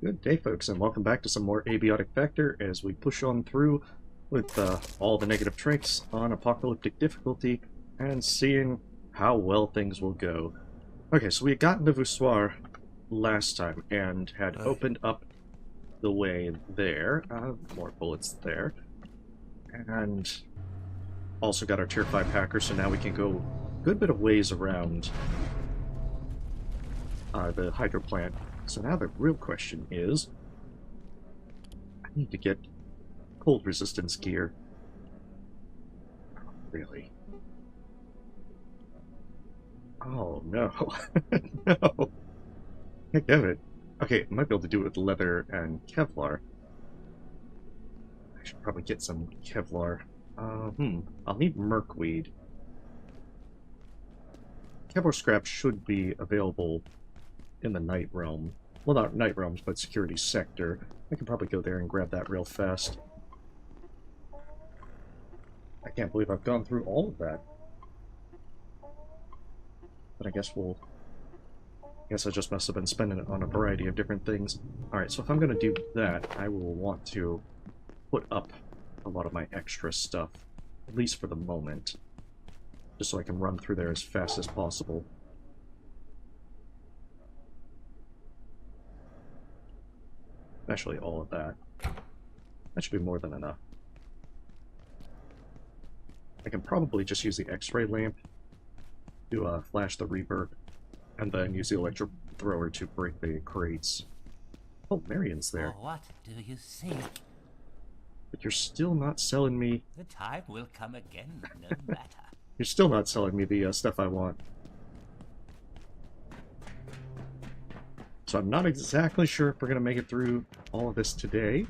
Good day, folks, and welcome back to some more Abiotic Factor as we push on through with all the negative traits on apocalyptic difficulty and seeing how well things will go. Okay, so we had gotten to Voussoir last time and had opened up the way there. More bullets there. And also got our tier 5 hacker, so now we can go a good bit of ways around the hydro plant. So now the real question is, I need to get cold resistance gear. Really? Oh no. No. Heck of it. Okay, I might be able to do it with leather and Kevlar. I should probably get some Kevlar. I'll need merkweed. Kevlar scrap should be available in the Night Realm. Well, not Night Realms, but Security Sector. I can probably go there and grab that real fast. I can't believe I've gone through all of that. But I guess I just must have been spending it on a variety of different things. Alright, so if I'm going to do that, I will want to put up a lot of my extra stuff, at least for the moment, just so I can run through there as fast as possible. Especially all of that. That should be more than enough. I can probably just use the X-ray lamp to flash the Reaper, and then use the electro thrower to break the crates. Oh, Marion's there. Oh, what do you think? But you're still not selling me... The time will come again, no matter. You're still not selling me the stuff I want. So I'm not exactly sure if we're going to make it through all of this today.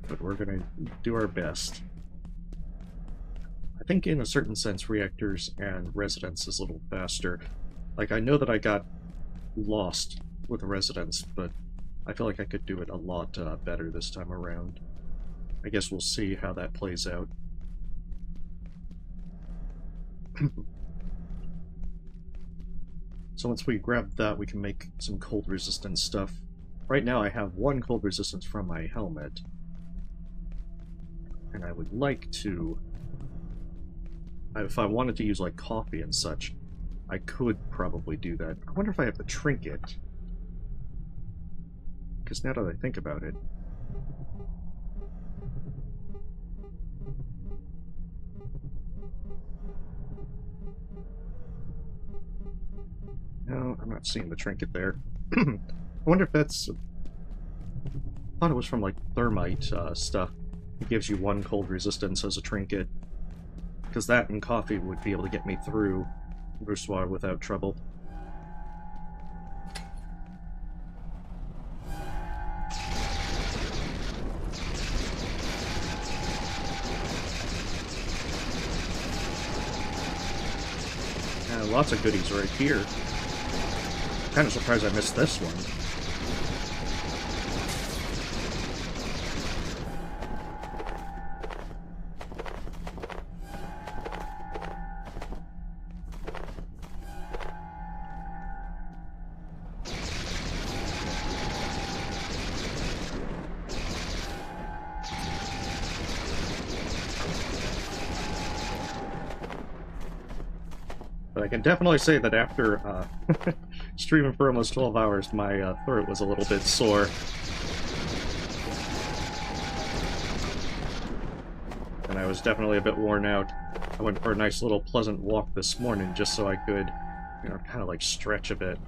But we're going to do our best. I think in a certain sense, reactors and residence is a little faster. Like, I know that I got lost with residence, but I feel like I could do it a lot better this time around. I guess we'll see how that plays out. So once we grab that, we can make some cold resistance stuff. Right now I have one cold resistance from my helmet. And I would like to... If I wanted to use like coffee and such, I could probably do that. I wonder if I have the trinket. Because now that I think about it... No, I'm not seeing the trinket there. I wonder if that's... I thought it was from like thermite stuff. It gives you one cold resistance as a trinket. Because that and coffee would be able to get me through Voussoir without trouble. Lots of goodies right here. Kind of surprised I missed this one. But I can definitely say that after streaming for almost 12 hours, my throat was a little bit sore. And I was definitely a bit worn out. I went for a nice little pleasant walk this morning just so I could, you know, kind of like stretch a bit.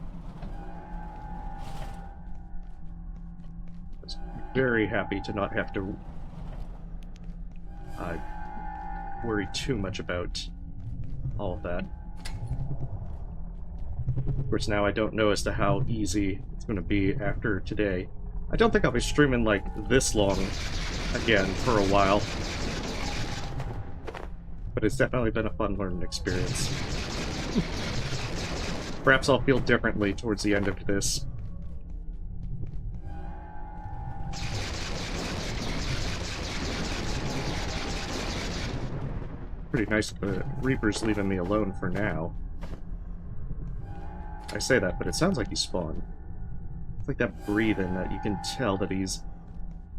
I was very happy to not have to worry too much about all of that. Of course, now I don't know as to how easy it's going to be after today. I don't think I'll be streaming like this long again for a while. But it's definitely been a fun learning experience. Perhaps I'll feel differently towards the end of this. Pretty nice that the Reaper's leaving me alone for now. I say that, but it sounds like he spawned. It's like that breathing that you can tell that he's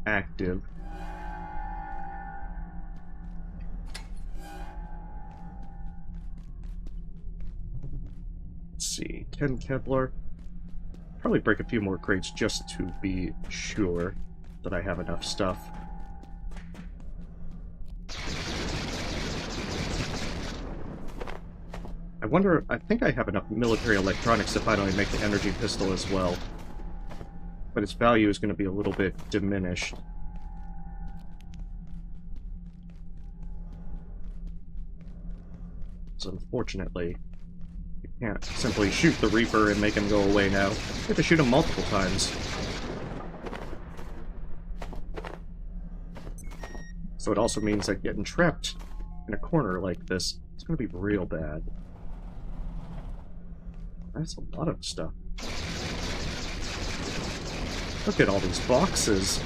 active. Let's see, 10 Kevlar. Probably break a few more crates just to be sure that I have enough stuff. I wonder, I think I have enough military electronics to finally make the energy pistol as well. But its value is going to be a little bit diminished. So unfortunately, you can't simply shoot the Reaper and make him go away now. You have to shoot him multiple times. So it also means that getting trapped in a corner like this, it's going to be real bad. That's a lot of stuff. Look at all these boxes.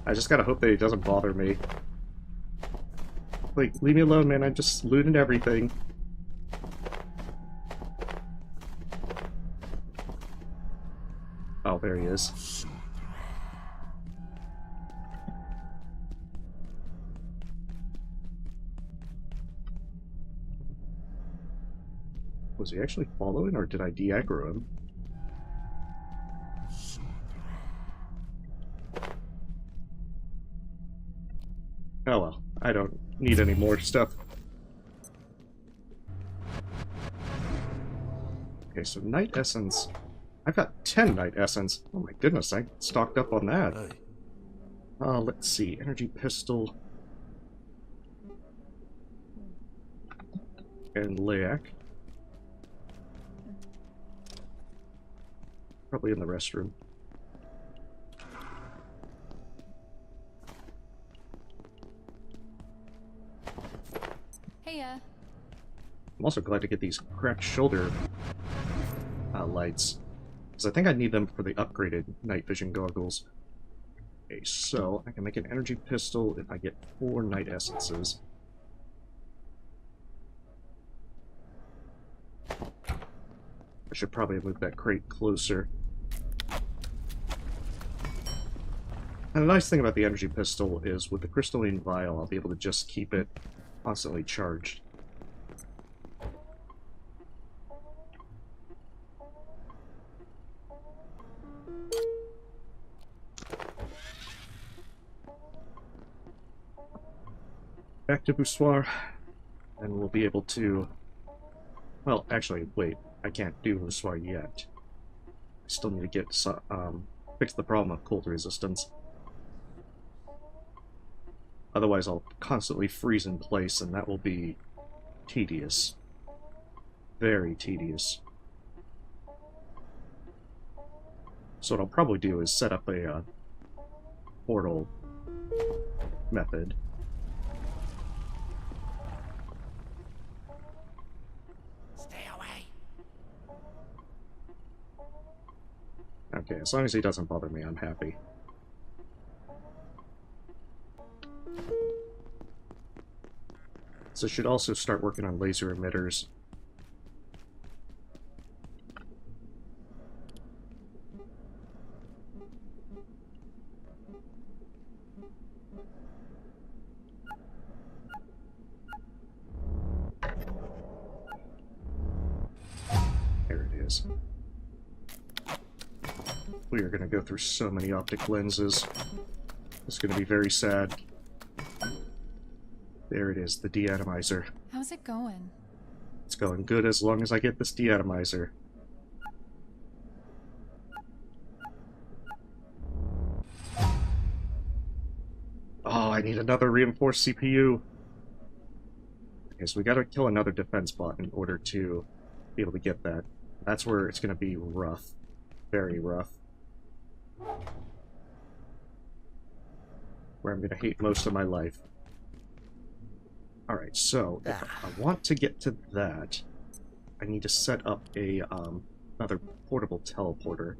I just gotta hope that he doesn't bother me. Like, leave me alone, man. I just looted everything. Oh, there he is. Was he actually following, or did I de-aggro him? Oh well, I don't need any more stuff. Okay, so Night Essence. I've got 10 Night Essence. Oh my goodness, I stocked up on that. Hey. Let's see, Energy Pistol. And Layak. Probably in the restroom. Heya. I'm also glad to get these cracked shoulder lights, because I think I need them for the upgraded night vision goggles. Okay, so I can make an energy pistol if I get 4 night essences. I should probably move that crate closer. And the nice thing about the energy pistol is with the crystalline vial, I'll be able to just keep it constantly charged. Back to Boussoir, and we'll be able to... Well, actually, wait, I can't do Boussoir yet. I still need to get fix the problem of cold resistance. Otherwise, I'll constantly freeze in place, and that will be tedious. Very tedious. So what I'll probably do is set up a portal method. Stay away. Okay, as long as he doesn't bother me, I'm happy. So I should also start working on laser emitters. There it is. We are going to go through so many optic lenses. It's going to be very sad. There it is, the deatomizer. How's it going? It's going good as long as I get this deatomizer. Oh, I need another reinforced CPU. Okay, so we gotta kill another defense bot in order to be able to get that. That's where it's gonna be rough. Very rough. Where I'm gonna hate most of my life. Alright, so if I want to get to that, I need to set up a another portable teleporter.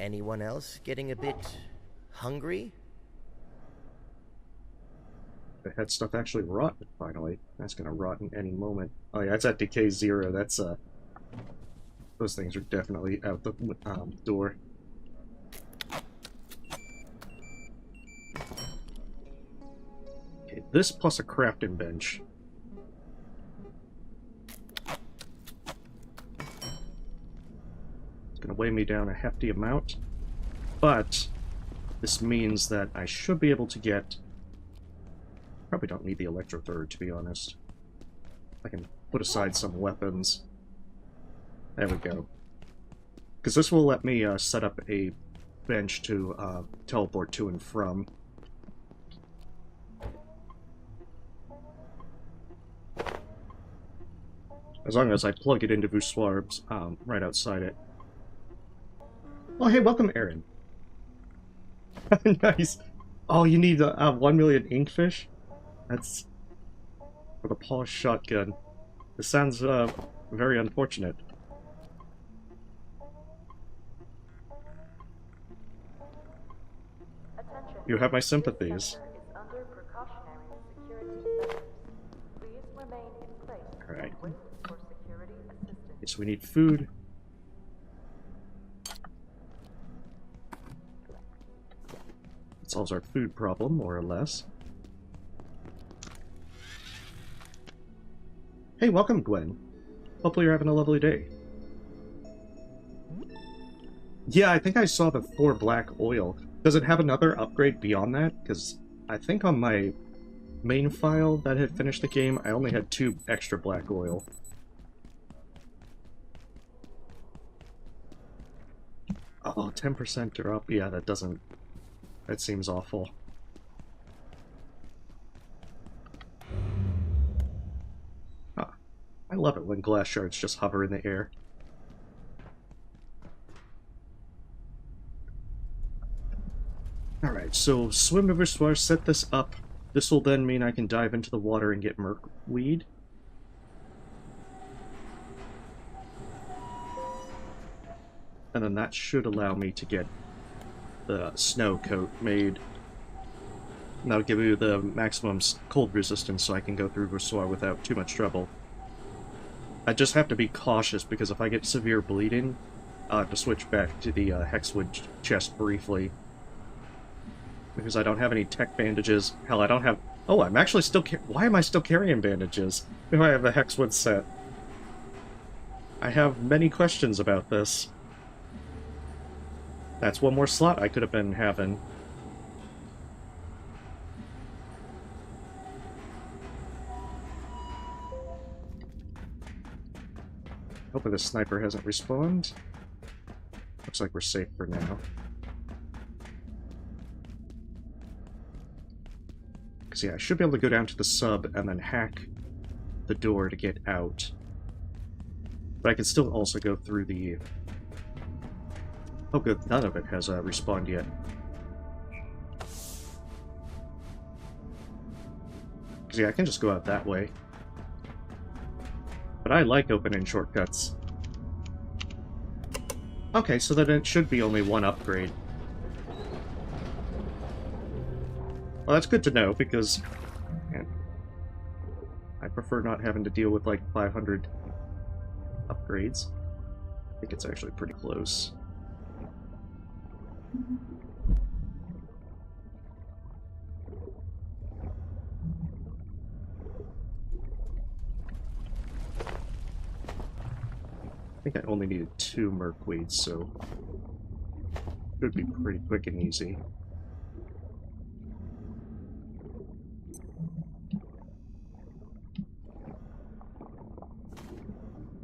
Anyone else getting a bit hungry? The head stuff actually rotted, finally. That's gonna rot in any moment. Oh yeah, that's at decay 0. That's, those things are definitely out the door. Okay, this plus a crafting bench. It's gonna weigh me down a hefty amount, but this means that I should be able to get... Probably don't need the electro-third, to be honest. I can put aside some weapons. There we go. Because this will let me set up a bench to teleport to and from. As long as I plug it into Voussoirs right outside it. Oh, hey, welcome, Aaron. Nice. Oh, you need 1 million inkfish? That's... for the polished shotgun. This sounds very unfortunate. You have my sympathies. Alright. So we need food. It solves our food problem, more or less. Hey, welcome, Gwen. Hopefully you're having a lovely day. Yeah, I think I saw the 4 black oil. Does it have another upgrade beyond that? Because I think on my main file that had finished the game, I only had 2 extra black oil. Oh, 10% drop? Yeah, that doesn't... that seems awful. Ah, I love it when glass shards just hover in the air. Alright, so swim to Voussoirs, set this up. This will then mean I can dive into the water and get merkweed. And then that should allow me to get the snow coat made. And that'll give you the maximum cold resistance so I can go through Voussoirs without too much trouble. I just have to be cautious because if I get severe bleeding, I'll have to switch back to the hexwood chest briefly. Because I don't have any tech bandages. Hell, I don't have... Oh, I'm actually still... Why am I still carrying bandages if I have a hexwood set? I have many questions about this. That's one more slot I could have been having. Hopefully the sniper hasn't respawned. Looks like we're safe for now. Because, yeah, I should be able to go down to the sub and then hack the door to get out. But I can still also go through the... Oh good, none of it has respawned yet. Because, yeah, I can just go out that way. But I like opening shortcuts. Okay, so then it should be only 1 upgrade. Well, that's good to know, because man, I prefer not having to deal with, like, 500 upgrades. I think it's actually pretty close. I think I only needed 2 merkweeds, so it should be pretty quick and easy.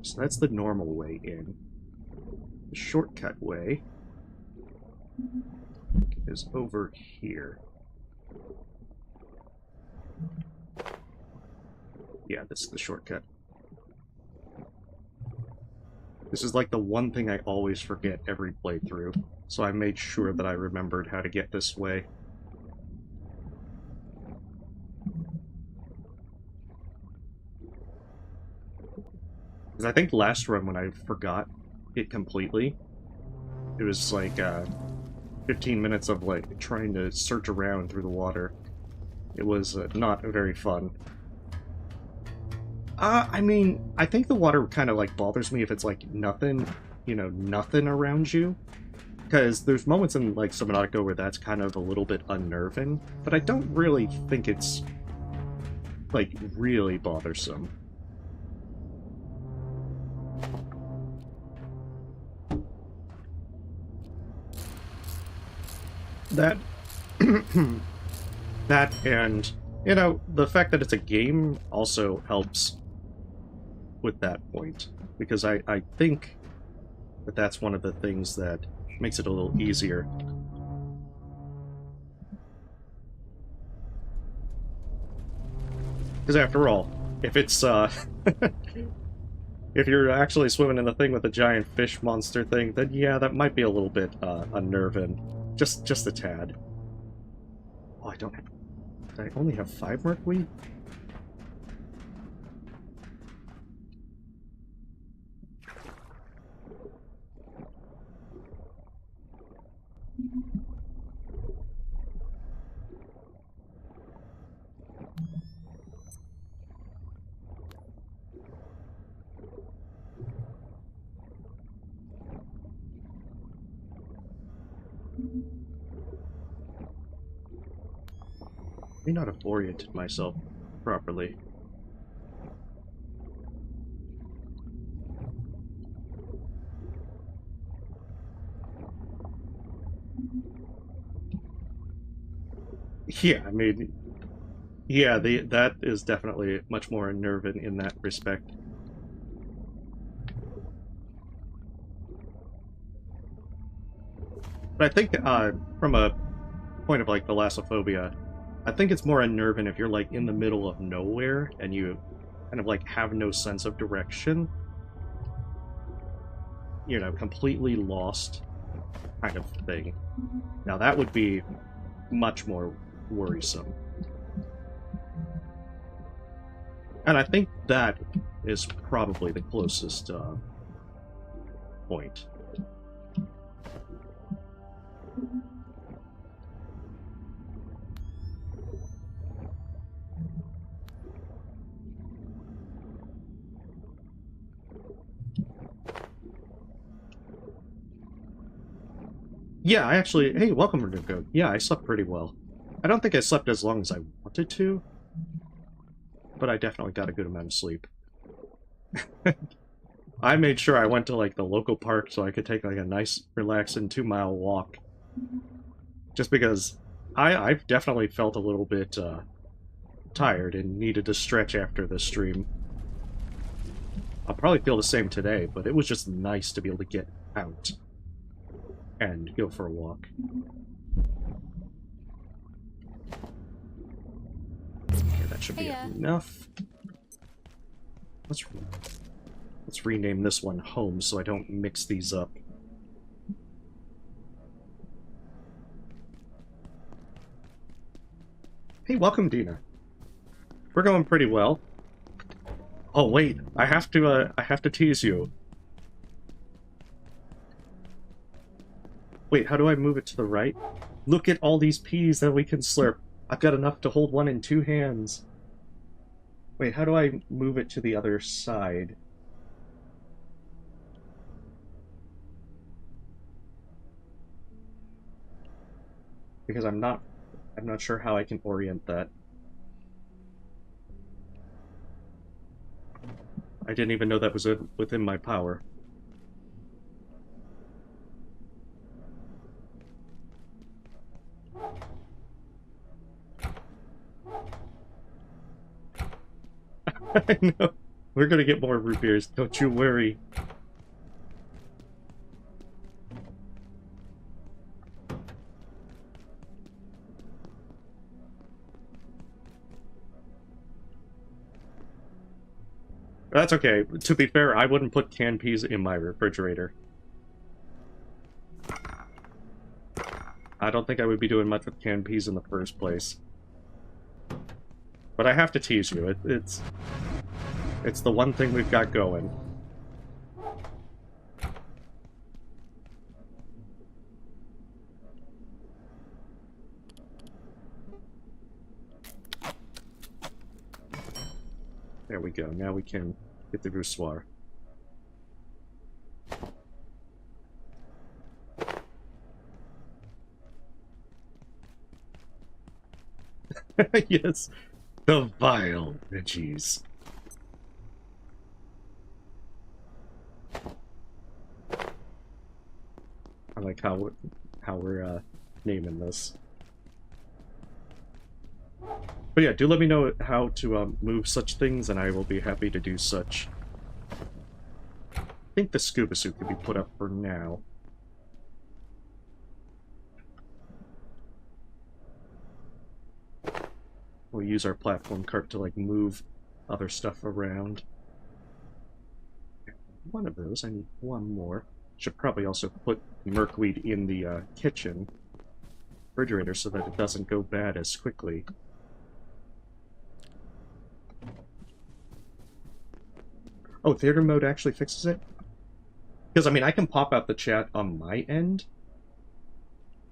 So that's the normal way in. The shortcut way is over here. Yeah, this is the shortcut. This is like the one thing I always forget every playthrough, so I made sure that I remembered how to get this way. Because I think last run when I forgot it completely, It was like 15 minutes of like trying to search around through the water. It was not very fun. I mean, I think the water kind of like bothers me if it's like nothing, you know, nothing around you. Because there's moments in like Subnautica where that's kind of a little bit unnerving, but I don't really think it's like really bothersome. That that and you know, the fact that it's a game also helps with that point, because I think that that's one of the things that makes it a little easier. Because after all, if it's if you're actually swimming in the thing with a giant fish monster thing, then yeah, that might be a little bit unnerving. Just a tad. Oh, I don't have... I only have 5 mercury? I may not have oriented myself properly. Yeah, I mean, yeah, that is definitely much more unnerving in that respect. But I think, from a point of like thalassophobia, I think it's more unnerving if you're like in the middle of nowhere and you kind of like have no sense of direction. You know, completely lost kind of thing. Now that would be much more worrisome. And I think that is probably the closest point. Yeah, I actually... Hey, welcome, Renuko. Yeah, I slept pretty well. I don't think I slept as long as I wanted to, but I definitely got a good amount of sleep. I made sure I went to, like, the local park so I could take, like, a nice, relaxing 2-mile walk. Just because I've definitely felt a little bit, tired and needed to stretch after this stream. I'll probably feel the same today, but it was just nice to be able to get out and go for a walk. Okay, that should be enough. Let's rename this one Home so I don't mix these up. Hey, welcome, Dina. We're going pretty well. Oh wait, I have to tease you. Wait, how do I move it to the right? Look at all these peas that we can slurp. I've got enough to hold one in 2 hands. Wait, how do I move it to the other side? Because I'm not sure how I can orient that. I didn't even know that was within my power. I know. We're gonna get more root beers, don't you worry. That's okay. To be fair, I wouldn't put canned peas in my refrigerator. I don't think I would be doing much with canned peas in the first place. But I have to tease you. It's the one thing we've got going. There we go. Now we can get the voussoir. Yes, the vile veggies. I like how we're naming this. But yeah, do let me know how to move such things, and I will be happy to do such. I think the scuba suit could be put up for now. We'll use our platform cart to, like, move other stuff around. One of those. I need one more. Should probably also put merkweed in the kitchen refrigerator so that it doesn't go bad as quickly. Oh, theater mode actually fixes it? Because, I mean, I can pop out the chat on my end.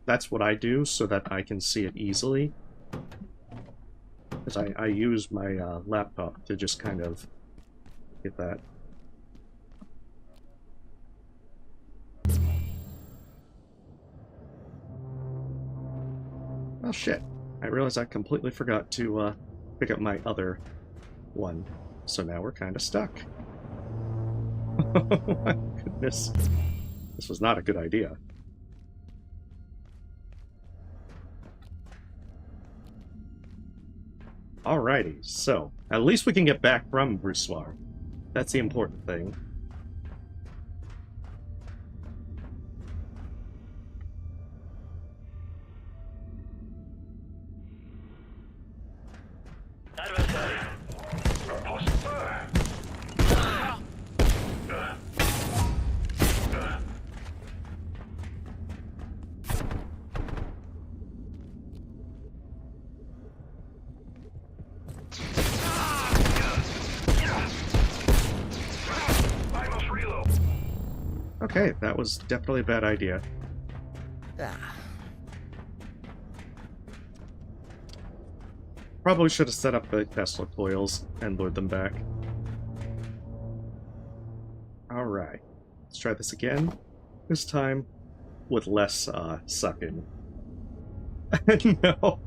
That's what I do so that I can see it easily. Because I use my laptop to just kind of get that. Oh shit, I realized I completely forgot to pick up my other one. So now we're kind of stuck. Oh my goodness. This was not a good idea. Alrighty, so at least we can get back from Voussoir. That's the important thing. Okay, that was definitely a bad idea. Probably should have set up the Tesla coils and lured them back. Alright, let's try this again. This time with less sucking. No,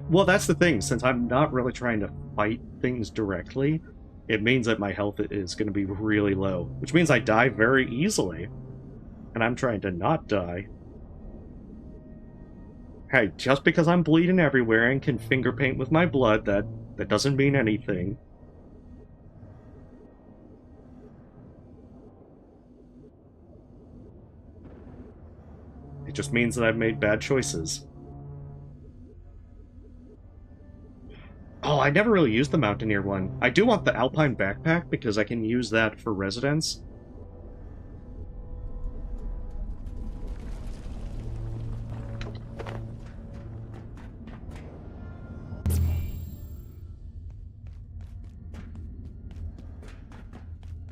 well, that's the thing. Since I'm not really trying to fight things directly, it means that my health is going to be really low, which means I die very easily. And I'm trying to not die. Hey, just because I'm bleeding everywhere and can finger paint with my blood, that doesn't mean anything. It just means that I've made bad choices. Oh, I never really used the Mountaineer one. I do want the Alpine Backpack because I can use that for residence.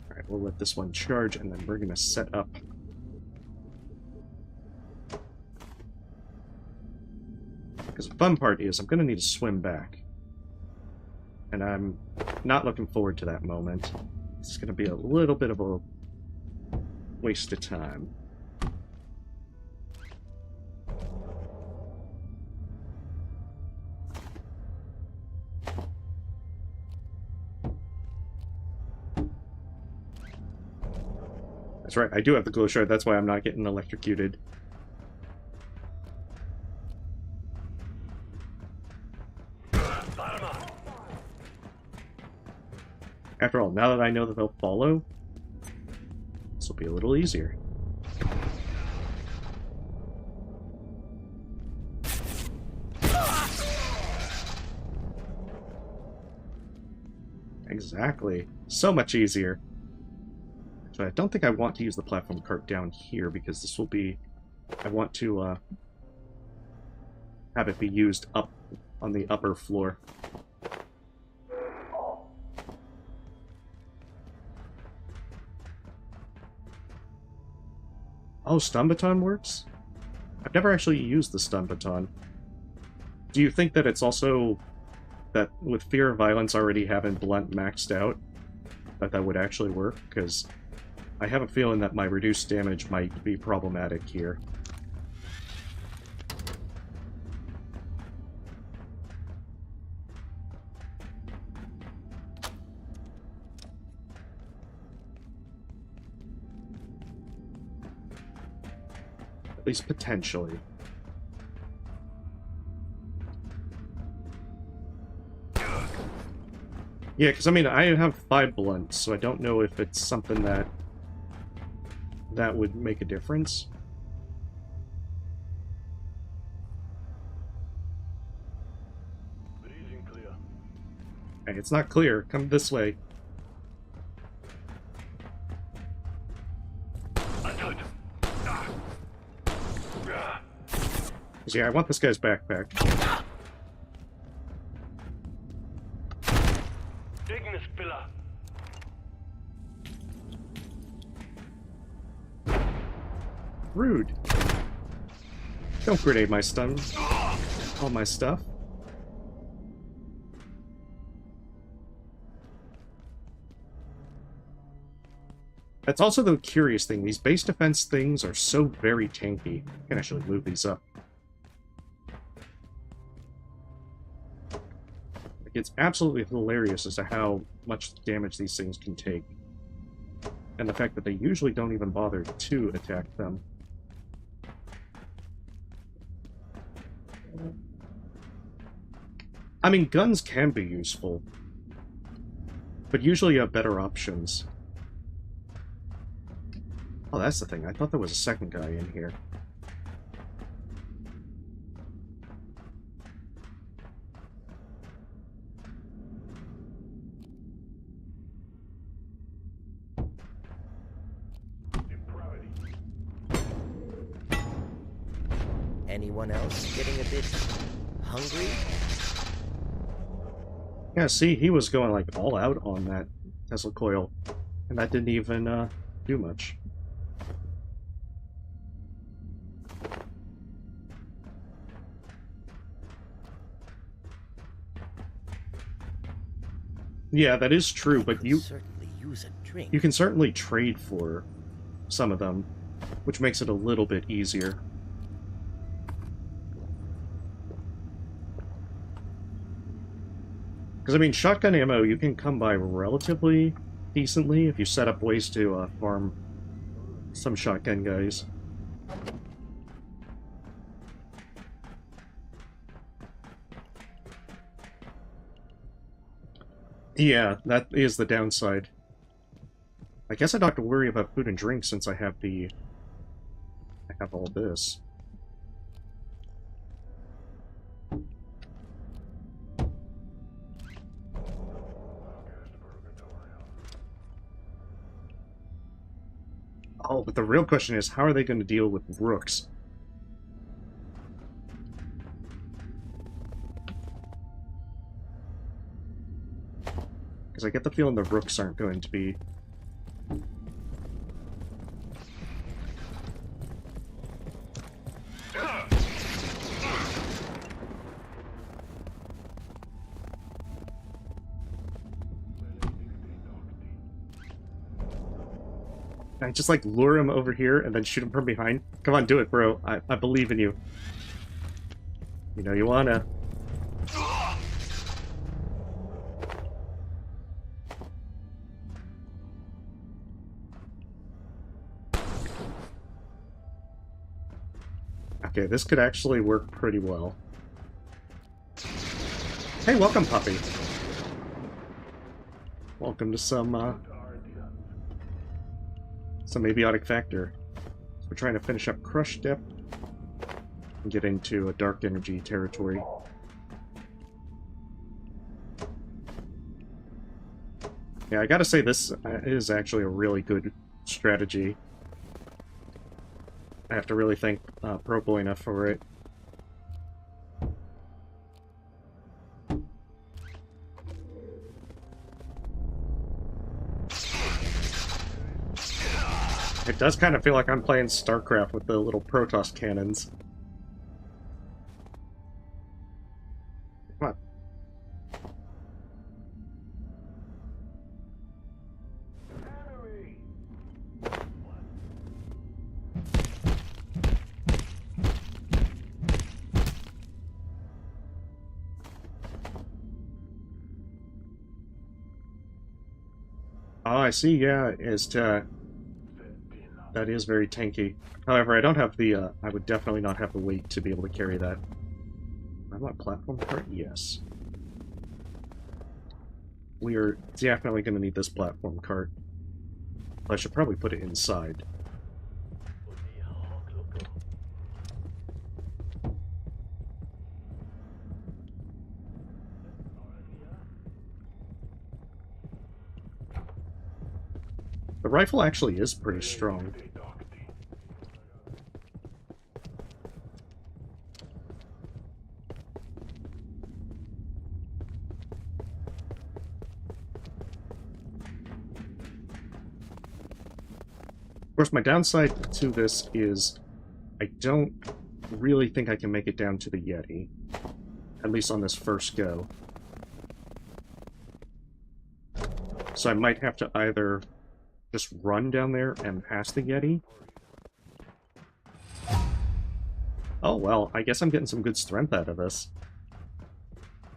Alright, we'll let this one charge and then we're going to set up. Because the fun part is I'm going to need to swim back. And I'm not looking forward to that moment. It's going to be a little bit of a waste of time. That's right, I do have the glow shard, that's why I'm not getting electrocuted. After all, now that I know that they'll follow, this will be a little easier. Exactly. So much easier. So I don't think I want to use the platform cart down here because this will be... I want to have it be used up on the upper floor. Oh, stun baton works? I've never actually used the stun baton. Do you think that it's also that with Fear of Violence already having Blunt maxed out, that would actually work, because I have a feeling that my reduced damage might be problematic here. At least potentially. Yeah, because I mean, I have 5 blunts, so I don't know if it's something that would make a difference. Hey, it's not clear. Come this way. Yeah, I want this guy's backpack. Rude. Don't grenade my stun. All my stuff. That's also the curious thing. These base defense things are so very tanky. I can actually move these up. It's absolutely hilarious as to how much damage these things can take. And the fact that they usually don't even bother to attack them. I mean, guns can be useful, but usually you have better options. Oh, that's the thing. I thought there was a second guy in here. Anyone else getting a bit hungry? Yeah, see, he was going like all out on that Tesla coil, and that didn't even do much. Yeah, that is true, but you certainly use a drink. You can certainly trade for some of them, which makes it a little bit easier. Because, I mean, shotgun ammo you can come by relatively decently if you set up ways to farm some shotgun guys. Yeah, that is the downside. I guess I don't have to worry about food and drink since I have all this. Oh, but the real question is, how are they going to deal with rooks? Because I get the feeling the rooks aren't going to be... I just, like, lure him over here and then shoot him from behind? Come on, do it, bro. I believe in you. You know you wanna. Okay, this could actually work pretty well. Hey, welcome, puppy. Welcome to some Abiotic Factor. So we're trying to finish up Crush Depth and get into a dark energy territory. Yeah, I gotta say this is actually a really good strategy. I have to really thank Pro Boina for it. It does kind of feel like I'm playing StarCraft with the little Protoss cannons. Come on. Oh, I see, yeah, that is very tanky. However, I don't have the, I would definitely not have the weight to be able to carry that. I want platform cart? Yes. We are definitely going to need this platform cart. I should probably put it inside. The rifle actually is pretty strong. Of course, my downside to this is I don't really think I can make it down to the Yeti. At least on this first go. So I might have to either just run down there and pass the Yeti. Oh well, I guess I'm getting some good strength out of this.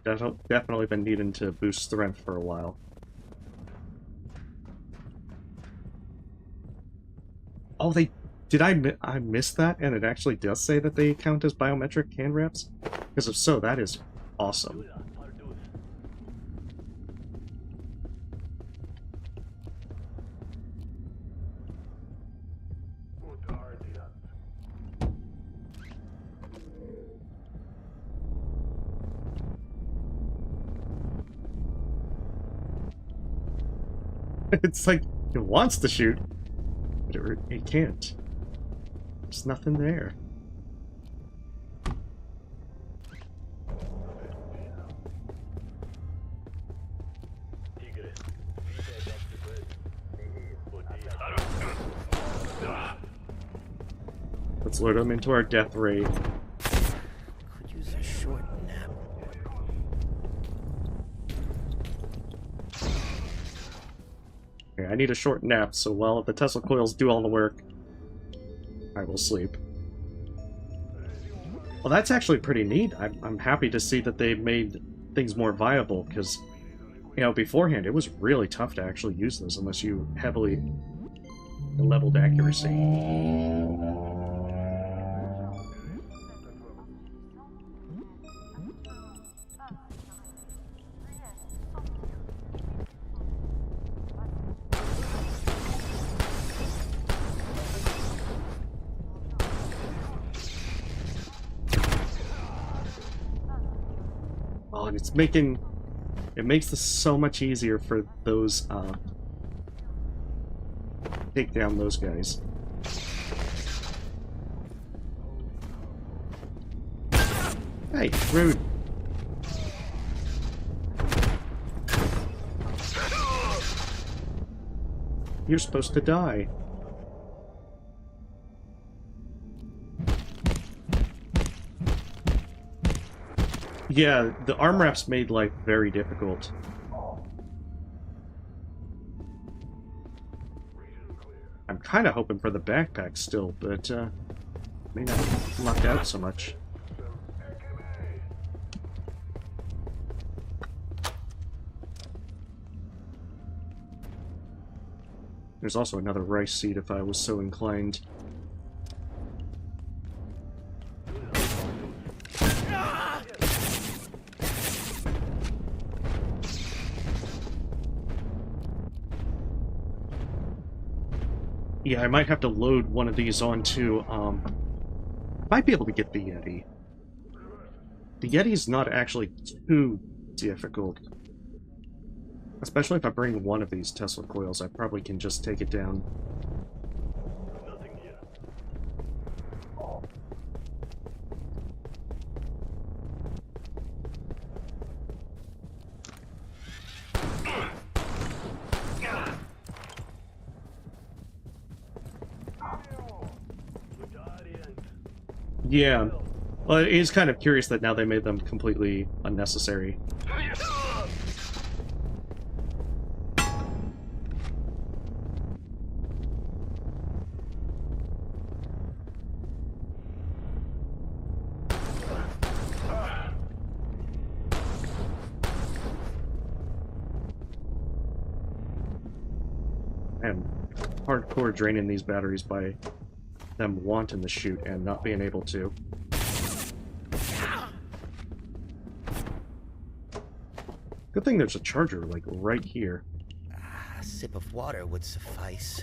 Definitely been needing to boost strength for a while. Oh, they... Did I miss that? And it actually does say that they count as biometric hand wraps? Because if so, that is awesome. It's like, it wants to shoot, but it can't. There's nothing there. Let's load them into our death ray. Could use a short nap. Okay, I need a short nap, so while the Tesla coils do all the work, I will sleep. Well, that's actually pretty neat. I'm happy to see that they made things more viable, because, you know, beforehand it was really tough to actually use this unless you heavily leveled accuracy. Oh, and it makes this so much easier for those, take down those guys. Hey, rude. You're supposed to die. Yeah, the arm wraps made life very difficult. I'm kind of hoping for the backpack still, but may not luck out so much. There's also another rice seed if I was so inclined. Yeah, I might have to load one of these onto, I might be able to get the Yeti. The Yeti's not actually too difficult. Especially if I bring one of these Tesla coils, I probably can just take it down. Yeah. Well, it is kind of curious that now they made them completely unnecessary. and hardcore draining these batteries by them wanting to shoot and not being able to. Good thing there's a charger, like, right here. A sip of water would suffice.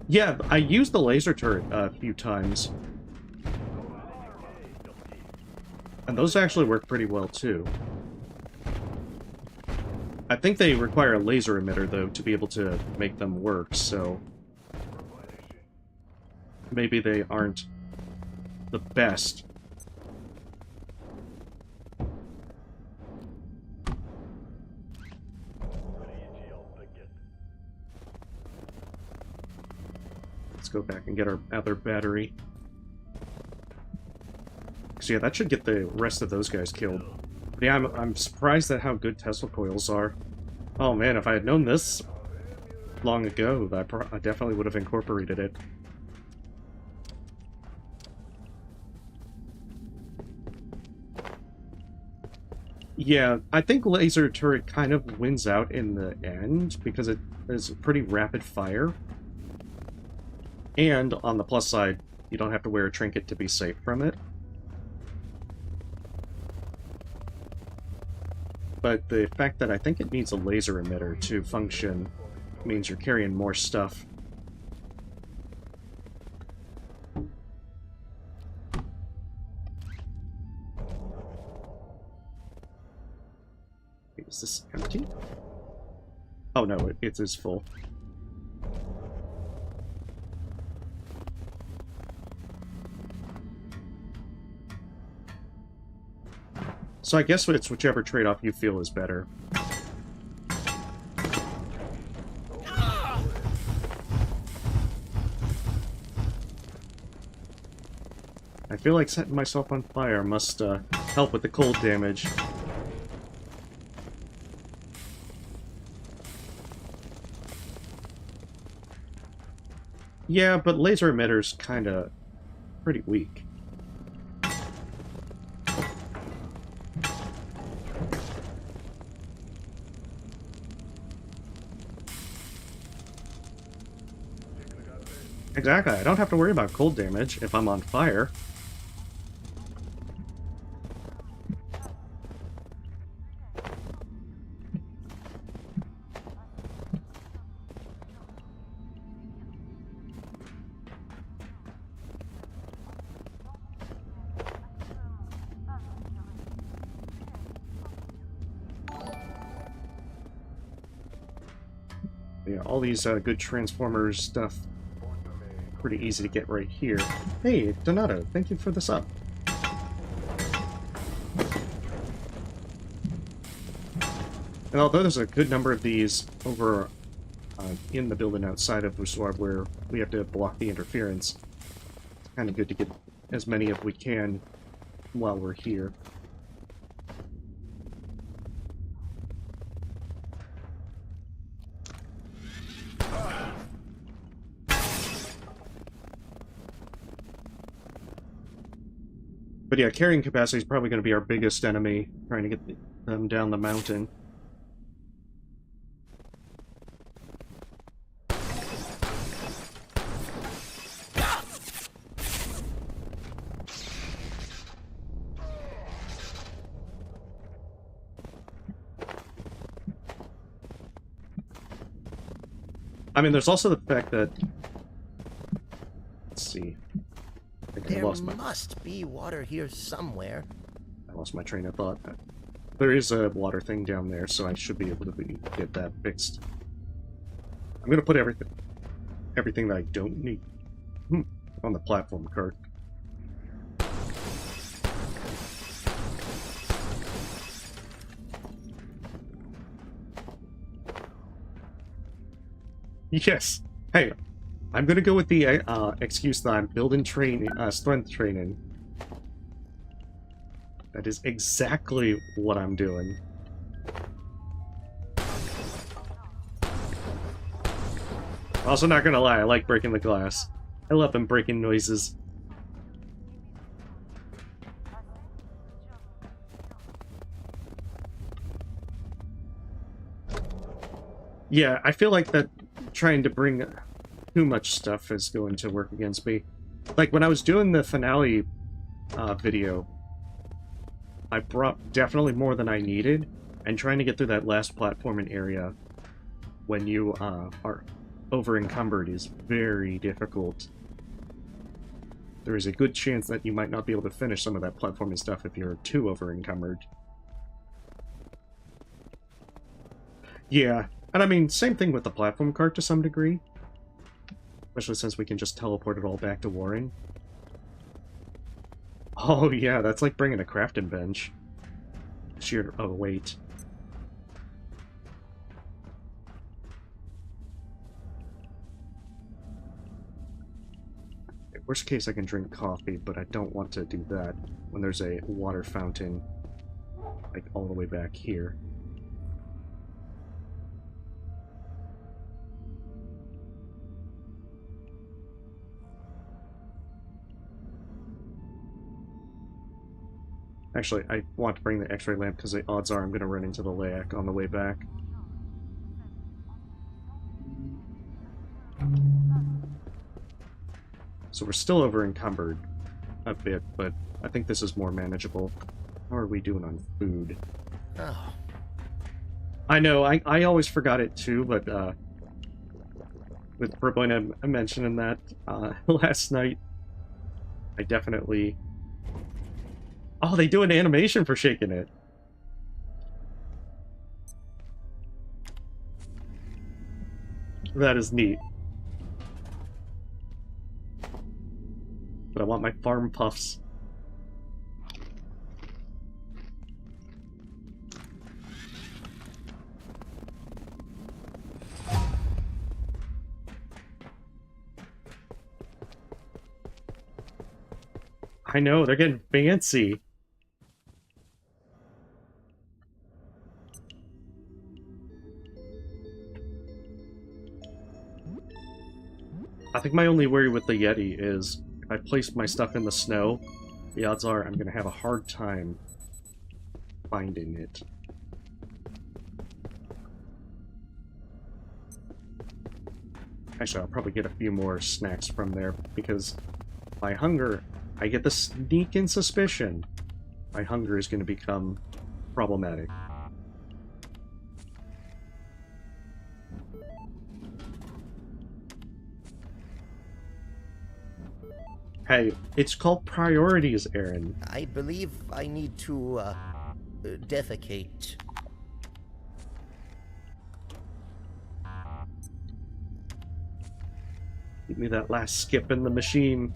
Yeah, I used the laser turret a few times. And those actually work pretty well, too. I think they require a laser emitter, though, to be able to make them work, so... maybe they aren't the best. Let's go back and get our other battery. So yeah, that should get the rest of those guys killed. But yeah, I'm surprised at how good Tesla coils are. Oh man, if I had known this long ago, I definitely would have incorporated it. Yeah, I think laser turret kind of wins out in the end because it is pretty rapid fire. And on the plus side, you don't have to wear a trinket to be safe from it. But the fact that I think it needs a laser emitter to function means you're carrying more stuff. Is this empty? Oh no, it is full. So I guess it's whichever trade-off you feel is better. I feel like setting myself on fire must help with the cold damage. Yeah, but laser emitter's kinda pretty weak. Exactly, I don't have to worry about cold damage if I'm on fire. Yeah, all these good Transformers stuff, pretty easy to get right here. Hey, Donato, thank you for the sub. And although there's a good number of these over in the building outside of Buswar where we have to block the interference, it's kind of good to get as many as we can while we're here. But yeah, carrying capacity is probably going to be our biggest enemy, trying to get them down the mountain. I mean, there's also the fact that... Let's see. I think There must be water here somewhere. I lost my train of thought. There is a water thing down there, so I should be able to get that fixed. I'm gonna put everything that I don't need on the platform cart. Yes. Hey, I'm gonna go with the excuse that I'm building strength training. That is exactly what I'm doing. Also, not gonna lie, I like breaking the glass. I love them breaking noises. Yeah, I feel like that trying to bring too much stuff is going to work against me. Like, when I was doing the finale video, I brought definitely more than I needed, and trying to get through that last platforming area when you are over-encumbered is very difficult. There is a good chance that you might not be able to finish some of that platforming stuff if you're too over-encumbered. Yeah, and I mean, same thing with the platform cart to some degree. Especially since we can just teleport it all back to Warren. Oh yeah, that's like bringing a crafting bench. Sheer weight. Worst case, I can drink coffee, but I don't want to do that when there's a water fountain, like, all the way back here. Actually, I want to bring the X-ray lamp because the odds are I'm going to run into the LAC on the way back. So we're still over-encumbered a bit, but I think this is more manageable. How are we doing on food? Oh. I know, I always forgot it too, but with Burboina mentioning that last night, I definitely... Oh, they do an animation for shaking it! That is neat. But I want my farm puffs. I know, they're getting fancy. I think my only worry with the Yeti is if I place my stuff in the snow, the odds are I'm going to have a hard time finding it. Actually, I'll probably get a few more snacks from there, because my hunger, I get the sneaking suspicion my hunger is going to become problematic. Hey, it's called priorities, Aaron. I believe I need to, defecate. Give me that last skip in the machine.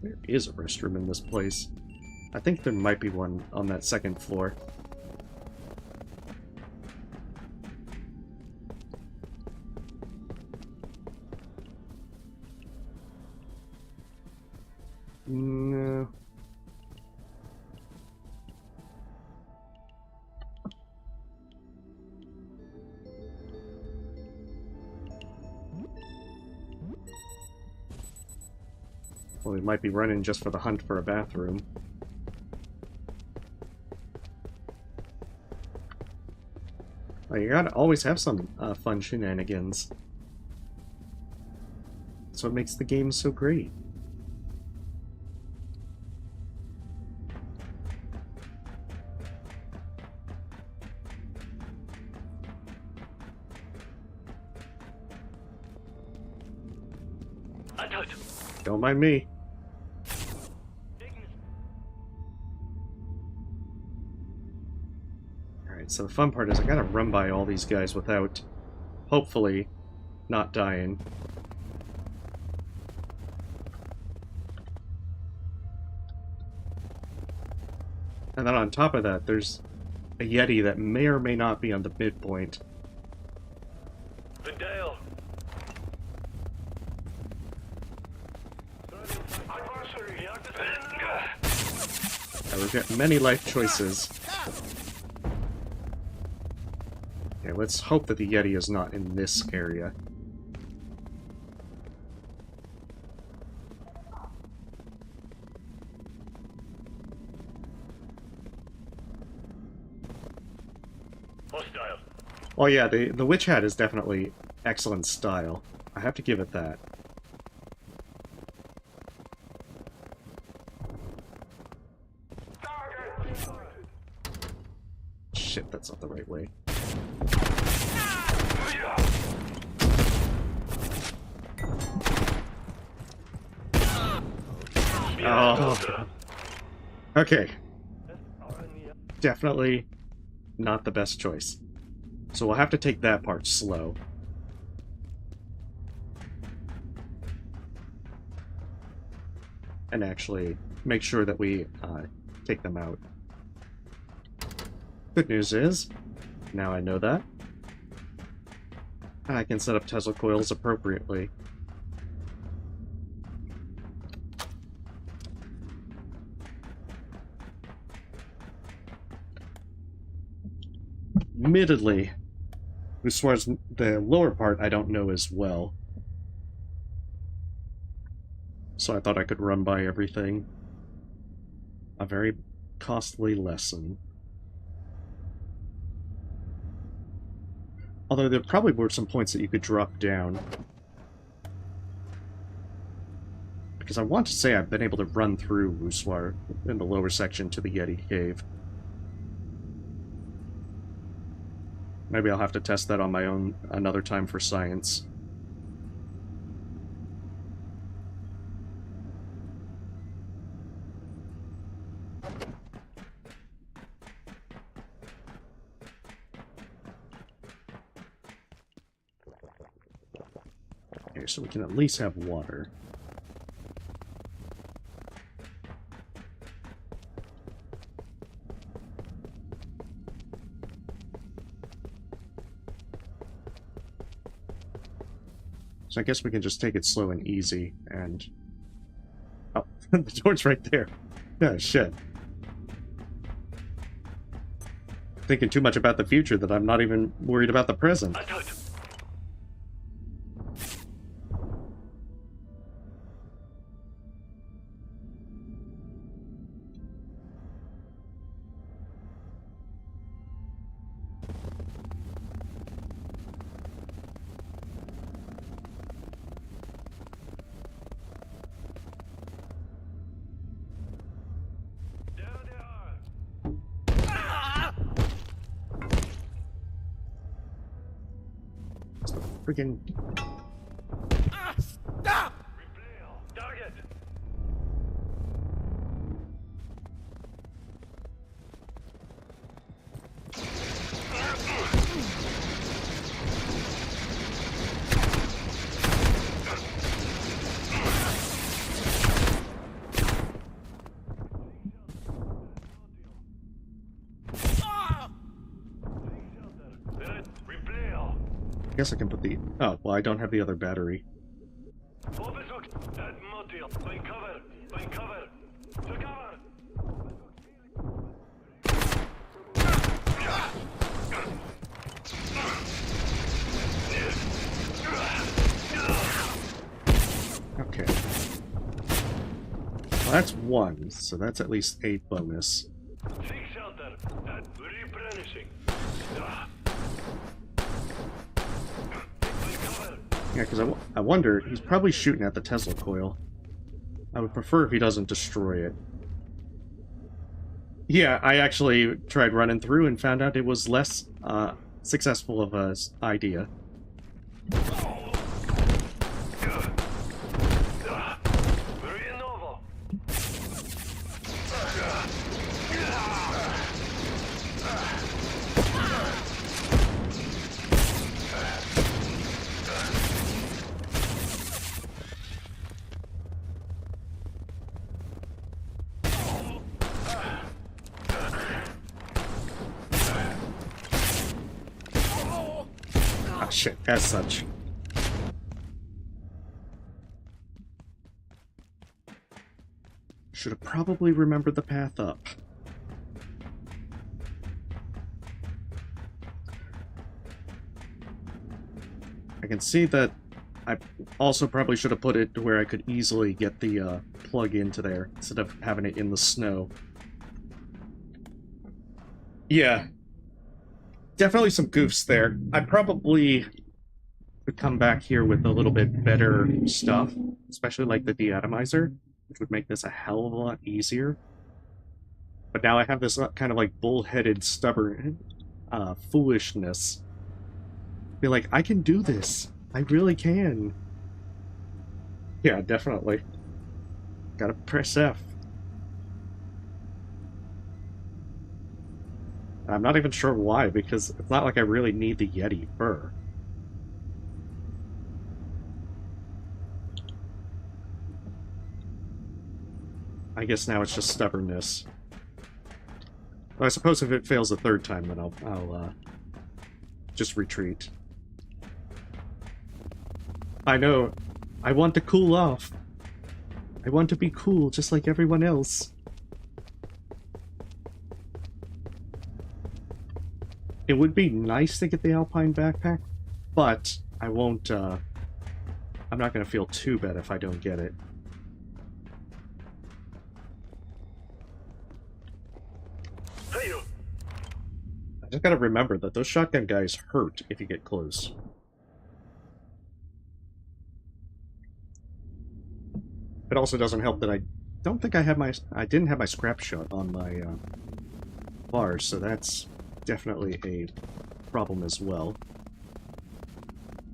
There is a restroom in this place. I think there might be one on that second floor. No. Well, we might be running just for the hunt for a bathroom. Oh, you gotta always have some fun shenanigans. That's what makes the game so great. Don't mind me. Alright, so the fun part is I gotta run by all these guys without, hopefully, not dying. And then on top of that, there's a Yeti that may or may not be on the midpoint. Vidal. And we've got many life choices. Okay, let's hope that the Yeti is not in this area. Hostile. Oh yeah, the witch hat is definitely excellent style. I have to give it that. Shit, that's not the right way. Oh. Okay. Definitely not the best choice. So we'll have to take that part slow. And actually make sure that we take them out. Good news is, now I know that, I can set up Tesla coils appropriately. Admittedly, as far as the lower part, I don't know as well. So I thought I could run by everything. A very costly lesson. Although there probably were some points that you could drop down. Because I want to say I've been able to run through Roussoir in the lower section to the Yeti Cave. Maybe I'll have to test that on my own another time for science. Okay, so we can at least have water. So I guess we can just take it slow and easy, and... Oh, the door's right there. Yeah, shit. Thinking too much about the future that I'm not even worried about the present. Freaking... Stop! Target! I guess I can put the... Oh, well, I don't have the other battery. Okay. Well, that's one, so that's at least 8 bonus. Yeah, because I wonder, he's probably shooting at the Tesla coil. I would prefer if he doesn't destroy it. Yeah, I actually tried running through and found out it was less successful of an idea. shit, as such. Should have probably remembered the path up. I can see that I also probably should have put it to where I could easily get the plug into there instead of having it in the snow. Yeah. Definitely some goofs there. I probably could come back here with a little bit better stuff, especially like the deatomizer, which would make this a hell of a lot easier. But now I have this kind of like bullheaded, stubborn foolishness. Be like, I can do this. I really can. Yeah, definitely. Gotta press F. I'm not even sure why, because it's not like I really need the Yeti fur. I guess now it's just stubbornness. Well, I suppose if it fails a third time, then I'll just retreat. I know. I want to cool off. I want to be cool, just like everyone else. It would be nice to get the Alpine backpack, but I won't, I'm not gonna feel too bad if I don't get it. I just gotta remember that those shotgun guys hurt if you get close. It also doesn't help that I don't think I didn't have my scrap shot on my bars, so that's definitely a problem as well.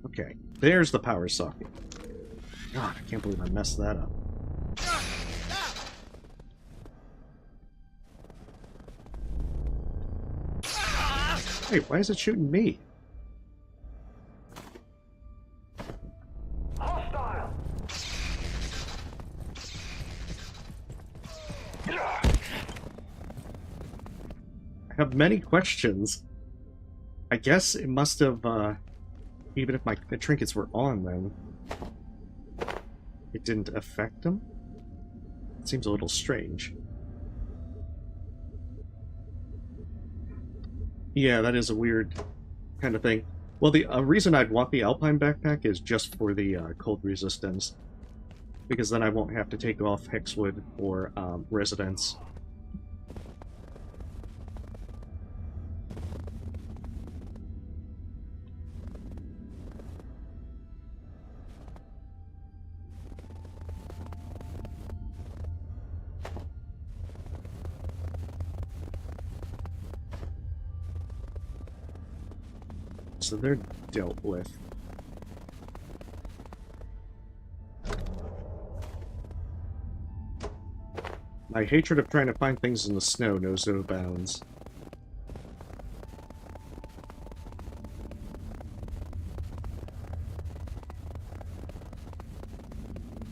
Okay, there's the power socket. God, I can't believe I messed that up. Hey, why is it shooting me? Hostile. I have many questions. I guess it must have, even if the trinkets were on, then it didn't affect them? It seems a little strange. Yeah, that is a weird kind of thing. Well, the reason I'd want the Alpine backpack is just for the cold resistance, because then I won't have to take off Hexwood or Residence. So they're dealt with. My hatred of trying to find things in the snow knows no bounds.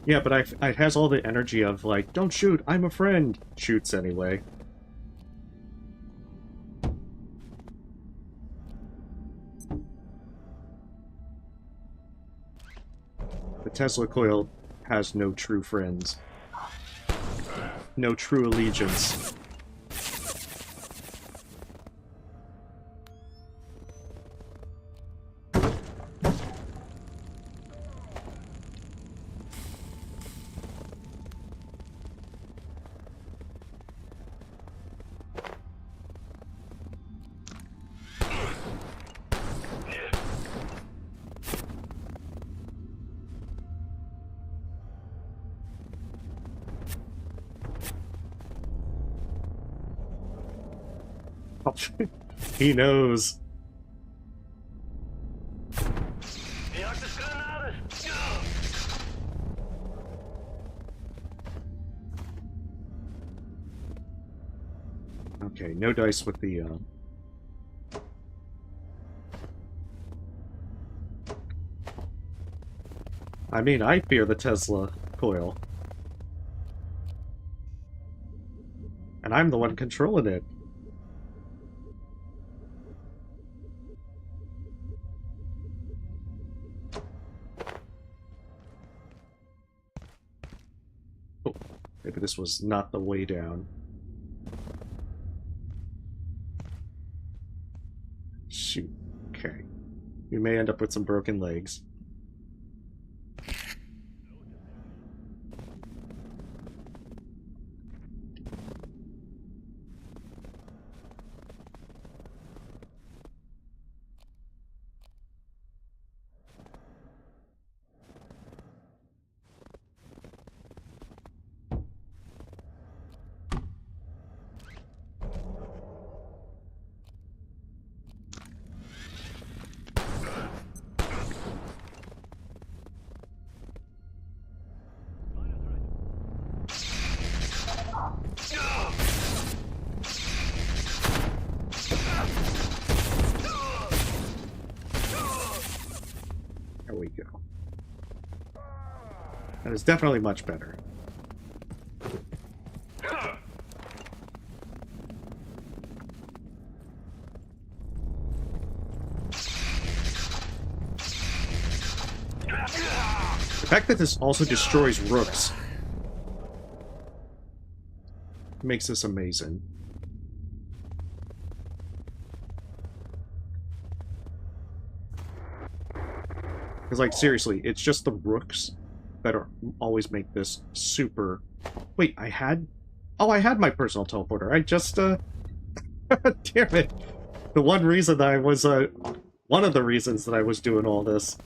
Yeah, but it has all the energy of, like, don't shoot, I'm a friend! Shoots anyway. The Tesla coil has no true friends. No true allegiance. He knows. Okay, no dice with the, I mean, I fear the Tesla coil. And I'm the one controlling it. maybe this was not the way down. Shoot. Okay. We may end up with some broken legs. There we go. That is definitely much better. The fact that this also destroys rooks makes this amazing. Because, like, seriously, it's just the rooks that always make this super... Wait, I had... Oh, I had my personal teleporter. I just, damn it. The one reason that I was, one of the reasons that I was doing all this.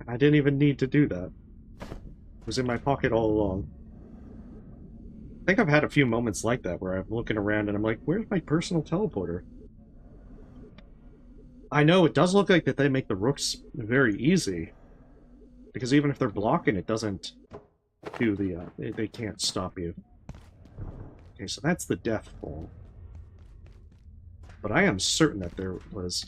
I didn't even need to do that. It was in my pocket all along. I think I've had a few moments like that where I'm looking around and I'm like, where's my personal teleporter? I know, it does look like that they make the rooks very easy. Because even if they're blocking, it doesn't do the, they can't stop you. Okay, so that's the death fall. But I am certain that there was...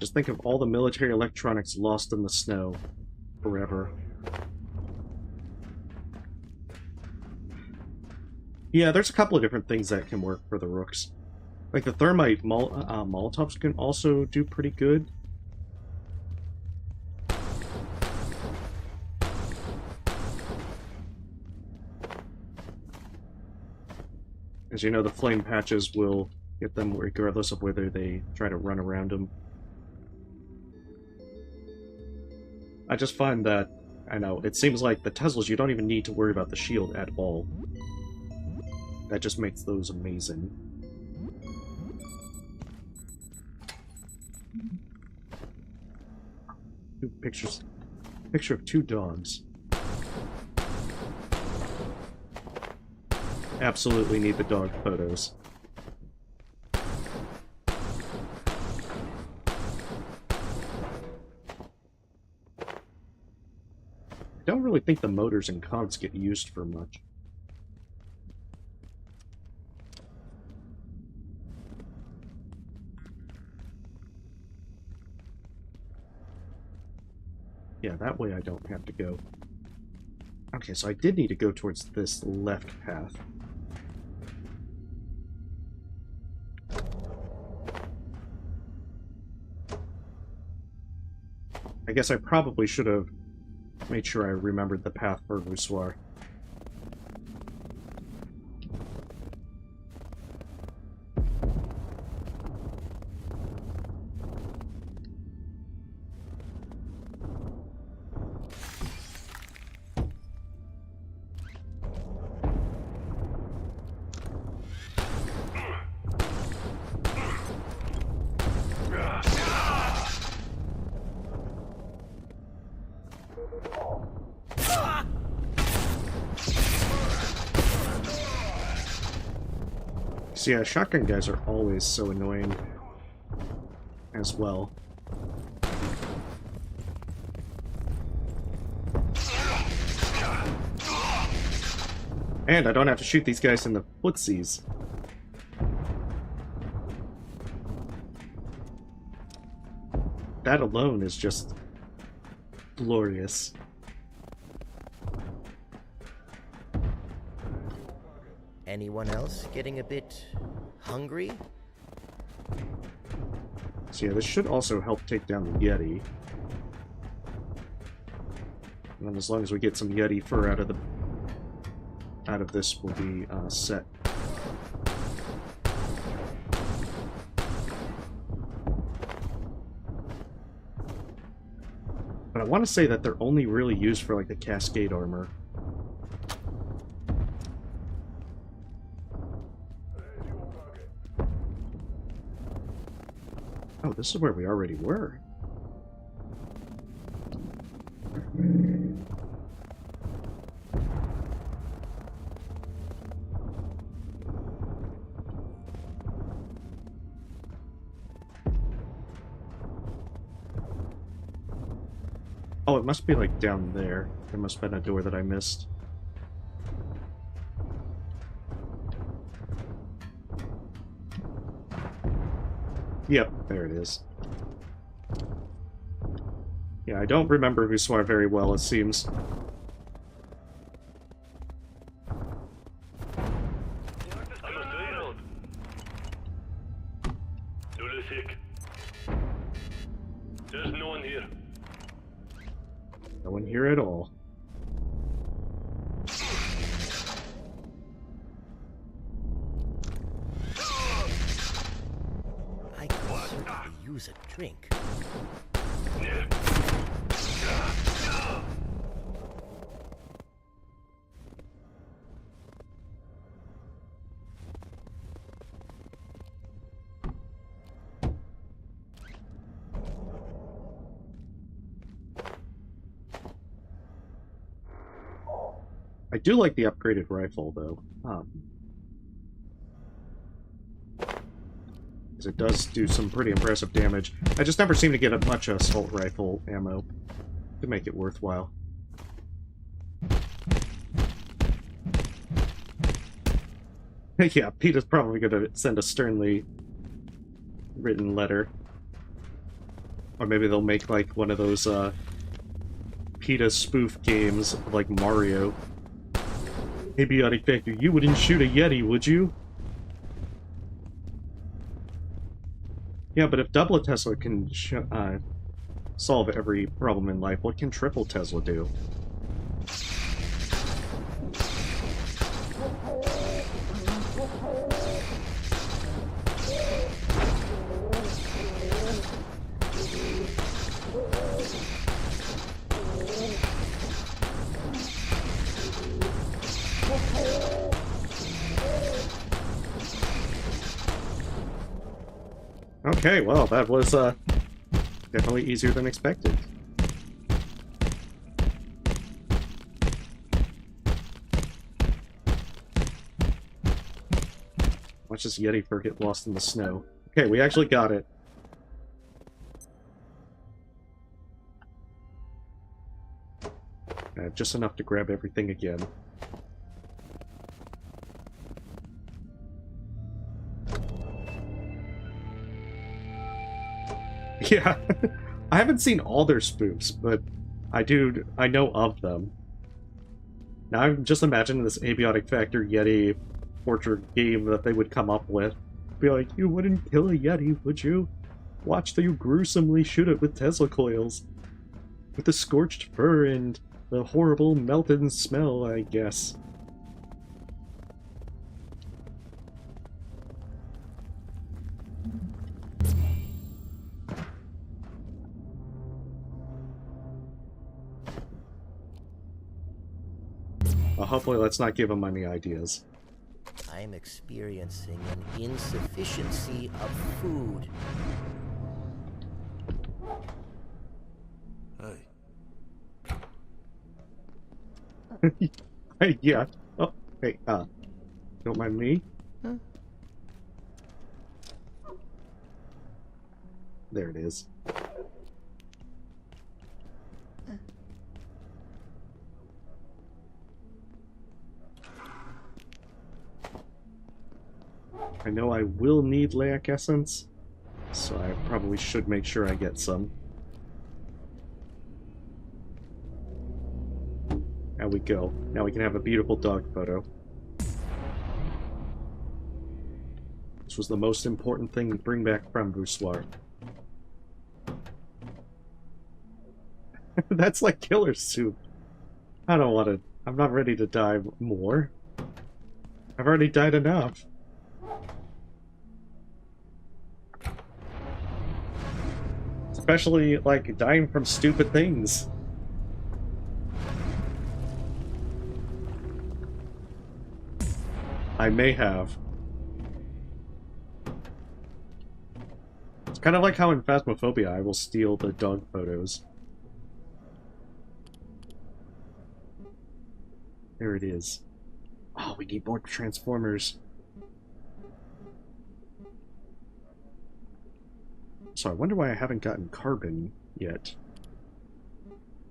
Just think of all the military electronics lost in the snow forever. Yeah, there's a couple of different things that can work for the rooks. Like the thermite Molotovs can also do pretty good. As you know, the flame patches will get them regardless of whether they try to run around them. I just find that, I know, it seems like the Teslas, you don't even need to worry about the shield at all. That just makes those amazing. Two pictures. Picture of two dogs. Absolutely need the dog photos. I don't really think the motors and cogs get used for much. Yeah, that way I don't have to go. Okay, so I did need to go towards this left path. I guess I probably should have made sure I remembered the path for Voussoir. So yeah, shotgun guys are always so annoying as well. And I don't have to shoot these guys in the footsies. That alone is just glorious. Anyone else getting a bit hungry? So yeah, this should also help take down the Yeti. And then as long as we get some Yeti fur out of this, we'll be set. But I want to say that they're only really used for like the Cascade armor. Oh, this is where we already were. Oh, it must be like down there. There must have been a door that I missed. Yep, there it is. Yeah, I don't remember Voussoir very well, it seems. There's no one here. No one here at all. I could certainly use a drink. I do like the upgraded rifle, though. 'Cause it does do some pretty impressive damage. I just never seem to get much assault rifle ammo to make it worthwhile. Yeah, Peter's probably gonna send a sternly written letter. Or maybe they'll make, like, one of those, PETA spoof games, like Mario. Abiotic Factor, you wouldn't shoot a Yeti, would you? Yeah, but if double Tesla can solve every problem in life, what can triple Tesla do? Okay, well, that was definitely easier than expected. Watch this Yeti fur get lost in the snow. Okay, we actually got it. Just enough to grab everything again. Yeah, I haven't seen all their spoofs, but I know of them. Now I'm just imagining this Abiotic Factor Yeti portrait game that they would come up with. Be like, you wouldn't kill a Yeti, would you? Watch you gruesomely shoot it with Tesla coils. With the scorched fur and the horrible melted smell, I guess. Well, hopefully let's not give them any ideas. I'm experiencing an insufficiency of food. Hey, yeah. Oh, hey, don't mind me. Huh? There it is. I know I will need Laic Essence, so I probably should make sure I get some. There we go. Now we can have a beautiful dog photo. This was the most important thing to bring back from Voussoir. That's like killer soup. I don't want to... I'm not ready to die more. I've already died enough. Especially, like, dying from stupid things. I may have. It's kind of like how in Phasmophobia I will steal the dog photos. There it is. Oh, we need more Transformers. So I wonder why I haven't gotten carbon yet.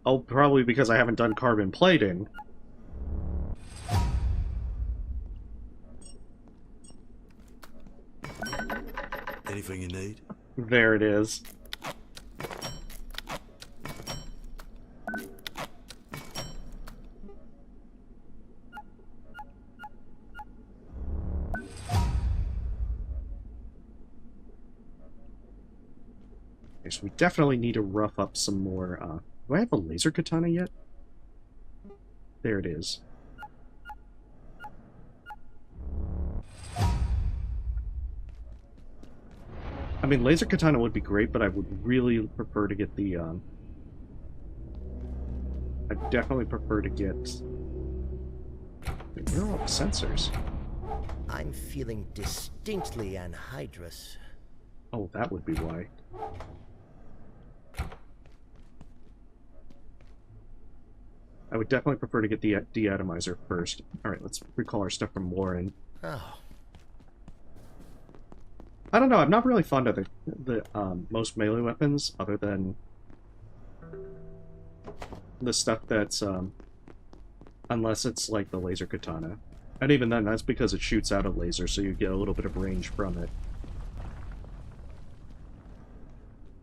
Oh, probably because I haven't done carbon plating. Anything you need? There it is. Okay, so we definitely need to rough up some more, do I have a laser katana yet? There it is. I mean, laser katana would be great, but I would really prefer to get the, I'd definitely prefer to get... Where are all the sensors? I'm feeling distinctly anhydrous. Oh, that would be why. I would definitely prefer to get the deatomizer first. Alright, let's recall our stuff from Warren. Oh, I don't know, I'm not really fond of the most melee weapons, other than the stuff that's, unless it's like the laser katana. And even then, that's because it shoots out a laser, so you get a little bit of range from it.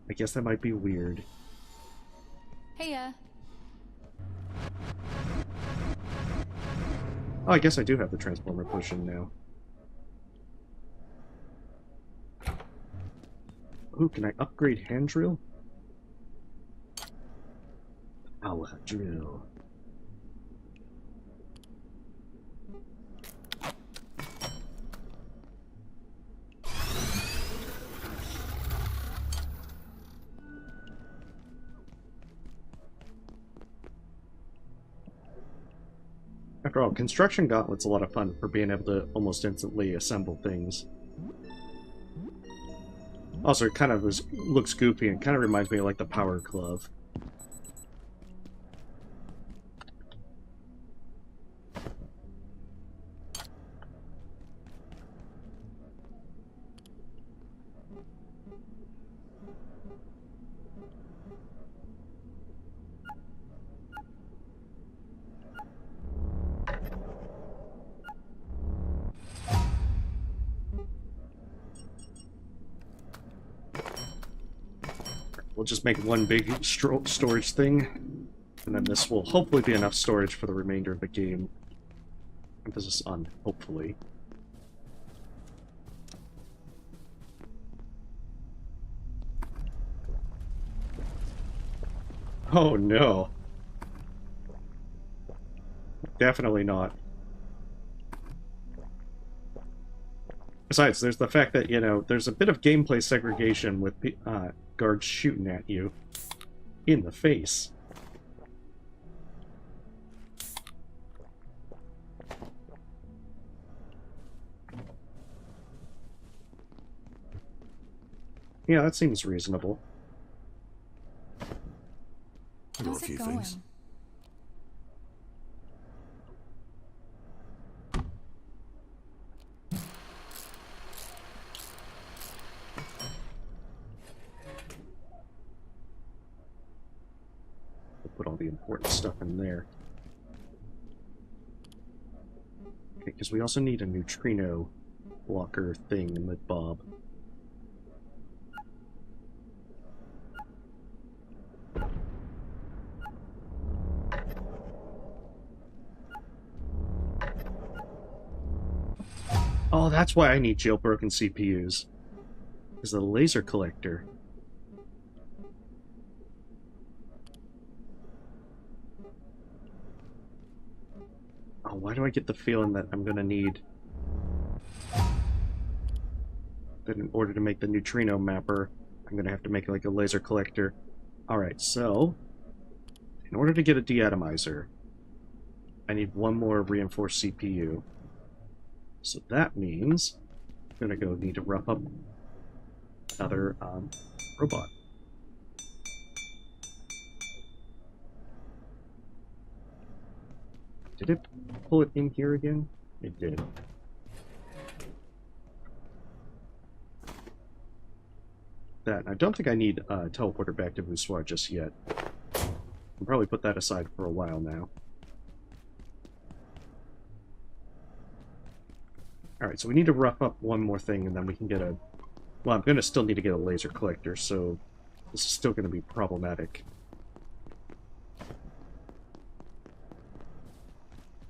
I guess that might be weird. Heya. Oh, I guess I do have the Transformer potion now. Ooh, can I upgrade hand drill? Power drill. After all, Construction Gauntlet's a lot of fun for being able to almost instantly assemble things. Also, it kind of looks goofy and kind of reminds me of like the Power Glove. We'll just make one big storage thing, and then this will hopefully be enough storage for the remainder of the game. Emphasis on hopefully. Oh no. Definitely not. Besides, there's the fact that, you know, there's a bit of gameplay segregation with guards shooting at you in the face. Yeah, that seems reasonable. Got a How's few it going? things. We'll put all the important stuff in there. Okay, because we also need a neutrino blocker thing with Bob. Oh, that's why I need jailbroken CPUs. Is the laser collector. Oh, why do I get the feeling that I'm gonna need that in order to make the neutrino mapper, I'm gonna have to make like a laser collector. Alright, so in order to get a deatomizer, I need one more reinforced CPU. So that means I'm gonna go need to rough up another robot. Did it pull it in here again? It did. That. I don't think I need a teleporter back to Voussoir just yet. I'll probably put that aside for a while now. Alright, so we need to rough up one more thing and then we can get a... Well, I'm going to still need to get a laser collector, so this is still going to be problematic.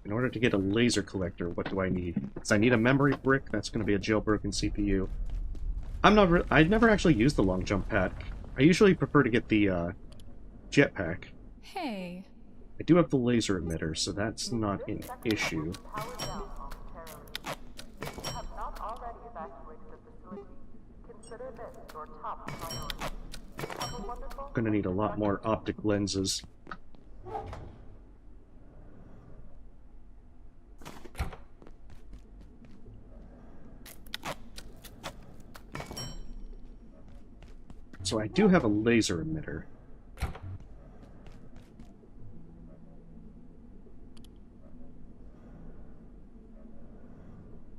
In order to get a laser collector, what do I need? So I need a memory brick, that's going to be a jailbroken CPU. I never actually used the long jump pack. I usually prefer to get the jetpack. Hey. I do have the laser emitter, so that's not an issue. Gonna need a lot more optic lenses. So I do have a laser emitter.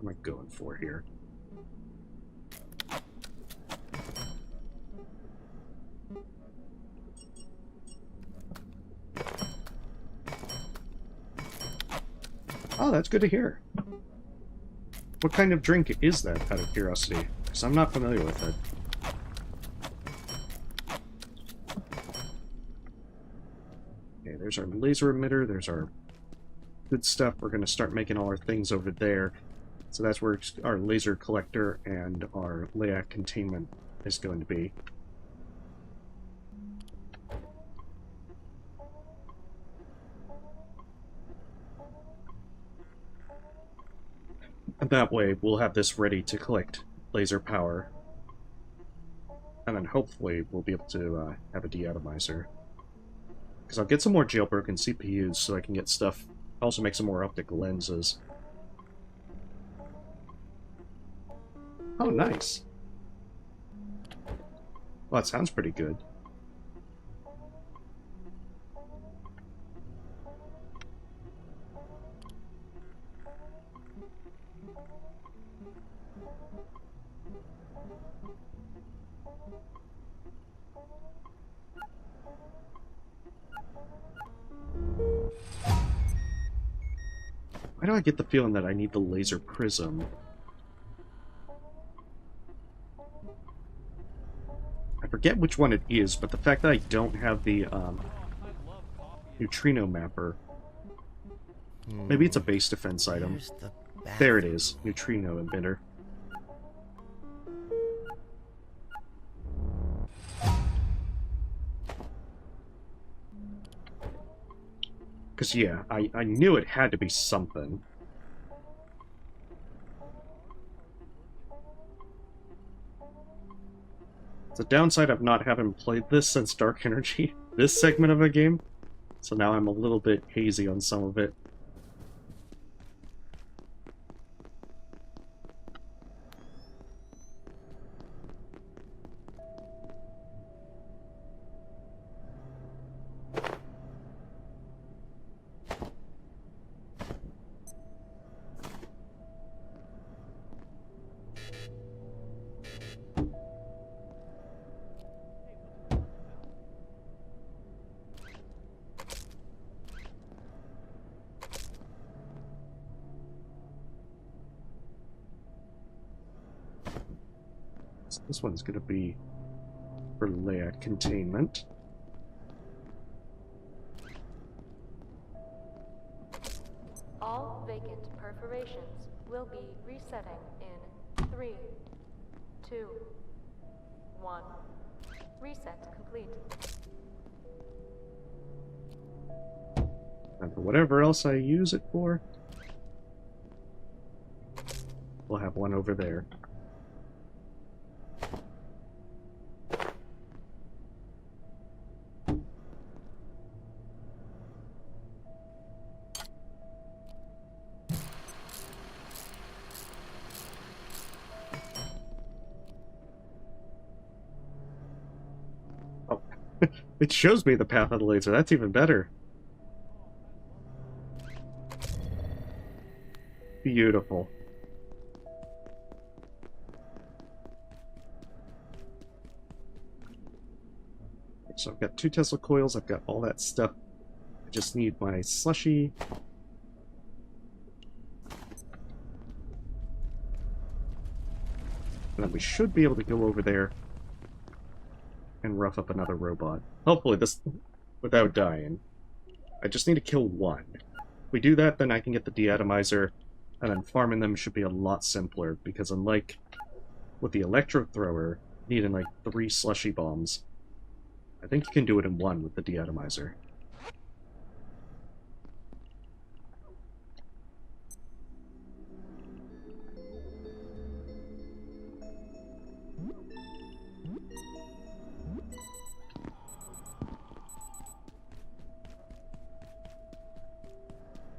What am I going for here? Oh, that's good to hear. What kind of drink is that, out of curiosity? Because I'm not familiar with it. Okay, there's our laser emitter, there's our good stuff. We're going to start making all our things over there. So that's where our laser collector and our layout containment is going to be. And that way, we'll have this ready to collect laser power. And then hopefully, we'll be able to have a deatomizer. Because I'll get some more jailbroken CPUs so I can get stuff. Also make some more optic lenses. Oh, nice. Well, that sounds pretty good. Why do I get the feeling that I need the laser prism? I forget which one it is, but the fact that I don't have the neutrino mapper... Maybe it's a base defense item. There it is, neutrino emitter. Because, yeah, I knew it had to be something. It's a downside of not having played this since Dark Energy, this segment of a game. So now I'm a little bit hazy on some of it. This one's going to be for layer containment. All vacant perforations will be resetting in 3, 2, 1. Reset complete. And for whatever else I use it for, we'll have one over there. Oh, it shows me the path of the laser. That's even better. Beautiful. So I've got 2 Tesla coils, I've got all that stuff. I just need my slushy. And then we should be able to go over there and rough up another robot. Hopefully this without dying. I just need to kill one. If we do that, then I can get the deatomizer, and then farming them should be a lot simpler, because unlike with the electro thrower, needing like 3 slushy bombs, I think you can do it in 1 with the deatomizer.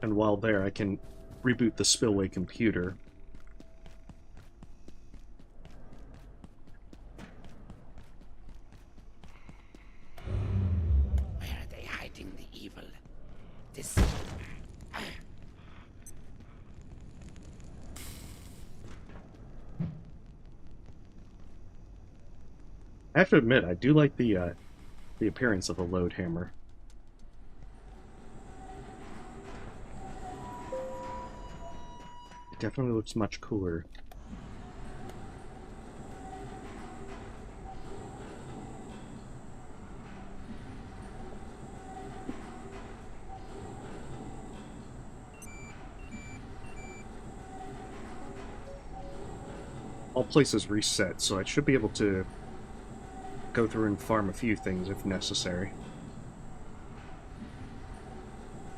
And while there, I can reboot the spillway computer. Where are they hiding the evil? This... I have to admit, I do like the appearance of the load hammer. It definitely looks much cooler. All places reset, so I should be able to go through and farm a few things if necessary.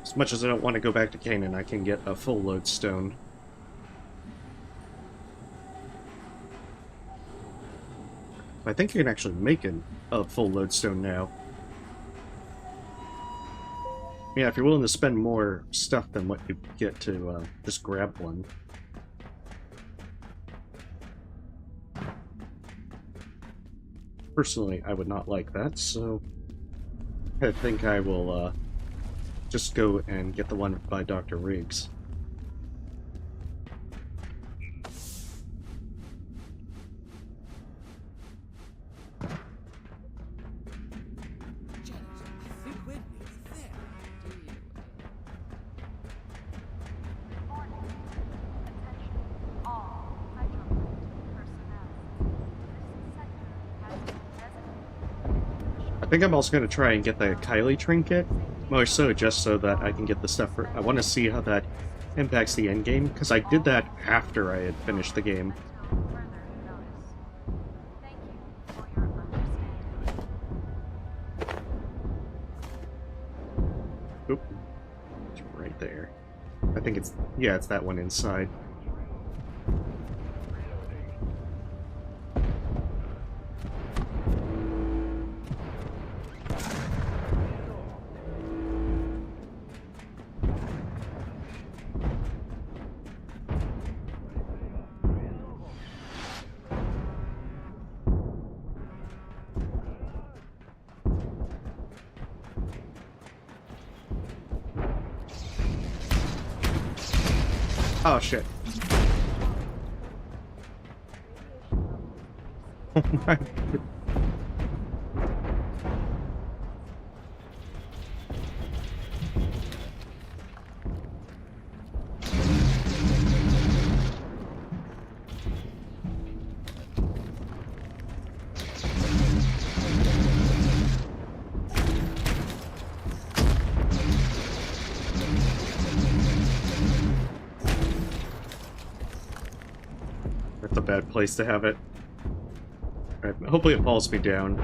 As much as I don't want to go back to Canaan, I can get a full lodestone. I think you can actually make a full lodestone now. Yeah, if you're willing to spend more stuff than what you get to just grab one. Personally, I would not like that, so I think I will just go and get the one by Dr. Riggs. I think I'm also going to try and get the Kylie trinket, more so just so that I can get the stuff for... I want to see how that impacts the endgame, because I did that after I had finished the game. Oop. It's right there. I think it's... yeah, it's that one inside. Oh shit. Oh my. bad place to have it. Alright, hopefully it falls me down.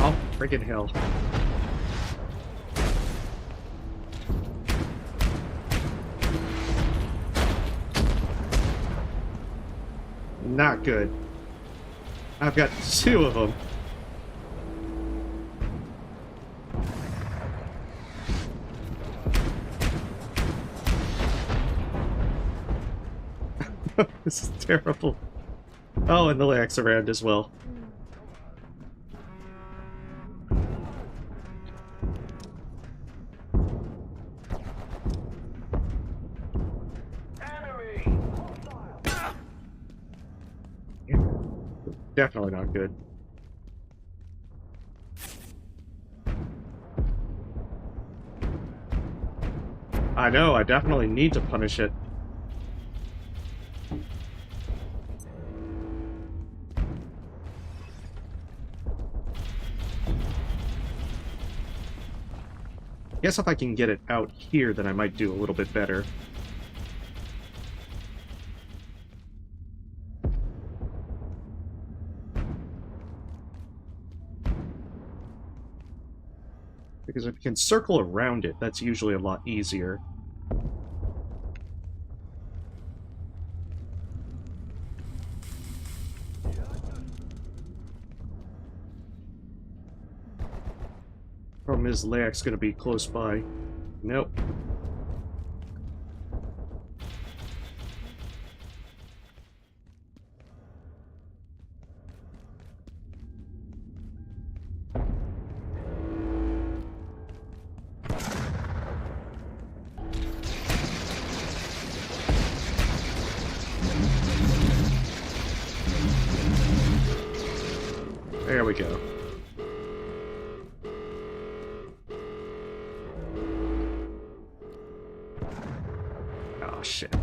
Oh, friggin' hell. Not good. I've got 2 of them. This is terrible. Oh, and the lax around as well. Definitely not good. I know, I definitely need to punish it. Guess if I can get it out here, then I might do a little bit better. Because if you can circle around it, that's usually a lot easier. Problem is, Laak's gonna be close by. Nope. There we go. Oh, shit.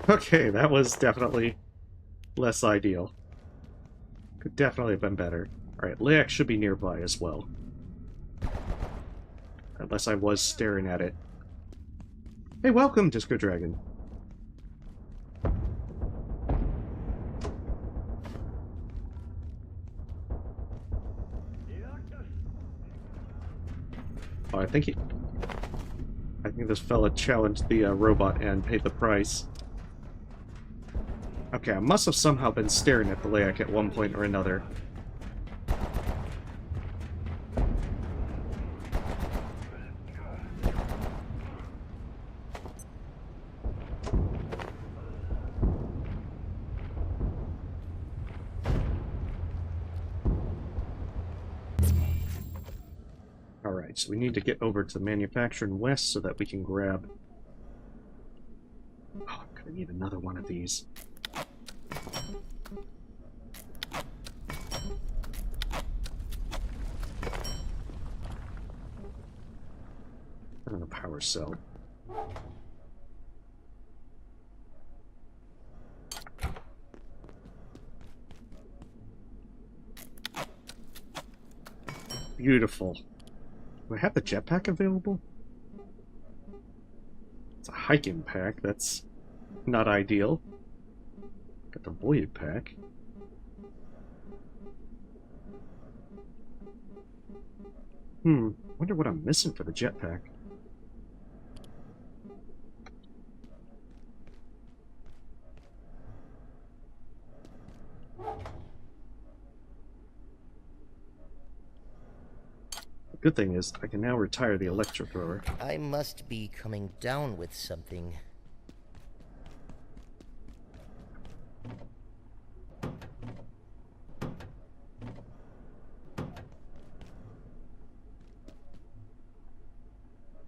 Okay, that was definitely less ideal. Could definitely have been better. Alright, Laak should be nearby as well. Unless I was staring at it. Hey, welcome, Disco Dragon. Oh, I think this fella challenged the robot and paid the price. Okay, I must have somehow been staring at the Laak at one point or another. Alright, so we need to get over to the manufacturing west so that we can grab... Oh, I'm gonna need another one of these. And a power cell. Beautiful. Do I have the jetpack available? It's a hiking pack. That's not ideal. Got the void pack. Wonder what I'm missing for the jetpack. The good thing is, I can now retire the electro thrower. I must be coming down with something.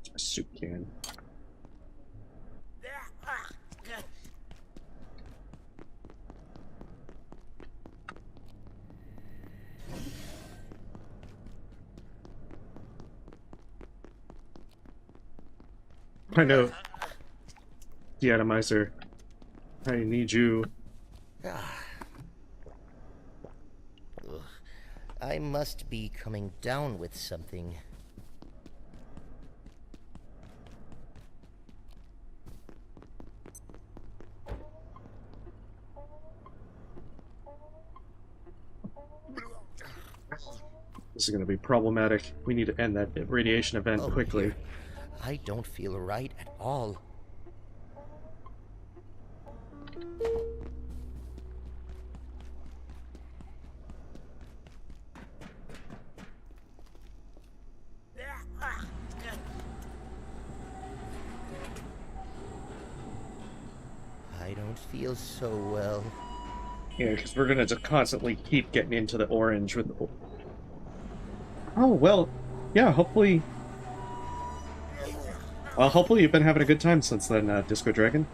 It's my soup can. I know. Deatomizer. I need you. I must be coming down with something. This is going to be problematic. We need to end that radiation event Oh, quickly. dear. I don't feel right at all. I don't feel so well. Yeah, because we're going to just constantly keep getting into the orange with... Oh, well, yeah, hopefully... Well, hopefully you've been having a good time since then, Disco Dragon.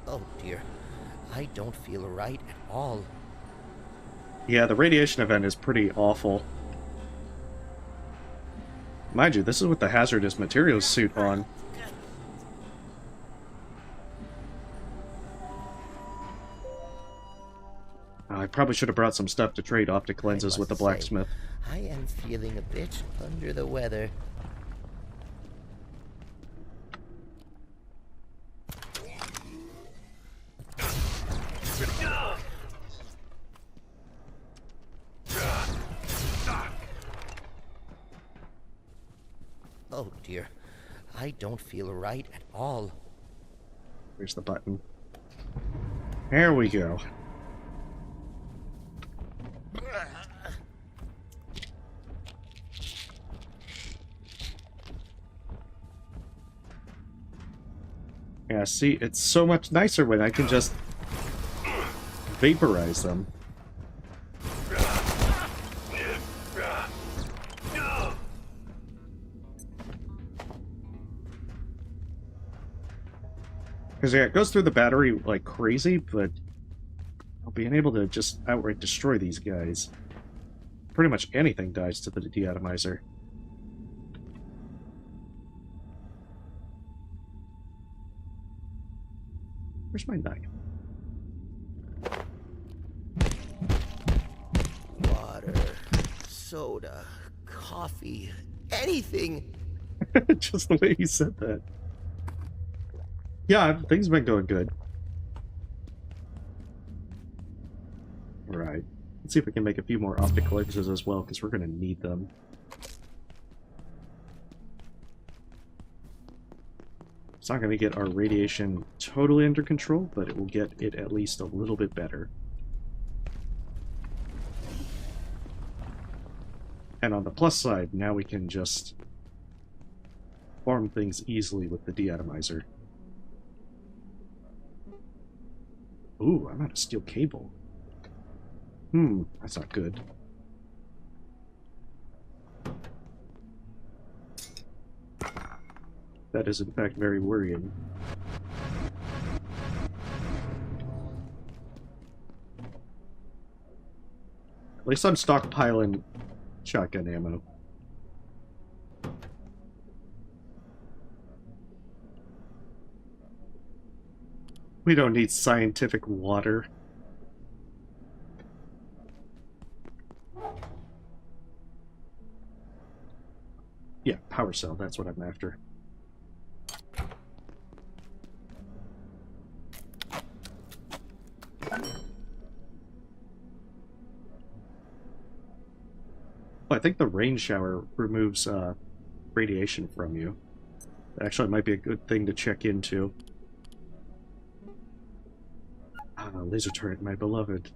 Oh dear, I don't feel right at all. Yeah, the radiation event is pretty awful. Mind you, this is with the hazardous materials suit on. I probably should have brought some stuff to trade optic lenses with the must say, blacksmith. I am feeling a bit under the weather. Oh dear, I don't feel right at all. Here's the button. There we go. Yeah, see, it's so much nicer when I can just vaporize them. Because, yeah, it goes through the battery like crazy, but being able to just outright destroy these guys. Pretty much anything dies to the deatomizer. Where's my knife? Water, soda, coffee, anything. Just the way you said that. Yeah, things have been going good. Alright. Let's see if we can make a few more optic lenses as well, because we're going to need them. It's not going to get our radiation totally under control, but it will get it at least a little bit better. And on the plus side, now we can just farm things easily with the deatomizer. Ooh, I'm out of steel cable. That's not good. That is in fact very worrying. At least I'm stockpiling shotgun ammo. We don't need scientific water. Yeah, power cell, that's what I'm after. Well, I think the rain shower removes radiation from you. Actually, it might be a good thing to check into. Ah, laser turret, my beloved.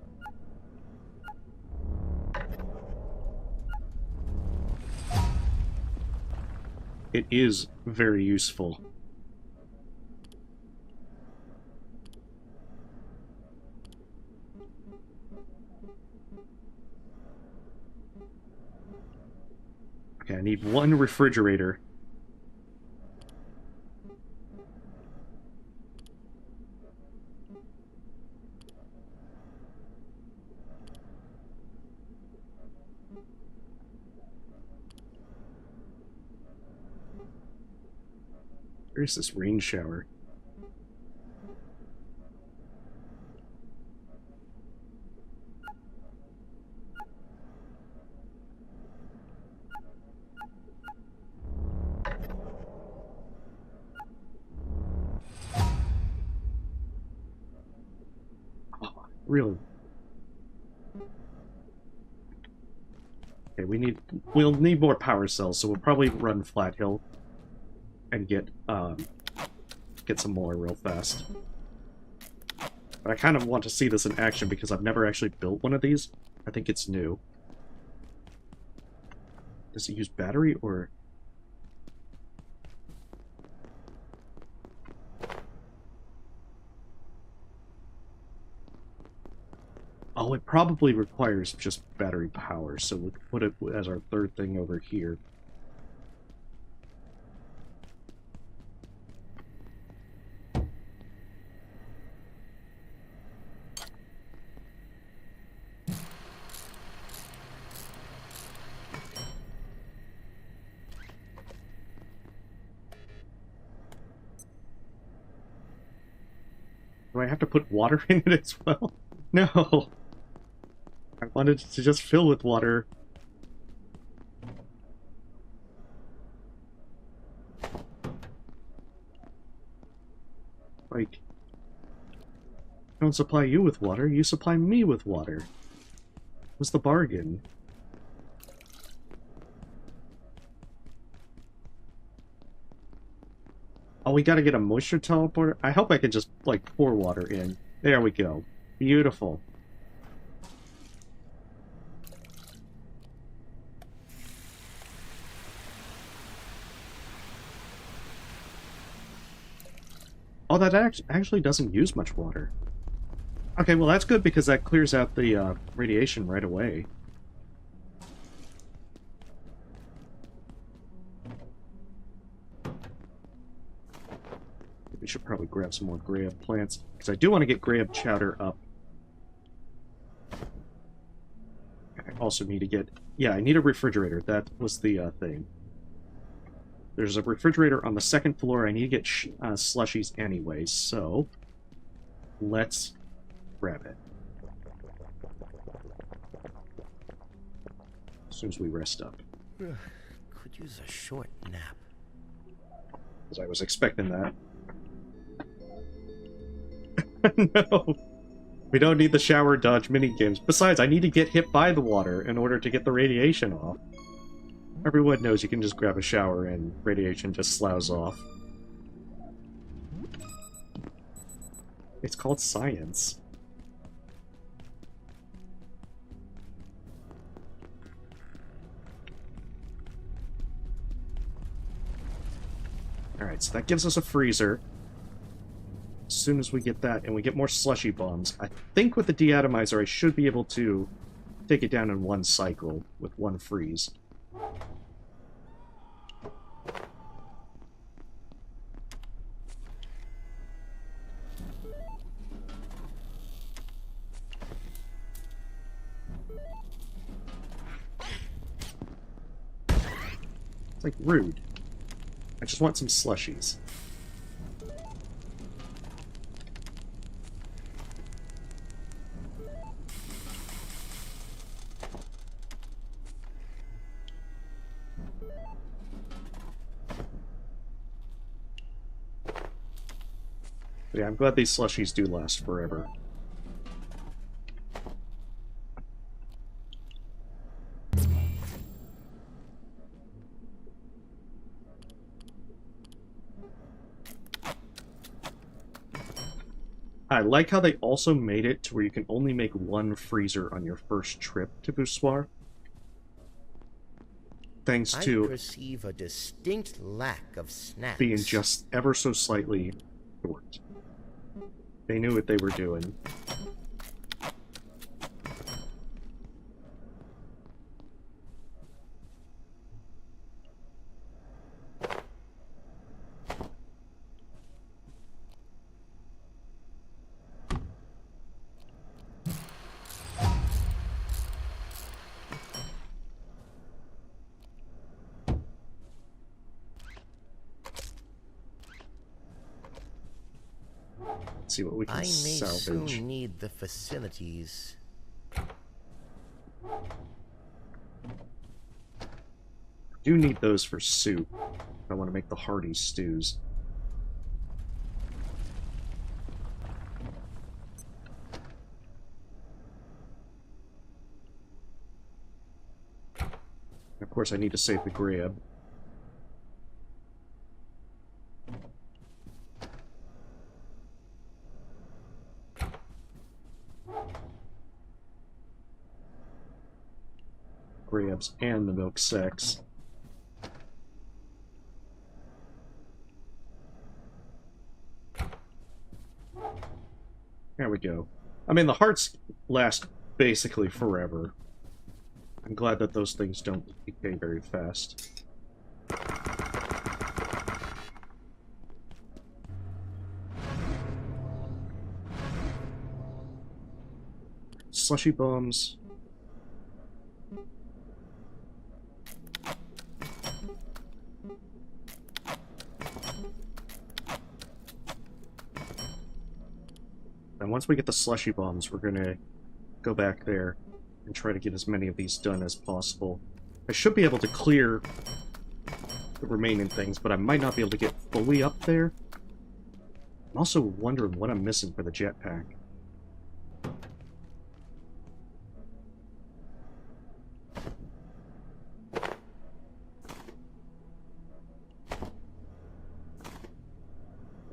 It is very useful. Okay, I need one refrigerator. Where's this rain shower? Oh, really? Okay, we'll need more power cells, so we'll probably run Flat Hill and get some more real fast. But I kind of want to see this in action because I've never actually built one of these. I think it's new. Does it use battery or... Oh, it probably requires just battery power, so we'll put it as our third thing over here. Do I have to put water in it as well? No! I wanted it to just fill with water. Like, I don't supply you with water, you supply me with water. What's the bargain? Oh, we gotta get a moisture teleporter? I hope I can just, like, pour water in. There we go. Beautiful. Oh, that actually doesn't use much water. Okay, well that's good because that clears out the radiation right away. We should probably grab some more grab plants, because I do want to get grab chowder up. I also need to get... Yeah, I need a refrigerator. That was the thing. There's a refrigerator on the second floor. I need to get slushies anyway, so... Let's grab it. As soon as we rest up. Could use a short nap. Because I was expecting that. No! We don't need the shower dodge minigames. Besides, I need to get hit by the water in order to get the radiation off. Everyone knows you can just grab a shower and radiation just sloughs off. It's called science. Alright, so that gives us a freezer. As soon as we get that, and we get more slushy bombs, I think with the deatomizer I should be able to take it down in one cycle with one freeze. It's like rude. I just want some slushies. Yeah, I'm glad these slushies do last forever. I like how they also made it to where you can only make one freezer on your first trip to Boussoir. Thanks to I perceive a distinct lack of snacks. being just ever so slightly short. They knew what they were doing. Let's see what we I can may salvage. soon need the facilities. Do need those for soup. I want to make the hearty stews. Of course, I need to save the grab. Grabs and the milk sacks. There we go. I mean, the hearts last basically forever. I'm glad that those things don't decay very fast. Slushy bombs. And once we get the slushy bombs, we're gonna go back there and try to get as many of these done as possible. I should be able to clear the remaining things, but I might not be able to get fully up there. I'm also wondering what I'm missing for the jetpack.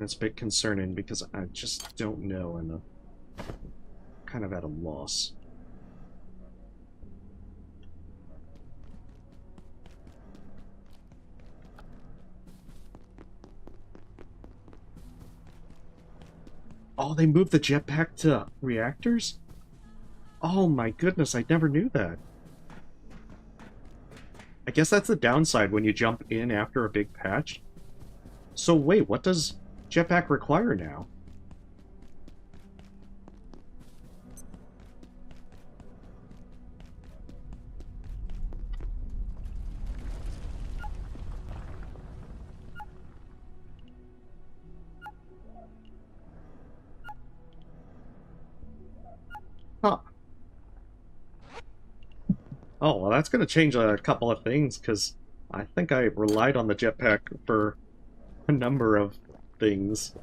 It's a bit concerning because I just don't know, and I'm kind of at a loss. Oh, they moved the jetpack to reactors? Oh my goodness, I never knew that. I guess that's the downside when you jump in after a big patch. So wait, what does jetpack require now? Huh. Oh, well, that's going to change a couple of things, because I think I relied on the jetpack for a number of things.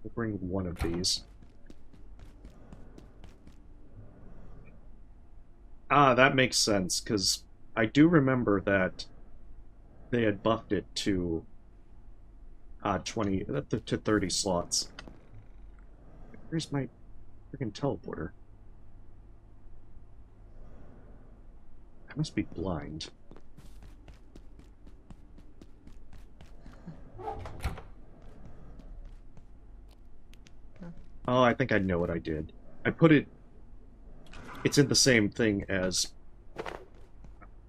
We'll bring one of these. Ah, that makes sense, because I do remember that they had buffed it to 20 to 30 slots. Where's my freaking teleporter? I must be blind. Oh, I think I know what I did. I put it... It's in the same thing as...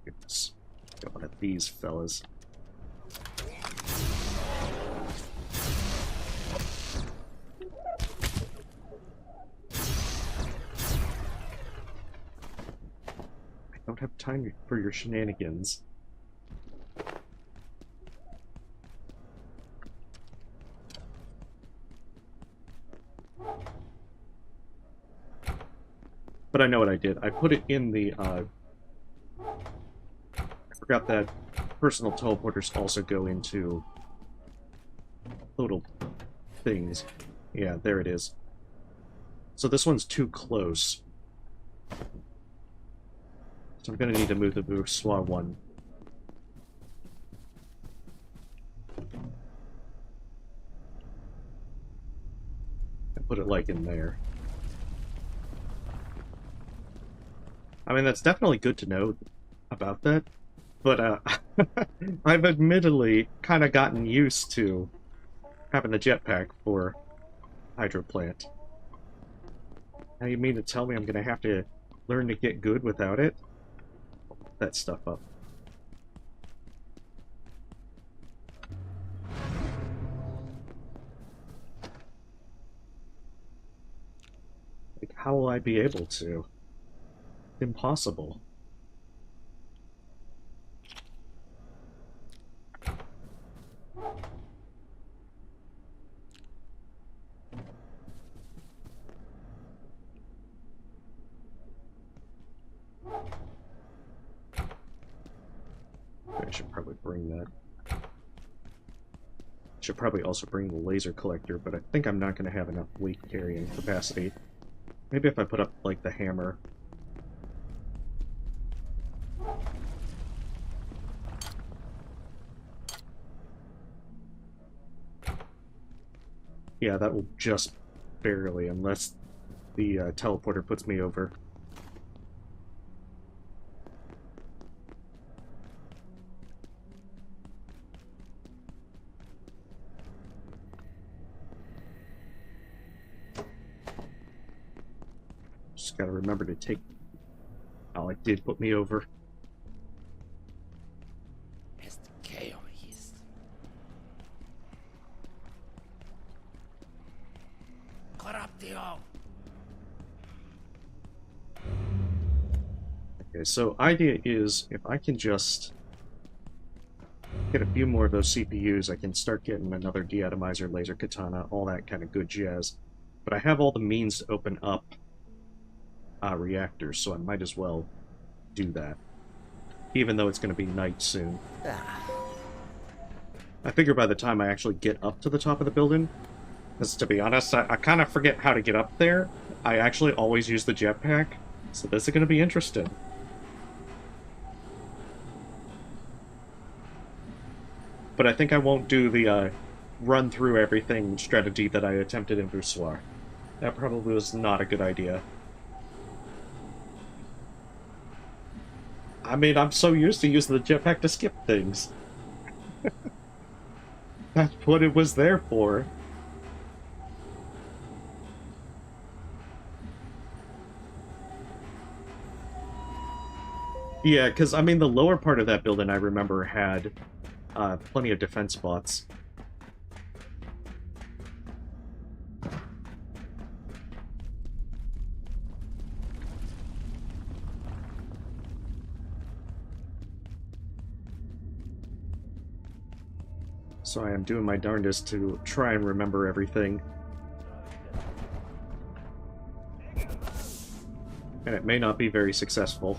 Goodness. Got one of these fellas. I don't have time for your shenanigans. But I know what I did. I put it in the, I forgot that personal teleporters also go into little things. Yeah, there it is. So this one's too close. So I'm gonna need to move the bourgeois one. And put it like in there. I mean, that's definitely good to know about that, but I've admittedly kind of gotten used to having a jetpack for hydro plant. Now you mean to tell me I'm gonna have to learn to get good without it. That stuff up. Like, how will I be able to? Impossible. I should probably bring that. Should probably also bring the laser collector, but I think I'm not going to have enough weight carrying capacity. Maybe if I put up, like, the hammer. Yeah, that will just barely, unless the teleporter puts me over. Just gotta remember to take... Oh, it did put me over. Est chaos. Corruptio. Okay, so idea is, if I can just get a few more of those CPUs, I can start getting another deatomizer, laser katana, all that kind of good jazz. But I have all the means to open up reactors, so I might as well do that. Even though it's going to be night soon. I figure by the time I actually get up to the top of the building, because to be honest, I kind of forget how to get up there. I actually always use the jetpack, so this is going to be interesting. But I think I won't do the run through everything strategy that I attempted in Voussoir. That probably was not a good idea. I mean, I'm so used to using the jetpack to skip things. That's what it was there for. Yeah, because, I mean, the lower part of that building, I remember, had plenty of defense spots. So I am doing my darndest to try and remember everything. And it may not be very successful.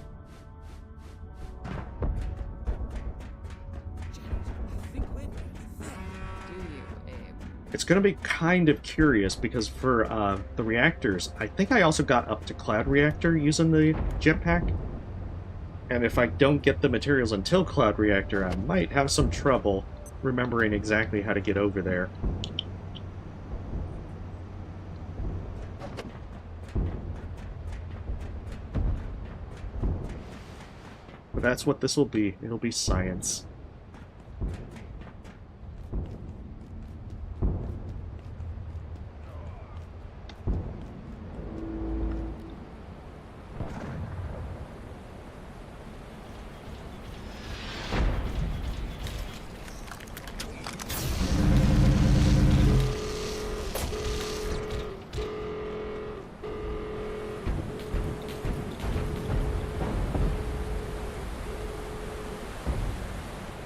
It's going to be kind of curious, because for the reactors, I think I also got up to Cloud Reactor using the jetpack. And if I don't get the materials until Cloud Reactor, I might have some trouble remembering exactly how to get over there. But that's what this will be. It'll be science.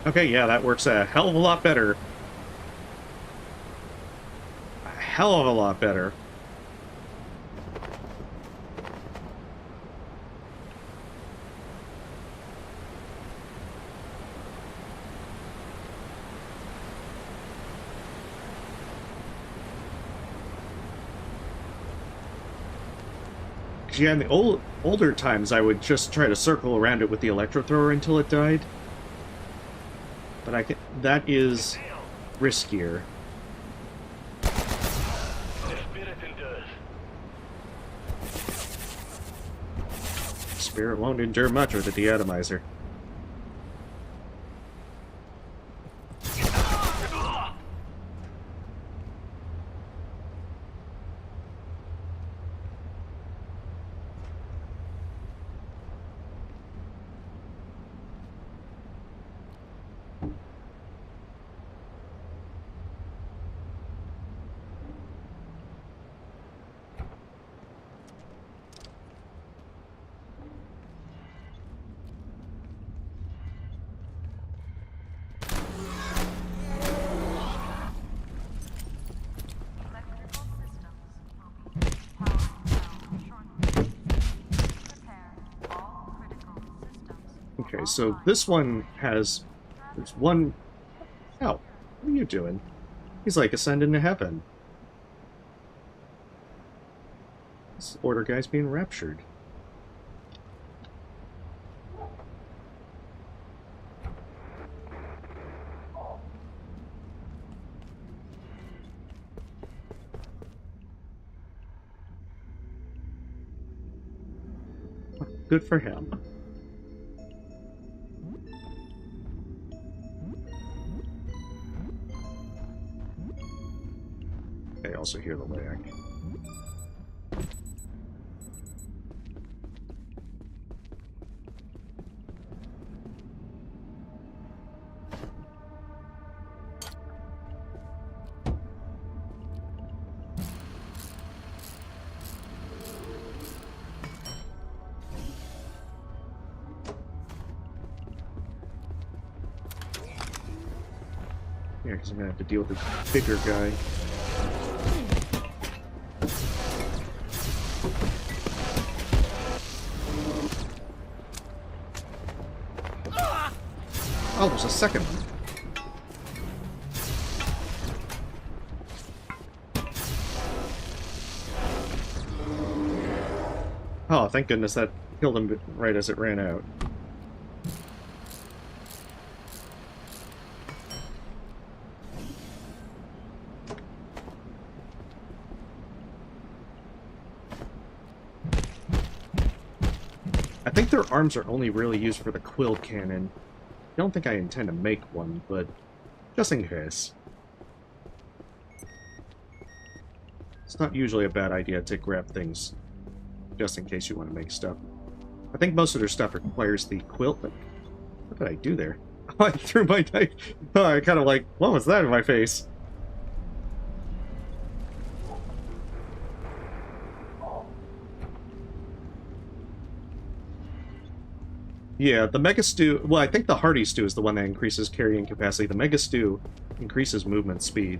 Okay, yeah, that works a hell of a lot better. A hell of a lot better. Yeah, in the older times, I would just try to circle around it with the electro thrower until it died. But that is riskier. Spirit won't endure much with the deatomizer. Okay, so this one has... There's one... Oh, what are you doing? He's like ascending to heaven. This order guy's being raptured. Good for him. I also hear the lag. Yeah, because I'm gonna have to deal with this bigger guy. Oh, there's a second one. Oh, thank goodness that killed him right as it ran out. I think their arms are only really used for the quill cannon. I don't think I intend to make one, but just in case. It's not usually a bad idea to grab things, just in case you want to make stuff. I think most of their stuff requires the quill, but what did I do there? I threw my knife. Oh, I kind of like, what was that in my face? Yeah, the Mega Stew... Well, I think the Hearty Stew is the one that increases carrying capacity. The Mega Stew increases movement speed.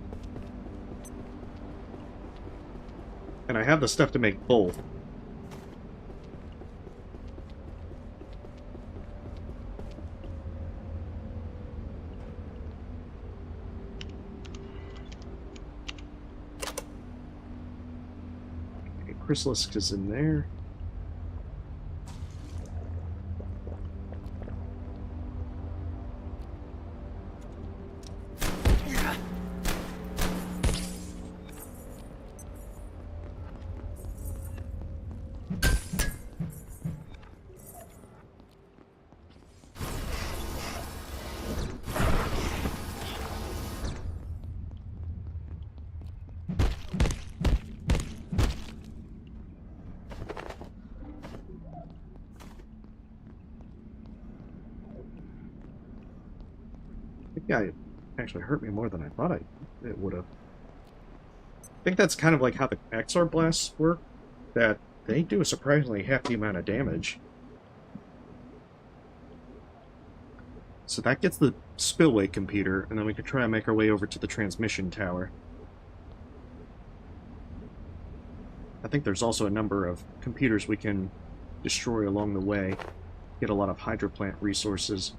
And I have the stuff to make both. Okay, Chrysalisk is in there. Yeah, it actually hurt me more than I thought it would have. I think that's kind of like how the XR blasts work, that they do a surprisingly hefty amount of damage. So that gets the spillway computer, and then we can try and make our way over to the transmission tower. I think there's also a number of computers we can destroy along the way, get a lot of hydroplant resources.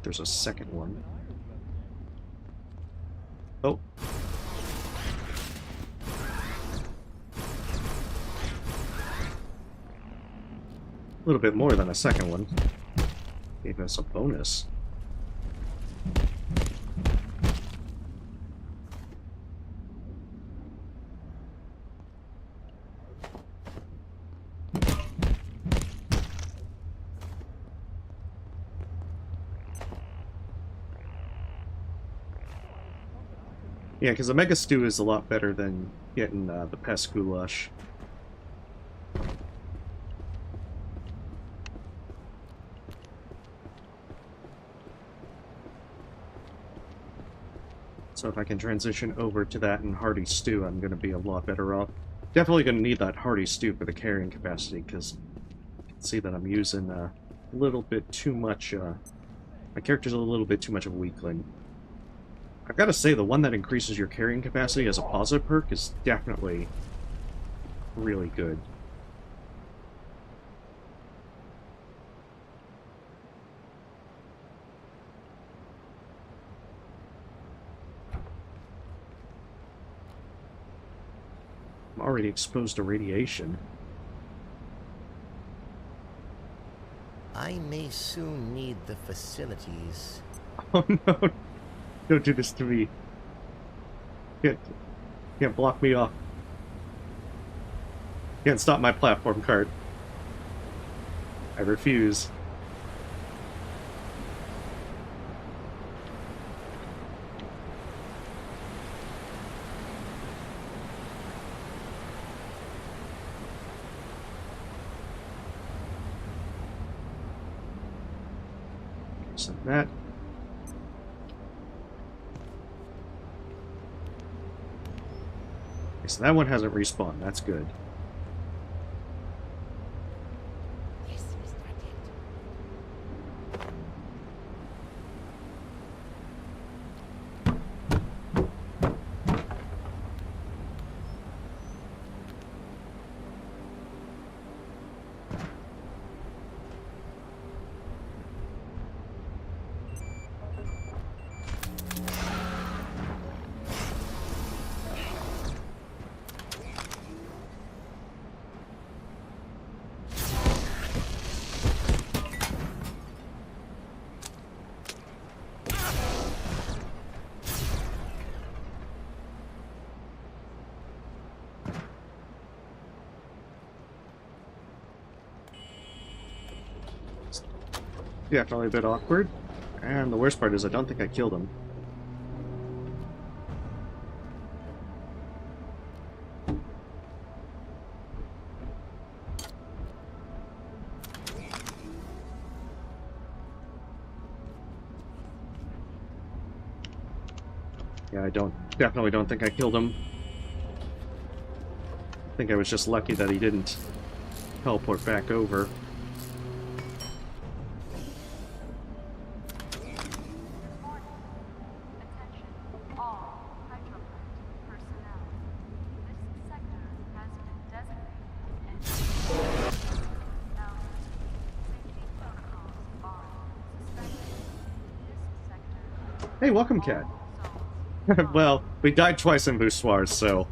There's a second one. Oh. A little bit more than a second one. Gave us a bonus. Yeah, because the Mega Stew is a lot better than getting the Pest Goulash. So if I can transition over to that and Hearty Stew, I'm going to be a lot better off. Definitely going to need that Hearty Stew for the carrying capacity, because you can see that I'm using a little bit too much... my character's a little bit too much of a weakling. I've got to say, the one that increases your carrying capacity as a positive perk is definitely really good. I'm already exposed to radiation. I may soon need the facilities. Oh no! Don't do this to me. Can't block me off. Can't stop my platform cart. I refuse. So that. Okay, so that one hasn't respawned. That's good. Yes, Mr. Agent. Definitely a bit awkward. And the worst part is I don't think I killed him. Yeah, definitely don't think I killed him. I think I was just lucky that he didn't teleport back over. Attention, all hydroplant personnel. This sector has been designated and safety protocols are suspended. This sector. Hey, welcome, Cat. Well, we died twice in Voussoirs, so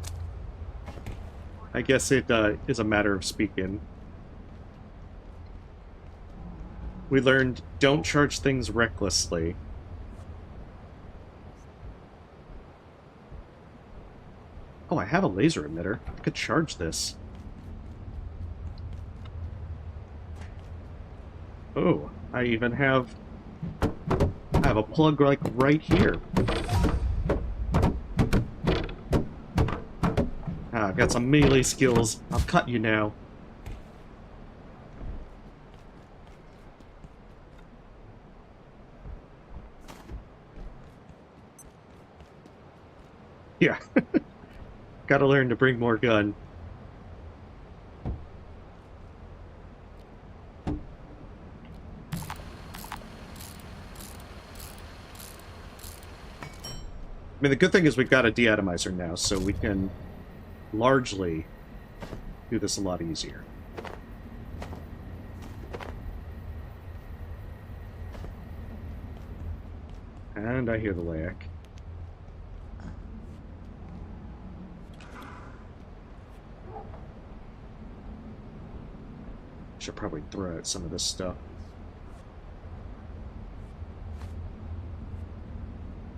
I guess it is a matter of speaking. We learned, don't charge things recklessly. Oh, I have a laser emitter. I could charge this. Oh, I even have a plug like right here. Ah, I've got some melee skills. I'll cut you now. Yeah. Gotta learn to bring more gun. I mean, the good thing is we've got a deatomizer now, so we can largely do this a lot easier. And I hear the Layak. Should probably throw out some of this stuff.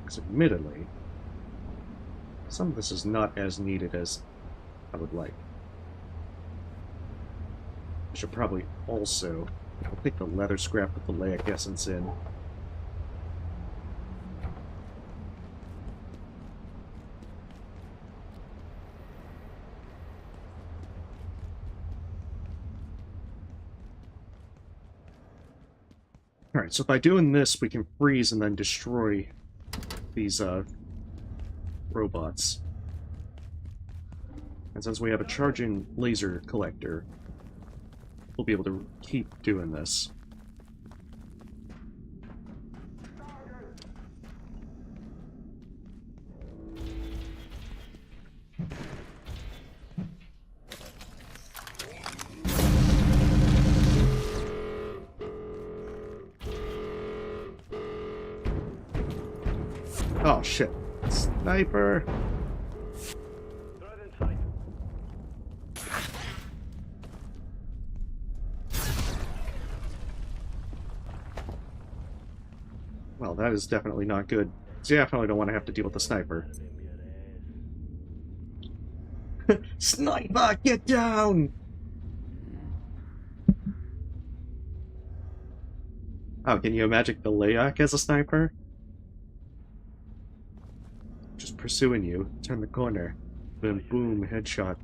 Because admittedly, some of this is not as needed as I would like. I should probably also take the leather scrap with the Layak essence in. Alright, so by doing this, we can freeze and then destroy these, robots. And since we have a charging laser collector, we'll be able to keep doing this. Oh shit. Sniper! Threat in sight. Well, that is definitely not good. Definitely don't want to have to deal with the sniper. Sniper, get down! Oh, can you imagine the Layak as a sniper? Just pursuing you. Turn the corner. Boom, boom, headshot.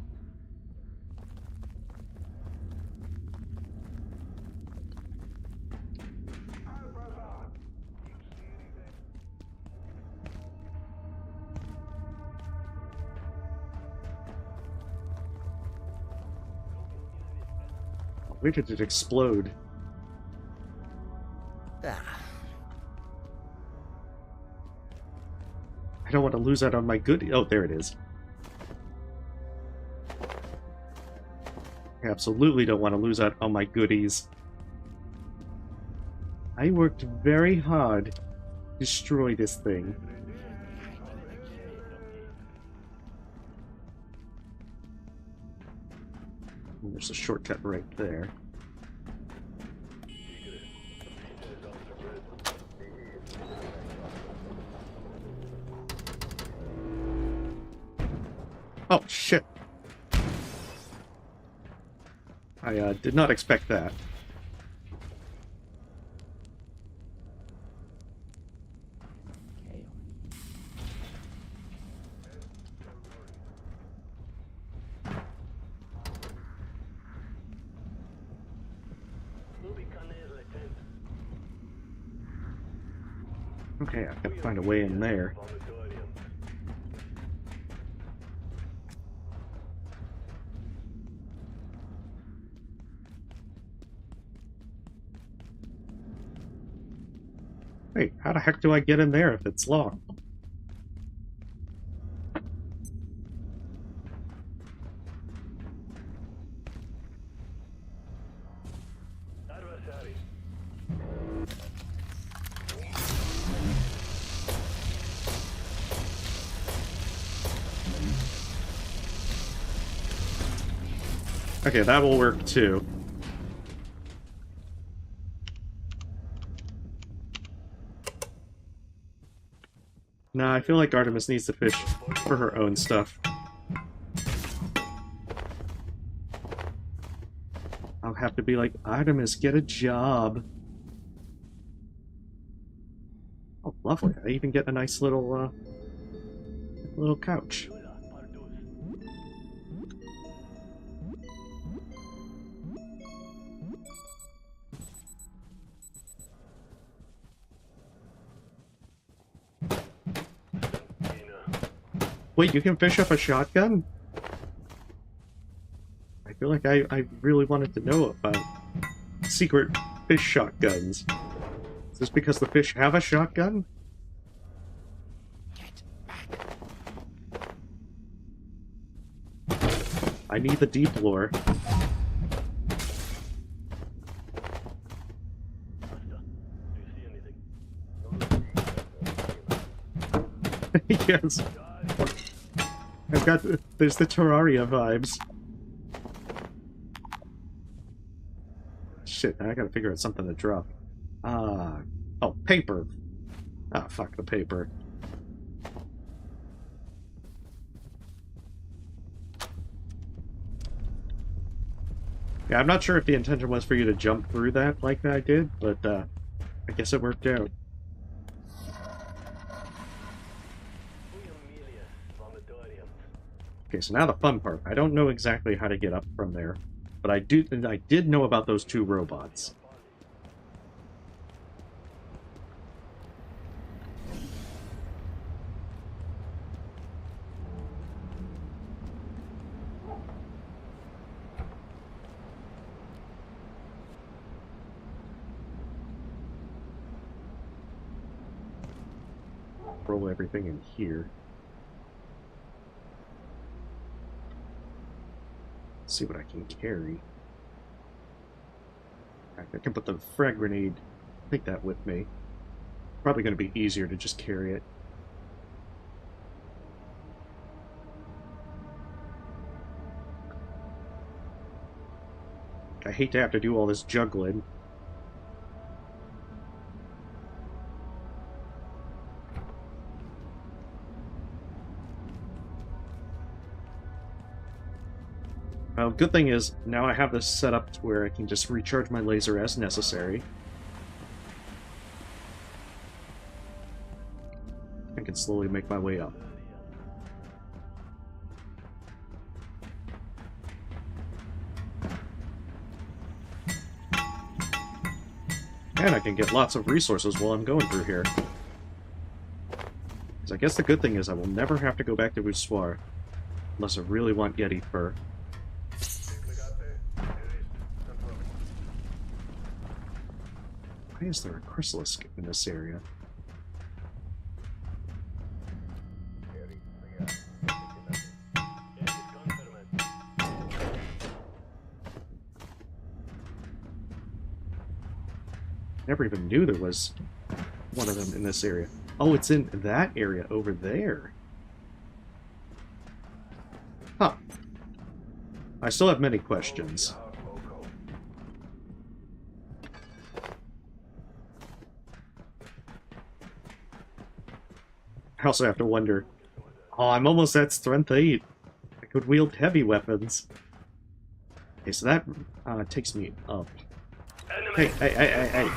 Where did it explode? Ah, I don't want to lose out on my good. Oh, there it is. I absolutely don't want to lose out on my goodies. I worked very hard to destroy this thing. And there's a shortcut right there. Oh, shit. I did not expect that. Okay, I've got to find a way in there. Wait, how the heck do I get in there if it's locked? Adversary. Okay, that will work too. Nah, I feel like Artemis needs to fish for her own stuff. I'll have to be like, Artemis, get a job. Oh, lovely. I even get a nice little couch. Wait, you can fish up a shotgun? I feel like I really wanted to know about secret fish shotguns. Is this because the fish have a shotgun? Get back. I need the deep lore. Yes. I've got there's the Terraria vibes. Shit, I gotta figure out something to drop. Oh, paper. Ah, fuck the paper. Yeah, I'm not sure if the intention was for you to jump through that like I did, but I guess it worked out. Okay, so now the fun part. I don't know exactly how to get up from there, but I did know about those two robots. Roll everything in here. See what I can carry. I can put the frag grenade. Take that with me. Probably going to be easier to just carry it. I hate to have to do all this juggling. Well, good thing is, now I have this set up to where I can just recharge my laser as necessary. I can slowly make my way up. And I can get lots of resources while I'm going through here. So I guess the good thing is I will never have to go back to Voussoir, unless I really want Yeti fur. Why is there a chrysalis in this area? Never even knew there was one of them in this area. Oh, it's in that area over there. Huh. I still have many questions. I also have to wonder, oh, I'm almost at strength 8. I could wield heavy weapons. Okay, so that takes me up. Hey, hey, hey, hey, hey.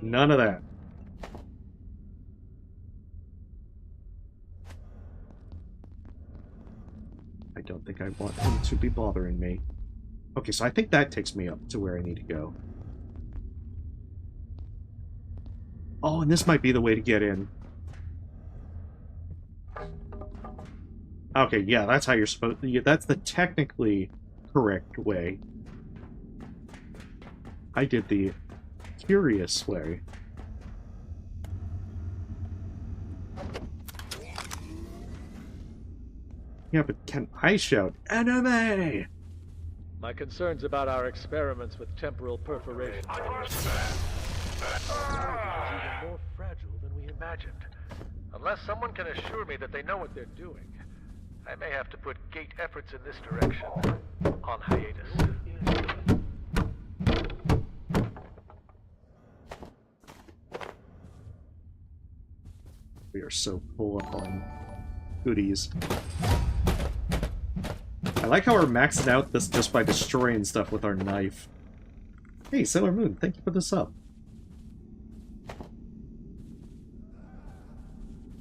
None of that. I don't think I want him to be bothering me. Okay, so I think that takes me up to where I need to go. Oh, and this might be the way to get in. Okay, yeah, that's how you're supposed to... That's the technically correct way. I did the curious way. Yeah, but can I shout, "Enemy!" My concerns about our experiments with temporal perforation are even more fragile than we imagined. Unless someone can assure me that they know what they're doing, I may have to put Gate efforts in this direction on hiatus. We are so full up on goodies. I like how we're maxing out this just by destroying stuff with our knife. Hey, Sailor Moon, thank you for the sub.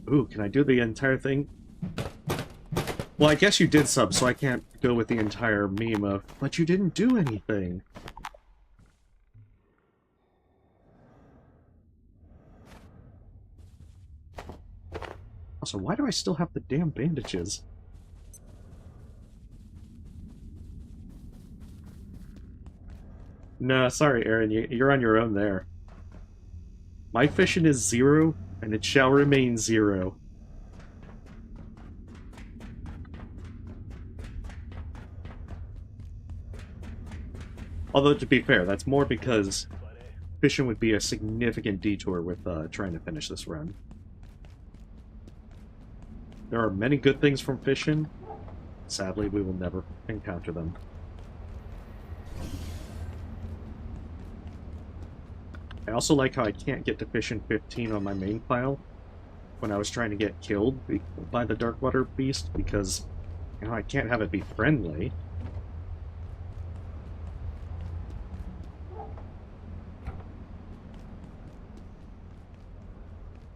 Ooh, can I do the entire thing? Well, I guess you did sub, so I can't go with the entire meme of, but you didn't do anything. Also, why do I still have the damn bandages? No, sorry, Aaron, you're on your own there. My fishing is 0, and it shall remain 0. Although, to be fair, that's more because fishing would be a significant detour with trying to finish this run. There are many good things from fishing. Sadly, we will never encounter them. I also like how I can't get to Fission 15 on my main file when I was trying to get killed by the Darkwater Beast, because, you know, I can't have it be friendly.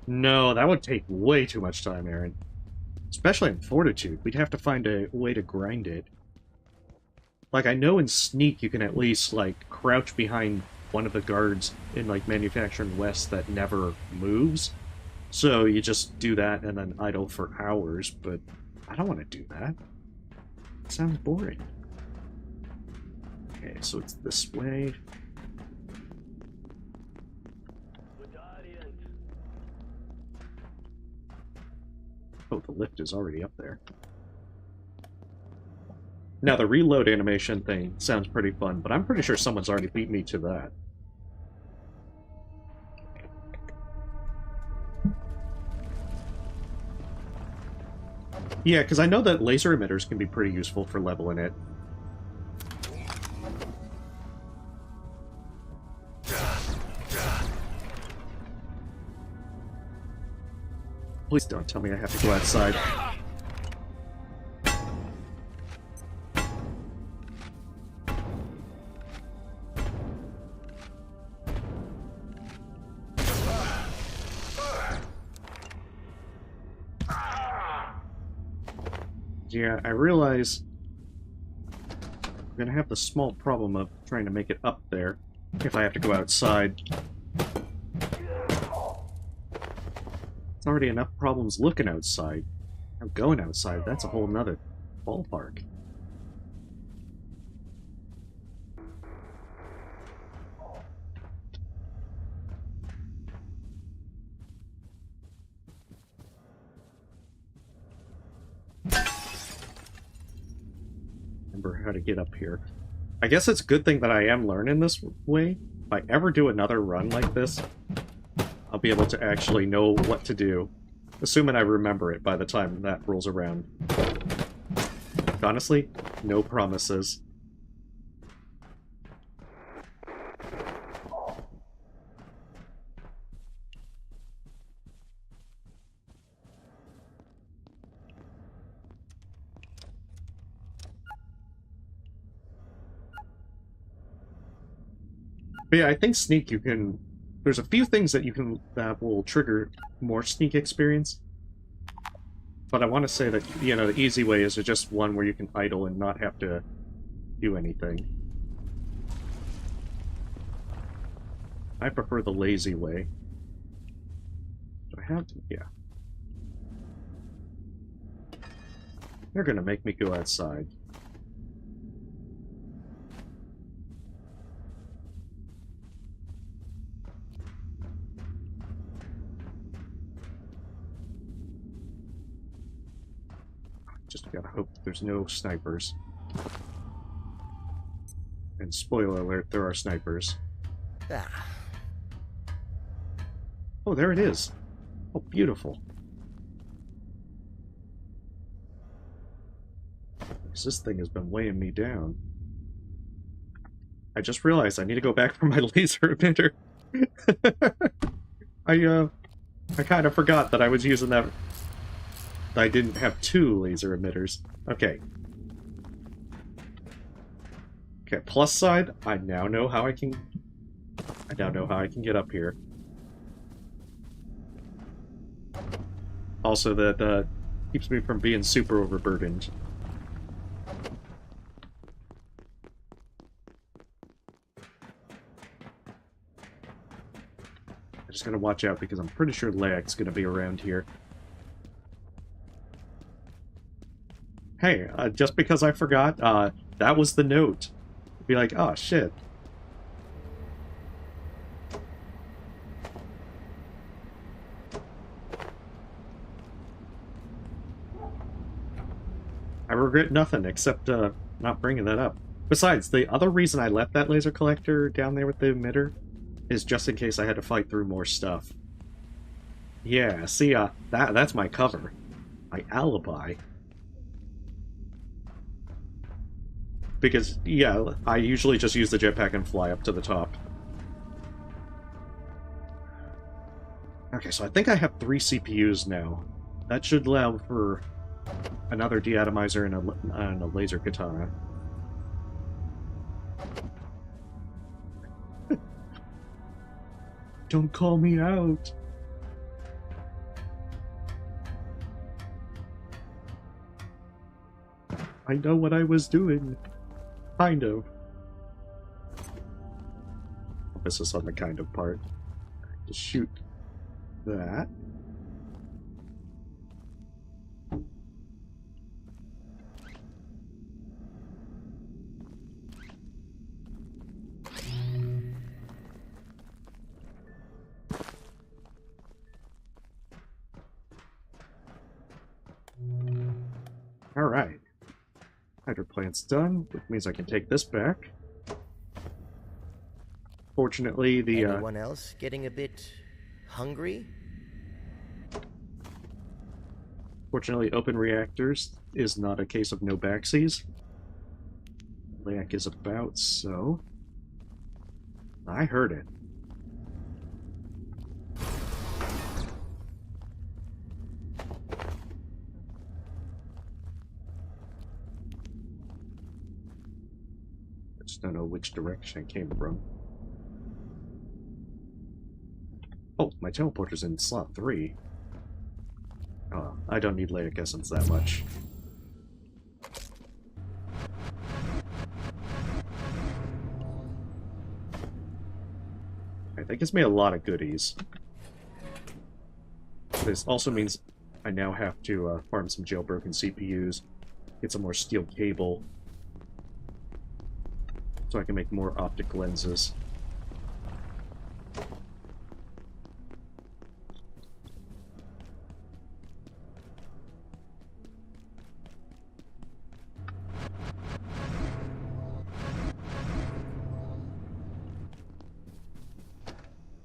No, that would take way too much time, Aaron. Especially in Fortitude, we'd have to find a way to grind it. Like, I know in Sneak you can at least, like, crouch behind one of the guards in, like, Manufacturing West that never moves. So you just do that and then idle for hours, but I don't want to do that. It sounds boring. Okay, so it's this way. Oh, the lift is already up there. Now, the reload animation thing sounds pretty fun, but I'm pretty sure someone's already beat me to that. Yeah, because I know that laser emitters can be pretty useful for leveling it. Please don't tell me I have to go outside. Yeah, I realize I'm gonna have the small problem of trying to make it up there if I have to go outside. It's already enough problems looking outside. Now going outside, that's a whole nother ballpark. Remember how to get up here. I guess it's a good thing that I am learning this way. If I ever do another run like this, I'll be able to actually know what to do. Assuming I remember it by the time that rolls around. Honestly, no promises. But yeah, I think sneak you can... There's a few things that you can that will trigger more sneak experience. But I want to say that, you know, the easy way is just one where you can idle and not have to do anything. I prefer the lazy way. Do I have to? Yeah. They're gonna make me go outside. Just gotta hope there's no snipers. And spoiler alert, there are snipers. Ah, Oh, there it is. Oh, beautiful. This thing has been weighing me down. I just realized I need to go back for my laser emitter. I kind of forgot that I was using that. I didn't have two laser emitters. Okay. Okay, plus side, I now know how I can get up here. Also, that keeps me from being super overburdened. I'm just gonna watch out because I'm pretty sure lag's gonna be around here. Hey, just because I forgot, that was the note. Be like, oh shit. I regret nothing except not bringing that up. Besides, the other reason I left that laser collector down there with the emitter is just in case I had to fight through more stuff. Yeah, see, that's my cover. My alibi. Because, yeah, I usually just use the jetpack and fly up to the top. Okay, so I think I have 3 CPUs now. That should allow for another deatomizer and a laser katana. Don't call me out! I know what I was doing. Kind of. Emphasis on the kind of part. Just shoot that. Alright. Hydro plant's done, which means I can take this back. Fortunately, the anyone else getting a bit hungry? fortunately, open reactors is not a case of no backsies. Layak is about, so I heard it. I just don't know which direction it came from. Oh, my teleporter's in slot 3. Oh, I don't need Leic Essence that much. Alright, that gives me a lot of goodies. This also means I now have to farm some jailbroken CPUs, get some more steel cable, so I can make more optic lenses.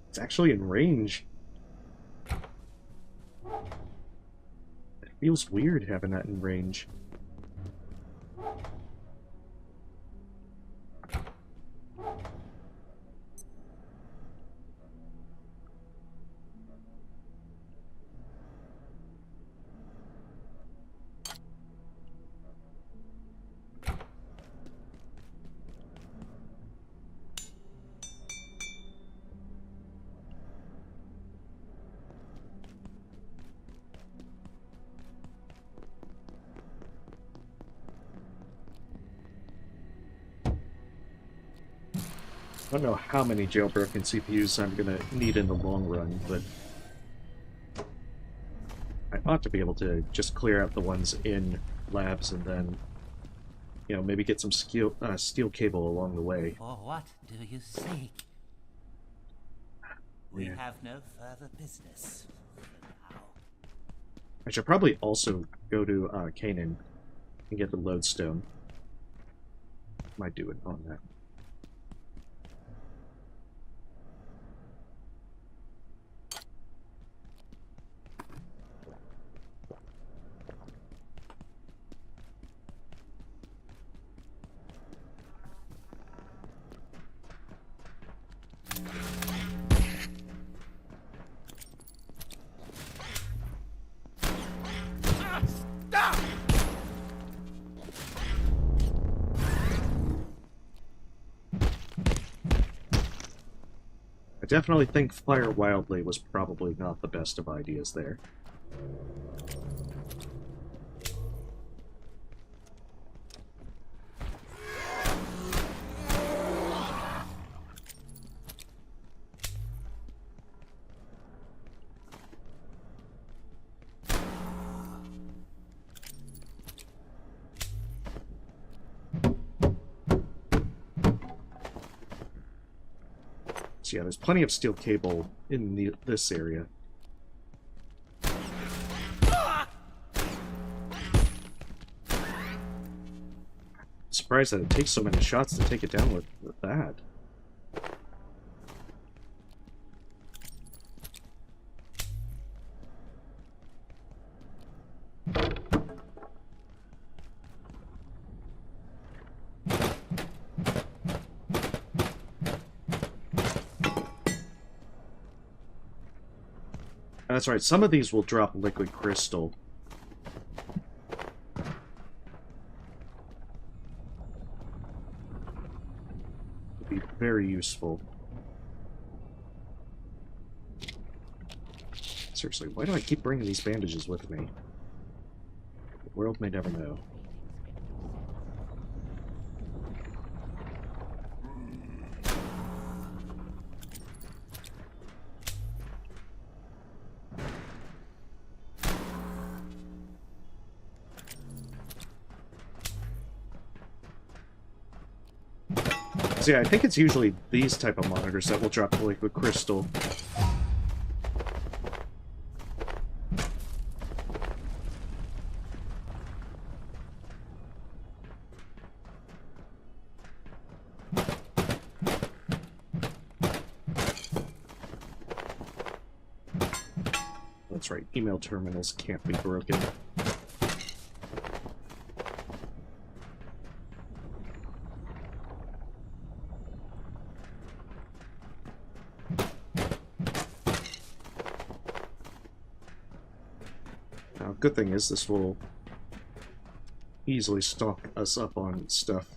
It's actually in range. It feels weird having that in range. I don't know how many jailbroken CPUs I'm gonna need in the long run, but I ought to be able to just clear out the ones in labs and then, you know, maybe get some steel cable along the way. For what do you seek? We Yeah. have no further business for now. I should probably also go to Canaan and get the lodestone. Might do it on that. I definitely think Fire Wildly was probably not the best of ideas there. So yeah, there's plenty of steel cable in this area. Surprised that it takes so many shots to take it down with that. That's right, some of these will drop liquid crystal. Would be very useful. Seriously, why do I keep bringing these bandages with me? The world may never know. So yeah, I think it's usually these type of monitors that will drop the liquid crystal. That's right, email terminals can't be broken. Now, good thing is this will easily stock us up on stuff.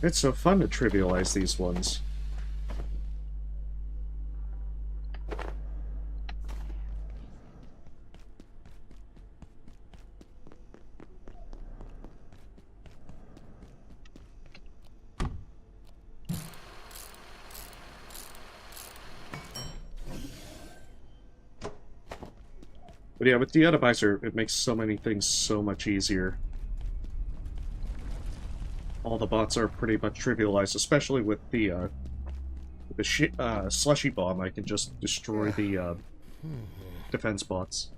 It's so fun to trivialize these ones. But yeah, with the atomizer, it makes so many things so much easier. All the bots are pretty much trivialized, especially with the slushy bomb. I can just destroy the defense bots.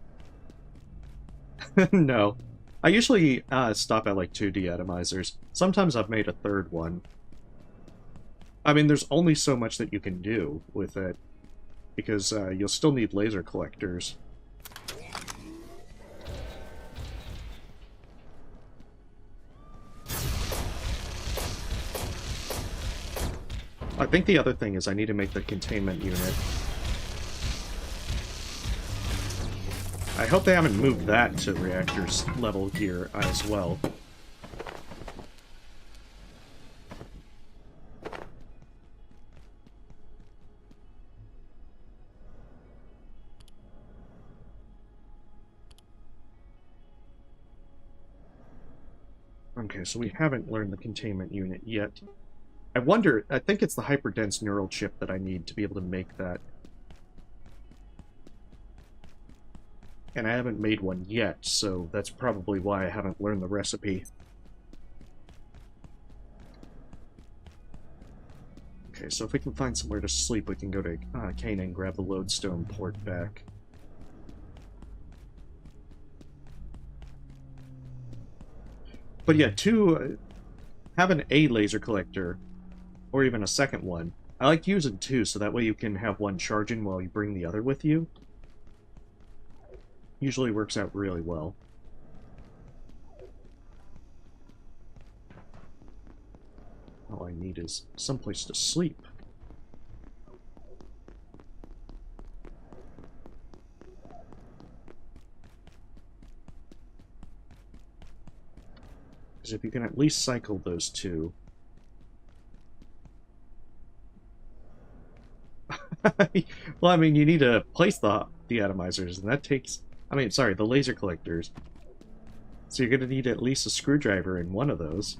No. I usually stop at like 2 deatomizers. Sometimes I've made a third one. I mean, there's only so much that you can do with it, because you'll still need laser collectors. I think the other thing is I need to make the containment unit. I hope they haven't moved that to reactors level here as well. Okay, so we haven't learned the containment unit yet. I wonder, I think it's the hyperdense neural chip that I need to be able to make that. And I haven't made one yet, so that's probably why I haven't learned the recipe. Okay, so if we can find somewhere to sleep, we can go to Cana and grab the lodestone port back. But yeah, having a laser collector, or even a second one, I like using 2, so that way you can have one charging while you bring the other with you. Usually works out really well. All I need is someplace to sleep. Because if you can at least cycle those 2... Well, I mean, you need to place the atomizers, and that takes... I mean, sorry, the laser collectors. So you're going to need at least a screwdriver in one of those.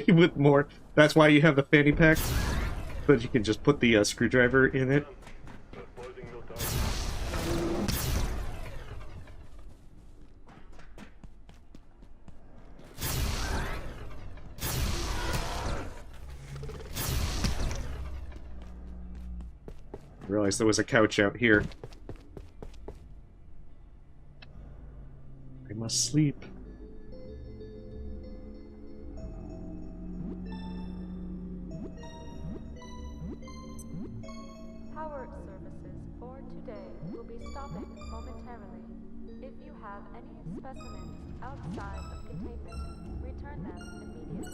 With more. That's why you have the fanny pack, so that you can just put the screwdriver in it. I realized there was a couch out here. I must sleep. Power services for today will be stopping momentarily. If you have any specimens outside of containment, return them immediately.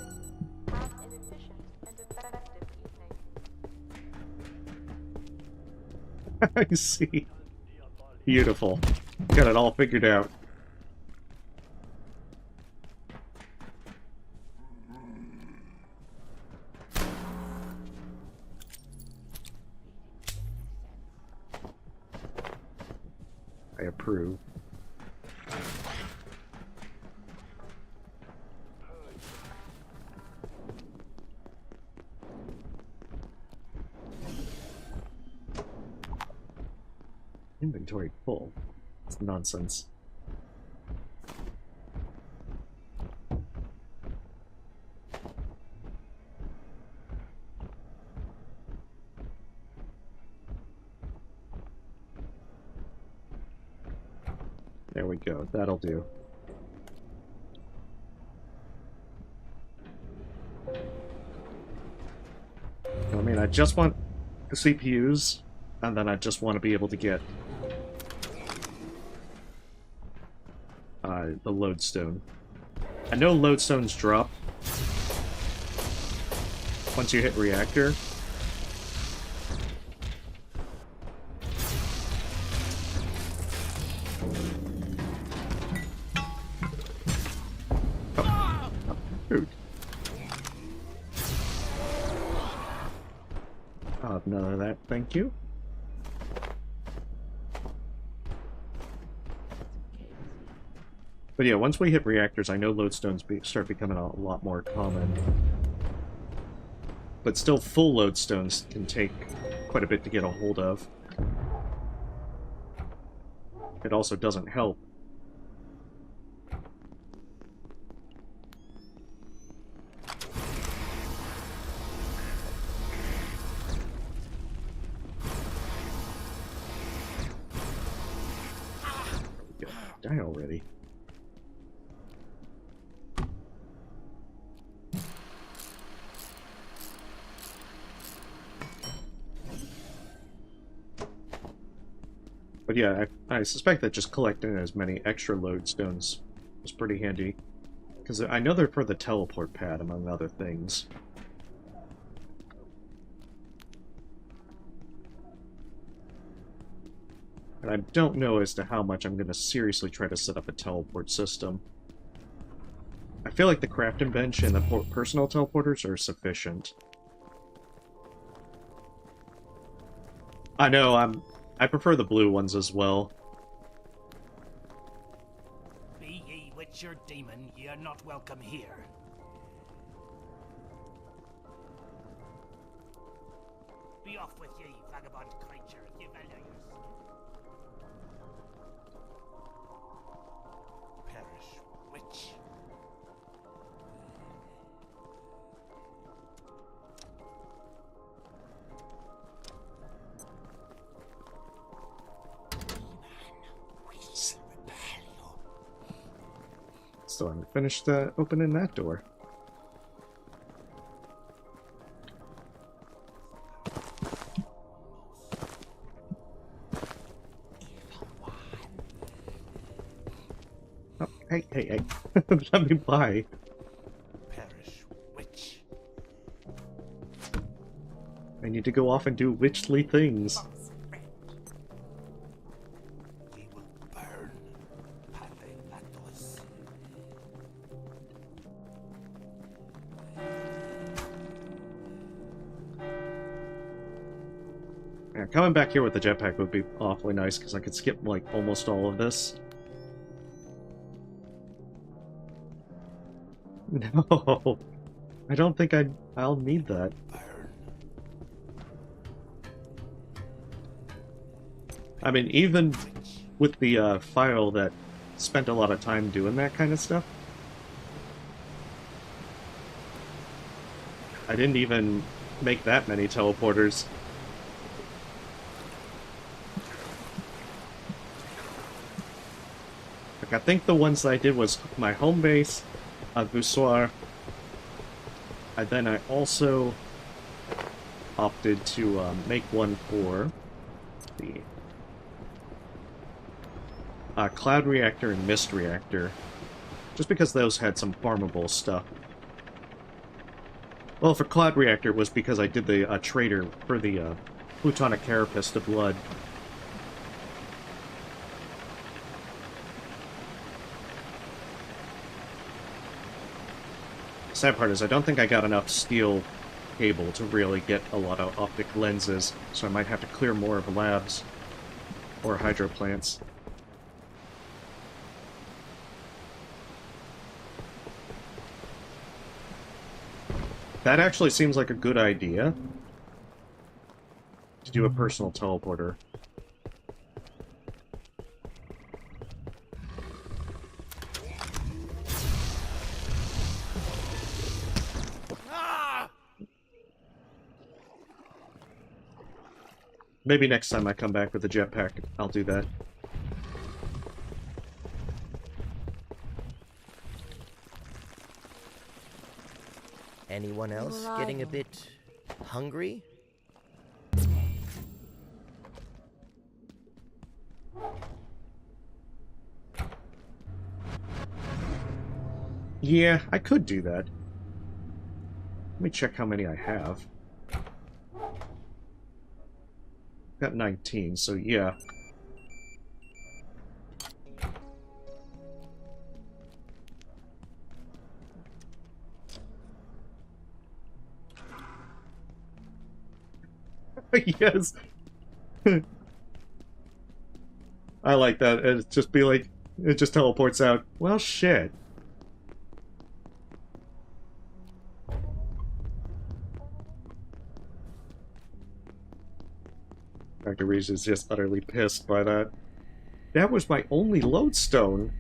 Have an efficient and effective evening. I see. Beautiful. Got it all figured out. I approve. Inventory full. It's nonsense. There we go. That'll do. I mean, I just want the CPUs, and then I just want to be able to get the lodestone. I know lodestones drop once you hit reactor. Oh, shoot. I'll have none of that, thank you. But yeah, once we hit reactors, I know lodestones start becoming a lot more common. But still, full lodestones can take quite a bit to get a hold of. It also doesn't help. Die already. But yeah, I suspect that just collecting as many extra lodestones is pretty handy. Because I know they're for the teleport pad, among other things. And I don't know as to how much I'm going to seriously try to set up a teleport system. I feel like the crafting bench and the personal teleporters are sufficient. I know, I prefer the blue ones as well. Be ye witch or demon, ye are not welcome here. Be off with ye, vagabond creature, ye value your skin. Perish, witch. Still haven't finished opening that door. Oh, hey. Let me by. Perish, witch. I need to go off and do witchly things. Ye will burn. Pathelatos. Yeah, coming back here with the jetpack would be awfully nice, because I could skip, like, almost all of this. No! I don't think I'll need that. I mean, even with the file that spent a lot of time doing that kind of stuff, I didn't even make that many teleporters. Like, I think the ones that I did was my home base, Voussoir, and then I also opted to make one for the Cloud Reactor and Mist Reactor, just because those had some farmable stuff. Well, for Cloud Reactor it was because I did the trader for the Plutonic Carapace to Blood. Sad part is I don't think I got enough steel cable to really get a lot of optic lenses, so I might have to clear more of labs or hydro plants. That actually seems like a good idea, to do a personal teleporter. Maybe next time I come back with a jetpack, I'll do that. Anyone else getting a bit hungry? Yeah, I could do that. Let me check how many I have. Got 19, so yeah. Yes. I like that. It just be like, it just teleports out. Well, shit. Dr. Reese is just utterly pissed by that. That was my only lodestone.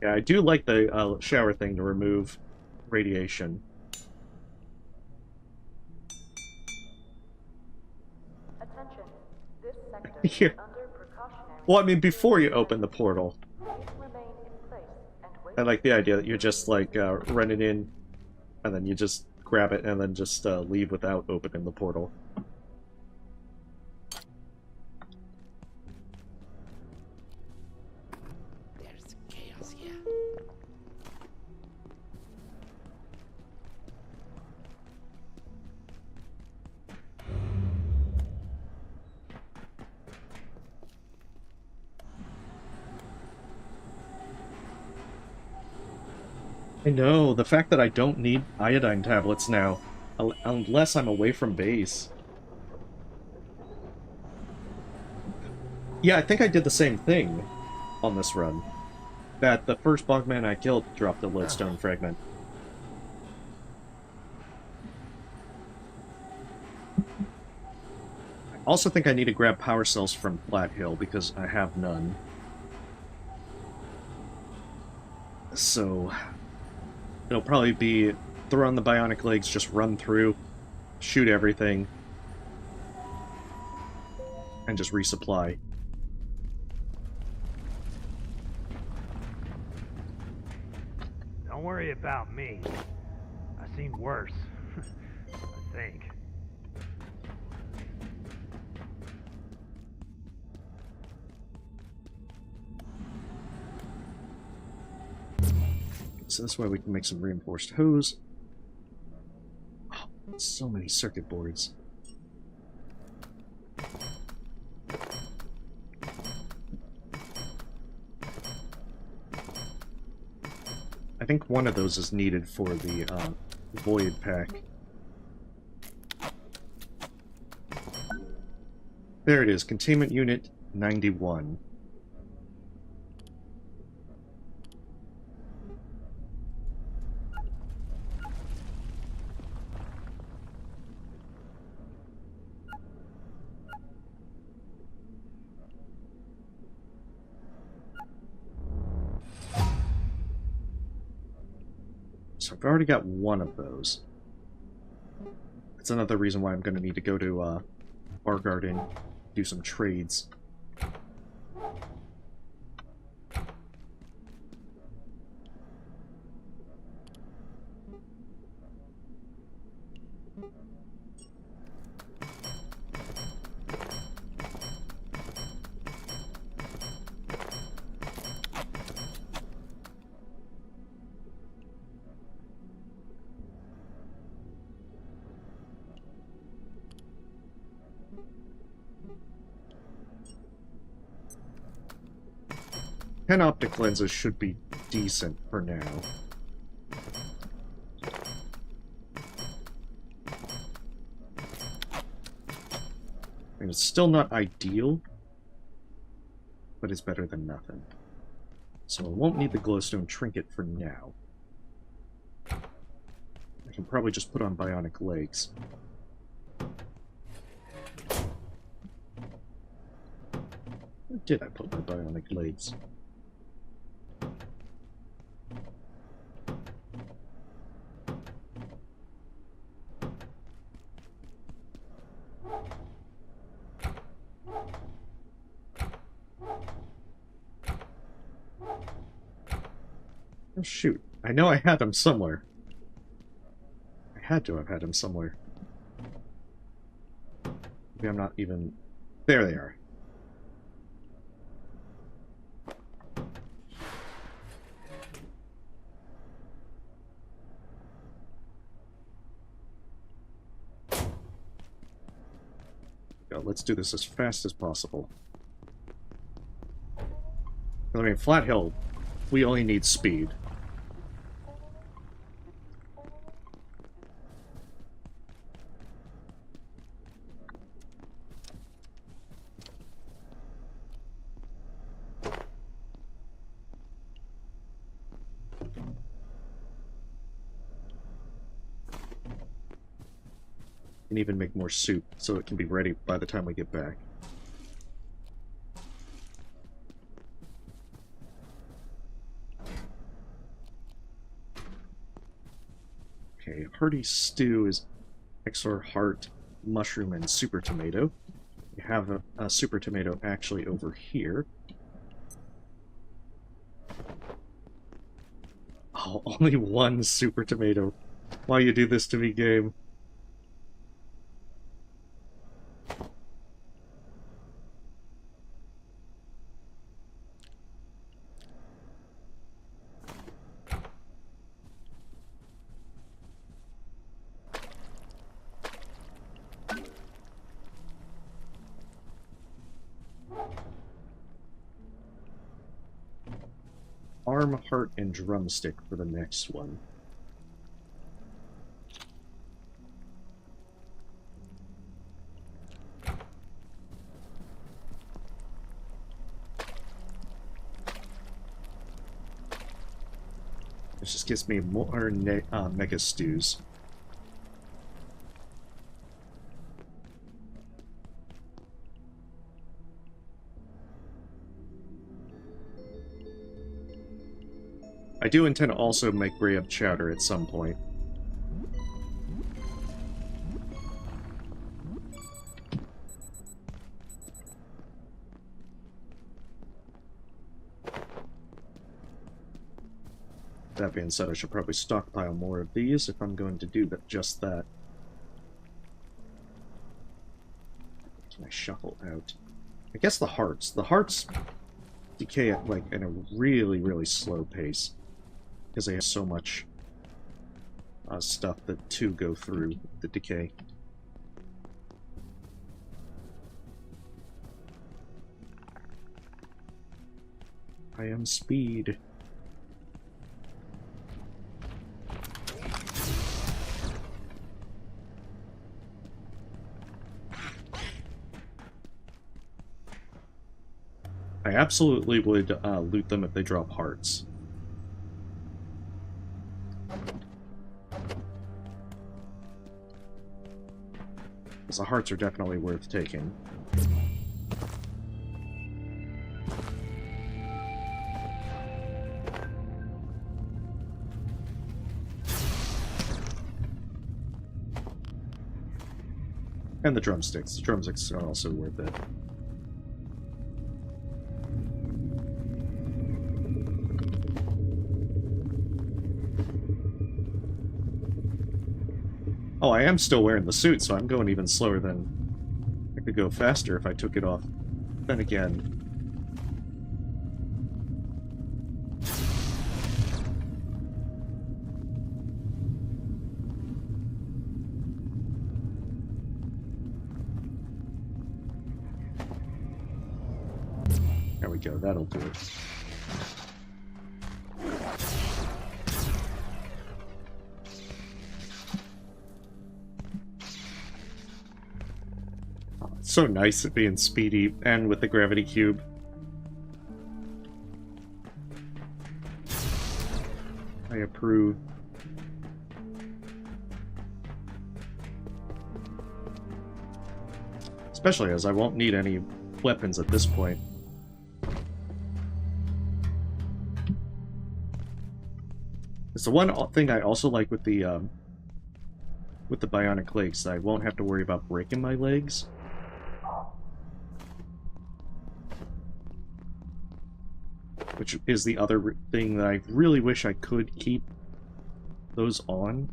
Yeah, I do like the shower thing to remove radiation. Attention. This sector Yeah. is under precautionary. Well, I mean, before you open the portal. Please remain in place and wait. I like the idea that you're just, like, running in, and then you just grab it, and then just leave without opening the portal. There's chaos here. I know, the fact that I don't need iodine tablets now, unless I'm away from base. Yeah, I think I did the same thing on this run. That the first bogman I killed dropped a lodestone fragment. I also think I need to grab power cells from Flat Hill because I have none. So it'll probably be throw on the bionic legs, just run through, shoot everything, and just resupply. Don't worry about me. I've seen worse. I think. So this way we can make some reinforced hose. Oh, so many circuit boards. I think one of those is needed for the void pack. There it is, containment unit 91. So I've already got one of those. That's another reason why I'm going to need to go to Bar Garden, do some trades. Optic lenses should be decent for now. And it's still not ideal, but it's better than nothing. So I won't need the glowstone trinket for now. I can probably just put on bionic legs. Where did I put my bionic legs? Oh shoot. I know I had them somewhere. I had to have had them somewhere. Maybe I'm not even... There they are. Let's do this as fast as possible. I mean, Flat Hill, we only need speed. And even make more soup so it can be ready by the time we get back. Okay, hearty stew is XR heart, mushroom, and super tomato. We have a super tomato actually over here. Oh, only one super tomato. Why you do this to me, game? Arm, heart, and drumstick for the next one. This just gives me more mega stews. I do intend to also make Graham chowder at some point. That being said, I should probably stockpile more of these if I'm going to do just that. Can I shuffle out? I guess the hearts. The hearts decay at, like, in a really, really slow pace. Because they have so much stuff that to go through the decay. I am speed. I absolutely would loot them if they drop hearts. Because the hearts are definitely worth taking. And the drumsticks. The drumsticks are also worth it. Oh, I am still wearing the suit, so I'm going even slower than... I could go faster if I took it off. Then again... There we go, that'll do it. So nice at being speedy and with the gravity cube. I approve. Especially as I won't need any weapons at this point. It's the one thing I also like with the bionic legs. I won't have to worry about breaking my legs. which is the other thing that I really wish I could keep those on.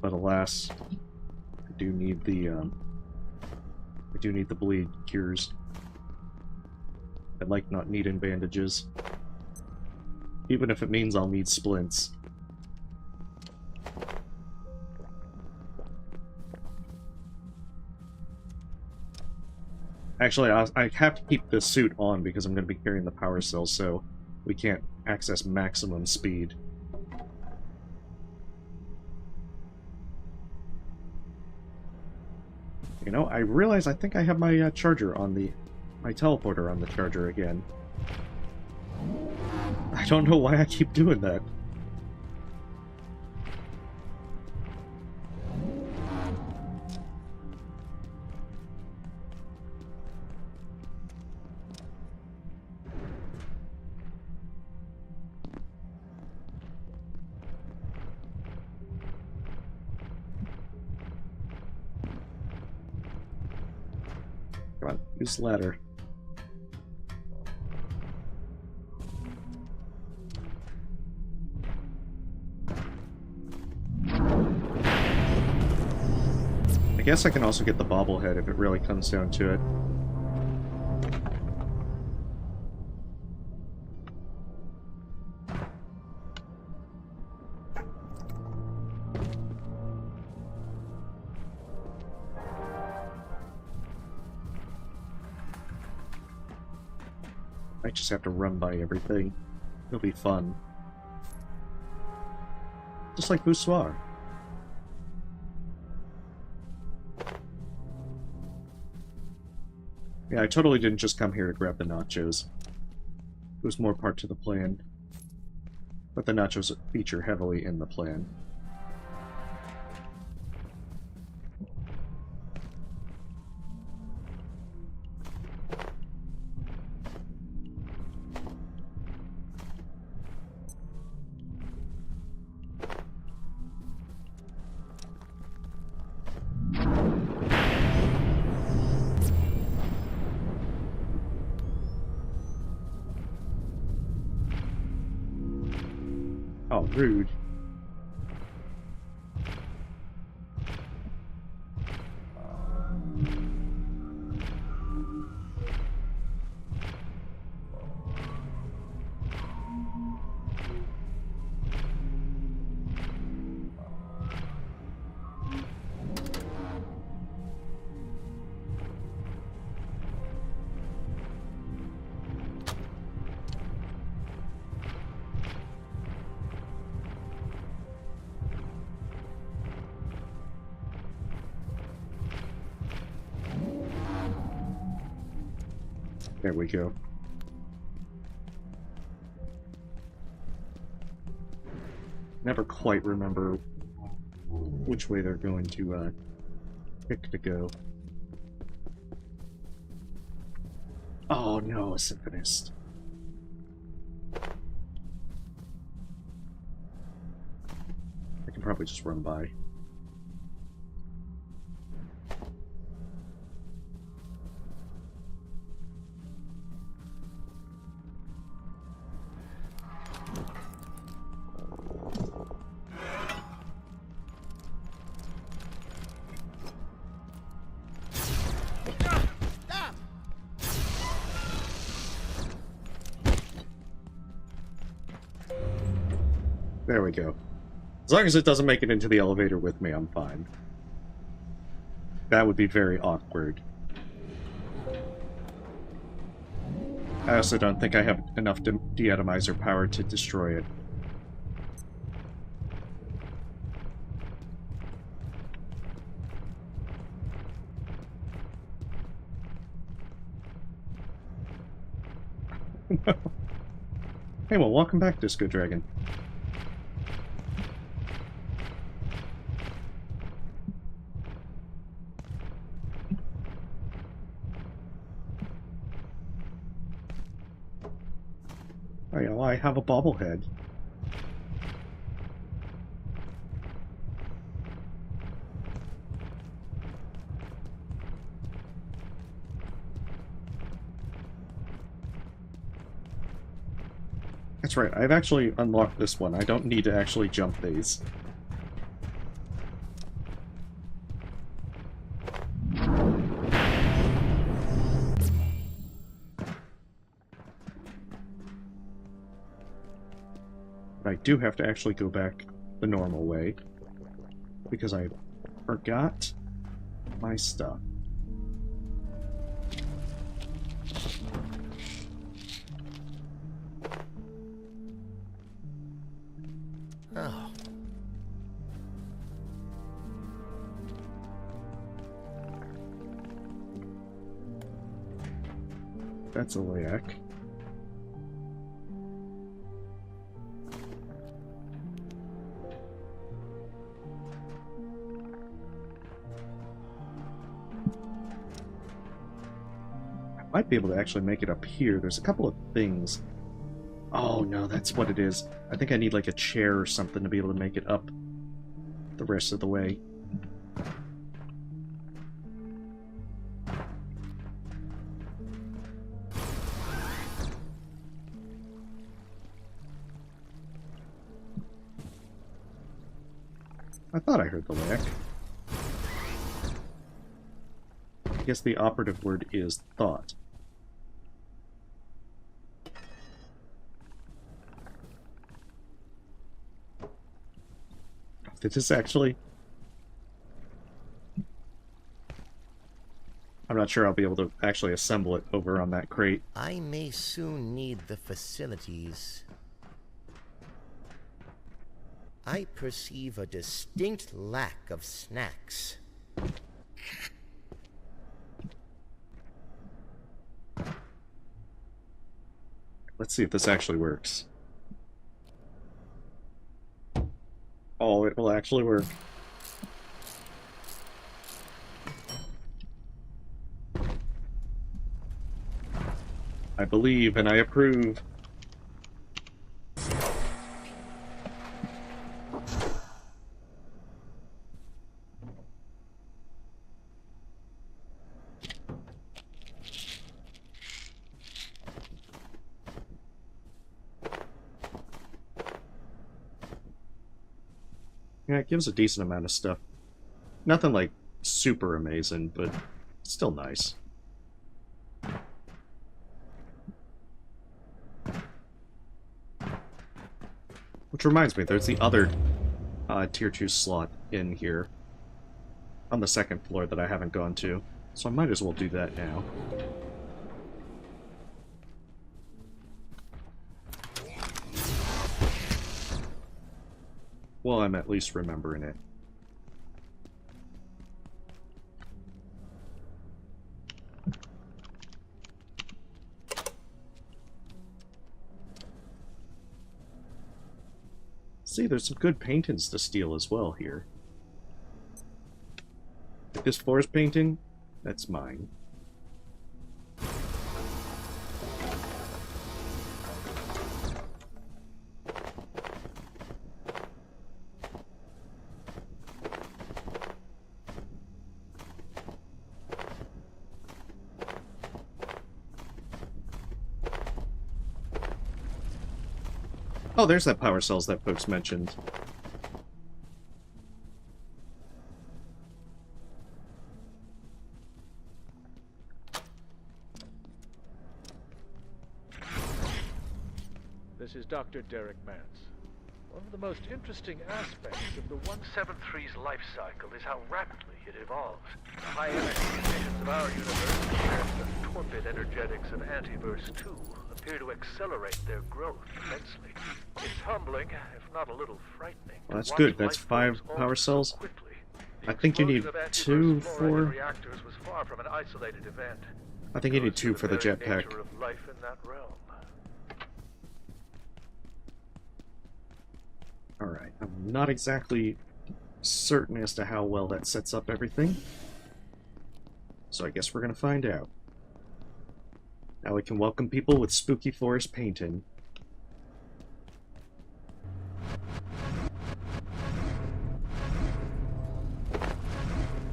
But alas, I do need the bleed cures. I'd like not needing bandages. Even if it means I'll need splints. Actually, I have to keep this suit on because I'm going to be carrying the power cell, so we can't access maximum speed. You know, I realize I think I have my charger on my teleporter on the charger again. I don't know why I keep doing that. Come on, use the ladder. I guess I can also get the bobblehead if it really comes down to it. I just have to run by everything. It'll be fun. Just like Boussoir. Yeah, I totally didn't just come here to grab the nachos. It was more part to the plan. But the nachos feature heavily in the plan. Oh, rude. There we go. Never quite remember which way they're going to pick to go. Oh no, a symphonist. I can probably just run by. There we go. As long as it doesn't make it into the elevator with me, I'm fine. That would be very awkward. I also don't think I have enough deatomizer power to destroy it. Hey, well, welcome back, Disco Dragon. Oh yeah, well, I have a bobblehead. That's right, I've actually unlocked this one. I don't need to actually jump these. But I do have to actually go back the normal way, because I forgot my stuff. Oh. That's a layak. I might be able to actually make it up here. There's a couple of things. Oh no, that's what it is. I think I need like a chair or something to be able to make it up the rest of the way. I thought I heard the lack. I guess the operative word is thought. Did this actually... I'm not sure I'll be able to actually assemble it over on that crate. I may soon need the facilities. I perceive a distinct lack of snacks. Let's see if this actually works. Oh, it will actually work. I believe and I approve. Yeah, it gives a decent amount of stuff. Nothing like super amazing, but still nice. Which reminds me, there's the other tier 2 slot in here on the second floor that I haven't gone to, so I might as well do that now. Well, I'm at least remembering it. See, there's some good paintings to steal as well here. Like this forest painting, that's mine. Oh, there's that power cells that folks mentioned. This is Dr. Derek Mance. One of the most interesting aspects of the 173's life cycle is how rapidly it evolves. The high energy conditions of our universe compared to the torpid energetics of Antiverse 2 appear to accelerate their growth immensely. It's humbling, if not a little frightening. Well, that's good. That's 5 power cells. I think you need 2 for... reactors was far from an isolated event. I think you need 2 for the jetpack. Nature of life in that realm. Alright, I'm not exactly certain as to how well that sets up everything. So I guess we're gonna find out. Now we can welcome people with spooky forest painting.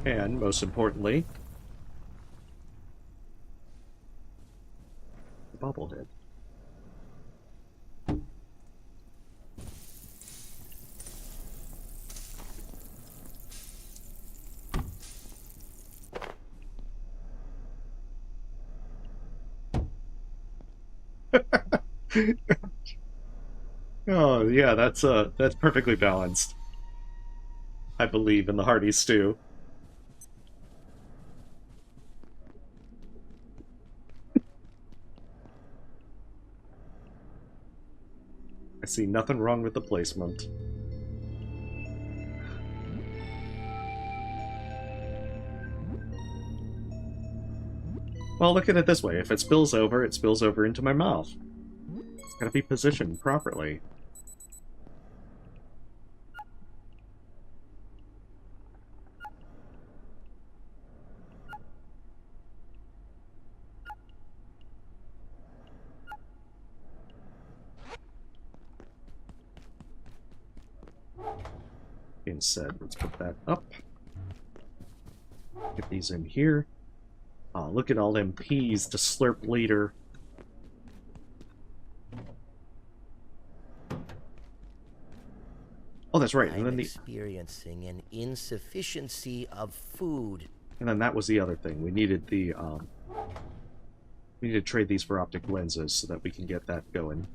And, most importantly, the bobblehead. Oh yeah, that's perfectly balanced. I believe in the hearty stew. I see nothing wrong with the placement. Well, look at it this way. If it spills over, it spills over into my mouth. It's gotta be positioned properly. Being said, let's put that up. Get these in here. Oh, look at all them peas to slurp later. Oh, that's right. And I'm then experiencing an insufficiency of food. that was the other thing. We needed the we need to trade these for optic lenses so that we can get that going.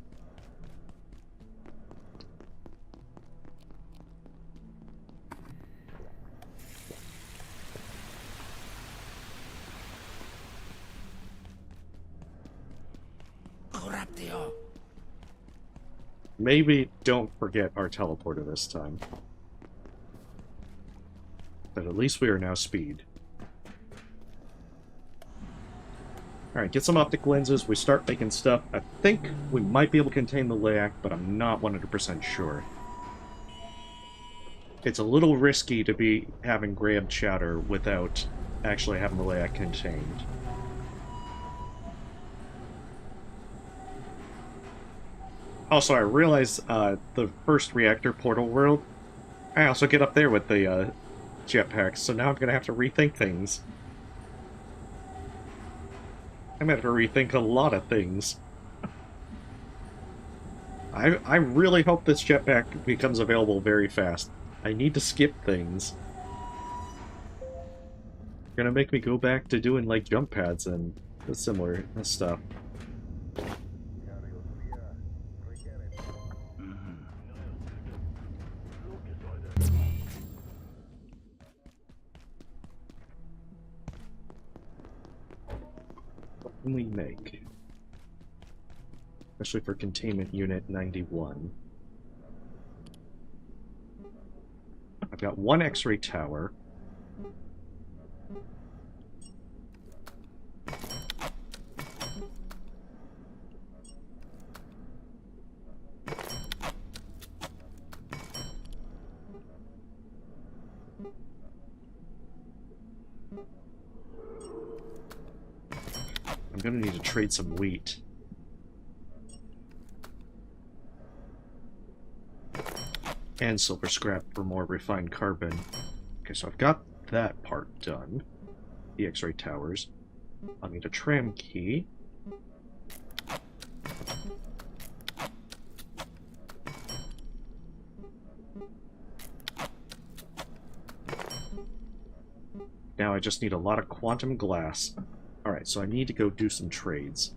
Maybe don't forget our teleporter this time. But at least we are now speed. Alright, get some optic lenses, we start making stuff. I think we might be able to contain the LAC, but I'm not 100% sure. It's a little risky to be having grabbed chatter without actually having the LAC contained. Also, I realized the first reactor portal world, I also get up there with the jetpacks, so now I'm going to have to rethink things. I'm going to have to rethink a lot of things. I really hope this jetpack becomes available very fast. I need to skip things. You're going to make me go back to doing, like, jump pads and similar stuff. We make, especially for containment unit 91. I've got one X-ray tower. I'm gonna need to trade some wheat. And silver scrap for more refined carbon. Okay, so I've got that part done. The X-ray towers. I'll need a tram key. Now I just need a lot of quantum glass. Alright, so I need to go do some trades.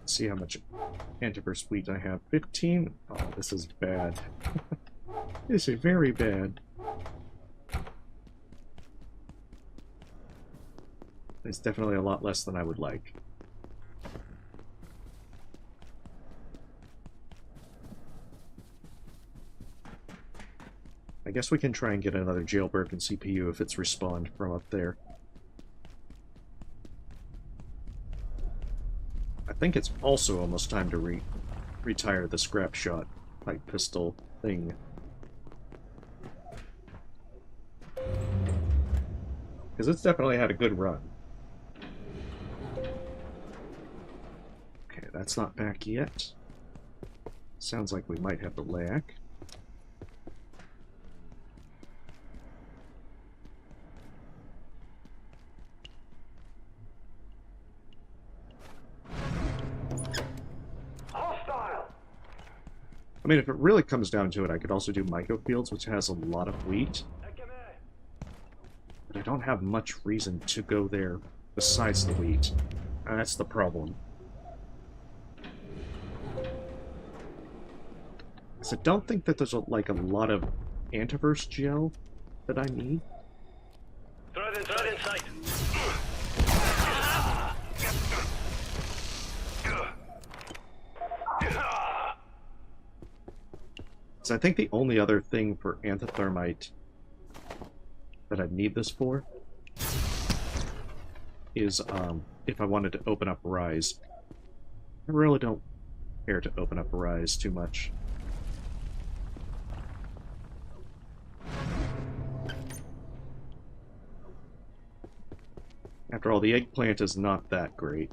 See how much antiverse wheat I have. 15? Oh, this is bad. This is very bad. It's definitely a lot less than I would like. I guess we can try and get another jailbroken CPU if it's respawned from up there. I think it's also almost time to retire the scrap shot pipe pistol thing. Because it's definitely had a good run. Okay, that's not back yet. Sounds like we might have the LAC. mean, if it really comes down to it, I could also do microfields, which has a lot of wheat. But I don't have much reason to go there besides the wheat. And that's the problem. So I don't think that there's like a lot of antiverse gel that I need. Threat in sight. So I think the only other thing for antithermite that I'd need this for is if I wanted to open up Rise. I really don't care to open up Rise too much. After all, the eggplant is not that great.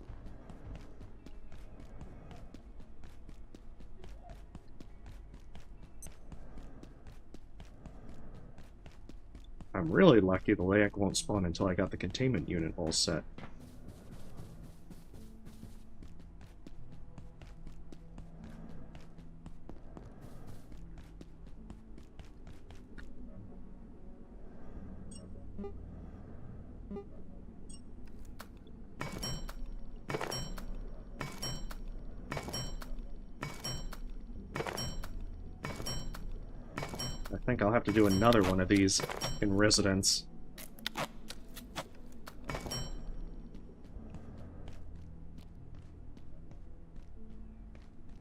I'm really lucky the Layak won't spawn until I got the containment unit all set. I think I'll have to do another one of these in Residence.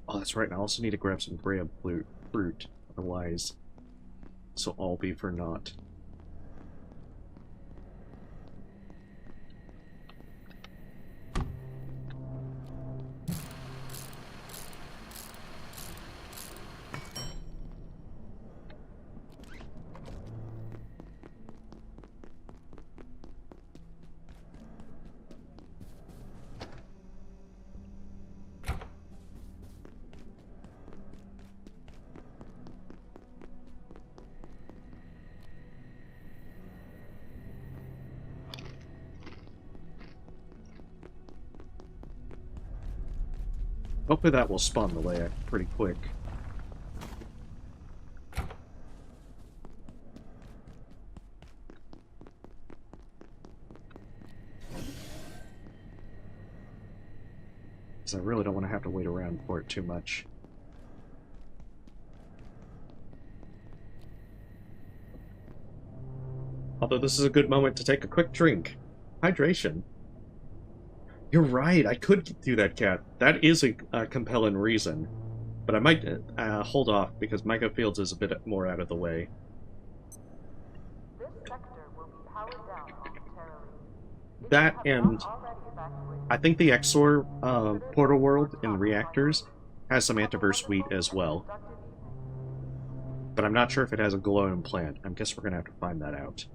Oh, that's right, I also need to grab some grab fruit, otherwise this will all be for naught. Hopefully that will spawn the Layak pretty quick. Because I really don't want to have to wait around for it too much. Although this is a good moment to take a quick drink. Hydration. You're right, I could do that, Cat. That is a compelling reason. But I might hold off, because microfields is a bit more out of the way. This sector will be powered down momentarily. That and I think the Exor portal world in the reactors has some antiverse wheat as well. But I'm not sure if it has a glowing plant. I guess we're going to have to find that out.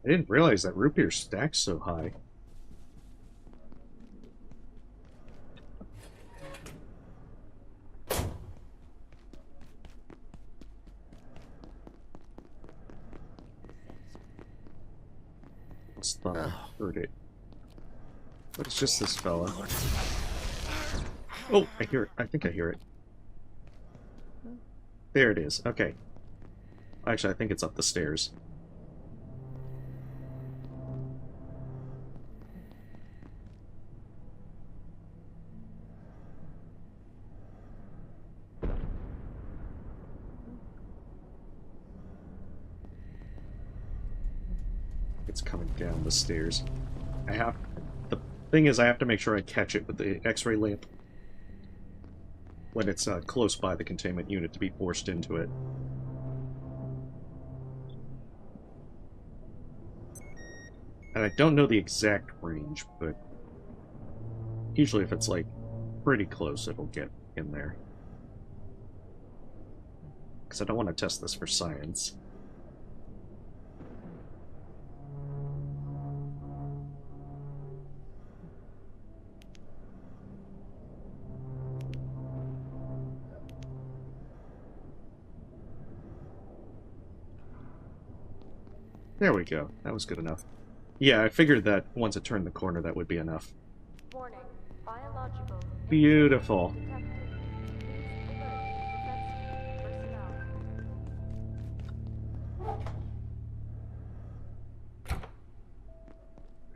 I didn't realize that root beer stacks so high. Must have heard it. But it's just this fella. Oh, I hear it. I think I hear it. There it is. Okay. Actually, I think it's up the stairs. It's coming down the stairs. The thing is, I have to make sure I catch it with the X-ray lamp when it's close by the containment unit to be forced into it. And I don't know the exact range, but usually if it's like pretty close, it'll get in there. Because I don't want to test this for science. There we go. That was good enough. Yeah, I figured that once it turned the corner, that would be enough. Warning. Biological. Beautiful. Detected. Please alert defense personnel.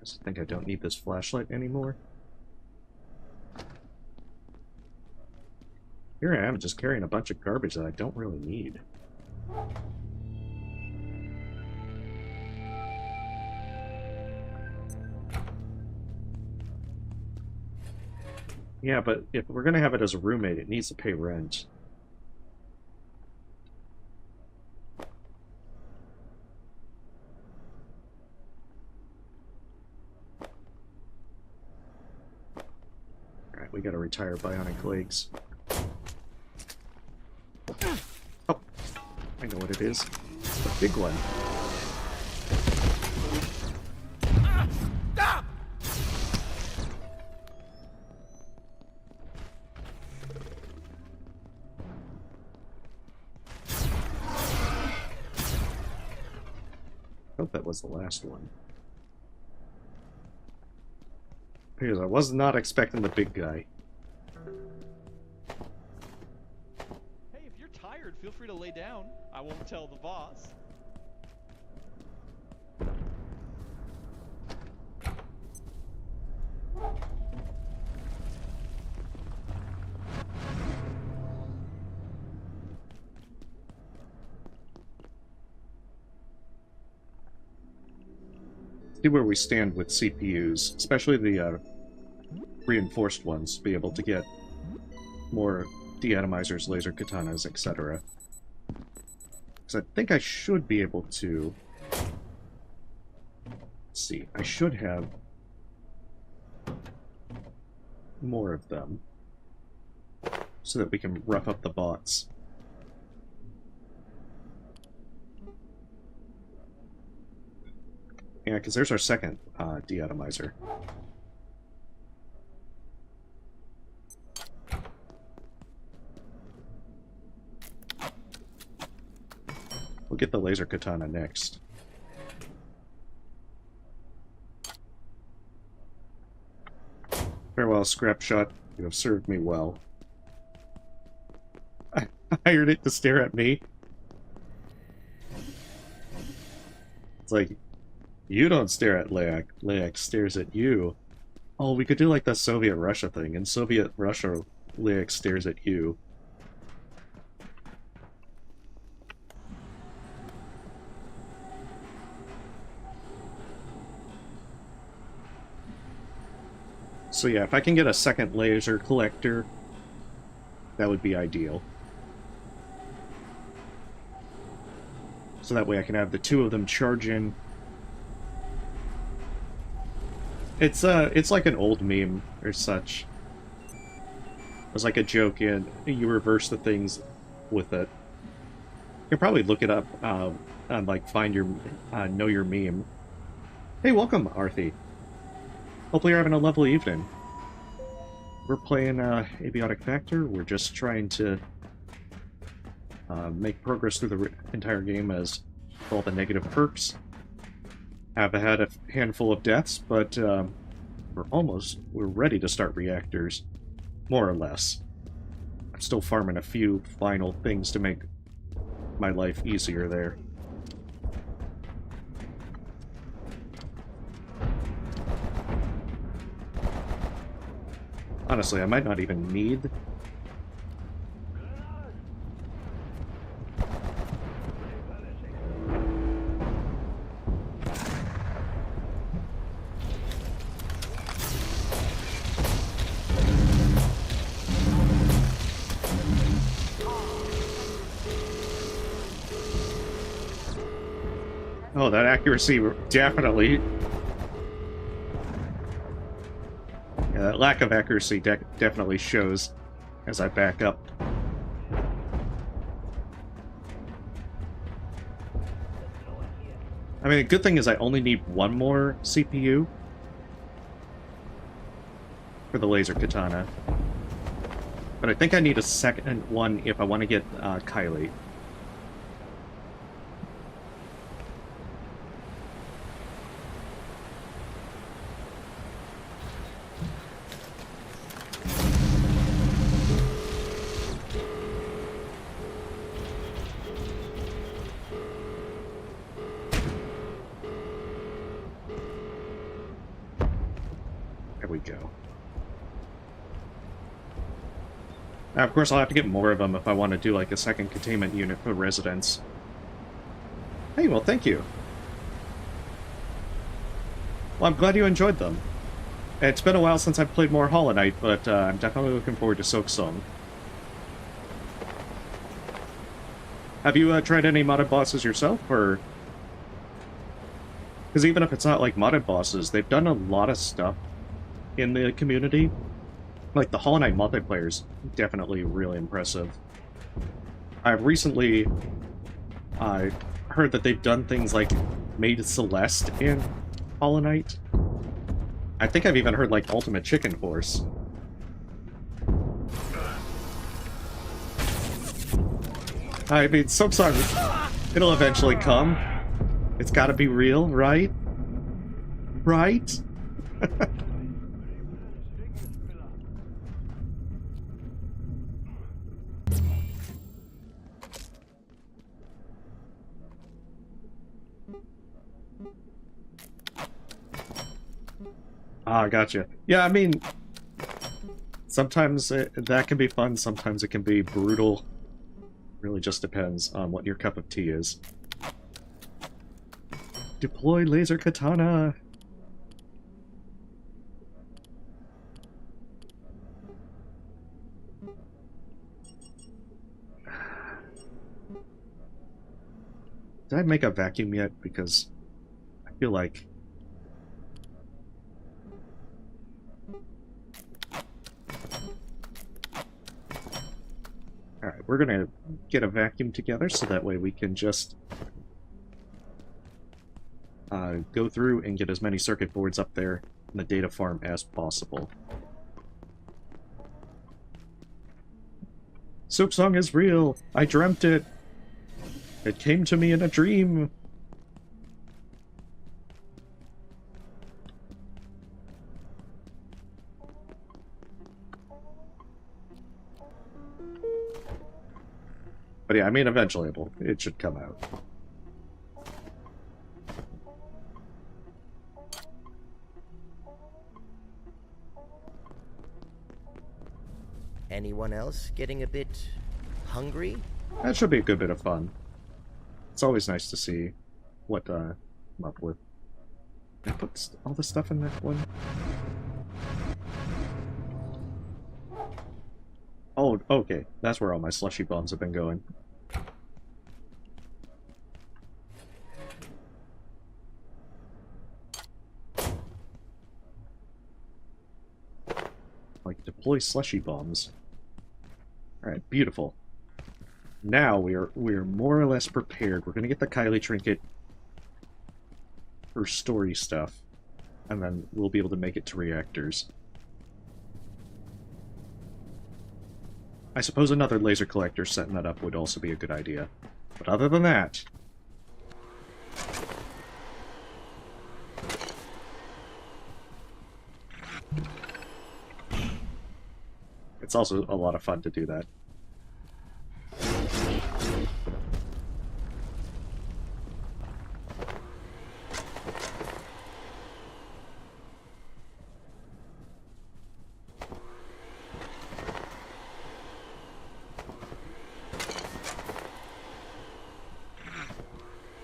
I think I don't need this flashlight anymore. Here I am, just carrying a bunch of garbage that I don't really need. Yeah, but if we're gonna have it as a roommate, it needs to pay rent. Alright, we gotta retire bionic legs. Oh, I know what it is. The big one. I hope that was the last one. Because I was not expecting the big guy. Hey, if you're tired, feel free to lay down. I won't tell the boss. See where we stand with CPUs, especially the reinforced ones, to be able to get more deatomizers, laser katanas, etc. Because I think I should be able to... Let's see, I should have more of them, so that we can rough up the bots. Yeah, because there's our second deatomizer. We'll get the laser katana next. Farewell, scrap shot. You have served me well. I hired it to stare at me. It's like, you don't stare at Leak. Leak stares at you. Oh, we could do like the Soviet Russia thing. In Soviet Russia, Leak stares at you. So yeah, if I can get a second laser collector, that would be ideal. So that way I can have the two of them charge in. It's like an old meme or such. It's like a joke in you reverse the things with it. You can probably look it up on like find your know your meme. Hey, welcome, Arthi. Hopefully you're having a lovely evening. We're playing Abiotic Factor. We're just trying to make progress through the entire game as all the negative perks. Have had a handful of deaths, but we're ready to start reactors, more or less. I'm still farming a few final things to make my life easier there. Honestly, I might not even need... Oh, that accuracy definitely Yeah, that lack of accuracy definitely shows as I back up. I mean, the good thing is I only need one more CPU for the laser katana. But I think I need a second one if I want to get Kylie. There we go. Now, of course, I'll have to get more of them if I want to do, like, a second containment unit for residents. Hey, well, thank you. Well, I'm glad you enjoyed them. It's been a while since I've played more Hollow Knight, but I'm definitely looking forward to Silksong. Have you tried any modded bosses yourself, or...? Because even if it's not, like, modded bosses, they've done a lot of stuff in the community. Like, the Hollow Knight multiplayer is definitely really impressive. I've recently heard that they've done things like made Celeste in Hollow Knight. I think I've even heard, like, Ultimate Chicken Force. I mean, Silksong, it'll eventually come. It's gotta be real, right? Right? Ah, gotcha. Yeah, I mean, sometimes that can be fun, sometimes it can be brutal. Really just depends on what your cup of tea is. Deploy laser katana! Did I make a vacuum yet? Because I feel like... Alright, we're gonna get a vacuum together so that way we can just go through and get as many circuit boards up there in the data farm as possible. Silksong is real! I dreamt it! It came to me in a dream! But yeah, I mean, eventually it should come out. Anyone else getting a bit hungry? That should be a good bit of fun. It's always nice to see what I'm up with. Did I put all the stuff in that one? Oh, okay. That's where all my slushy bombs have been going. Like, deploy slushy bombs. Alright, beautiful. Now we are more or less prepared. We're gonna get the Kylie trinket for story stuff, and then we'll be able to make it to reactors. I suppose another laser collector setting that up would also be a good idea. But other than that... It's also a lot of fun to do that.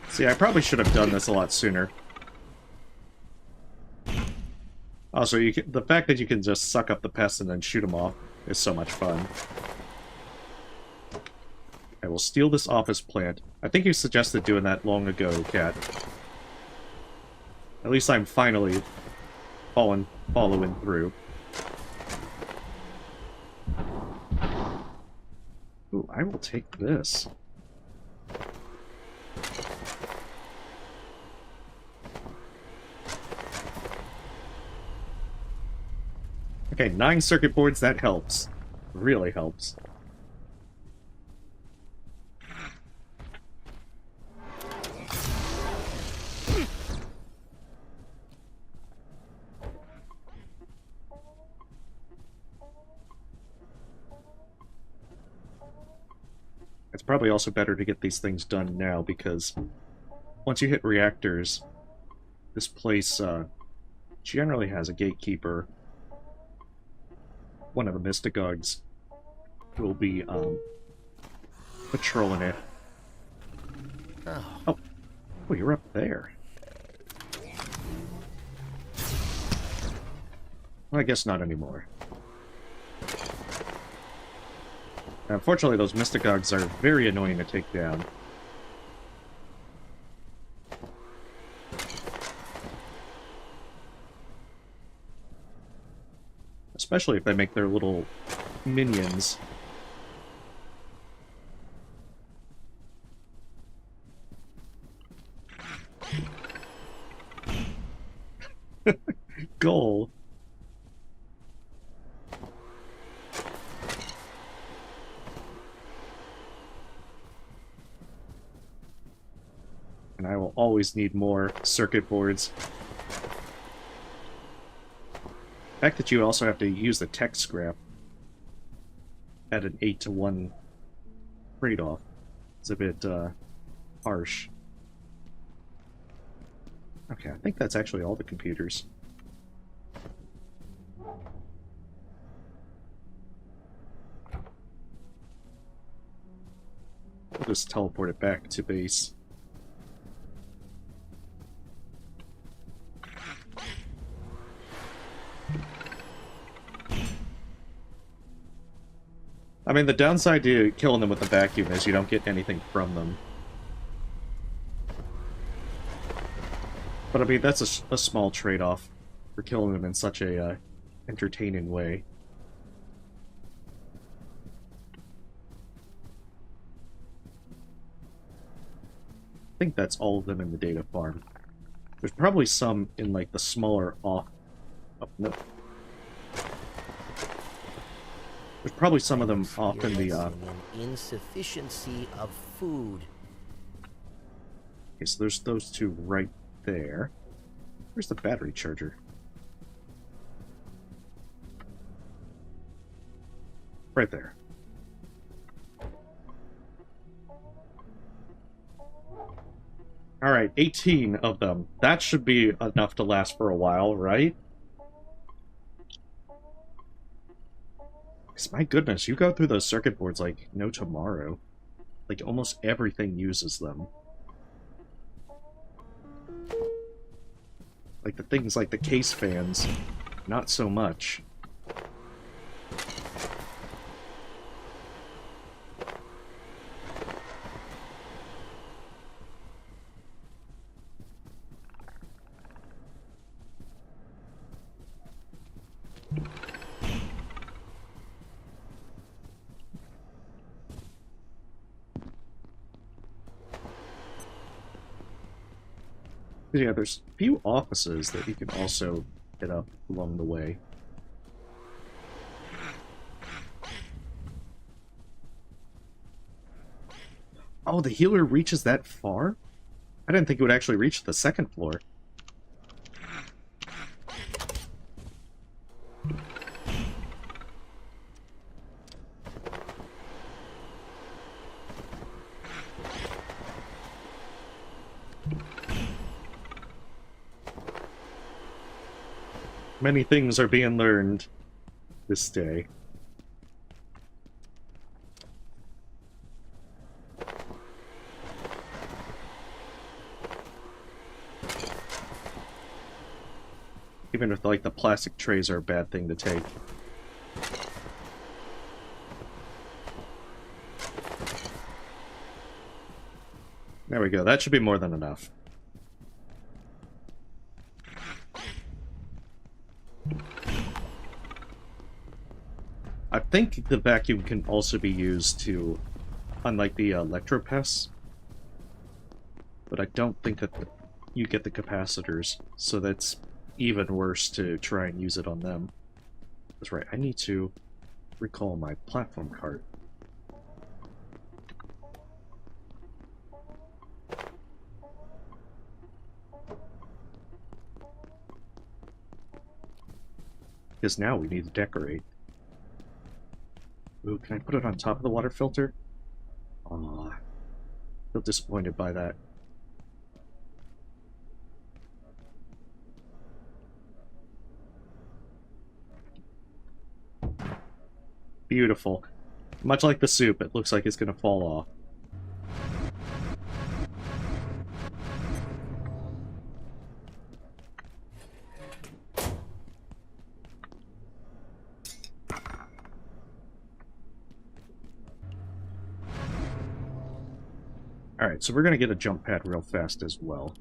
See, I probably should have done this a lot sooner. Also, the fact that you can just suck up the pests and then shoot them off is so much fun. I will steal this office plant. I think you suggested doing that long ago, Cat. At least I'm finally following through. I will take this. Okay, 9 circuit boards, that helps. Really helps. It's probably also better to get these things done now, because once you hit reactors, this place generally has a gatekeeper, one of the mystagogues, who will be patrolling it. Oh, you're up there. Well, I guess not anymore. Unfortunately, those mystagogues are very annoying to take down. Especially if they make their little minions. Goal. And I will always need more circuit boards. The fact that you also have to use the tech scrap at an 8-to-1 trade-off is a bit harsh. Okay, I think that's actually all the computers. We'll just teleport it back to base. I mean, the downside to killing them with the vacuum is you don't get anything from them. But I mean, that's a small trade-off for killing them in such a entertaining way. I think that's all of them in the data farm. There's probably some in, like, the smaller off... Oh, no. There's probably some of them off in the, An insufficiency of food. Okay, so there's those two right there. Where's the battery charger? Right there. Alright, 18 of them. That should be enough to last for a while, right? Because my goodness, you go through those circuit boards like no tomorrow. Like, almost everything uses them. Like the things like the case fans, not so much. Yeah, there's a few offices that you can also hit up along the way. Oh, the healer reaches that far? I didn't think it would actually reach the second floor. Many things are being learned this day. Even if, like, the plastic trays are a bad thing to take. There we go. That should be more than enough. I think the vacuum can also be used to unlike the electropests. But I don't think that you get the capacitors, so that's even worse to try and use it on them. That's right, I need to recall my platform cart. Because now we need to decorate. Ooh, can I put it on top of the water filter? Aw, I feel disappointed by that. Beautiful. Much like the soup, it looks like it's gonna fall off. Alright, so we're gonna get a jump pad real fast as well.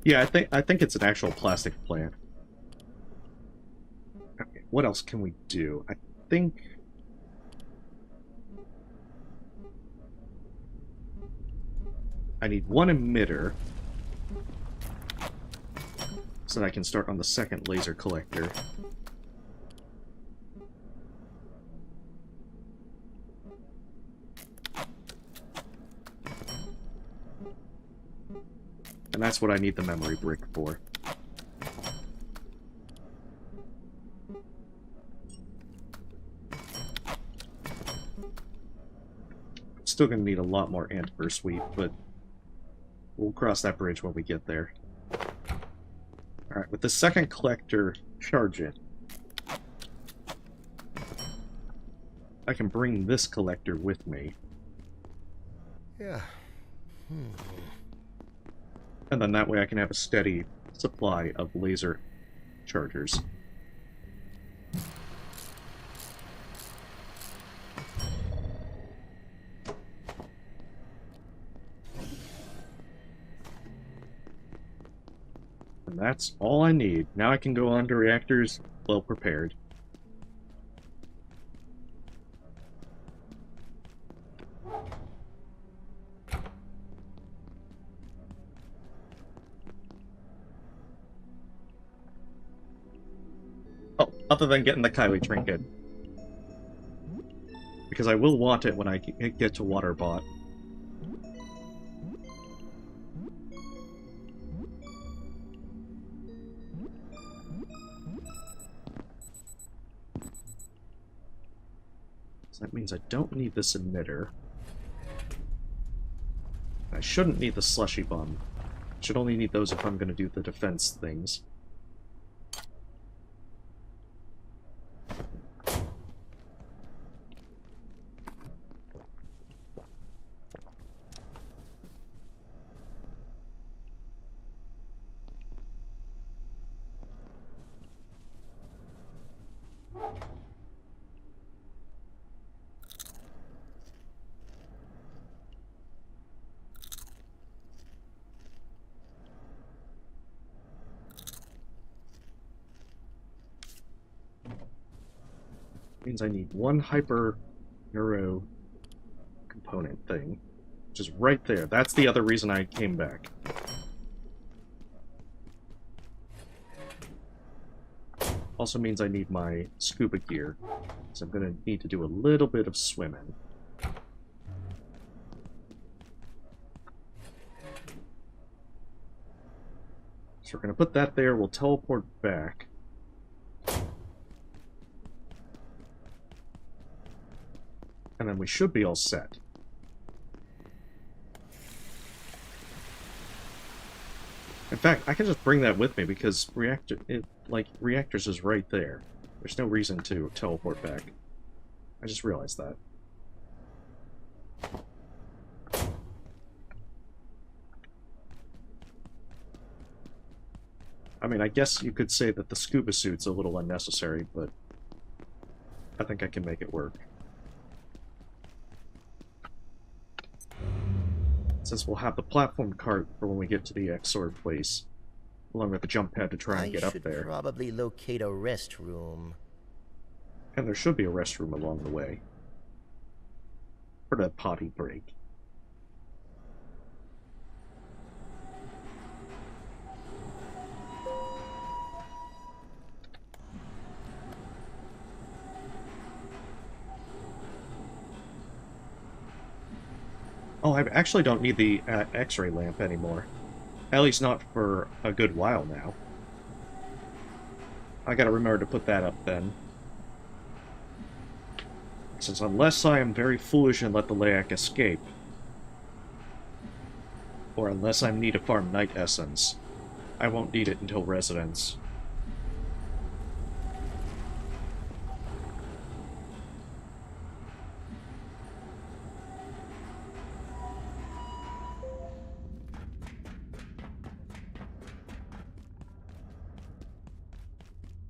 Yeah, I think it's an actual plastic plant. Okay, what else can we do? I think I need one emitter so that I can start on the second laser collector. And that's what I need the memory brick for. Still gonna need a lot more antiverse wheat, but we'll cross that bridge when we get there. Alright, with the second collector charging, I can bring this collector with me. Yeah. And then that way I can have a steady supply of laser chargers. And that's all I need. Now I can go on to reactors well prepared. Oh, other than getting the Kylie trinket. Because I will want it when I get to Waterbot. So that means I don't need this emitter. I shouldn't need the slushy bomb. I should only need those if I'm going to do the defense things. Means I need one hyper neuro component thing, which is right there. That's the other reason I came back. Also means I need my scuba gear, so I'm gonna need to do a little bit of swimming. So we're gonna put that there, we'll teleport back. And then we should be all set. In fact, I can just bring that with me because reactors is right there. There's no reason to teleport back. I just realized that. I mean, I guess you could say that the scuba suit's a little unnecessary, but I think I can make it work. Since we'll have the platform cart for when we get to the XOR place, along with the jump pad to try and get I up should there. probably locate a restroom. And there should be a restroom along the way. For the potty break. Oh, I actually don't need the X-ray lamp anymore. At least not for a good while now. I gotta remember to put that up then. Since unless I am very foolish and let the Layak escape, or unless I need to farm Night Essence, I won't need it until Residence.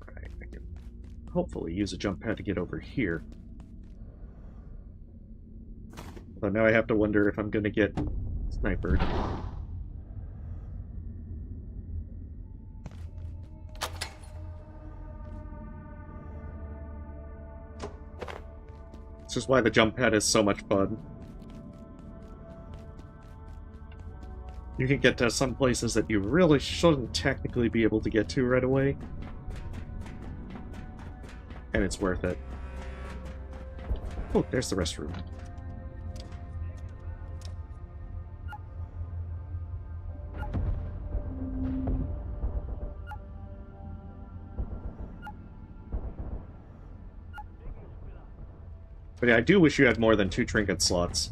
Alright, I can hopefully use a jump pad to get over here. So now I have to wonder if I'm going to get sniped. This is why the jump pad is so much fun. You can get to some places that you really shouldn't technically be able to get to right away. And it's worth it. Oh, there's the restroom. But yeah, I do wish you had more than 2 trinket slots.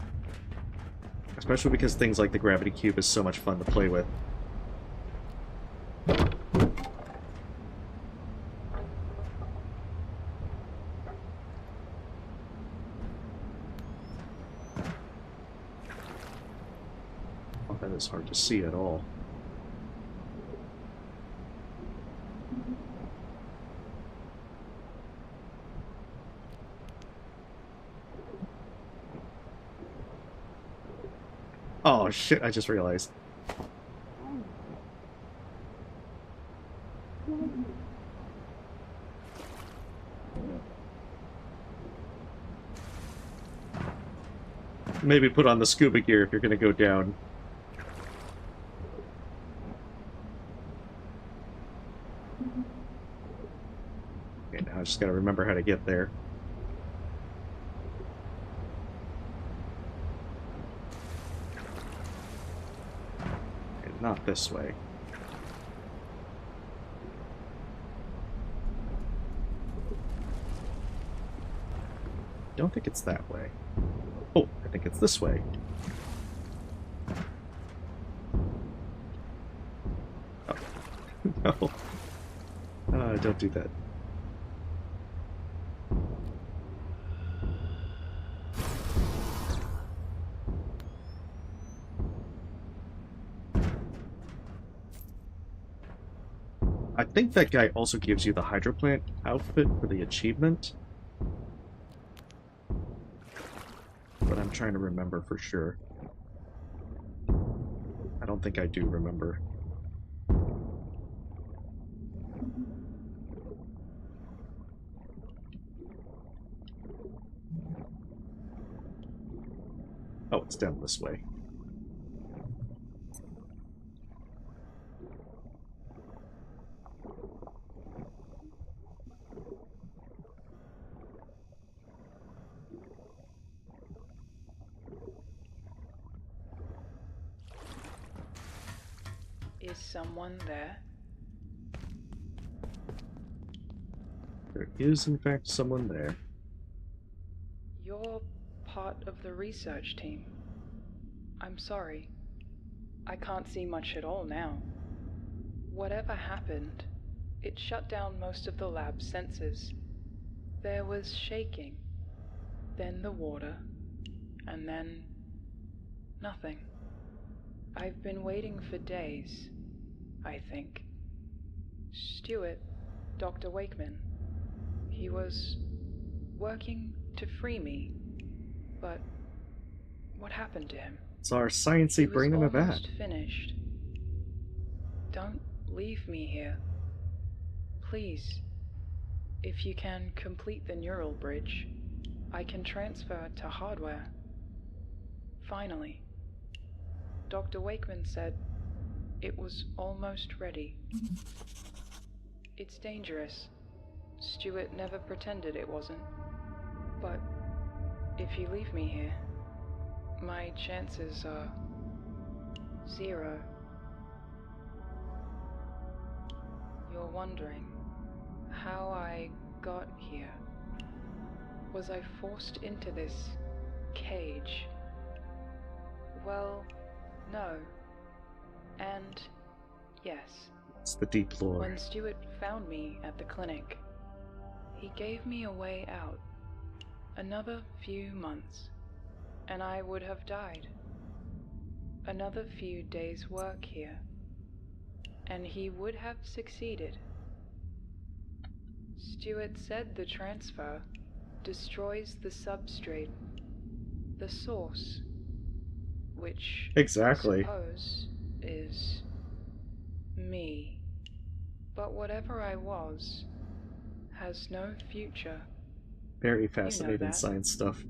Especially because things like the gravity cube is so much fun to play with. Oh, that is hard to see at all. Oh shit, I just realized. Maybe put on the scuba gear if you're gonna go down. Okay, now I just gotta remember how to get there. Not this way. Don't think it's that way. Oh, I think it's this way. Oh. No. Don't do that. I think that guy also gives you the hydroplant outfit for the achievement. But I'm trying to remember for sure. I don't think I do remember. Oh, it's down this way. Is someone there? There is, in fact, someone there. You're part of the research team. I'm sorry. I can't see much at all now. Whatever happened, it shut down most of the lab's sensors. There was shaking, then the water, and then nothing. I've been waiting for days, I think. Stewart, Dr. Wakeman, he was working to free me, but what happened to him? It's our sciencey brain in a vat. Finished. Don't leave me here. Please, if you can complete the neural bridge, I can transfer to hardware. Finally, Dr. Wakeman said it was almost ready. It's dangerous. Stuart never pretended it wasn't. But if you leave me here, my chances are 0. You're wondering how I got here. Was I forced into this cage? Well, no. And yes. It's the deep lore. When Stuart found me at the clinic, he gave me a way out. Another few months, and I would have died. Another few days' work here, and he would have succeeded. Stuart said the transfer destroys the substrate, the source, which Exactly. I suppose is me. But whatever I was has no future. Very You know fascinating that, science stuff.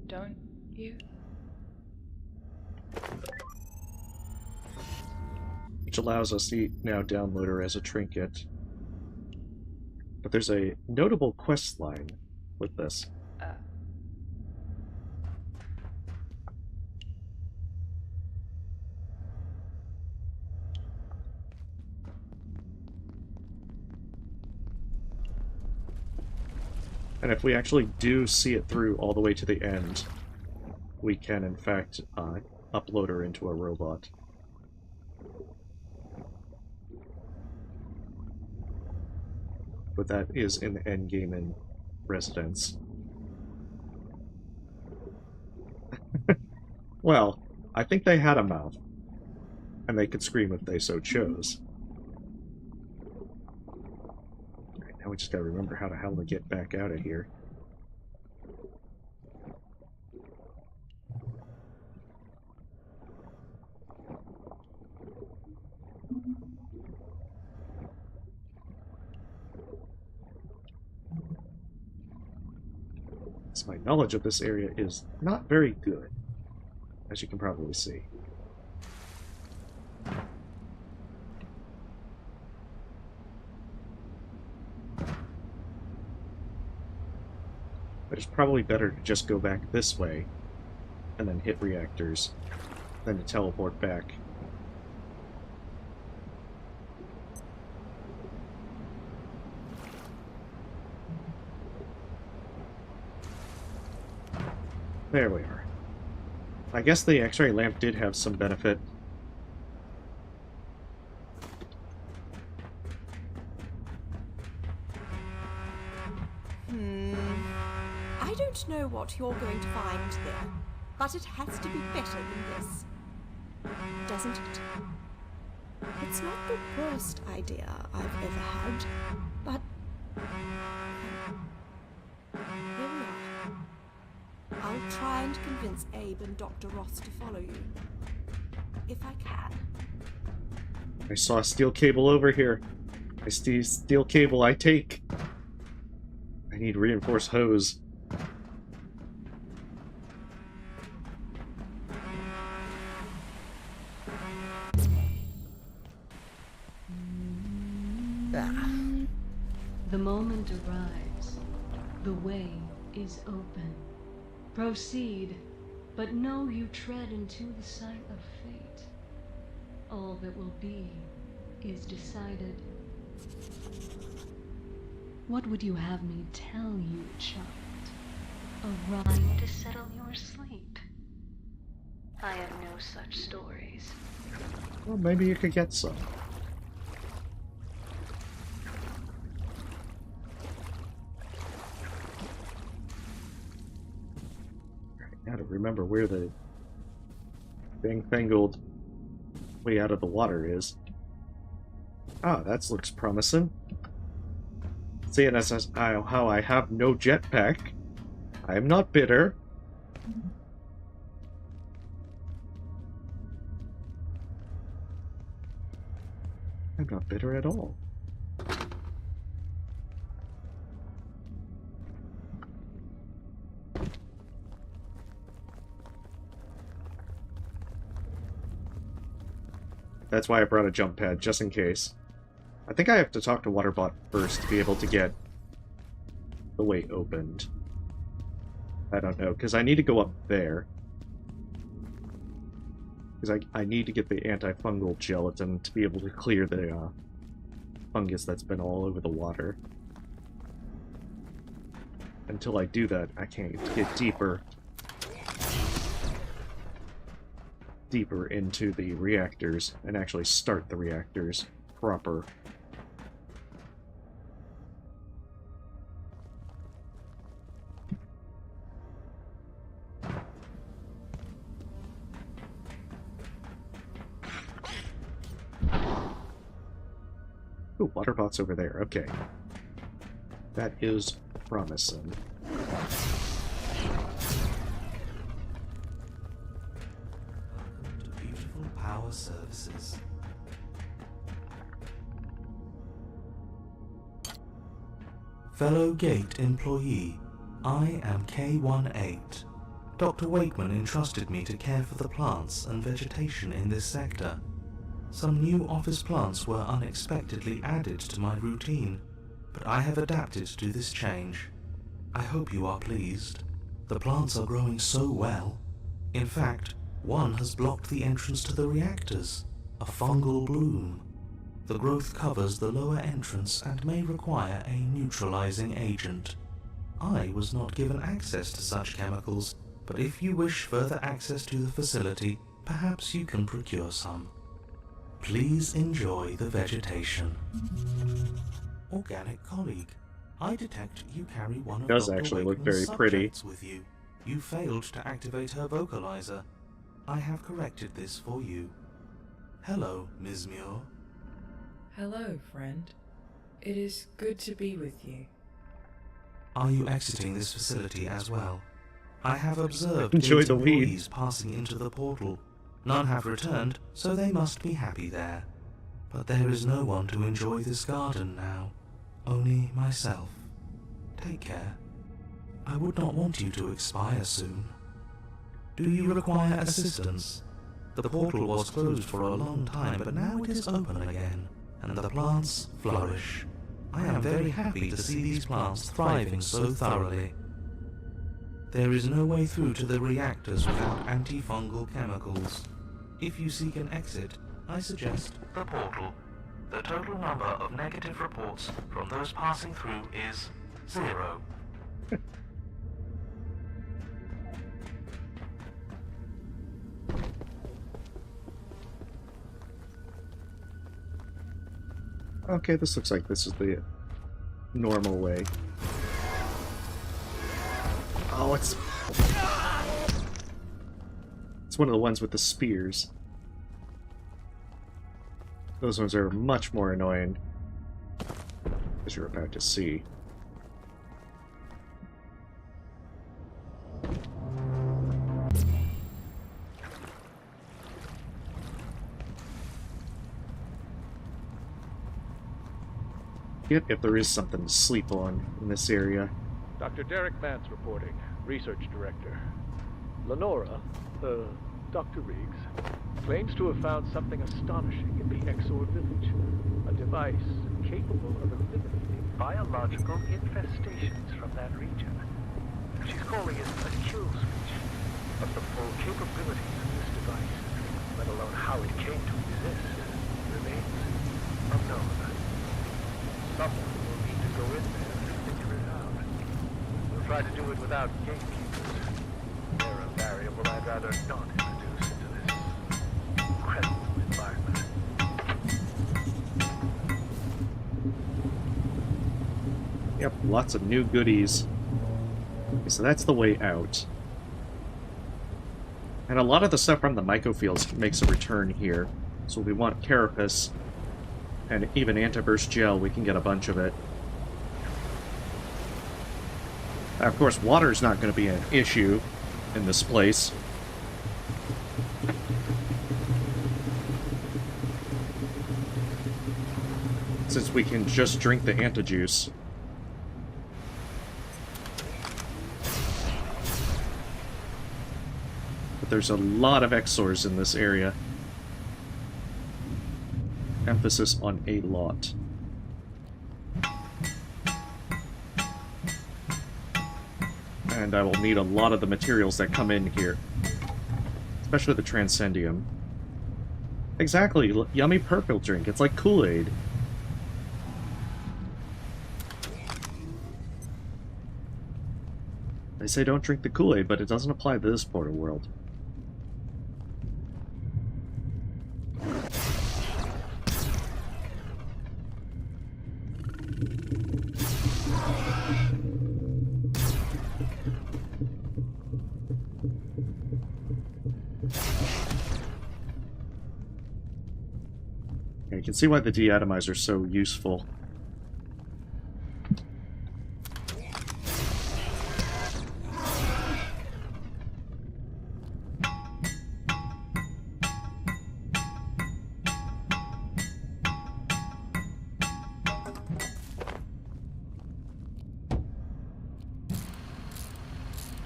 don't you? Which allows us to now download her as a trinket. But there's a notable quest line with this. And if we actually do see it through all the way to the end, we can in fact upload her into a robot. But that is in Endgame in Residence. Well, I think they had a mouth, and they could scream if they so chose. Alright, now we just gotta remember how the hell to get back out of here. So my knowledge of this area is not very good, as you can probably see. But it's probably better to just go back this way and then hit reactors than to teleport back. There we are. I guess the X-ray lamp did have some benefit. I don't know what you're going to find there, but it has to be better than this. Doesn't it? It's not the worst idea I've ever had, but... here we are. I'll try and convince Abe and Dr. Ross to follow you. If I can. I saw a steel cable over here. I see steel cable I take. I need reinforced hose. The moment arrives. The way is open. Proceed, but know you tread into the sight of fate. All that will be is decided. What would you have me tell you, child? A rhyme to settle your sleep? I have no such stories. Well, maybe you could get some. Now to remember where the fangled way out of the water is. Ah, that looks promising. Seeing as how I have no jetpack, I am not bitter. I'm not bitter at all. That's why I brought a jump pad, just in case. I think I have to talk to Waterbot first to be able to get the way opened. I don't know, because I need to go up there. Because I need to get the antifungal gelatin to be able to clear the fungus that's been all over the water. Until I do that, I can't get deeper into the reactors and actually start the reactors proper. Ooh, Waterbot's over there. Okay. That is promising. Beautiful power services. Fellow Gate employee, I am K18. Dr. Wakeman entrusted me to care for the plants and vegetation in this sector. Some new office plants were unexpectedly added to my routine, but I have adapted to this change. I hope you are pleased. The plants are growing so well. In fact, one has blocked the entrance to the reactors, a fungal bloom. The growth covers the lower entrance and may require a neutralizing agent. I was not given access to such chemicals, but if you wish further access to the facility, perhaps you can procure some. Please enjoy the vegetation. Organic colleague, I detect you carry one of Does Dr. actually look Wakeman's very pretty. subjects with you. You failed to activate her vocalizer. I have corrected this for you. Hello, Ms. Muir. Hello, friend. It is good to be with you. Are you exiting this facility as well? I have observed Enjoy Gate the weed. employees passing into the portal. None have returned, so they must be happy there. But there is no one to enjoy this garden now. Only myself. Take care. I would not want you to expire soon. Do you require assistance? The portal was closed for a long time, but now it is open again, and the plants flourish. I am very happy to see these plants thriving so thoroughly. There is no way through to the reactors without antifungal chemicals. If you seek an exit, I suggest the portal. The total number of negative reports from those passing through is 0. Okay, this looks like this is the normal way. Oh, it's one of the ones with the spears. Those ones are much more annoying, as you're about to see. Yep, if there is something to sleep on in this area. Dr. Derek Mance reporting, Research Director. Lenora, Dr. Riggs, claims to have found something astonishing in the Exor village. A device capable of eliminating biological infestations from that region. She's calling it a kill switch. But the full capabilities of this device, let alone how it came to exist, remains unknown. Someone will need to go in there and figure it out. We'll try to do it without gatekeepers. They're a variable I'd rather not introduce into this incredible environment. Yep, lots of new goodies. Okay, so that's the way out. And a lot of the stuff from the mycofields makes a return here. So we want carapace and even antiburst gel, we can get a bunch of it. Now, of course, water's not going to be an issue in this place. Since we can just drink the anti-juice. But there's a lot of Exors in this area. Emphasis on a lot. And I will need a lot of the materials that come in here. Especially the Transcendium. Exactly, yummy purple drink. It's like Kool-Aid. They say don't drink the Kool-Aid, but it doesn't apply to this part of the world. You can see why the deatomizer is so useful.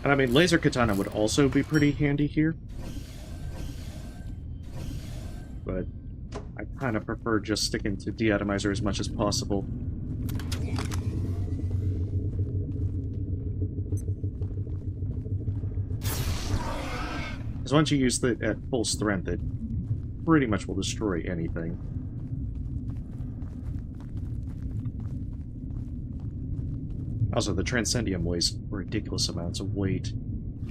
And I mean, laser katana would also be pretty handy here. But I kind of prefer just sticking to deatomizer as much as possible. Because once you use it at full strength, it pretty much will destroy anything. Also, the Transcendium weighs ridiculous amounts of weight.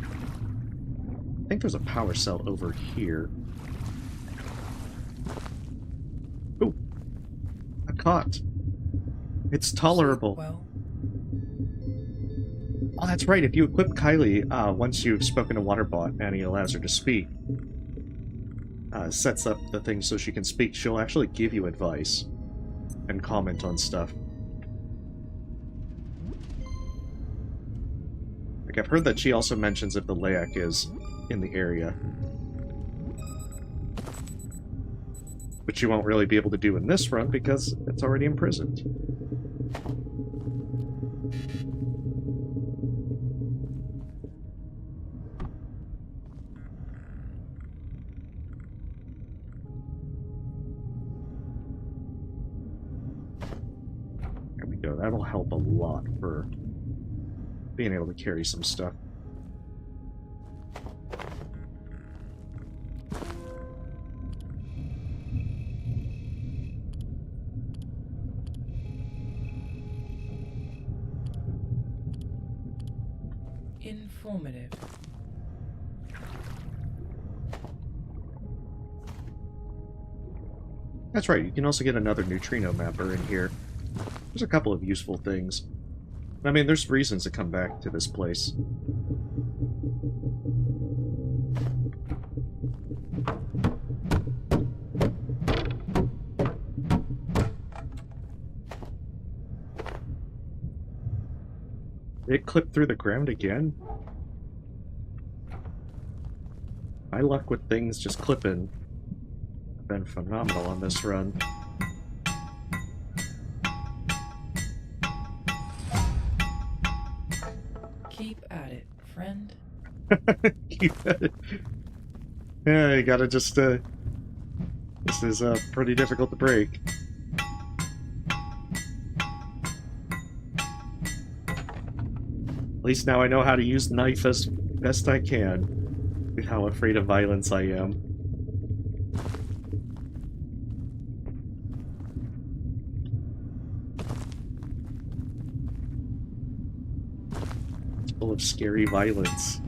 I think there's a power cell over here. Ooh! A cot! It's tolerable. Well, oh, that's right. If you equip Kylie, once you've spoken to Waterbot and he allows her to speak, sets up the thing so she can speak, she'll actually give you advice and comment on stuff. Like, I've heard that she also mentions if the Layak is in the area. Which you won't really be able to do in this run because it's already imprisoned. There we go. That'll help a lot for being able to carry some stuff. informative. That's right, you can also get another neutrino mapper in here. There's a couple of useful things. I mean, there's reasons to come back to this place. It clipped through the ground again? My luck with things just clipping has been phenomenal on this run. Keep at it, friend. Keep at it. Yeah, you gotta just, this is, pretty difficult to break. At least now I know how to use knife as best I can, with how afraid of violence I am. It's full of scary violence.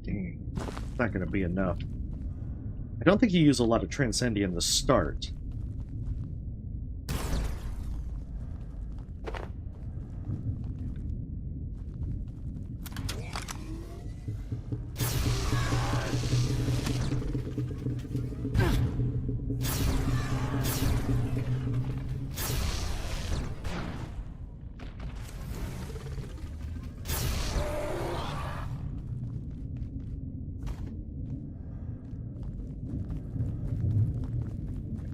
Dang, it's not going to be enough. I don't think you use a lot of Transcendium to start.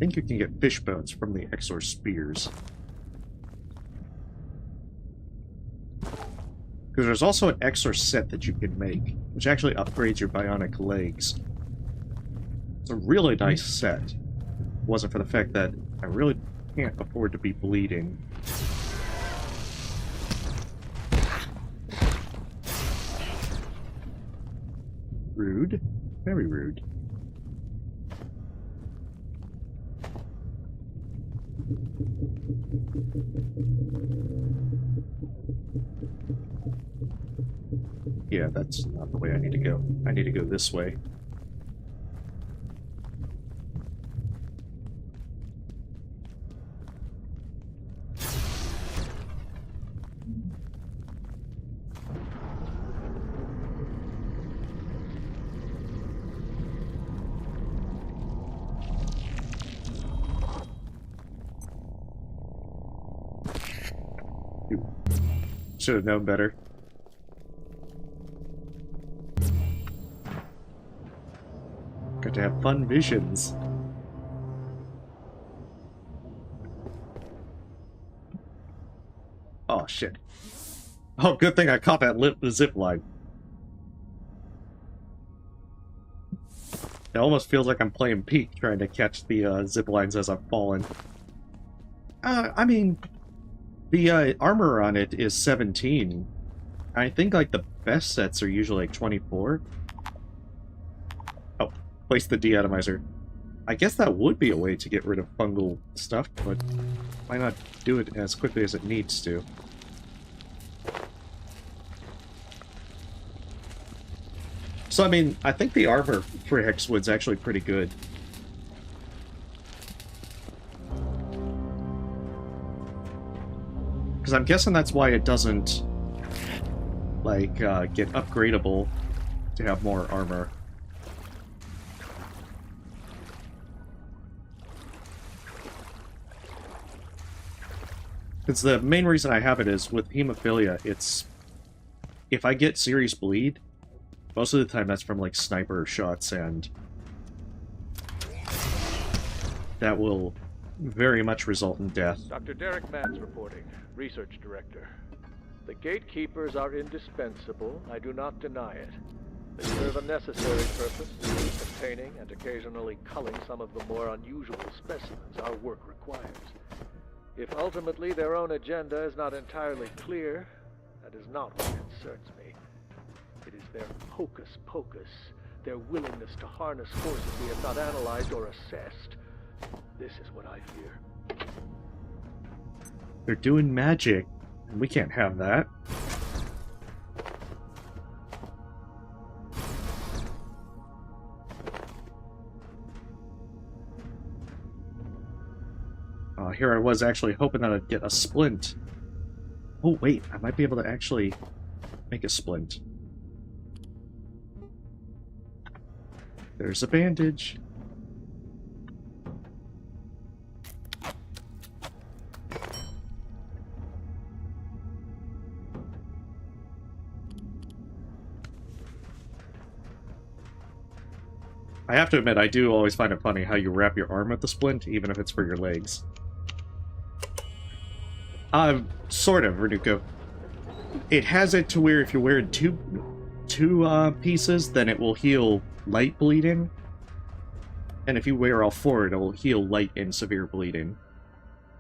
think you can get fish bones from the Exor spears. Because there's also an Exor set that you can make, which actually upgrades your bionic legs. It's a really nice set. It wasn't for the fact that I really can't afford to be bleeding. Rude. Very rude. Yeah, that's not the way I need to go. I need to go this way. Should have known better. Got to have fun visions. Oh shit. Oh, good thing I caught that zip line. It almost feels like I'm playing Peak, trying to catch the zip lines as I'm falling. I mean, the armor on it is 17. I think like the best sets are usually like 24. Oh, place the deatomizer. I guess that would be a way to get rid of fungal stuff, but why not do it as quickly as it needs to? So I mean, I think the armor for Hexwood's actually pretty good. Because I'm guessing that's why it doesn't, like, get upgradable to have more armor. Because the main reason I have it is, with hemophilia, it's... if I get serious bleed, most of the time that's from, like, sniper shots, and that will very much result in death. Dr. Derek Matz reporting, Research Director. The gatekeepers are indispensable, I do not deny it. They serve a necessary purpose, containing and occasionally culling some of the more unusual specimens our work requires. If ultimately their own agenda is not entirely clear, that is not what concerns me. It is their hocus pocus, their willingness to harness forces we have not analyzed or assessed. This is what I fear. They're doing magic, and we can't have that. Here I was actually hoping that I'd get a splint. Oh wait, I might be able to actually make a splint. There's a bandage. I have to admit, I do always find it funny how you wrap your arm with the splint, even if it's for your legs. Sort of, Renuko. It has it to where if you're wearing two pieces, then it will heal light bleeding. And if you wear all four, it will heal light and severe bleeding.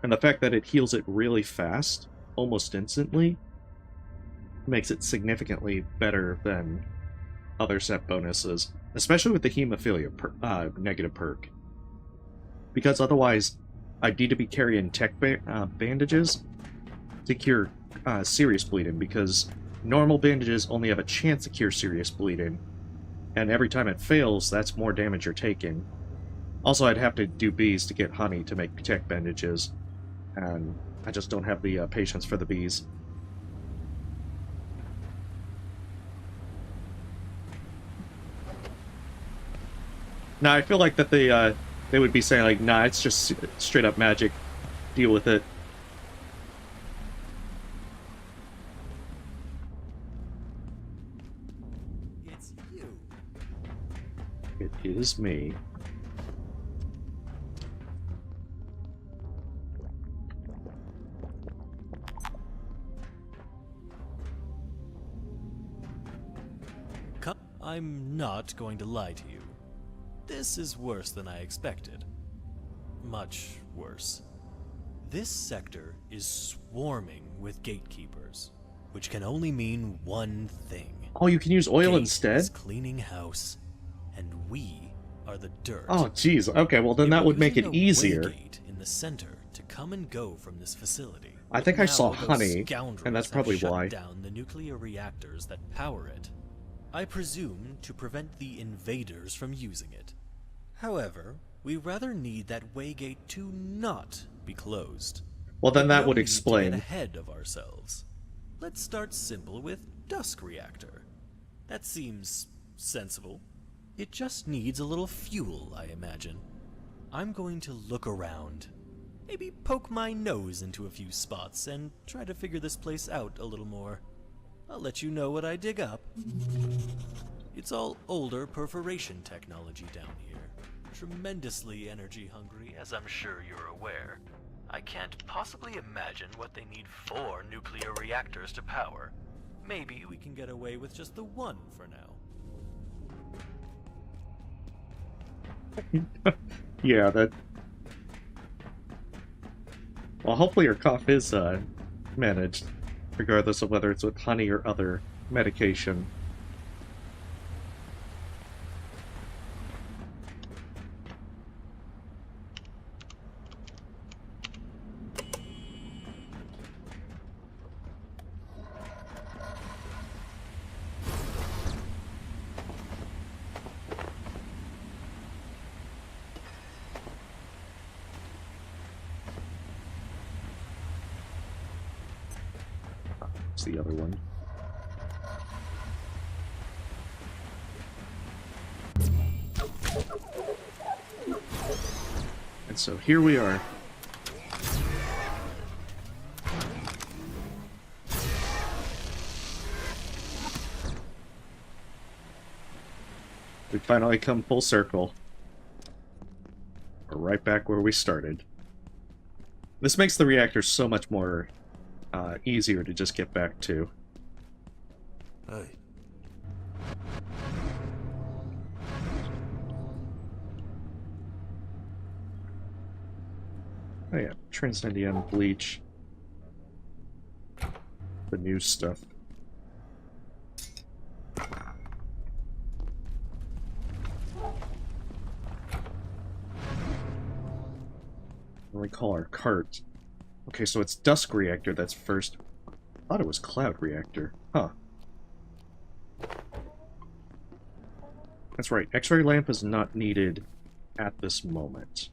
And the fact that it heals it really fast, almost instantly, makes it significantly better than other set bonuses. Especially with the hemophilia negative perk. Because otherwise, I'd need to be carrying tech bandages to cure serious bleeding, because normal bandages only have a chance to cure serious bleeding, and every time it fails, that's more damage you're taking. Also, I'd have to do bees to get honey to make tech bandages, and I just don't have the patience for the bees. Now, I feel like that they would be saying, like, nah, it's just straight up magic. Deal with it. It's you. It is me. I'm not going to lie to you. This is worse than I expected. Much worse. This sector is swarming with gatekeepers, which can only mean one thing. Oh, you can use oil Gate instead? is cleaning house, and we are the dirt. Oh, jeez. Okay, well then that would make it easier. Gate in the center to come and go from this facility. I think I saw Now those honey, scoundrels and that's have probably shut why. down the nuclear reactors that power it. I presume to prevent the invaders from using it. However, we rather need that waygate to not be closed. Well, then But that no would need to explain. get ahead of ourselves. Let's start simple with Dusk Reactor. That seems sensible. It just needs a little fuel, I imagine. I'm going to look around. Maybe poke my nose into a few spots and try to figure this place out a little more. I'll let you know what I dig up. It's all older perforation technology down here. Tremendously energy hungry, as I'm sure you're aware. I can't possibly imagine what they need 4 nuclear reactors to power. Maybe we can get away with just the one for now. Yeah, that... Well, hopefully your cough is, managed, regardless of whether it's with honey or other medication. It's the other one. And so here we are. We finally come full circle. We're right back where we started. This makes the reactor so much more easier to just get back to. Hey. Oh yeah, Transcendium, Bleach. The new stuff. We call our cart. Okay, so it's Dusk Reactor that's first. I thought it was Cloud Reactor. Huh. That's right, X-ray lamp is not needed at this moment.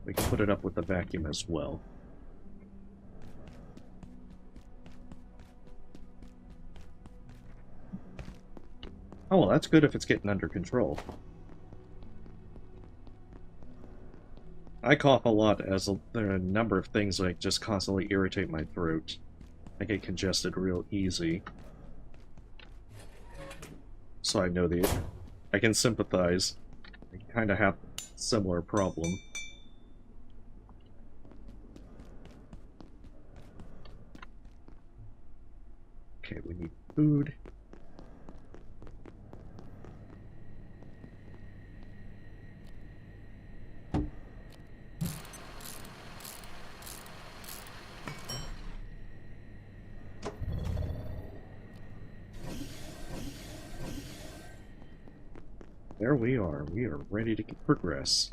We can put it up with the vacuum as well. Oh, well, that's good if it's getting under control. I cough a lot as there are a number of things that just constantly irritate my throat. I get congested real easy. So I know I can sympathize. I kind of have a similar problem. Okay, we need food. There we are. We are ready to progress.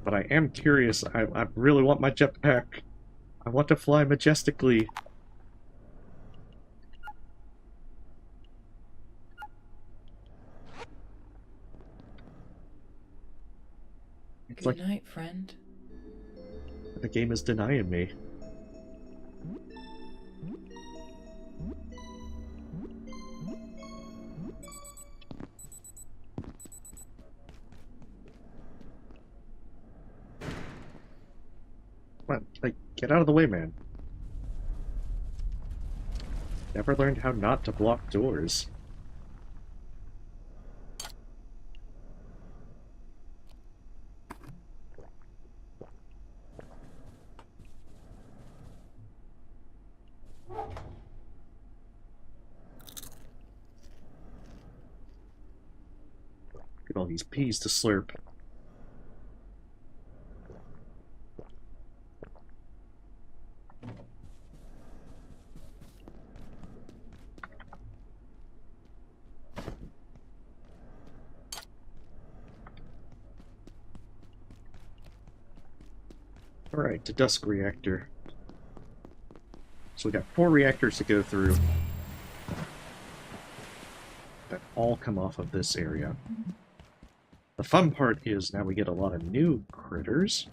But I am curious. I really want my jetpack. I want to fly majestically. It's Good like night, friend. the game is denying me. Come on, like, get out of the way, man. Never learned how not to block doors. All these peas to slurp. Alright, to Dusk Reactor. So we got 4 reactors to go through. That all come off of this area. The fun part is now we get a lot of new critters.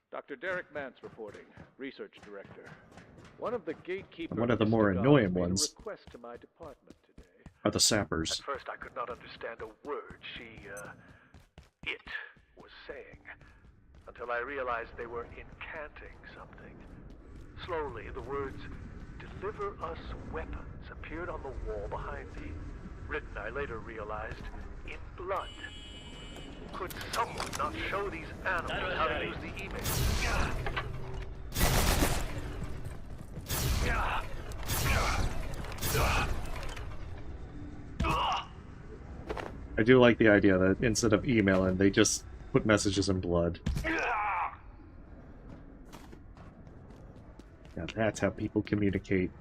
Dr. Derek Mance reporting, Research Director. One of the gatekeepers... One of the more annoying ones request to my department today. Are the sappers. At first I could not understand a word it was saying, until I realized they were incanting something. Slowly, the words, "Deliver us weapons," appeared on the wall behind me. Written, I later realized, in blood. Could someone not show these animals how to use the email? I do like the idea that instead of emailing, they just put messages in blood. Yeah, that's how people communicate.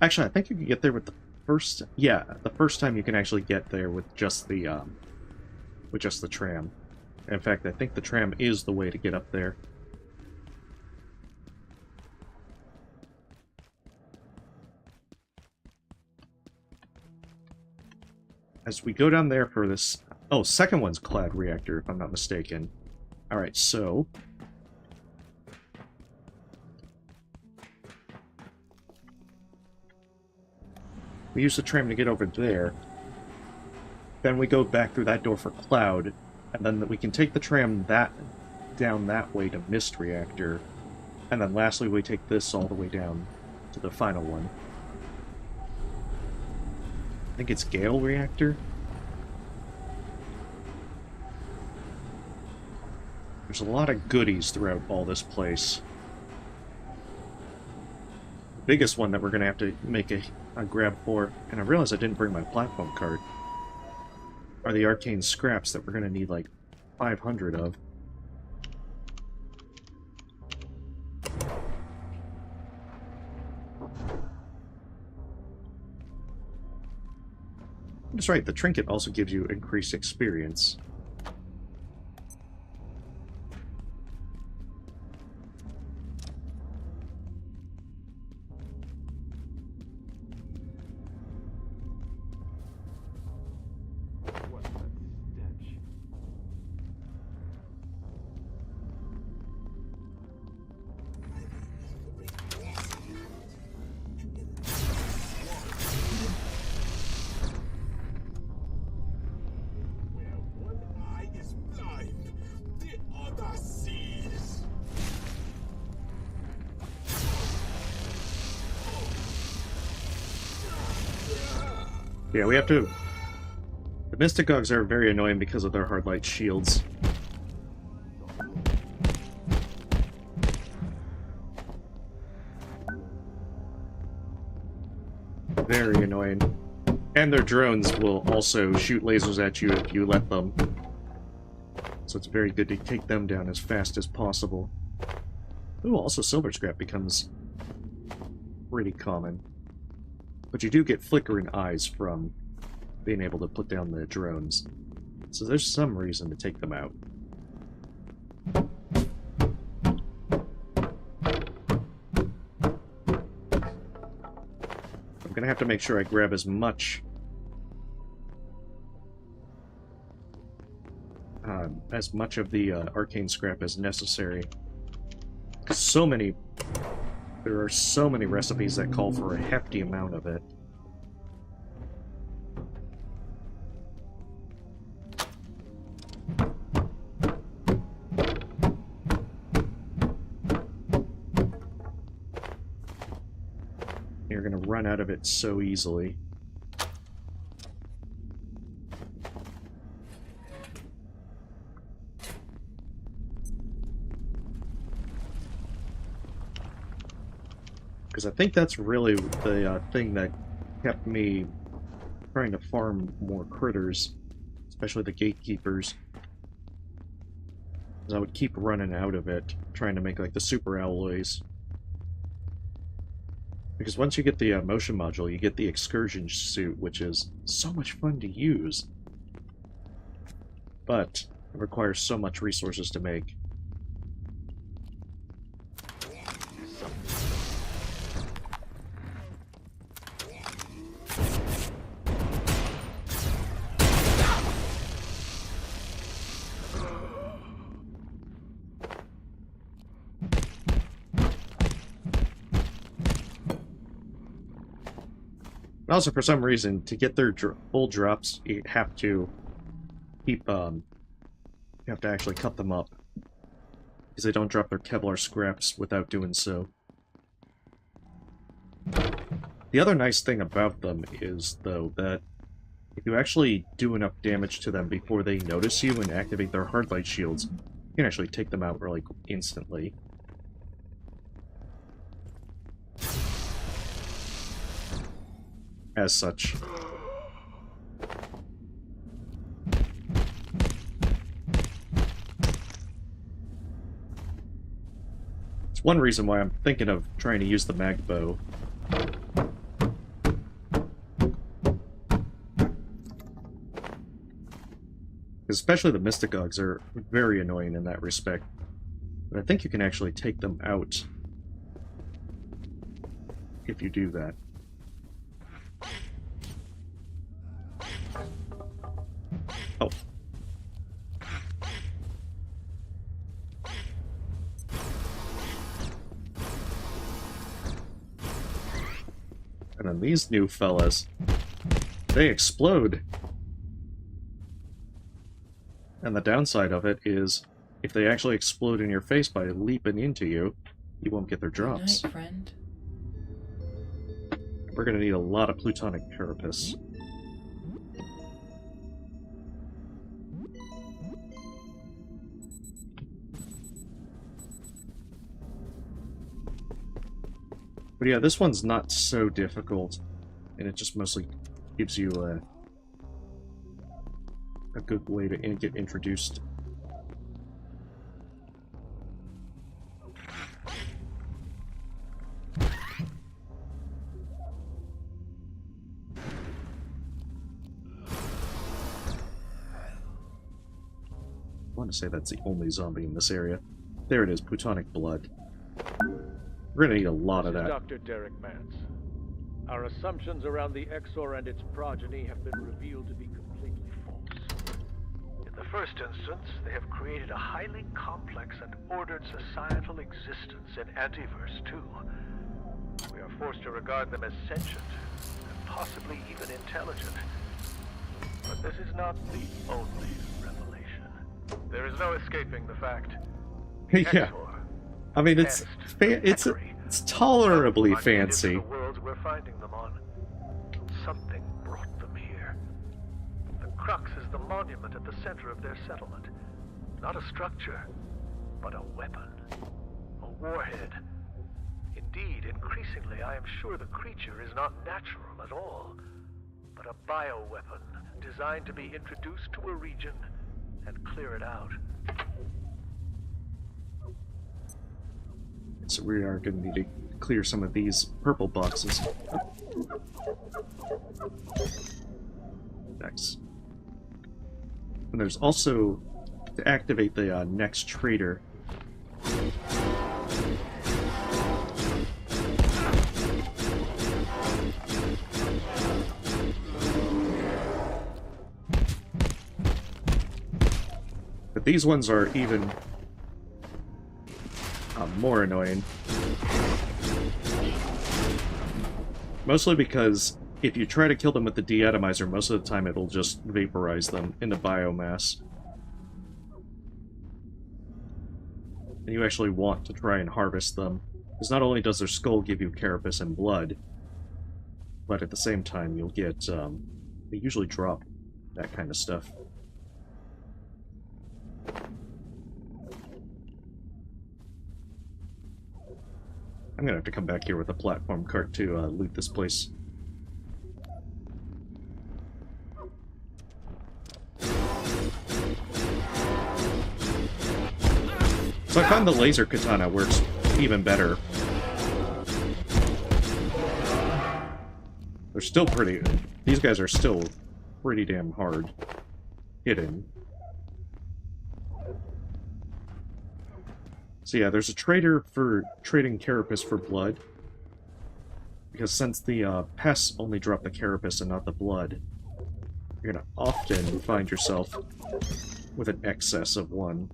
Actually, I think you can get there with the first... Yeah, the first time you can actually get there with just the tram. In fact, I think the tram is the way to get up there. As we go down there for this... Oh, second one's Cloud Reactor, if I'm not mistaken. Alright, so... we use the tram to get over there. Then we go back through that door for Cloud, and then we can take the tram down that way to Mist Reactor. And then lastly, we take this all the way down to the final one. I think it's Gale Reactor? There's a lot of goodies throughout all this place. The biggest one that we're going to have to make a grab for, and I realized I didn't bring my platform card, are the arcane scraps that we're going to need like 500 of. That's right, the trinket also gives you increased experience. Yeah, we have to... The Mysticogs are very annoying because of their hard light shields. Very annoying. And their drones will also shoot lasers at you if you let them. So it's very good to take them down as fast as possible. Ooh, also Silver Scrap becomes pretty common. But you do get flickering eyes from being able to put down the drones. So there's some reason to take them out. I'm gonna have to make sure I grab as much of the arcane scrap as necessary. There are so many recipes that call for a hefty amount of it. You're gonna run out of it so easily. Because I think that's really the thing that kept me trying to farm more critters. especially the gatekeepers. Because I would keep running out of it, trying to make like the super alloys. Because once you get the motion module, you get the excursion suit, which is so much fun to use. But it requires so much resources to make. Also, for some reason, to get their full drops, you have to keep, you have to actually cut them up. Because they don't drop their Kevlar scraps without doing so. The other nice thing about them is, though, that if you actually do enough damage to them before they notice you and activate their hard light shields, you can actually take them out, like, instantly. As such. It's one reason why I'm thinking of trying to use the mag bow. Especially the Mystagogs are very annoying in that respect. But I think you can actually take them out if you do that. Oh. And then these new fellas, they explode. And the downside of it is, if they actually explode in your face by leaping into you, you won't get their drops. Good night, friend. We're gonna need a lot of plutonic carapace. But yeah, this one's not so difficult, and it just mostly gives you a good way to get introduced. I want to say that's the only zombie in this area. There it is, plutonic blood. We're gonna need a lot of that. Dr. Derek Mance. Our assumptions around the Exor and its progeny have been revealed to be completely false. In the first instance, they have created a highly complex and ordered societal existence in Antiverse 2. We are forced to regard them as sentient, and possibly even intelligent. But this is not the only revelation. There is no escaping the fact. The Yeah. Exor, I mean, it's tolerably fancy. the worlds we're finding them on. Something brought them here. The crux is the monument at the center of their settlement. Not a structure, but a weapon. A warhead. Indeed, increasingly, I am sure the creature is not natural at all, but a bioweapon designed to be introduced to a region and clear it out. So we are going to need to clear some of these purple boxes. Nice. And there's also, to activate the next trader, but these ones are even more annoying. Mostly because if you try to kill them with the deatomizer, most of the time it'll just vaporize them into biomass. And you actually want to try and harvest them, because not only does their skull give you carapace and blood, but at the same time you'll get, they usually drop that kind of stuff. I'm gonna have to come back here with a platform cart to loot this place. So I found the laser katana works even better. They're still pretty... These guys are still pretty damn hard hitting. So yeah, there's a trader for trading carapace for blood. Because since the pests only drop the carapace and not the blood, you're gonna often find yourself with an excess of one.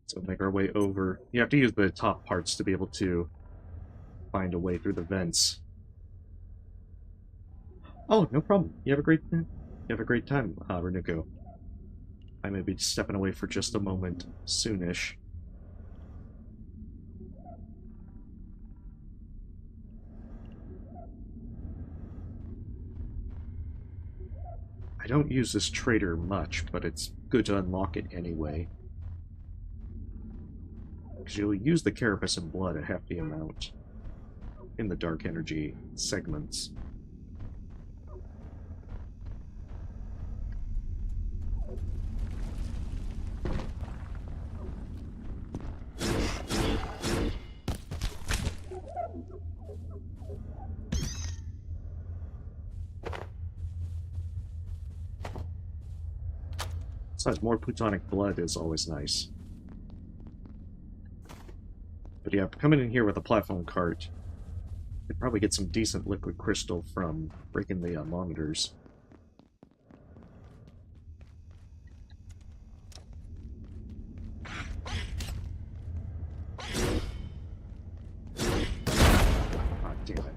So make our way over. You have to use the top parts to be able to find a way through the vents. Oh, no problem. You have a great time, Renuko. I may be stepping away for just a moment soonish. I don't use this trader much, but it's good to unlock it anyway. Because you'll use the carapace and blood at half the amount in the dark energy segments. Besides, more plutonic blood is always nice. But yeah, coming in here with a platform cart, you'd probably get some decent liquid crystal from breaking the monitors. Ah, damn it.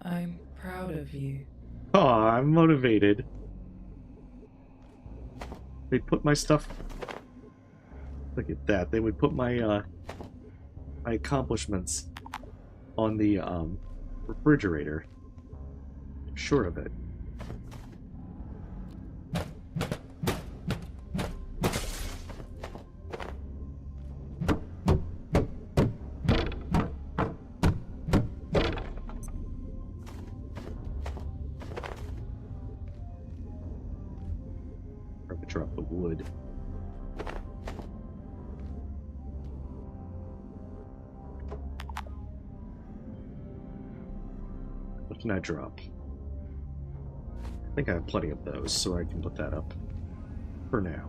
I'm proud of you. Oh, I'm motivated. They put my stuff... Look at that. They would put my, my accomplishments on the, refrigerator. Sure of it. Drop the wood. What can I drop? I think I have plenty of those, so I can put that up for now.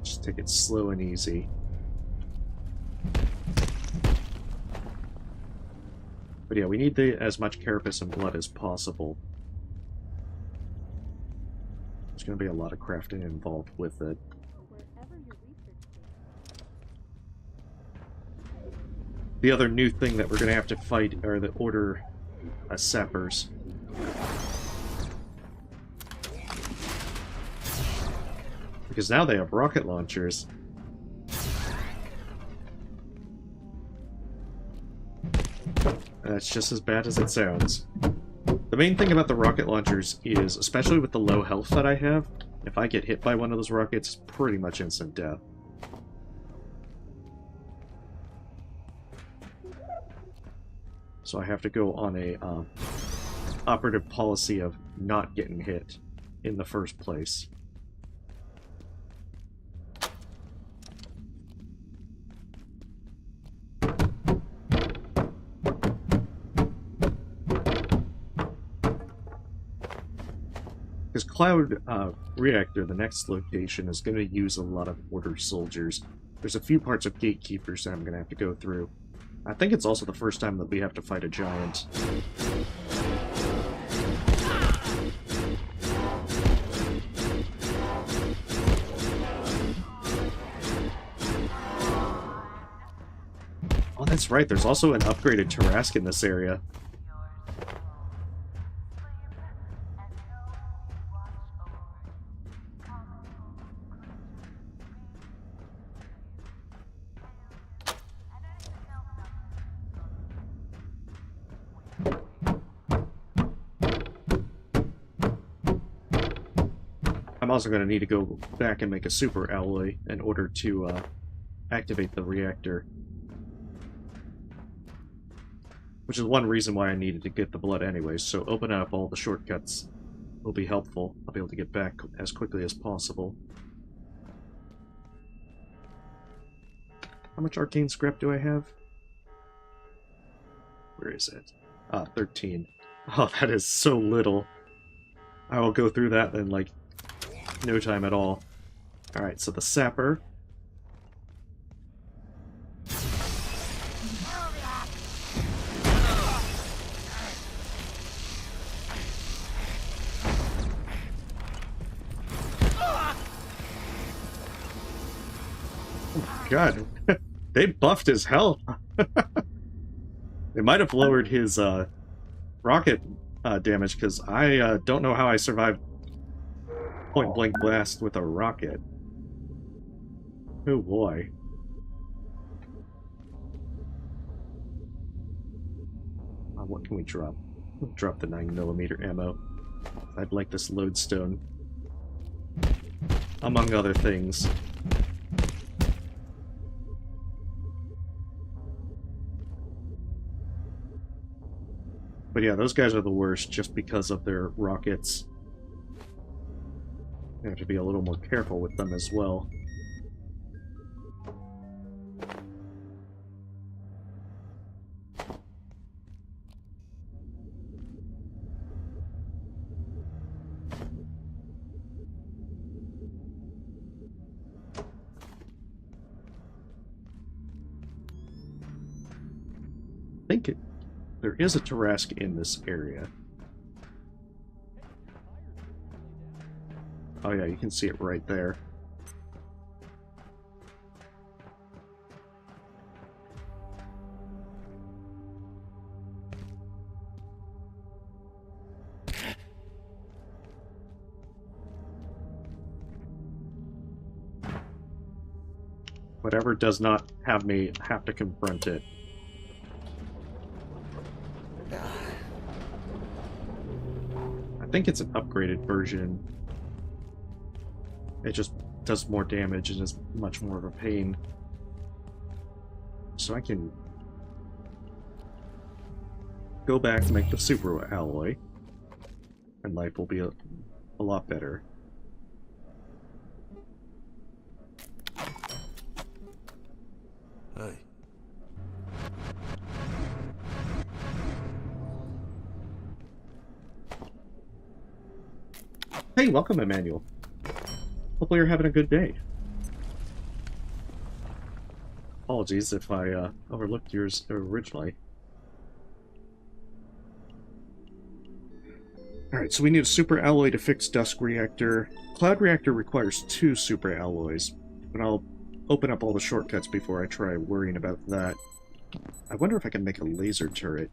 Just take it slow and easy. But yeah, we need as much carapace and blood as possible. There's going to be a lot of crafting involved with it. The other new thing that we're going to have to fight are the Order Sappers. Because now they have rocket launchers. That's just as bad as it sounds. The main thing about the rocket launchers is, especially with the low health that I have, if I get hit by one of those rockets, it's pretty much instant death. So I have to go on a operative policy of not getting hit in the first place. Because Cloud Reactor, the next location, is going to use a lot of Order soldiers. There's a few parts of Gatekeepers that I'm going to have to go through. I think it's also the first time that we have to fight a giant. Oh, that's right, there's also an upgraded Tarask in this area. also going to need to go back and make a super alloy in order to activate the reactor. Which is one reason why I needed to get the blood anyway, so opening up all the shortcuts will be helpful. I'll be able to get back as quickly as possible. How much arcane scrap do I have? Where is it? Ah, 13. Oh, that is so little. I will go through that in, like, no time at all. Alright, so the sapper. Oh, God. They buffed his health. They might have lowered his rocket damage, because I don't know how I survived point-blank blast with a rocket. Oh boy. What can we drop? We'll drop the 9mm ammo. I'd like this lodestone. Among other things. But yeah, those guys are the worst just because of their rockets. You have to be a little more careful with them as well. I think there is a Tarrasque in this area. Oh yeah, you can see it right there. Whatever does not have me have to confront it. I think it's an upgraded version. It just does more damage and is much more of a pain. So I can go back and make the super alloy, and life will be a lot better. Hey. Hey, welcome, Emmanuel. Hopefully you're having a good day. Apologies if I overlooked yours originally. Alright, so we need a super alloy to fix Dusk Reactor. Cloud Reactor requires 2 super alloys, but I'll open up all the shortcuts before I try worrying about that. I wonder if I can make a laser turret.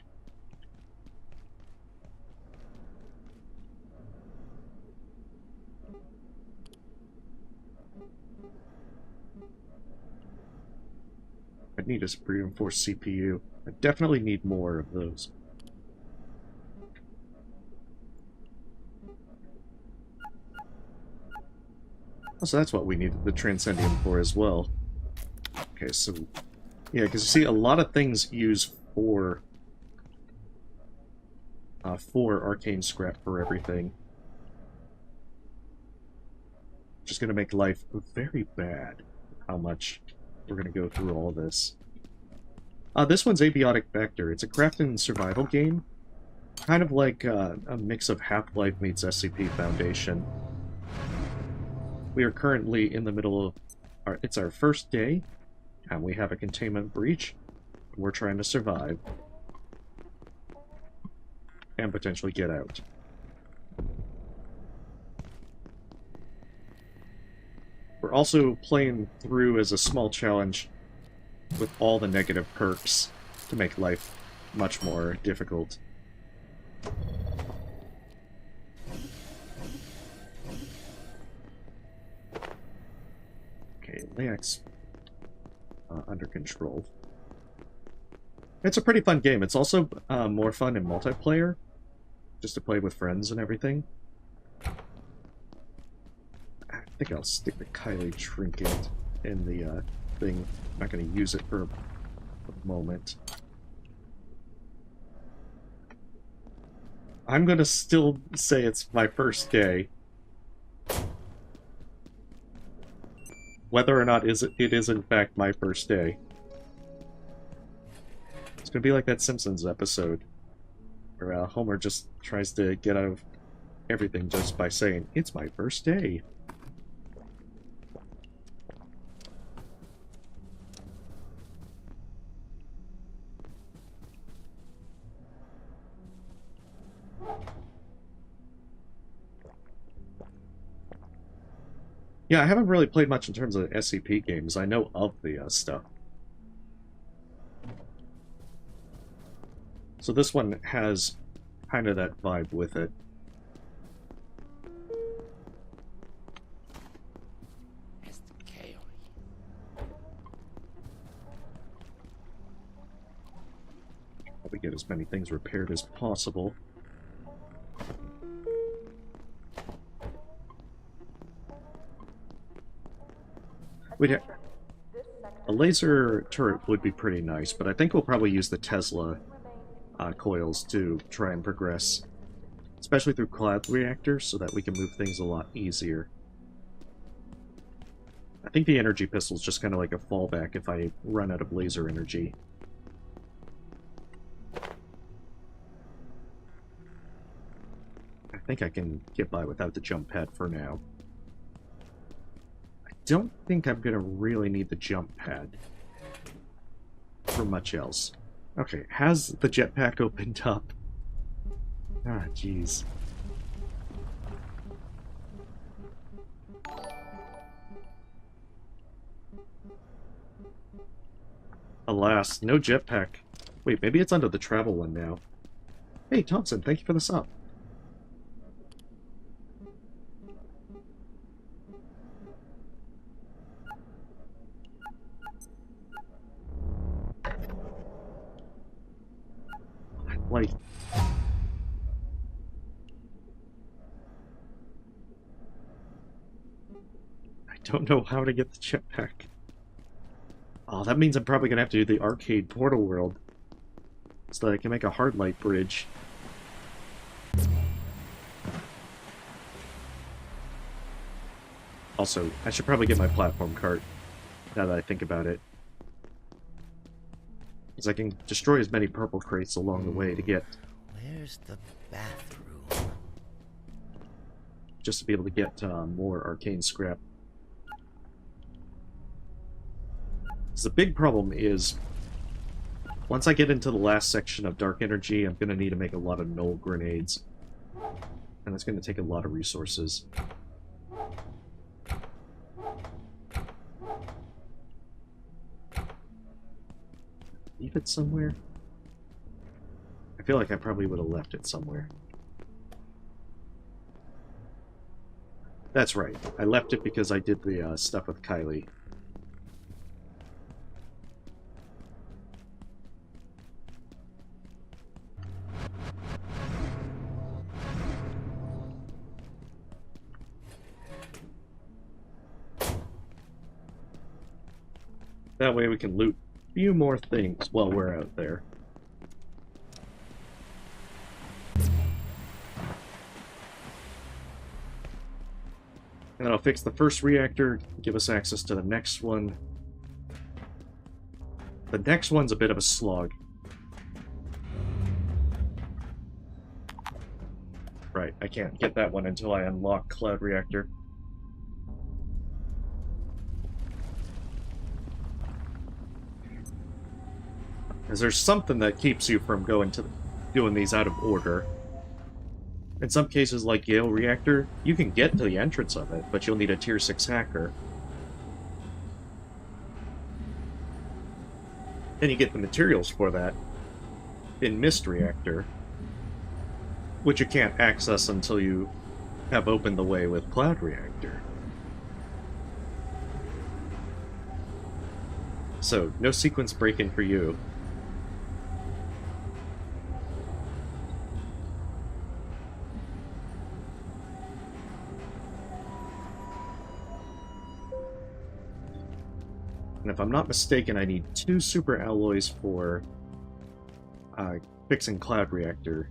I need a reinforced CPU. I definitely need more of those. So that's what we needed the Transcendium for as well. Okay, so yeah, because you see, a lot of things use 4 arcane scrap for everything. Just gonna make life very bad. How much we're gonna go through all this. This one's Abiotic Factor. It's a craft and survival game, kind of like a mix of Half-Life meets SCP Foundation. We are currently in the middle of it's our first day, and we have a containment breach. We're trying to survive and potentially get out. We're also playing through as a small challenge with all the negative perks to make life much more difficult. Okay, LAX under control. It's a pretty fun game. It's also more fun in multiplayer, just to play with friends and everything. think I'll stick the Kylie trinket in the thing. I'm not going to use it for a moment. I'm going to still say it's my first day. Whether or not it is in fact my first day. It's going to be like that Simpsons episode where Homer just tries to get out of everything just by saying, "It's my first day." Yeah, I haven't really played much in terms of SCP games. I know of the stuff. So this one has kind of that vibe with it. Probably get as many things repaired as possible. A laser turret would be pretty nice, but I think we'll probably use the Tesla coils to try and progress, especially through cloud reactors, so that we can move things a lot easier. I think the energy pistol is just kind of like a fallback if I run out of laser energy. I think I can get by without the jump pad for now. I don't think I'm going to really need the jump pad for much else. Okay, has the jetpack opened up? Ah, jeez. Alas, no jetpack. Wait, maybe it's under the travel one now. Hey, Thompson, thank you for the sub. Like... I don't know how to get the jetpack. Oh, that means I'm probably gonna have to do the arcade portal world so that I can make a hard light bridge. Also, I should probably get my platform cart, now that I think about it. Because I can destroy as many purple crates along the way to get... Where's the bathroom? Just to be able to get more arcane scrap. The big problem is, once I get into the last section of Dark Energy, I'm going to need to make a lot of null grenades. And it's going to take a lot of resources. Leave it somewhere? I feel like I probably would have left it somewhere. That's right. I left it because I did the stuff with Kylie. That way we can loot a few more things while we're out there. And I'll fix the first reactor, give us access to the next one. The next one's a bit of a slog. Right, I can't get that one until I unlock Cloud Reactor. Because there's something that keeps you from going to doing these out of order. In some cases, like Yale Reactor, you can get to the entrance of it, but you'll need a Tier 6 hacker. Then you get the materials for that in Mist Reactor, which you can't access until you have opened the way with Cloud Reactor. So, no sequence break-in for you. And if I'm not mistaken, I need 2 super alloys for fixing Cloud Reactor.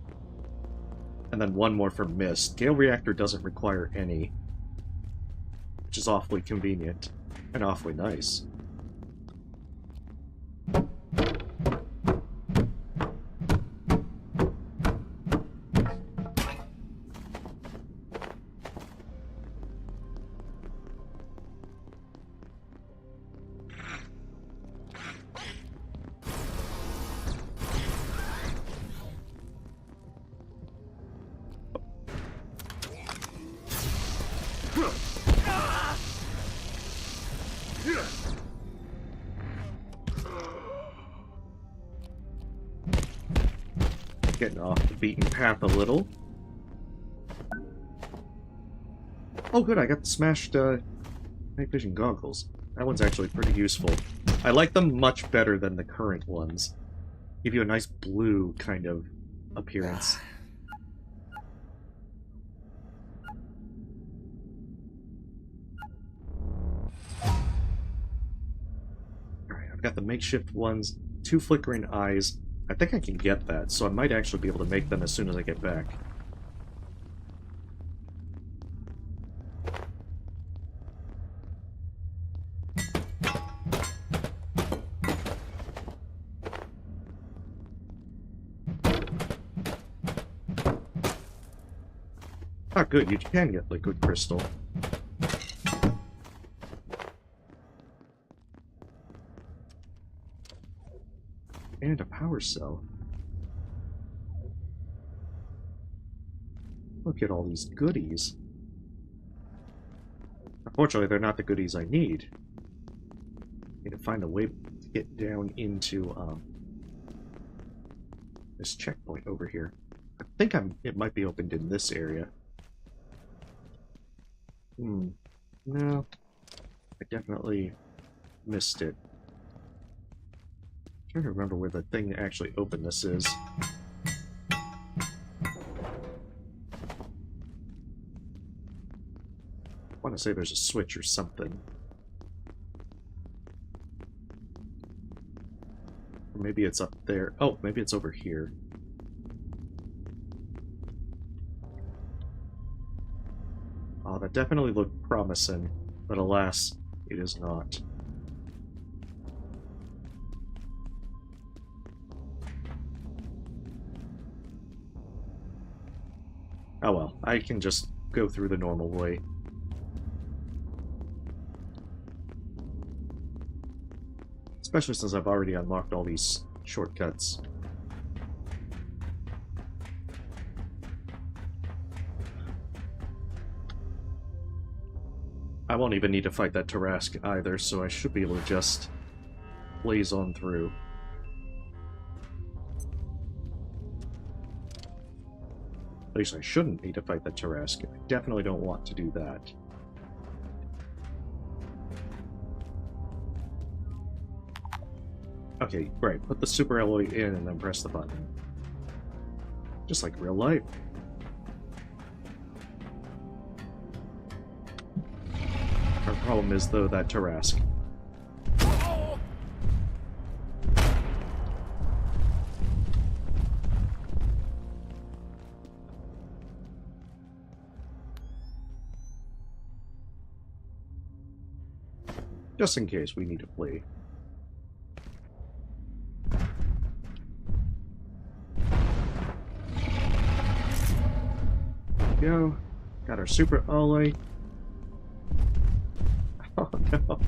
And then 1 more for Mist. Gale Reactor doesn't require any. Which is awfully convenient. And awfully nice. Getting off the beaten path a little. Oh good, I got the smashed night vision goggles. That one's actually pretty useful. I like them much better than the current ones. Give you a nice blue kind of appearance. Alright, I've got the makeshift ones, 2 flickering eyes. I think I can get that, so I might actually be able to make them as soon as I get back. Ah, good, you can get liquid crystal. And a power cell. Look at all these goodies. Unfortunately, they're not the goodies I need. Need to find a way to get down into this checkpoint over here. I think it might be opened in this area. No. I definitely missed it. I'm trying to remember where the thing that actually opened this is. I want to say there's a switch or something. Or maybe it's up there. Oh, maybe it's over here. Oh, that definitely looked promising, but alas, it is not. Oh well, I can just go through the normal way. Especially since I've already unlocked all these shortcuts. I won't even need to fight that Tarask either, so I should be able to just blaze on through. At least I shouldn't need to fight the Tarask. I definitely don't want to do that. Okay, right. Put the super alloy in and then press the button. Just like real life. Our problem is, though, that Tarask. Just in case we need to flee. Go. Got our super alloy. Oh no.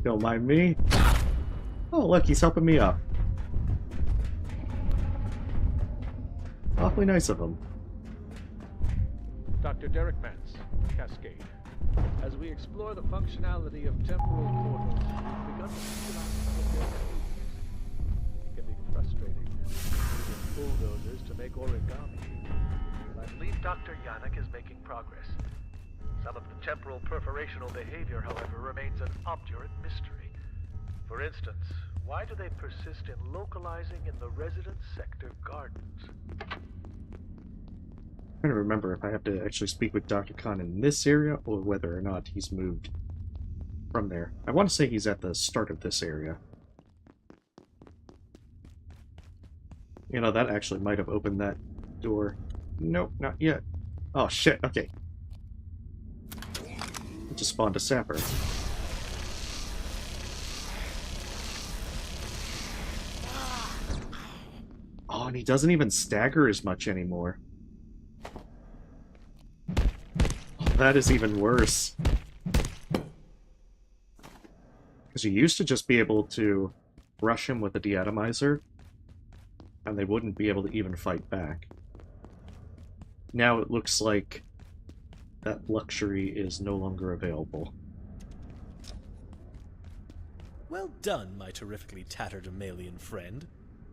Don't mind me. Oh look, he's helping me up. Awfully nice of him. Dr. Derek Mance, Cascade. As we explore the functionality of temporal portals, we've begun to visualize some of their behaviors. It can be frustrating, using bulldozers to make origami. But I believe Dr. Yannick is making progress. Some of the temporal perforational behavior, however, remains an obdurate mystery. For instance, why do they persist in localizing in the resident sector gardens? I'm trying to remember if I have to actually speak with Dr. Khan in this area, or whether or not he's moved from there. I want to say he's at the start of this area. You know, that actually might have opened that door. Nope, not yet. Oh shit, okay. It just spawned a sapper. Oh, and he doesn't even stagger as much anymore. Oh, that is even worse. Because you used to just be able to rush him with a deatomizer, and they wouldn't be able to even fight back. Now it looks like that luxury is no longer available. Well done, my terrifically tatterdemalion friend.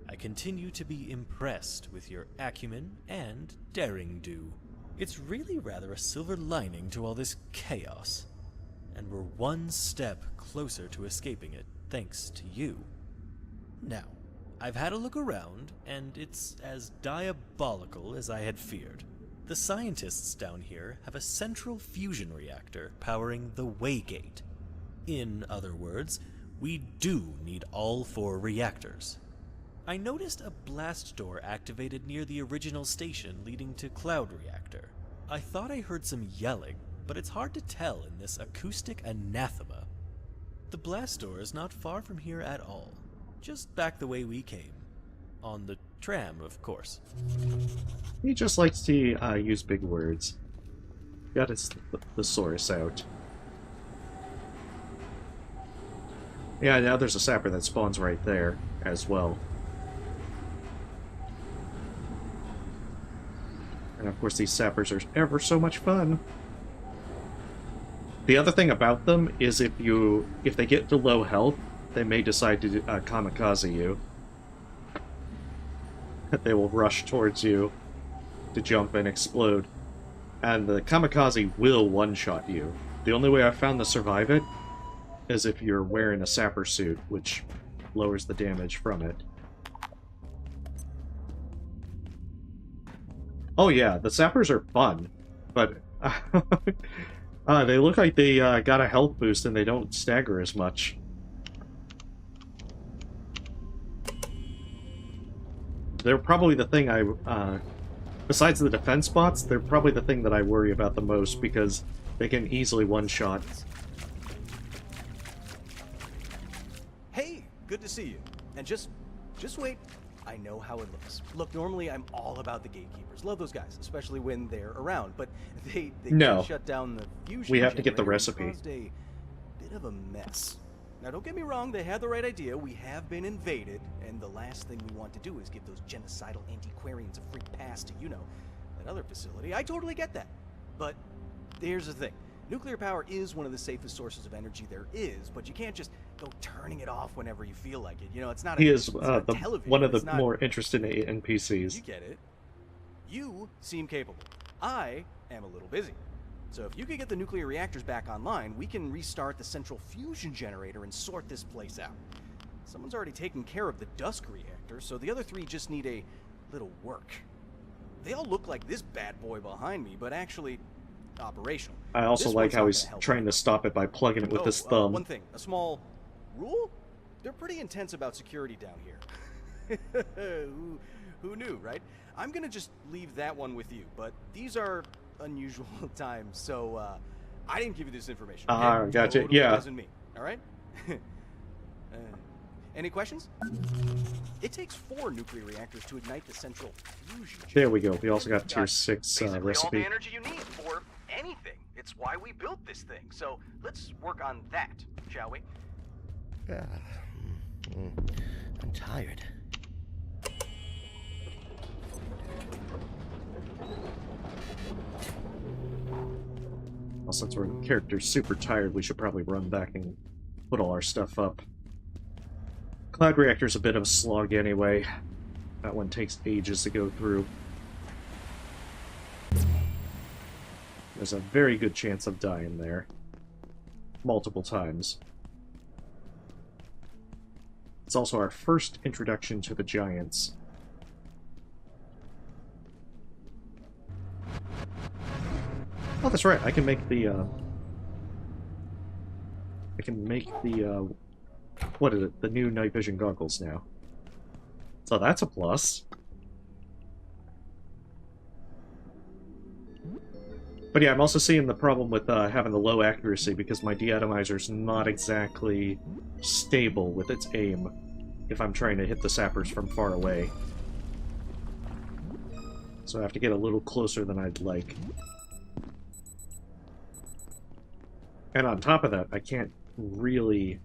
I continue to be impressed with your acumen and daring-do. It's really rather a silver lining to all this chaos. And we're one step closer to escaping it, thanks to you. Now, I've had a look around, and it's as diabolical as I had feared. The scientists down here have a central fusion reactor powering the Waygate. In other words, we do need all 4 reactors. I noticed a blast door activated near the original station leading to Cloud Reactor. I thought I heard some yelling, but it's hard to tell in this acoustic anathema. The blast door is not far from here at all, just back the way we came. On the tram, of course. He just likes to use big words. Got his thesaurus out. Yeah, now there's a sapper that spawns right there as well. And of course these sappers are ever so much fun. The other thing about them is if they get to low health, they may decide to kamikaze you. They will rush towards you to jump and explode. And the kamikaze will one-shot you. The only way I've found to survive it is if you're wearing a sapper suit, which lowers the damage from it. Oh yeah, the sappers are fun, but they look like they got a health boost and they don't stagger as much. They're probably the thing besides the defense bots, they're probably the thing that I worry about the most because they can easily one-shot. Hey, good to see you. And just wait. I know how it looks. Look, normally I'm all about the gatekeepers. Love those guys, especially when they're around. But they no. shut down the fusion. We have to get the recipe. Caused a bit of a mess. Now, don't get me wrong, they had the right idea. We have been invaded, and the last thing we want to do is give those genocidal antiquarians a free pass to, that other facility. I totally get that. But here's the thing. Nuclear power is one of the safest sources of energy there is, but you can't just go turning it off whenever you feel like it. It's not he is one of the more interesting NPCs. You get it. You seem capable. I am a little busy. So if you could get the nuclear reactors back online, we can restart the central fusion generator and sort this place out. Someone's already taken care of the Dusk reactor, so the other 3 just need a little work. They all look like this bad boy behind me, but actually operational. I also like how he's trying to stop it by plugging it with his thumb. One thing, a small rule? They're pretty intense about security down here. Who knew, right? I'm gonna just leave that one with you, but these are unusual times, so I didn't give you this information. Okay? Gotcha. Totally Yeah. wasn't me. All right. Any questions? It takes 4 nuclear reactors to ignite the central fusion. There we go. We also got tier 6 All recipe. the energy you need for anything. It's why we built this thing. So let's work on that, shall we? I'm tired. Well, since our character's super tired, we should probably run back and put all our stuff up. Cloud Reactor's a bit of a slog anyway. That one takes ages to go through. There's a very good chance of dying there. Multiple times. It's also our first introduction to the Giants. Oh, that's right. I can make the I can make the, what is it? The new night vision goggles now. So that's a plus. But yeah, I'm also seeing the problem with having the low accuracy because my deatomizer's not exactly stable with its aim if I'm trying to hit the sappers from far away. So I have to get a little closer than I'd like. And on top of that, I can't really...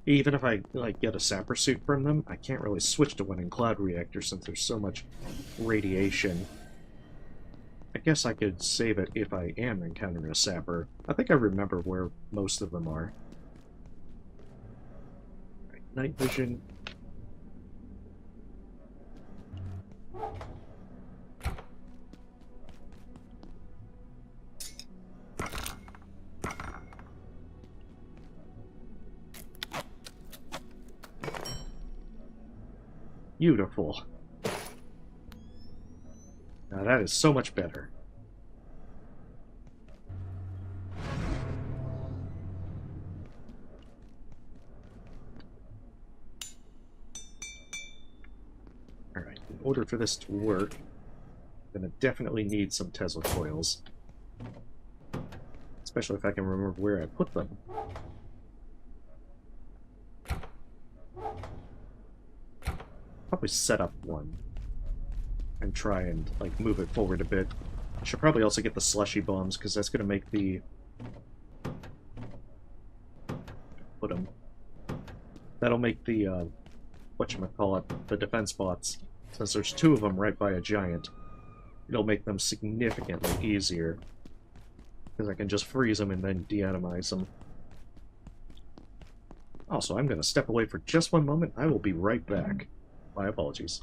Even if I like get a sapper suit from them, I can't really switch to one in Cloud Reactor since there's so much radiation. I guess I could save it if I am encountering a sapper. I think I remember where most of them are. Right, night vision. Beautiful. Now that is so much better. Alright, in order for this to work, I'm gonna definitely need some Tesla coils. Especially if I can remember where I put them. Probably set up one. And try and, like, move it forward a bit. I should probably also get the slushy bombs, because that's gonna make the... Put them. That'll make the, whatchamacallit, the defense bots. Since there's two of them right by a giant, it'll make them significantly easier. Because I can just freeze them and then deatomize them. Also, I'm gonna step away for just one moment. I will be right back. My apologies.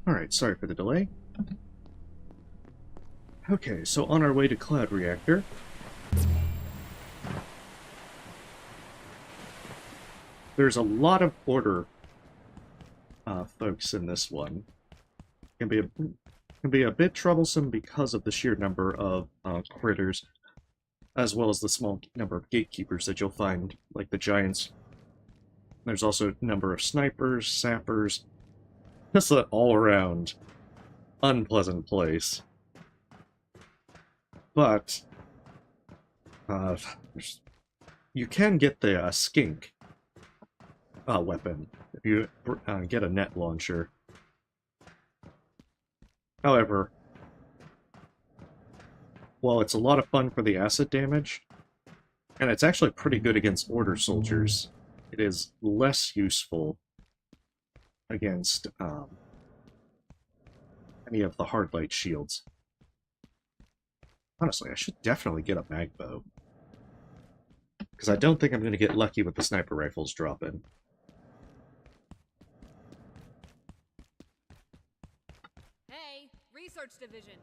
Alright, sorry for the delay. Okay, so on our way to Cloud Reactor. There's a lot of Order folks in this one. Can be a bit troublesome because of the sheer number of critters, as well as the small number of gatekeepers that you'll find, like the giants. There's also a number of snipers, sappers. It's an all-around unpleasant place. But you can get the skink weapon if you get a net launcher. However, while it's a lot of fun for the acid damage, and it's actually pretty good against Order soldiers, it is less useful against any of the hard light shields. Honestly, I should definitely get a mag bow, because I don't think I'm going to get lucky with the sniper rifles dropping. Hey, research division.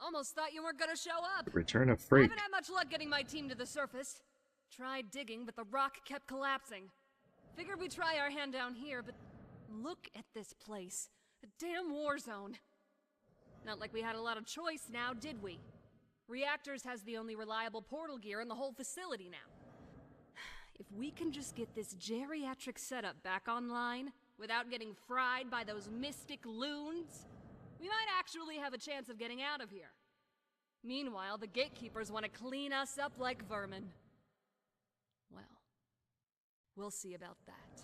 Almost thought you weren't gonna show up. Return of freight. Haven't had much luck getting my team to the surface. Tried digging, but the rock kept collapsing. Figured we'd try our hand down here, but look at this place. A damn war zone. Not like we had a lot of choice now, did we? Reactors has the only reliable portal gear in the whole facility now. If we can just get this geriatric setup back online, without getting fried by those mystic loons, we might actually have a chance of getting out of here. Meanwhile, the gatekeepers want to clean us up like vermin. Well, we'll see about that.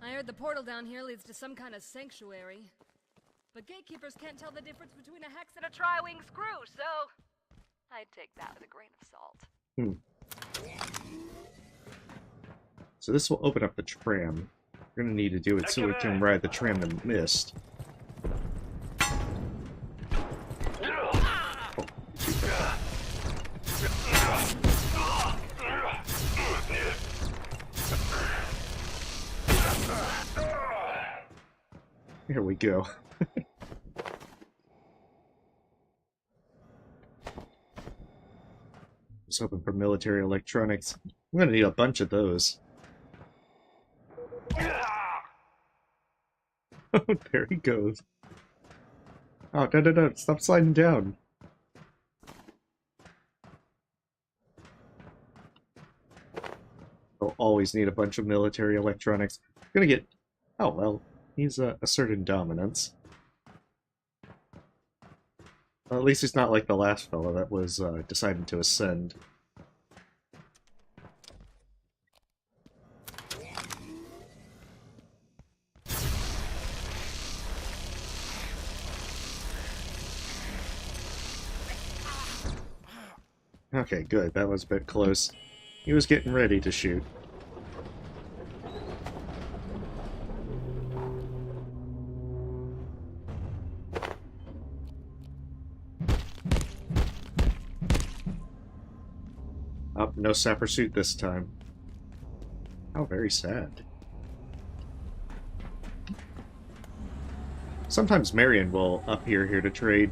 I heard the portal down here leads to some kind of sanctuary. But gatekeepers can't tell the difference between a hex and a tri-wing screw, so I'd take that with a grain of salt. So this will open up the tram. We're going to need to do it so we can ride the tram in mist. Here we go. Just hoping for military electronics. I'm gonna need a bunch of those. There he goes. Oh, no, stop sliding down. I'll always need a bunch of military electronics. I'm gonna get... Oh, well, he's asserted dominance. Well, at least he's not like the last fellow that was deciding to ascend. Okay, good. That was a bit close. He was getting ready to shoot. Oh, no sapper suit this time. How very sad. Sometimes Marion will appear here to trade.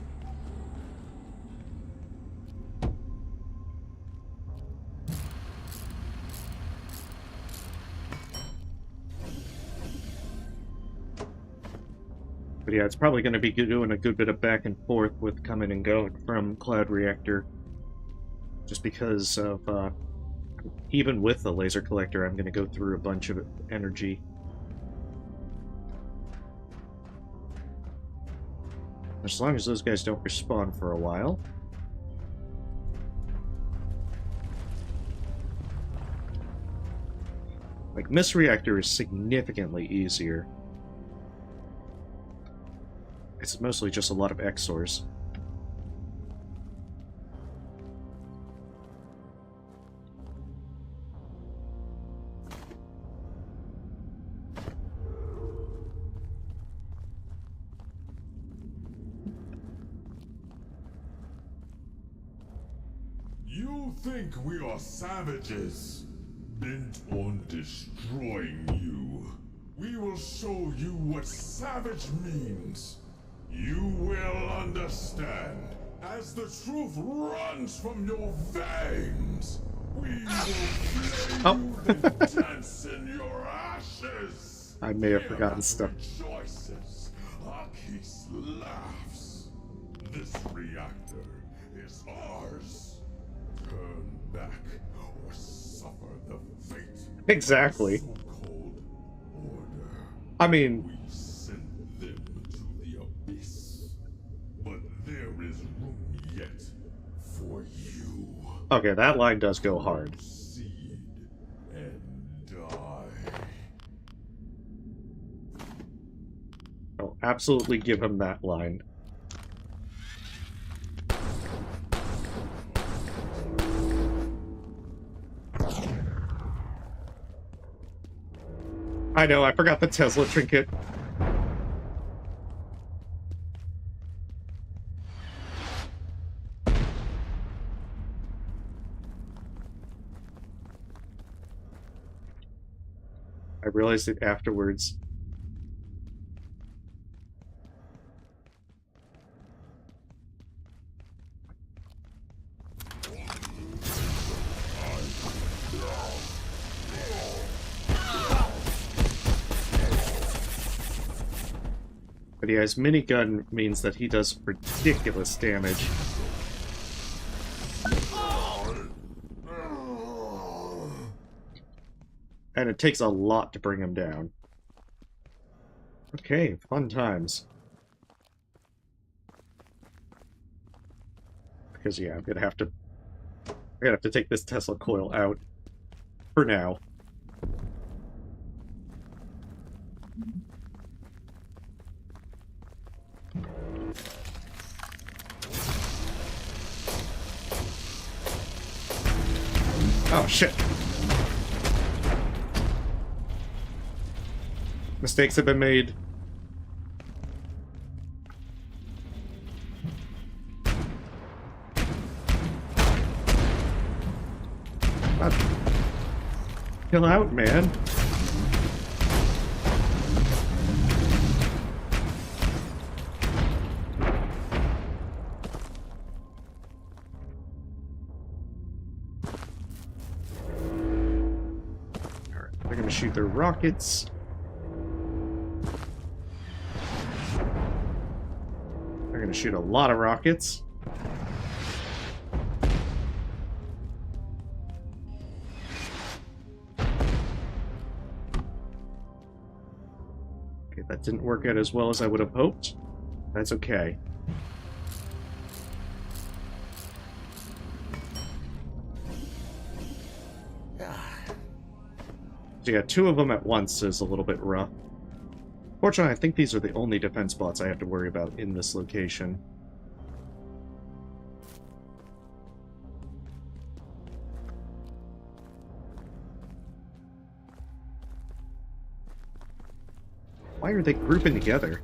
But yeah, it's probably going to be doing a good bit of back and forth with coming and going from Cloud Reactor. Just because of, even with the laser collector, I'm going to go through a bunch of energy. As long as those guys don't respawn for a while. Like, Miss Reactor is significantly easier. It's mostly just a lot of XORs. You think we are savages, bent on destroying you. We will show you what savage means. You will understand as the truth runs from your veins. We will play you then dance in your ashes. I may have forgotten stuff. Rejoices. Akis laughs. This reactor is ours. Turn back or suffer the fate. Exactly. I mean, We send them to the abyss. But there is room yet for you. okay, that line does go hard. Proceed and die. I'll absolutely give him that line. I know, I forgot the Tesla trinket. I realized it afterwards. But yeah, his minigun means that he does ridiculous damage. And it takes a lot to bring him down. Okay, fun times. Because yeah, I'm gonna have to take this Tesla coil out for now. Oh shit. Mistakes have been made. Chill out, man. Alright, they're gonna shoot their rockets. They're gonna shoot a lot of rockets. Okay, that didn't work out as well as I would have hoped. That's okay. So yeah, two of them at once is a little bit rough. Fortunately, I think these are the only defense bots I have to worry about in this location. Why are they grouping together?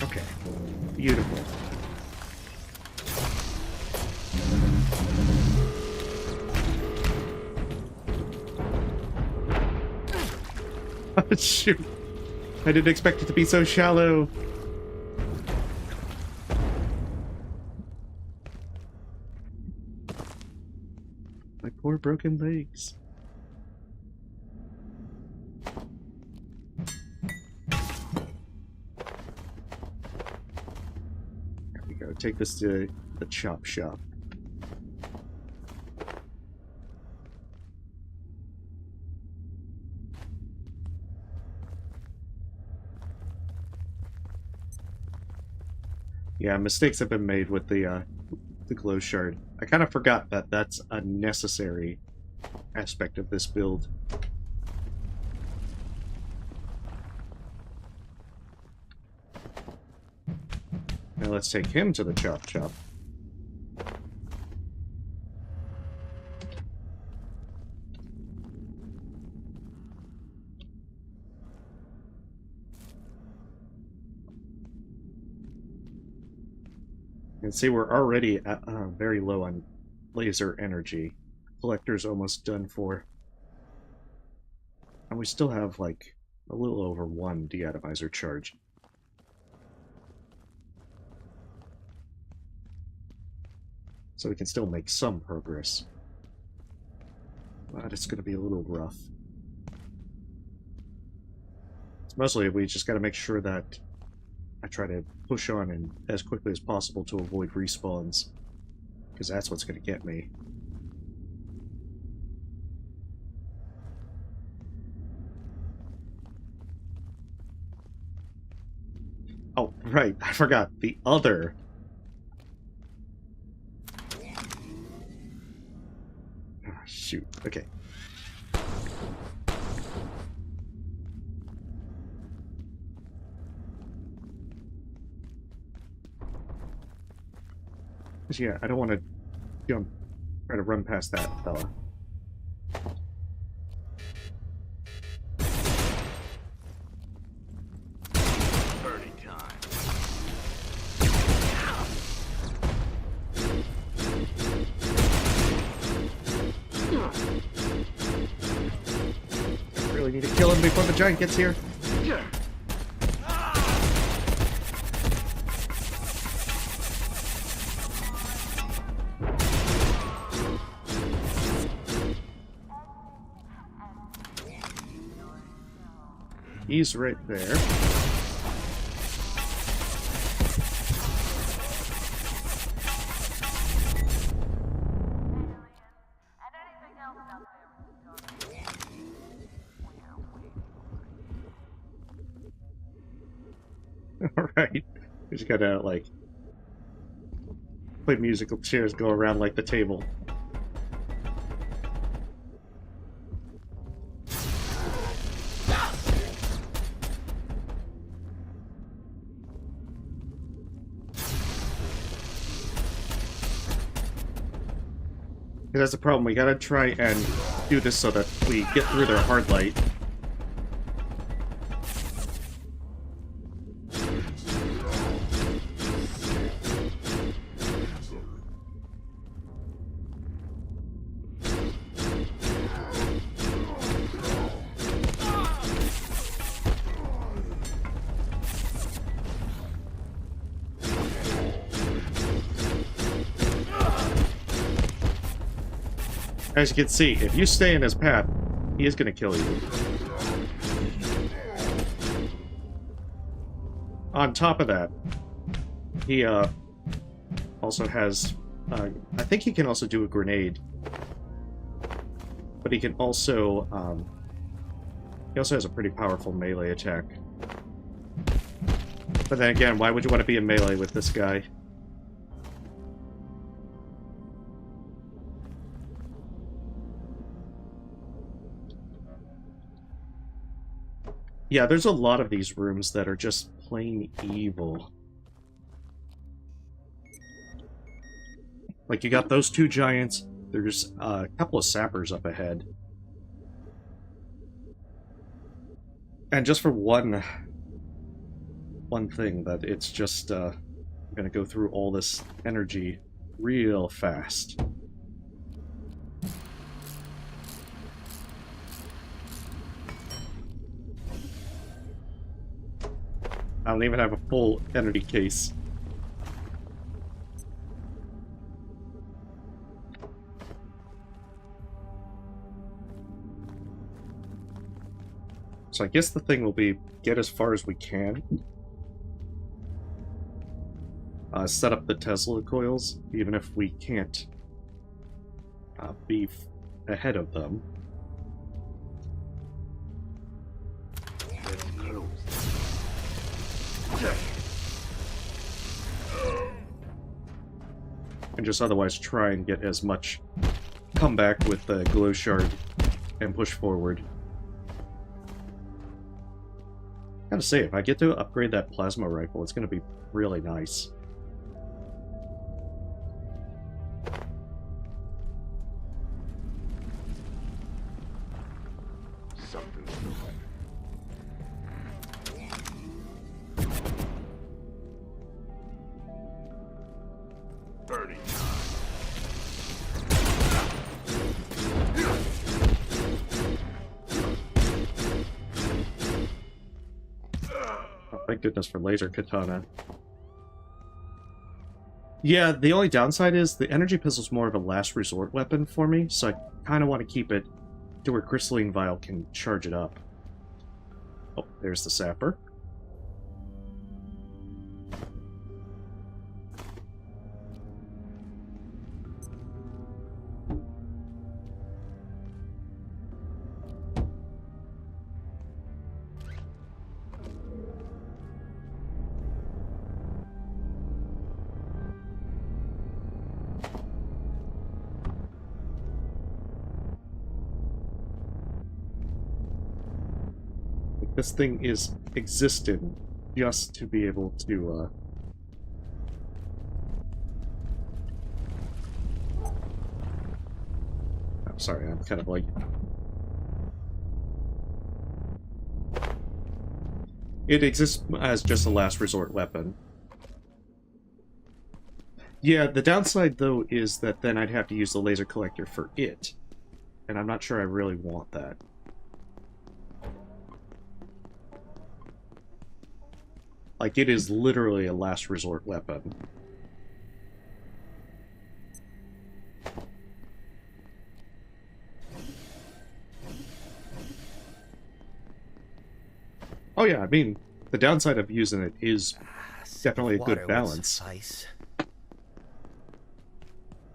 Okay. Beautiful. Shoot. I didn't expect it to be so shallow. My poor broken legs. There we go. Take this to the chop shop. Yeah, mistakes have been made with the glow shard. I kind of forgot that that's a necessary aspect of this build. Now let's take him to the chop shop. And see, we're already at, very low on laser energy. Collector's almost done for. And we still have, like, a little over 1 deatomizer charge. So we can still make some progress. But it's going to be a little rough. It's mostly we just got to make sure that I try to push on and as quickly as possible to avoid respawns. Because that's what's going to get me. Oh, right, I forgot. The other... Oh, shoot, okay. Yeah, I don't want to try to run past that fella. Birdie time. I really need to kill him before the giant gets here. He's right there. Alright. We just gotta, like, play musical chairs go around like the table. That's the problem. We gotta try and do this so that we get through their hard light. As you can see, if you stay in his path, he is going to kill you. On top of that, he also has... I think he can also do a grenade. But he can also... he also has a pretty powerful melee attack. But then again, why would you want to be in melee with this guy? Yeah, there's a lot of these rooms that are just plain evil. Like, you got those 2 giants, there's a couple of sappers up ahead. And just for one thing, that it's just, I'm gonna go through all this energy real fast. I don't even have a full energy case. So I guess the thing will be get as far as we can. Set up the Tesla coils, even if we can't be ahead of them. And just otherwise try and get as much comeback with the glow shard and push forward. Gotta say, if I get to upgrade that plasma rifle, it's gonna be really nice. Thank goodness for laser katana. Yeah, the only downside is the energy pistol's more of a last resort weapon for me, so I kind of want to keep it to where Crystalline Vial can charge it up. Oh, there's the sapper. This thing is existent just to be able to, I'm sorry, I'm kind of like... It exists as just a last resort weapon. Yeah, the downside, though, is that then I'd have to use the laser collector for it. And I'm not sure I really want that. Like, it is literally a last resort weapon. Oh yeah, I mean, the downside of using it is definitely a good balance.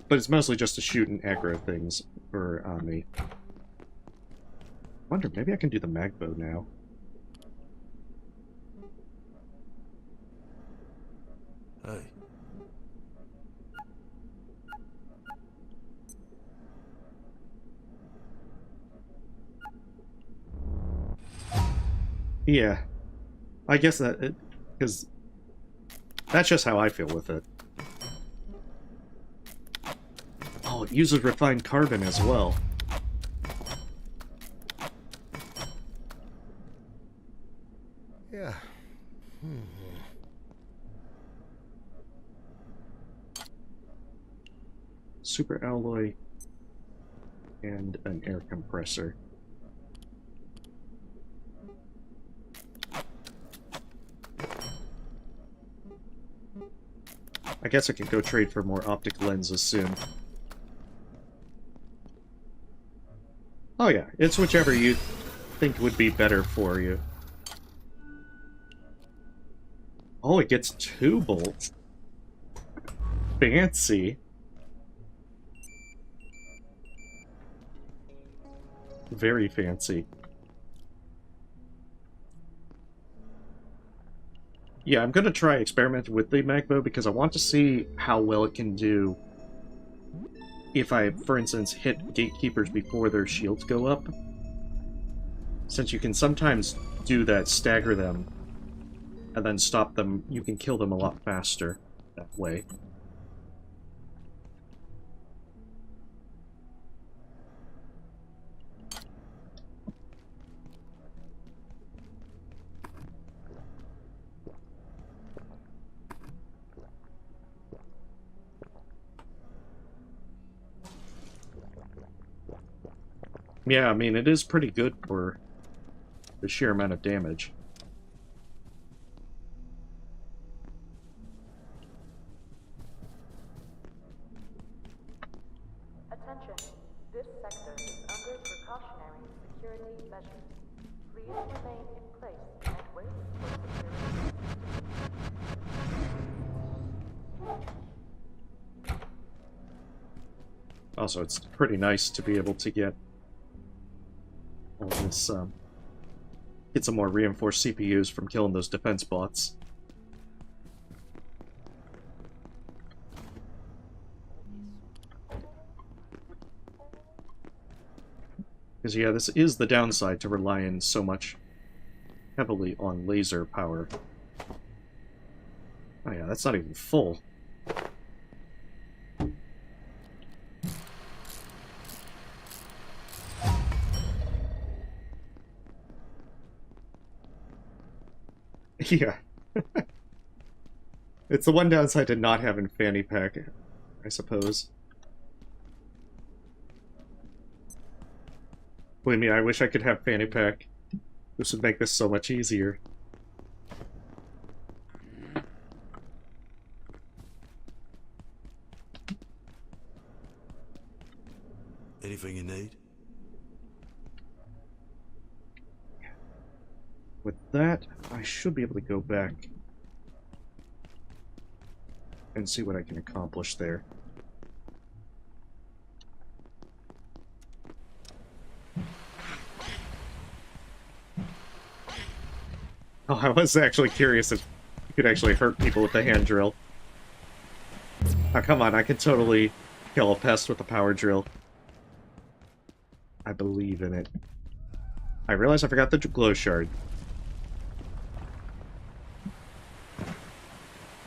But it's mostly just to shoot and aggro things for me. I wonder, maybe I can do the magbow now. Hey. Yeah. I guess that... because that's just how I feel with it. Oh, it uses refined carbon as well. Yeah. Super alloy and an air compressor. I guess I could go trade for more optic lenses soon. Oh yeah, it's whichever you think would be better for you. Oh, it gets 2 bolts. Fancy. Very fancy. Yeah, I'm gonna try experimenting with the magbow because I want to see how well it can do if I, for instance, hit gatekeepers before their shields go up. Since you can sometimes do that, stagger them, and then stop them, you can kill them a lot faster that way. Yeah, I mean, it is pretty good for the sheer amount of damage. Attention, this sector is under precautionary security measures. Please remain in place and wait for security. Also, it's pretty nice to be able to get all this, get some more reinforced CPUs from killing those defense bots. Because, yeah, this is the downside to relying so much heavily on laser power. Oh yeah, that's not even full. Yeah. It's the one downside to not having fanny pack, I suppose. Believe me, I wish I could have fanny pack. This would make this so much easier. Anything you need? With that, I should be able to go back and see what I can accomplish there. Oh, I was actually curious if you could actually hurt people with the hand drill. Oh, come on, I can totally kill a pest with a power drill. I believe in it. I realize I forgot the glow shard.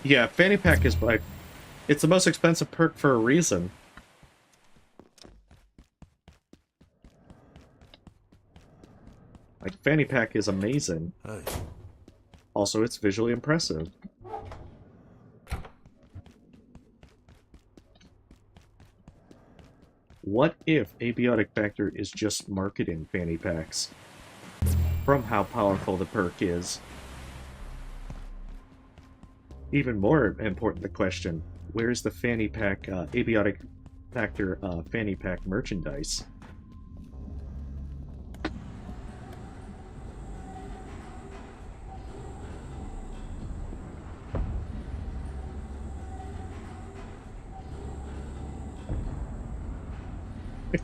Yeah, Fanny Pack is like... It's the most expensive perk for a reason. Like, Fanny Pack is amazing. Hey. Also, it's visually impressive. What if Abiotic Factor is just marketing Fanny Packs? From how powerful the perk is. Even more important, the question, where's the Fanny Pack, Abiotic Factor Fanny Pack merchandise?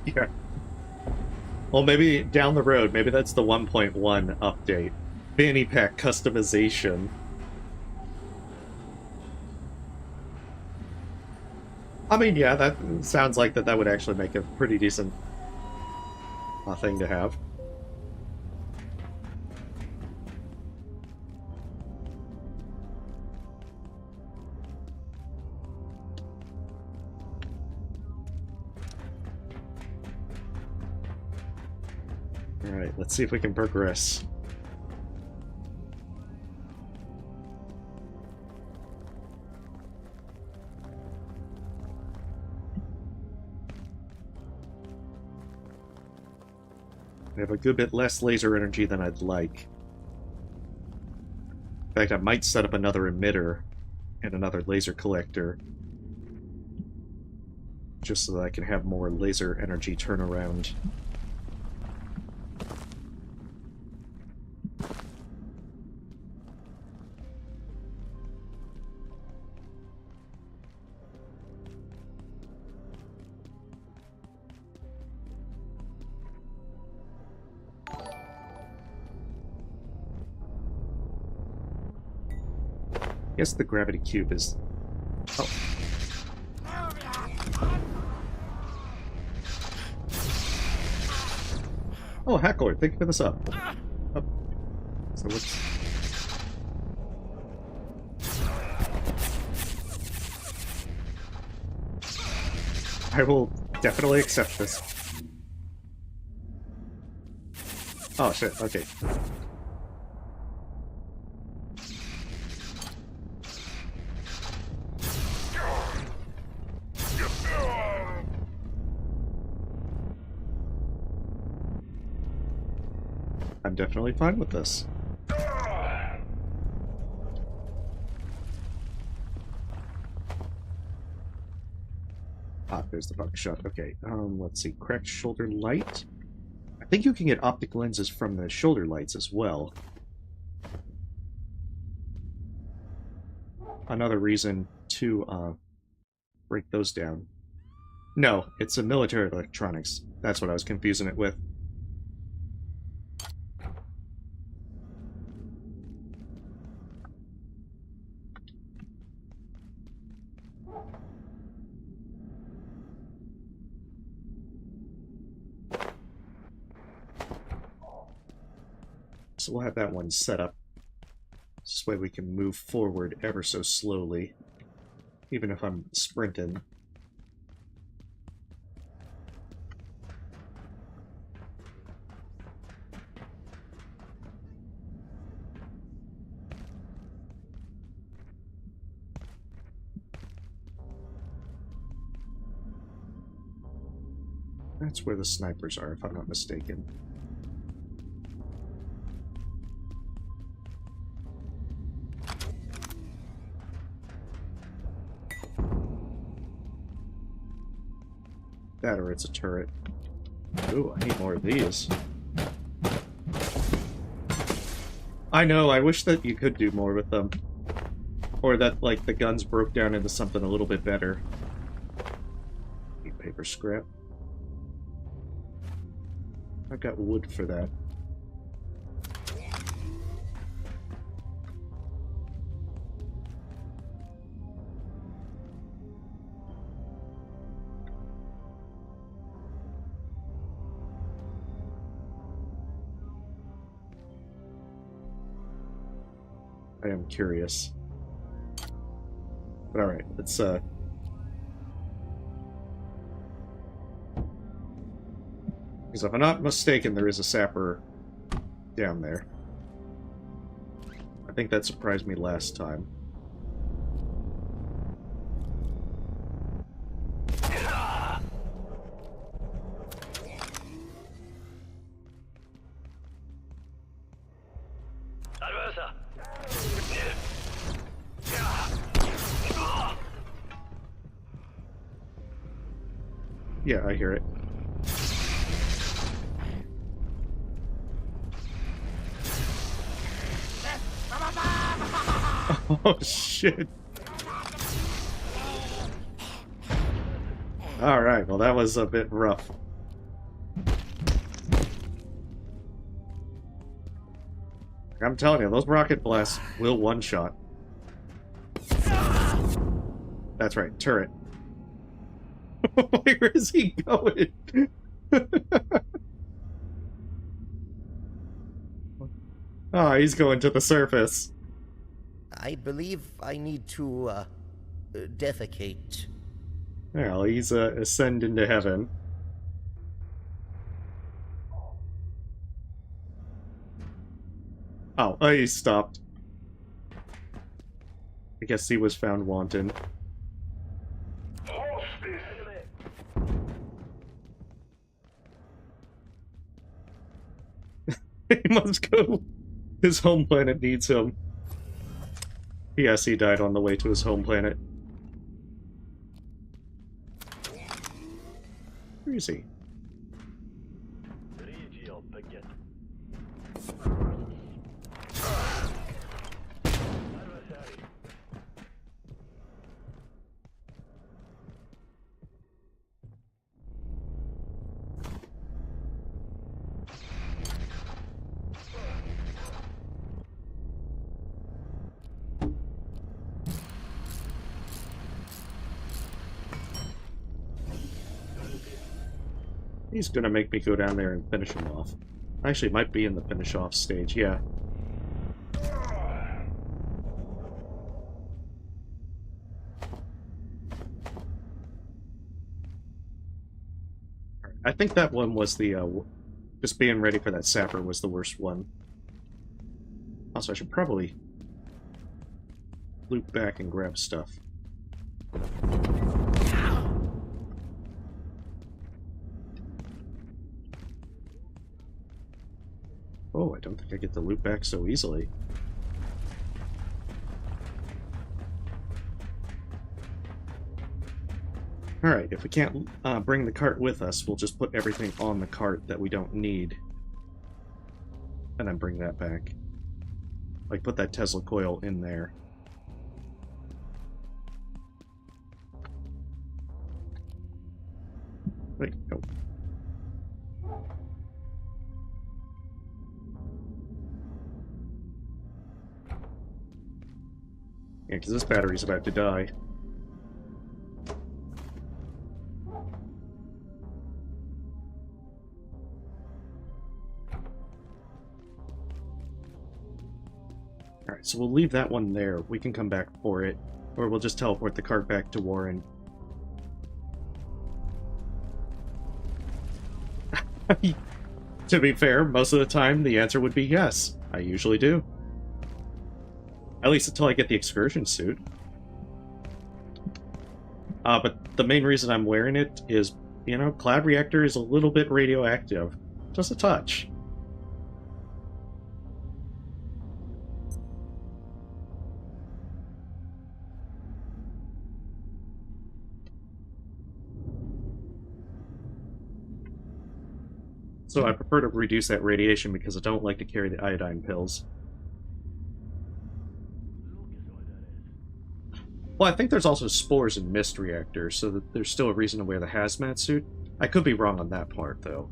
Yeah. Well, maybe down the road, maybe that's the 1.1 update. Fanny Pack customization. I mean, yeah, that sounds like that would actually make a pretty decent thing to have. Alright, let's see if we can progress. I have a good bit less laser energy than I'd like. In fact, I might set up another emitter and another laser collector. Just so that I can have more laser energy turnaround. I guess the gravity cube is... Oh. Oh, Hackler, thank you for this up. Oh. So what's... I will definitely accept this. Oh shit, okay. I'm definitely fine with this. Ah, there's the buckshot. Okay, let's see. Cracked shoulder light. I think you can get optic lenses from the shoulder lights as well. Another reason to, break those down. No, it's a military electronics. That's what I was confusing it with. So we'll have that one set up. This way we can move forward ever so slowly, even if I'm sprinting. That's where the snipers are, if I'm not mistaken. That or it's a turret. Ooh, I need more of these. I know, I wish that you could do more with them. Or that, like, the guns broke down into something a little bit better. Need paper scrap. I've got wood for that. I am curious. But alright, let's, because if I'm not mistaken, there is a sapper down there. I think that surprised me last time. Yeah, I hear it. Oh, shit. Alright, well that was a bit rough. I'm telling you, those rocket blasts will one-shot. That's right, turret. Where is he going? Oh, he's going to the surface. I believe I need to, defecate. Well, he's, ascending to heaven. Oh, he stopped. I guess he was found wanton. He must go. His home planet needs him. Yes, he died on the way to his home planet. Where is he? He's gonna make me go down there and finish him off. Actually, it might be in the finish off stage, yeah. I think that one was the, just being ready for that sapper was the worst one. Also, I should probably loop back and grab stuff. Oh, I don't think I get the loot back so easily. Alright, if we can't bring the cart with us, we'll just put everything on the cart that we don't need. And then bring that back. Like, put that Tesla coil in there. Wait, no. Yeah, because this battery's about to die. Alright, so we'll leave that one there. We can come back for it. Or we'll just teleport the cart back to Warren. To be fair, most of the time the answer would be yes. I usually do. At least until I get the excursion suit. But the main reason I'm wearing it is, you know, Cloud Reactor is a little bit radioactive. Just a touch. So I prefer to reduce that radiation because I don't like to carry the iodine pills. Well, I think there's also spores in mist reactors, so that there's still a reason to wear the hazmat suit. I could be wrong on that part, though.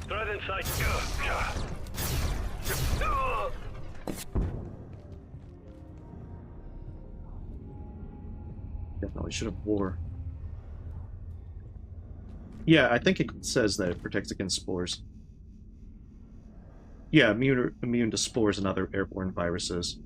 Threat inside. Definitely should have wore. Yeah, I think it says that it protects against spores. Yeah, immune to spores and other airborne viruses.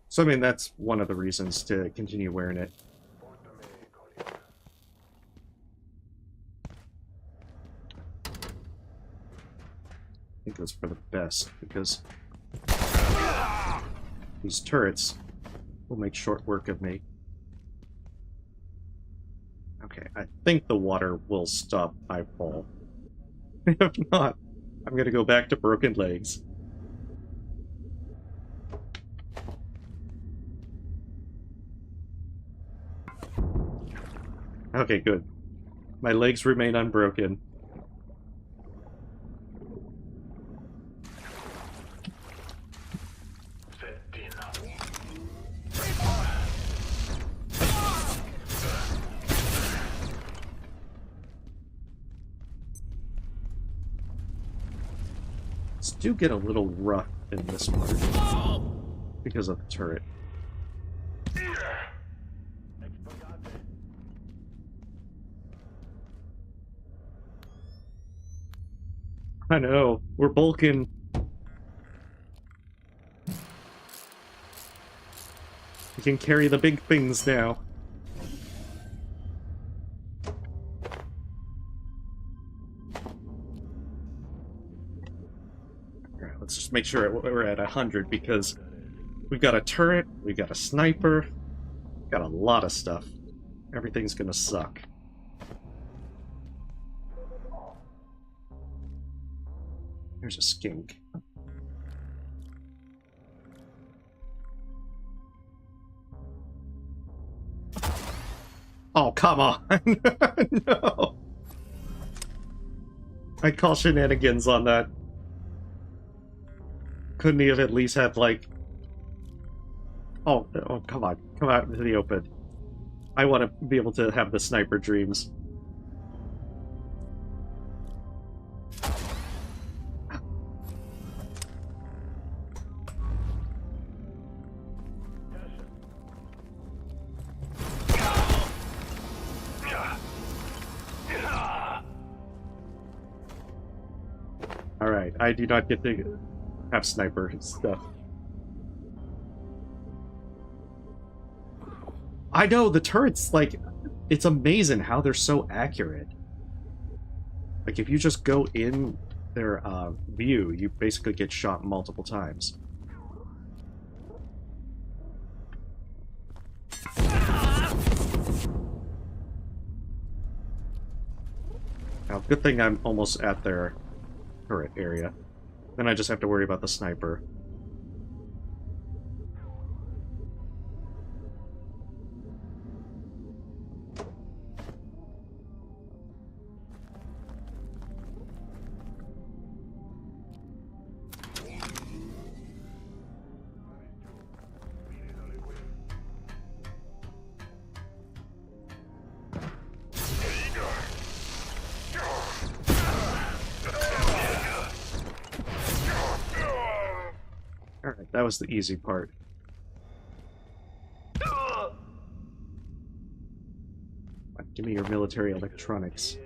So, I mean, that's one of the reasons to continue wearing it. I think that's for the best, because these turrets will make short work of me. Okay, I think the water will stop my fall. If not, I'm gonna go back to broken legs. Okay, good. My legs remain unbroken. Do get a little rough in this part because of the turret. I know, we're bulking. We can carry the big things now. Let's just make sure we're at 100 because we've got a turret, we've got a sniper, we've got a lot of stuff. Everything's gonna suck. There's a skink. Oh, come on! No! I call shenanigans on that. Couldn't he have at least had, like... Oh, come on. Come out into the open. I want to be able to have the sniper dreams. Alright, I do not get to have sniper stuff. I know, the turrets, like, it's amazing how they're so accurate. Like, if you just go in their view, you basically get shot multiple times. Now, good thing I'm almost at their turret area. Then I just have to worry about the sniper. Alright, that was the easy part. Give me your military electronics.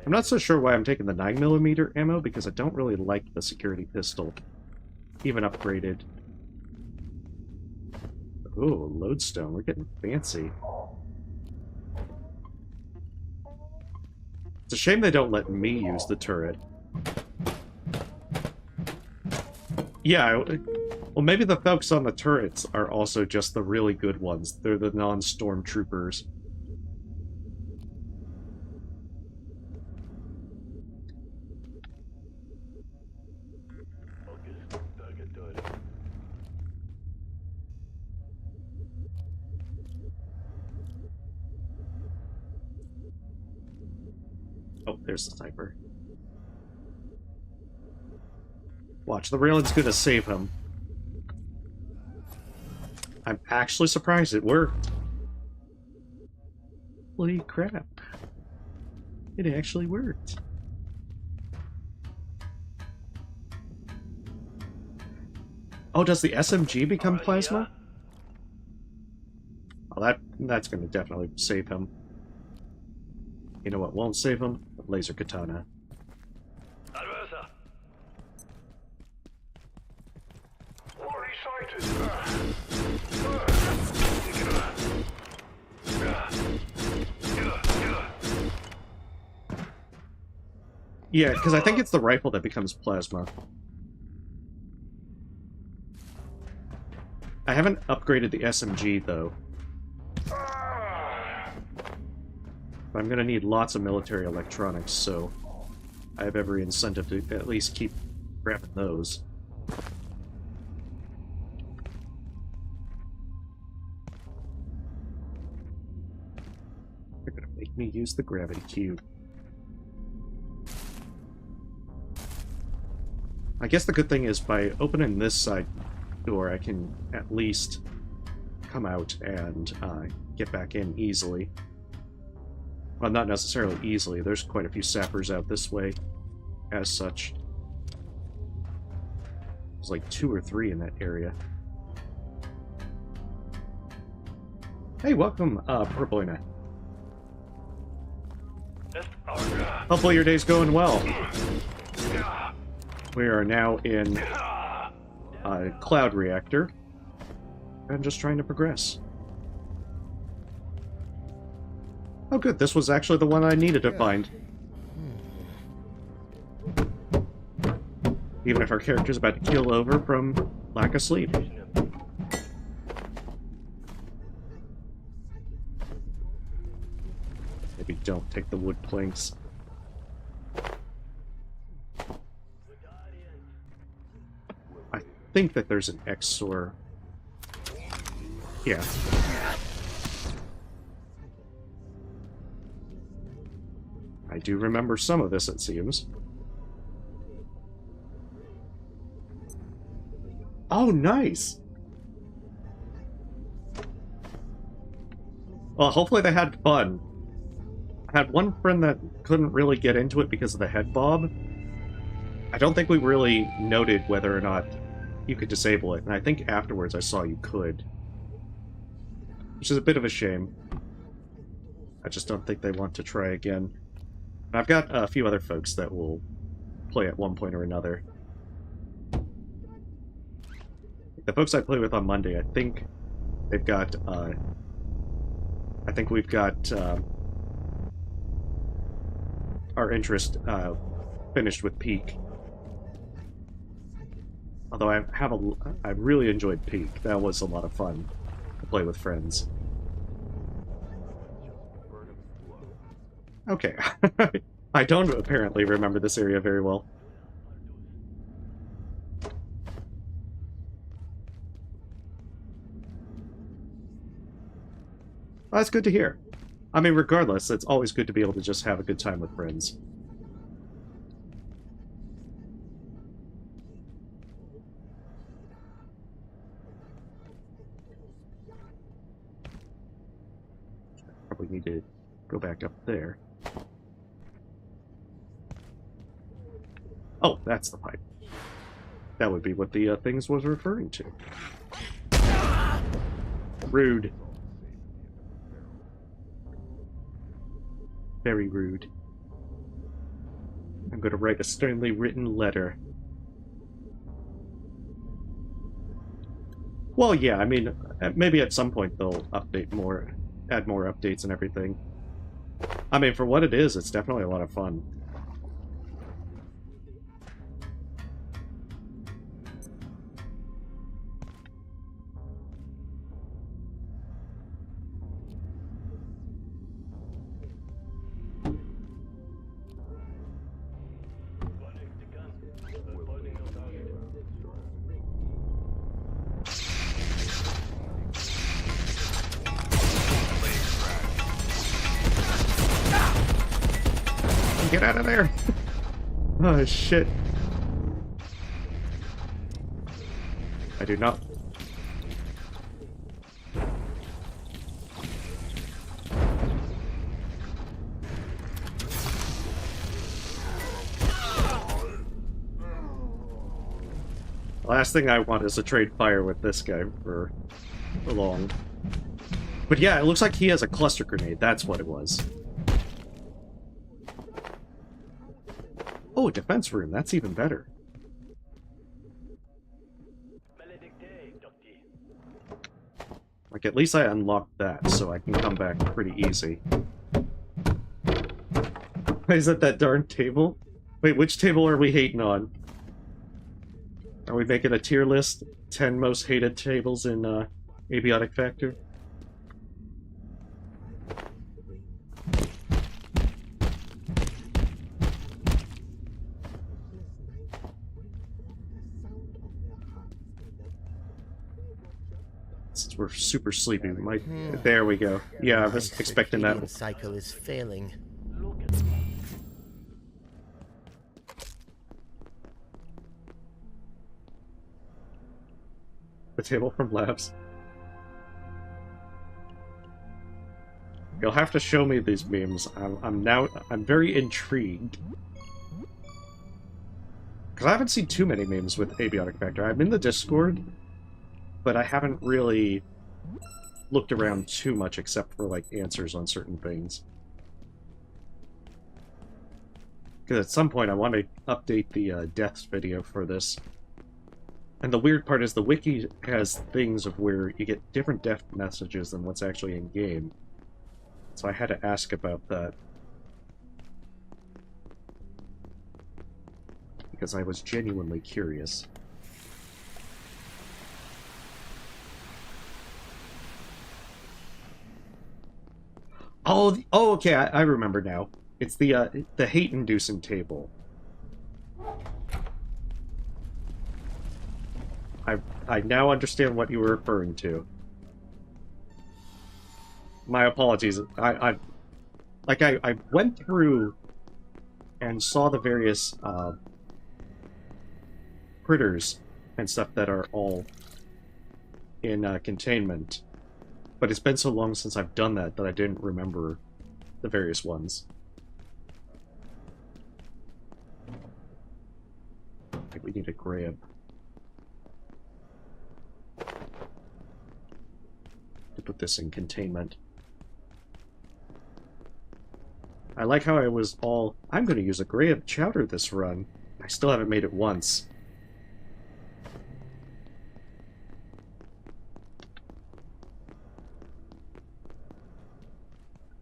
I'm not so sure why I'm taking the 9mm ammo, because I don't really like the security pistol. Even upgraded. Ooh, lodestone. We're getting fancy. It's a shame they don't let me use the turret. Yeah, Well, maybe the folks on the turrets are also just the really good ones. They're the non-stormtroopers. Oh, there's the sniper. Watch, the railing's gonna save him. I'm actually surprised it worked. Holy crap. It actually worked. Oh, does the SMG become plasma? Oh, that's gonna definitely save him. You know what won't save him? The laser katana. Yeah, because I think it's the rifle that becomes plasma. I haven't upgraded the SMG, though. I'm gonna need lots of military electronics, so I have every incentive to at least keep grabbing those. They're gonna make me use the gravity cube. I guess the good thing is by opening this side door, I can at least come out and get back in easily. Well, not necessarily easily. There's quite a few sappers out this way, as such. There's like 2 or 3 in that area. Hey, welcome, Purpleina. Hopefully your day's going well. We are now in Cloud Reactor. I'm just trying to progress. Oh good, this was actually the one I needed to find. Even if our character's about to keel over from lack of sleep. Maybe don't take the wood planks. I think that there's an XOR. Yeah. I do remember some of this, it seems. Oh, nice! Well, hopefully they had fun. I had one friend that couldn't really get into it because of the head bob. I don't think we really noted whether or not you could disable it, and I think afterwards I saw you could. Which is a bit of a shame. I just don't think they want to try again. And I've got a few other folks that will play at one point or another. The folks I play with on Monday, I think they've got, I think we've got, our interest, finished with Peak. Although I really enjoyed Peak. That was a lot of fun to play with friends. Okay. I don't apparently remember this area very well. Well, that's good to hear. I mean, regardless, it's always good to be able to just have a good time with friends. Probably need to go back up there. Oh, that's the pipe. That would be what the things was referring to. Rude. Very rude. I'm going to write a sternly written letter. Well, yeah, I mean, maybe at some point they'll update more, add more updates and everything. I mean, for what it is, it's definitely a lot of fun. Get out of there! Oh, shit. I do not... Last thing I want is to trade fire with this guy for long. But yeah, it looks like he has a cluster grenade. That's what it was. Oh, a defense room. That's even better. Like, at least I unlocked that, so I can come back pretty easy. Is that that darn table? Wait, which table are we hating on? Are we making a tier list? 10 most hated tables in Abiotic Factor? Since we're super sleepy, we might... There we go. Yeah, I was expecting that. The cycle is failing. The table from Labs. You'll have to show me these memes. I'm very intrigued. Because I haven't seen too many memes with Abiotic Factor. I'm in the Discord, but I haven't really looked around too much except for, like, answers on certain things. Because at some point I want to update the deaths video for this. And the weird part is the wiki has things of where you get different death messages than what's actually in-game. So I had to ask about that. Because I was genuinely curious. Oh, okay, I remember now. It's the hate-inducing table. I now understand what you were referring to. My apologies. I went through and saw the various critters and stuff that are all in containment, but it's been so long since I've done that that I didn't remember the various ones. I think we need a grab. To put this in containment. I like how I was all, I'm going to use a grab chowder this run. I still haven't made it once.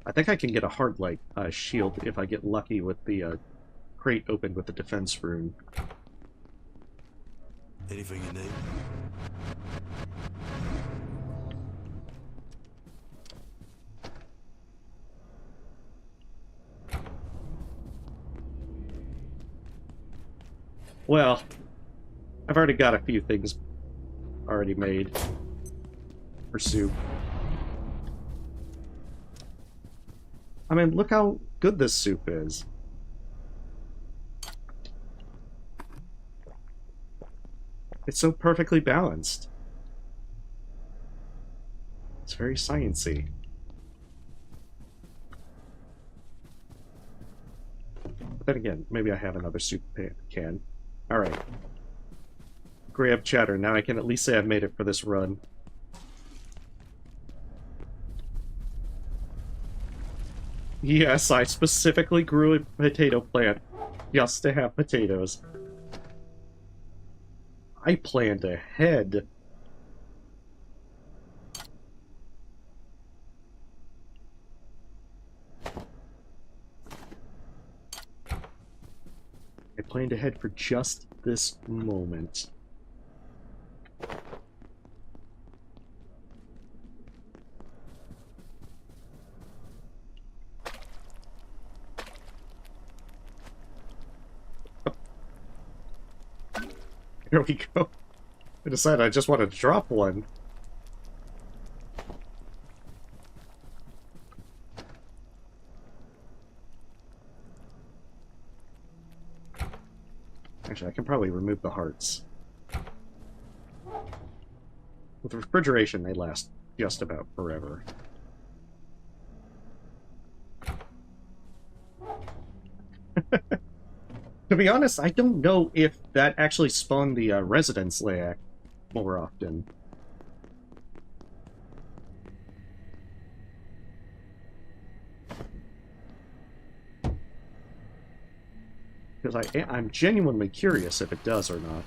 I think I can get a hard light shield if I get lucky with the crate opened with the defense rune. Anything you need? Well, I've already got a few things already made for soup. I mean, look how good this soup is. It's so perfectly balanced. It's very sciencey. But then again, maybe I have another soup can. Alright. Grab chatter. Now I can at least say I've made it for this run. Yes, I specifically grew a potato plant just to have potatoes. I planned ahead. I planned ahead for just this moment. Here we go. I decided I just wanted to drop one. Actually, I can probably remove the hearts. With refrigeration, they last just about forever. To be honest, I don't know if that actually spawned the residence layout more often. Because I'm genuinely curious if it does or not.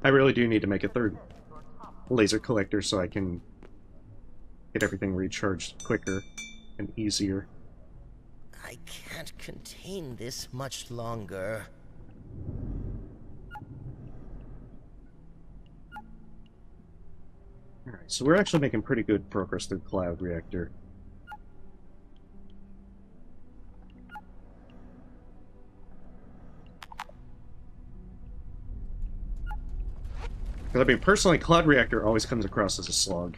I really do need to make a third laser collector so I can get everything recharged quicker and easier. I can't contain this much longer. Alright, so we're actually making pretty good progress through Cloud Reactor. I mean, personally, Cloud Reactor always comes across as a slog.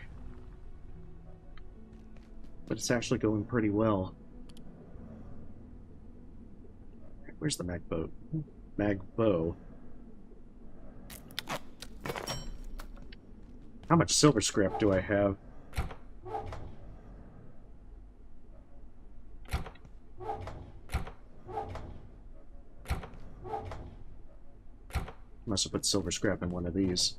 But it's actually going pretty well. Where's the mag boat? Mag bow. How much silver scrap do I have? Must have put silver scrap in one of these.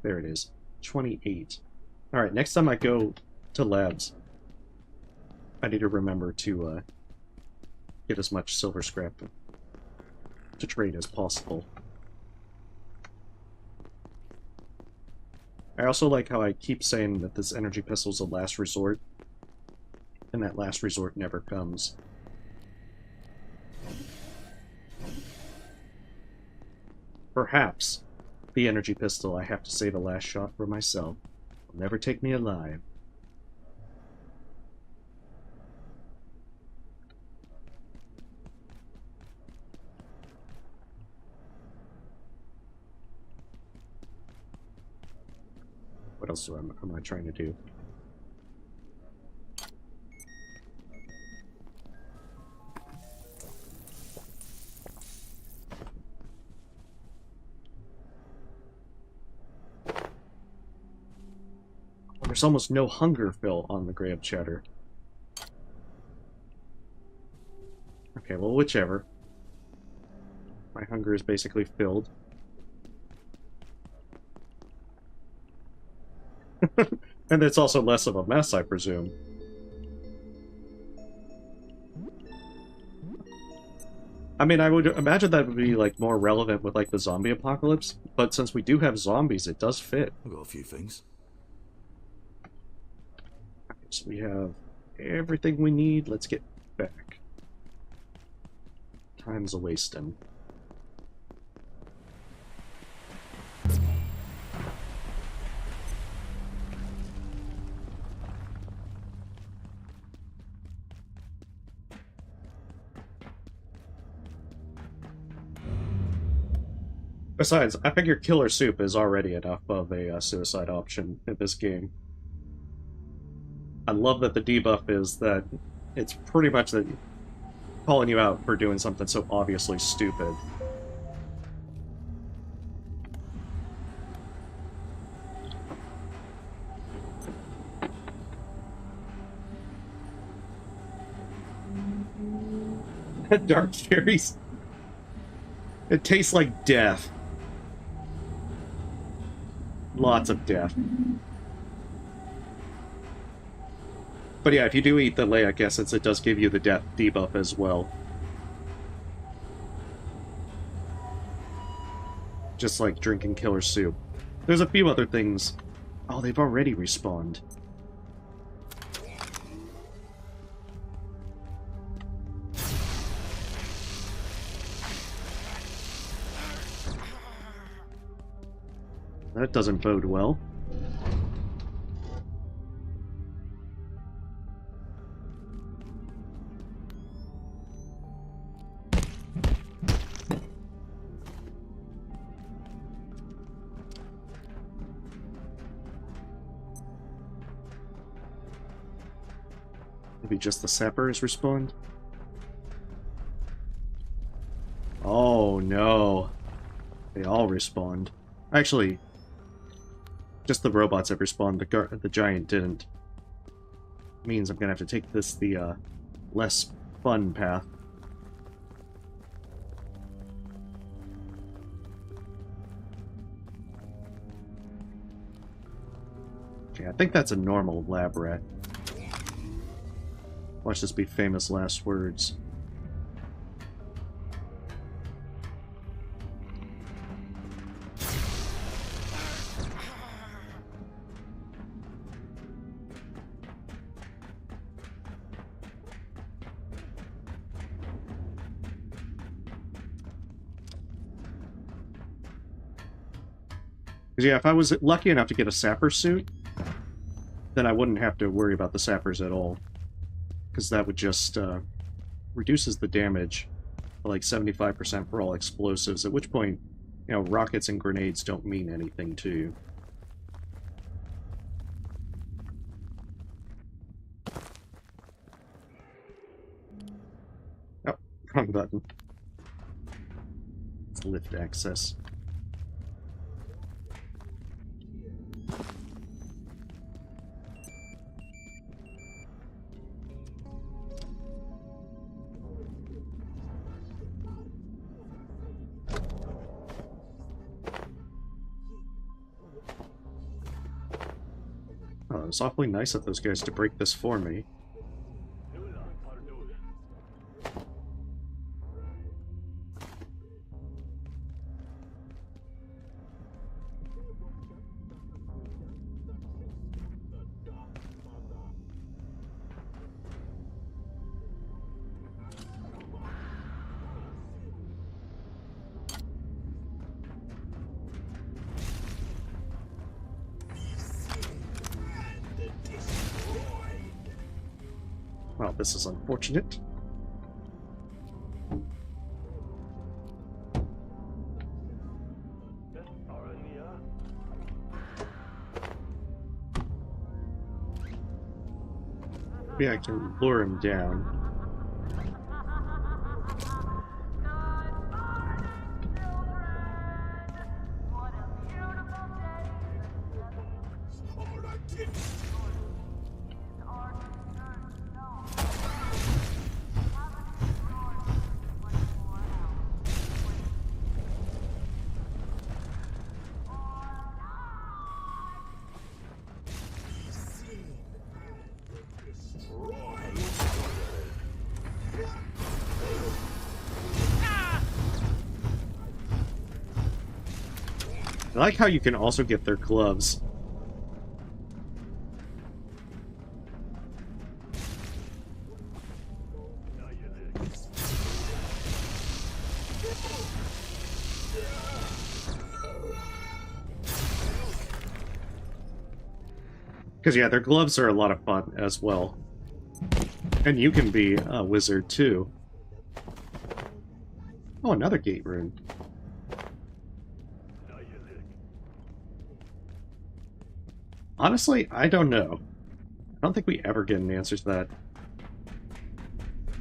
There it is. 28. Alright, next time I go to labs, I need to remember to get as much silver scrap to trade as possible. I also like how I keep saying that this energy pistol is a last resort, and that last resort never comes. Perhaps the energy pistol I have to save a last shot for myself will never take me alive. What else am I trying to do? There's almost no hunger fill on the grab chatter. Okay, well, whichever. My hunger is basically filled. And it's also less of a mess, I presume. I mean, I would imagine that would be, like, more relevant with, like, the zombie apocalypse, but since we do have zombies, it does fit. I've got a few things. So we have everything we need. Let's get back. Time's a wasting. Besides, I figure Killer Soup is already enough of a suicide option in this game. I love that the debuff is that it's pretty much that calling you out for doing something so obviously stupid. Dark cherries. It tastes like death. Lots of death. But yeah, if you do eat the Leic essence, it does give you the death debuff as well. Just like drinking Killer Soup. There's a few other things. Oh, they've already respawned. That doesn't bode well. Maybe just the sappers respawned? Oh no. They all respawned. Actually, just the robots have respawned, the giant didn't. Means I'm gonna have to take this the less fun path. Okay, I think that's a normal lab rat. Watch this be famous last words. Yeah, if I was lucky enough to get a sapper suit, then I wouldn't have to worry about the sappers at all. Because that would just reduces the damage by like 75% for all explosives, at which point, you know, rockets and grenades don't mean anything to you. Oh, wrong button. It's lift access. Oh, it was awfully nice of those guys to break this for me. Well, this is unfortunate. Maybe I can lure him down. I like how you can also get their gloves. Because, yeah, their gloves are a lot of fun as well. And you can be a wizard, too. Oh, another gate rune. Honestly, I don't know. I don't think we ever get an answer to that.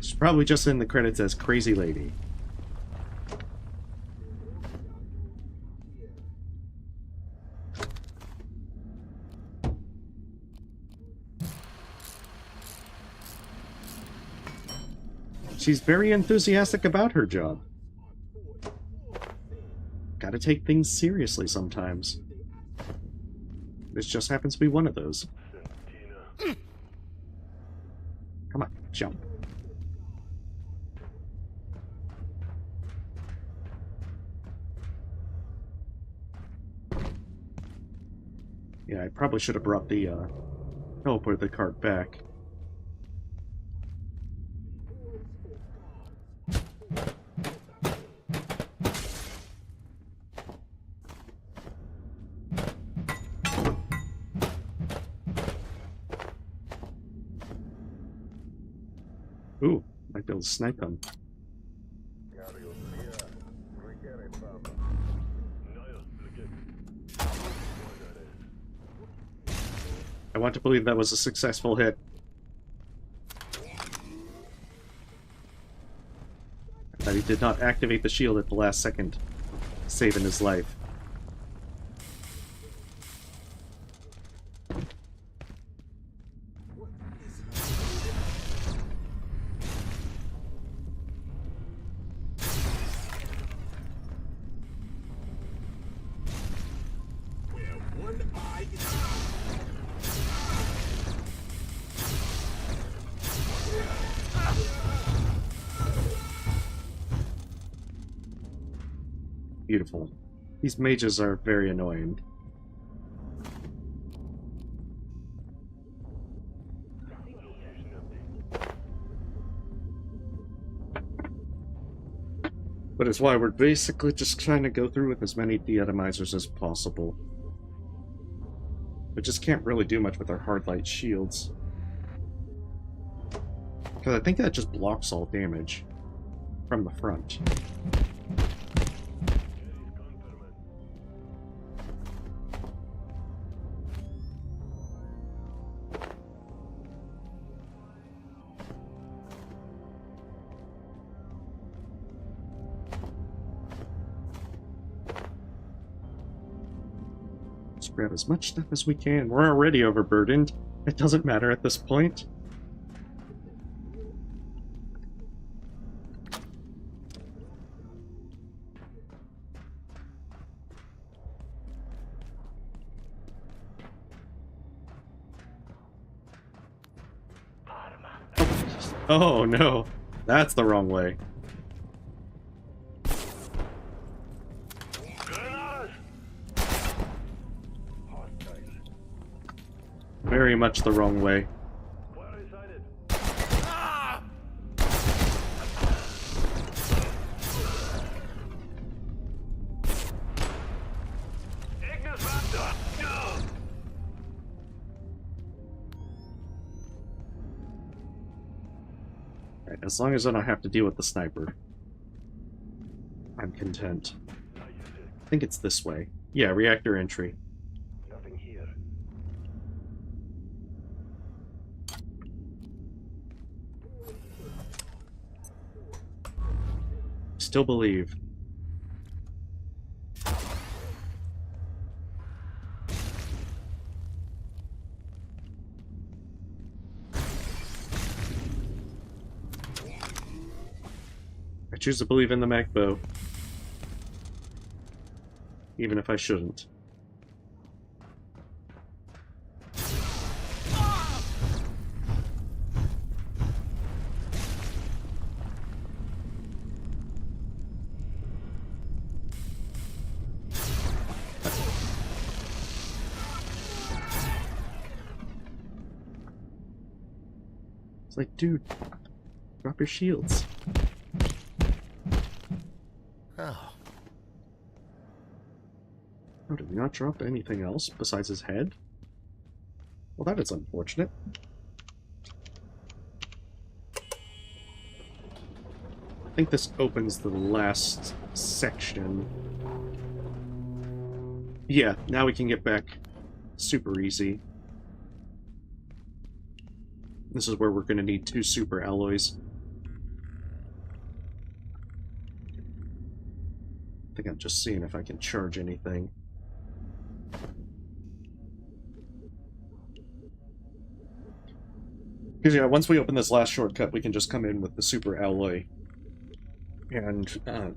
She's probably just in the credits as Crazy Lady. She's very enthusiastic about her job. Gotta take things seriously sometimes. This just happens to be one of those. Come on, jump. Yeah, I probably should have brought the teleporter cart back. Ooh, might be able to snipe him. I want to believe that was a successful hit. that he did not activate the shield at the last second, saving his life. Beautiful. These mages are very annoying. But it's why we're basically just trying to go through with as many deatomizers as possible. We just can't really do much with our hard light shields. Because I think that just blocks all damage from the front. Grab as much stuff as we can. We're already overburdened. It doesn't matter at this point. Oh no, that's the wrong way. Very much the wrong way. Right, as long as I don't have to deal with the sniper, I'm content. I think it's this way. Yeah, reactor entry. Still believe. I choose to believe in the MacBow. Even if I shouldn't. Like, dude, drop your shields. Oh. Oh, did we not drop anything else besides his head? Well, that is unfortunate. I think this opens the last section. Yeah, now we can get back super easy. This is where we're going to need 2 super alloys. I think I'm just seeing if I can charge anything. Because yeah, once we open this last shortcut, we can just come in with the super alloy and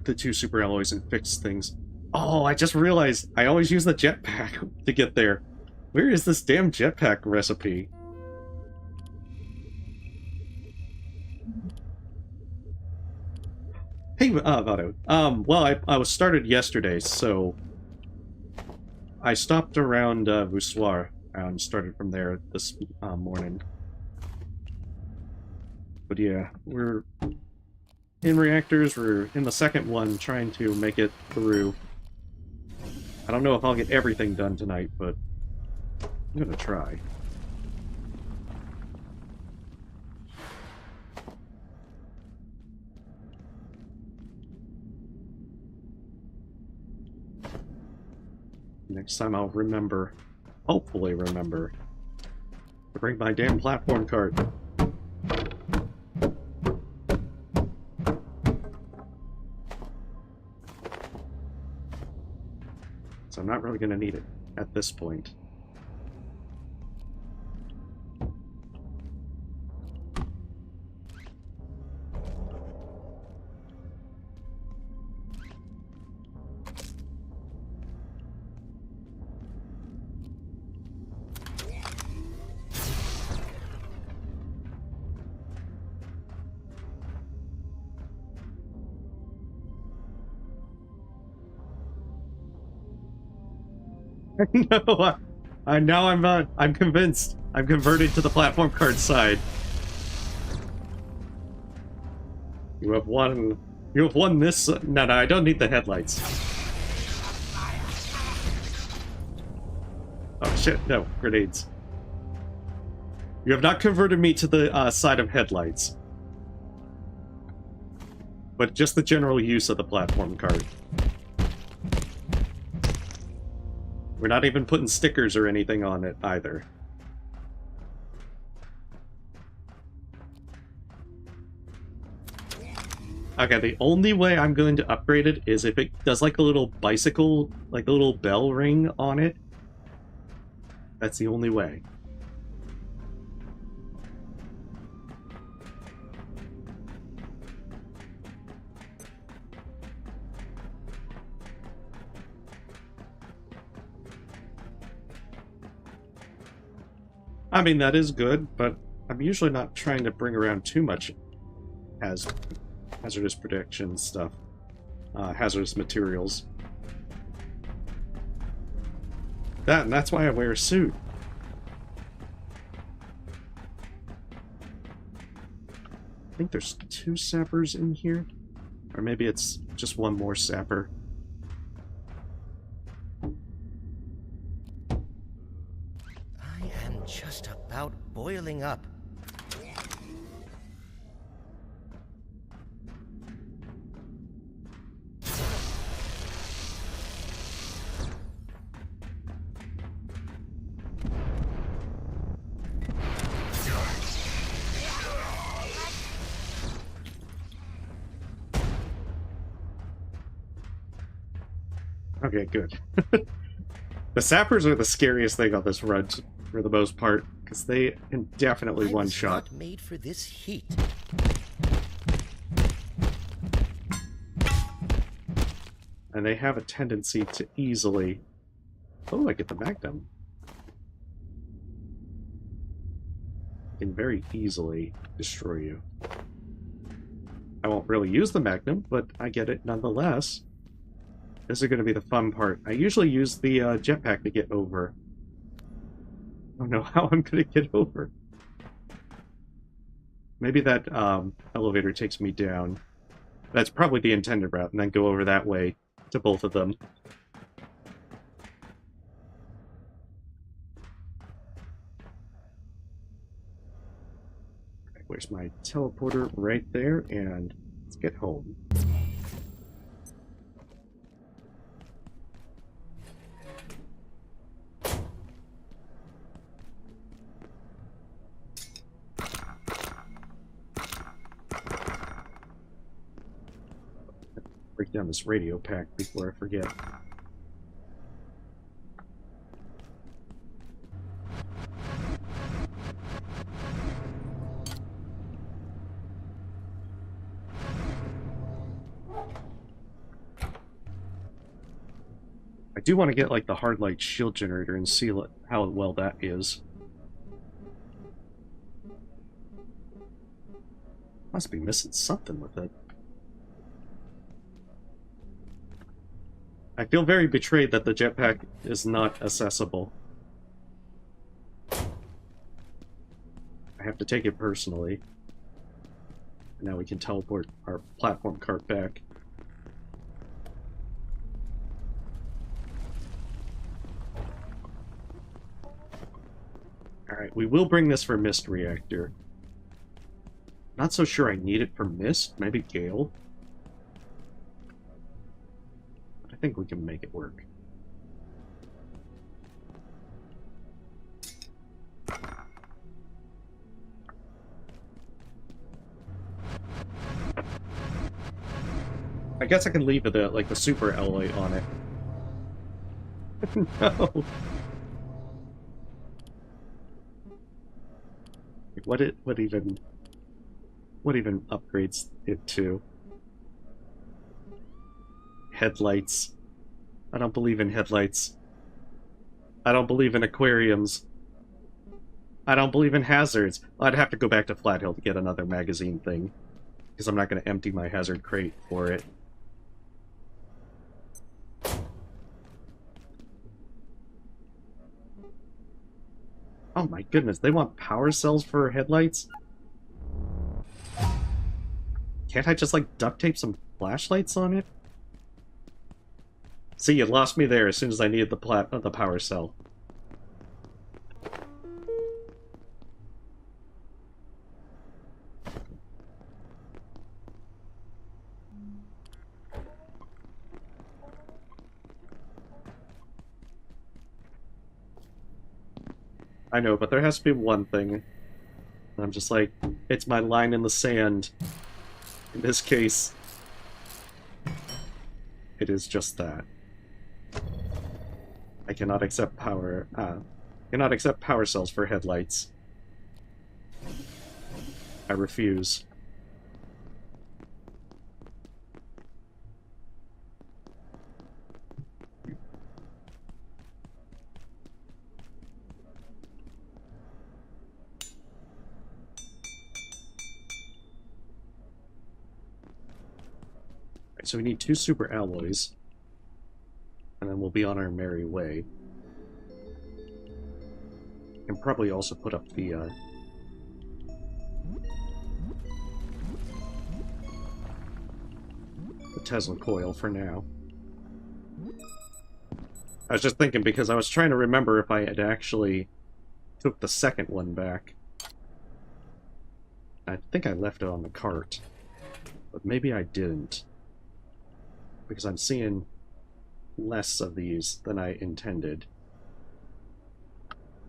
the 2 super alloys and fix things. Oh, I just realized I always use the jetpack to get there. Where is this damn jetpack recipe? Hey, Vado. Well, I was started yesterday, so I stopped around Voussoir and started from there this morning. But yeah, we're in reactors. We're in the second one, trying to make it through. I don't know if I'll get everything done tonight, but I'm gonna try. Next time I'll remember, hopefully remember, to bring my damn platform cart. So I'm not really going to need it at this point. No, I'm convinced. I'm converted to the platform card side. You have won. You have won this. No, I don't need the headlights. Oh shit! No grenades. You have not converted me to the side of headlights, but just the general use of the platform card. We're not even putting stickers or anything on it, either. Okay, the only way I'm going to upgrade it is if it does like a little bicycle, like a little bell ring on it. That's the only way. I mean, that is good, but I'm usually not trying to bring around too much hazardous protection stuff. Hazardous materials. That's why I wear a suit. I think there's 2 sappers in here. Or maybe it's just one more sapper. Just about boiling up. Okay, good. The sappers are the scariest thing on this run, for the most part, because they can definitely one-shot. Not made for this heat. And they have a tendency to easily... Oh, I get the Magnum. Can very easily destroy you. I won't really use the Magnum, but I get it nonetheless. This is going to be the fun part. I usually use the jetpack to get over. I don't know how I'm going to get over. Maybe that elevator takes me down. That's probably the intended route, and then go over that way to both of them. Where's my teleporter? Right there, and let's get home. Break down this radio pack before I forget. I do want to get like the hard light shield generator and see how well that is. Must be missing something with it. I feel very betrayed that the jetpack is not accessible. I have to take it personally. And now we can teleport our platform cart back. Alright, we will bring this for Mist Reactor. Not so sure I need it for Mist, maybe Gale. But I think we can make it work. I guess I can leave it like the super alloy on it. No. What even upgrades it to? Headlights. I don't believe in headlights. I don't believe in aquariums. I don't believe in hazards. I'd have to go back to Flat Hill to get another magazine thing, because I'm not going to empty my hazard crate for it. Oh my goodness, they want power cells for headlights? Can't I just, like, duct tape some flashlights on it? See, you lost me there as soon as I needed the power cell. I know, but there has to be one thing. I'm just like, it's my line in the sand. In this case, it is just that. I cannot accept power cells for headlights. I refuse. So we need 2 super alloys, and then we'll be on our merry way. And probably also put up the Tesla coil for now. I was just thinking, because I was trying to remember if I had actually took the second one back. I think I left it on the cart, but maybe I didn't, because I'm seeing less of these than I intended.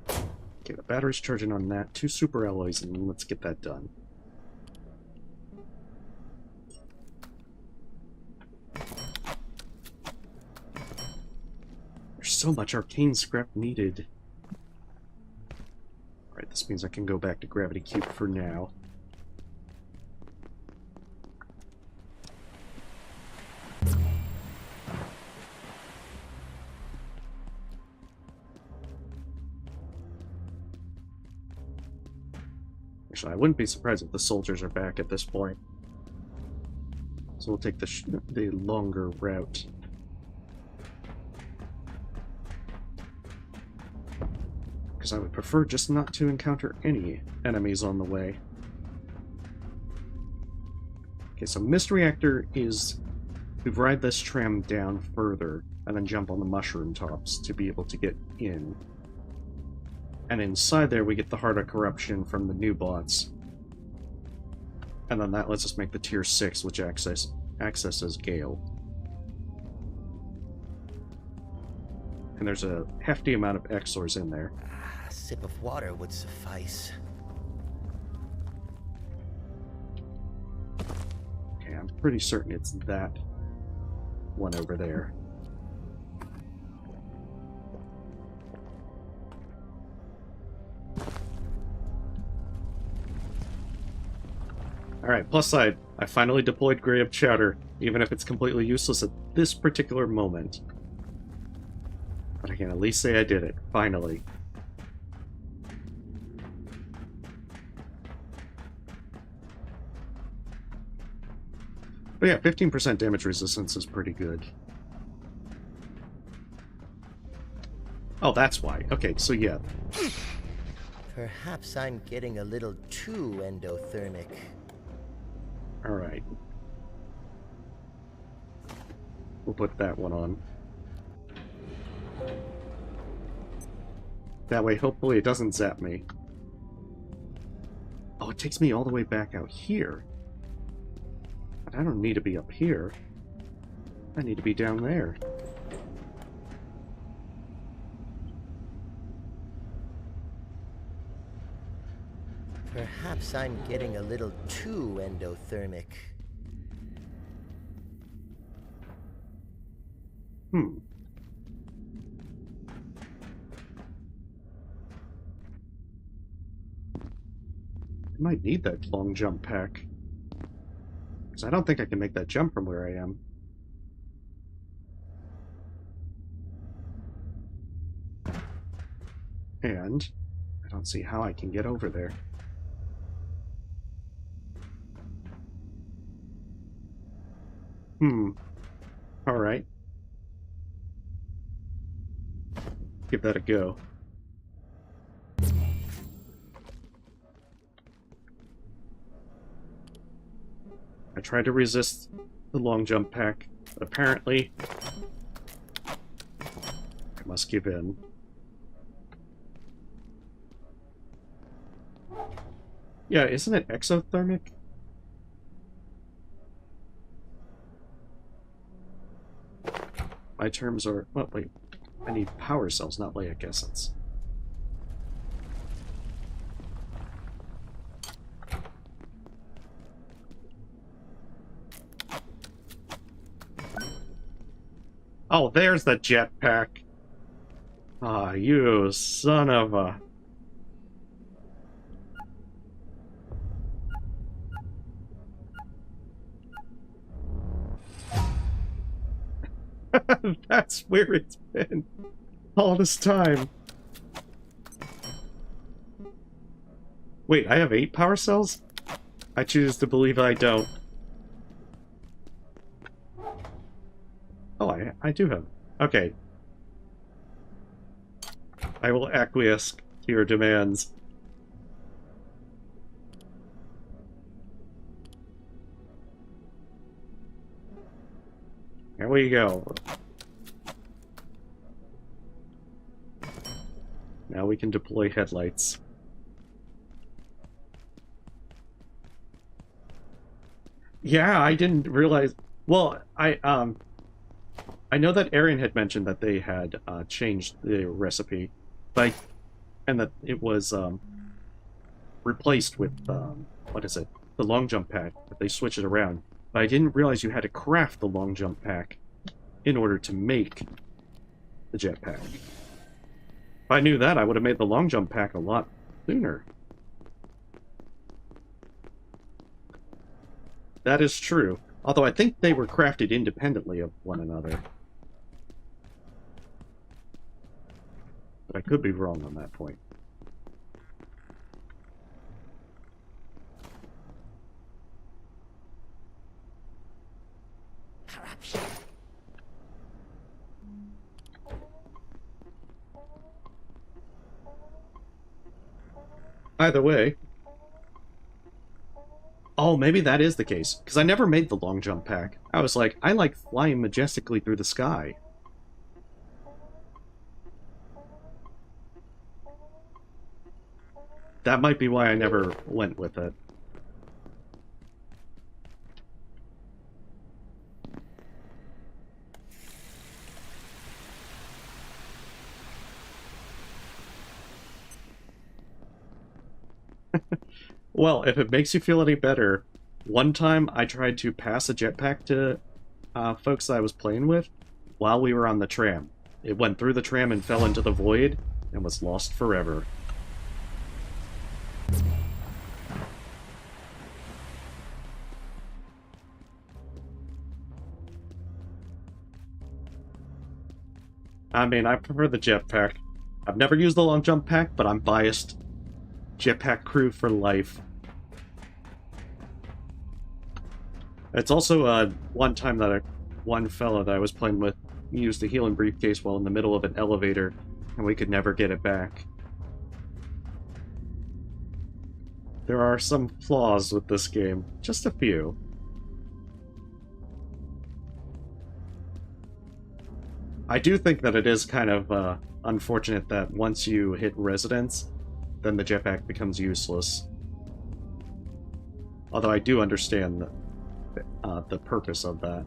Okay, the battery's charging on that. 2 super alloys, and let's get that done. There's so much arcane scrap needed. Alright, this means I can go back to Gravity Cube for now. Actually, I wouldn't be surprised if the soldiers are back at this point. So we'll take the longer route. Because I would prefer just not to encounter any enemies on the way. Okay, so Mist Reactor is to ride this tram down further and then jump on the mushroom tops to be able to get in. And inside there we get the Heart of Corruption from the new bots. And then that lets us make the tier 6, which accesses Gale. And there's a hefty amount of Exors in there. A sip of water would suffice. Okay, I'm pretty certain it's that one over there. Alright, plus side, I finally deployed Grey of Chowder, even if it's completely useless at this particular moment. But I can at least say I did it, finally. But yeah, 15% damage resistance is pretty good. Oh, that's why. Okay, so yeah. Perhaps I'm getting a little too endothermic. Alright. We'll put that one on. That way, hopefully it doesn't zap me. Oh, it takes me all the way back out here. But I don't need to be up here. I need to be down there. Perhaps I'm getting a little too endothermic. might need that long jump pack. Because I don't think I can make that jump from where I am. And I don't see how I can get over there. Alright. Give that a go. I tried to resist the long jump pack, but apparently I must give in. Yeah, isn't it exothermic? My terms are... Oh, wait. I need power cells, not leic essence. Oh, there's the jetpack. Ah, you son of a... That's where it's been all this time. Wait, I have 8 power cells? I choose to believe I don't. Oh, I do have. Okay. I will acquiesce to your demands. Here we go. Now we can deploy headlights. Yeah, I didn't realize... Well, I know that Arian had mentioned that they had changed the recipe, but and that it was replaced with what is it? The long jump pack. That they switched it around. But I didn't realize you had to craft the long jump pack in order to make the jetpack. If I knew that, I would have made the long jump pack a lot sooner. That is true. Although I think they were crafted independently of one another. But I could be wrong on that point. Corruption. Either way. Oh, maybe that is the case. Because I never made the long jump pack. I was like, I like flying majestically through the sky. That might be why I never went with it. Well, if it makes you feel any better, one time I tried to pass a jetpack to folks that I was playing with while we were on the tram. It went through the tram and fell into the void and was lost forever. I mean, I prefer the jetpack. I've never used the long jump pack, but I'm biased. Jetpack crew for life. It's also one time that one fella that I was playing with used a healing briefcase while in the middle of an elevator, and we could never get it back. There are some flaws with this game. Just a few. I do think that it is kind of unfortunate that once you hit residence, then the jetpack becomes useless. Although I do understand the purpose of that.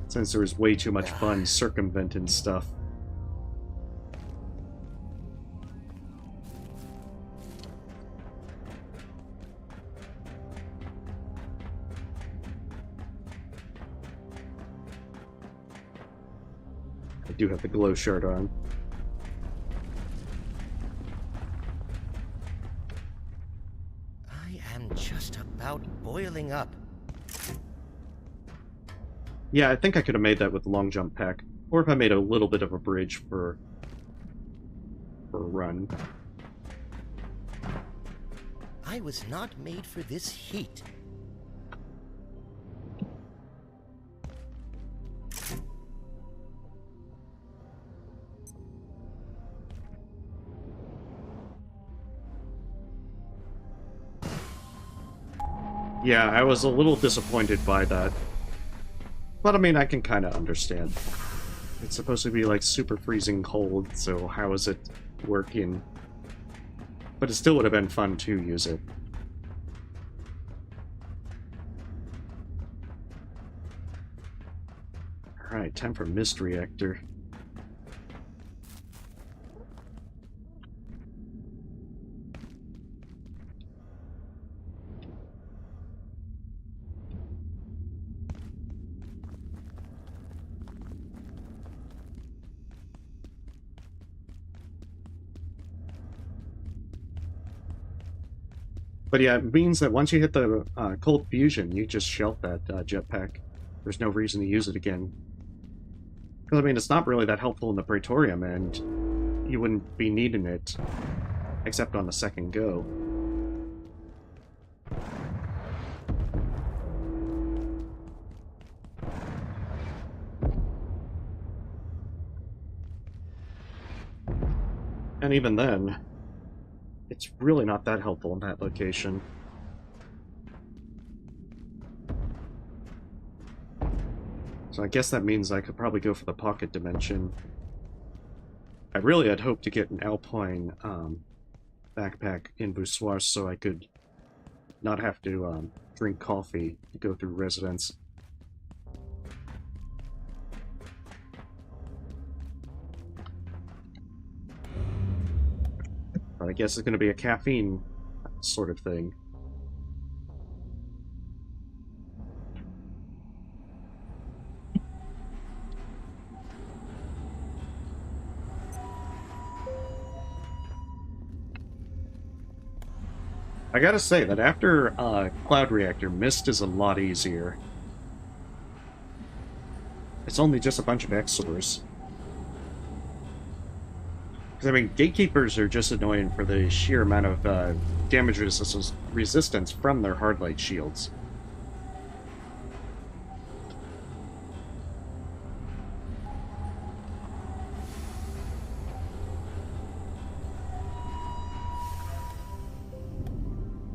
Since there was way too much fun circumventing stuff. I do have the glow shard on. I am just about boiling up. Yeah, I think I could have made that with the long jump pack. Or if I made a little bit of a bridge for a run. I was not made for this heat. Yeah, I was a little disappointed by that. But I mean, I can kind of understand. It's supposed to be like super freezing cold, so how is it working? But it still would have been fun to use it. Alright, time for Mist Reactor. But yeah, it means that once you hit the cold fusion, you just shelf that jetpack. There's no reason to use it again. Because, I mean, it's not really that helpful in the Praetorium, and you wouldn't be needing it, except on the second go. And even then, it's really not that helpful in that location. So I guess that means I could probably go for the pocket dimension. I really had hoped to get an Alpine backpack in Boussoir so I could not have to drink coffee to go through residence. But I guess it's going to be a caffeine sort of thing. I gotta say that after Cloud Reactor, Mist is a lot easier. It's only just a bunch of Exors. Because, I mean, Gatekeepers are just annoying for the sheer amount of damage resistance from their Hardlight shields.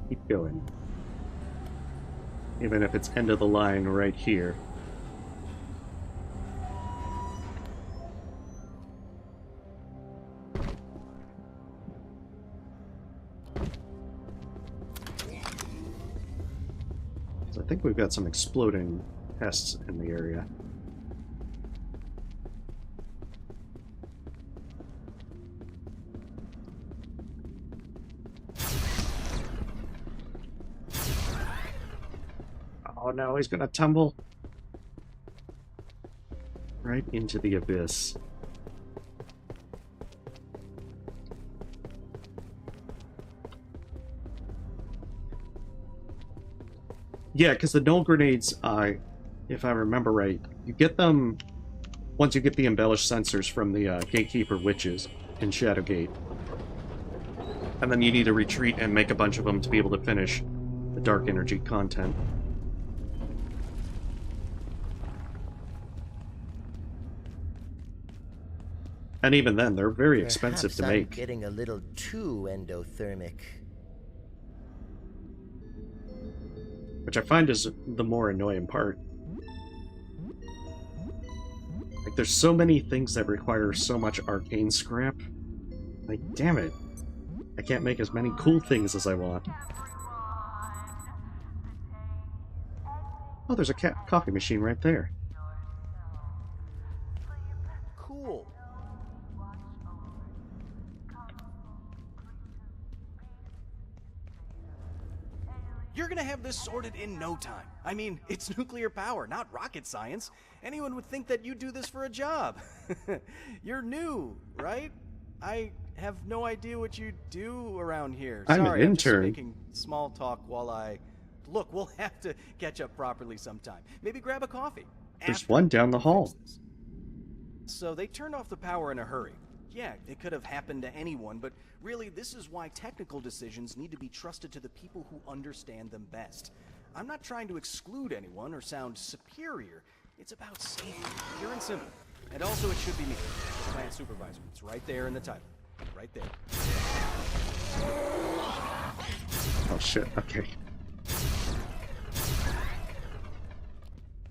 Keep going. Even if it's end of the line right here. I think we've got some exploding pests in the area. Oh no, he's gonna tumble right into the abyss. Yeah, because the null grenades, if I remember right, you get them once you get the embellished sensors from the Gatekeeper Witches in Shadowgate. And then you need to retreat and make a bunch of them to be able to finish the dark energy content. And even then, they're very expensive to make. I'm getting a little too endothermic. Which I find is the more annoying part. Like, there's so many things that require so much arcane scrap. Like, damn it. I can't make as many cool things as I want. Oh, there's a coffee machine right there. Cool. You're gonna have this sorted in no time. I mean, it's nuclear power, not rocket science. Anyone would think that you do this for a job. You're new, right? I have no idea what you do around here. I'm an Sorry, I'm just intern. making small talk while I... Look, we'll have to catch up properly sometime. Maybe grab a coffee. There's one down the hall. So they turned off the power in a hurry. Yeah, it could have happened to anyone, but really this is why technical decisions need to be trusted to the people who understand them best. I'm not trying to exclude anyone or sound superior. It's about safety, pure and simple. And also it should be me, plant supervisor. It's right there in the title. Right there. Oh shit, okay.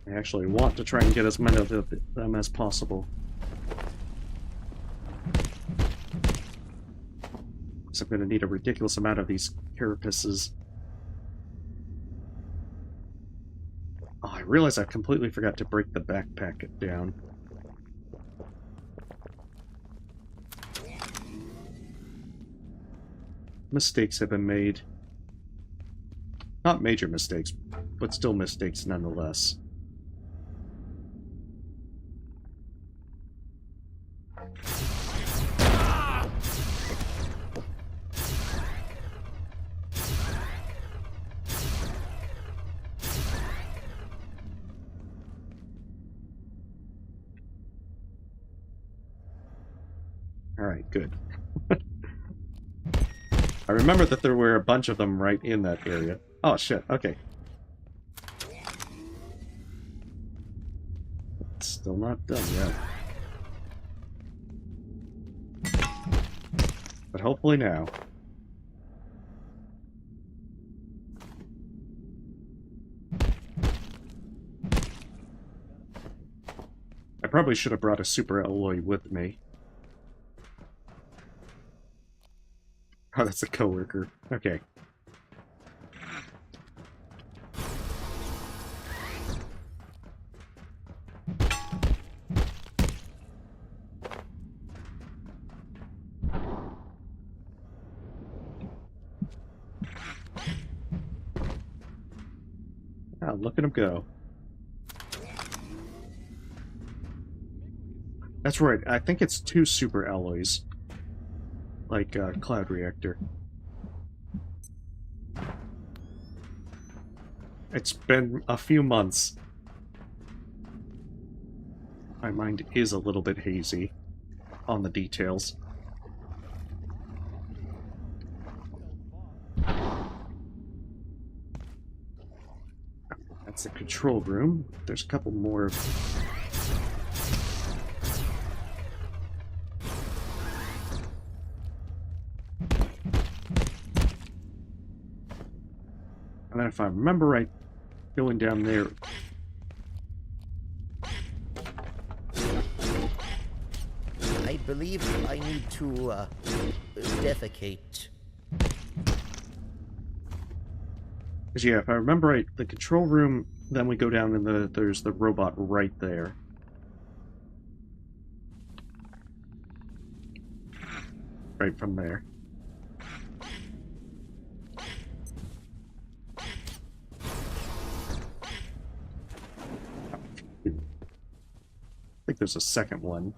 I actually want to try and get as many of them as possible. Because I'm going to need a ridiculous amount of these carapaces. Oh, I realize I completely forgot to break the backpack down. Mistakes have been made. Not major mistakes, but still mistakes nonetheless. Alright, good. I remember that there were a bunch of them right in that area. Oh shit, okay. It's still not done yet. But hopefully now. I probably should have brought a super alloy with me. Oh, that's a coworker. Okay. Ah, look at him go. That's right, I think it's 2 super alloys. Like Cloud Reactor. It's been a few months. My mind is a little bit hazy on the details. That's the control room. There's a couple more. And then if I remember right, going down there... I believe I need to, defecate. Because yeah, if I remember right, the control room, then we go down and there's the robot right there. Right from there. I think there's a second one.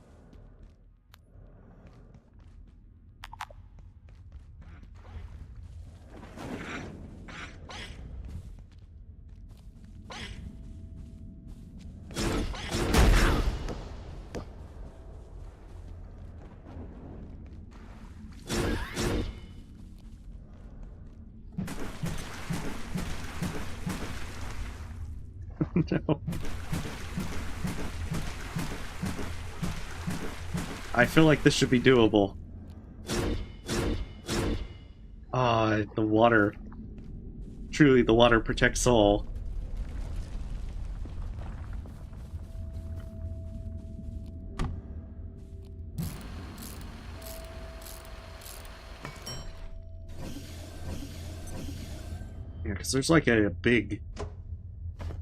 No. I feel like this should be doable. Ah, the water. Truly, the water protects all. Yeah, because there's like a big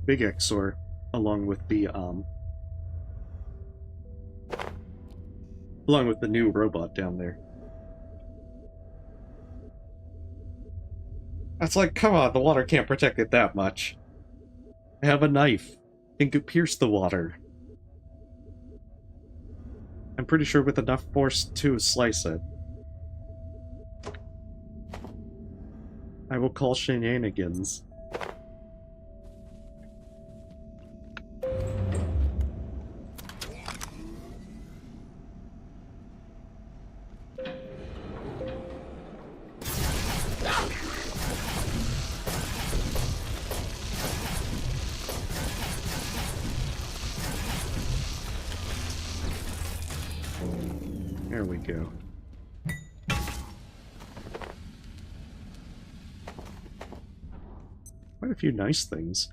XOR along with the new robot down there. That's like, come on, the water can't protect it that much. I have a knife. It could pierce the water. I'm pretty sure with enough force to slice it. I will call shenanigans. There we go. Quite a few nice things.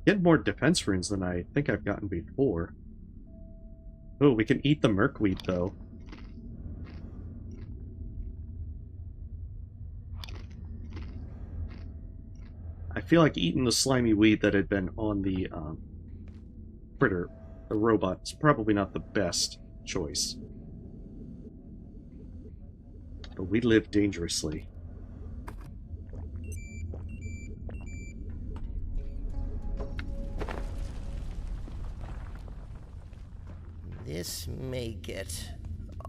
Get more defense runes than I think I've gotten before. Oh, we can eat the merkweed, though. I feel like eating the slimy weed that had been on the critter, the robot, is probably not the best choice. But we live dangerously. This may get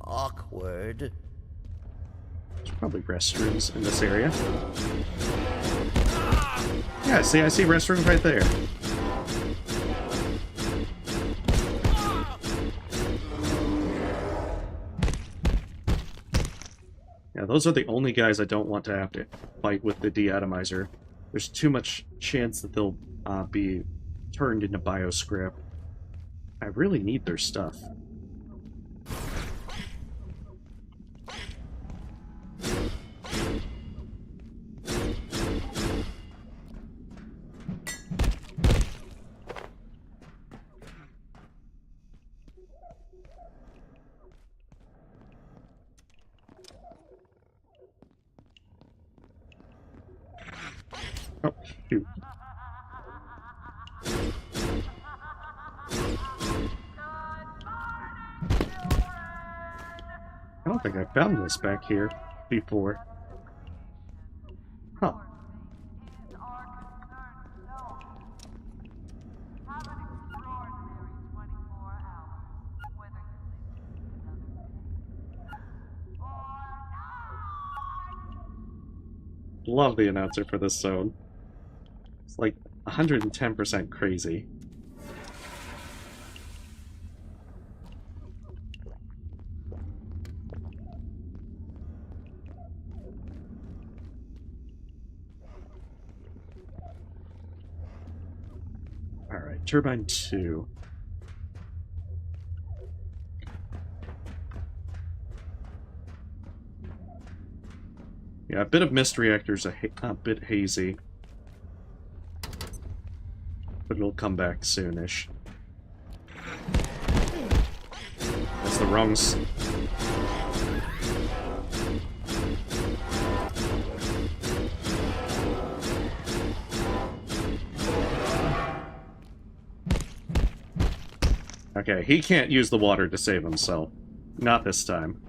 awkward. There's probably restrooms in this area. Yeah, see, I see restrooms right there. Yeah, those are the only guys I don't want to have to fight with the deatomizer. There's too much chance that they'll be turned into bioscrap. I really need their stuff. Oh, shoot. I don't think I found this back here before. Huh. Love the announcer for this zone. It's like 110% crazy. Alright, Turbine 2. Yeah, a bit of mist reactor's a bit hazy. But it'll come back soonish. That's the wrong Okay, he can't use the water to save himself. Not this time.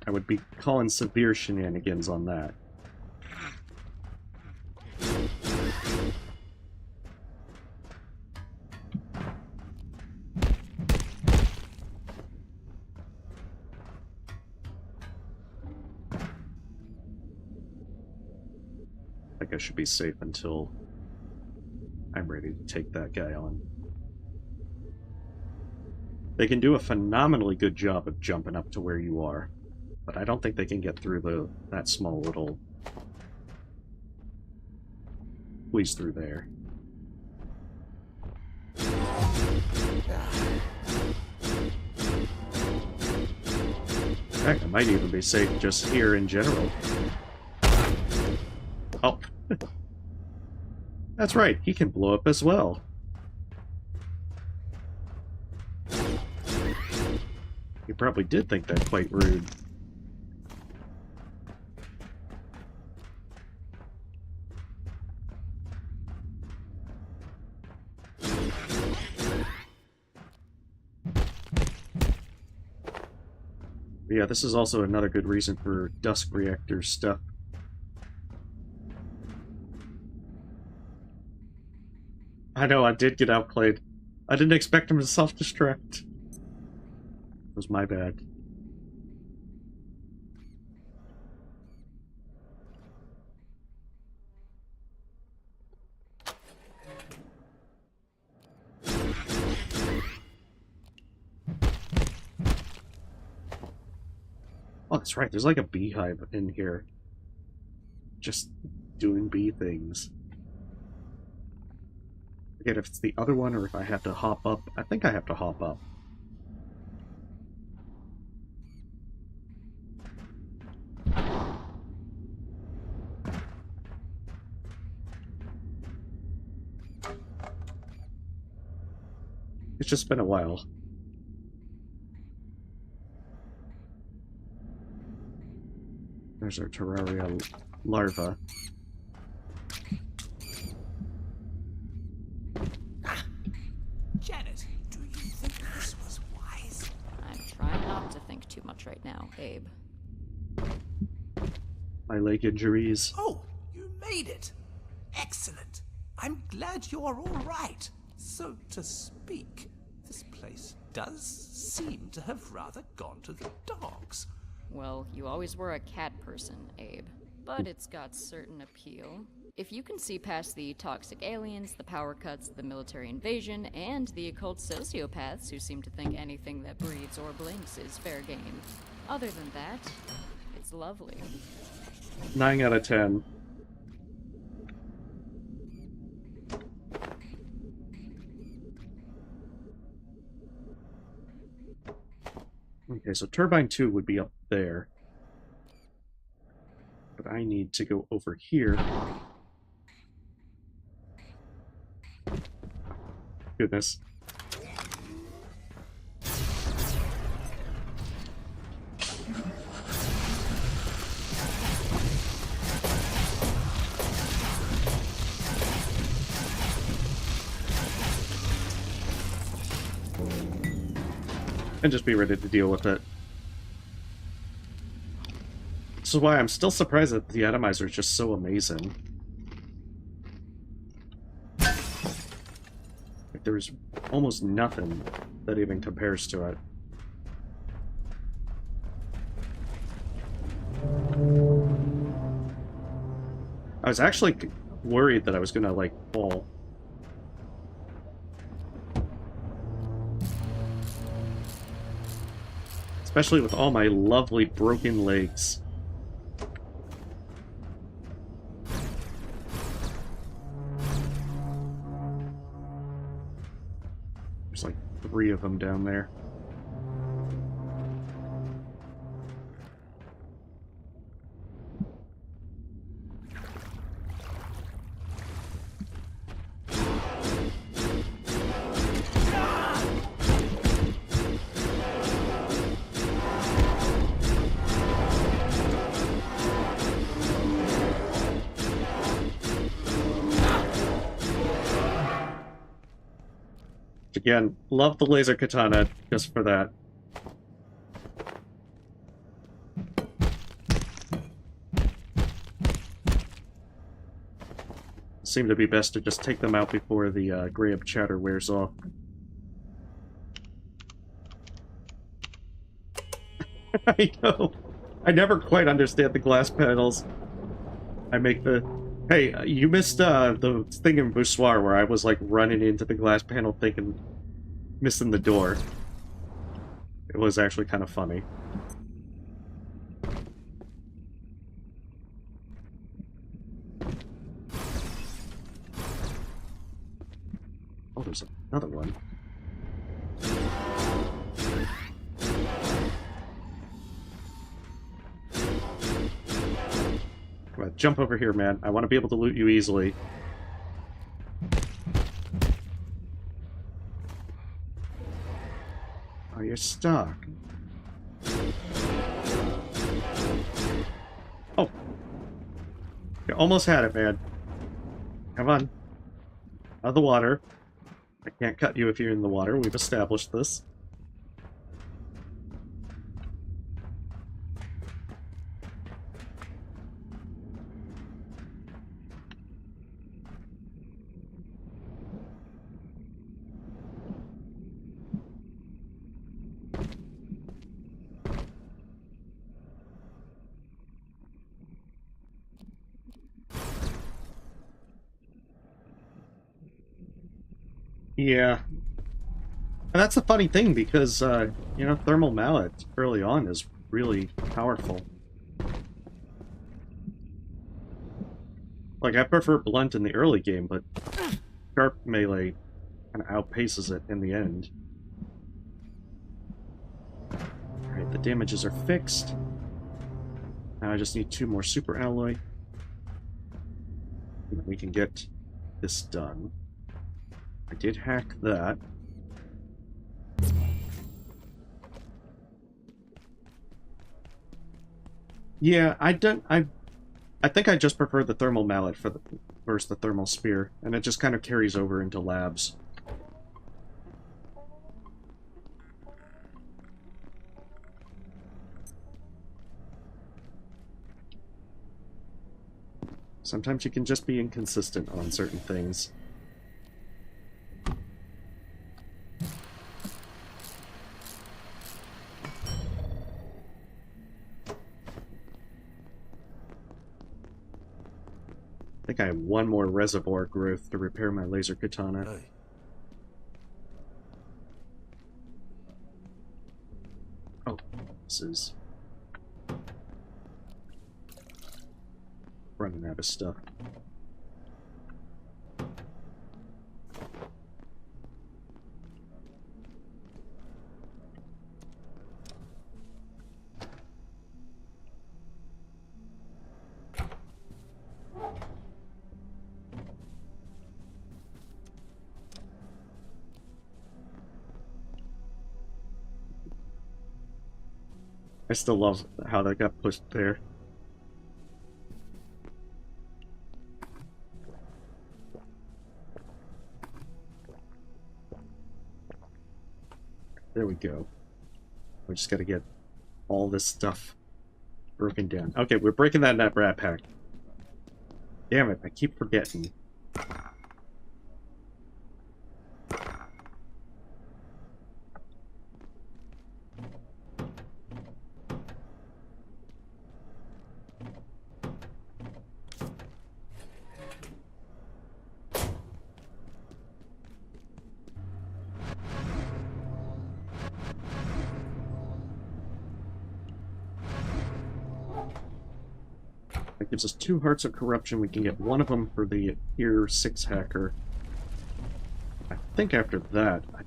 I would be calling severe shenanigans on that. I think I should be safe until I'm ready to take that guy on. They can do a phenomenally good job of jumping up to where you are. But I don't think they can get through that small little squeeze through there. Heck, I might even be safe just here in general. Oh. That's right, he can blow up as well. You probably did think that quite rude. Yeah, this is also another good reason for Dusk Reactor stuff. I know, I did get outplayed. I didn't expect him to self-destruct. It was my bad. Oh, that's right, there's like a beehive in here. Just doing bee things. Forget if it's the other one or if I have to hop up. I think I have to hop up. It's just been a while. There's our Terraria larva. Janet, do you think this was wise? I'm trying not to think too much right now, Abe. My leg injuries. Oh, you made it. Excellent. I'm glad you're all right, so to speak. This place does seem to have rather gone to the dogs. Well, you always were a cat person, Abe. But it's got certain appeal. If you can see past the toxic aliens, the power cuts, the military invasion, and the occult sociopaths who seem to think anything that breathes or blinks is fair game. Other than that, it's lovely. 9 out of 10. Okay, so Turbine 2 would be up there. But I need to go over here. Goodness. And just be ready to deal with it. This is why I'm still surprised that the atomizer is just so amazing. Like, there's almost nothing that even compares to it. I was actually worried that I was gonna, like, fall. Especially with all my lovely broken legs. There's like 3 of them down there. Again, love the laser katana just for that. Seemed to be best to just take them out before the Graham chatter wears off. I know. I never quite understand the glass panels. I make the... Hey, you missed the thing in Boussoir where I was like running into the glass panel thinking... missing the door. It was actually kind of funny. Oh, there's another one. Come on, jump over here, man. I want to be able to loot you easily. Oh, you're stuck. Oh. You almost had it, man. Come on. Out of the water. I can't cut you if you're in the water. We've established this. Yeah. And that's the funny thing, because, you know, Thermal Mallet early on is really powerful. Like, I prefer Blunt in the early game, but Sharp Melee kind of outpaces it in the end. Alright, the damages are fixed. Now I just need 2 more Super Alloy. And we can get this done. I did hack that. Yeah, I think I just prefer the Thermal Mallet versus the Thermal Spear, and it just kind of carries over into labs. Sometimes you can just be inconsistent on certain things. I think I have 1 more reservoir growth to repair my laser katana. Hey. Oh, this is running out of stuff. I still love how that got pushed there. There we go. We just gotta get all this stuff broken down. Okay, we're breaking that nut rat pack. Damn it, I keep forgetting. That gives us 2 Hearts of Corruption. We can get 1 of them for the Tier 6 hacker. I think after that, I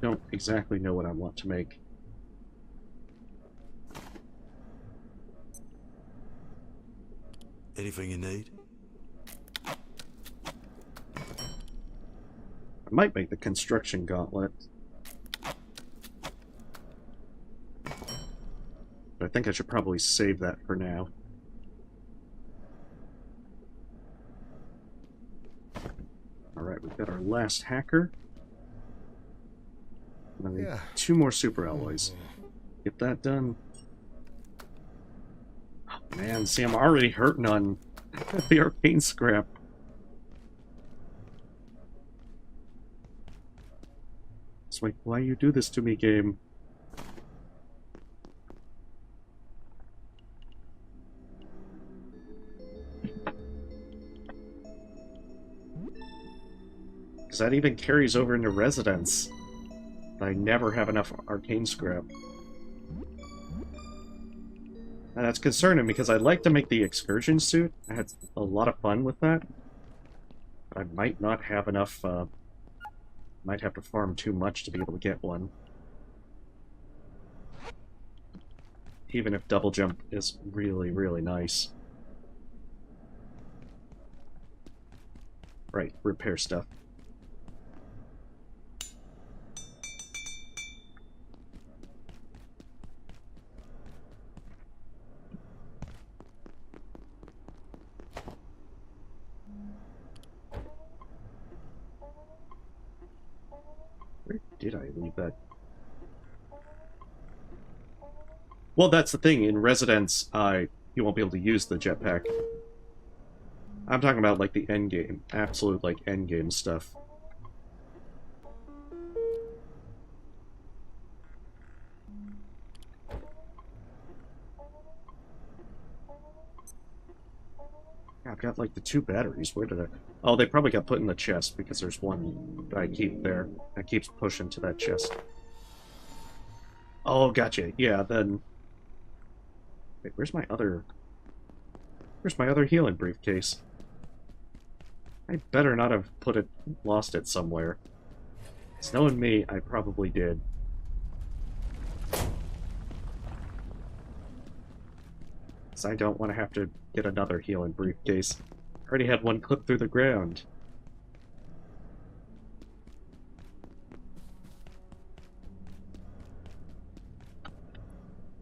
don't exactly know what I want to make. Anything you need? I might make the Construction Gauntlet. But I think I should probably save that for now. Alright, we've got our last hacker. And then we need 2 more Super Alloys. Get that done. Oh, man, see, I'm already hurting on the Arcane Scrap. It's like, why you do this to me, game? Because that even carries over into Residence. I never have enough Arcane Scrap. And that's concerning because I'd like to make the Excursion suit. I had a lot of fun with that. But I might not have enough, might have to farm too much to be able to get one. Even if double jump is really, really nice. Right, repair stuff. Where did I leave that? Well, that's the thing. In Residence, you won't be able to use the jetpack. I'm talking about, like, the endgame. Absolute, like, endgame stuff. God, got like the 2 batteries. Where did I... Oh, they probably got put in the chest because there's one I keep there. That keeps pushing to that chest. Oh, gotcha. Yeah, then... Wait, where's my other... Where's my other healing briefcase? I better not have lost it somewhere. It's knowing me, I probably did. So I don't want to have to get another healing briefcase. I already had one clip through the ground.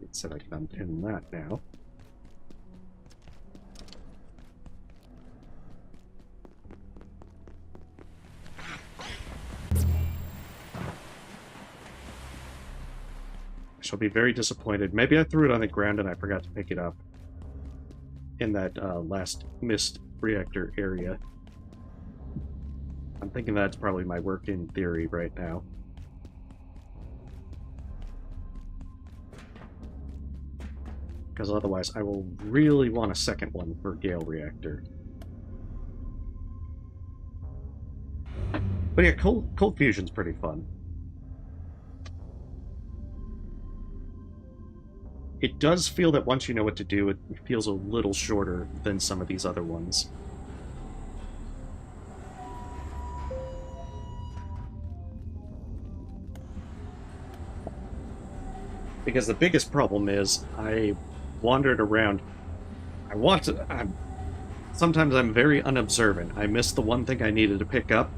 It said I can unpin that now. I shall be very disappointed. Maybe I threw it on the ground and I forgot to pick it up in that last mist reactor area. I'm thinking that's probably my working theory right now. Because otherwise I will really want a second one for Gale Reactor. But yeah, cold fusion's pretty fun. It does feel that once you know what to do, it feels a little shorter than some of these other ones. Because the biggest problem is, I wandered around. Sometimes I'm very unobservant. I missed the one thing I needed to pick up,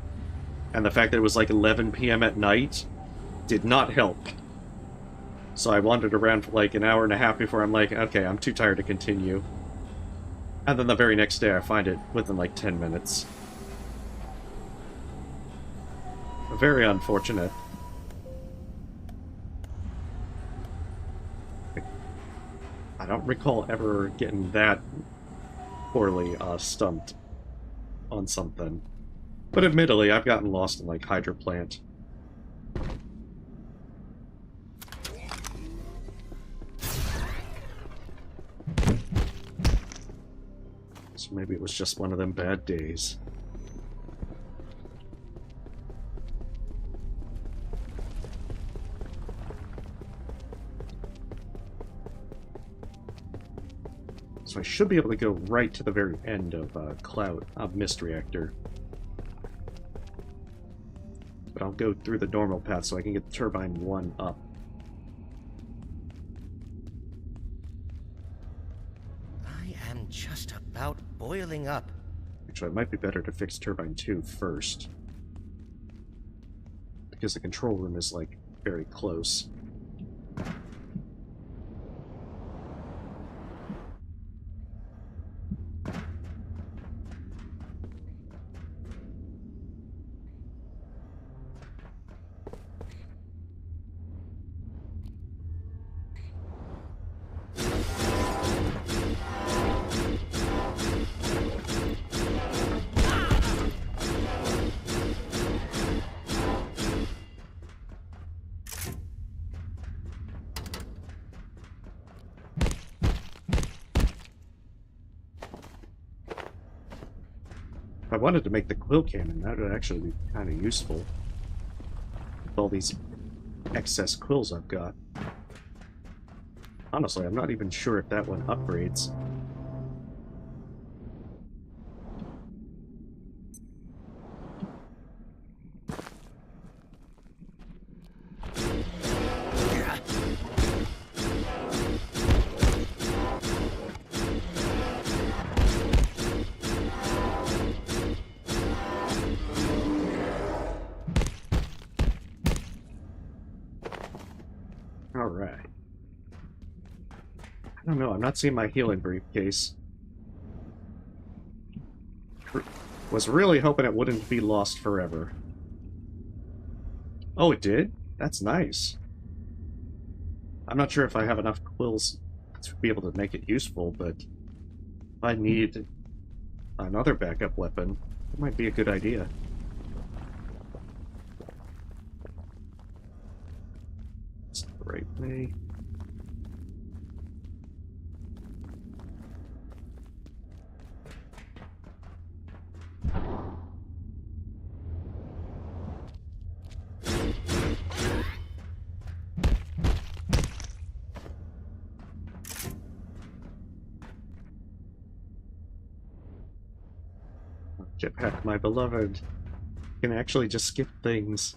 and the fact that it was like 11 p.m. at night did not help. So I wandered around for like an hour and a half before I'm like, okay, I'm too tired to continue. And then the very next day I find it within like 10 minutes. Very unfortunate. I don't recall ever getting that poorly stumped on something. But admittedly, I've gotten lost in like Hydro Plant. So maybe it was just one of them bad days. So I should be able to go right to the very end of Mist Reactor. But I'll go through the normal path so I can get Turbine 1 up. I am just about boiling up. Actually, it might be better to fix Turbine 2 first. Because the control room is, like, very close. If I wanted to make the quill cannon, that would actually be kind of useful. With all these excess quills I've got. Honestly, I'm not even sure if that one upgrades. Alright. I don't know, I'm not seeing my healing briefcase. Was really hoping it wouldn't be lost forever. Oh, it did? That's nice. I'm not sure if I have enough quills to be able to make it useful, but if I need another backup weapon, it might be a good idea. It's the right way. Jetpack, my beloved. You can actually just skip things.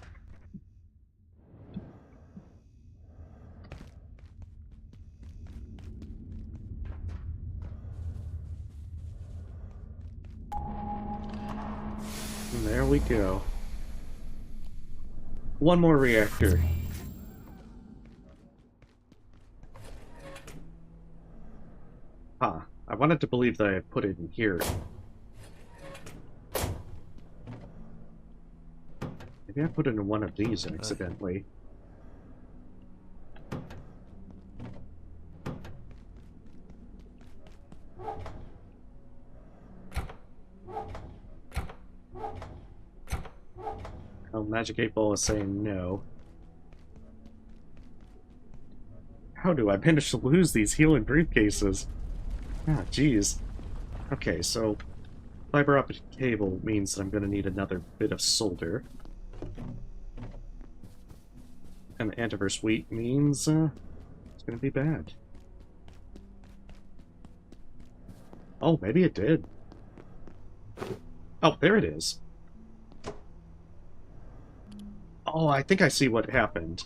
And there we go. One more reactor. I wanted to believe that I had put it in here. Maybe I put it in one of these accidentally. Oh, Magic 8 Ball is saying no. How do I manage to lose these healing briefcases? Ah, jeez. Okay, so fiber optic cable means that I'm going to need another bit of solder. And the antivirus wheat means it's going to be bad. Oh, maybe it did. Oh, there it is. Oh, I think I see what happened.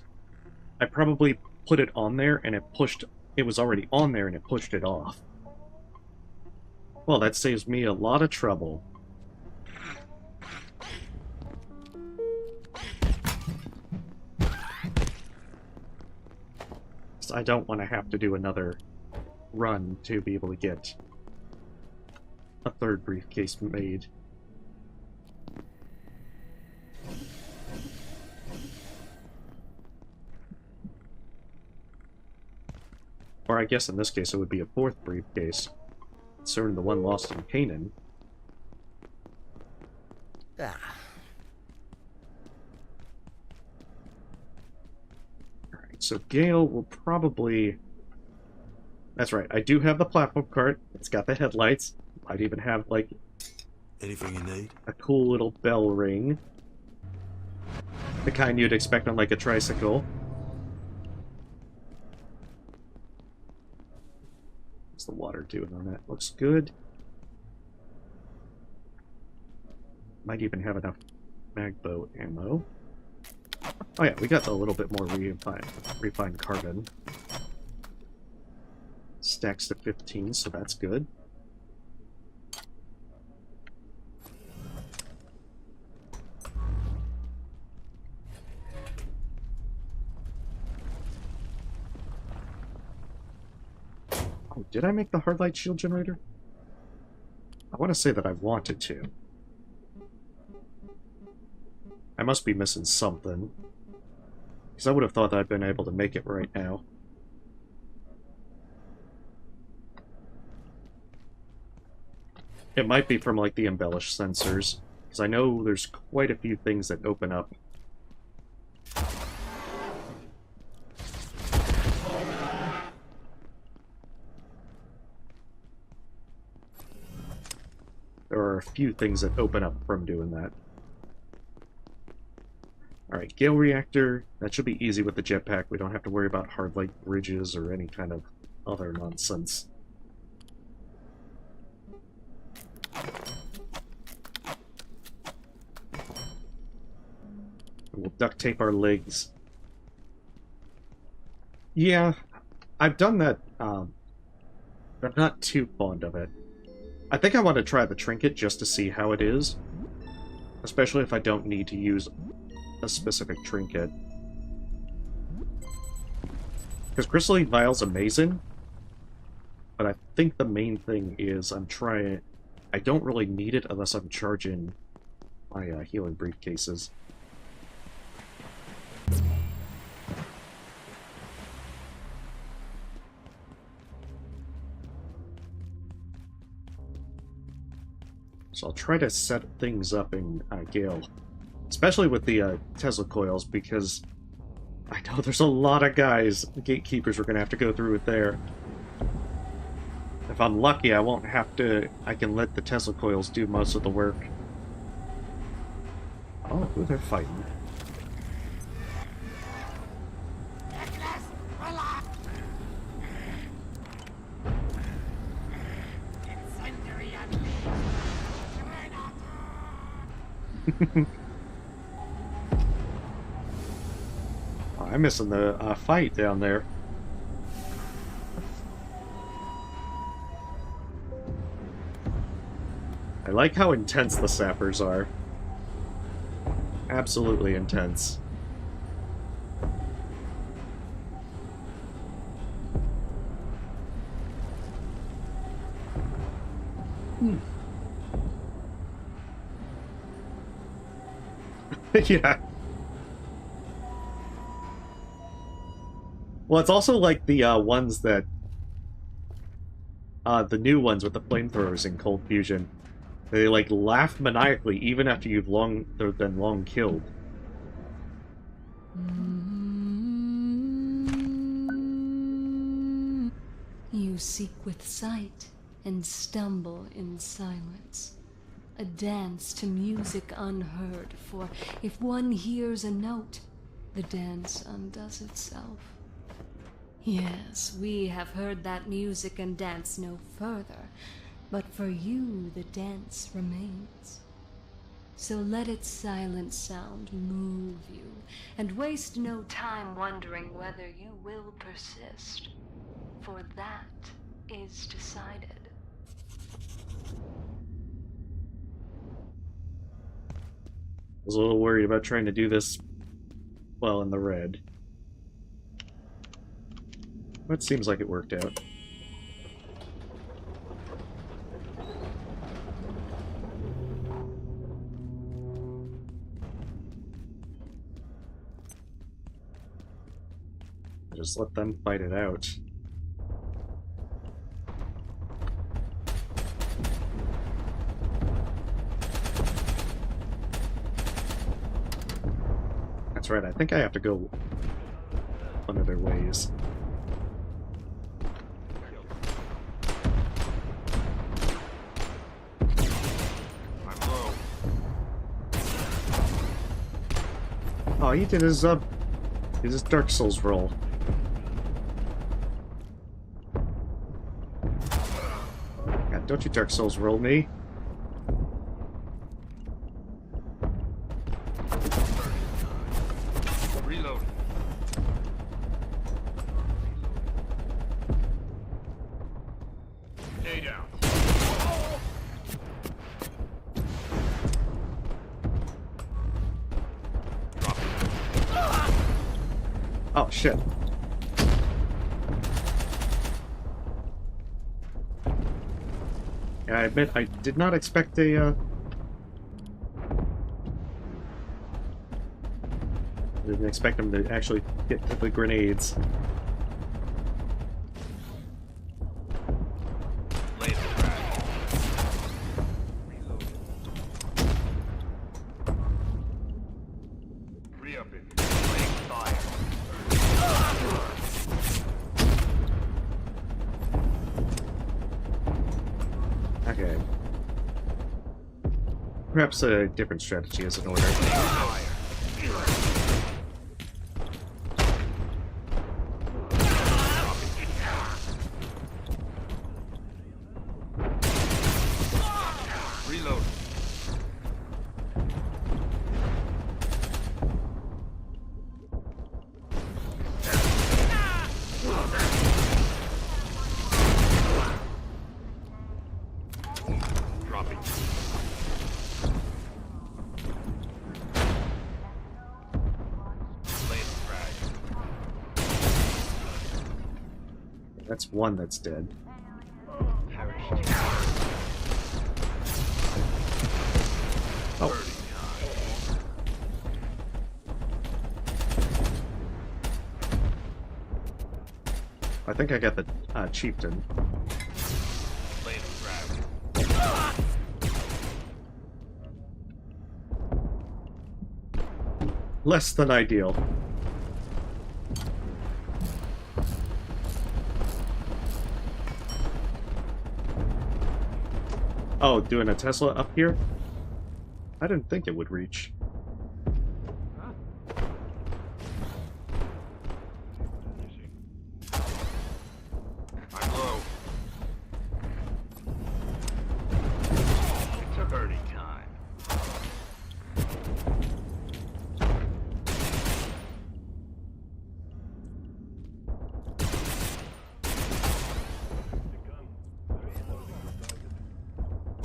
I probably put it on there and it pushed... It was already on there and it pushed it off. Well, that saves me a lot of trouble. So I don't want to have to do another run to be able to get a third briefcase made. Or I guess in this case it would be a fourth briefcase. Concerning the one lost in Canaan. Alright, so Gale will probably... That's right, I do have the platform cart. It's got the headlights. Might even have, like... Anything you need? A cool little bell ring. The kind you'd expect on, like, a tricycle. What's the water doing on that? Looks good. Might even have enough magbow ammo. Oh yeah, we got a little bit more refined carbon. Stacks to 15, so that's good. Oh, did I make the hard light shield generator? I want to say that I wanted to. I must be missing something. Because I would have thought that I'd been able to make it right now. It might be from, like, the embellished sensors. Because I know there's quite a few things that open up. There are a few things that open up from doing that. Alright, Gale Reactor. That should be easy with the jetpack. We don't have to worry about hard light bridges or any kind of other nonsense. We'll duct tape our legs. Yeah, I've done that, but I'm not too fond of it. I think I want to try the trinket just to see how it is. Especially if I don't need to use a specific trinket. Because Crystalline Vial's amazing, but I think the main thing is I don't really need it unless I'm charging my healing briefcases. So I'll try to set things up in Gale. Especially with the Tesla coils, because I know there's a lot of guys, gatekeepers, we're going to have to go through with there. If I'm lucky, I won't have to... I can let the Tesla coils do most of the work. Oh, who they're fighting. I'm missing the fight down there. I like how intense the sappers are. Absolutely intense. Yeah. Well, it's also like the ones that... the new ones with the flamethrowers in Cold Fusion. They, like, laugh maniacally even after they've been long killed. You seek with sight and stumble in silence. A dance to music unheard, for if one hears a note, the dance undoes itself. Yes, we have heard that music and dance no further, but for you the dance remains. So let its silent sound move you, and waste no time wondering whether you will persist, for that is decided. I was a little worried about trying to do this, well, in the red. But it seems like it worked out. Just let them fight it out. That's right, I think I have to go one of their ways. Oh, he did his Dark Souls roll. God, don't you Dark Souls roll me. Reload. Stay down. Oh, shit. Yeah, I admit I did not expect a, didn't expect them to actually get to the grenades. Re-up it. Okay. Perhaps a different strategy is in order. Reload. Dropping. That's one that's dead. Oh. I think I got the chieftain. Less than ideal. Oh, doing a Tesla up here? I didn't think it would reach. I'm low. It took early time.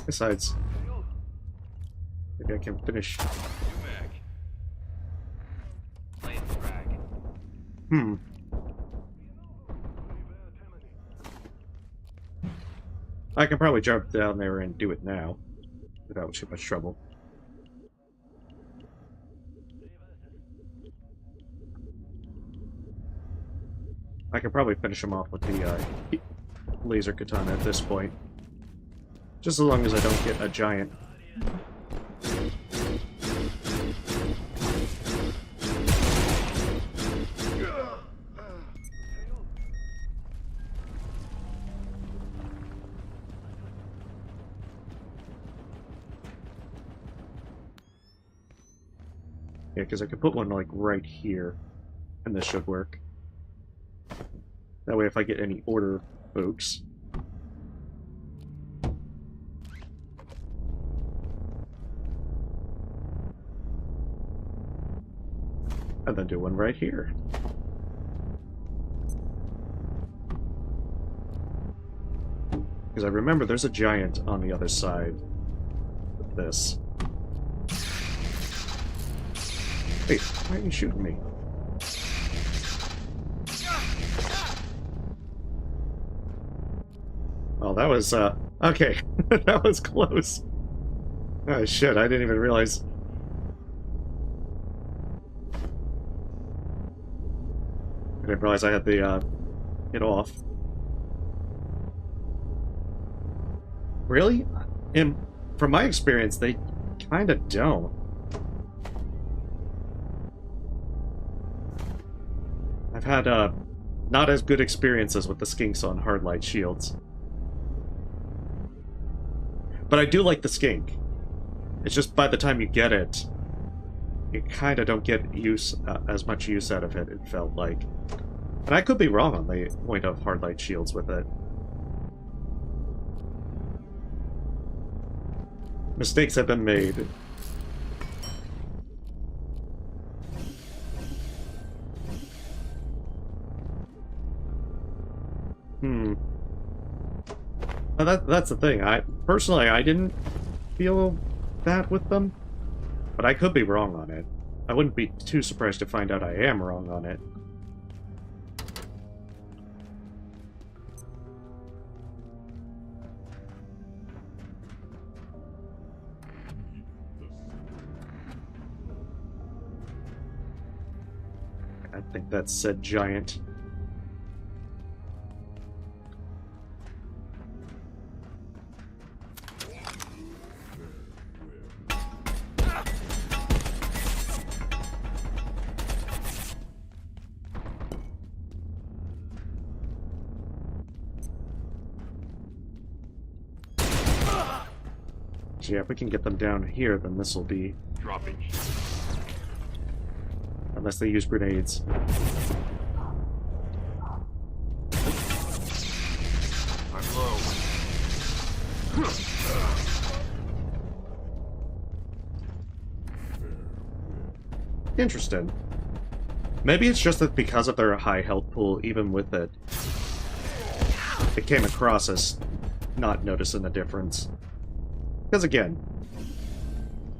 Besides, maybe I can finish. Hmm. I can probably jump down there and do it now without too much trouble. I can probably finish him off with the laser katana at this point. Just as long as I don't get a giant. Yeah, because I could put one, like, right here, and this should work. That way, if I get any order folks... And then do one right here. Because I remember there's a giant on the other side of this. Wait, why are you shooting me? Oh, that was, okay. That was close. Oh, shit, I didn't even realize. I didn't realize I had the, it off. Really? From my experience, they kinda don't. I've had, not as good experiences with the skinks on hard light shields. But I do like the skink. It's just by the time you get it, you kind of don't get as much use out of it, it felt like. And I could be wrong on the point of hard light shields with it. Mistakes have been made. Well, that's the thing. Personally, I didn't feel that with them, but I could be wrong on it. I wouldn't be too surprised to find out I am wrong on it. I think that said giant. So yeah, if we can get them down here, then this will be... Dropping. Unless they use grenades. I'm low. Interesting. Maybe it's just that because of their high health pool, even with it, it came across as not noticing the difference. Because again,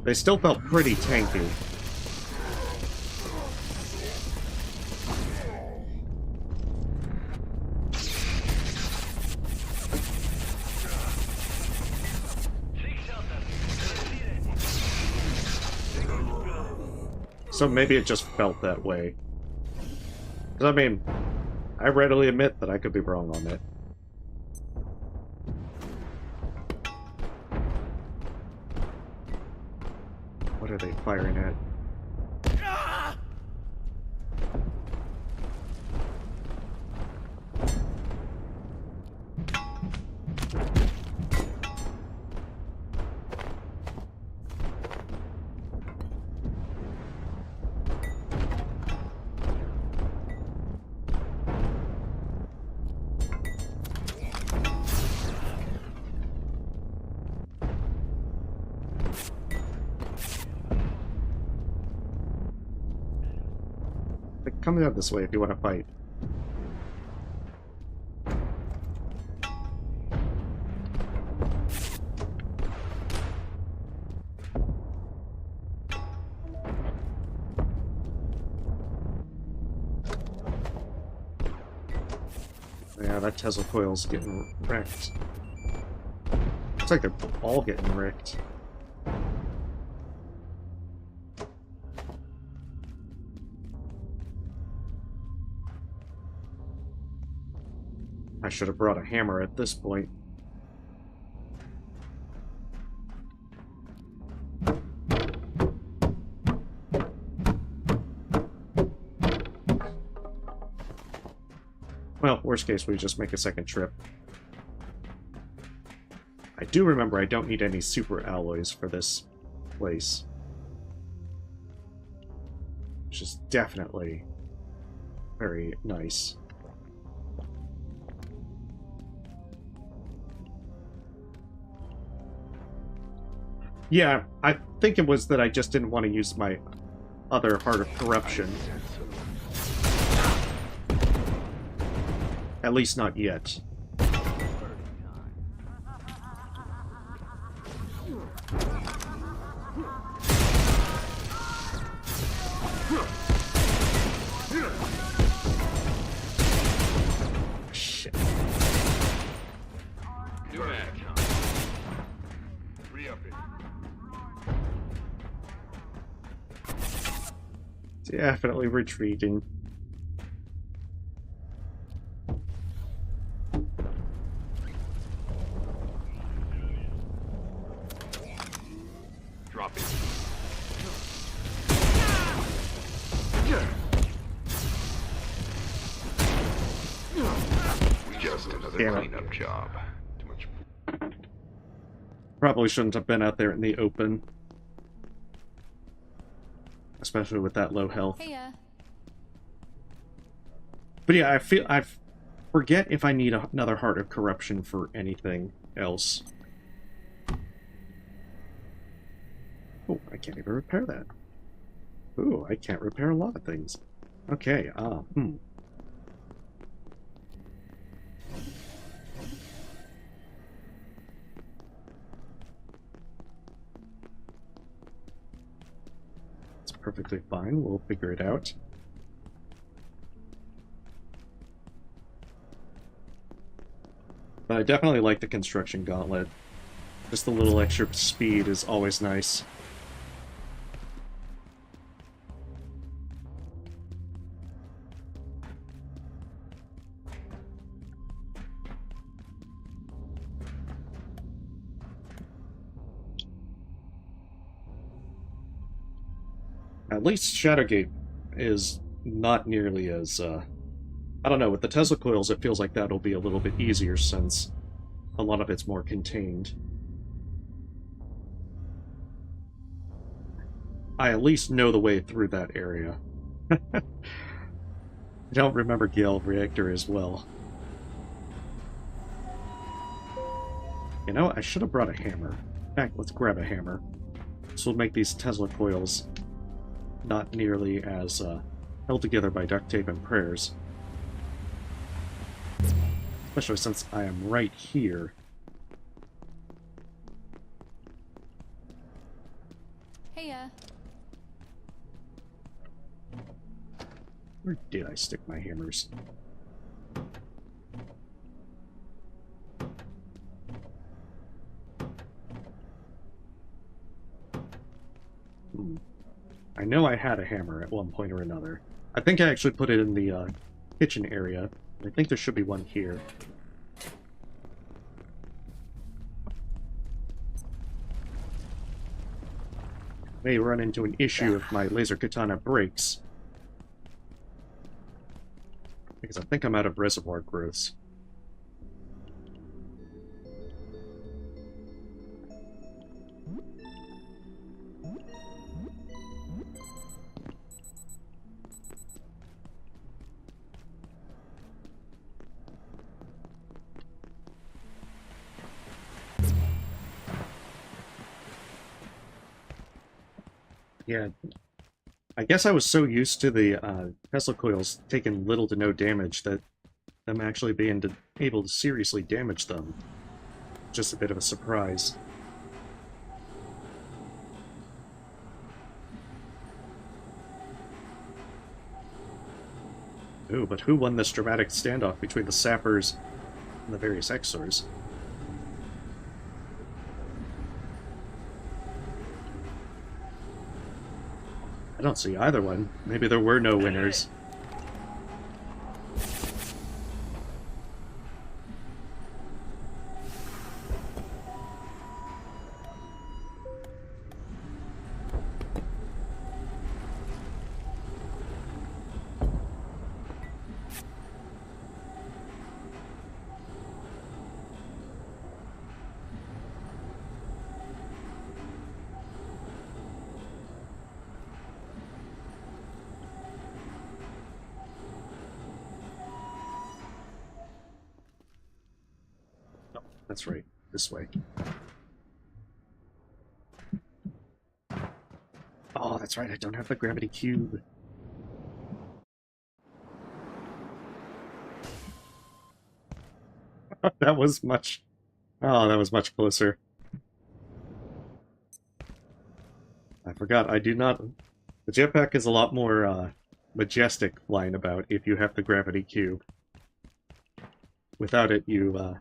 they still felt pretty tanky. So maybe it just felt that way. Because I mean, I readily admit that I could be wrong on it. What are they firing at? Come out this way if you want to fight. Yeah, that Tesla coil's getting wrecked. Looks like they're all getting wrecked. I should have brought a hammer at this point. Well, worst case, we just make a second trip. I do remember I don't need any super alloys for this place. Which is definitely very nice. Yeah, I think it was that I just didn't want to use my other Heart of Corruption. At least not yet. Shit. New mag. Re-up it. Definitely retreating. Drop it. Just another Damn it. cleanup job. Too much. Probably shouldn't have been out there in the open. Especially with that low health. Heya. But yeah, I forget if I need another Heart of Corruption for anything else. Oh, I can't even repair that. Ooh, I can't repair a lot of things. Okay, It's perfectly fine, we'll figure it out. But I definitely like the construction gauntlet. Just a little extra speed is always nice. At least Shadowgate is not nearly as, I don't know, with the Tesla coils it feels like that'll be a little bit easier since a lot of it's more contained. I at least know the way through that area. I don't remember Gale Reactor as well. You know, I should have brought a hammer. In fact, let's grab a hammer. This will make these Tesla coils not nearly as held together by duct tape and prayers. Especially since I am right here. Heya. Where did I stick my hammers? I know I had a hammer at one point or another. I think I actually put it in the kitchen area. I think there should be one here. May run into an issue if my laser katana breaks. Because I think I'm out of reservoir growths. Yeah, I guess I was so used to the Tesla coils taking little to no damage that them actually being able to seriously damage them. Just a bit of a surprise. Ooh, but who won this dramatic standoff between the sappers and the various Exors? I don't see either one. Maybe there were no winners. That's right. This way. Oh, that's right. I don't have the gravity cube. That was much... Oh, that was much closer. I forgot. I do not... The jetpack is a lot more majestic flying about if you have the gravity cube. Without it, you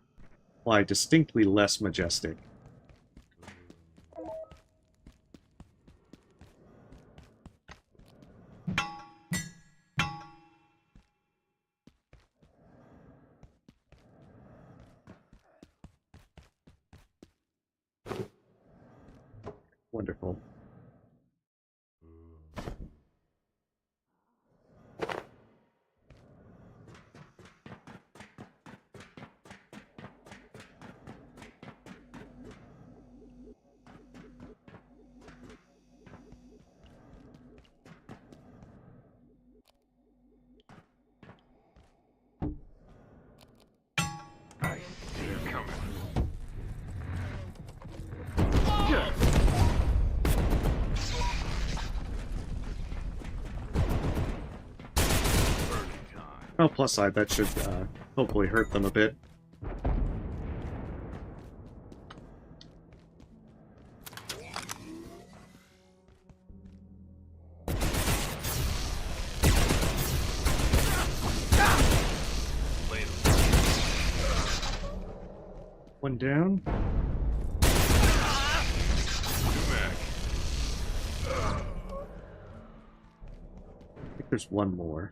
fly distinctly less majestic. Wonderful. I see you coming. Well, plus side, that should hopefully hurt them a bit. One down. I think there's one more.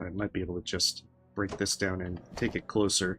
I might be able to just break this down and take it closer.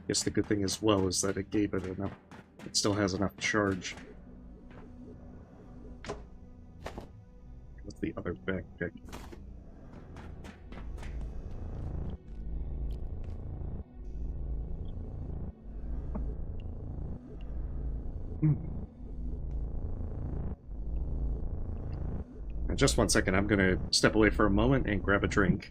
Guess the good thing as well is that it gave it enough. It still has enough charge. What's the other backpick? Now, just one second, I'm gonna step away for a moment and grab a drink.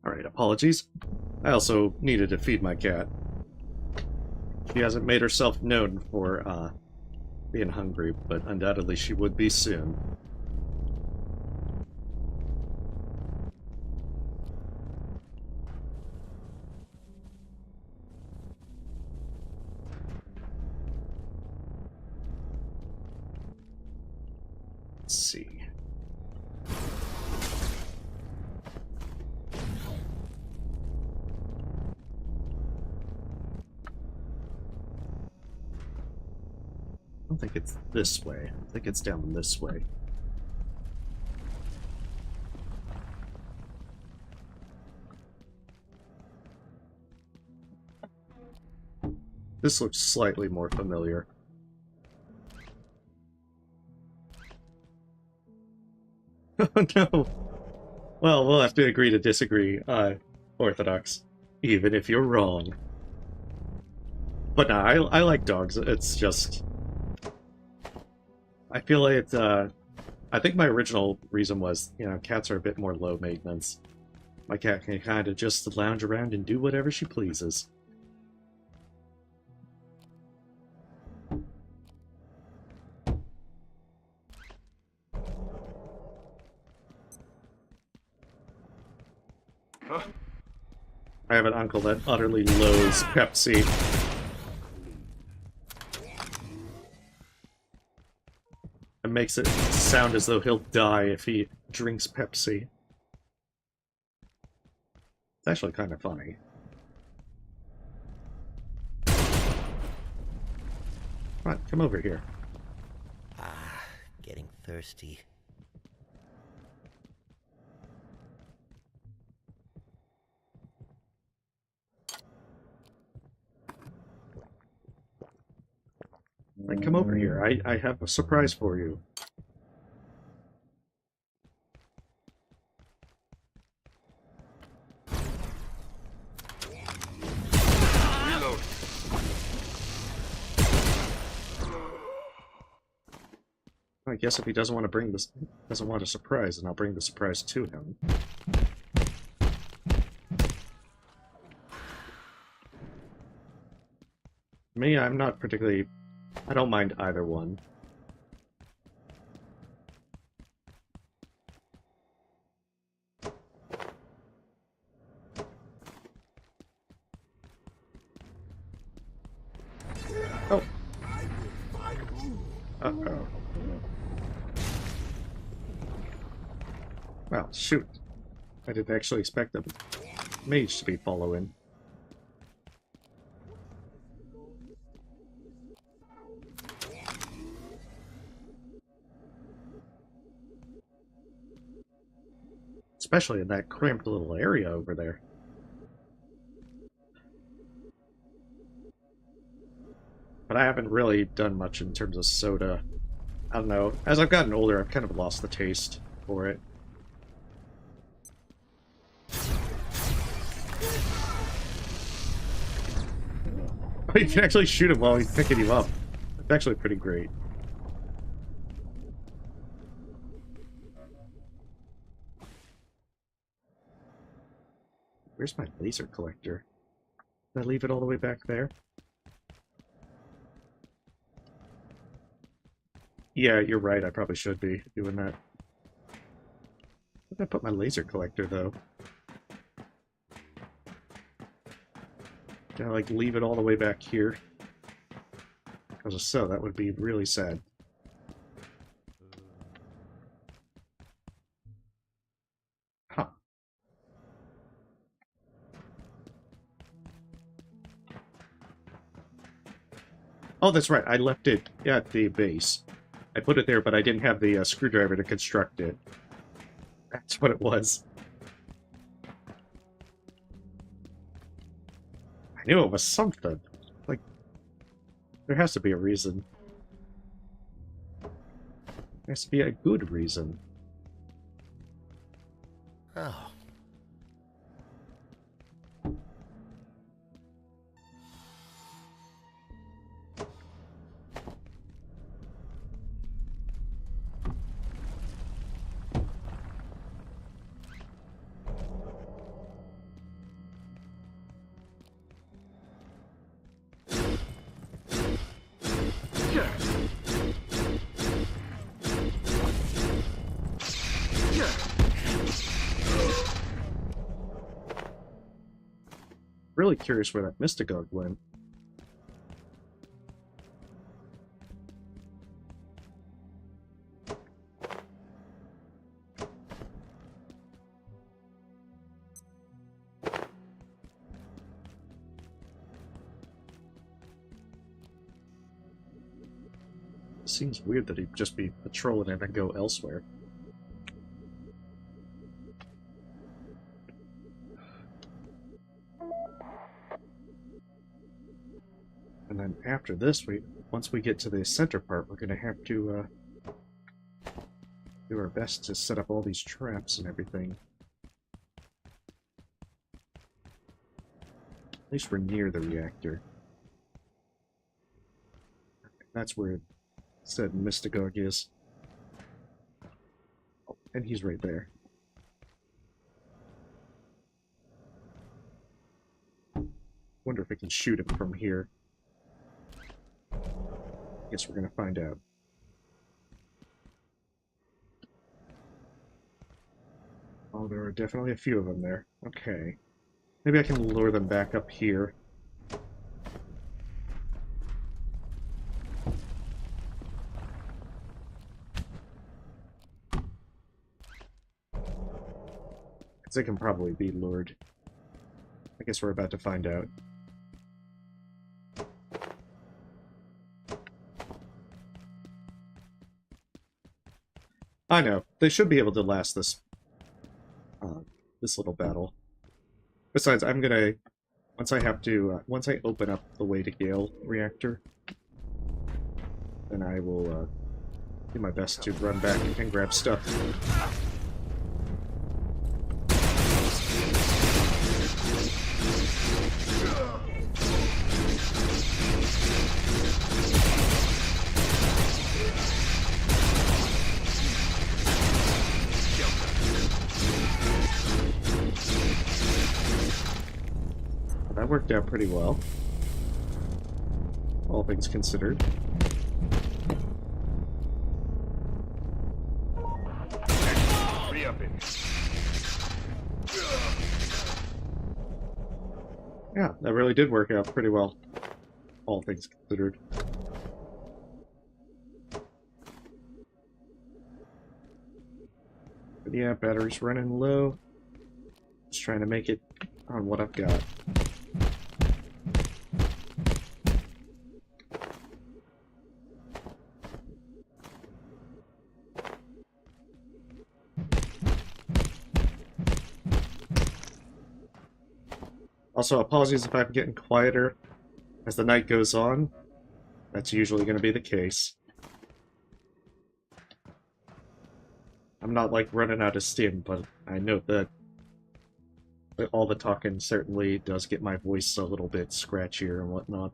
Alright, apologies. I also needed to feed my cat. She hasn't made herself known for, being hungry, but undoubtedly she would be soon. Let's see. I don't think it's this way. I think it's down this way. This looks slightly more familiar. Oh no! Well, we'll have to agree to disagree, Orthodox. Even if you're wrong. But no, I like dogs. It's just... I feel like it's, I think my original reason was, you know, cats are a bit more low maintenance. My cat can kind of just lounge around and do whatever she pleases. Huh? I have an uncle that utterly loathes Pepsi. It makes it sound as though he'll die if he drinks Pepsi. It's actually kind of funny. Come on, come over here. Ah, getting thirsty. Like, come over here. I have a surprise for you. Reload. I guess if he doesn't want to bring this, doesn't want a surprise, then I'll bring the surprise to him. Me, I'm not particularly... I don't mind either one. Oh. Uh-oh. Well, shoot. I didn't actually expect the mage to be following. Especially in that cramped little area over there. But I haven't really done much in terms of soda. I don't know. As I've gotten older, I've kind of lost the taste for it. Oh, you can actually shoot him while he's picking you up. It's actually pretty great. Where's my laser collector? Did I leave it all the way back there? Yeah, you're right. I probably should be doing that. Where did I put my laser collector, though? Can I, like, leave it all the way back here? Because if so, that would be really sad. Huh. Oh, that's right. I left it at the base. I put it there, but I didn't have the screwdriver to construct it. That's what it was. I knew it was something. Like, there has to be a reason. There has to be a good reason. Oh. Really curious where that Mystagogue went. Seems weird that he'd just be patrolling and then go elsewhere. And then after this, once we get to the center part, we're going to have to do our best to set up all these traps and everything. At least we're near the reactor. That's where it said Mystagogue is. Oh, and he's right there. Wonder if I can shoot him from here. Guess we're gonna find out. Oh, there are definitely a few of them there. Okay. Maybe I can lure them back up here. Because they can probably be lured. I guess we're about to find out. I know. They should be able to last this this little battle. Besides, I'm gonna once I open up the Way to Gale reactor, then I will do my best to run back and grab stuff. That worked out pretty well, all things considered. Yeah, that really did work out pretty well, all things considered. But yeah, battery's running low. Just trying to make it on what I've got. Also, apologies if I'm getting quieter as the night goes on. That's usually going to be the case. I'm not, like, running out of steam, but I note that all the talking certainly does get my voice a little bit scratchier and whatnot.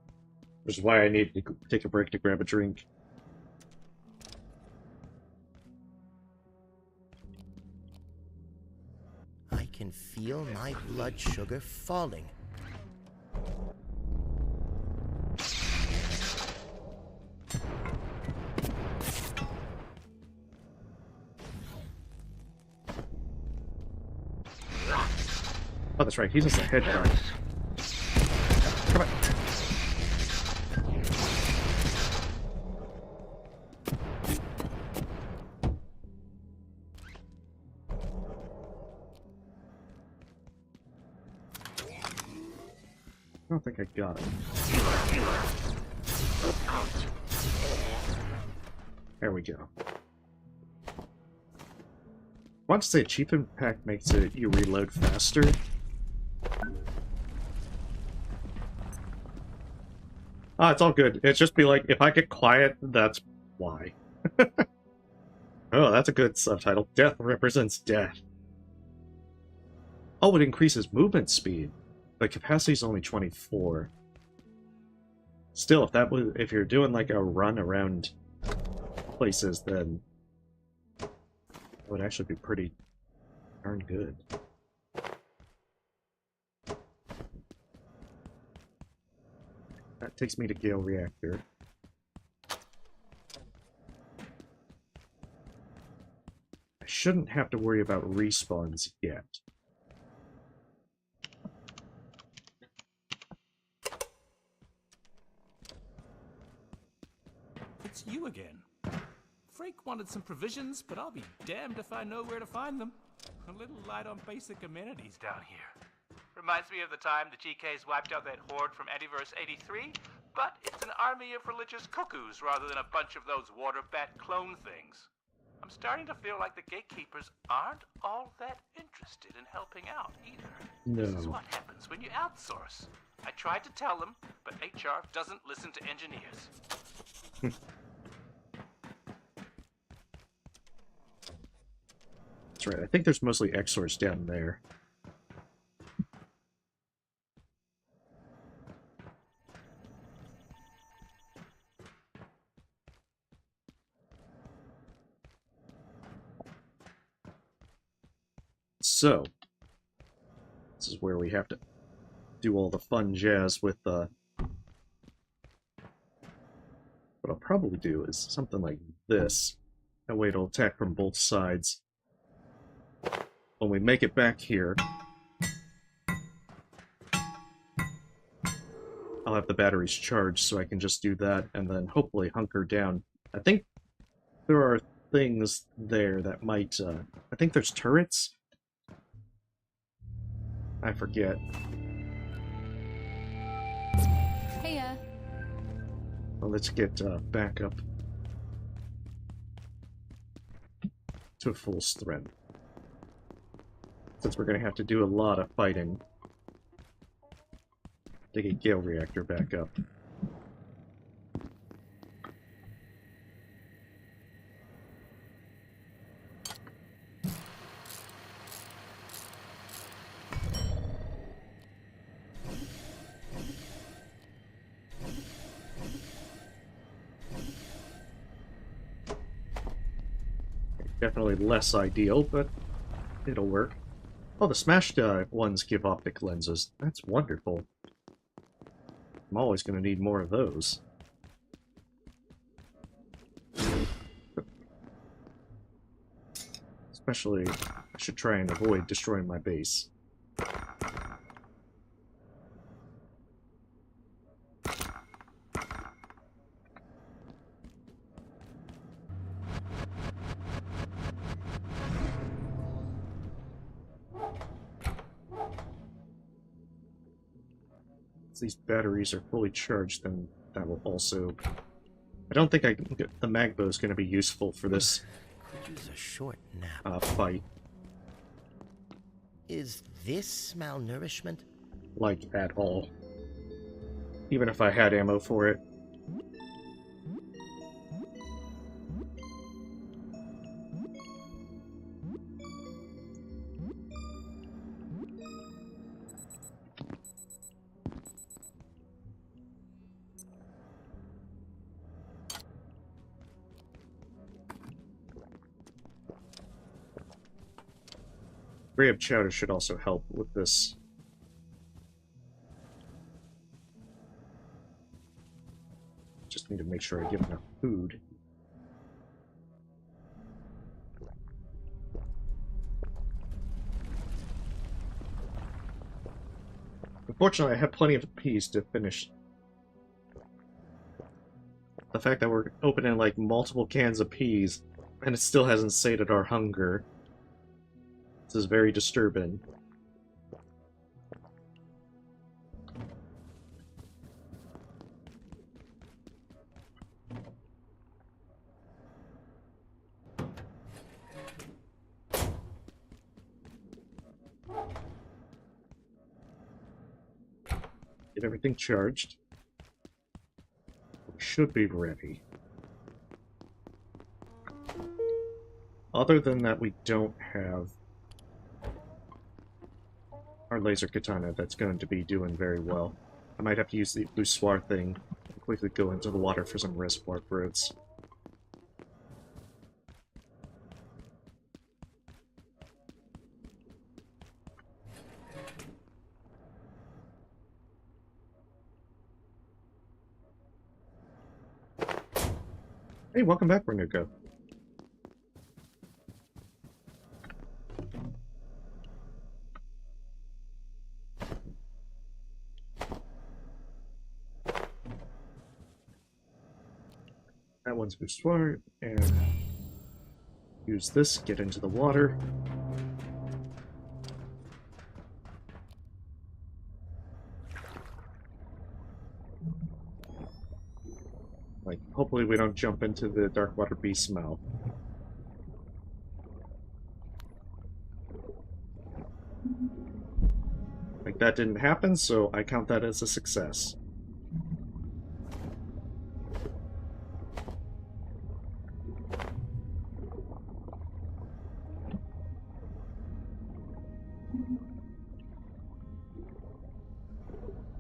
Which is why I needed to take a break to grab a drink. I can feel my blood sugar falling. Oh, that's right, he's just a head guard. Come on. I don't think I got it. There we go. I want to say achievement pack makes it you reload faster. Ah, it's all good. It's just be like, if I get quiet, that's why. Oh, that's a good subtitle. Death represents death. Oh, it increases movement speed. But capacity is only 24. Still, if you're doing like a run around places, then that would actually be pretty darn good. That takes me to Gale Reactor. I shouldn't have to worry about respawns yet. It's you again. Frank wanted some provisions, but I'll be damned if I know where to find them. A little light on basic amenities down here. Reminds me of the time the GKs wiped out that horde from Antiverse 83, but it's an army of religious cuckoos rather than a bunch of those water bat clone things. I'm starting to feel like the gatekeepers aren't all that interested in helping out either. No. This is what happens when you outsource. I tried to tell them, but HR doesn't listen to engineers. That's right, I think there's mostly Exors down there. So, this is where we have to do all the fun jazz with, what I'll probably do is something like this. That way it'll attack from both sides. When we make it back here, I'll have the batteries charged so I can just do that and then hopefully hunker down. I think there are things there that might, I think there's turrets? I forget. Heya. Well, let's get back up to full strength. Since we're going to have to do a lot of fighting to get Gale Reactor back up. Definitely less ideal, but it'll work. Oh, the smashed ones give optic lenses. That's wonderful. I'm always going to need more of those. Especially, I should try and avoid destroying my base. These batteries are fully charged, then that will also... I don't think the Magbo is going to be useful for this Could use a short nap. Fight. Is this malnourishment? Like, at all. Even if I had ammo for it. Ray of Chowder should also help with this. Just need to make sure I get enough food. Unfortunately, I have plenty of peas to finish. The fact that we're opening like multiple cans of peas and it still hasn't sated our hunger. This is very disturbing. Get everything charged. We should be ready. Other than that, we don't have our laser katana that's going to be doing very well. I might have to use the Boussoir thing and quickly go into the water for some reservoir growths. Hey, welcome back, Renuko. That one's boudoir, and use this, get into the water. Like, hopefully we don't jump into the Dark Water Beast's mouth. Like, that didn't happen, so I count that as a success.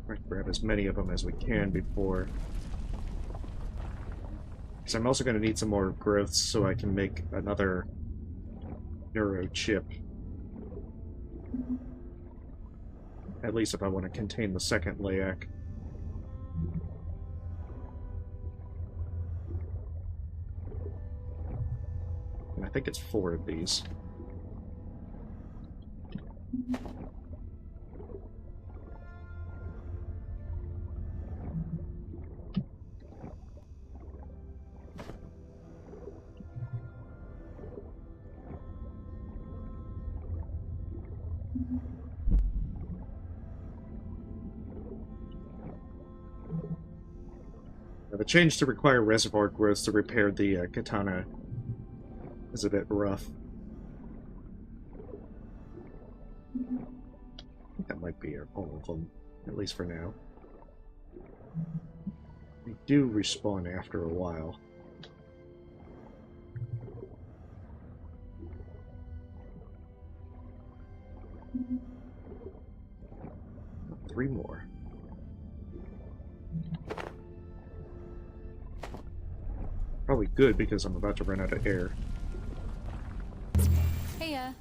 Right, grab as many of them as we can before... Because I'm also going to need some more growths so I can make another neuro chip. At least if I want to contain the second Layak. And I think it's 4 of these. Now, the change to require reservoir growth to repair the katana is a bit rough. I think that might be all of them, at least for now. They do respawn after a while. Oh, 3 more. Probably good because I'm about to run out of air. Heya.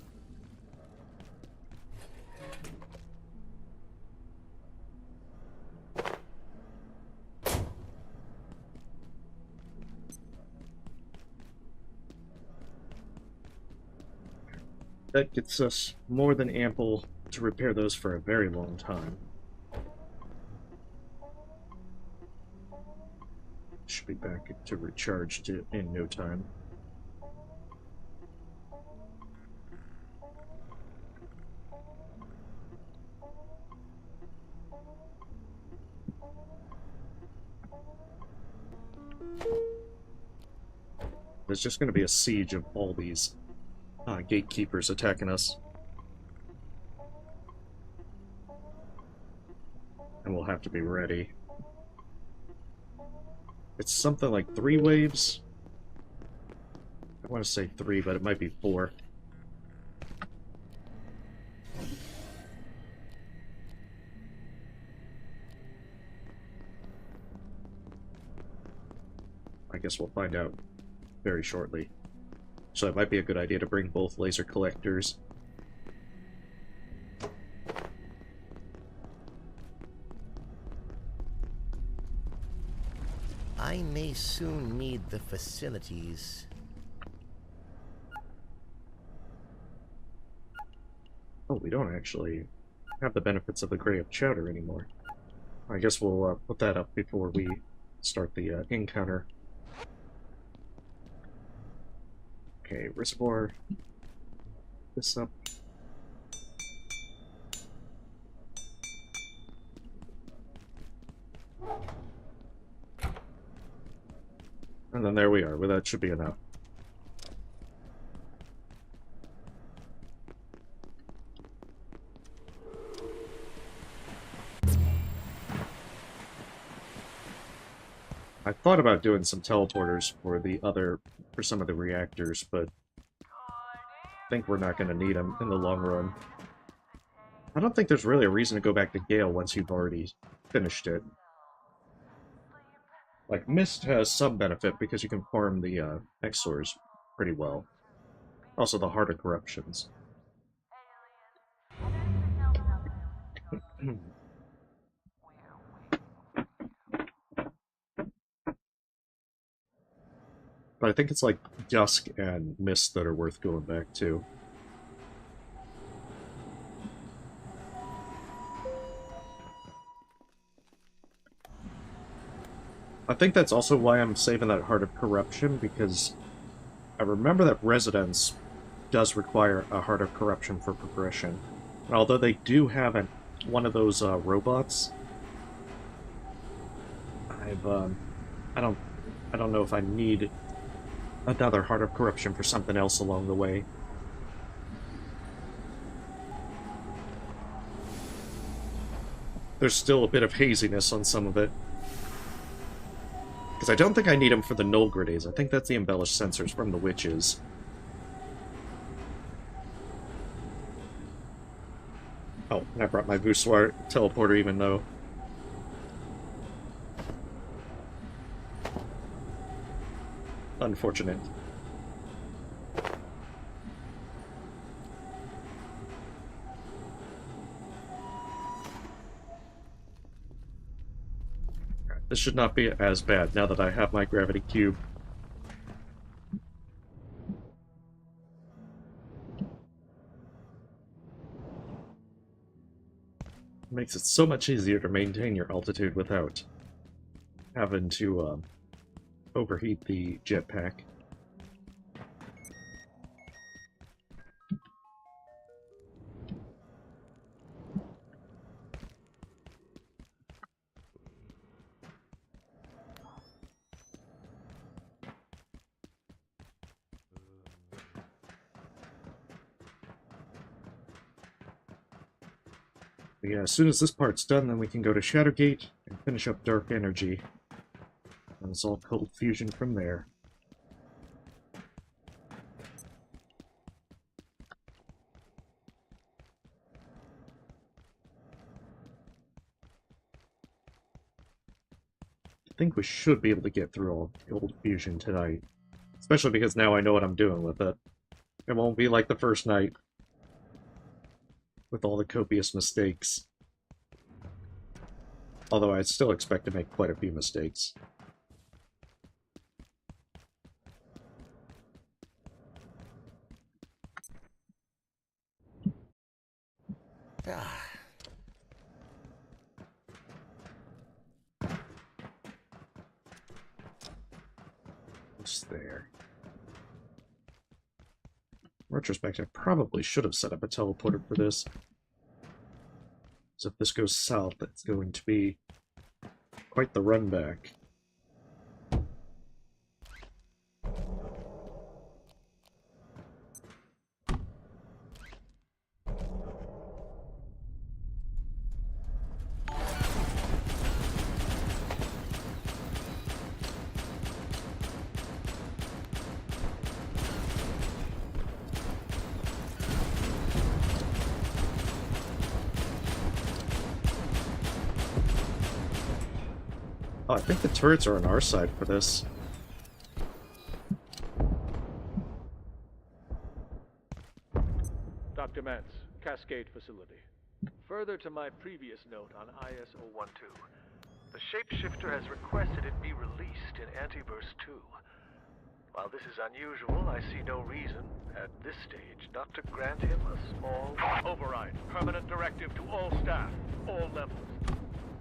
That gets us more than ample to repair those for a very long time. Should be back to recharge in no time. There's just going to be a siege of all these gatekeepers attacking us. And we'll have to be ready. It's something like 3 waves. I want to say 3, but it might be 4. I guess we'll find out very shortly. So it might be a good idea to bring both laser collectors. I may soon need the facilities. Oh, we don't actually have the benefits of the Gray of Chowder anymore. I guess we'll put that up before we start the encounter. Okay, reservoir. This up. And then there we are. Well, that should be enough. I thought about doing some teleporters for some of the reactors, but I think we're not going to need them in the long run. I don't think there's really a reason to go back to Gale once you've already finished it. Like, Mist has some benefit because you can farm the Exors pretty well. Also, the Heart of Corruptions. But I think it's like Dusk and Mist that are worth going back to. I think that's also why I'm saving that Heart of Corruption, because I remember that Residence does require a Heart of Corruption for progression. And although they do have one of those robots, I don't know if I need another Heart of Corruption for something else along the way. There's still a bit of haziness on some of it. Because I don't think I need them for the Null Grides. I think that's the embellished sensors from the Witches. Oh, and I brought my Voussoir teleporter even though... Unfortunate. This should not be as bad now that I have my gravity cube. Makes it so much easier to maintain your altitude without having to overheat the jetpack. But yeah, as soon as this part's done, then we can go to Shadowgate and finish up Dark Energy. And it's all cold fusion from there. I think we should be able to get through all cold fusion tonight. Especially because now I know what I'm doing with it. It won't be like the first night. With all the copious mistakes. Although I still expect to make quite a few mistakes. Just there. In retrospect, I probably should have set up a teleporter for this. So if this goes south, it's going to be quite the run back. Oh, I think the turrets are on our side for this. Dr. Mance, Cascade Facility. Further to my previous note on IS-012, the shapeshifter has requested it be released in Antiverse 2. While this is unusual, I see no reason, at this stage, not to grant him a small override. Permanent directive to all staff, all levels.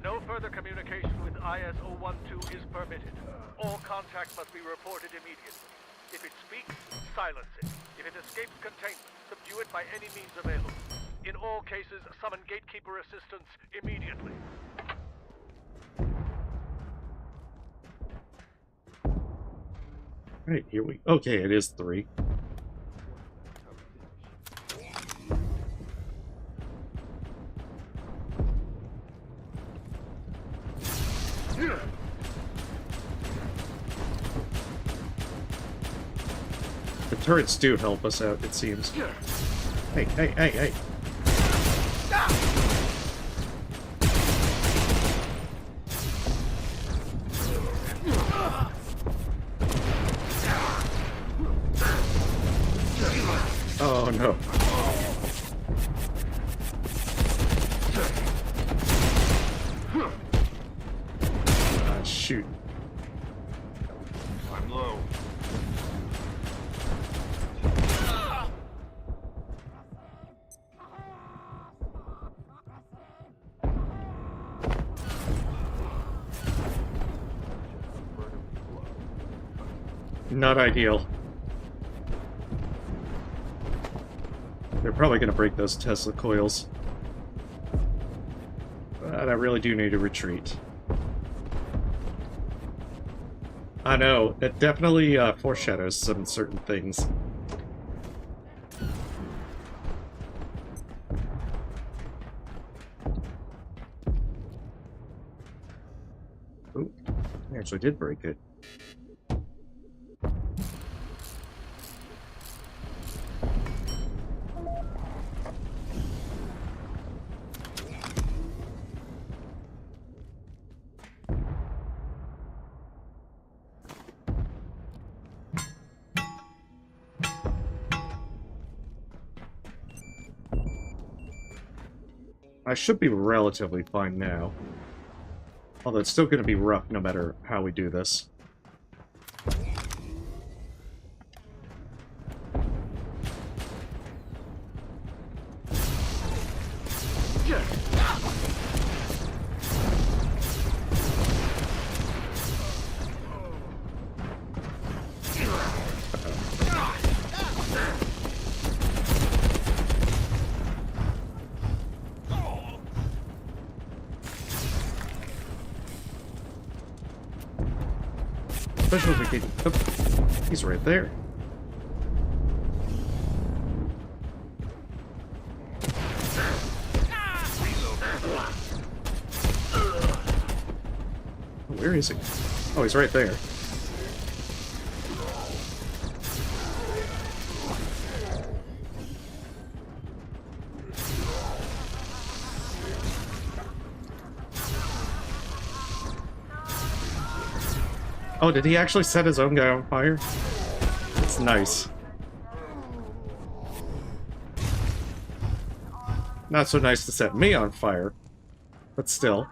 No further communication with IS-012 is permitted. All contact must be reported immediately. If it speaks, silence it. If it escapes containment, subdue it by any means available. In all cases, summon gatekeeper assistance immediately. Right, here we... Okay, it is 3. The turrets do help us out, it seems. Hey, hey, hey, hey! Oh no. Shoot. I'm low. Not ideal. They're probably gonna break those Tesla coils. But I really do need to retreat. I know, it definitely foreshadows some certain things. Ooh, I actually did break it. I should be relatively fine now. Although it's still going to be rough no matter how we do this. Especially if we can... Oh, he's right there. Where is he? Oh, he's right there. Oh, did he actually set his own guy on fire? That's nice. Not so nice to set me on fire, but still.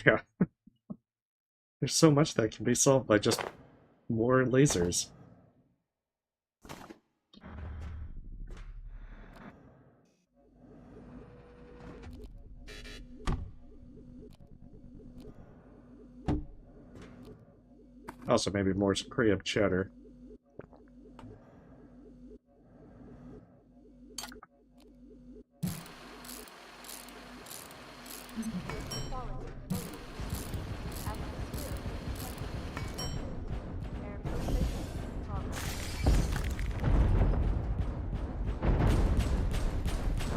Yeah. There's so much that can be solved by just more lasers. Also, maybe more creative cheddar.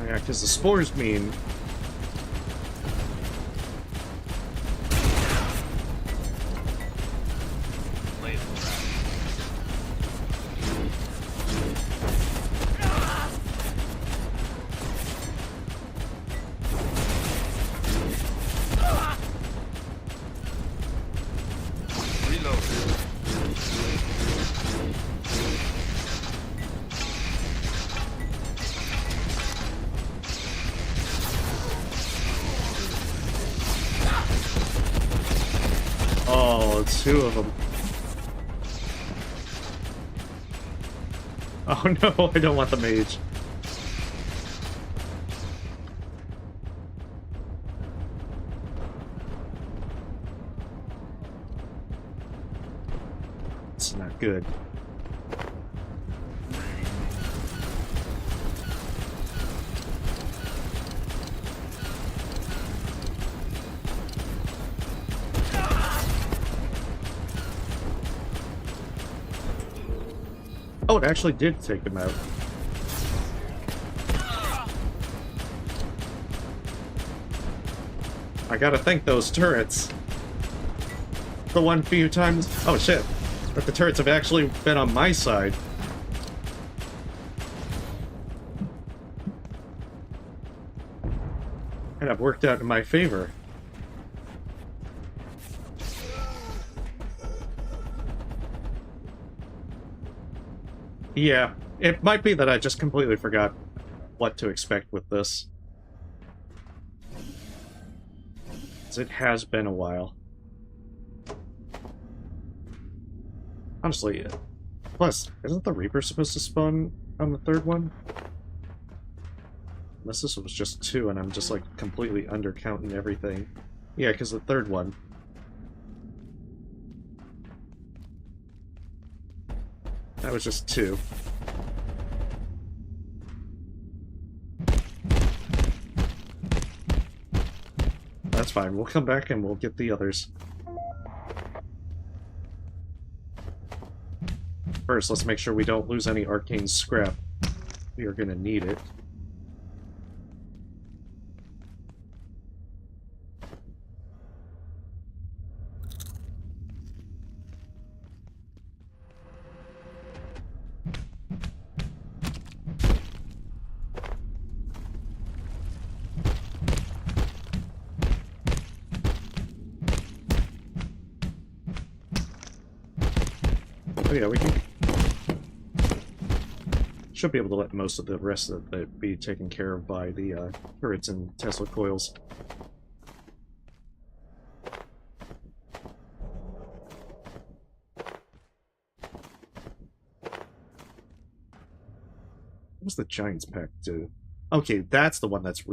Yeah, because the spores mean... Oh, it's two of them. Oh no, I don't want the mage. It's not good. Oh, it actually did take him out. I gotta thank those turrets. The one few times... Oh shit. But the turrets have actually been on my side. And have worked out in my favor. Yeah, it might be that I just completely forgot what to expect with this. 'Cause it has been a while. Honestly, Plus, isn't the Reaper supposed to spawn on the third one? Unless this was just 2 and I'm just like completely undercounting everything. Yeah, because the third one. That was just 2. That's fine, we'll come back and we'll get the others. First, let's make sure we don't lose any arcane scrap. We are gonna need it. Oh yeah, we can... Should be able to let most of the rest of it be taken care of by the turrets and Tesla coils. What does the Giant's Pack do? Okay, that's the one that's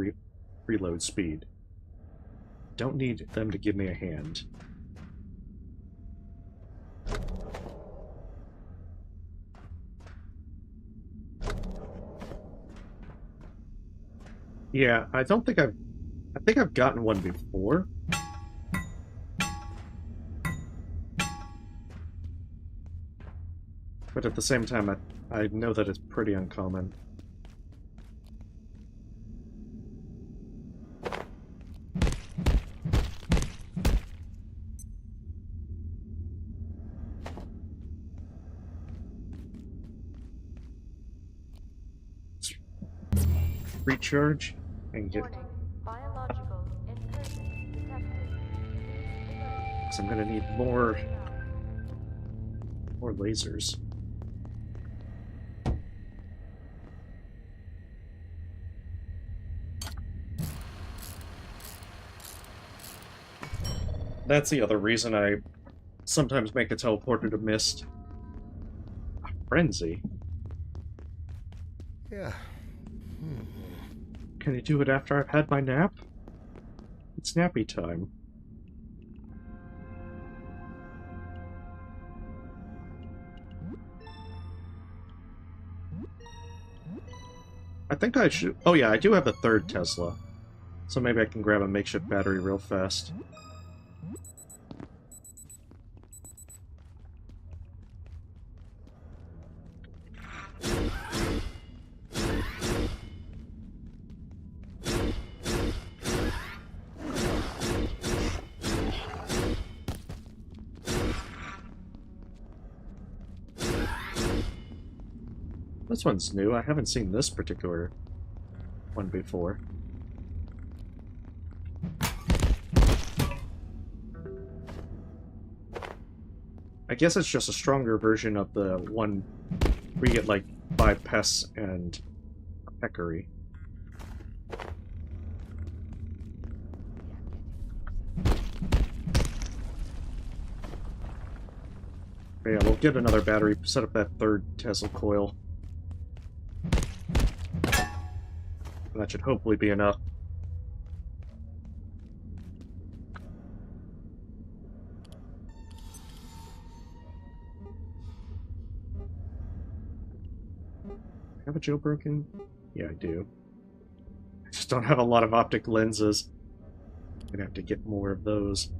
reload speed. Don't need them to give me a hand. Yeah, I think I've gotten one before. But at the same time, I know that it's pretty uncommon. Recharge and get... Warning, biological incursion detected. Please alert. So I'm gonna need more lasers. That's the other reason I sometimes make a teleporter to Mist. A frenzy? Yeah. Can you do it after I've had my nap? It's nappy time. I think I should... Oh yeah, I do have a third Tesla. So maybe I can grab a makeshift battery real fast. This one's new. I haven't seen this particular one before. I guess it's just a stronger version of the one where you get like 5 pests and a peccary. But yeah, we'll get another battery, set up that third Tesla coil. That should hopefully be enough. Have a jailbroken? Yeah, I do. I just don't have a lot of optic lenses. I'm gonna have to get more of those.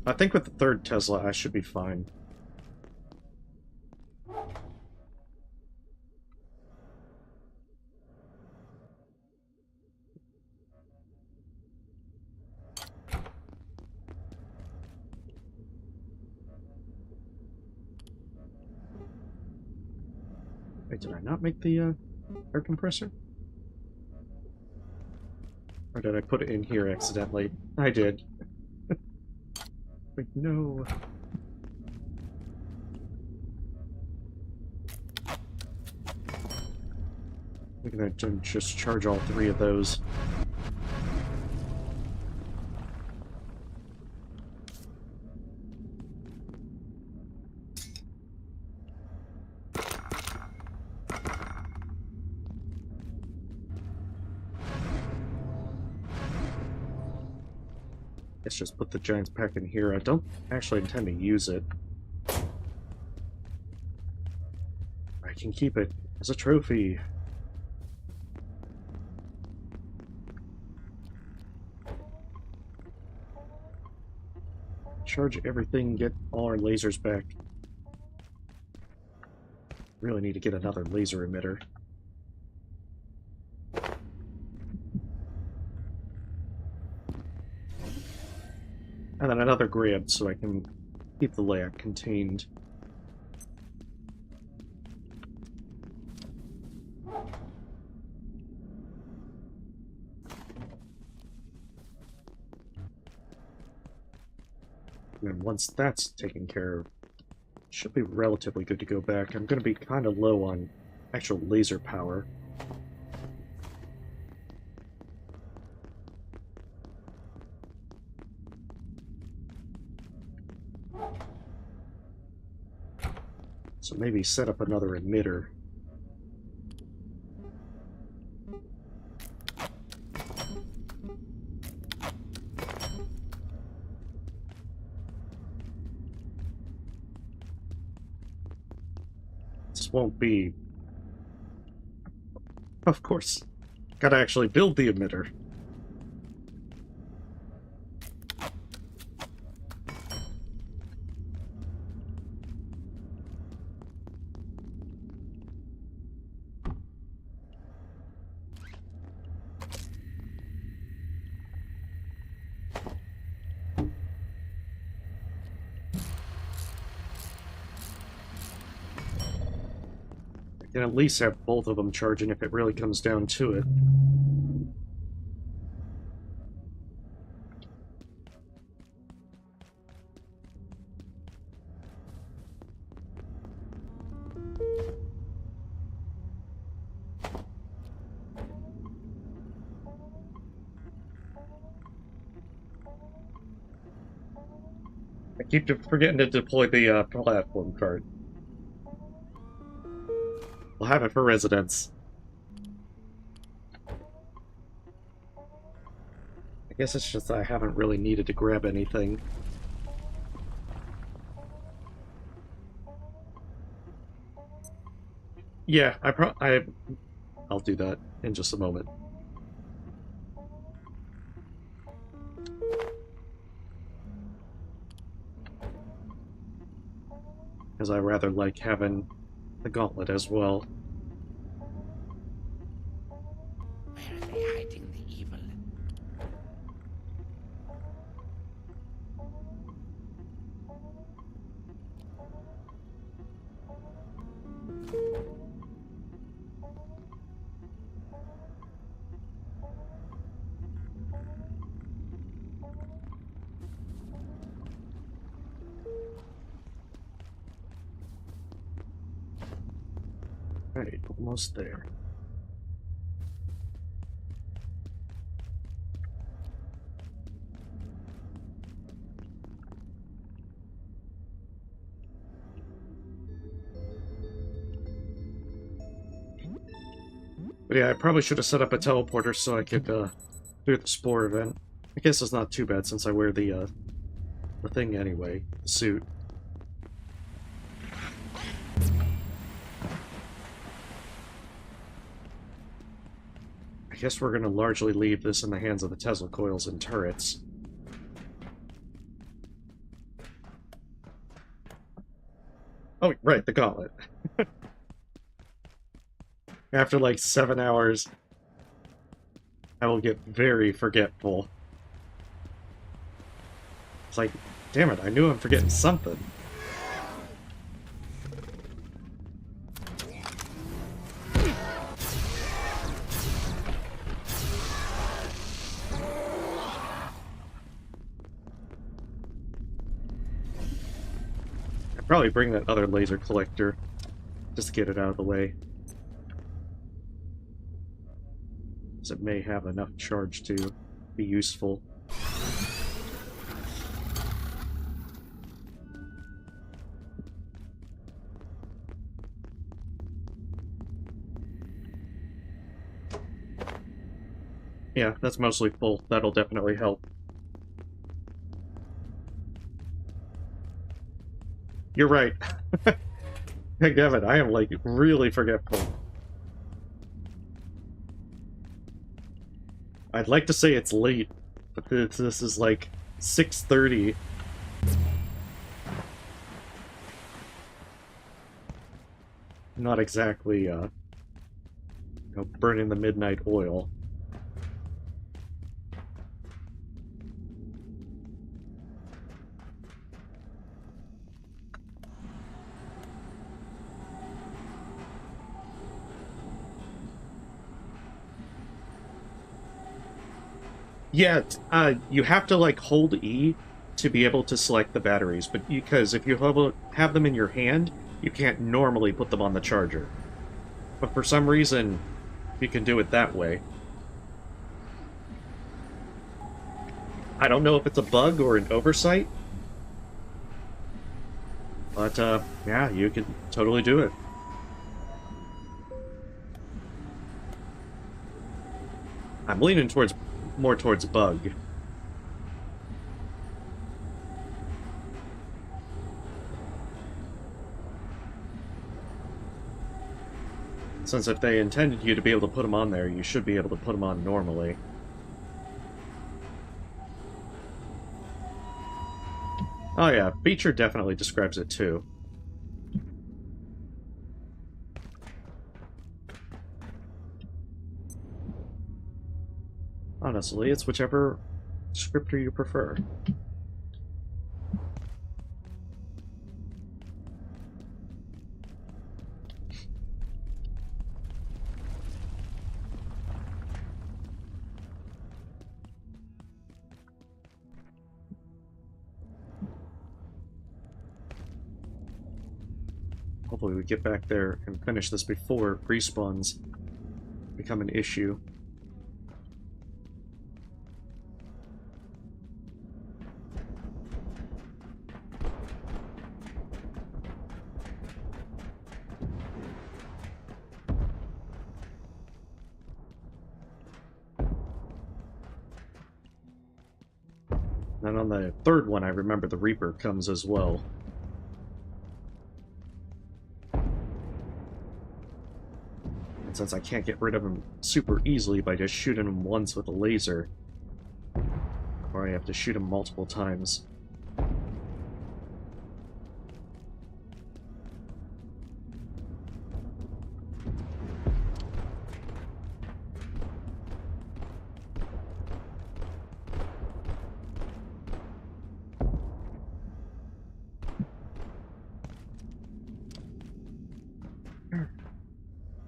I think with the third Tesla, I should be fine. Wait, did I not make the air compressor? Or did I put it in here accidentally? I did. Wait, no. We're gonna just charge all 3 of those. Let's just put the Giant's Pack in here. I don't actually intend to use it. I can keep it as a trophy. Charge everything, get all our lasers back. Really need to get another laser emitter. And then another grab so I can keep the layout contained. And then once that's taken care of, should be relatively good to go back. I'm going to be kind of low on actual laser power. So maybe set up another emitter. This won't be... Of course. Gotta actually build the emitter. Can at least have both of them charging if it really comes down to it. I keep forgetting to deploy the platform card. We'll have it for residents. I guess it's just that I haven't really needed to grab anything. Yeah, I'll do that in just a moment. Because I rather like having the gauntlet as well. Where are they hiding the evil? Right, almost there. But yeah, I probably should have set up a teleporter so I could do the Spore event. I guess it's not too bad since I wear the thing anyway, the suit. I guess we're going to largely leave this in the hands of the Tesla coils and turrets. Oh, right, the gauntlet. After like 7 hours, I will get very forgetful. It's like, damn it, I knew I'm forgetting something. I'd probably bring that other laser collector just to get it out of the way. because it may have enough charge to be useful. Yeah, that's mostly full. That'll definitely help. You're right. Dammit, I am, like, really forgetful. I'd like to say it's late, but this is, like, 6:30. Not exactly, you know, burning the midnight oil. Yeah, you have to, like, hold E to be able to select the batteries, but because if you have them in your hand, you can't normally put them on the charger. But for some reason, you can do it that way. I don't know if it's a bug or an oversight, but, yeah, you can totally do it. I'm leaning more towards bug. Since if they intended you to be able to put them on there, you should be able to put them on normally. Oh yeah, feature definitely describes it too. Honestly, it's whichever descriptor you prefer. Hopefully we get back there and finish this before respawns become an issue. And on the third one, I remember the Reaper comes as well. And since I can't get rid of him super easily by just shooting him once with a laser, or I have to shoot him multiple times.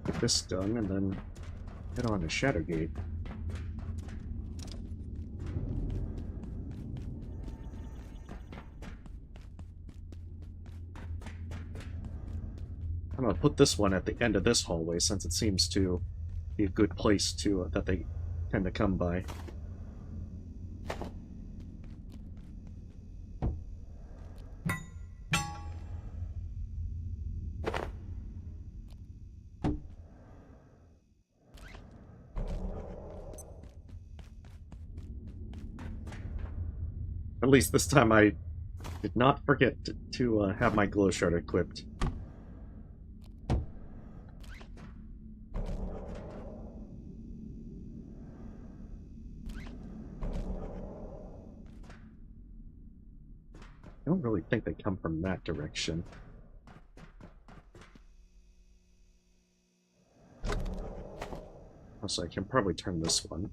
Get this done, and then head on to Shadowgate. I'm gonna put this one at the end of this hallway, since it seems to be a good place to that they tend to come by. At least this time I did not forget to have my glow shard equipped. I don't really think they come from that direction. Also, I can probably turn this one.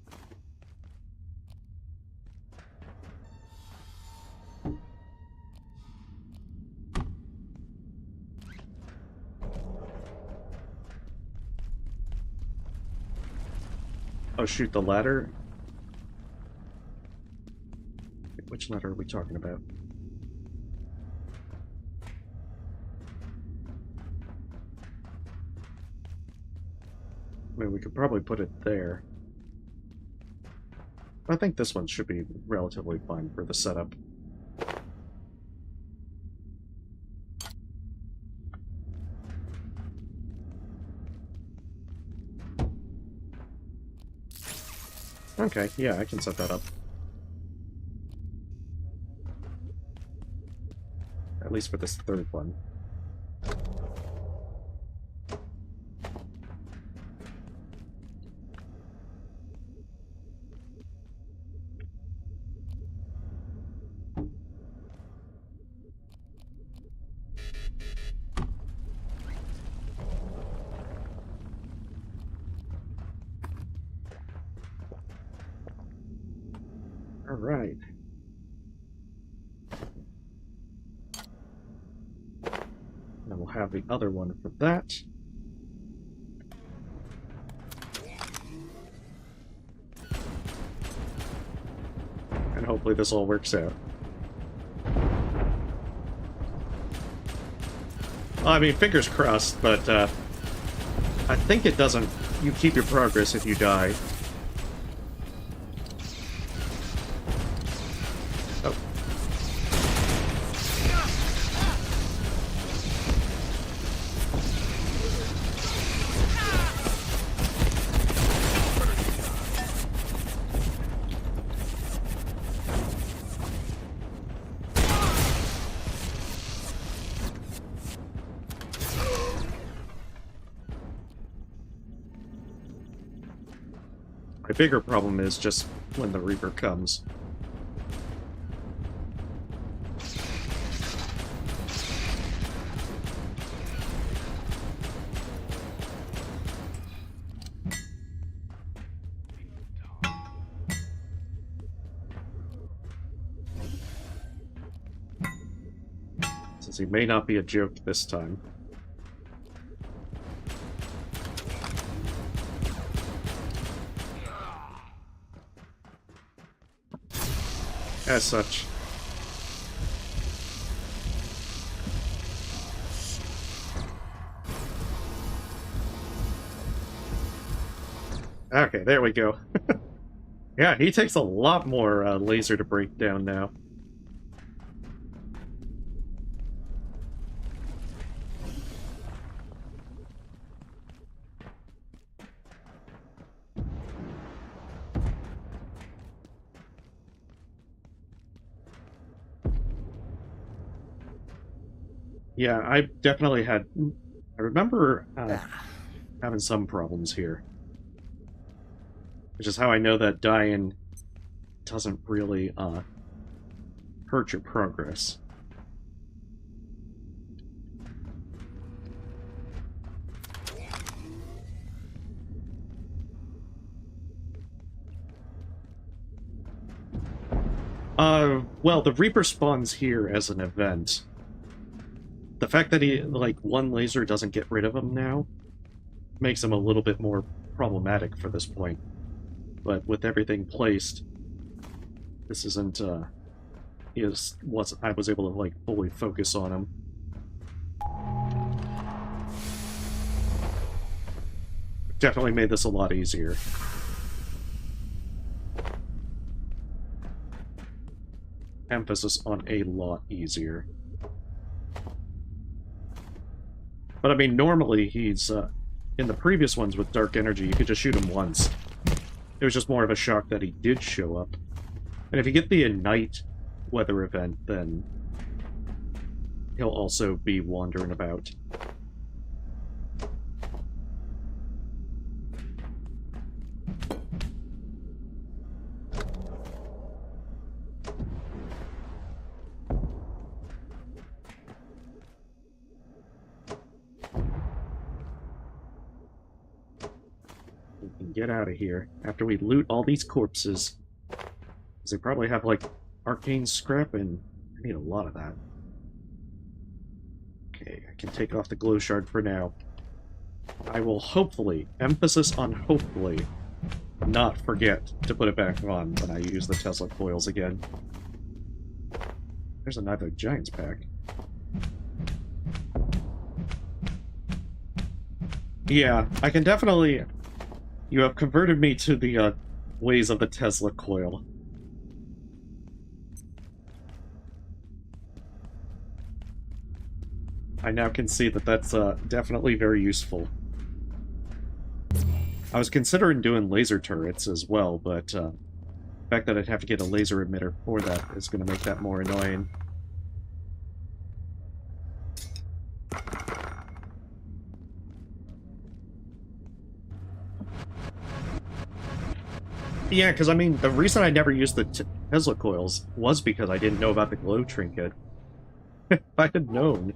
Oh shoot, the ladder? Which ladder are we talking about? I mean, we could probably put it there. I think this one should be relatively fine for the setup. Okay, yeah, I can set that up. At least for this third one. All right. Then we'll have the other one for that. And hopefully this all works out. Well, I mean, fingers crossed, but I think it doesn't... You keep your progress if you die. Oh. My bigger problem is just when the Reaper comes. Since he may not be a joke this time. As such. Okay, there we go. Yeah, he takes a lot more laser to break down now. Yeah, I definitely had... I remember having some problems here. Which is how I know that dying doesn't really hurt your progress. Well, the Reaper spawns here as an event. The fact that he, like, one laser doesn't get rid of him now makes him a little bit more problematic for this point. But with everything placed, this isn't, I was able to, like, fully focus on him. Definitely made this a lot easier. Emphasis on a lot easier. But I mean, normally he's, in the previous ones with Dark Energy, you could just shoot him once. It was just more of a shock that he did show up. And if you get the Ignite weather event, then he'll also be wandering about. Get out of here after we loot all these corpses. Because they probably have, like, arcane scrap, and I need a lot of that. Okay, I can take off the glow shard for now. I will hopefully, emphasis on hopefully, not forget to put it back on when I use the Tesla coils again. There's another Giants pack. Yeah, I can definitely... You have converted me to the ways of the Tesla coil. I now can see that that's definitely very useful. I was considering doing laser turrets as well, but the fact that I'd have to get a laser emitter for that is going to make that more annoying. Yeah, because I mean, the reason I never used the Tesla coils was because I didn't know about the glow trinket. If I had known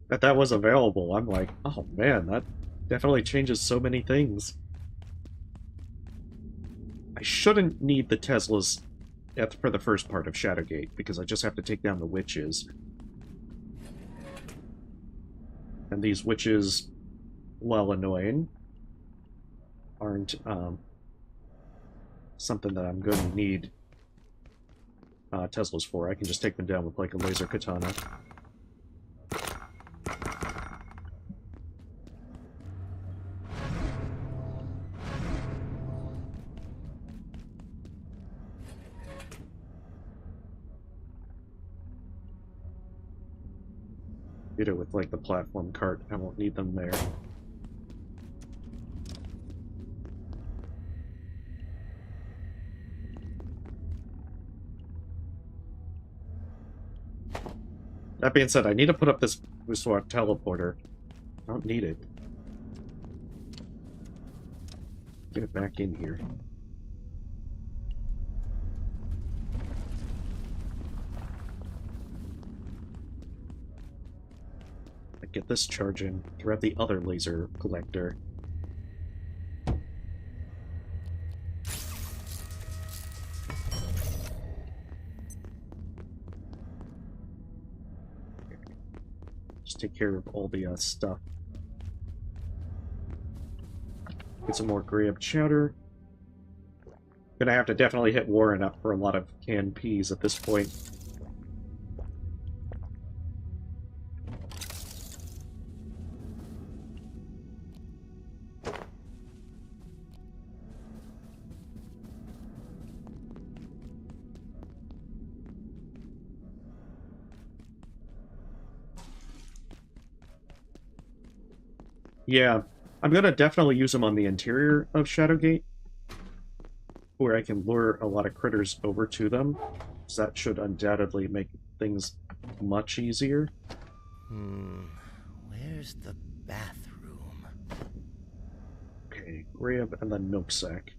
that that was available, I'm like, oh man, that definitely changes so many things. I shouldn't need the Teslas for the first part of Shadowgate, because I just have to take down the witches. And these witches, while annoying, aren't something that I'm going to need Teslas for. I can just take them down with, like, a laser katana. Get it with, like, the platform cart. I won't need them there. That being said, I need to put up this Uswat teleporter. I don't need it. Get it back in here. Get this charging, grab the other laser collector. Just take care of all the stuff. Get some more grab chowder. Gonna have to definitely hit Warren up for a lot of canned peas at this point. Yeah, I'm gonna definitely use them on the interior of Shadowgate, where I can lure a lot of critters over to them, so that should undoubtedly make things much easier. Where's the bathroom? Okay, grab and then milk sack.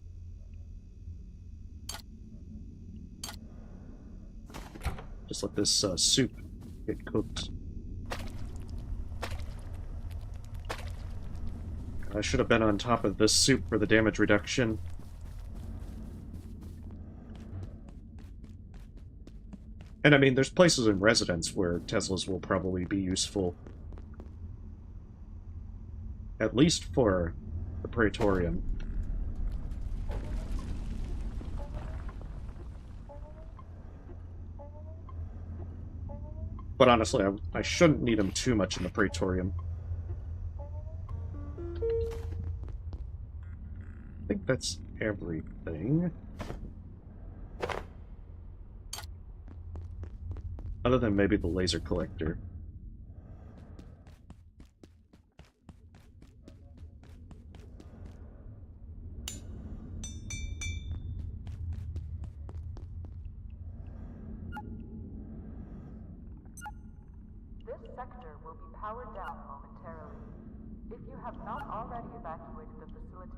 Just let this soup get cooked. I should have been on top of this soup for the damage reduction. And I mean, there's places in Residence where Teslas will probably be useful. At least for the Praetorium. But honestly, I shouldn't need them too much in the Praetorium. I think that's everything. Other than maybe the laser collector. This sector will be powered down momentarily. If you have not already evacuated the facility,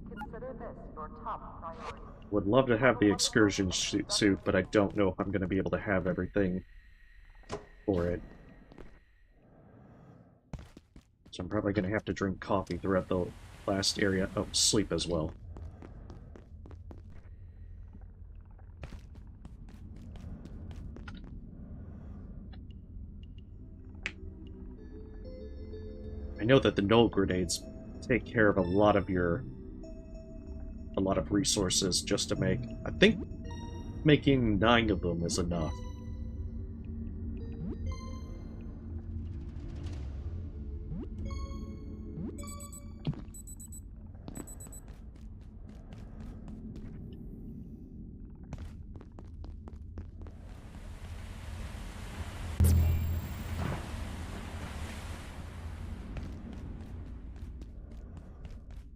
consider this your top priority. Would love to have the excursion suit, but I don't know if I'm going to be able to have everything for it. So I'm probably going to have to drink coffee throughout the last area. Oh, sleep as well. I know that the null grenades take care of a lot of resources just to make. I think making 9 of them is enough.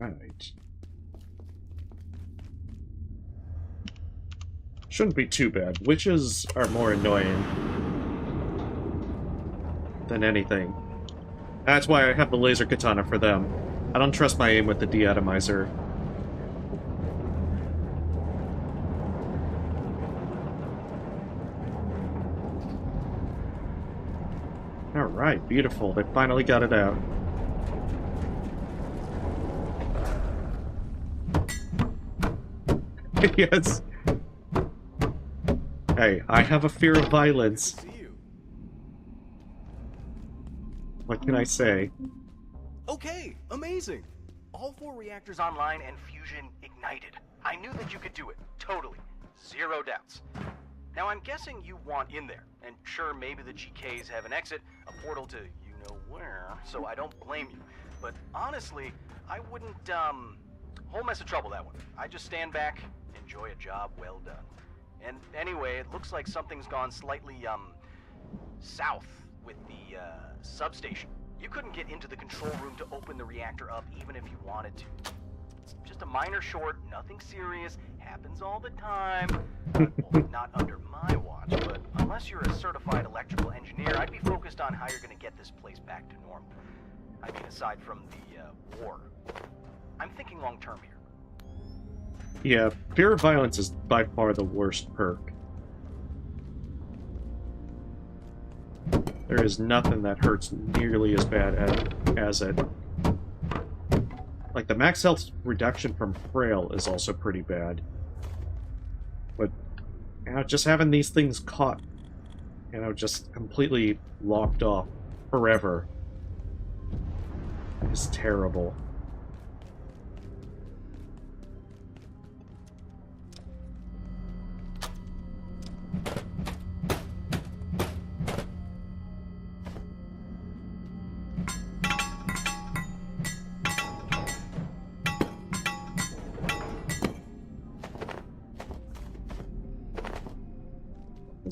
Right. Shouldn't be too bad. Witches are more annoying than anything. That's why I have the laser katana for them. I don't trust my aim with the deatomizer. Alright, beautiful. They finally got it out. Yes. Hey, I have a fear of violence. What can I say? Okay, amazing. All 4 reactors online and fusion ignited. I knew that you could do it. Totally. 0 doubts. Now I'm guessing you want in there. And sure, maybe the GKs have an exit, a portal to you-know-where, so I don't blame you. But honestly, I wouldn't, whole mess of trouble that one. I just stand back, enjoy a job well done. And anyway, it looks like something's gone slightly, south with the, substation. You couldn't get into the control room to open the reactor up even if you wanted to. It's just a minor short, nothing serious, happens all the time. Well, not under my watch, but unless you're a certified electrical engineer, I'd be focused on how you're gonna get this place back to normal. I mean, aside from the, war. I'm thinking long-term here. Yeah, fear of violence is by far the worst perk. There is nothing that hurts nearly as bad as it. Like, the max health reduction from Frail is also pretty bad. But, you know, just having these things caught, you know, just completely locked off forever is terrible.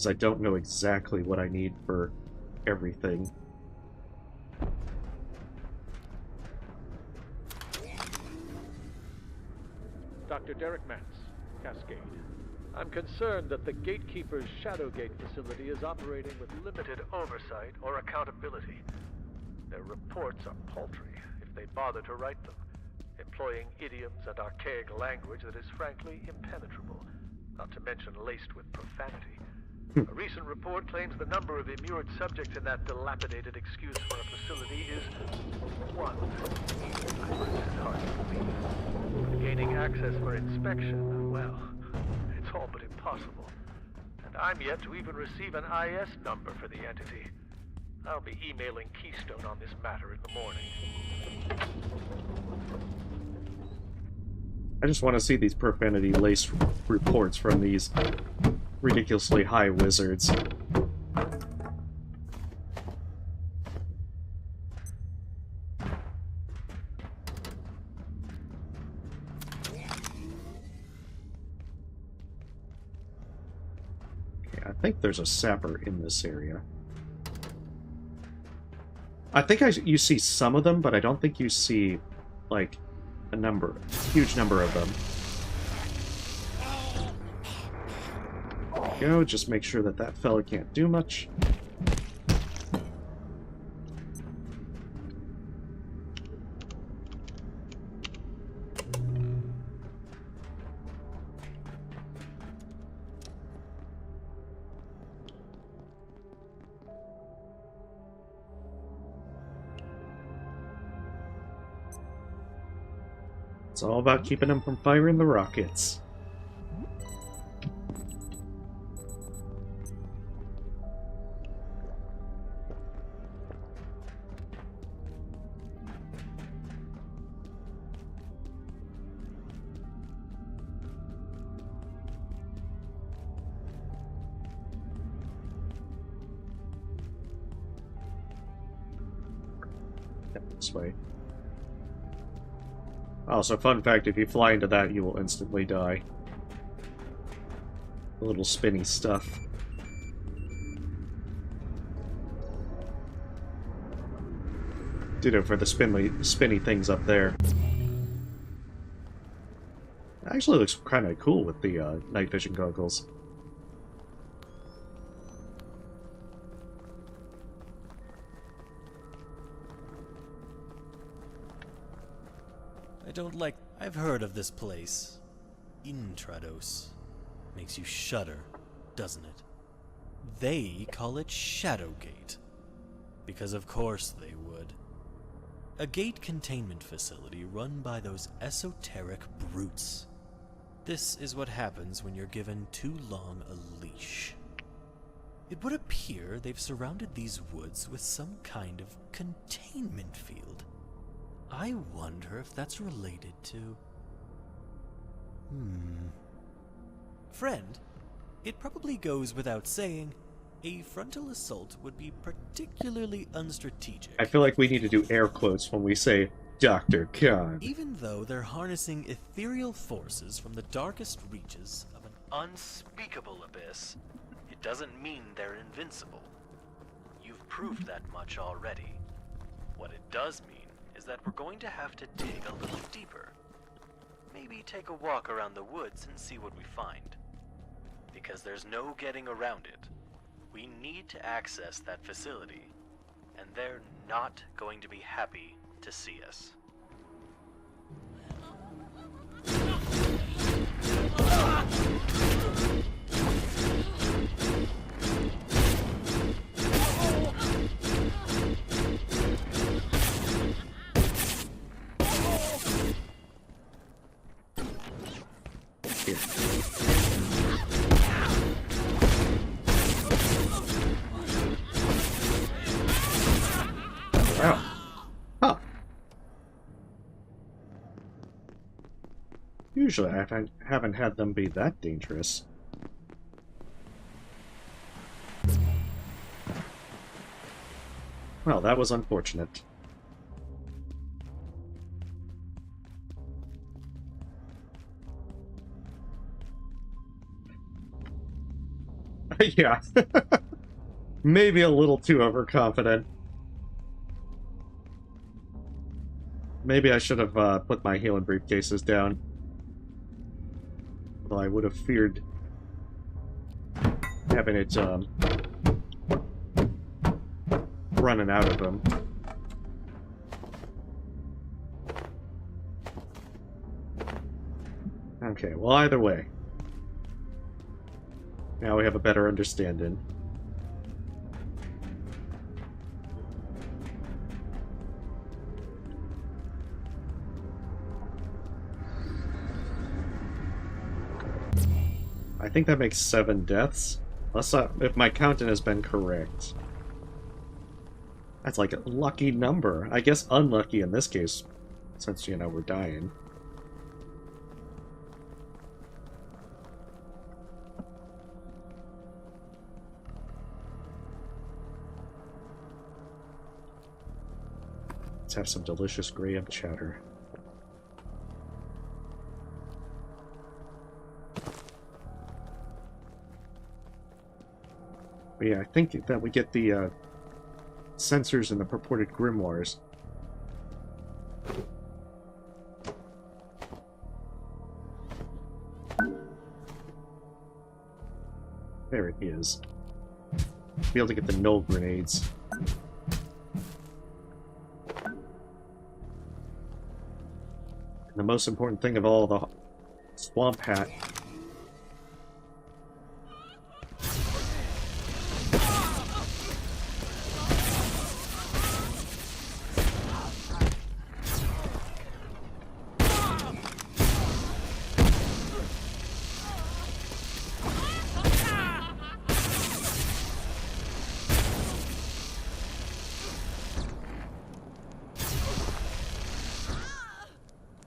I don't know exactly what I need for everything. Dr. Derek Mance, Cascade. I'm concerned that the Gatekeeper's Shadowgate facility is operating with limited oversight or accountability. Their reports are paltry, if they bother to write them, employing idioms and archaic language that is frankly impenetrable, not to mention laced with profanity. A recent report claims the number of immured subjects in that dilapidated excuse for a facility is 1. I find that hard to believe. But gaining access for inspection, well, it's all but impossible. And I'm yet to even receive an IS number for the entity. I'll be emailing Keystone on this matter in the morning. I just want to see these profanity-laced reports from these ridiculously high wizards. Okay, I think there's a sapper in this area. I think you see some of them, but I don't think you see, like, a huge number of them. Go, just make sure that that fella can't do much. It's all about keeping them from firing the rockets. This way. Also, fun fact, if you fly into that, you will instantly die. The little spinny stuff. Ditto for the spinny things up there. Actually looks kind of cool with the night vision goggles. I don't like... I've heard of this place. Intrados. Makes you shudder, doesn't it? They call it Shadowgate. Because of course they would. A gate containment facility run by those esoteric brutes. This is what happens when you're given too long a leash. It would appear they've surrounded these woods with some kind of containment field. I wonder if that's related to... Friend, it probably goes without saying, a frontal assault would be particularly unstrategic. I feel like we need to do air quotes when we say Dr. Khan. Even though they're harnessing ethereal forces from the darkest reaches of an unspeakable abyss, it doesn't mean they're invincible. You've proved that much already. What it does mean is that we're going to have to dig a little deeper. Maybe take a walk around the woods and see what we find. Because there's no getting around it. We need to access that facility, and they're not going to be happy to see us. Wow. Huh. Usually I haven't had them be that dangerous. Well, that was unfortunate. Yeah. Maybe a little too overconfident. Maybe I should have put my healing briefcases down. Well, I would have feared having it running out of them. Okay, well, either way. Now we have a better understanding. I think that makes 7 deaths. Unless if my counting has been correct. That's like a lucky number. I guess unlucky in this case, since, you know, we're dying. Let's have some delicious graham chowder. But yeah, I think that we get the sensors and the purported grimoires. There it is. Be able to get the null grenades. And the most important thing of all, the swamp hat.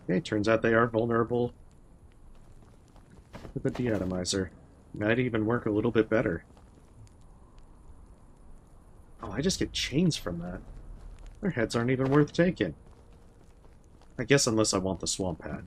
Okay, turns out they are vulnerable to the deatomizer. Might even work a little bit better. Oh, I just get chains from that. Their heads aren't even worth taking. I guess unless I want the swamp hat.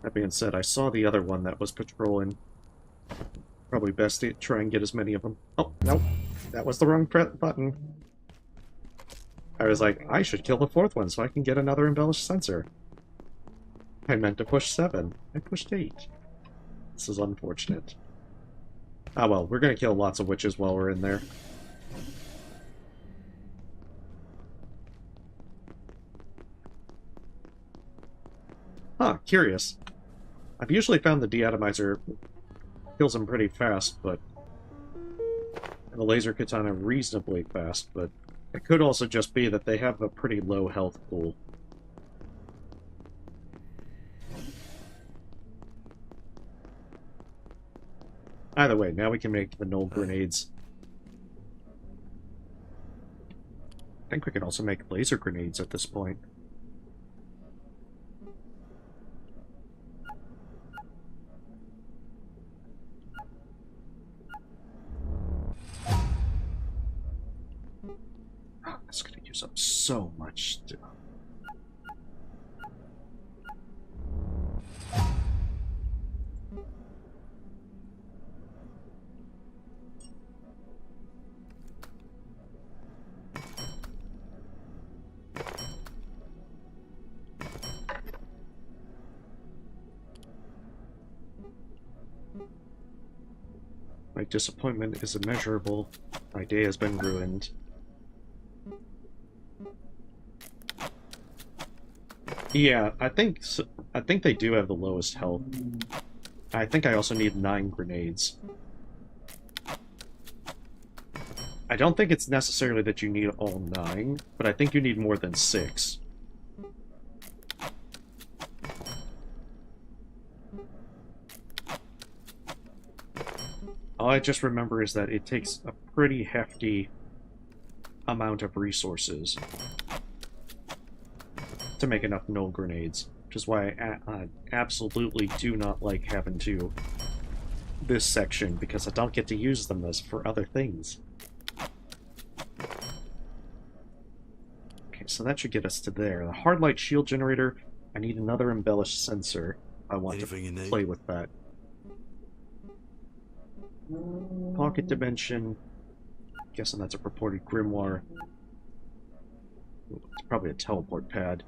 That being said, I saw the other one that was patrolling. Probably best to try and get as many of them. Oh, nope. That was the wrong button. I was like, I should kill the fourth one so I can get another embellished sensor. I meant to push 7. I pushed 8. This is unfortunate. Ah well, we're gonna kill lots of witches while we're in there. Huh, curious. I've usually found the deatomizer kills them pretty fast, but... and the laser katana reasonably fast, but it could also just be that they have a pretty low health pool. Either way, now we can make the null grenades. I think we can also make laser grenades at this point. Oh, that's going to use up so much stuff. My disappointment is immeasurable. My day has been ruined. Yeah, I think they do have the lowest health. I think I also need 9 grenades. I don't think it's necessarily that you need all 9, but I think you need more than 6. All I just remember is that it takes a pretty hefty amount of resources to make enough null grenades, which is why I absolutely do not like having to this section, because I don't get to use them as for other things. Okay, so that should get us to there. The hard light shield generator, I need another embellished sensor. I want to play with that. Pocket dimension. Guessing that's a purported grimoire. It's probably a teleport pad.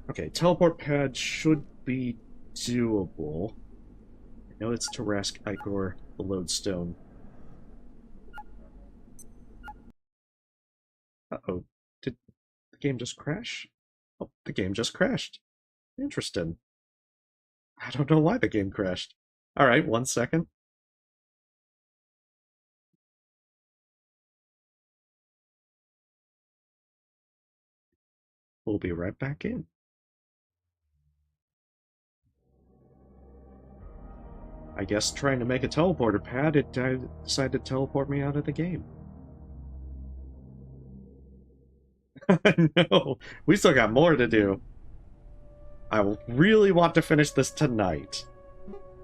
Okay, teleport pad should be doable. I know it's Tarask, Icor, the Lodestone. Uh-oh. Did the game just crash? Oh, the game just crashed. Interesting. I don't know why the game crashed. Alright, 1 second. We'll be right back in. I guess trying to make a teleporter pad, it decided to teleport me out of the game. No, we still got more to do. I really want to finish this tonight.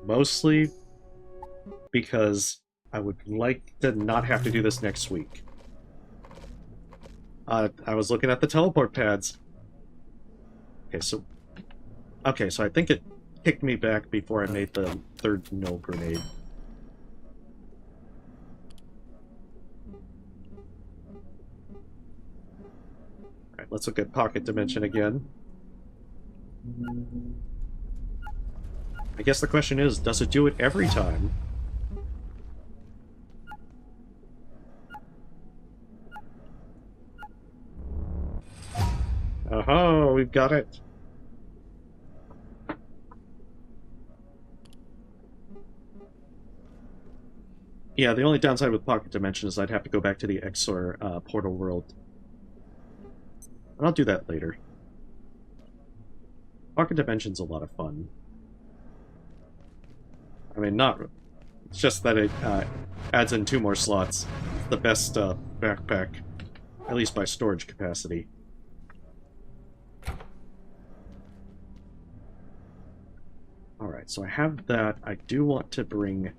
Mostly because I would like to not have to do this next week. I was looking at the teleport pads. Okay, so I think it kicked me back before I made the 3rd null grenade. Alright, let's look at pocket dimension again. I guess the question is, does it do it every time? Oh, we've got it. Yeah, the only downside with pocket dimension is I'd have to go back to the Exor portal world. And I'll do that later. Pocket dimension's a lot of fun. I mean, it's just that it adds in 2 more slots. It's the best backpack, at least by storage capacity. Alright, so I have that. I do want to bring...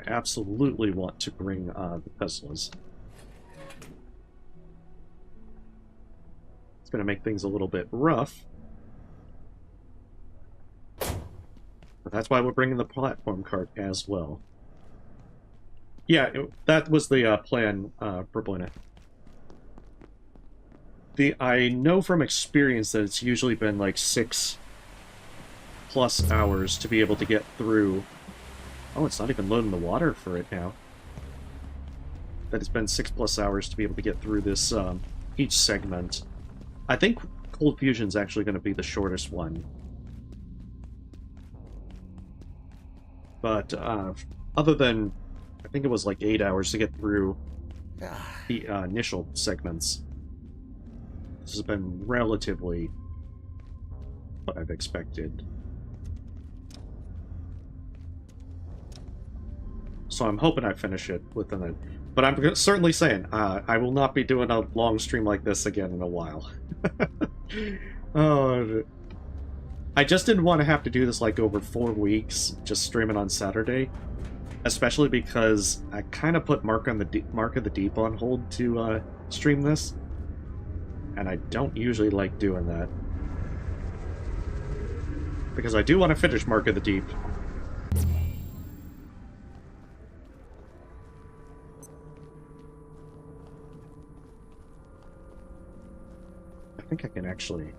absolutely want to bring the Teslas. It's going to make things a little bit rough. But that's why we're bringing the platform cart as well. Yeah, that was the plan, Brooklyn. I know from experience that it's usually been like 6+ hours to be able to get through. Oh, it's not even loading the water for it now. That it's been 6+ hours to be able to get through this, each segment. I think Cold Fusion's actually going to be the shortest one. But, other than, I think it was like 8 hours to get through the initial segments. This has been relatively what I've expected. So I'm hoping I finish it within it. But I'm certainly saying, I will not be doing a long stream like this again in a while. Oh, I just didn't want to have to do this like over 4 weeks, just streaming on Saturday. Especially because I kind of put Mark of the Deep on hold to stream this. And I don't usually like doing that. Because I do want to finish Mark of the Deep. I think I can actually...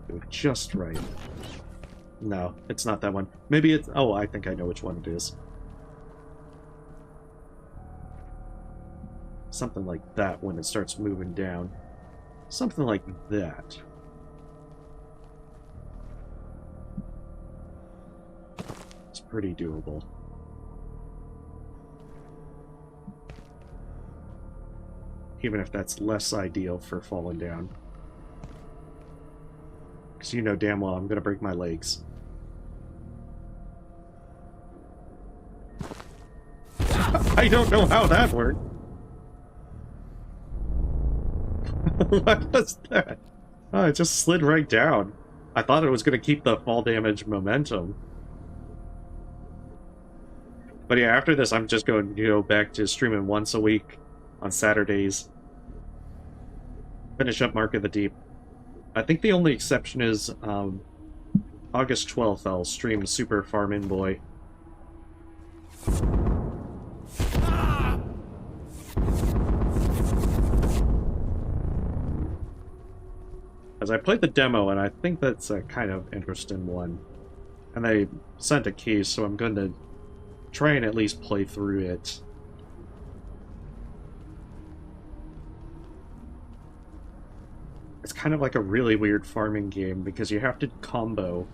do it just right. No, it's not that one. Maybe it's... Oh, I think I know which one it is. Something like that when it starts moving down. Something like that. It's pretty doable. Even if that's less ideal for falling down. Because you know damn well I'm going to break my legs. I don't know how that worked. What was that? Oh, it just slid right down. I thought it was going to keep the fall damage momentum. But yeah, after this, I'm just going to go back to streaming once a week on Saturdays. Finish up Mark of the Deep. I think the only exception is August 12th, I'll stream Super Farm-In Boy. As I played the demo, and I think that's a kind of interesting one. And they sent a key, so I'm going to try and at least play through it. It's kind of like a really weird farming game, because you have to combo.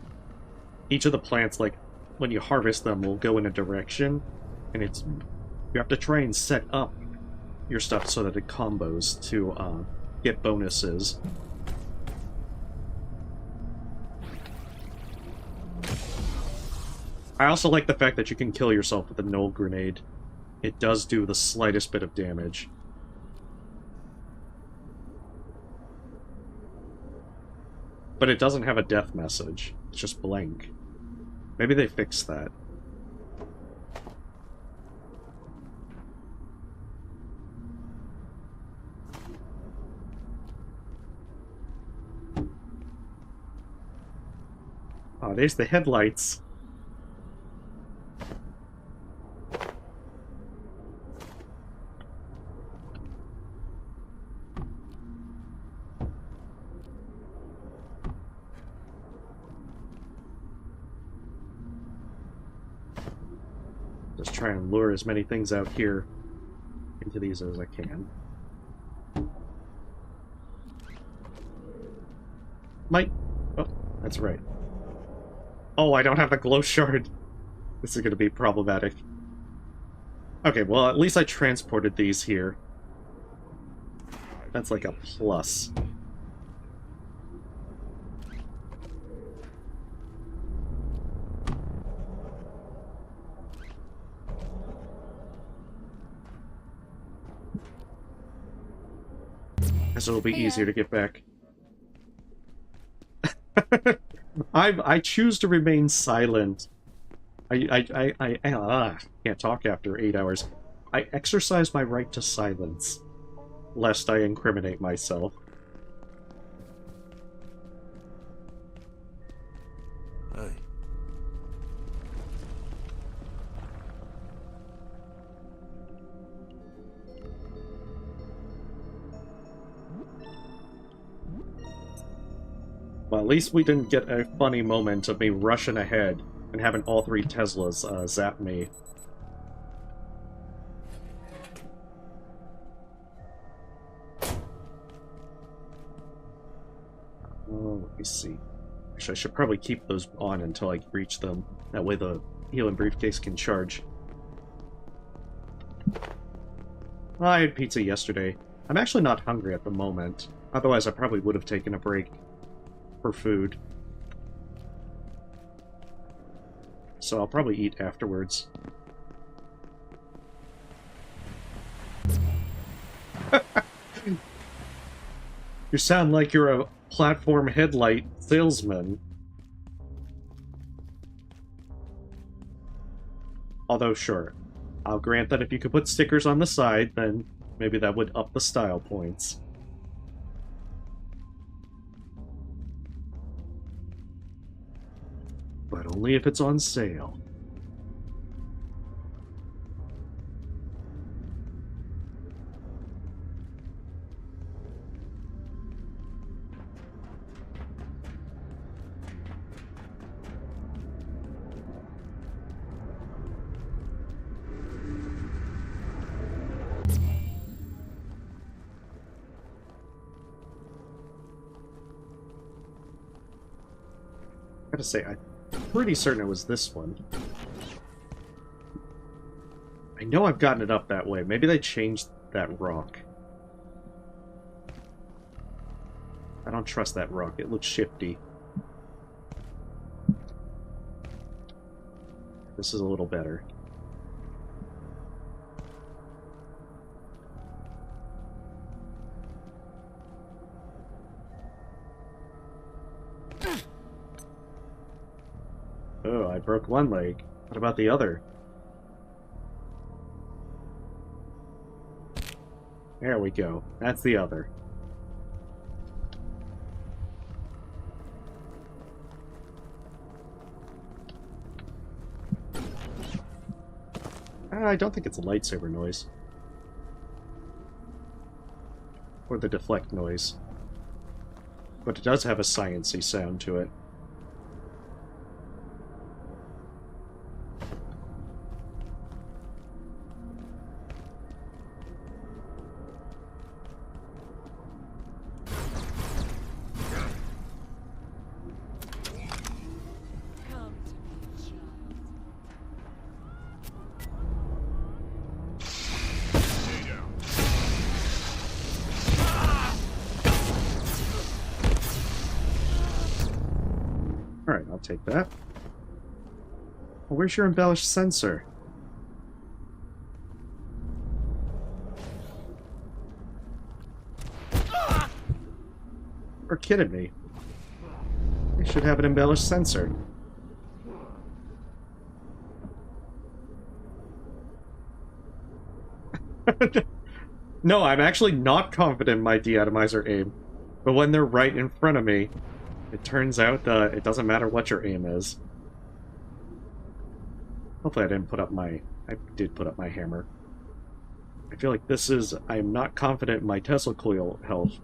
Each of the plants, like, when you harvest them, will go in a direction, and it's... You have to try and set up your stuff so that it combos to get bonuses. I also like the fact that you can kill yourself with a null grenade. It does do the slightest bit of damage. But it doesn't have a death message. It's just blank. Maybe they fixed that. Oh, there's the headlights. Just try and lure as many things out here into these as I can. Oh, that's right. Oh, I don't have the glow shard. This is going to be problematic. Okay, well, at least I transported these here. That's like a plus. so it'll be Hey, easier to get back. I choose to remain silent. I can't talk after 8 hours. I exercise my right to silence, lest I incriminate myself. Hey. Well, at least we didn't get a funny moment of me rushing ahead and having all 3 Teslas zap me. Oh, let me see. Actually, I should probably keep those on until I reach them. That way the healing briefcase can charge. Well, I had pizza yesterday. I'm actually not hungry at the moment. Otherwise, I probably would have taken a break for food. So I'll probably eat afterwards. You sound like you're a platform headlight salesman. Although, sure, I'll grant that if you could put stickers on the side, then maybe that would up the style points. But only if it's on sale. I gotta say, I'm pretty certain it was this one. I know I've gotten it up that way. Maybe they changed that rock. I don't trust that rock. It looks shifty. This is a little better. Oh, I broke one leg. What about the other? There we go. That's the other. I don't think it's a lightsaber noise. Or the deflect noise. But it does have a science-y sound to it. Alright, I'll take that. Well, where's your embellished sensor? You're kidding me. They should have an embellished sensor. No, I'm actually not confident in my deatomizer aim. But when they're right in front of me, it turns out it doesn't matter what your aim is. Hopefully I didn't put up my... I did put up my hammer. I feel like this is... I'm not confident in my Tesla coil health.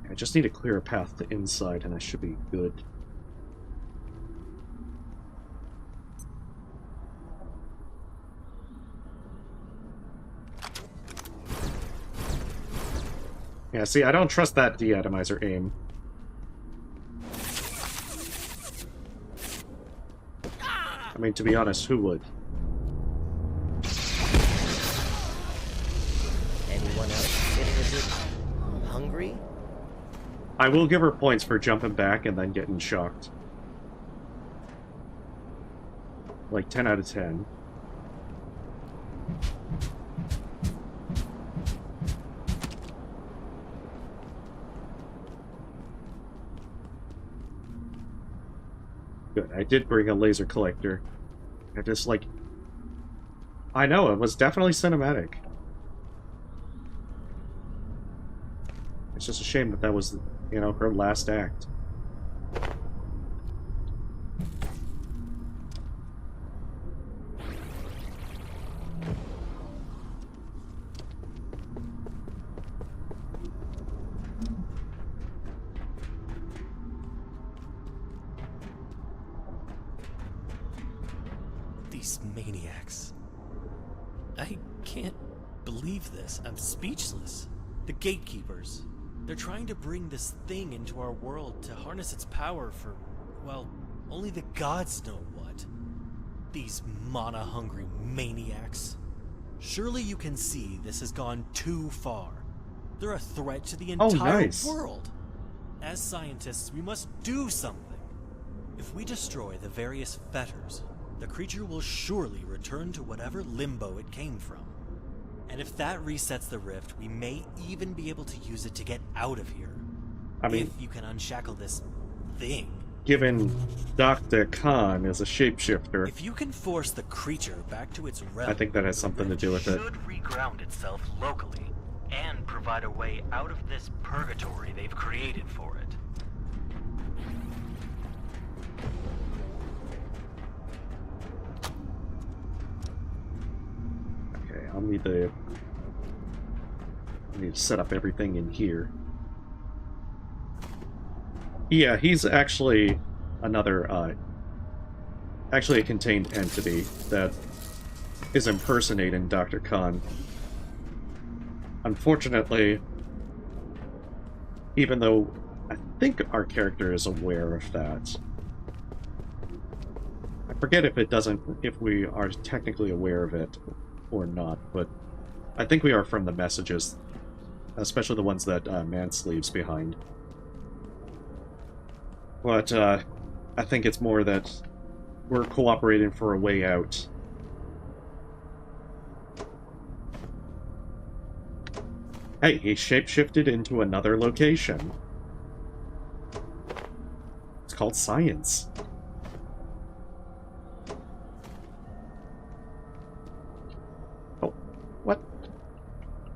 I just need to clear a path to inside and I should be good. Yeah, see, I don't trust that deatomizer aim. I mean, to be honest, who would? Anyone else? Is it hungry? I will give her points for jumping back and then getting shocked. Like 10 out of 10. Good, I did bring a laser collector. I just like... I know, it was definitely cinematic. It's just a shame that that was, you know, her last act. These maniacs. I can't believe this. I'm speechless. The gatekeepers. They're trying to bring this thing into our world to harness its power for, well, only the gods know what. These mana-hungry maniacs. Surely you can see this has gone too far. They're a threat to the entire world. As scientists, we must do something. If we destroy the various fetters, the creature will surely return to whatever limbo it came from. And if that resets the rift, we may even be able to use it to get out of here. I mean, if you can unshackle this thing. Given Dr. Khan is a shapeshifter, if you can force the creature back to its realm, I think that has something to do with it. Should reground itself locally and provide a way out of this purgatory they've created for it. I'll need to set up everything in here. Yeah, he's actually another, actually a contained entity that is impersonating Dr. Khan. Unfortunately, even though I think our character is aware of that, I forget if we are technically aware of it or not, but I think we are from the messages, especially the ones that Mance leaves behind. But I think it's more that we're cooperating for a way out. Hey, he shapeshifted into another location. It's called science.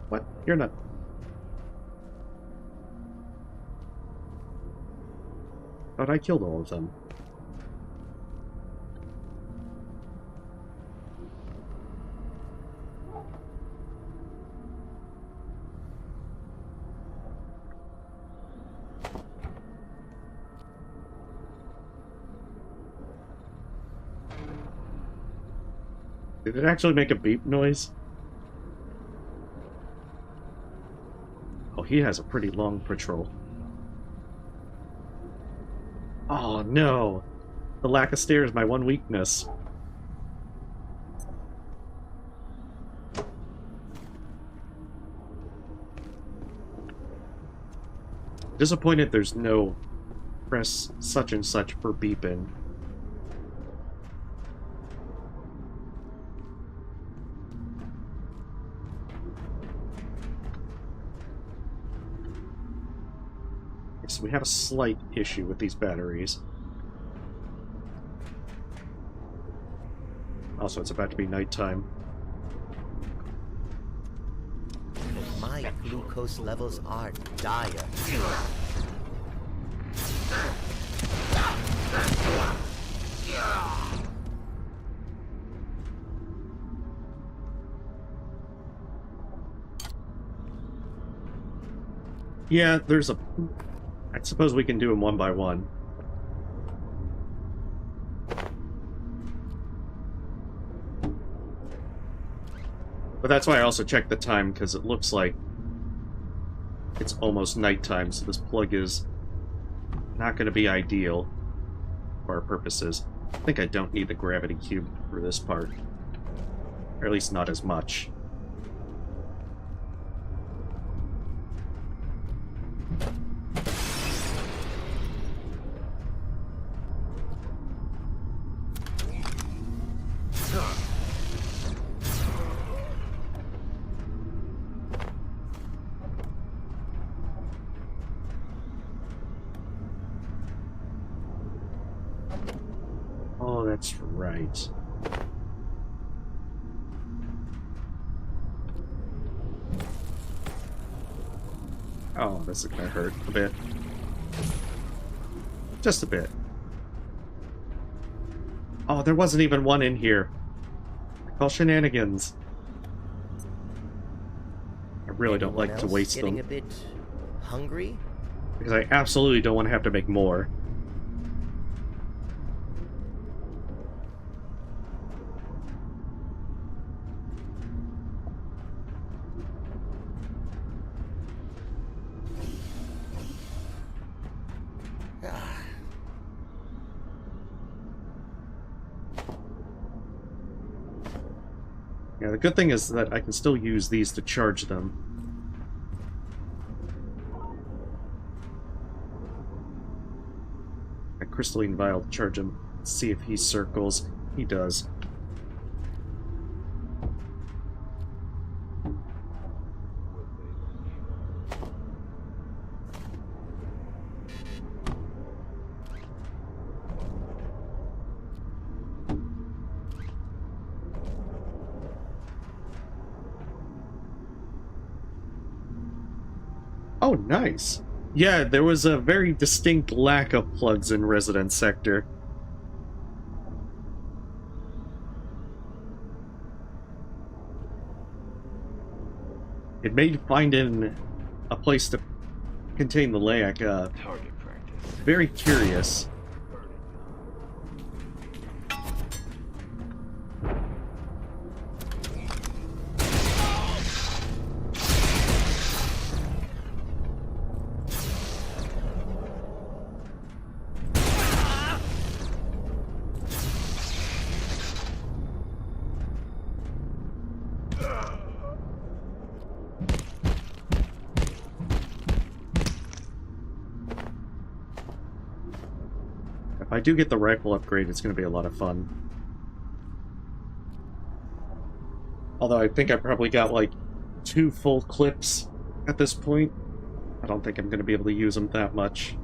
What? You're not... But I killed all of them. Did it actually make a beep noise? Oh, he has a pretty long patrol. Oh, no! The lack of stairs is my one weakness. Disappointed there's no press such and such for beeping. So we have a slight issue with these batteries. Also, it's about to be nighttime. My glucose levels are dire. Yeah, there's a... I suppose we can do them one by one. But that's why I also checked the time, because it looks like it's almost nighttime, so this plug is not going to be ideal for our purposes. I think I don't need the gravity cube for this part. Or at least not as much. Oh, that's right. Oh, this is gonna hurt a bit. Just a bit. Oh, there wasn't even one in here. I call shenanigans. I really don't like to waste them. Getting a bit hungry? Because I absolutely don't want to have to make more. Yeah, the good thing is that I can still use these to charge them. A crystalline vial to charge him. Let's see if he circles. He does. Oh, nice. Yeah, there was a very distinct lack of plugs in Resident Sector. It made finding a place to contain the lack very curious. If I do get the rifle upgrade, it's going to be a lot of fun. Although I think I probably got like 2 full clips at this point. I don't think I'm going to be able to use them that much.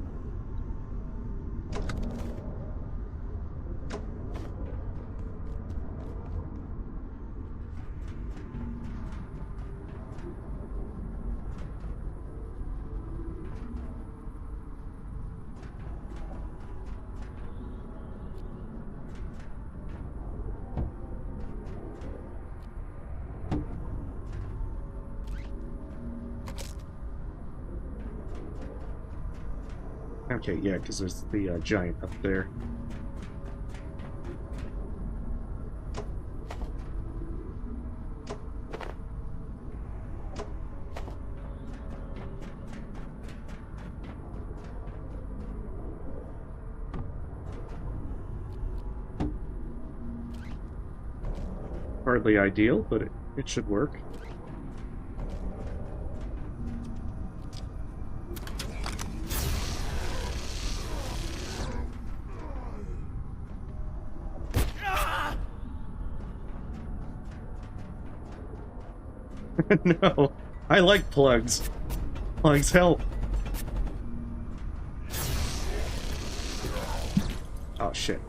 Okay, yeah, because there's the giant up there. Hardly ideal, but it should work. No, I like plugs. Plugs help. Oh shit.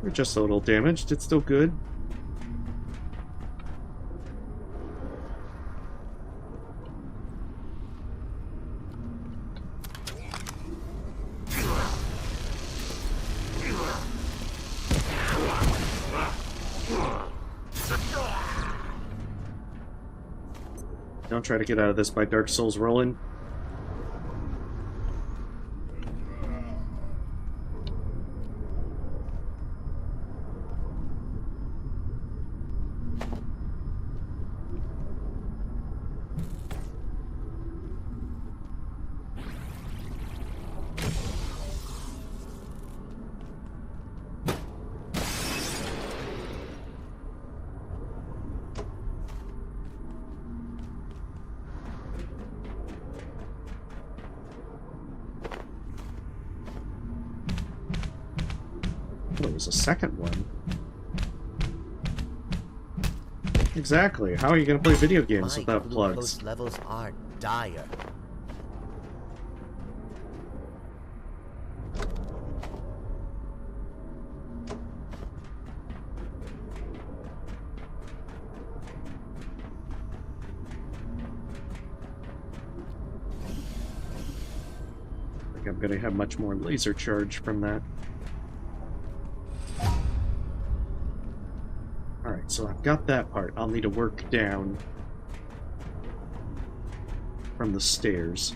We're just a little damaged. It's still good. Don't try to get out of this by Dark Souls rolling. there was a second one. Exactly. How are you going to play video games My without plugs? glucose levels are dire. I think I'm going to have much more laser charge from that. Alright, so I've got that part. I'll need to work down from the stairs.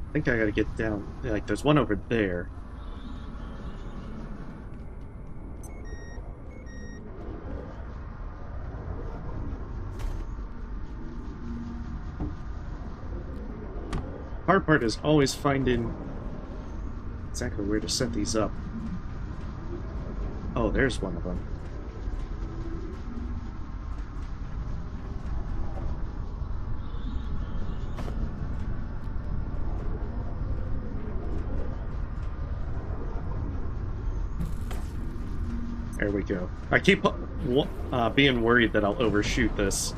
I think I gotta get down. Like, there's one over there. Hard part is always finding exactly where to set these up. Oh, there's one of them. There we go. I keep being worried that I'll overshoot this.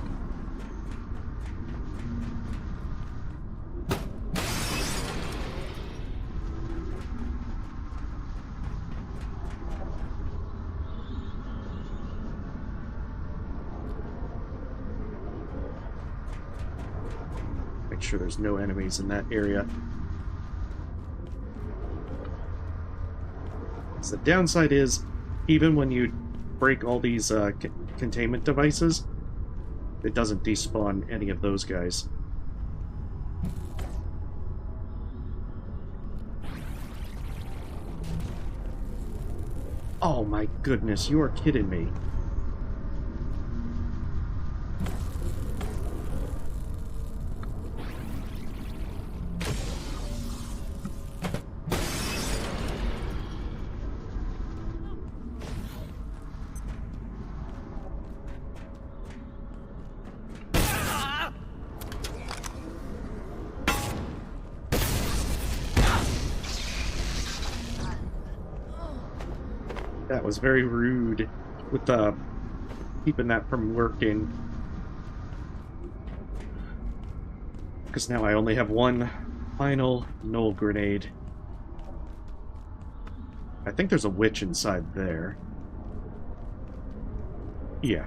Make sure there's no enemies in that area. So the downside is, even when you break all these containment devices, it doesn't despawn any of those guys. Oh my goodness, you are kidding me. That was very rude with keeping that from working. Because now I only have one final null grenade. I think there's a witch inside there. Yeah.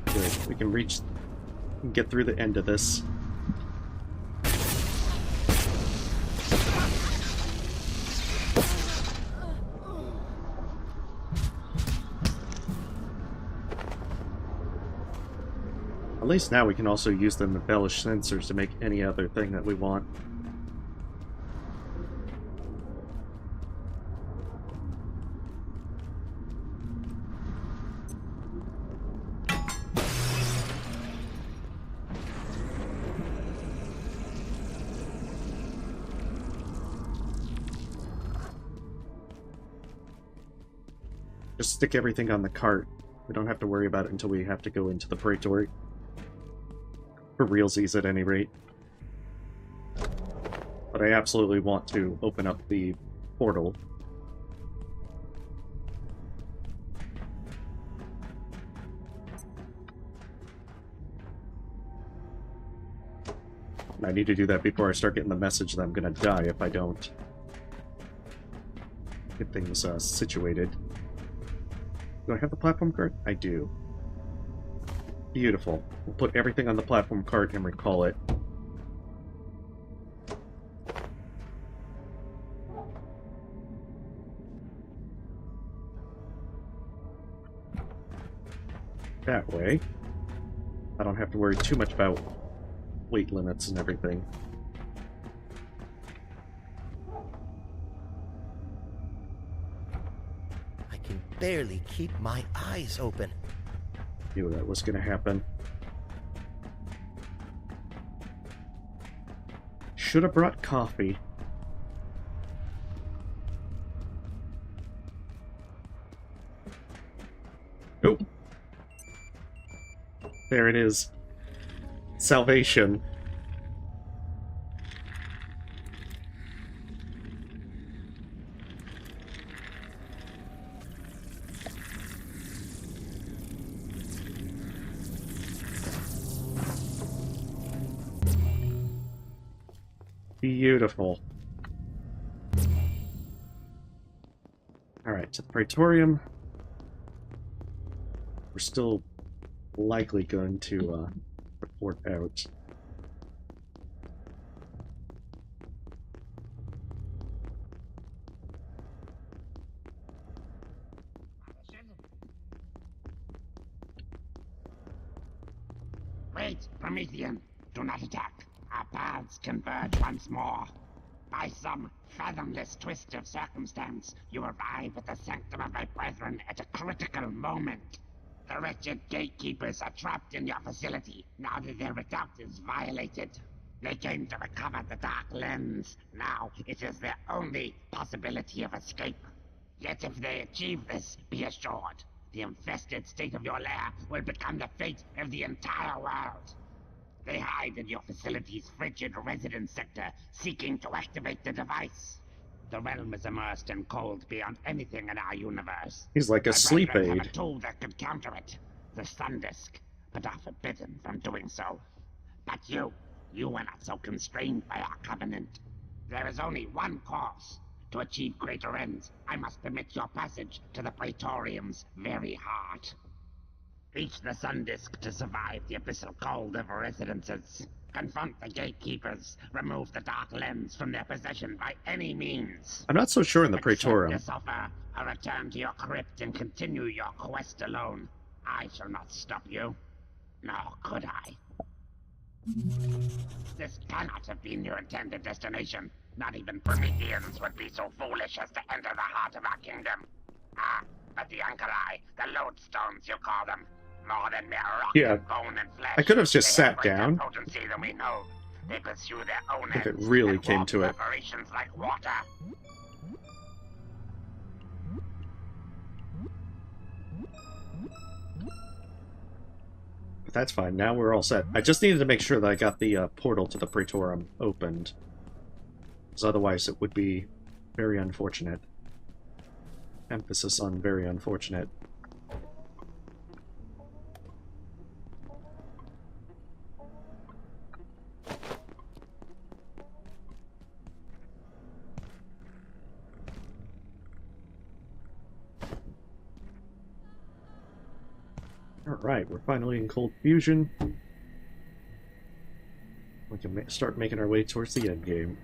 Good. We can get through the end of this. At least now we can also use the embellished sensors to make any other thing that we want. Just stick everything on the cart. We don't have to worry about it until we have to go into the Praetor. For realsies, at any rate. But I absolutely want to open up the portal. I need to do that before I start getting the message that I'm gonna die if I don't get things situated. Do I have the platform cart? I do. Beautiful. We'll put everything on the platform cart and recall it. That way, I don't have to worry too much about weight limits and everything. I can barely keep my eyes open. Knew that was gonna happen. Should have brought coffee. Nope. There it is. Salvation. Beautiful. Alright, to the Praetorium. We're still likely going to report out. Wait, Promethean, do not attack. Our paths converge once more. By some fathomless twist of circumstance, you arrive at the sanctum of my brethren at a critical moment. The wretched gatekeepers are trapped in your facility, now that their redoubt is violated. They came to recover the Dark Lens. Now it is their only possibility of escape. Yet if they achieve this, be assured, the infested state of your lair will become the fate of the entire world. They hide in your facility's frigid residence sector, seeking to activate the device. The realm is immersed in cold beyond anything in our universe. He's like a sleep brethren aid. have a tool that could counter it, the Sun Disk, but are forbidden from doing so. But you are not so constrained by our covenant. There is only one course. To achieve greater ends, I must permit your passage to the Praetorium's very heart. Reach the Sun Disk to survive the abyssal cold of residences. Confront the gatekeepers. Remove the Dark Lens from their possession by any means. I'm not so sure in the Accept Praetorium. this offer, or return to your crypt and continue your quest alone. I shall not stop you. Nor could I. This cannot have been your intended destination. Not even Prometheans would be so foolish as to enter the heart of our kingdom. Ah, but the Ankari, the lodestones you call them, more than mere rock Yeah. and bone and flesh. I could have just They sat have greater down. potency than we know. They pursue their own If it ends really and came warp to it. operations like water. But that's fine. Now we're all set. I just needed to make sure that I got the portal to the Praetorium opened. Because otherwise it would be very unfortunate. Emphasis on very unfortunate. Alright, we're finally in cold fusion. We can start making our way towards the endgame.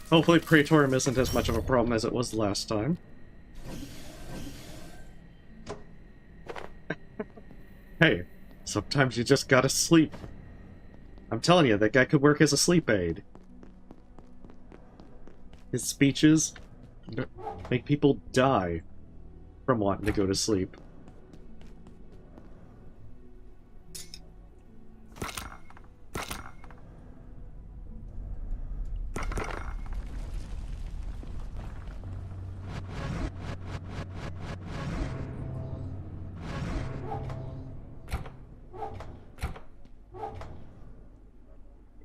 Hopefully Praetorium isn't as much of a problem as it was last time. Hey, sometimes you just gotta sleep. I'm telling you, that guy could work as a sleep aid. His speeches make people die from wanting to go to sleep.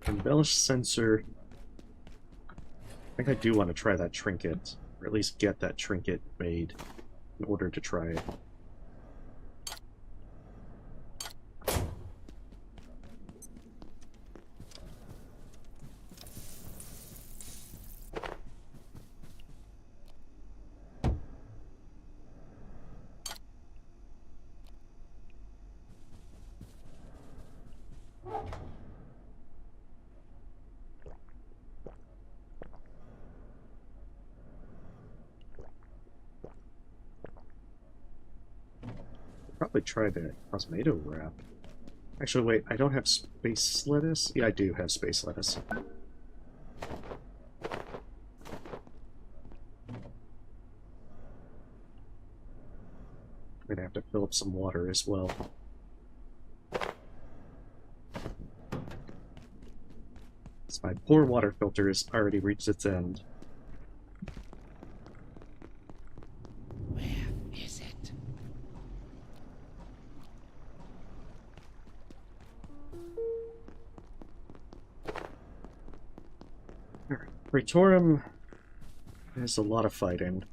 Embellish sensor. I think I do want to try that trinket, or at least get that trinket made in order to try it. probably try the Cosmato wrap. Actually, wait, I don't have space lettuce? Yeah, I do have space lettuce. I'm gonna have to fill up some water as well. So my poor water filter has already reached its end. Where is it? Praetorum is a lot of fighting.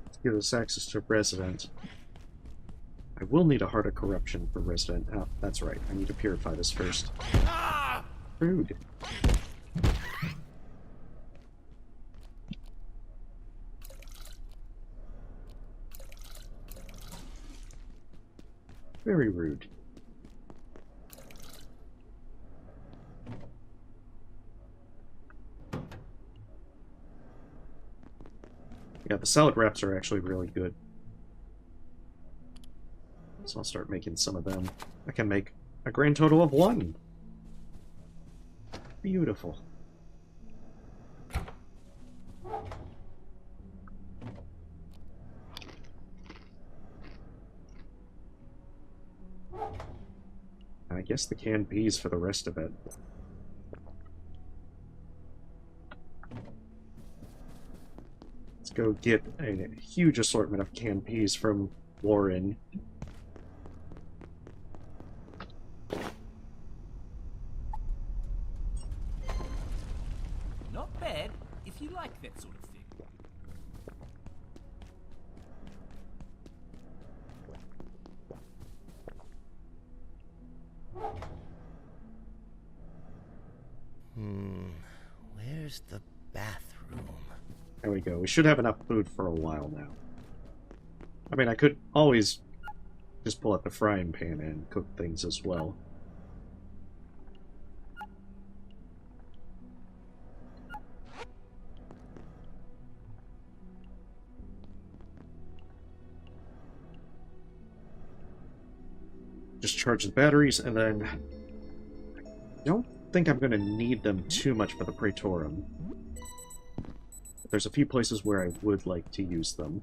Let's give us access to Resident. I will need a Heart of Corruption for Resident. Oh, that's right. I need to purify this first. Rude. Very rude. Yeah, the salad wraps are actually really good. So I'll start making some of them. I can make a grand total of 1. Beautiful. And I guess the canned peas for the rest of it. Let's go get a huge assortment of canned peas from Warren. Not bad, if you like that sort of thing. Where's the bathroom? There we go. We should have enough food for a while now. I mean, I could always just pull out the frying pan and cook things as well. Just charge the batteries, and then I don't think I'm going to need them too much for the Praetorum. But there's a few places where I would like to use them.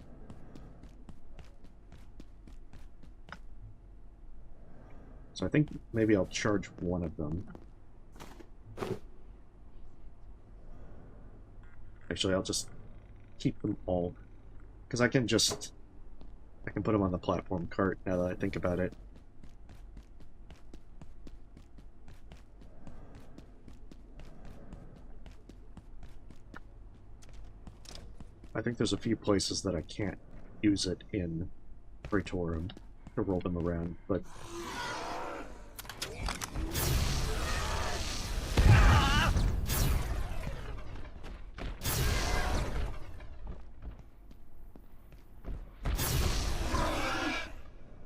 So I think maybe I'll charge one of them. Actually, I'll just keep them all, because I can put them on the platform cart now that I think about it. I think there's a few places that I can't use it in Praetorum to roll them around, but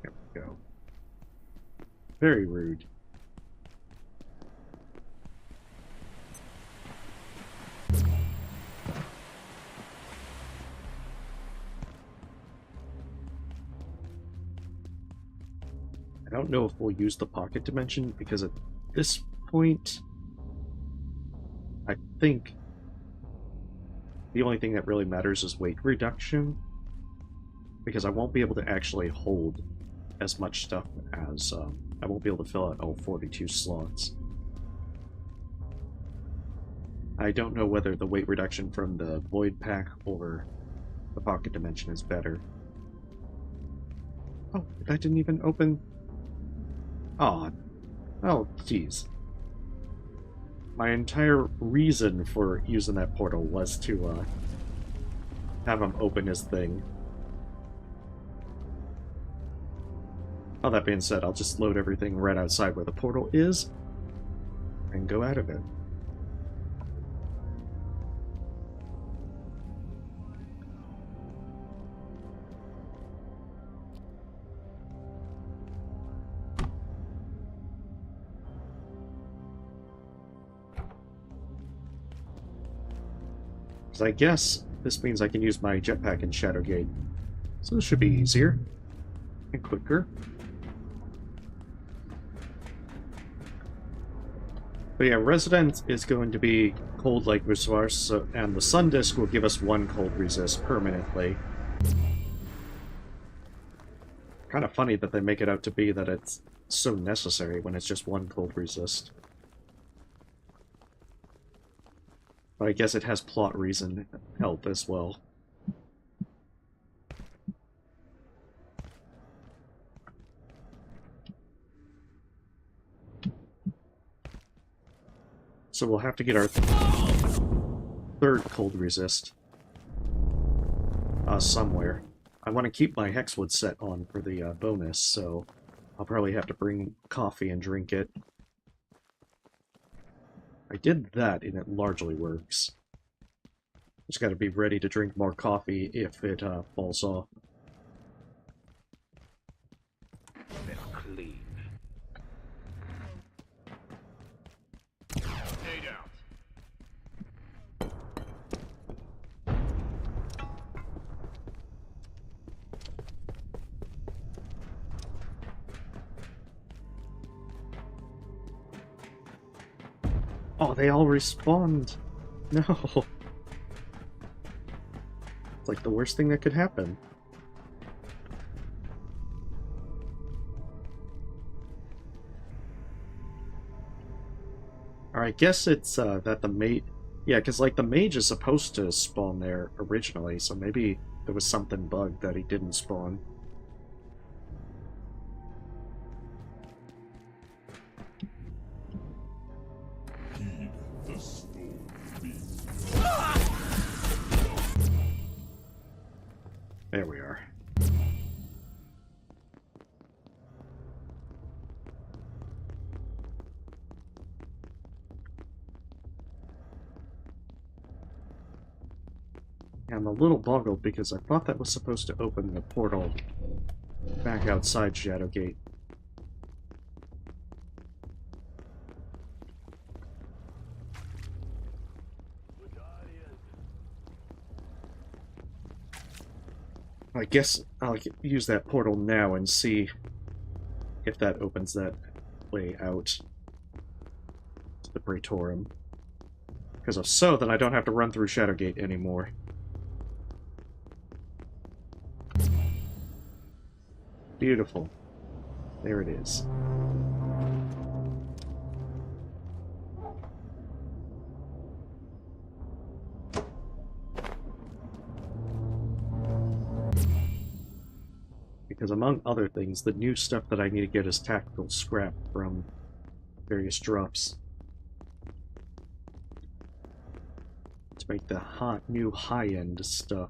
there we go. Very rude. I don't know if we'll use the pocket dimension, because at this point, I think the only thing that really matters is weight reduction, because I won't be able to actually hold as much stuff as, I won't be able to fill out all 42 slots. I don't know whether the weight reduction from the Void Pack or the pocket dimension is better. Oh, that didn't even open. Aw. Oh, jeez. My entire reason for using that portal was to, have him open his thing. All that being said, I'll just load everything right outside where the portal is, and go out of it. So I guess this means I can use my jetpack in Shadowgate. So this should be easier. and quicker. But yeah, Resident is going to be cold like Busvar, so, and the Sun Disk will give us 1 cold resist permanently. Kind of funny that they make it out to be that it's so necessary when it's just 1 cold resist. But I guess it has plot reason help as well. So we'll have to get our 3rd cold resist somewhere. I want to keep my Hexwood set on for the bonus, so I'll probably have to bring coffee and drink it. I did that, and it largely works. Just gotta be ready to drink more coffee if it falls off. They're clean. Stay down. Oh, they all respawned! No! It's like the worst thing that could happen. Or I guess it's that the mage... Yeah, because like the mage is supposed to spawn there originally, so maybe there was something bugged that he didn't spawn. There we are. I'm a little boggled because I thought that was supposed to open the portal back outside Shadowgate. I guess I'll use that portal now and see if that opens that way out to the Praetorium. Because if so, then I don't have to run through Shadowgate anymore. Beautiful. There it is. Because among other things, the new stuff that I need to get is tactical scrap from various drops. To make the new high-end stuff.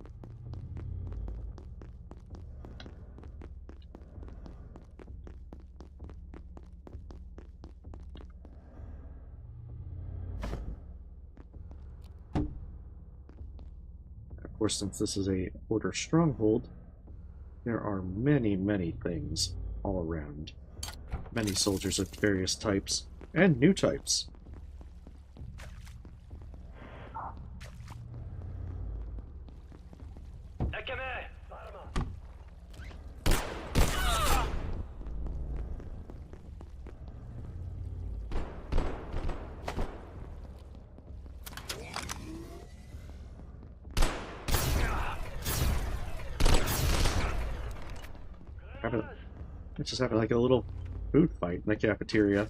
Of course, since this is a Order stronghold, there are many, many things all around. Many soldiers of various types, and new types. Let's just have like a little food fight in the cafeteria.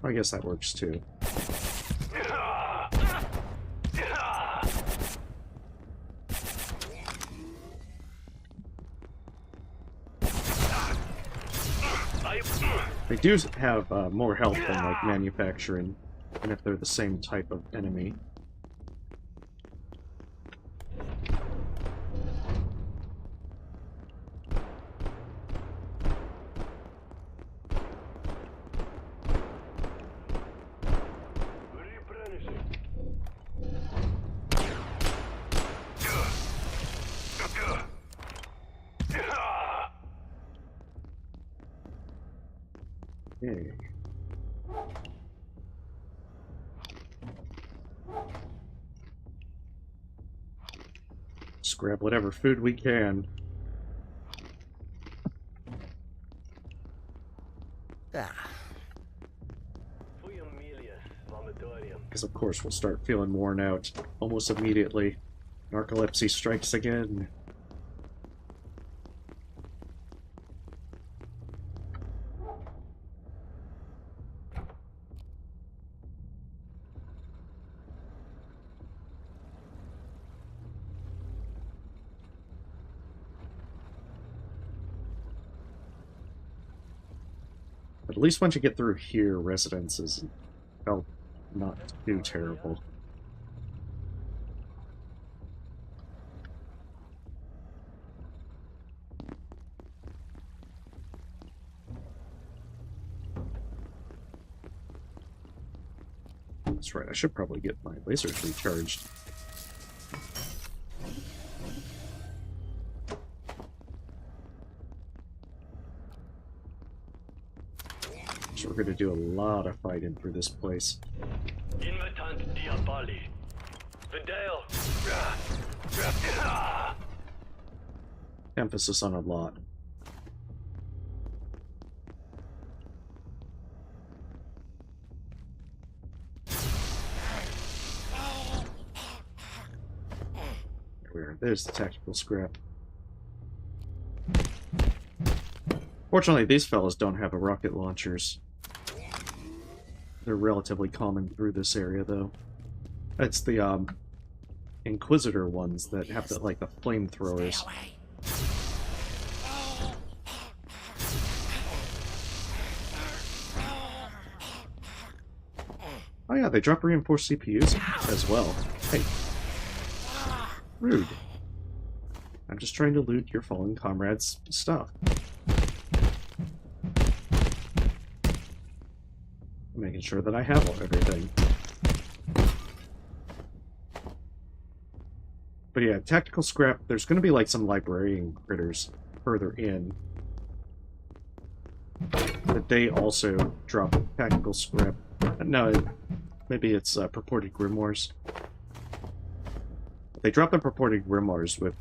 I guess that works too. They do have more health than like manufacturing, and if they're the same type of enemy. Okay. Just grab whatever food we can. Because of course we'll start feeling worn out almost immediately. Narcolepsy strikes again. But at least once you get through here, residences felt not too terrible. That's right, I should probably get my lasers recharged. So we're going to do a lot of fighting through this place. Emphasis on a lot. There's the tactical scrap. Fortunately, these fellas don't have rocket launchers. They're relatively common through this area, though. It's the Inquisitor ones that have the, like, the flamethrowers. Oh yeah, they drop reinforced CPUs as well. Hey. Rude. I'm just trying to loot your fallen comrades' stuff. I'm making sure that I have everything. But yeah, tactical scrap, there's going to be like some librarian critters further in. But they also drop tactical scrap. No, maybe it's purported grimoires. They drop the purported grimoires with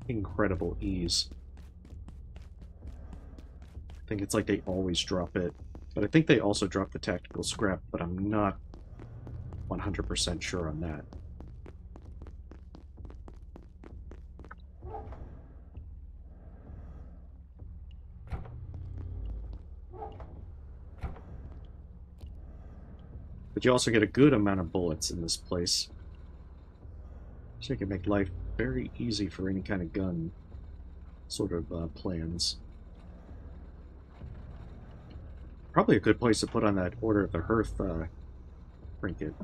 incredible ease. I think it's like they always drop it. But I think they also drop the tactical scrap, but I'm not 100% sure on that. But you also get a good amount of bullets in this place. So you can make life very easy for any kind of gun sort of plans. Probably a good place to put on that Order of the Hearth trinket.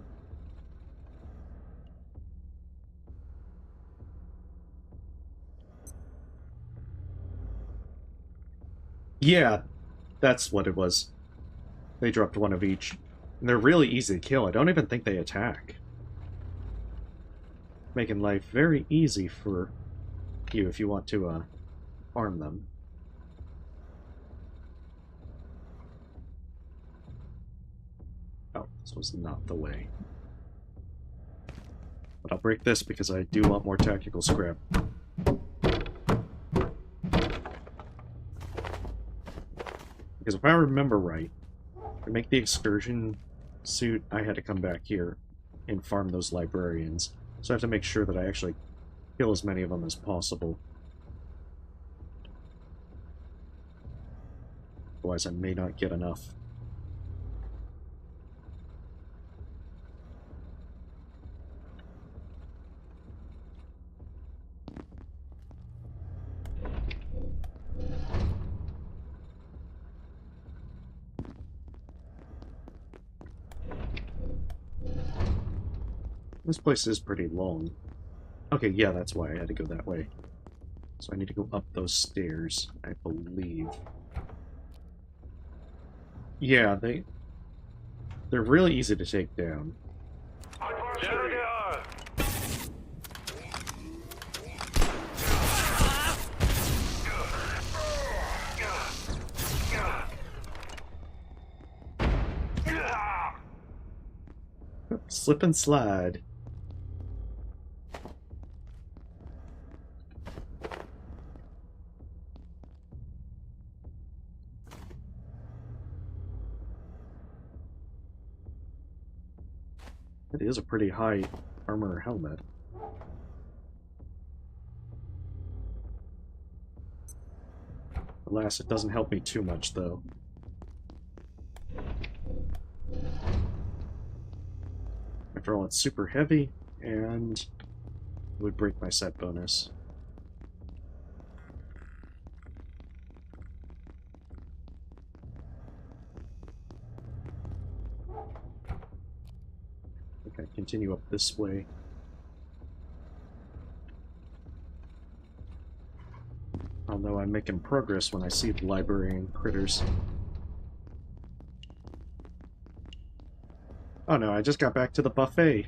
Yeah, that's what it was. They dropped one of each. And they're really easy to kill. I don't even think they attack. Making life very easy for you if you want to farm them. Oh, this was not the way. But I'll break this because I do want more tactical scrap. Because if I remember right, to make the excursion suit, I had to come back here and farm those librarians. So I have to make sure that I actually kill as many of them as possible. Otherwise I may not get enough. This place is pretty long. Okay, yeah, that's why I had to go that way. So I need to go up those stairs, I believe. Yeah, they're really easy to take down. Slip and slide. It is a pretty high armor helmet. Alas, it doesn't help me too much, though. After all, it's super heavy, and it would break my set bonus. I think I continue up this way. I'll know I'm making progress when I see the librarian critters. Oh no, I just got back to the buffet.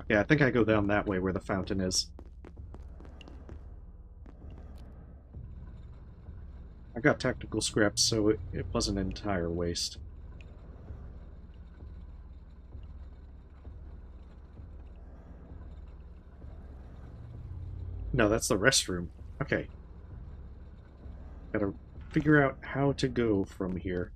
Okay, I think I go down that way where the fountain is. I got technical scraps, so it wasn't an entire waste. No, that's the restroom. Okay. Gotta figure out how to go from here.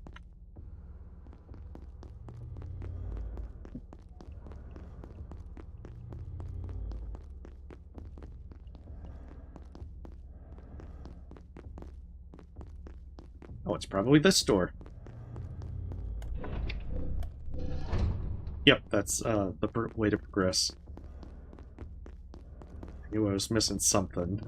Oh, it's probably this door. Yep, that's the way to progress. I knew I was missing something.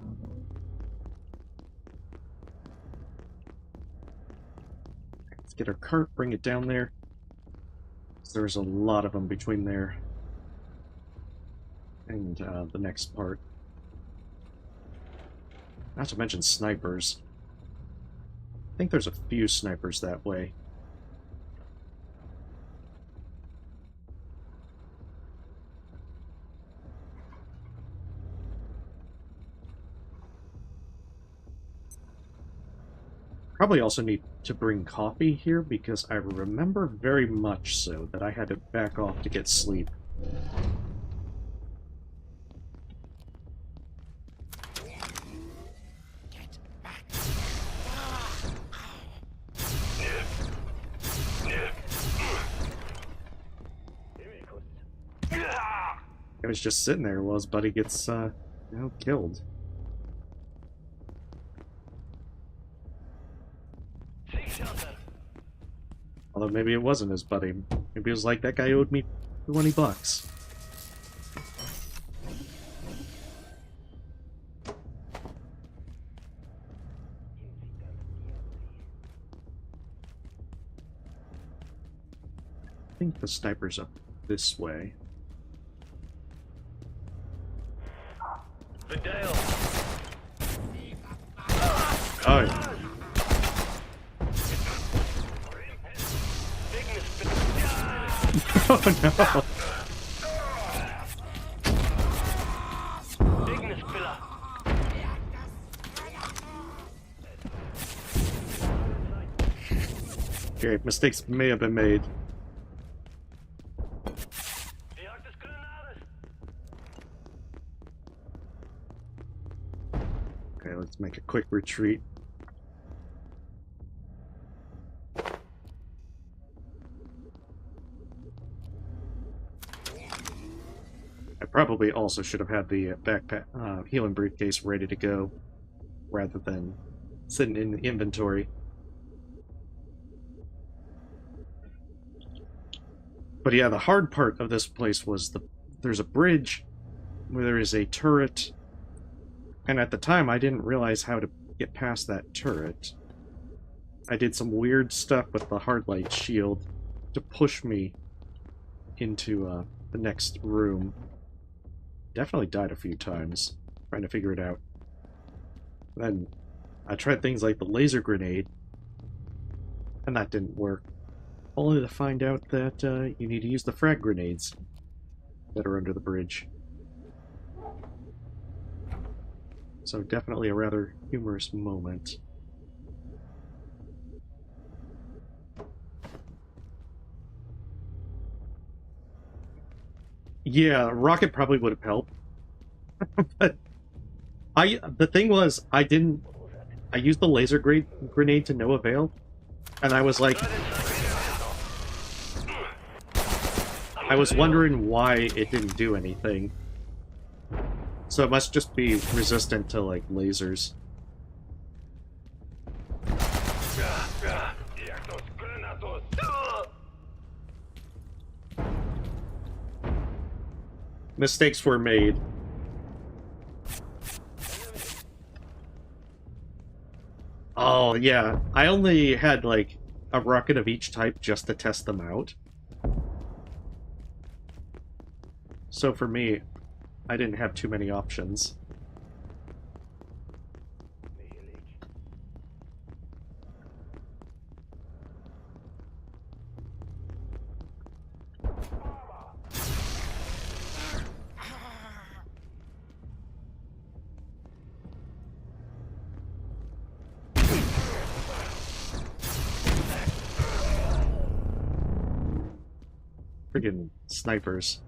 Let's get our cart, bring it down there. There's a lot of them between there and the next part. Not to mention snipers. I think there's a few snipers that way. Probably also need to bring coffee here because I remember very much so that I had to back off to get sleep. I was just sitting there while his buddy gets, killed. Although maybe it wasn't his buddy. Maybe it was like, that guy owed me 20 bucks. I think the sniper's up this way. Oh. Oh no! Okay, mistakes may have been made. Okay, let's make a quick retreat. I probably also should have had the backpack, healing briefcase ready to go, rather than sitting in the inventory. But yeah, the hard part of this place was there's a bridge where there is a turret, and at the time I didn't realize how to get past that turret. I did some weird stuff with the hard light shield to push me into the next room. Definitely died a few times trying to figure it out. Then I tried things like the laser grenade, and that didn't work. Only to find out that you need to use the frag grenades that are under the bridge. So definitely a rather humorous moment. Yeah, rocket probably would have helped. But the thing was, I used the laser grenade to no avail, and I was like, I was wondering why it didn't do anything. So it must just be resistant to, like, lasers. Mistakes were made. Oh, yeah. I only had, like, a rocket of each type just to test them out. So for me, I didn't have too many options. Friggin' snipers.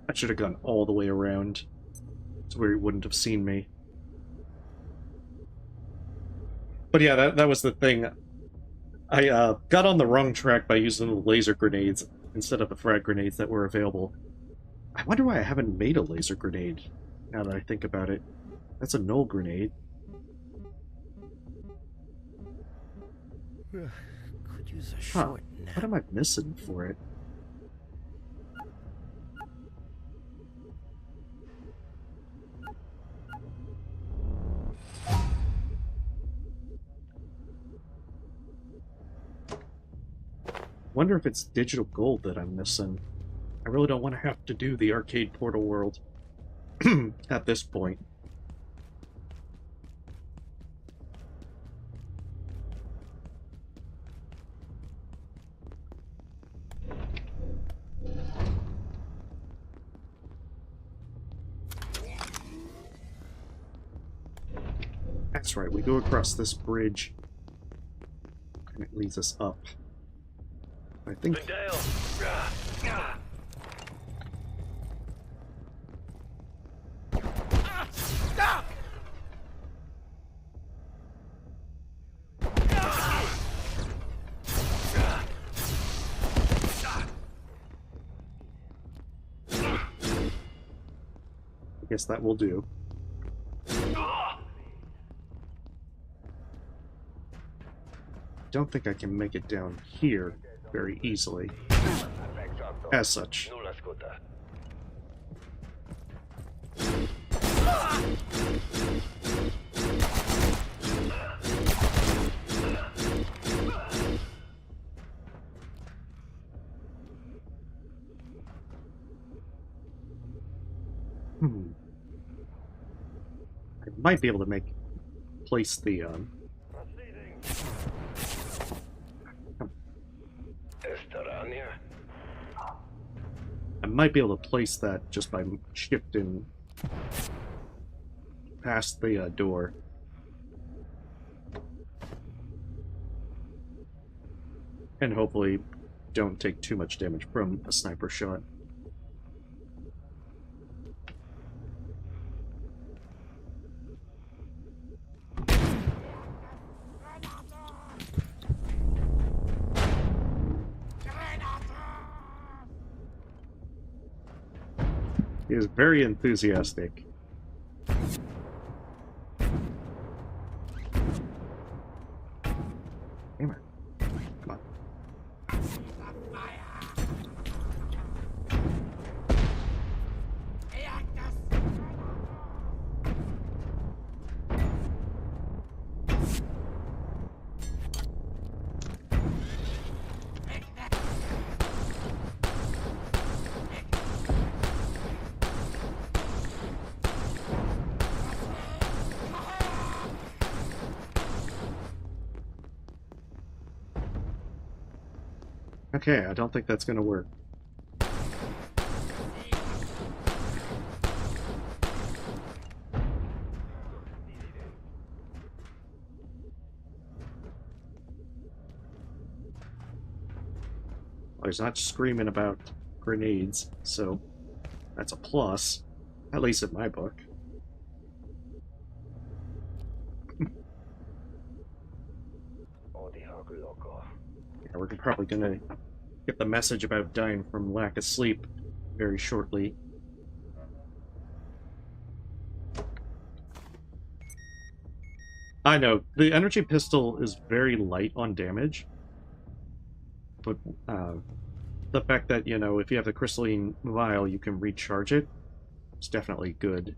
I should have gone all the way around to where he wouldn't have seen me. But yeah, that was the thing. I got on the wrong track by using the laser grenades instead of the frag grenades that were available. I wonder why I haven't made a laser grenade, now that I think about it. That's a null grenade. Could use a short nap. What am I missing for it? Wonder if it's digital gold that I'm missing. I really don't want to have to do the arcade portal world at this point. That's right, we go across this bridge, and it leads us up. I think... I guess that will do. Don't think I can make it down here very easily. As such. I might be able to place the I might be able to place that just by shifting past the door. And hopefully don't take too much damage from a sniper shot. He is very enthusiastic. Damn it. Come on. Okay, I don't think that's gonna work. he's not screaming about grenades, so that's a plus, at least in my book. Yeah, we're probably gonna get the message about dying from lack of sleep very shortly. I know, the energy pistol is very light on damage, but the fact that, you know, if you have the crystalline vial, you can recharge it, it's definitely good.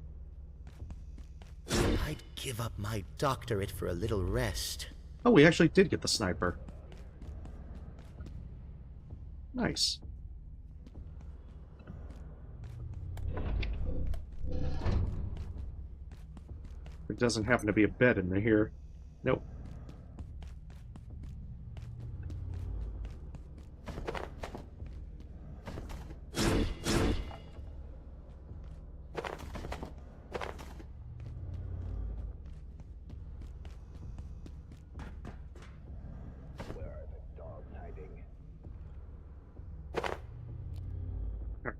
I'd give up my doctorate for a little rest. Oh, we actually did get the sniper. Nice. There doesn't happen to be a bed in here. Nope.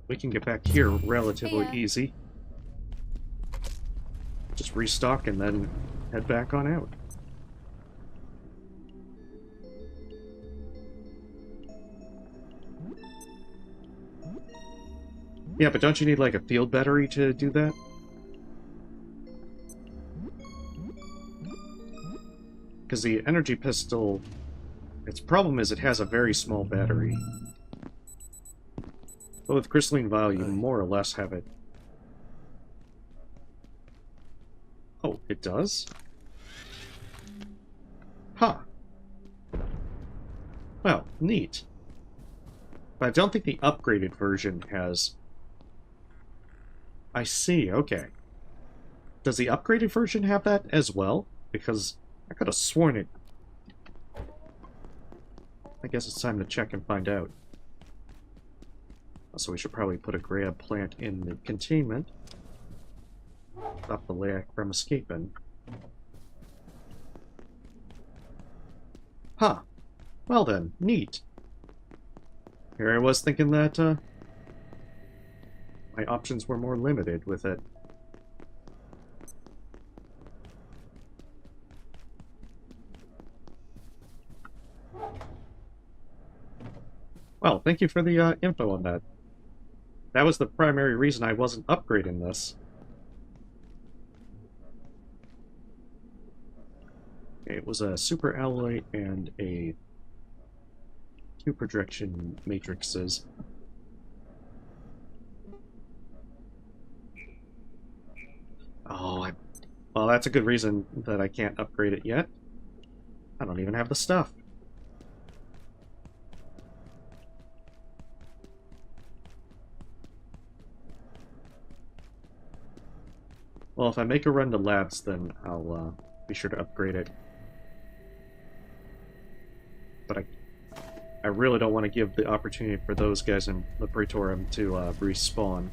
We can get back here relatively easy. Just restock and then head back on out. Yeah, but don't you need like a field battery to do that? Because the energy pistol, its problem is it has a very small battery. But with crystalline vial, you more or less have it. Oh, it does? Huh. Well, neat. But I don't think the upgraded version has... I see, okay. Does the upgraded version have that as well? Because I could have sworn it. I guess it's time to check and find out. So we should probably put a grab plant in the containment. Stop the lack from escaping. Huh. Well then, neat. Here I was thinking that, my options were more limited with it. Well, thank you for the info on that. That was the primary reason I wasn't upgrading this. It was a super alloy and a 2 projection matrices. Oh, well, that's a good reason that I can't upgrade it yet. I don't even have the stuff. Well, if I make a run to labs, then I'll be sure to upgrade it. But I really don't want to give the opportunity for those guys in the Praetorium to respawn.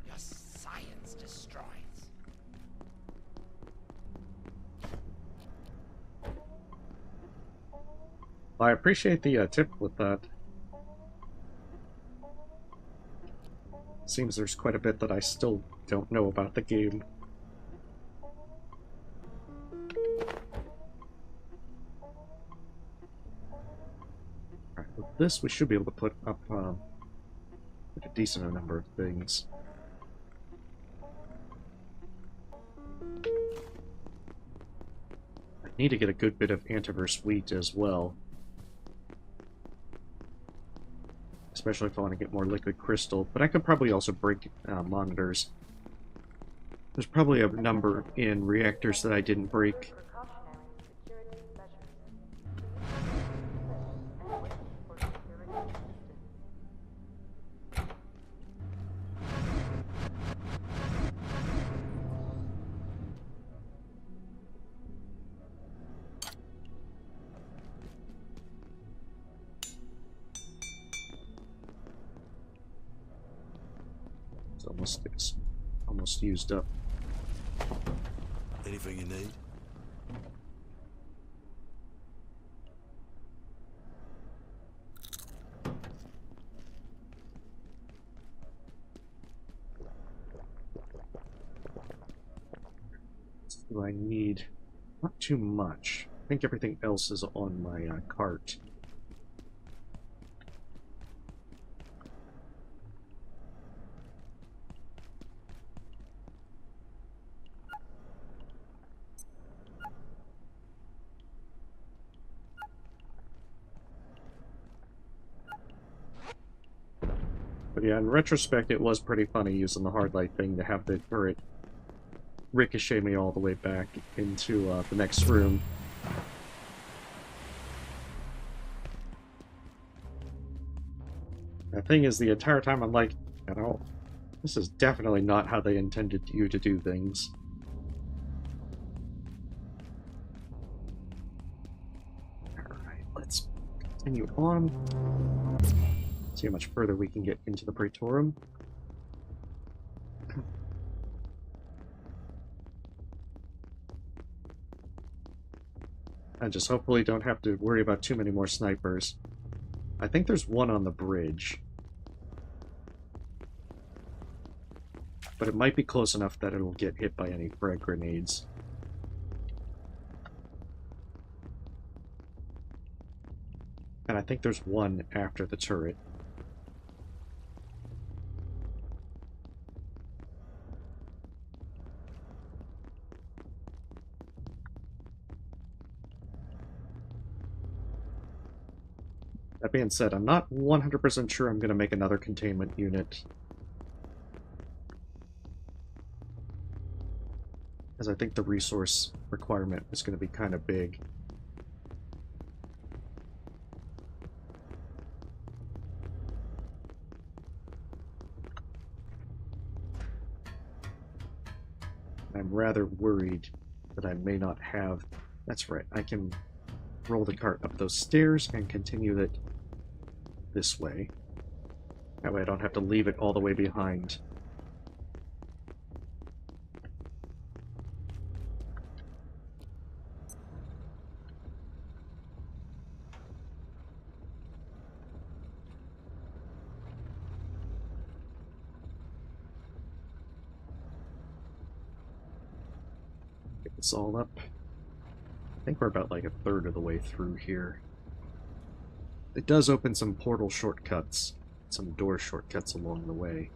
Your science destroys. I appreciate the tip with that. Seems there's quite a bit that I still don't know about the game. Alright, with this we should be able to put up a decent number of things. I need to get a good bit of antiverse wheat as well. Especially if I want to get more liquid crystal, but I could probably also break monitors. There's probably a number in reactors that I didn't break. It's almost used up. Anything you need? What do I need? Not too much. I think everything else is on my cart. But yeah, in retrospect, it was pretty funny using the hard light thing to have the turret ricochet me all the way back into the next room. The thing is, the entire time I'm like, you know, this is definitely not how they intended you to do things. Alright, let's continue on. See how much further we can get into the Praetorium. I just hopefully don't have to worry about too many more snipers. I think there's one on the bridge. But it might be close enough that it'll get hit by any frag grenades. And I think there's one after the turret. That being said, I'm not 100% sure I'm going to make another containment unit. As I think the resource requirement is going to be kind of big. I'm rather worried that I may not have... That's right, I can roll the cart up those stairs and continue it this way. That way I don't have to leave it all the way behind. Get this all up. I think we're about like a third of the way through here. It does open some portal shortcuts, some door shortcuts along the way.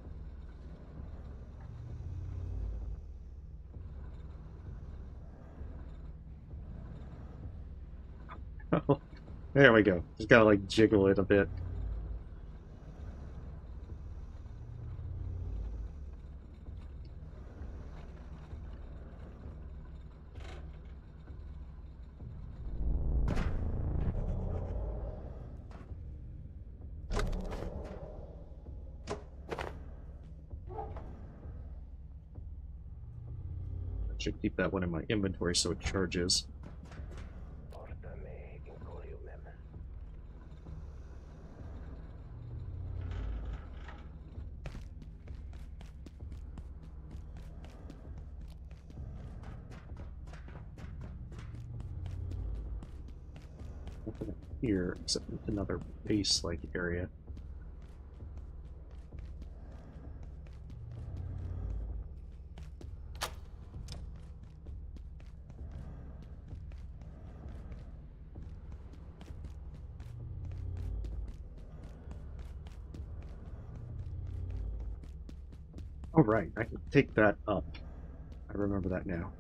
Oh, there we go. Just gotta like jiggle it a bit. Should keep that one in my inventory so it charges. Nothing here except another base-like area. Oh, right, I can take that up. I remember that now.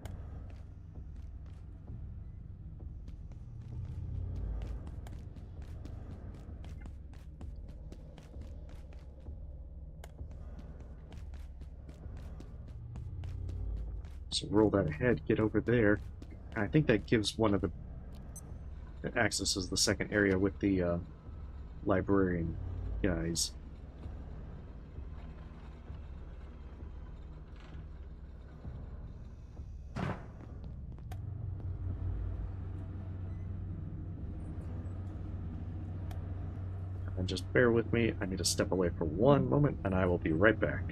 So roll that ahead, get over there. I think that gives one of the... It accesses the second area with the librarian guys. And just bear with me, I need to step away for one moment, and I will be right back.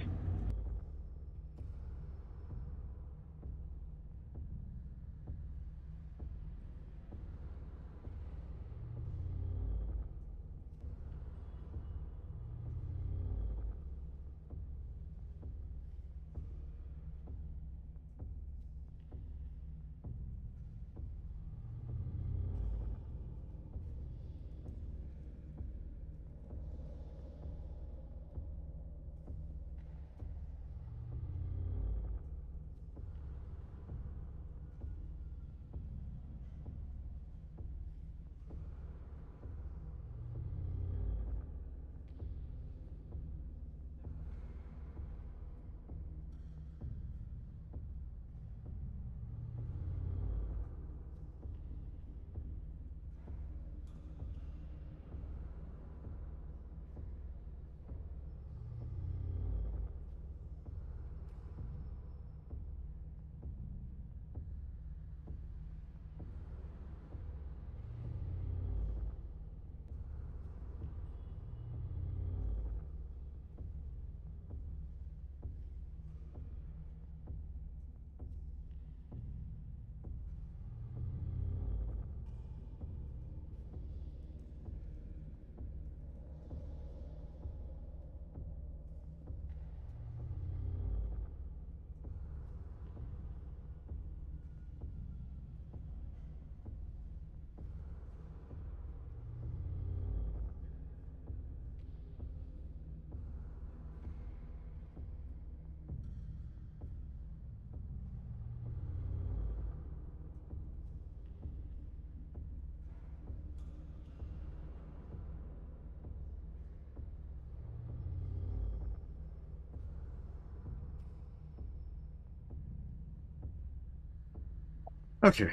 Okay,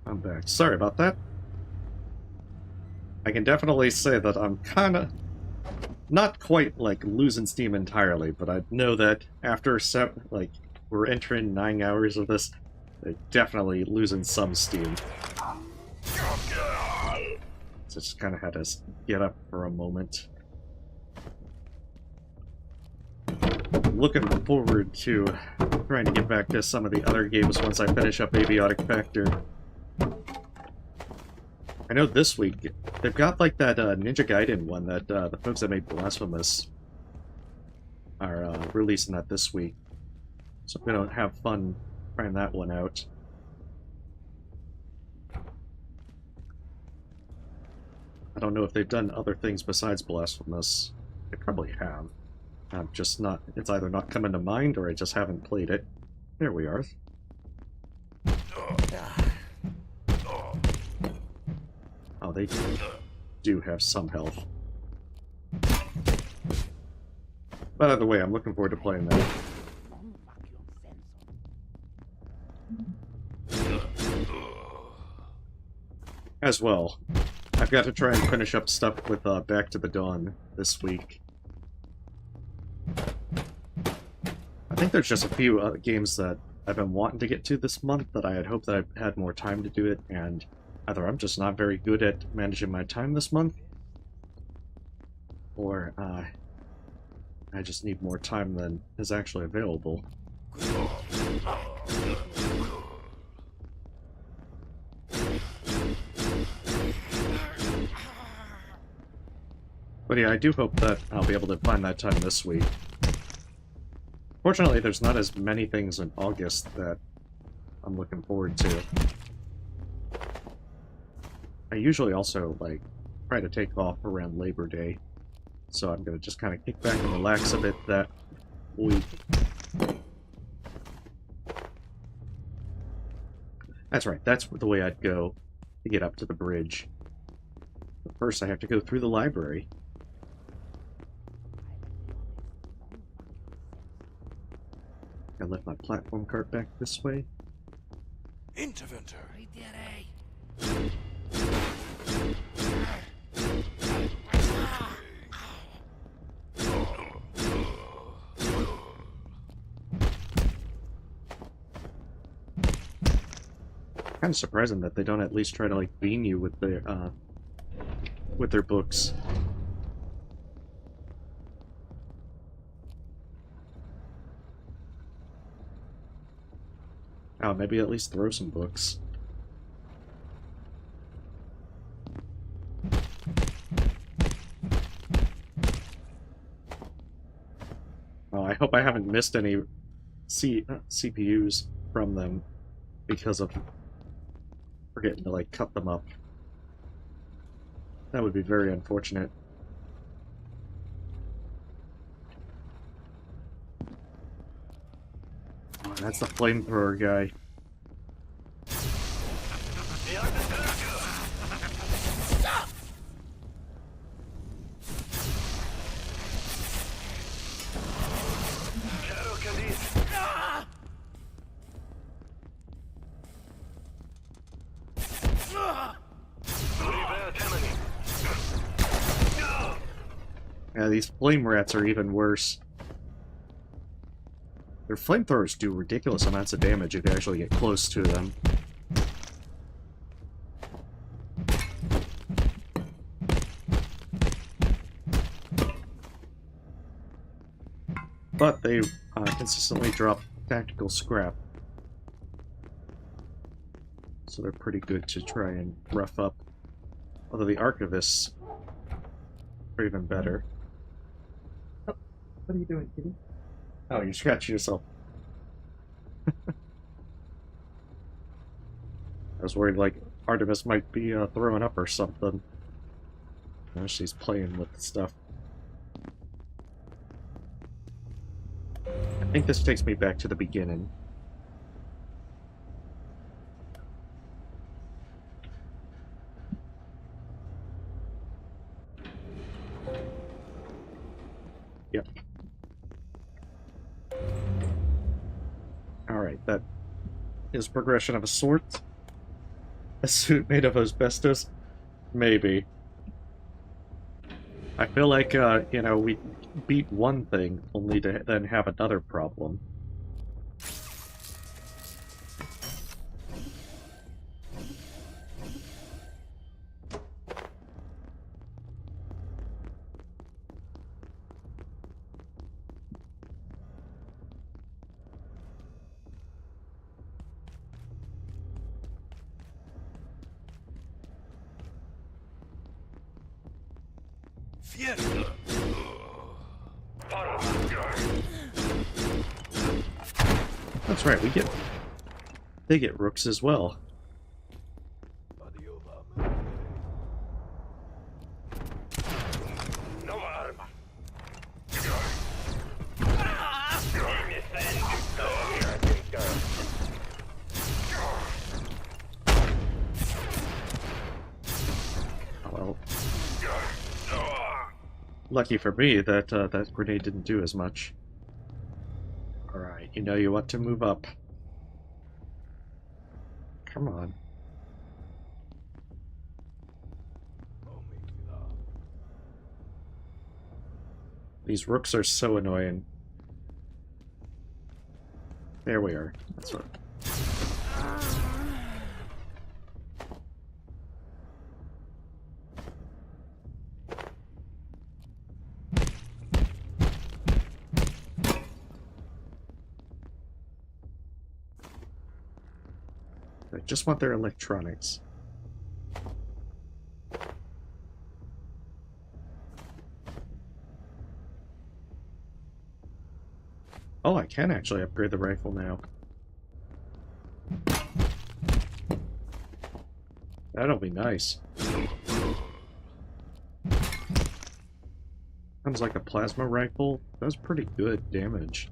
I'm back. Sorry about that. I can definitely say that I'm kinda... not quite, like, losing steam entirely, but I know that after, we're entering 9 hours of this, definitely losing some steam. So just kinda had to get up for a moment. Looking forward to trying to get back to some of the other games once I finish up Abiotic Factor. I know this week, they've got like that Ninja Gaiden one that the folks that made Blasphemous are releasing that this week. So I'm gonna have fun trying that one out. I don't know if they've done other things besides Blasphemous. They probably have. I'm just not... it's either not coming to mind or I just haven't played it. There we are. Oh, they do have some health. But either way, I'm looking forward to playing that. As well, I've got to try and finish up stuff with Back to the Dawn this week. I think there's just a few games that I've been wanting to get to this month that I had hoped that I had more time to do it, and either I'm just not very good at managing my time this month, or I just need more time than is actually available. But yeah, I do hope that I'll be able to find that time this week. Fortunately, there's not as many things in August that I'm looking forward to. I usually also, like, try to take off around Labor Day, so I'm gonna just kind of kick back and relax a bit that week. That's right, that's the way I'd go to get up to the bridge. But first I have to go through the library. I left my platform cart back this way. Interventor. Kind of surprising that they don't at least try to like beam you with their books. Oh, maybe at least throw some books. Oh, I hope I haven't missed any CPUs from them because of forgetting to like cut them up. That would be very unfortunate. Oh, that's the flamethrower guy. Yeah, these flame rats are even worse. Their flamethrowers do ridiculous amounts of damage if you actually get close to them. But they consistently drop tactical scrap. So they're pretty good to try and rough up. Although the archivists are even better. Oh, what are you doing, kitty? Oh, you're scratching yourself. I was worried, like, Artemis might be throwing up or something. Now she's playing with the stuff. I think this takes me back to the beginning. Yep. Alright, that is progression of a sort. A suit made of asbestos? Maybe. I feel like, you know, we beat one thing, only to then have another problem. Fiesta. That's right, they get rooks as well. Well, lucky for me that that grenade didn't do as much. Alright, you know you want to move up. Come on. These rooks are so annoying. There we are. That's right. I just want their electronics. Oh, I can actually upgrade the rifle now. That'll be nice. Sounds like a plasma rifle. Does pretty good damage.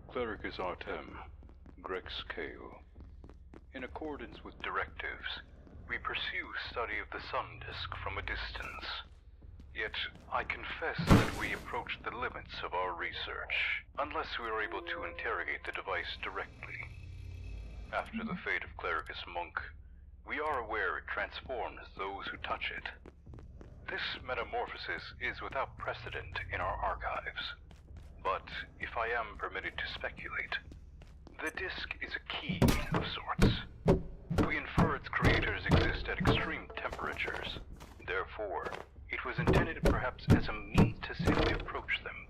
Clericus Artem, Grex Kale. In accordance with directives, we pursue study of the sun disk from a distance. Yet, I confess that we approach the limits of our research, unless we are able to interrogate the device directly. After the fate of Clericus Monk, we are aware it transforms those who touch it. This metamorphosis is without precedent in our archives. But, if I am permitted to speculate, the disk is a key of sorts. We infer its creators exist at extreme temperatures. Therefore, it was intended perhaps as a means to safely approach them.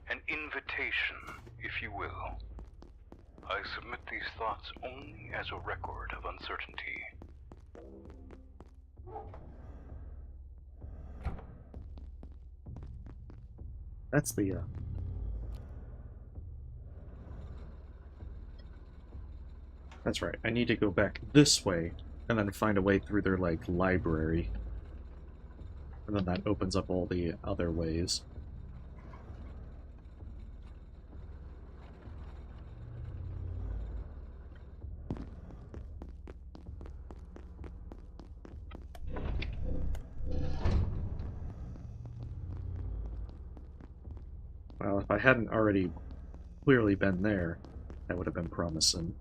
An invitation, if you will. I submit these thoughts only as a record of uncertainty. That's the, That's right, I need to go back this way, and then find a way through their, like, library. And then that opens up all the other ways. Well, if I hadn't already clearly been there, that would have been promising.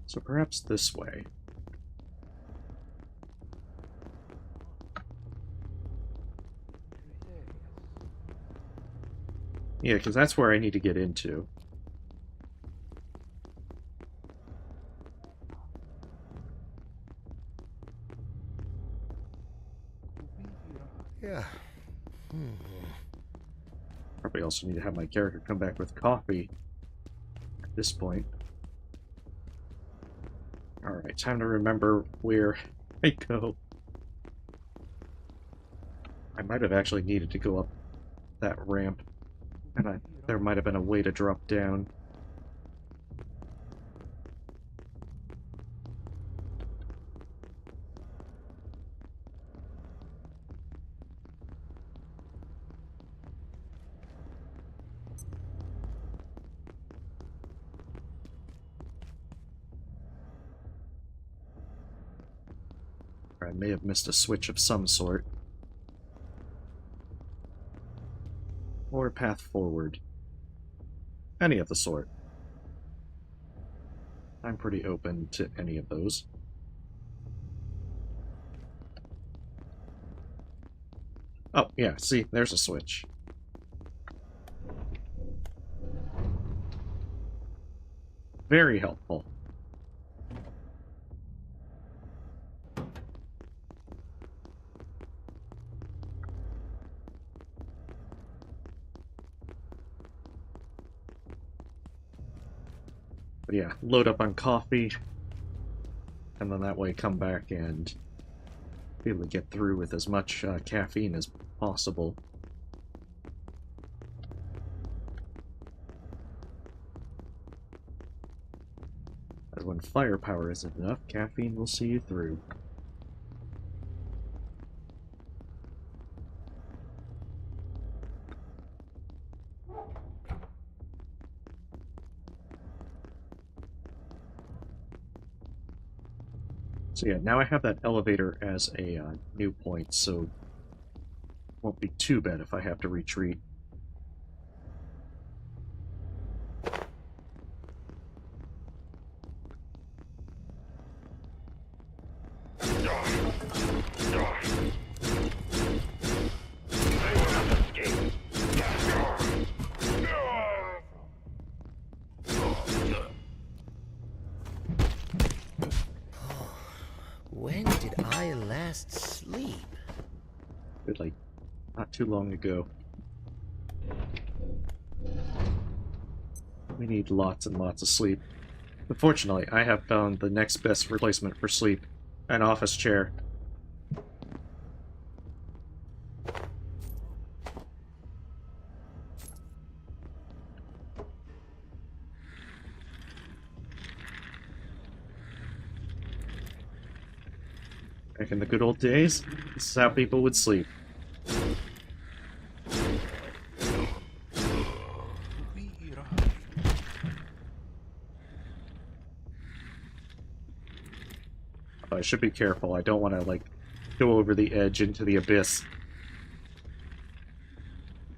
So perhaps this way. Yeah, because that's where I need to get into. Yeah. Probably also need to have my character come back with coffee at this point. Alright, time to remember where I go. I might have actually needed to go up that ramp, and there might have been a way to drop down. I may have missed a switch of some sort. Or a path forward. Any of the sort. I'm pretty open to any of those. Oh, yeah, see, there's a switch. Very helpful. But yeah, load up on coffee, and then that way come back and be able to get through with as much caffeine as possible. As when firepower isn't enough, caffeine will see you through. So yeah, now I have that elevator as a new point, so it won't be too bad if I have to retreat. When did I last sleep? But like, not too long ago. We need lots and lots of sleep. Unfortunately, I have found the next best replacement for sleep, an office chair. Back in the good old days, this is how people would sleep. I should be careful. I don't want to, like, go over the edge into the abyss.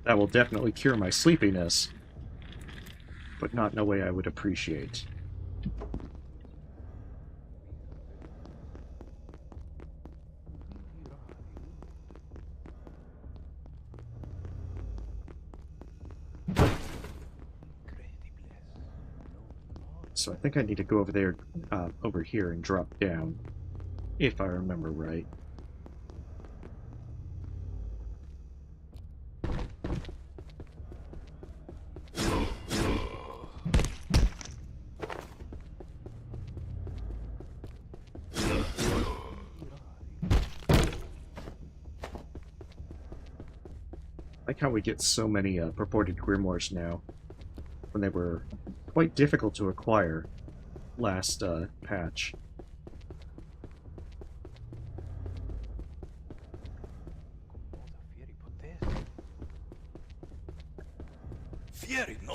That will definitely cure my sleepiness, but not in a way I would appreciate. So I think I need to go over there, over here and drop down, if I remember right. I like how we get so many purported grimoires now, when they were quite difficult to acquire last patch. Fieri, no.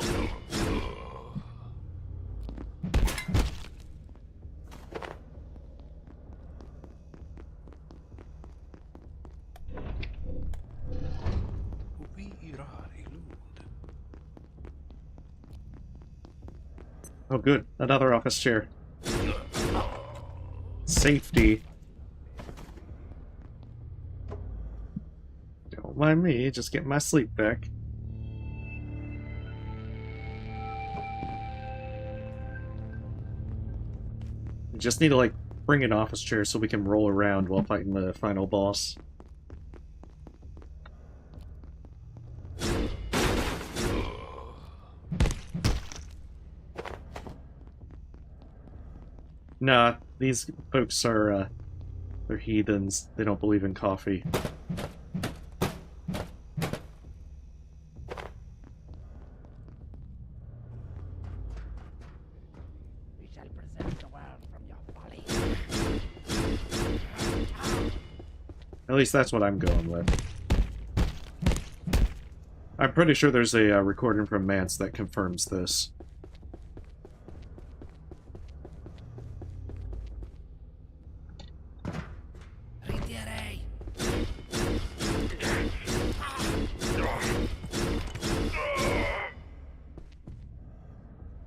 Oh good, another office chair. Safety. Don't mind me, just getting my sleep back. We just need to, like, bring an office chair so we can roll around while fighting the final boss. Nah, these folks are, they're heathens. They don't believe in coffee. We shall preserve the world from your folly. At least that's what I'm going with. I'm pretty sure there's a recording from Mance that confirms this.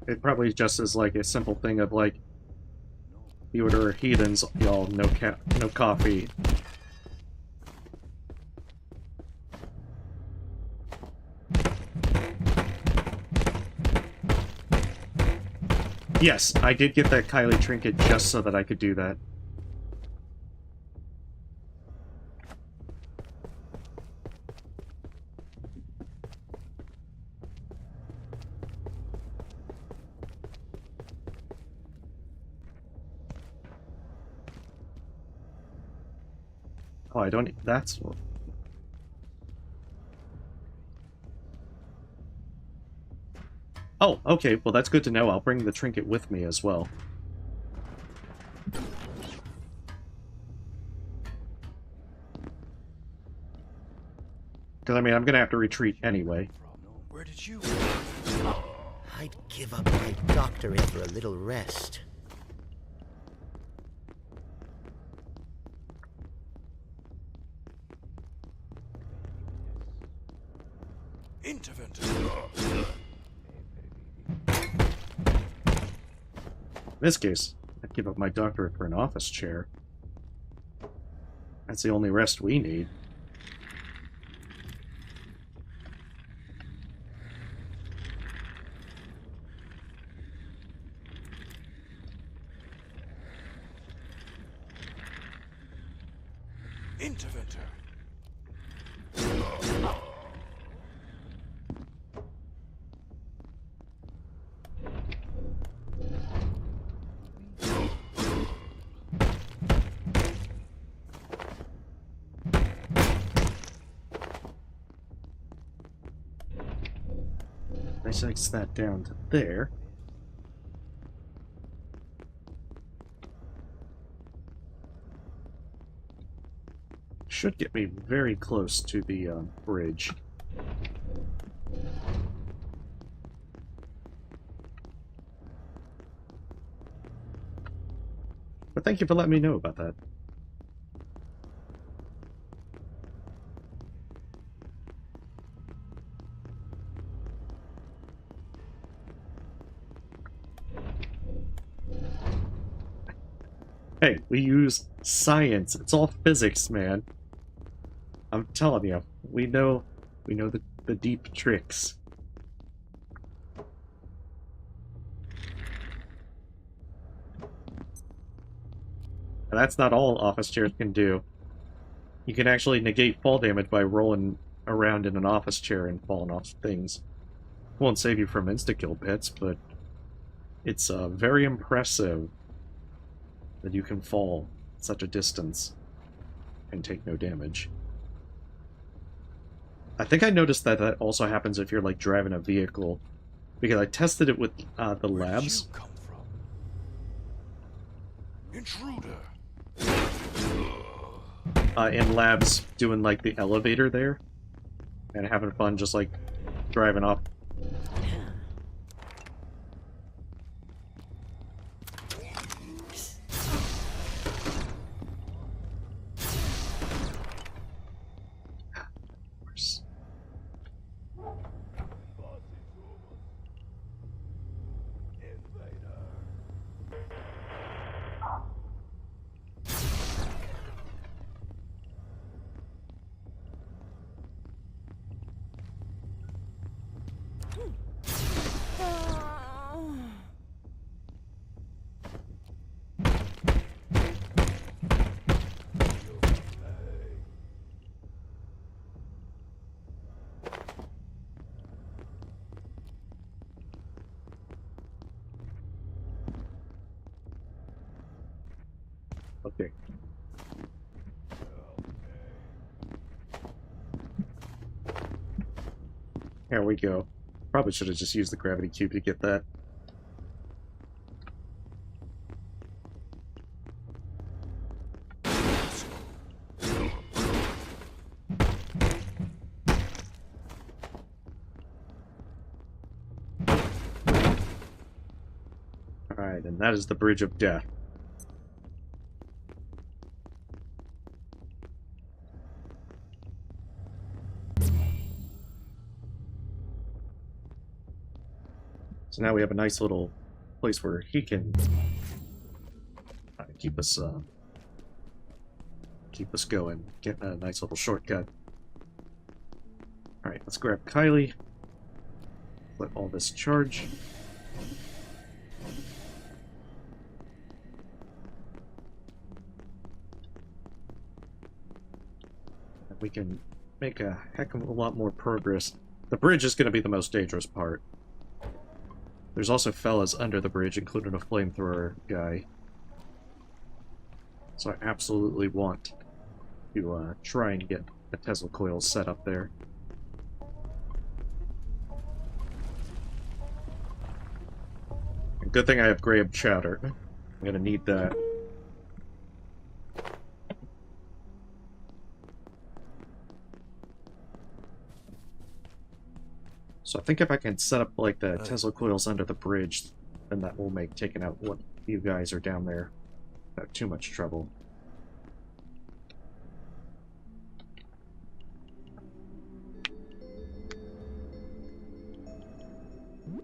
It probably just is like a simple thing of like, you order heathens, y'all, no coffee. Yes, I did get that Kylie trinket just so that I could do that. Oh, I don't... That's... Oh, okay, well that's good to know. I'll bring the trinket with me as well. Because, I mean, I'm gonna have to retreat anyway. Where did you... I'd give up my doctorate for a little rest. Interventor. In this case, I'd give up my doctorate for an office chair. That's the only rest we need. Interventor. Dissects that down to there. Should get me very close to the bridge. But thank you for letting me know about that. Hey, we use science. It's all physics, man. I'm telling you, we know the deep tricks. And that's not all office chairs can do. You can actually negate fall damage by rolling around in an office chair and falling off things. Won't save you from insta-kill pits, but it's very impressive that you can fall such a distance and take no damage. I think I noticed that that also happens if you're like driving a vehicle, because I tested it with the labs. Where did you come from? Intruder. In labs, doing like the elevator there, and having fun just like driving off. Okay. There we go. Probably should have just used the gravity cube to get that. Alright, and that is the Bridge of Death. So now we have a nice little place where he can keep us going. Get a nice little shortcut. All right, let's grab Kylie. Let all this charge. And we can make a heck of a lot more progress. The bridge is going to be the most dangerous part. There's also fellas under the bridge, including a flamethrower guy. So I absolutely want to try and get a Tesla coil set up there. Good thing I have graham chowder. I'm gonna need that. So I think if I can set up like the Tesla coils under the bridge, then that will make taking out what you guys are down there without too much trouble.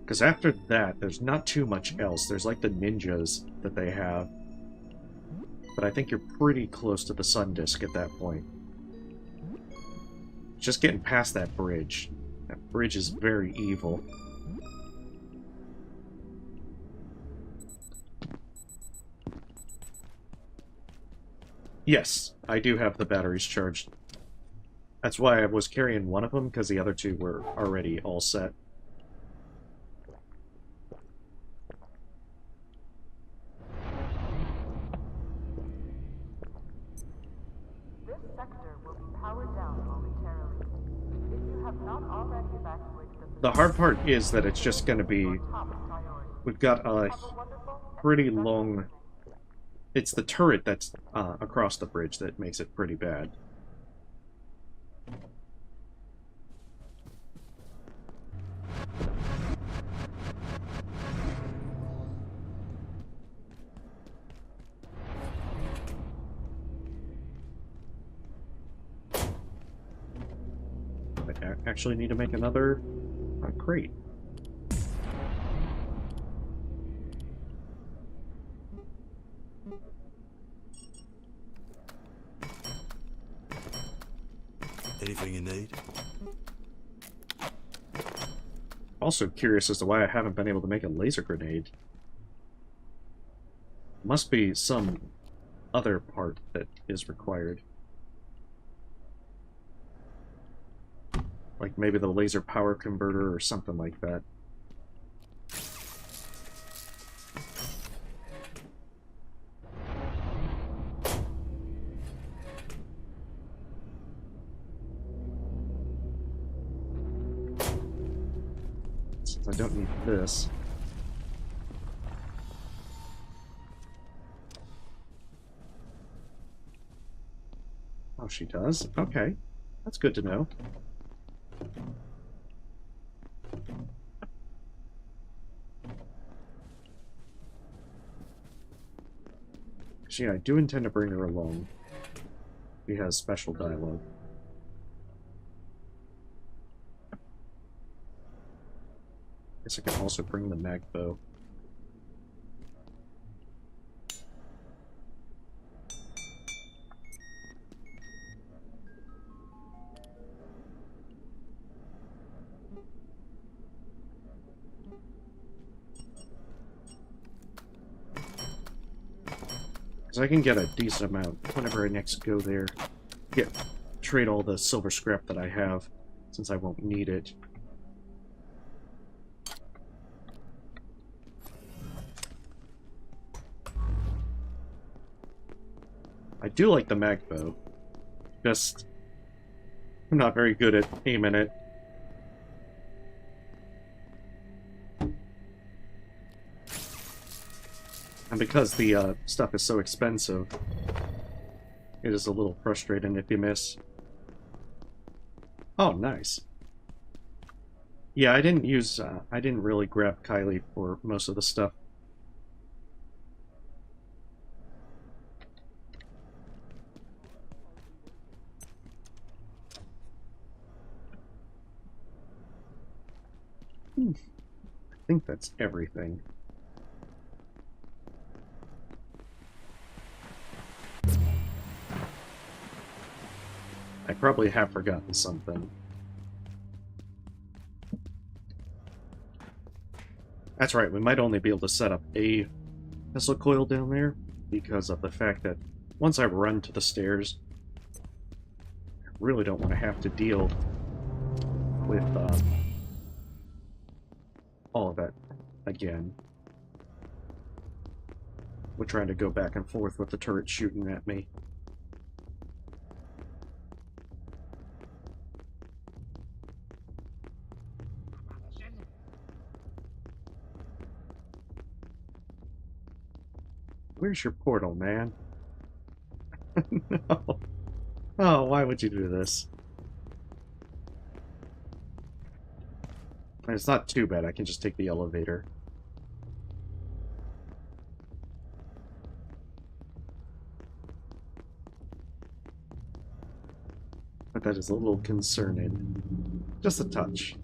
Because after that, there's not too much else. There's like the ninjas that they have. But I think you're pretty close to the sun disk at that point. Just getting past that bridge. That bridge is very evil. Yes, I do have the batteries charged. That's why I was carrying one of them, because the other two were already all set. The hard part is that it's just going to be... We've got a pretty long... It's the turret that's across the bridge that makes it pretty bad. I actually need to make another crate. Anything you need? Also curious as to why I haven't been able to make a laser grenade. Must be some other part that is required. Like maybe the laser power converter or something like that. Since I don't need this. Oh, she does? Okay. That's good to know. Yeah, I do intend to bring her along. She has special dialogue. Guess I can also bring the mag bow. Because I can get a decent amount whenever I next go there. Trade all the silver scrap that I have, since I won't need it. I do like the mag bow. Just, I'm not very good at aiming it. And because the stuff is so expensive, it is a little frustrating if you miss. Oh, nice. Yeah, I didn't really grab Kylie for most of the stuff. think that's everything. I probably have forgotten something. That's right, we might only be able to set up a missile coil down there because of the fact that once I run to the stairs, I really don't want to have to deal with all of that again. We're trying to go back and forth with the turret shooting at me. Where's your portal, man? No. Oh, why would you do this? It's not too bad, I can just take the elevator. But that is a little concerning. Just a touch.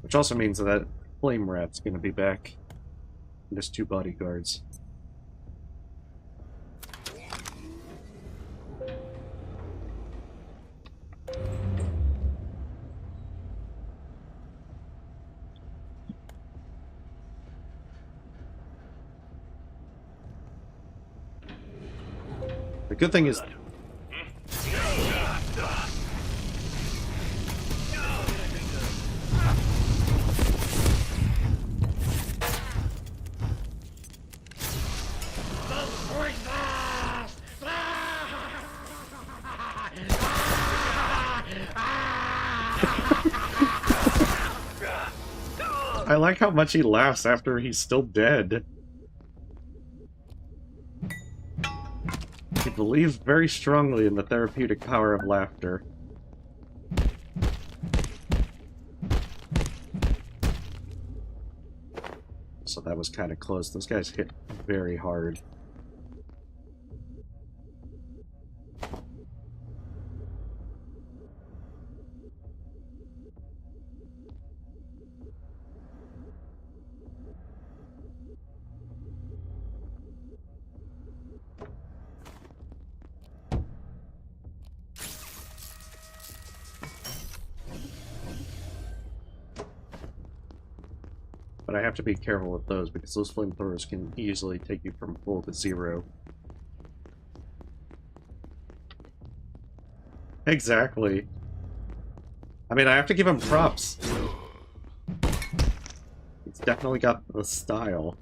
Which also means that Flame Rat's gonna be back. There's 2 bodyguards. The good thing is... I like how much he laughs after he's still dead. He believes very strongly in the therapeutic power of laughter. So that was kind of close. Those guys hit very hard. But I have to be careful with those because those flamethrowers can easily take you from full to 0. Exactly. I mean, I have to give him props. He's definitely got the style.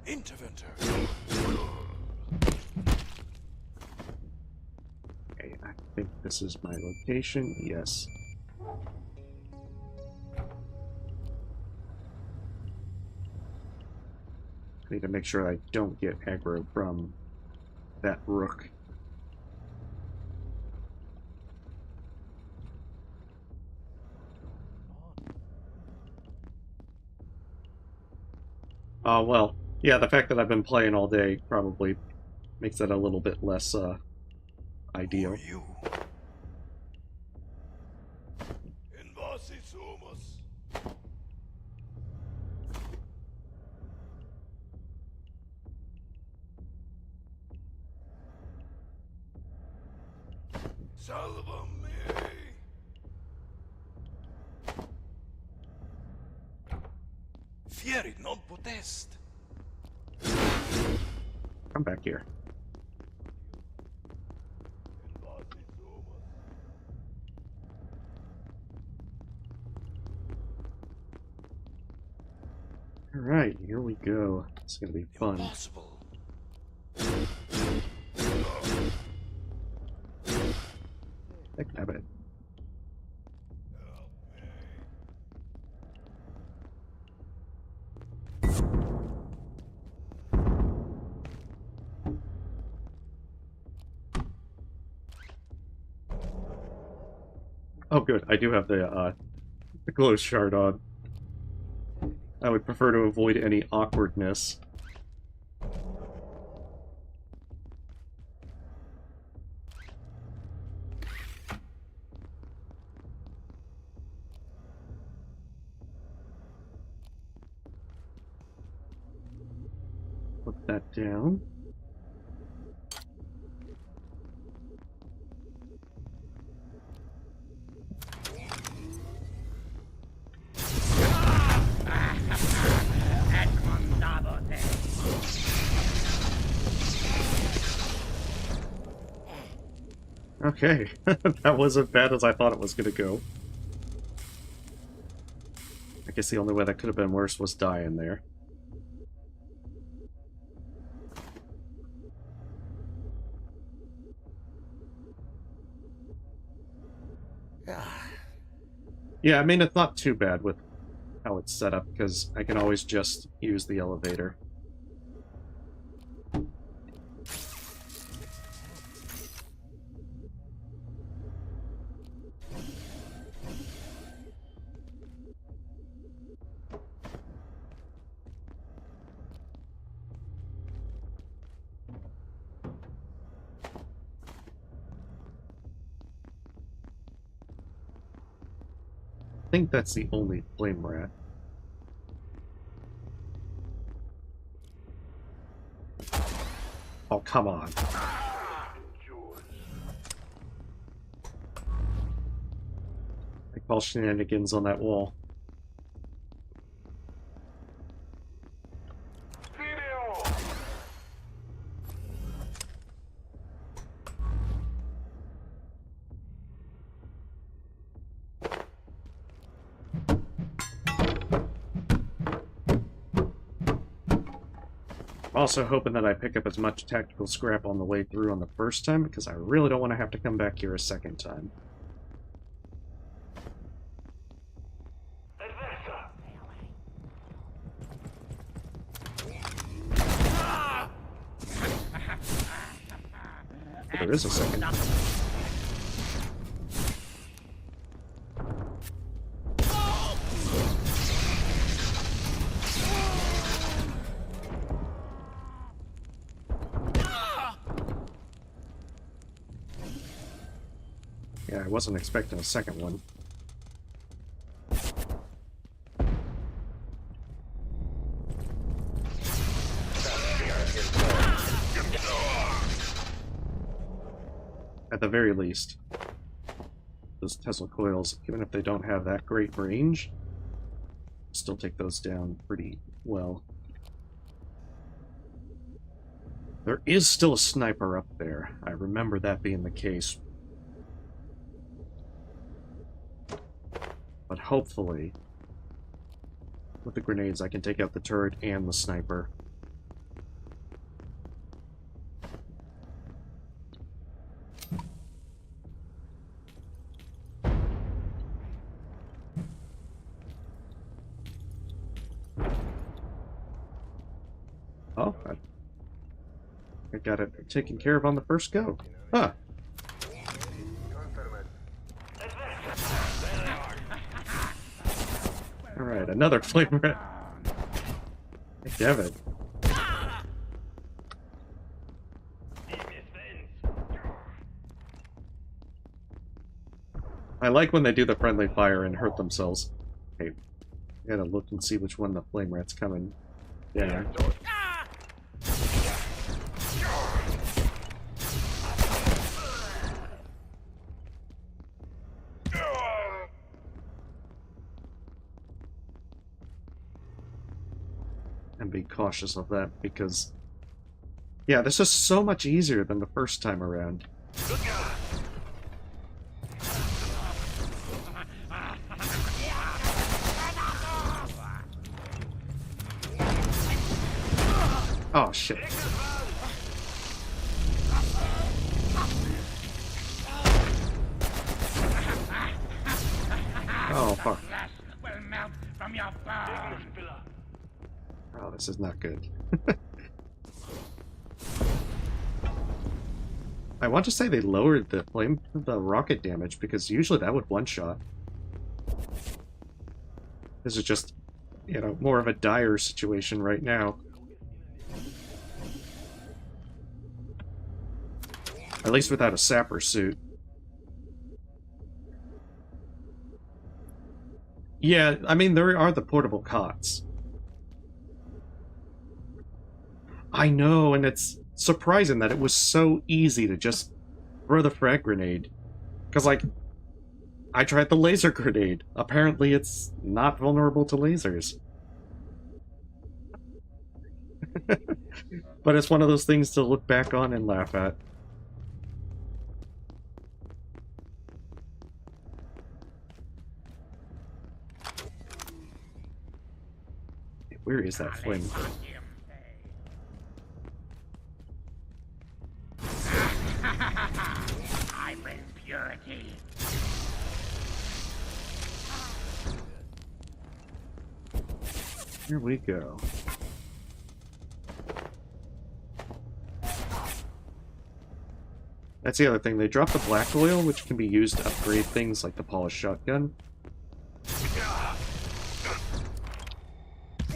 Interventor. Okay, I think this is my location. Yes. I need to make sure I don't get aggro from that rook. Oh, well, yeah, the fact that I've been playing all day probably makes that a little bit less, ideal. You. Invasisumus. Salva me. Fieri non potest. Come back here. Alright, here we go. It's gonna be fun. Impossible. Heck, have it. Oh, good. I do have the glow shard on. I would prefer to avoid any awkwardness. Put that down. Okay, that wasn't as bad as I thought it was gonna go. I guess the only way that could have been worse was die in there. Yeah, I mean, it's not too bad with how it's set up, because I can always just use the elevator. I think that's the only flame rat. Oh, come on. I call shenanigans on that wall. Also hoping that I pick up as much tactical scrap on the way through on the first time, because I really don't want to have to come back here a second time. There is a second. Yeah, I wasn't expecting a second one. At the very least, those Tesla coils, even if they don't have that great range, still take those down pretty well. There is still a sniper up there. I remember that being the case. But hopefully, with the grenades, I can take out the turret and the sniper. Oh, I got it taken care of on the first go. Huh. Alright, another flame rat. Damn it. I like when they do the friendly fire and hurt themselves. Okay, I gotta look and see which one the flame rat's coming. Yeah. And be cautious of that, because yeah, this is so much easier than the first time around. Oh shit. Oh fuck. Oh, this is not good. I want to say they lowered the rocket damage, because usually that would one-shot. This is just you know, more of a dire situation right now. At least without a sapper suit. Yeah, I mean, there are the portable cots. I know, and it's surprising that it was so easy to just throw the frag grenade. Because, like, I tried the laser grenade. Apparently it's not vulnerable to lasers. But it's one of those things to look back on and laugh at. Where is that flame? I bring purity. Here we go. That's the other thing. They dropped the black oil, which can be used to upgrade things like the polished shotgun.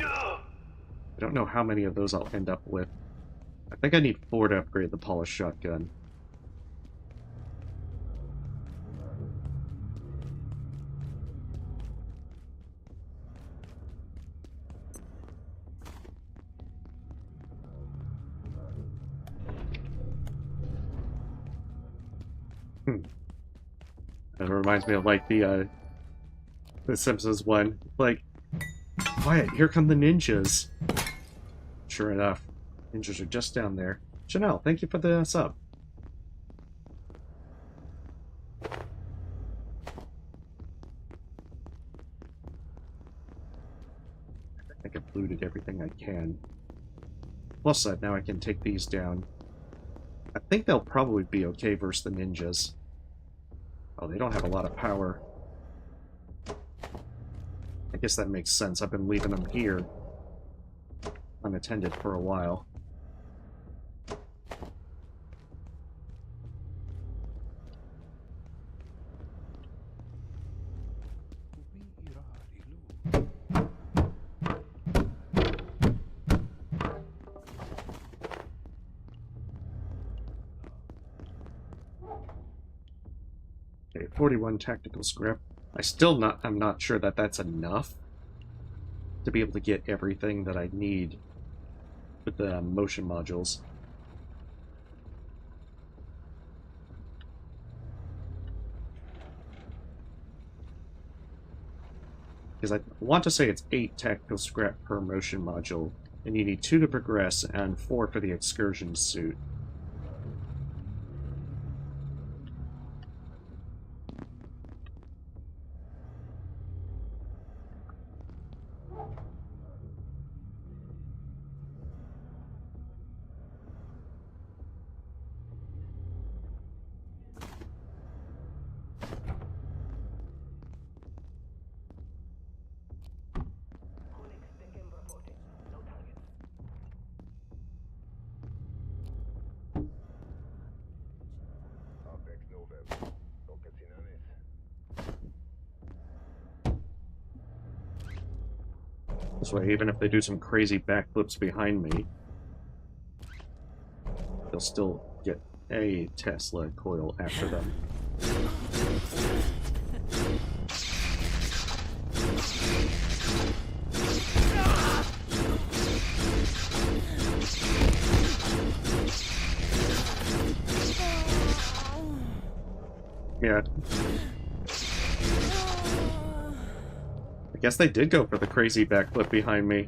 I don't know how many of those I'll end up with. I think I need 4 to upgrade the polished shotgun. That reminds me of, like, the Simpsons one. Like, quiet, here come the ninjas. Sure enough, ninjas are just down there. Chanel, thank you for the sub. I think I've looted everything I can. Plus that, now I can take these down. I think they'll probably be okay versus the ninjas. Oh, they don't have a lot of power. I guess that makes sense. I've been leaving them here unattended for a while. Okay, 41 tactical scrap. I'm not sure that that's enough to be able to get everything that I need with the motion modules. Because I want to say it's 8 tactical scrap per motion module, and you need 2 to progress and 4 for the excursion suit. This way, even if they do some crazy backflips behind me, they'll still get a Tesla coil after them. Yeah. I guess they did go for the crazy backflip behind me.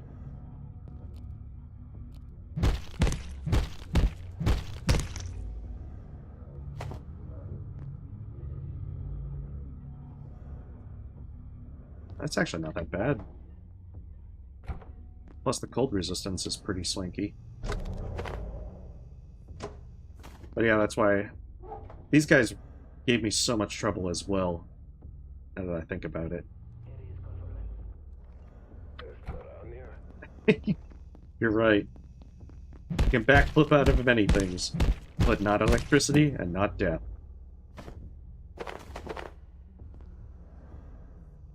That's actually not that bad. Plus the cold resistance is pretty swanky. But yeah, that's why these guys gave me so much trouble as well, now that I think about it. You're right. You can backflip out of many things, but not electricity and not death.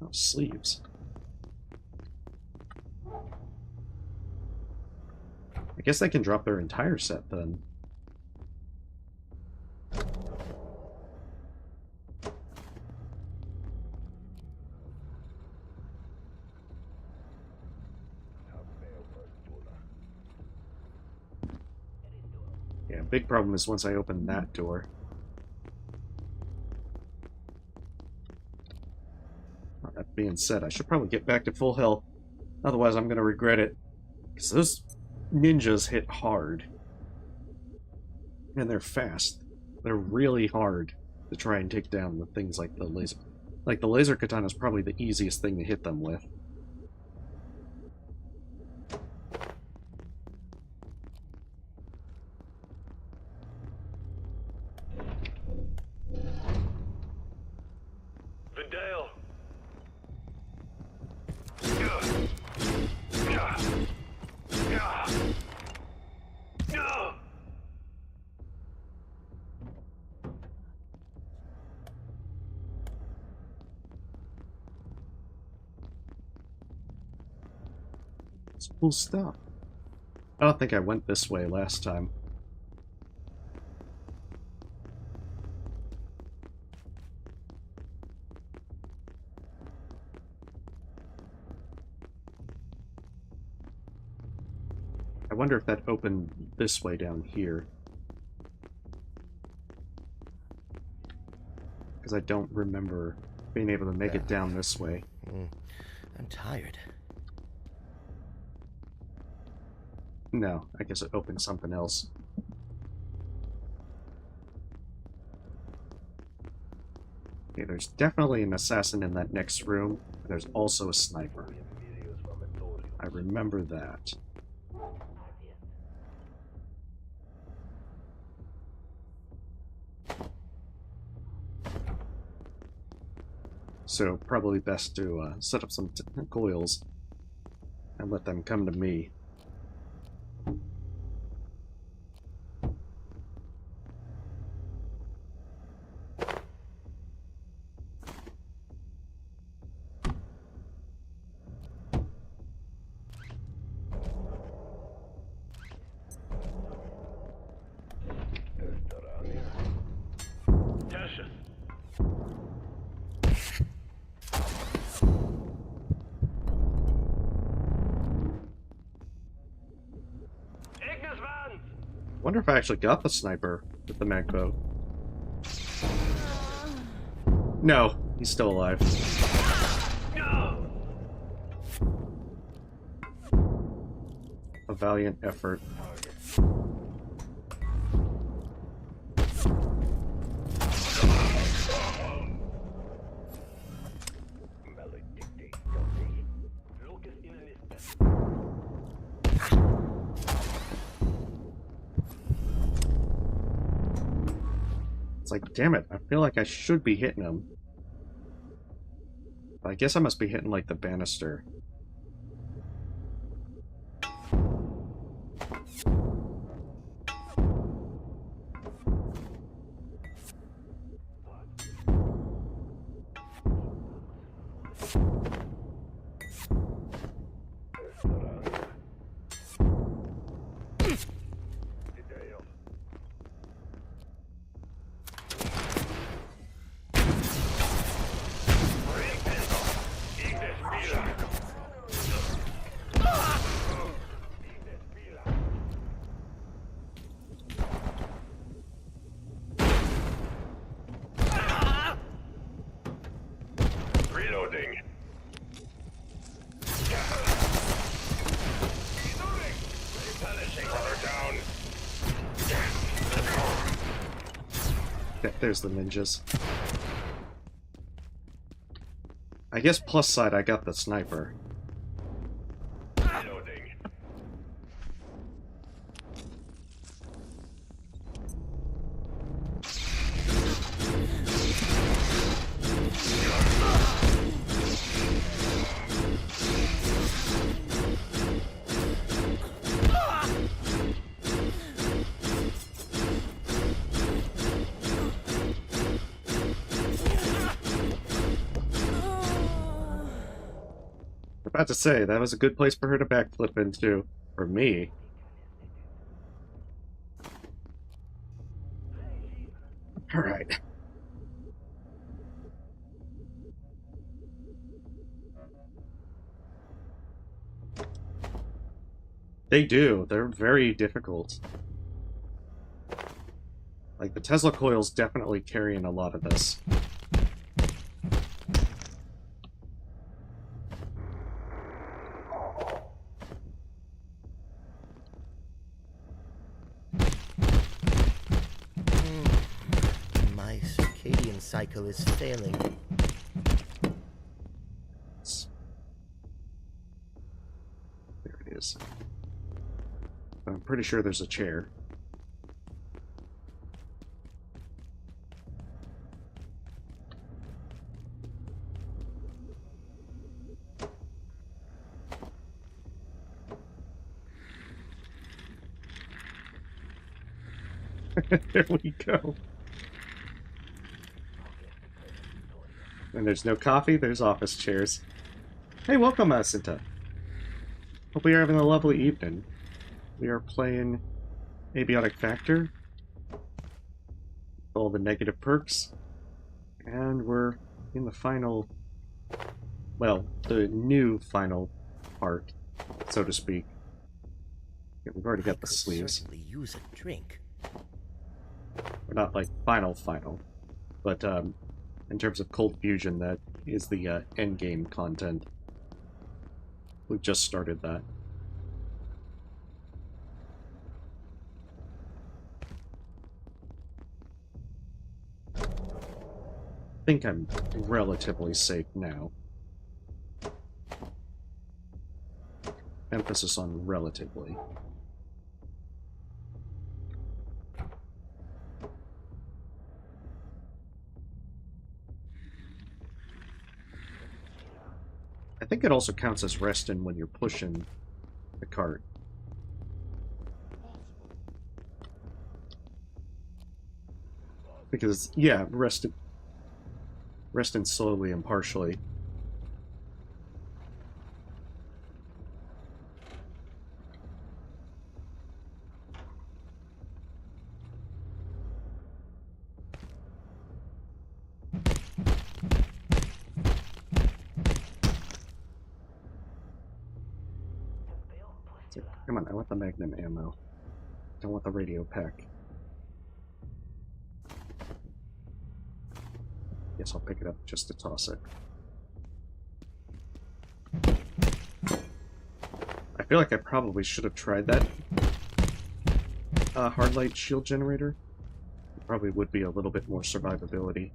Oh, sleeves. guess they can drop their entire set then. Yeah, big problem is once I open that door. That being said, I should probably get back to full health. Otherwise, I'm going to regret it. Because those ninjas hit hard. And they're fast. They're really hard to try and take down with things like the laser. Like, the laser katana is probably the easiest thing to hit them with. Vidal! It's cool stuff. I don't think I went this way last time. I wonder if that opened this way down here. Because I don't remember being able to make it down this way. I'm tired. No, I guess it opened something else. Okay, there's definitely an assassin in that next room. There's also a sniper. I remember that. So, probably best to set up some coils and let them come to me. Wonder if I actually got the sniper with the magbow. No, he's still alive. A valiant effort. It's like, damn it, I feel like I should be hitting him. But I guess I must be hitting, like, the banister. Okay, there's the ninjas. I guess plus side I got the sniper. About to say, that was a good place for her to backflip into. For me. Alright. They do. They're very difficult. Like, the Tesla coil's definitely carrying a lot of this. My circadian cycle is failing. There it is. I'm pretty sure there's a chair. There we go. And there's no coffee, there's office chairs. Hey, welcome, Asinta. Hope you're having a lovely evening. We are playing Abiotic Factor. All the negative perks. And we're in the final... well, the new final part, so to speak. Yeah, we've already got the sleeves. Certainly use a drink. We're not like final, but in terms of Cold Fusion, that is the Endgame content. We've just started that. I think I'm relatively safe now. Emphasis on relatively. I think it also counts as resting when you're pushing the cart. Because, yeah, resting slowly and partially. Come on, I want the Magnum ammo. I don't want the radio pack. Guess I'll pick it up just to toss it. I feel like I probably should have tried that hard light shield generator. It probably would be a little bit more survivability.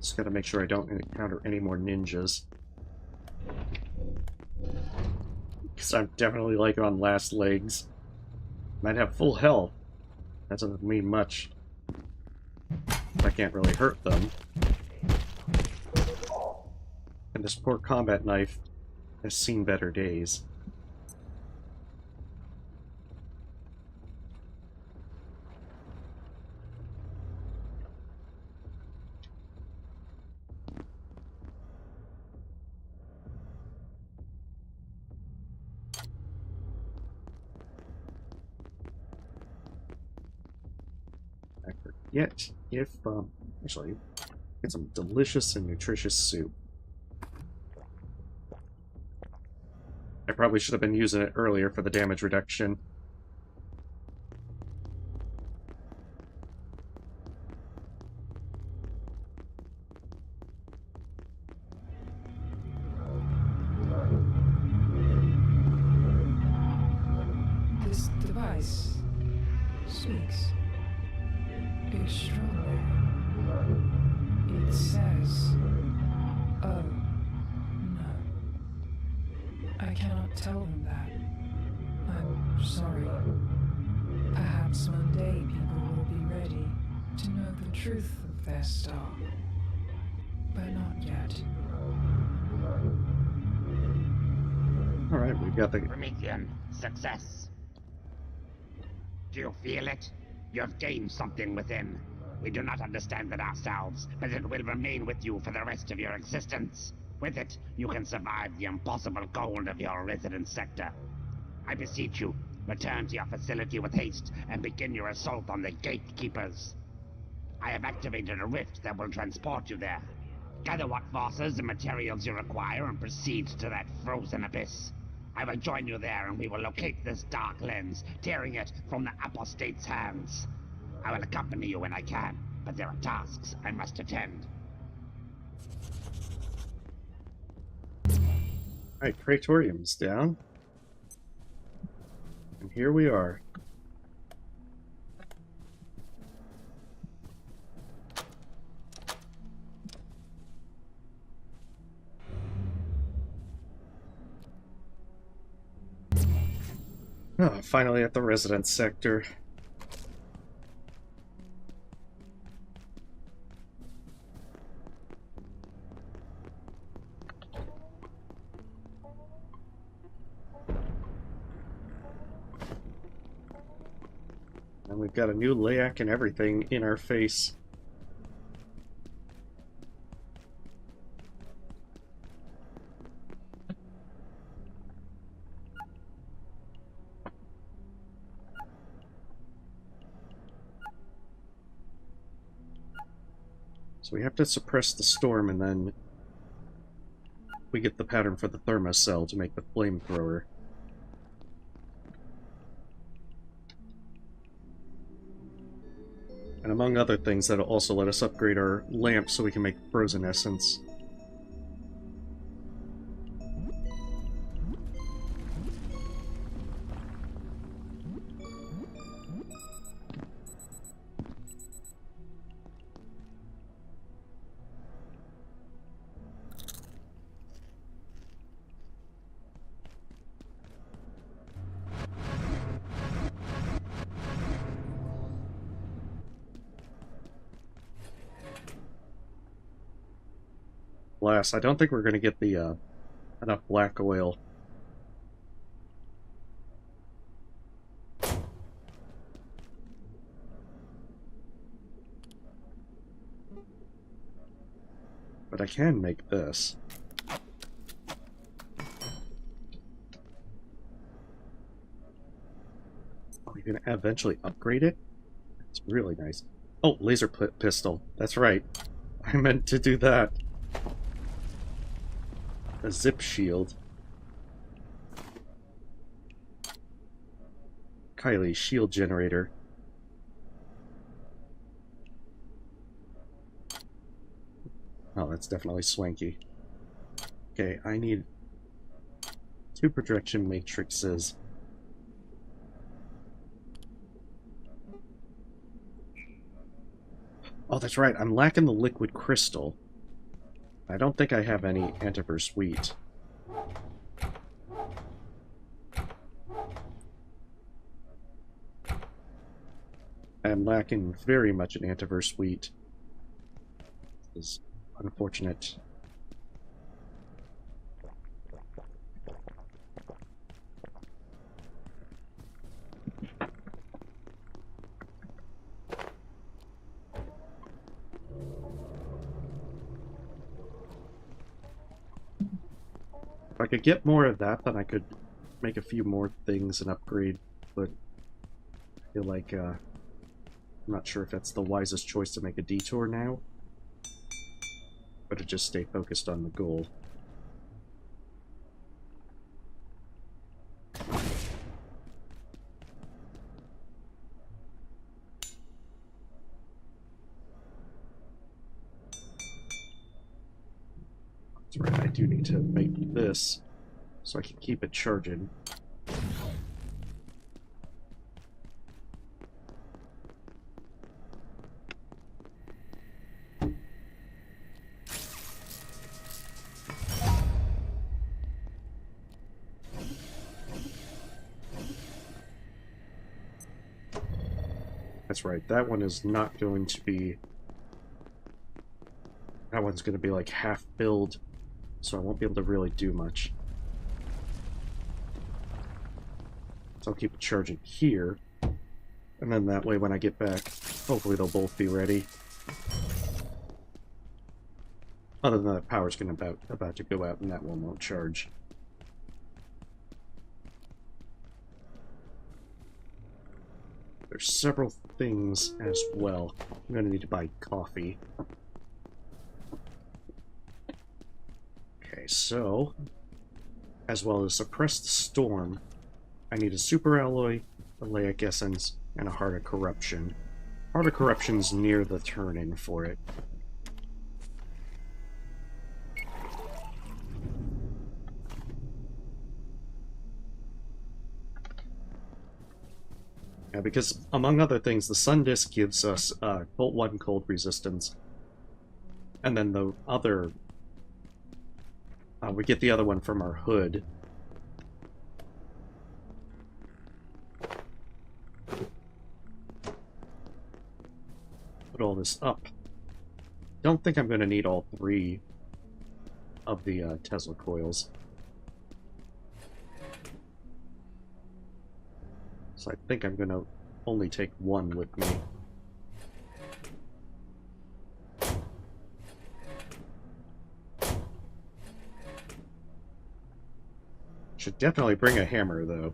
Just gotta make sure I don't encounter any more ninjas. Because I'm definitely like on last legs. Might have full health. That doesn't mean much. I can't really hurt them. And this poor combat knife has seen better days. I forget if, actually, get some delicious and nutritious soup. I probably should have been using it earlier for the damage reduction. This device speaks extraordinary. It says, oh, no. I cannot tell them that. I'm sorry. Perhaps one day people will be ready to know the truth of their star. But not yet. Alright, we've got the... Promethean, success. Do you feel it? You have gained something within. We do not understand it ourselves, but it will remain with you for the rest of your existence. With it, you can survive the impossible cold of your residence sector. I beseech you, return to your facility with haste and begin your assault on the gatekeepers. I have activated a rift that will transport you there. Gather what forces and materials you require and proceed to that frozen abyss. I will join you there and we will locate this dark lens, tearing it from the apostate's hands. I will accompany you when I can, but there are tasks I must attend. Alright, Praetorium's down. And here we are. Oh, finally at the residence sector. And we've got a new layout and everything in our face. So we have to suppress the storm, and then we get the pattern for the thermocell to make the flamethrower. And among other things, that'll also let us upgrade our lamp so we can make frozen essence. I don't think we're going to get the enough black oil. But I can make this. Oh, you can eventually upgrade it? It's really nice. Oh, laser pistol. That's right. I meant to do that. A zip shield. Kylie, shield generator. Oh, that's definitely swanky. Okay, I need 2 projection matrices. Oh, that's right, I'm lacking the liquid crystal. I don't think I have any antiverse wheat. I'm lacking very much an antiverse wheat. This is unfortunate. If I could get more of that, then I could make a few more things and upgrade, but I feel like I'm not sure if that's the wisest choice to make a detour now, but to just stay focused on the goal. That's right, I do need to make this so I can keep it charging. That's right, that one is not going to be... That one's going to be like half build, so I won't be able to really do much. So I'll keep it charging here, and then that way when I get back, hopefully they'll both be ready. Other than the power's gonna about to go out and that one won't charge. There's several things as well. I'm gonna need to buy coffee. Okay, so, as well as suppress the storm, I need a super alloy, a Leic essence, and a heart of corruption. Heart of corruption's near the turn-in for it. Yeah, because, among other things, the Sun Disk gives us Colt 1 cold resistance. And then the other... we get the other one from our hood. Put all this up. Don't think I'm going to need all 3 of the Tesla coils. So I think I'm going to only take 1 with me. Should definitely bring a hammer, though.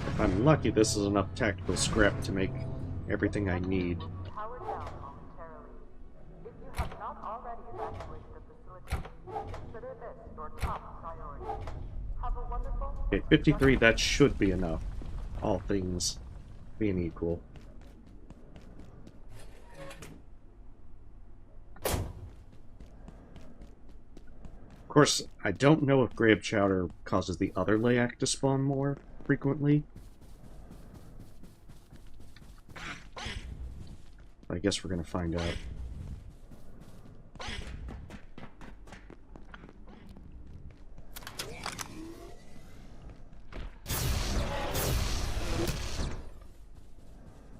If I'm lucky, this is enough tactical scrap to make everything I need. Power down momentarily. If you have not already evacuated the facility, consider this your top priority. Have a wonderful... Okay, 53, that should be enough. All things being equal. Of course, I don't know if grave chowder causes the other Leic to spawn more frequently. I guess we're gonna find out.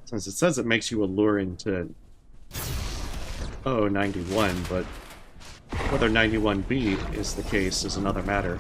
Since it says it makes you alluring to 91, but whether 91B is the case is another matter.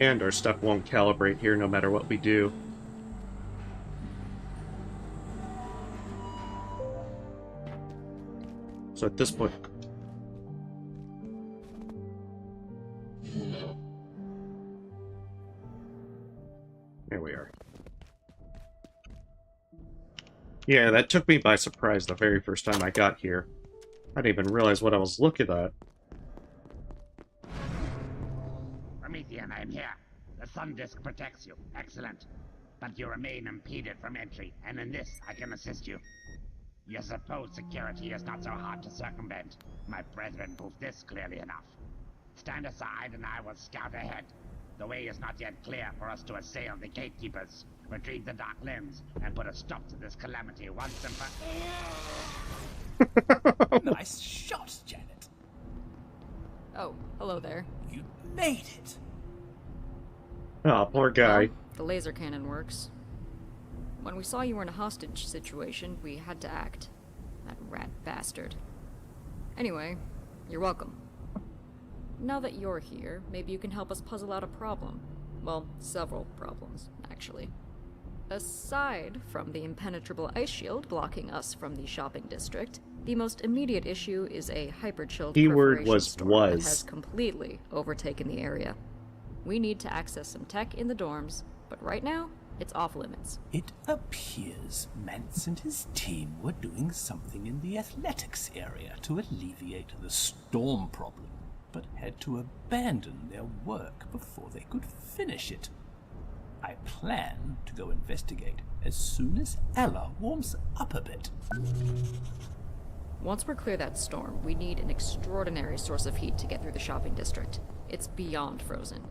And our stuff won't calibrate here no matter what we do. So at this point... There we are. Yeah, that took me by surprise the very first time I got here. I didn't even realize what I was looking at. Promethean, I'm here. The Sun Disk protects you. Excellent. But you remain impeded from entry, and in this I can assist you. Your supposed security is not so hard to circumvent. My brethren proved this clearly enough. Stand aside and I will scout ahead. The way is not yet clear for us to assail the gatekeepers, retrieve the Dark Limbs, and put a stop to this calamity once and for... Nice shot, Janet. Oh, hello there. You made it. Oh, poor guy. Well, the laser cannon works. When we saw you were in a hostage situation, we had to act. That rat bastard. Anyway, you're welcome. Now that you're here, maybe you can help us puzzle out a problem. Well, several problems, actually. Aside from the impenetrable ice shield blocking us from the shopping district, the most immediate issue is a hyper-chilled perforation storm that has completely overtaken the area. We need to access some tech in the dorms, but right now, it's off limits. It appears Mance and his team were doing something in the athletics area to alleviate the storm problem, but had to abandon their work before they could finish it. I plan to go investigate as soon as Ella warms up a bit. Once we're clear that storm, we need an extraordinary source of heat to get through the shopping district. It's beyond frozen.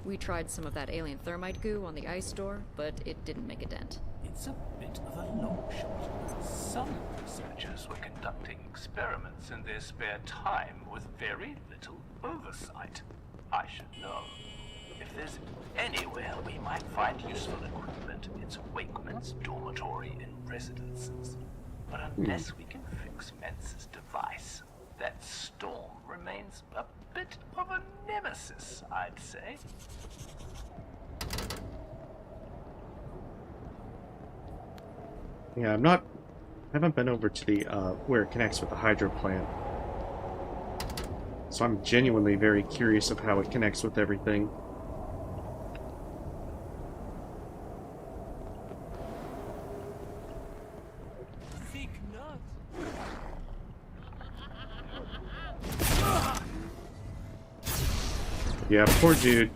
We tried some of that alien thermite goo on the ice door, but it didn't make a dent. It's a bit of a long shot. Some researchers were conducting experiments in their spare time with very little oversight. I should know. If there's anywhere we might find useful equipment, it's Wakeman's dormitory in residences. But unless we can fix Mentz's device, that storm remains a bit of a nemesis, I'd say. Yeah, I haven't been over to the, where it connects with the hydro plant. So I'm genuinely very curious of how it connects with everything. Yeah, poor dude.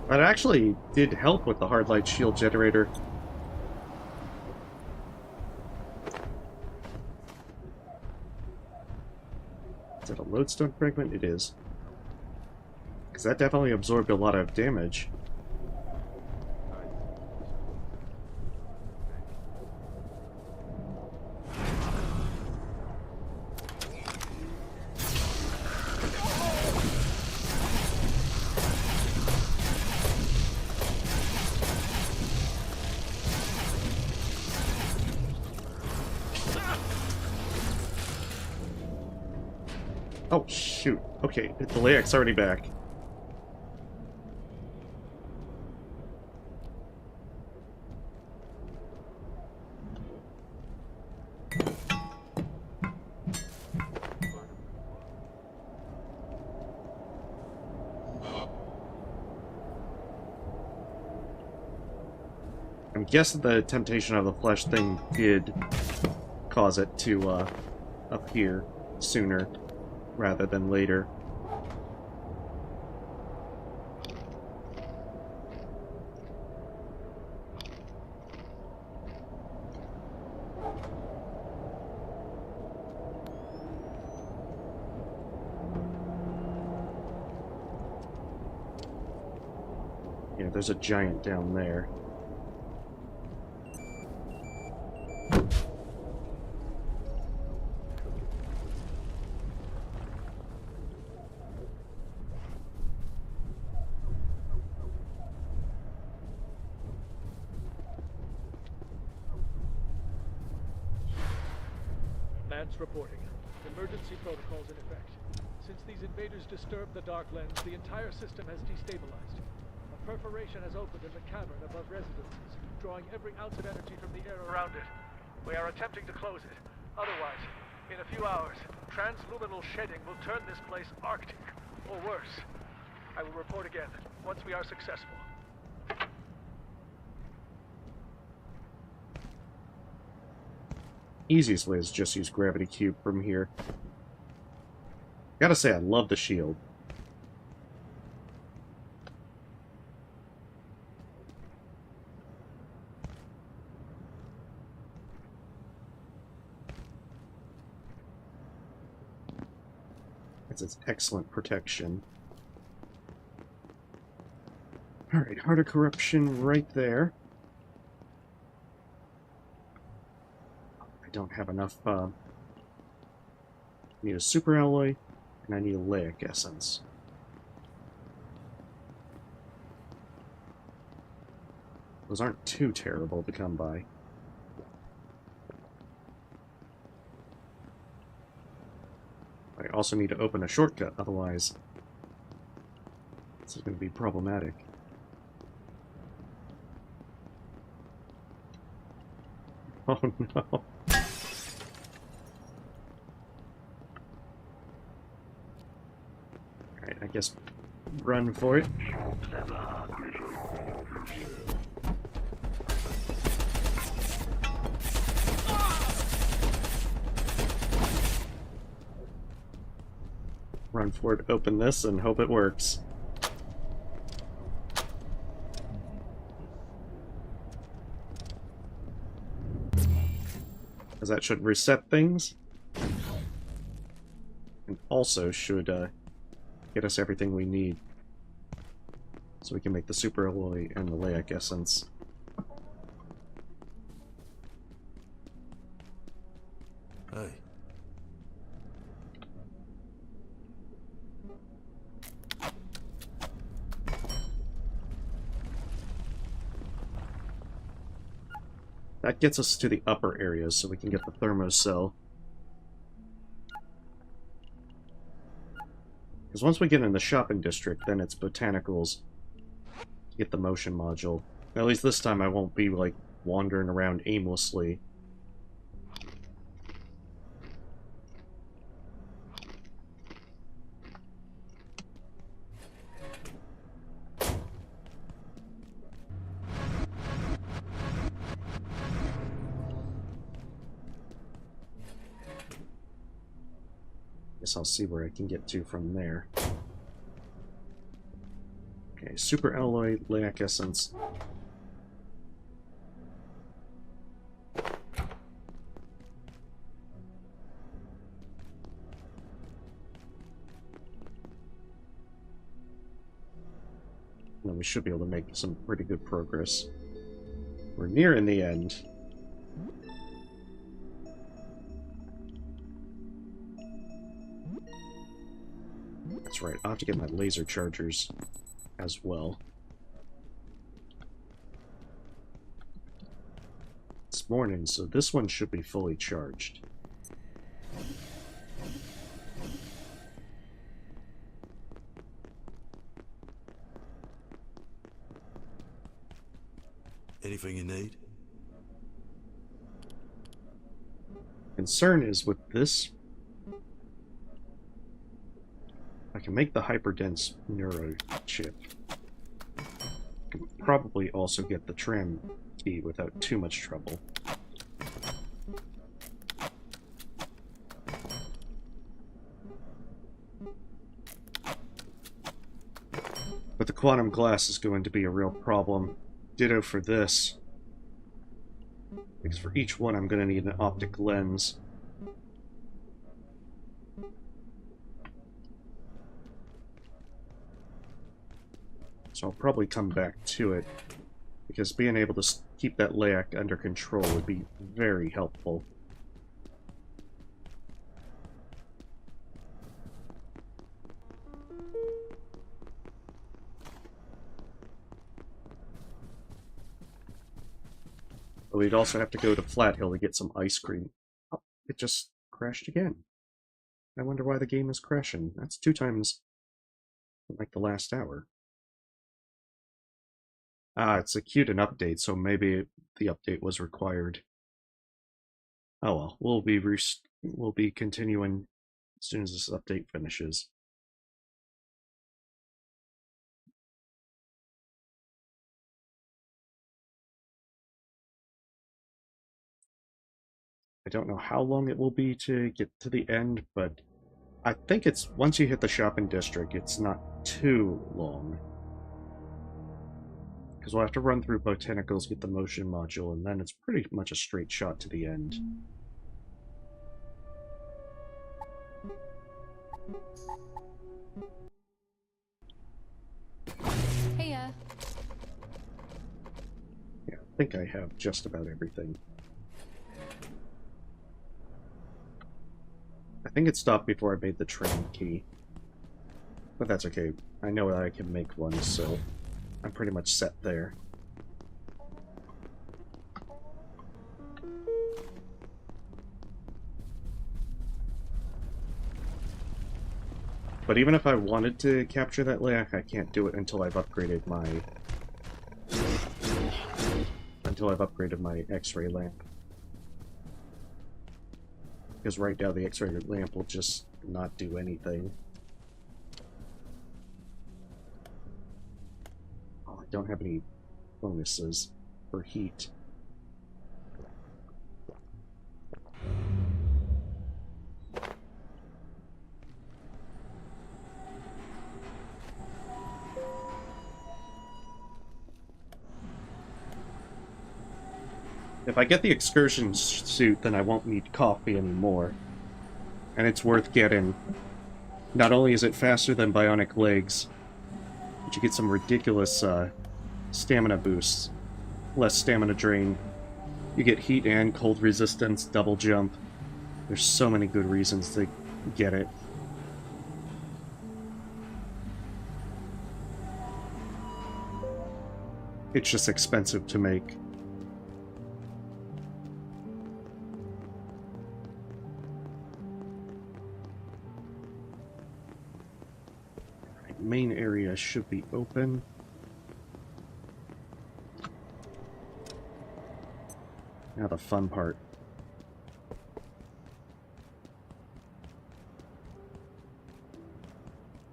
That actually did help with the hard light shield generator. Is it a lodestone fragment? It is. Because that definitely absorbed a lot of damage. Oh, shoot. Okay, the layak's already back. I'm guessing the temptation of the flesh thing did cause it to appear sooner rather than later. Yeah, there's a giant down there. Mance reporting. Emergency protocols in effect. Since these invaders disturbed the Dark Lens, the entire system has destabilized. A perforation has opened in the cavern above residences, drawing every ounce of energy from the air around it. We are attempting to close it. Otherwise, in a few hours, transluminal shedding will turn this place Arctic, or worse. I will report again, once we are successful. Easiest way is just use Gravity Cube from here. Gotta say, I love the shield. It's excellent protection. Alright, Heart of Corruption right there. I don't have enough, I need a super alloy, and I need a Laic essence. Those aren't too terrible to come by. I also need to open a shortcut, otherwise this is going to be problematic. Oh no. Alright, I guess run for it. Run for it, open this, and hope it works. Because that should reset things. And also should get us everything we need. So we can make the super alloy and the Laic essence. Hey. That gets us to the upper areas so we can get the thermocell. Because once we get in the shopping district, then it's botanicals to get the motion module. At least this time I won't be, like, wandering around aimlessly. Guess I'll see where I can get to from there. Okay, super alloy, Laic essence. And then we should be able to make some pretty good progress. We're nearing the end. That's right, I'll have to get my laser chargers as well. It's morning, so this one should be fully charged. Anything you need? Concern is with this, I can make the hyperdense neuro chip. I can probably also get the tram key without too much trouble. But the quantum glass is going to be a real problem. Ditto for this. Because for each one I'm going to need an optic lens. So I'll probably come back to it, because being able to keep that Laic under control would be very helpful. But we'd also have to go to Flat Hill to get some ice cream. Oh, it just crashed again. I wonder why the game is crashing. That's 2 times in like the last hour. Ah, it's a queued an update, so maybe the update was required. Oh well, we'll be continuing as soon as this update finishes. I don't know how long it will be to get to the end, but I think it's once you hit the shopping district, it's not too long. Because we'll have to run through botanicals, get the motion module, and then it's pretty much a straight shot to the end. Hey, Yeah, I think I have just about everything. I think it stopped before I made the train key. But that's okay. I know that I can make one, so I'm pretty much set there. But even if I wanted to capture that Laic, I can't do it until I've upgraded my X-ray lamp. because right now the X-ray lamp will just not do anything. Oh, I don't have any bonuses for heat. If I get the excursion suit, then I won't need coffee anymore. And it's worth getting. Not only is it faster than bionic legs, but you get some ridiculous stamina boosts. Less stamina drain. You get heat and cold resistance, double jump. There's so many good reasons to get it. It's just expensive to make. Main area should be open. Now the fun part.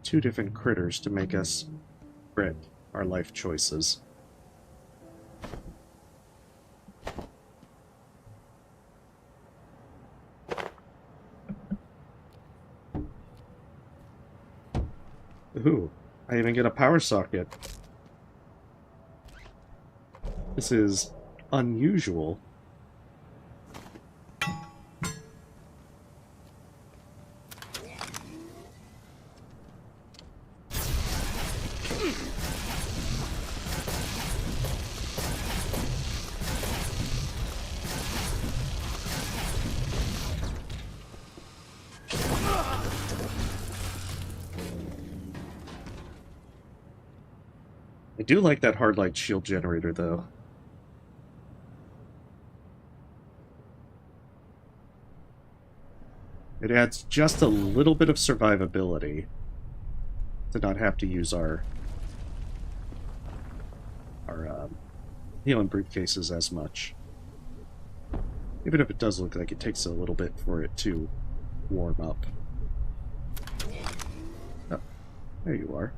Two different critters to make us regret our life choices. Ooh, I even get a power socket. This is unusual. I do like that hard light shield generator, though. It adds just a little bit of survivability to not have to use our healing briefcases as much. Even if it does look like it takes a little bit for it to warm up. Oh, there you are.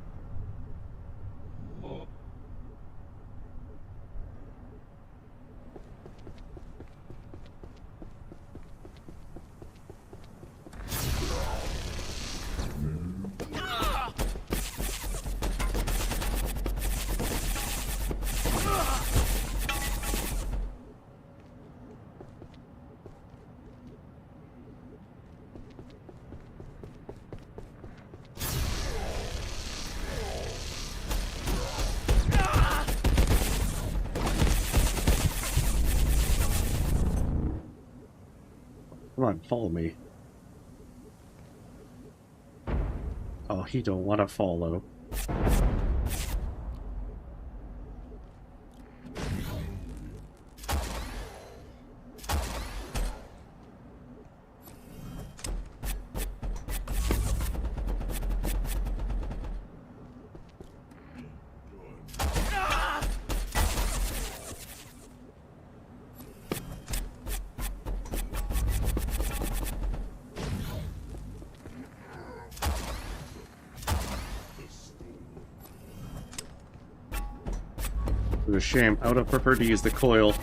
Come on, follow me. Oh, he don't want to follow. It's a shame. I would have preferred to use the coil.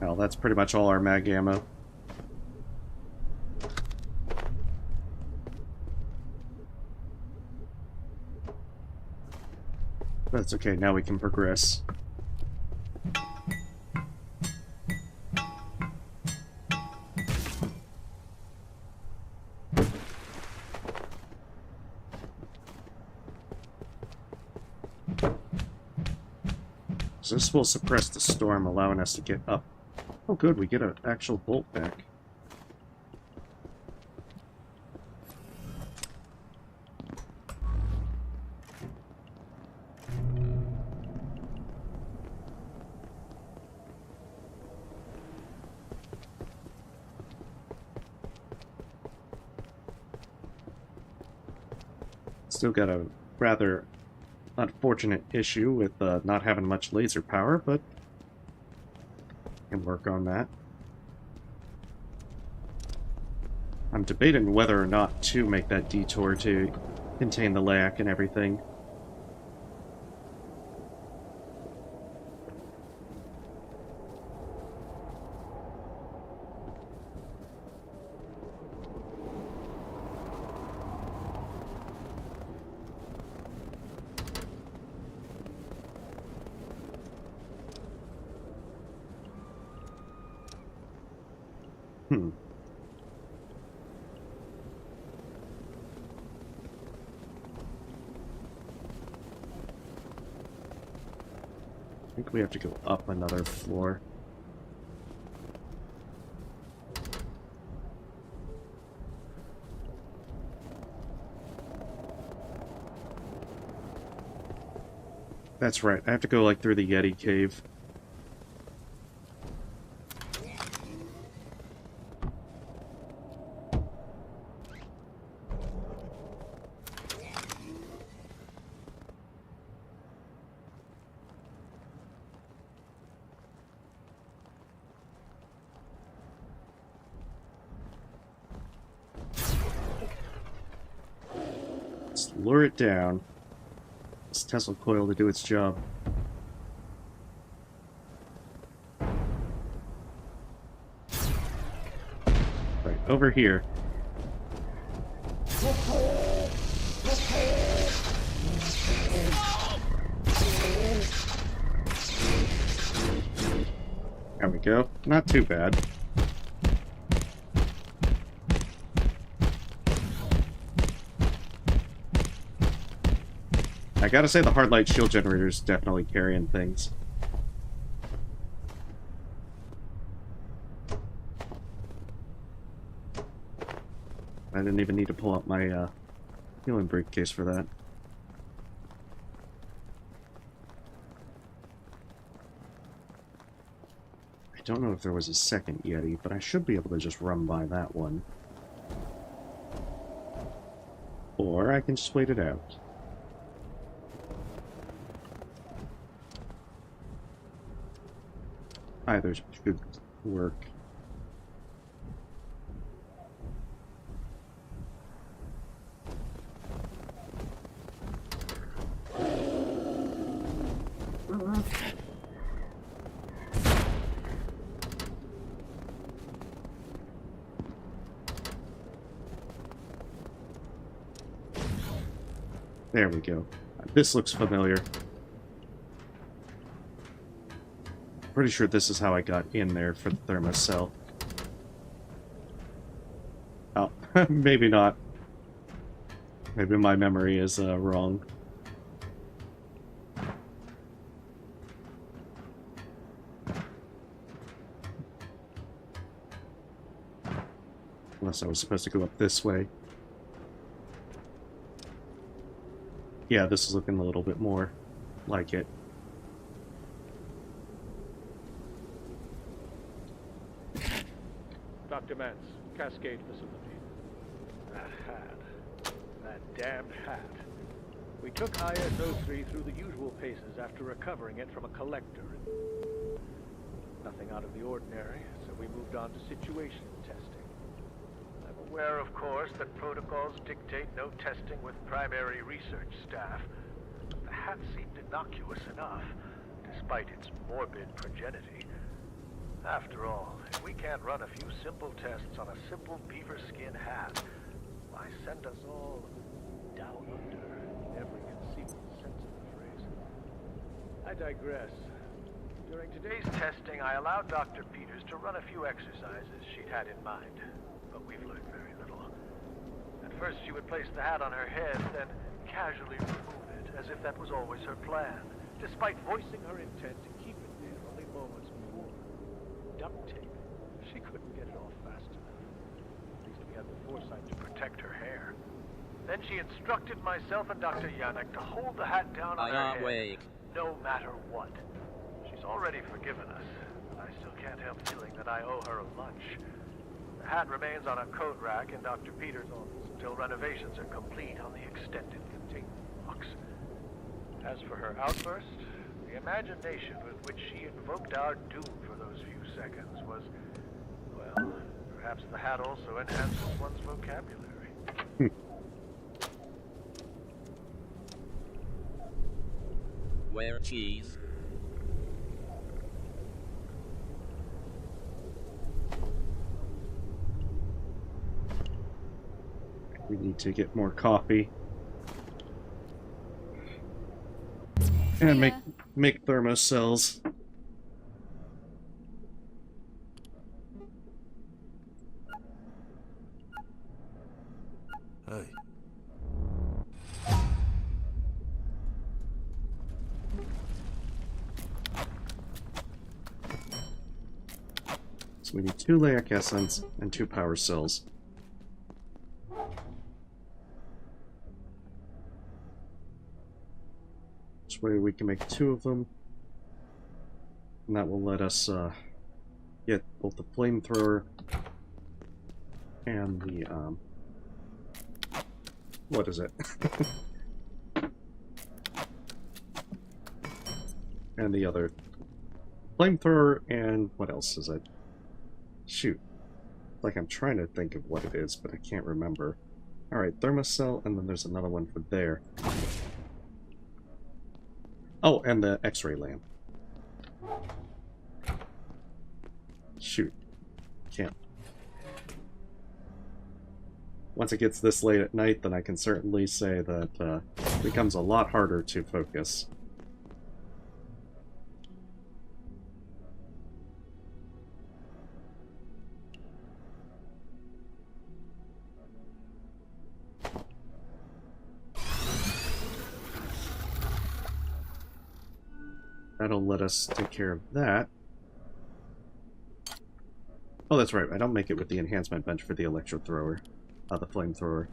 Well, that's pretty much all our mag ammo. That's okay, now we can progress. So this will suppress the storm, allowing us to get up. Oh good, we get an actual bolt back. Still got a rather unfortunate issue with not having much laser power, but can work on that. I'm debating whether or not to make that detour to contain the lack and everything. I think we have to go up another floor. That's right, I have to go like through the Yeti cave. Let's lure it down. This Tesla coil to do its job. Right, over here. There we go. Not too bad. I gotta say the hard light shield generator is definitely carrying things. I didn't even need to pull out my healing briefcase for that. I don't know if there was a second Yeti, but I should be able to just run by that one. Or I can just wait it out. Either should work. There we go. This looks familiar. Pretty sure this is how I got in there for the thermocell. Oh, maybe not. Maybe my memory is wrong. Unless I was supposed to go up this way. Yeah, this is looking a little bit more like it. Dr. Mance, Cascade facility. That hat. That damned hat. We took IS-03 through the usual paces after recovering it from a collector. Nothing out of the ordinary, so we moved on to situation testing. I'm aware, of course, that protocols dictate no testing with primary research staff. The hat seemed innocuous enough, despite its morbid progenity. After all, if we can't run a few simple tests on a simple beaver skin hat, why send us all down under in every conceivable sense of the phrase? I digress. During today's testing, I allowed Dr. Peters to run a few exercises she'd had in mind, but we've learned very little. At first, she would place the hat on her head, then casually remove it, as if that was always her plan, despite voicing her intent to keep it there only moments before. Duct tape. She couldn't get it off fast enough. At least we had the foresight to protect her hair. Then she instructed myself and Dr. Yannick to hold the hat down on her head, no matter what. She's already forgiven us, but I still can't help feeling that I owe her a lunch. The hat remains on a coat rack in Dr. Peters' office until renovations are complete on the extended containment box. As for her outburst, the imagination with which she invoked our doom for those few seconds was, well, perhaps the hat also enhances one's vocabulary. Where cheese? We need to get more coffee. And make thermocells. Hey. So we need 2 Laic essence and 2 power cells. This way we can make 2 of them. And that will let us get both the flamethrower and the what is it? And the other flamethrower, and what else is it? Shoot. Like I'm trying to think of what it is, but I can't remember. Alright, thermocell, and then there's another one for there. Oh, and the X-ray lamp. Shoot. Can't. Once it gets this late at night, then I can certainly say that it becomes a lot harder to focus. That'll let us take care of that. Oh, that's right. I don't make it with the enhancement bench for the electro thrower. The flamethrower.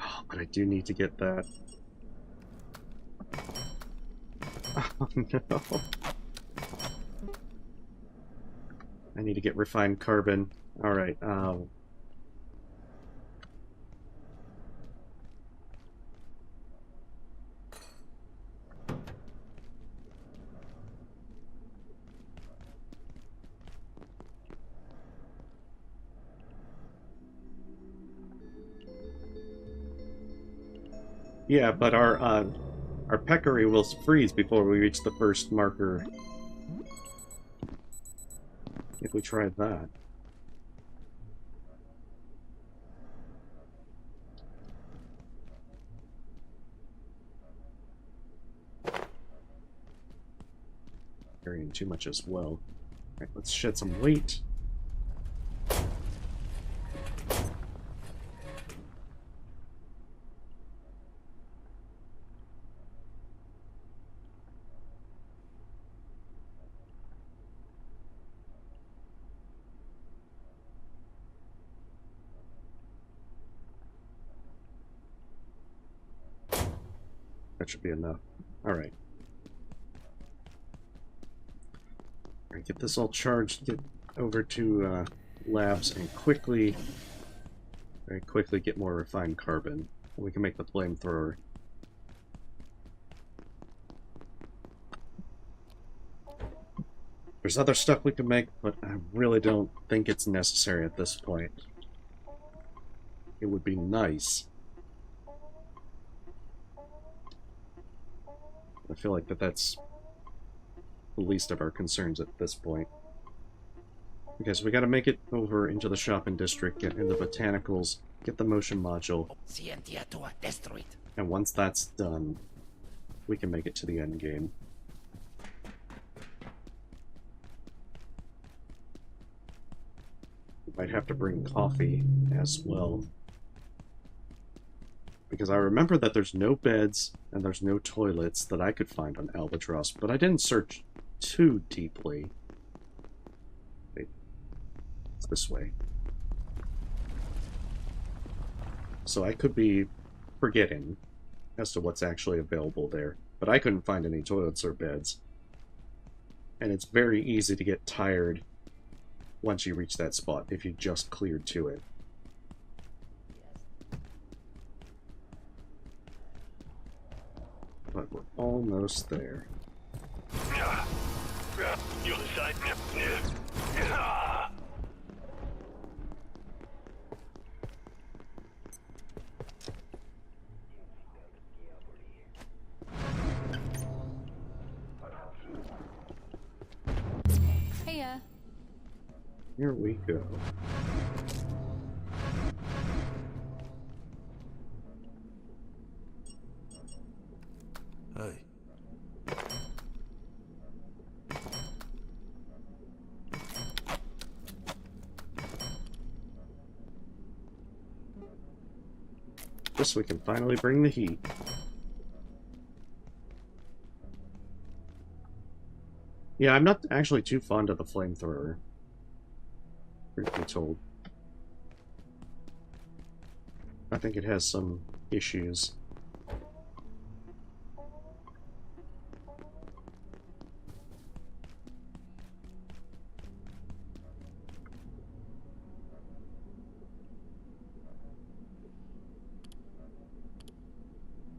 Oh, but I do need to get that. Oh, no. I need to get refined carbon. Alright, yeah, but our peccary will freeze before we reach the first marker. If we try that. Carrying too much as well. Alright, let's shed some weight. That should be enough. Alright. Alright, get this all charged, get over to labs, and very quickly get more refined carbon. And we can make the flamethrower. There's other stuff we can make, but I really don't think it's necessary at this point. It would be nice. I feel like that's the least of our concerns at this point. Okay, so we gotta make it over into the shopping district, get in the botanicals, get the motion module. And once that's done, we can make it to the end game. We might have to bring coffee as well. Because I remember that there's no beds and there's no toilets that I could find on Albatross, but I didn't search too deeply. Wait, it's this way. So I could be forgetting as to what's actually available there, but I couldn't find any toilets or beds. And it's very easy to get tired once you reach that spot, if you just cleared to it. But we're almost there. Heya. Here we go. Hey. Guess we can finally bring the heat. Yeah, I'm not actually too fond of the flamethrower. Truth be told. I think it has some issues.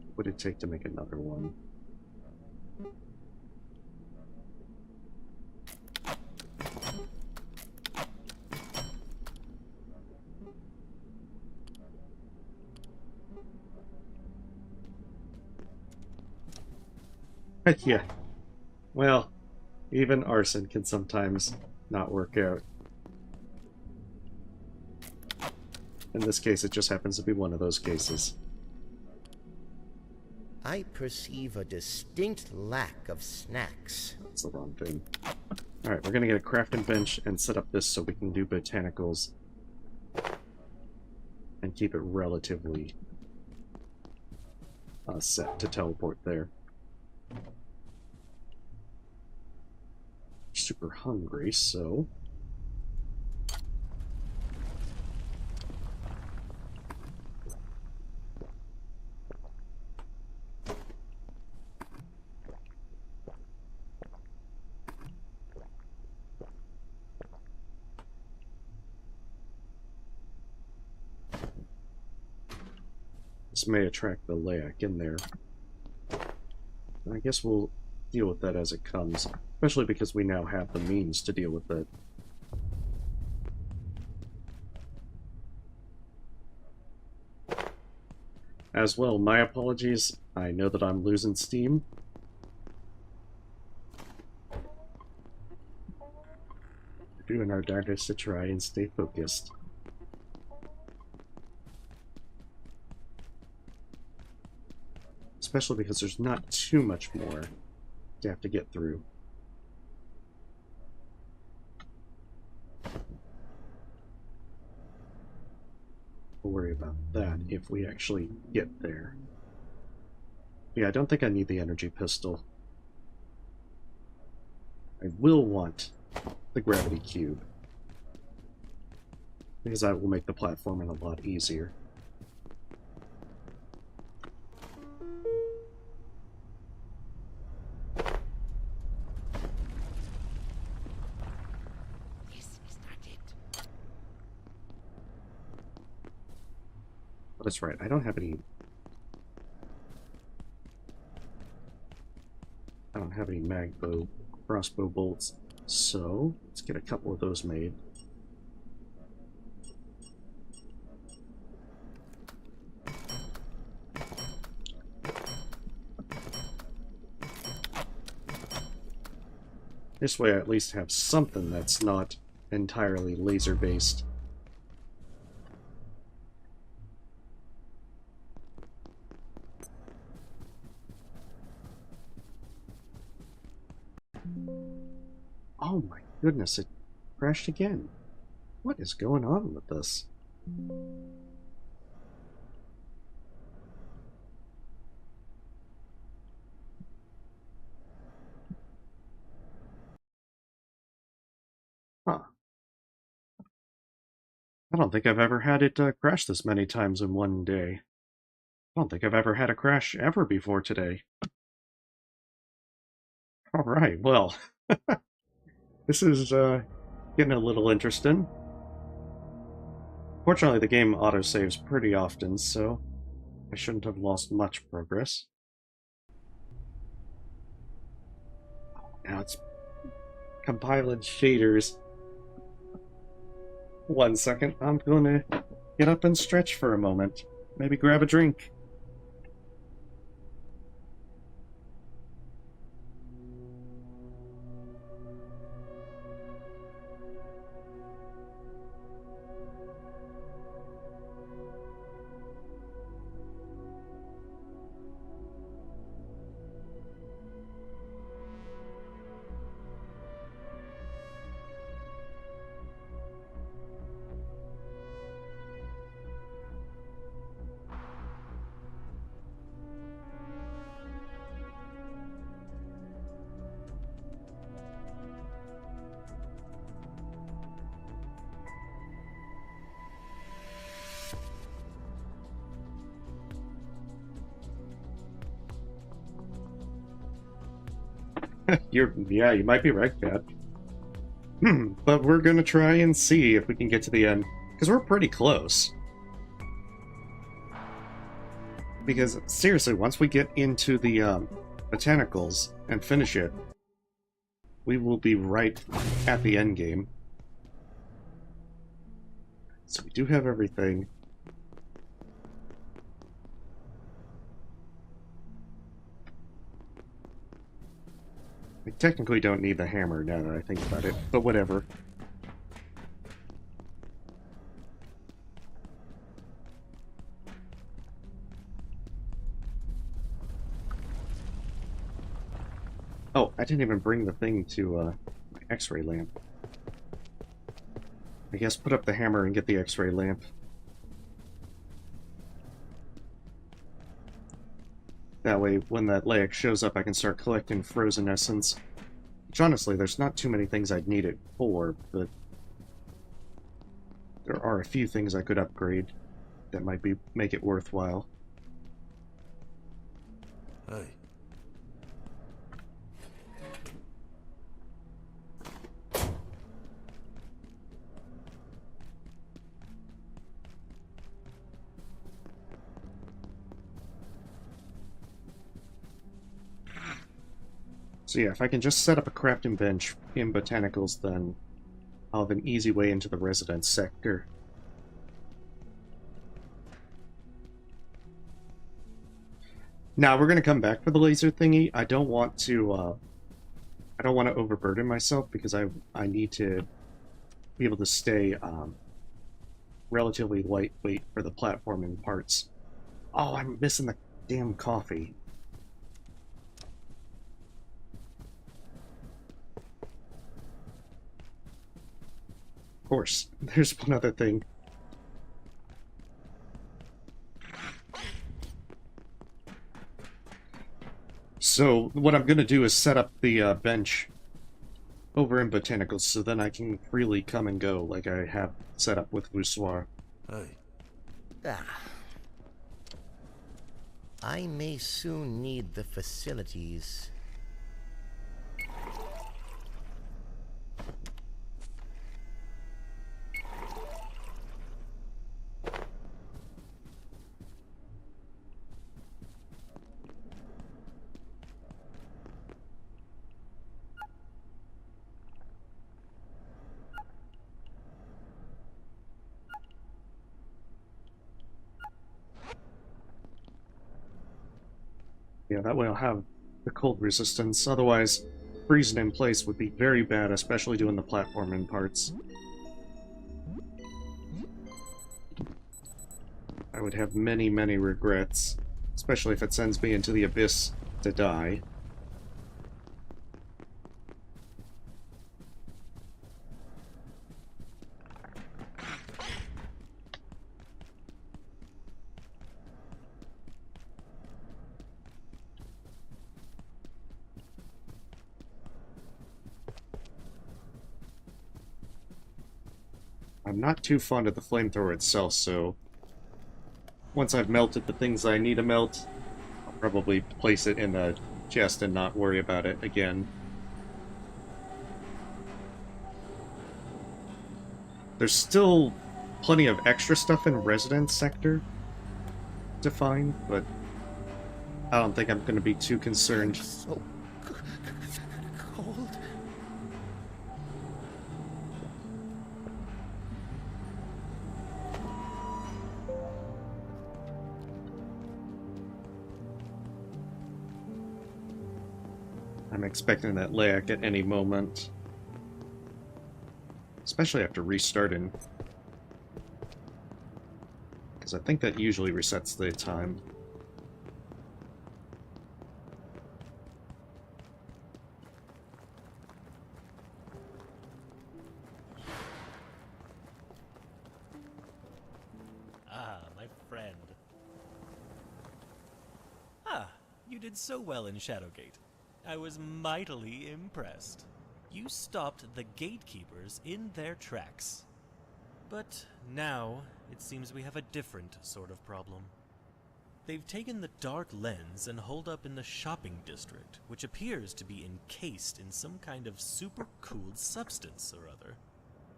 What would it take to make another one? Yeah. Well, even arson can sometimes not work out. In this case, it just happens to be one of those cases. I perceive a distinct lack of snacks. That's the wrong thing. Alright, we're gonna get a crafting bench and set up this so we can do botanicals. And keep it relatively set to teleport there. Super hungry, so... This may attract the Layak in there. I guess we'll deal with that as it comes, especially because we now have the means to deal with it. As well, my apologies. I know that I'm losing steam. We're doing our darndest to try and stay focused. Especially because there's not too much more to have to get through. We'll worry about that if we actually get there. Yeah, I don't think I need the energy pistol. I will want the gravity cube, because that will make the platforming a lot easier. That's right, I don't have any... I don't have any magbow crossbow bolts, so let's get a couple of those made. This way I at least have something that's not entirely laser-based. Oh my goodness, it crashed again. What is going on with this? Huh. I don't think I've ever had it crash this many times in one day. I don't think I've ever had a crash ever before today. Alright, well. This is Getting a little interesting. Fortunately, the game autosaves pretty often, so I shouldn't have lost much progress. Now it's compiling shaders. 1 second, I'm gonna get up and stretch for a moment. Maybe grab a drink. Yeah, you might be right, Dad. But we're gonna try and see if we can get to the end, because we're pretty close. Because, seriously, once we get into the botanicals and finish it, we will be right at the end game. So we do have everything. I technically don't need the hammer now that I think about it, but whatever. Oh, I didn't even bring the thing to my X-ray lamp. I guess put up the hammer and get the X-ray lamp. That way, when that layout shows up, I can start collecting frozen essence. Which, honestly, there's not too many things I'd need it for, but there are a few things I could upgrade that might make it worthwhile. Hey. So yeah, if I can just set up a crafting bench in botanicals, then I'll have an easy way into the residence sector. Now we're gonna come back for the laser thingy. I don't want to overburden myself because I need to be able to stay relatively lightweight for the platforming parts. Oh, I'm missing the damn coffee. Of course, there's one other thing. So what I'm gonna do is set up the bench over in botanicals, so then I can freely come and go like I have set up with Voussoir. Hey. I may soon need the facilities. Yeah, that way I'll have the cold resistance. Otherwise, freezing in place would be very bad, especially doing the platforming parts. I would have many, many regrets, especially if it sends me into the abyss to die. I'm not too fond of the flamethrower itself, so once I've melted the things I need to melt, I'll probably place it in the chest and not worry about it again. There's still plenty of extra stuff in Residence Sector to find, but I don't think I'm going to be too concerned. So cold. I'm expecting that lag at any moment. Especially after restarting. Because I think that usually resets the time. Ah, my friend. Ah, you did so well in Shadowgate. I was mightily impressed. You stopped the gatekeepers in their tracks. But now, it seems we have a different sort of problem. They've taken the dark lens and holed up in the shopping district, which appears to be encased in some kind of super-cooled substance or other.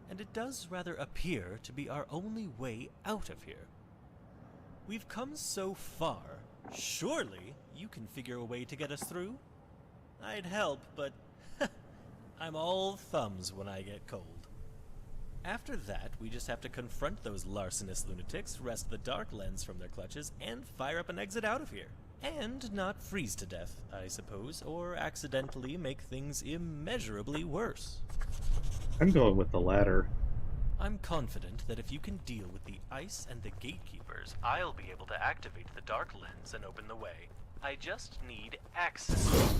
And it does rather appear to be our only way out of here. We've come so far. Surely you can figure a way to get us through? I'd help, but I'm all thumbs when I get cold. After that, we just have to confront those larcenous lunatics, wrest the dark lens from their clutches, and fire up an exit out of here. And not freeze to death, I suppose, or accidentally make things immeasurably worse. I'm going with the latter. I'm confident that if you can deal with the ice and the gatekeepers, I'll be able to activate the dark lens and open the way. I just need access.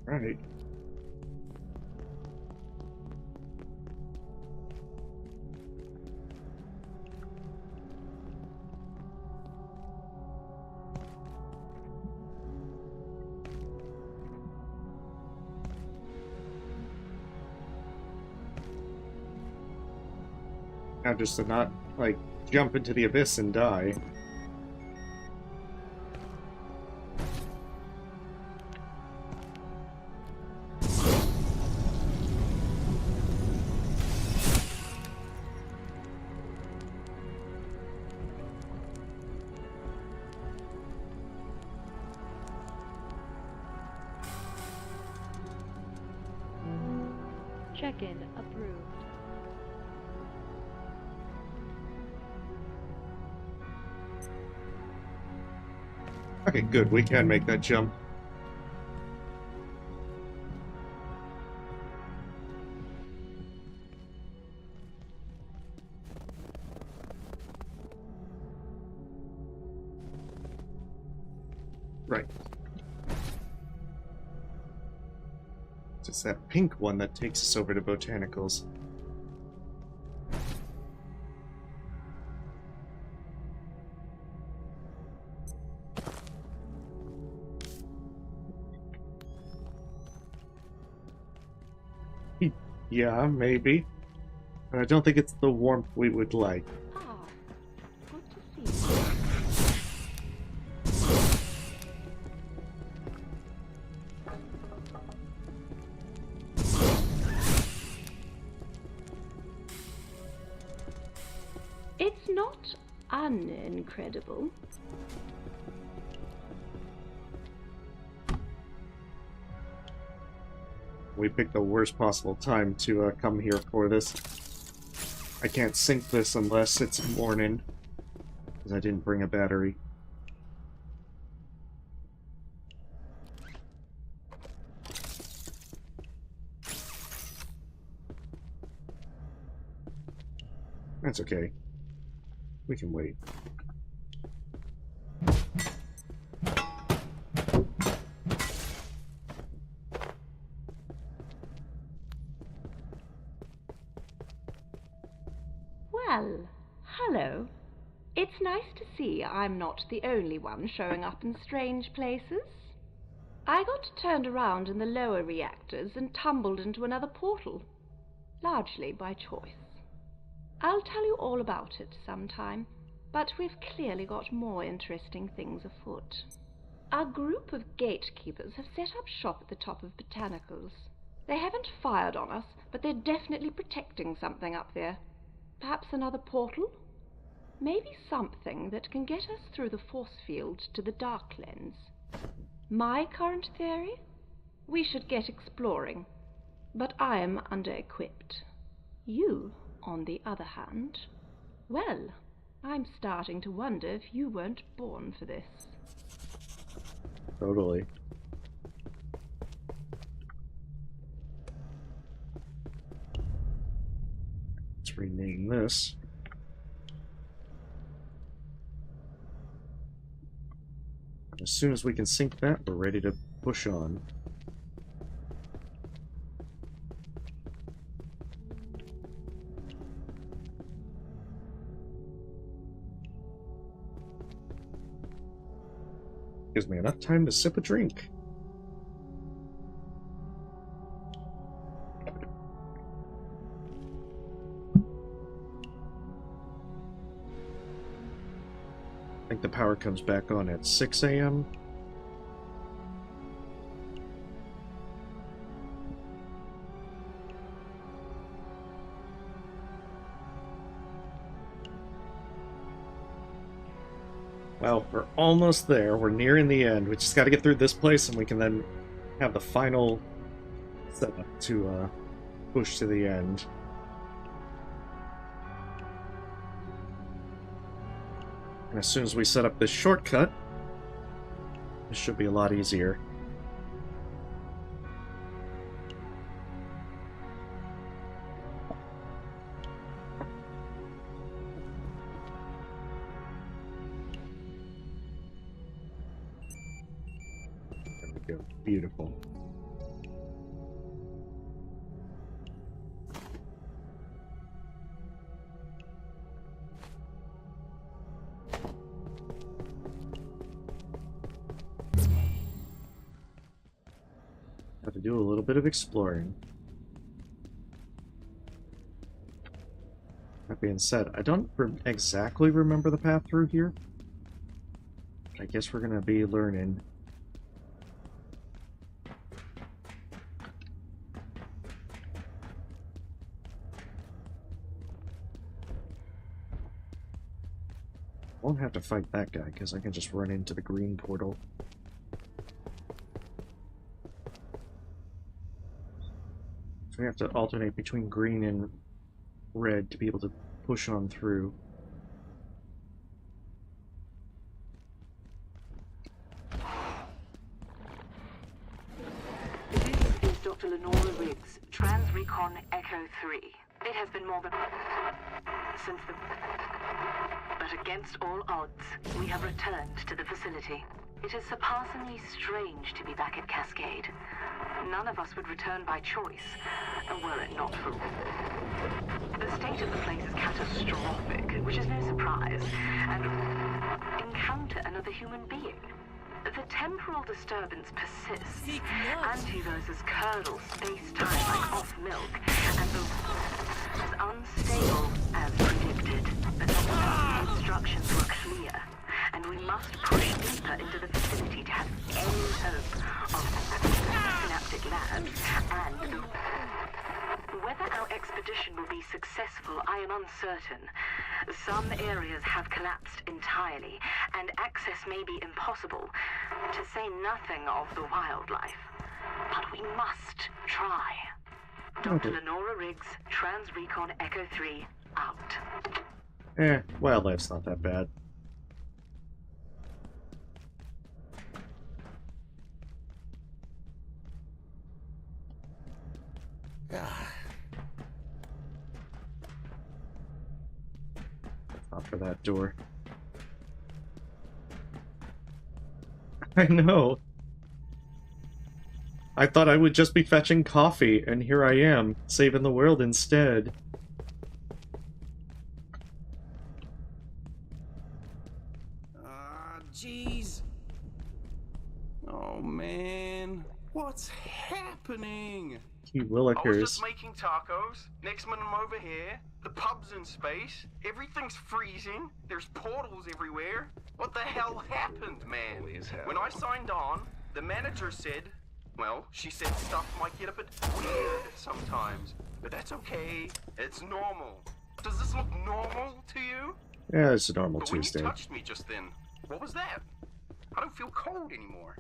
Right. Now just to not, like, jump into the abyss and die. Check-in approved. Okay, good. We can make that jump. Right. It's that pink one that takes us over to Botanicals. Yeah, maybe. But I don't think it's the warmth we would like. Ah, good to see you. It's not unincredible. We picked the worst possible time to come here for this. I can't sync this unless it's morning, because I didn't bring a battery. That's okay. We can wait. Well, hello. It's nice to see I'm not the only one showing up in strange places. I got turned around in the lower reactors and tumbled into another portal, largely by choice. I'll tell you all about it sometime, but we've clearly got more interesting things afoot. Our group of gatekeepers have set up shop at the top of Botanicals. They haven't fired on us, but they're definitely protecting something up there. Perhaps another portal? Maybe something that can get us through the force field to the Dark Lens. My current theory? We should get exploring, but I am under-equipped. You, on the other hand, well, I'm starting to wonder if you weren't born for this. Totally. Let's rename this. As soon as we can sync that, we're ready to push on. Gives me enough time to sip a drink. I think the power comes back on at 6 a.m. Well, we're almost there. We're nearing the end. We just got to get through this place, and we can then have the final setup to push to the end. And as soon as we set up this shortcut, this should be a lot easier. There we go. Beautiful. Have to do a little bit of exploring. That being said, I don't exactly remember the path through here. I guess we're gonna be learning. Won't have to fight that guy because I can just run into the green portal. So we have to alternate between green and red to be able to push on through. This is Dr. Lenora Riggs, Trans-Recon Echo 3. It has been more than... since the... But against all odds, we have returned to the facility. It is surpassingly strange to be back at Cascade. None of us would return by choice, were it not for... The state of the place is catastrophic, which is no surprise, and encounter another human being. The temporal disturbance persists. Antiverses curdle space-time like off milk, and the is unstable as predicted. But the instructions were clear, and we must push deeper into the facility to have any hope of synaptic labs and the... Whether our expedition will be successful, I am uncertain. Some areas have collapsed entirely, and access may be impossible, to say nothing of the wildlife. But we must try. Dr. Lenora Riggs, Trans-Recon Echo 3, out. Wildlife's not that bad. Not for that door. I know. I thought I would just be fetching coffee, and here I am, saving the world instead. Jeez. Oh, man. What's happening? Key I was Willikers. just making tacos. Next minute I'm over here. The pub's in space. Everything's freezing. There's portals everywhere. What the hell happened, man? When I signed on, the manager said, well, she said stuff might get a bit weird sometimes. But that's okay. It's normal. Does this look normal to you? Yeah, it's a normal But when Tuesday. you touched me just then, what was that? I don't feel cold anymore.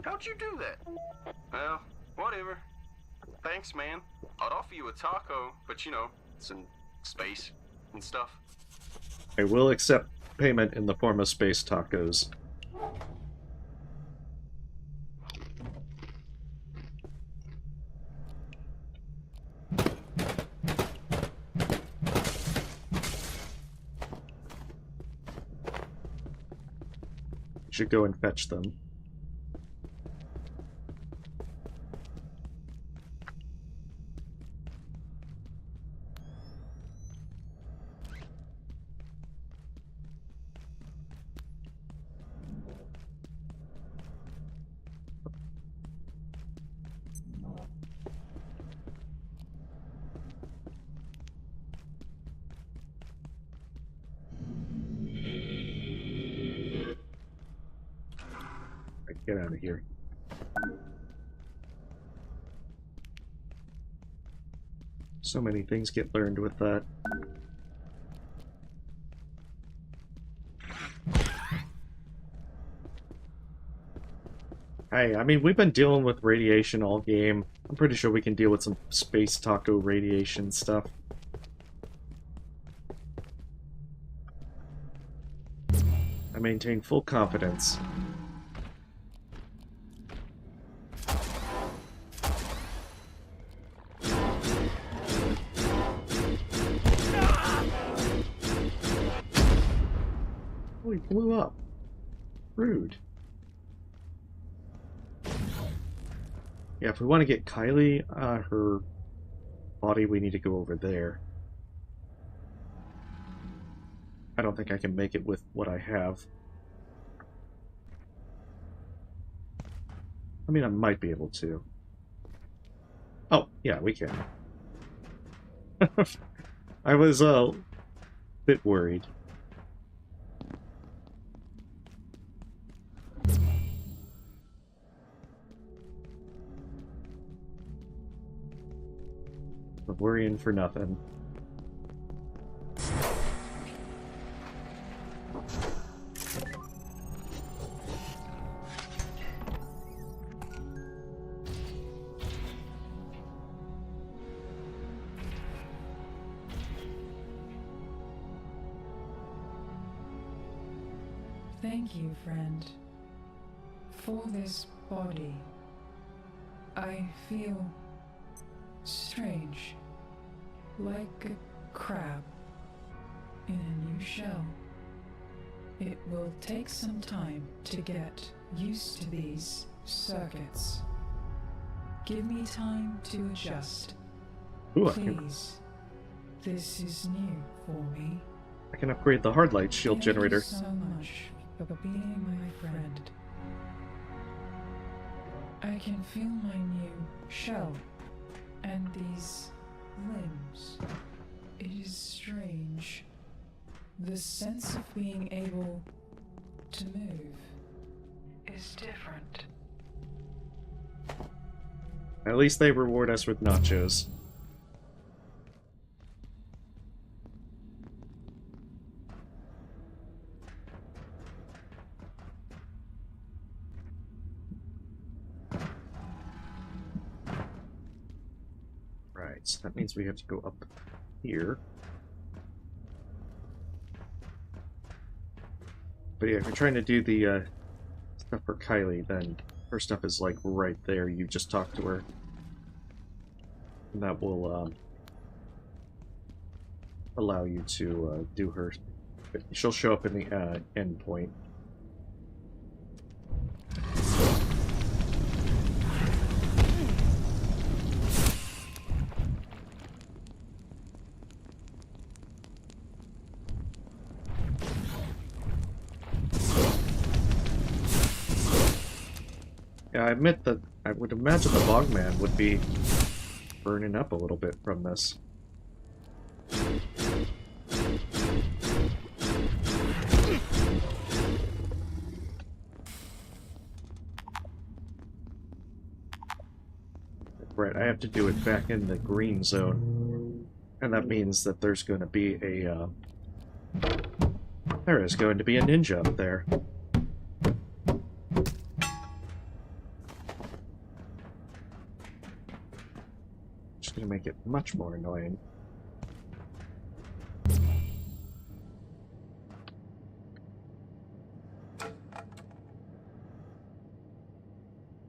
How'd you do that? Well, whatever. Thanks, man. I'd offer you a taco, but you know, it's in space and stuff. I will accept payment in the form of space tacos. Should go and fetch them. Get out of here. So many things get learned with that. Hey, I mean, we've been dealing with radiation all game. I'm pretty sure we can deal with some space taco radiation stuff. I maintain full confidence. Oh, he blew up. Rude. Yeah, if we want to get Kylie, her body, we need to go over there. I don't think I can make it with what I have. I mean, I might be able to. Oh, yeah, we can. I was a bit worried. But worrying for nothing. Thank you, friend, for this body. I feel strange, like a crab in a new shell. It will take some time to get used to these circuits. Give me time to adjust. Ooh, Please. This is new for me. I can upgrade the hard light shield generator. Thank you so much for being my friend. I can feel my new shell and these limbs. It is strange. The sense of being able to move is different. At least they reward us with nachos. Right, so that means we have to go up here. But yeah, if you're trying to do the stuff for Kylie, then her stuff is like right there. You just talk to her. And that will allow you to do her. She'll show up in the end point. Yeah, I admit that I would imagine the Bogman would be burning up a little bit from this. Right, I have to do it back in the green zone. And that means that there's going to be a, there is going to be a ninja up there. Just going to make it much more annoying.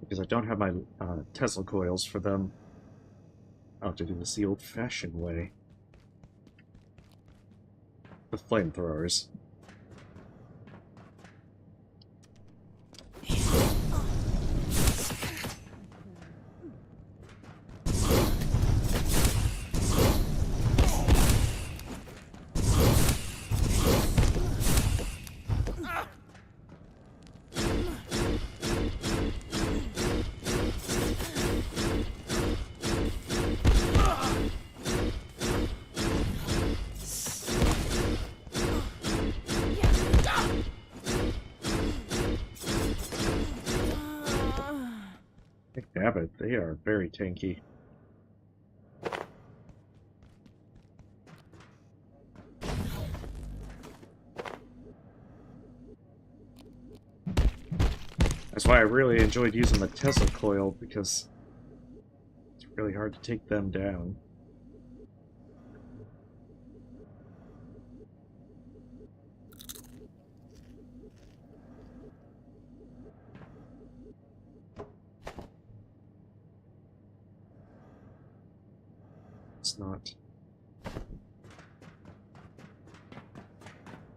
Because I don't have my Tesla coils for them. I'll have to do this the old-fashioned way. With flamethrowers. Damn it, they are very tanky. That's why I really enjoyed using the Tesla coil, because it's really hard to take them down. It's not.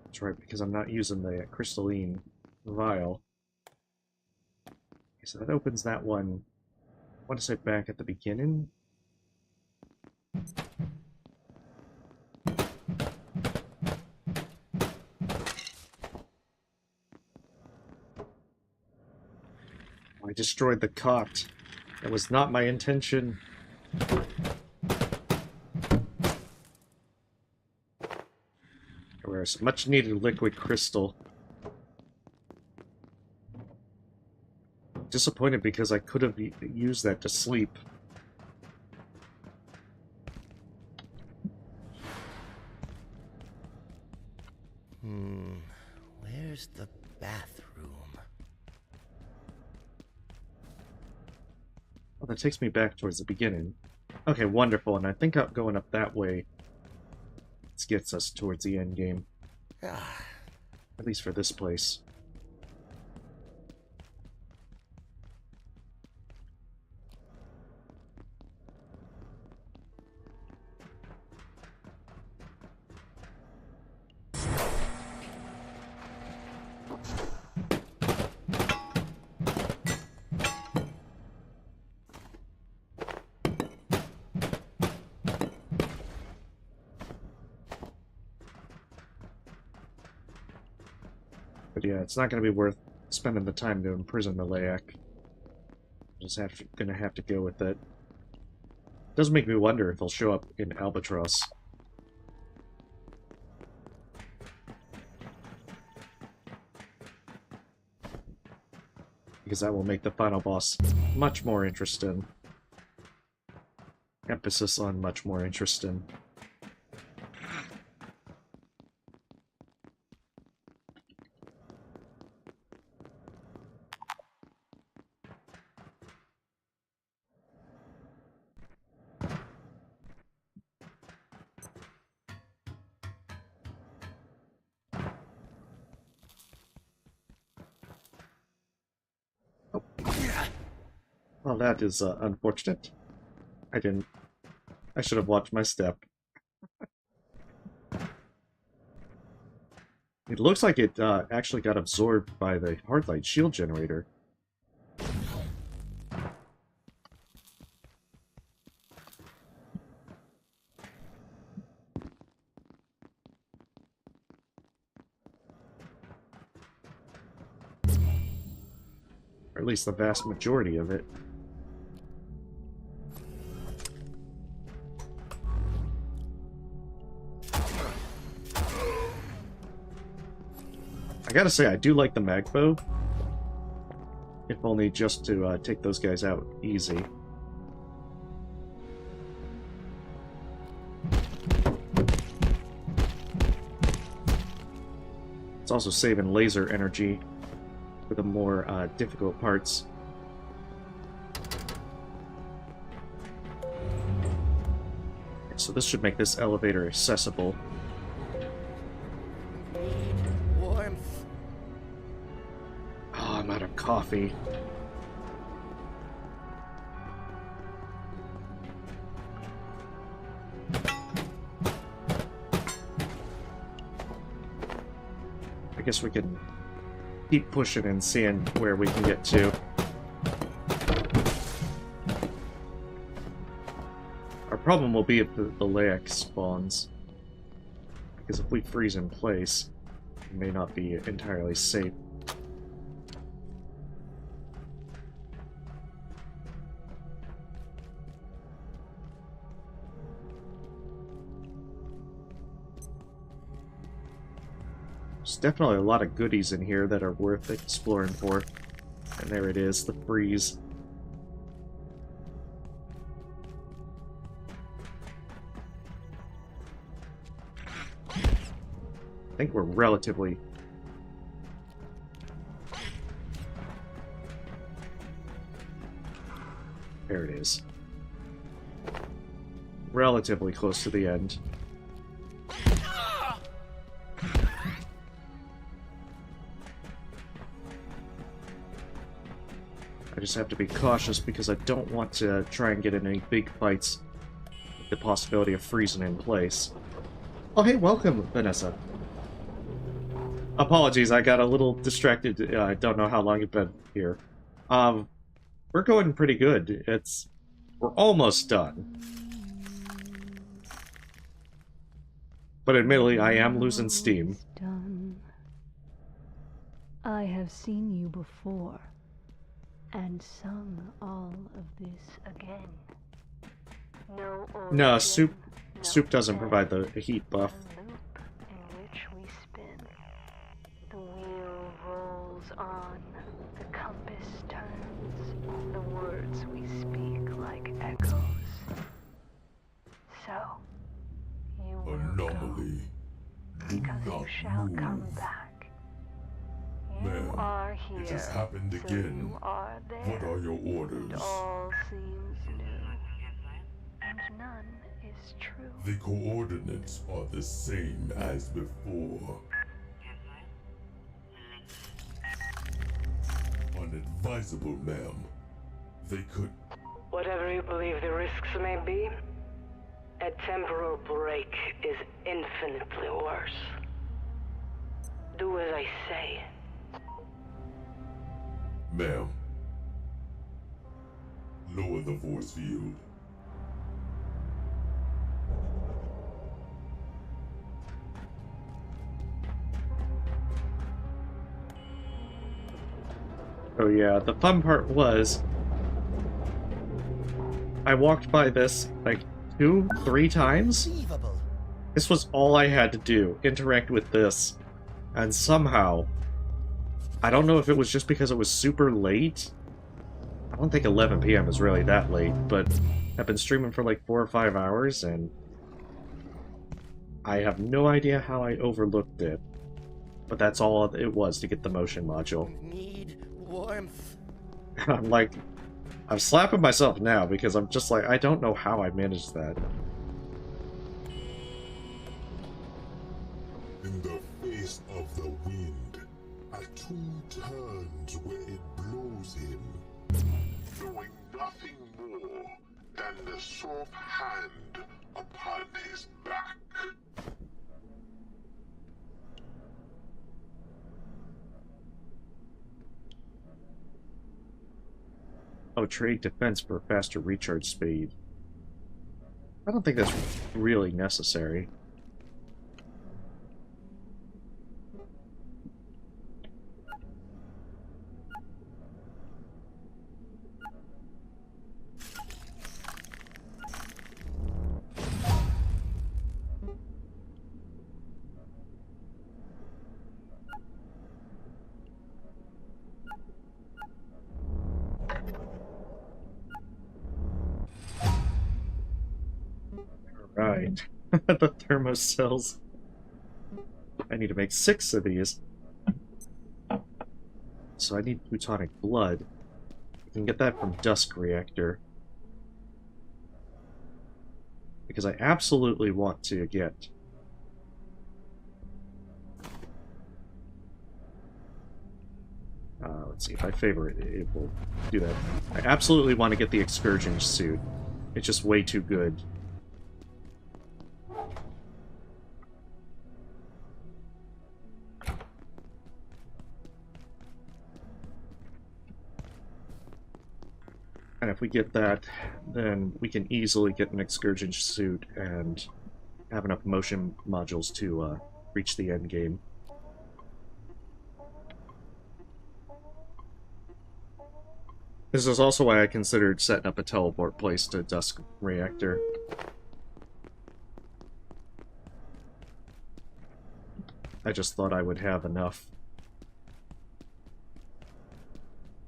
That's right, because I'm not using the crystalline vial. Okay, so that opens that one. I want to say back at the beginning. I destroyed the cot. That was not my intention. Where's much needed liquid crystal. Disappointed because I could have used that to sleep. Where's the bathroom? Well, that takes me back towards the beginning. Okay, wonderful, and I think going up that way gets us towards the end game. At least for this place. But yeah, it's not going to be worth spending the time to imprison the Layak. Just gonna have to go with it. Does make me wonder if he'll show up in Albatross. Because that will make the final boss much more interesting. Emphasis on much more interesting. Well, that is unfortunate. I should have watched my step. It looks like it actually got absorbed by the Hardlight shield generator. Or at least the vast majority of it. gotta say, I do like the mag bow. If only just to take those guys out easy. It's also saving laser energy for the more difficult parts. So this should make this elevator accessible. Warmth. Oh, I'm out of coffee. I guess we can keep pushing and seeing where we can get to. Our problem will be if the Layak spawns. Because if we freeze in place, it may not be entirely safe. There's definitely a lot of goodies in here that are worth exploring for. And there it is, the freeze. I think we're relatively... There it is. Relatively close to the end. I just have to be cautious because I don't want to try and get in any big fights with the possibility of freezing in place. Oh hey, welcome, Vanessa. Apologies, I got a little distracted. I don't know how long you've been here. We're going pretty good. We're almost done. But admittedly, I am losing steam. Done. I have seen you before, and sung all of this again. No origin, No, soup no doesn't provide the heat buff. in which we spin. The wheel rolls on, the compass turns, the words we speak like echoes. So, you will Anomaly. go, because you shall come back. You Ma'am, are here, it has happened so again. you are there. What are your orders? And all seems new, and none is true. The coordinates are the same as before. Unadvisable, ma'am. They could... Whatever you believe the risks may be, a temporal break is infinitely worse. Do as I say. Ma'am. Lower the force field. Oh yeah, the fun part was... I walked by this, like, 2-3 times? This was all I had to do, interact with this. And somehow... I don't know if it was just because it was super late. I don't think 11 PM is really that late, but I've been streaming for like 4 or 5 hours, and I have no idea how I overlooked it. But that's all it was to get the motion module. Need warmth. I'm like, I'm slapping myself now because I'm just like, I don't know how I managed that. In the face of the wind, a tomb turns where it blows him, knowing nothing more than the soft hand upon his back. Oh, trade defense for faster recharge speed. I don't think that's really necessary. Right. The thermocells. I need to make 6 of these. So I need plutonic blood. I can get that from Dusk Reactor. Because I absolutely want to get... let's see, if I favor it, it will do that. I absolutely want to get the Excursion suit. It's just way too good. And if we get that, then we can easily get an Excursion suit and have enough motion modules to reach the end game. This is also why I considered setting up a teleport place to Dusk Reactor. I just thought I would have enough.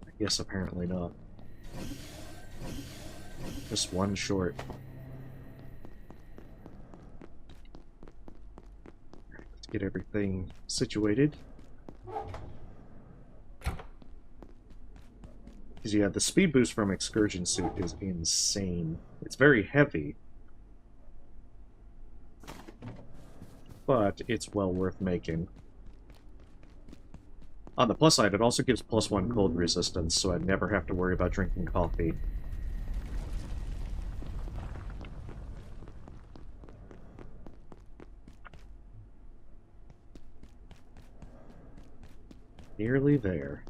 I guess apparently not. Just one short. Let's get everything situated. Because yeah, the speed boost from Excursion Suit is insane. It's very heavy. But it's well worth making. On the plus side, it also gives +1 cold resistance, so I never have to worry about drinking coffee. Nearly there.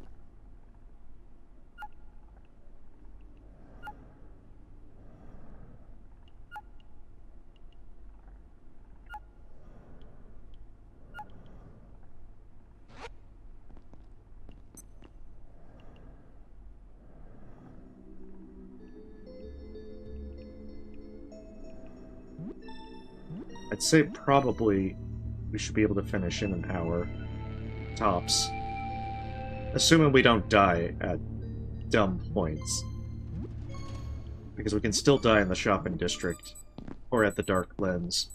I'd say probably we should be able to finish in an hour. Tops. Assuming we don't die at dumb points. Because we can still die in the shopping district. Or at the Dark Lens.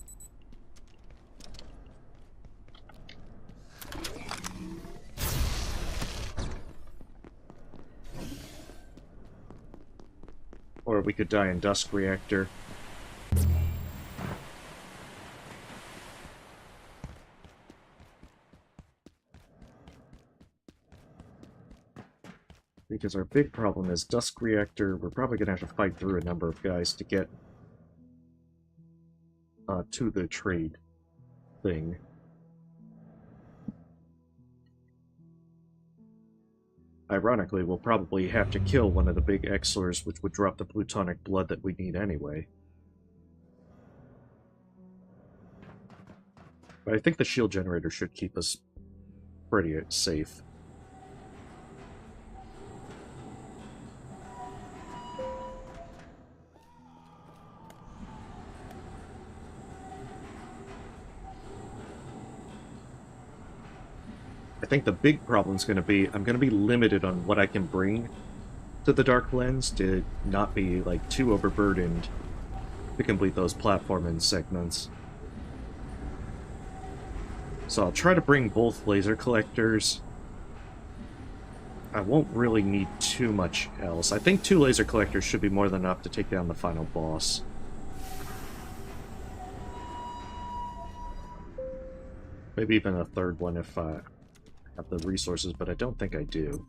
Or we could die in Dusk Reactor. Because our big problem is Dusk Reactor, we're probably going to have to fight through a number of guys to get to the trade thing. Ironically, we'll probably have to kill one of the big Exlers, which would drop the plutonic blood that we need anyway. But I think the shield generator should keep us pretty safe. I think the big problem is going to be, I'm going to be limited on what I can bring to the Dark Lens to not be, like, too overburdened to complete those platforming segments. So I'll try to bring both laser collectors. I won't really need too much else. I think 2 laser collectors should be more than enough to take down the final boss. Maybe even a 3rd one if I have the resources, but I don't think I do.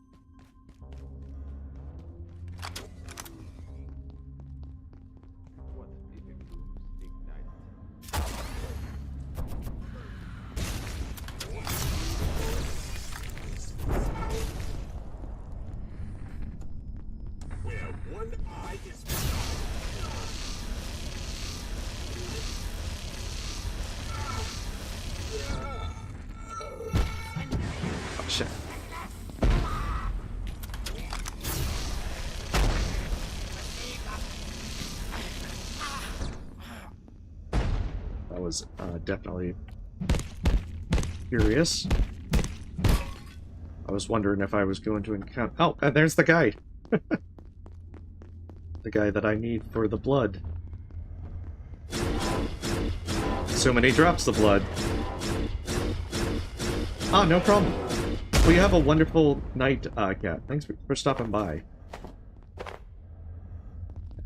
That was definitely curious. I was wondering if I was going to encounter... Oh, and there's the guy! The guy that I need for the blood. so many drops of blood. Ah, no problem. Well, you have a wonderful night, Kat. Thanks for stopping by.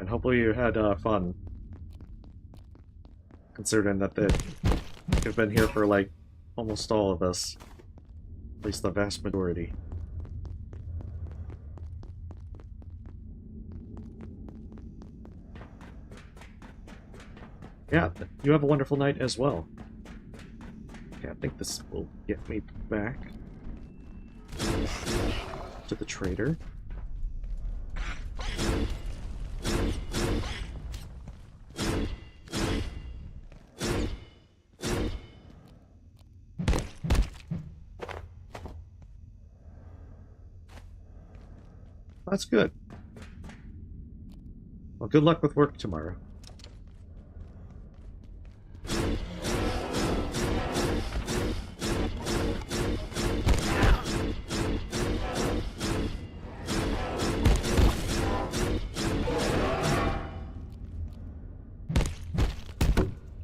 And hopefully you had fun. Considering that you've been here for, like, almost all of us. At least the vast majority. Yeah, you have a wonderful night as well. Okay, I think this will get me back to the trader. That's good. Well, good luck with work tomorrow.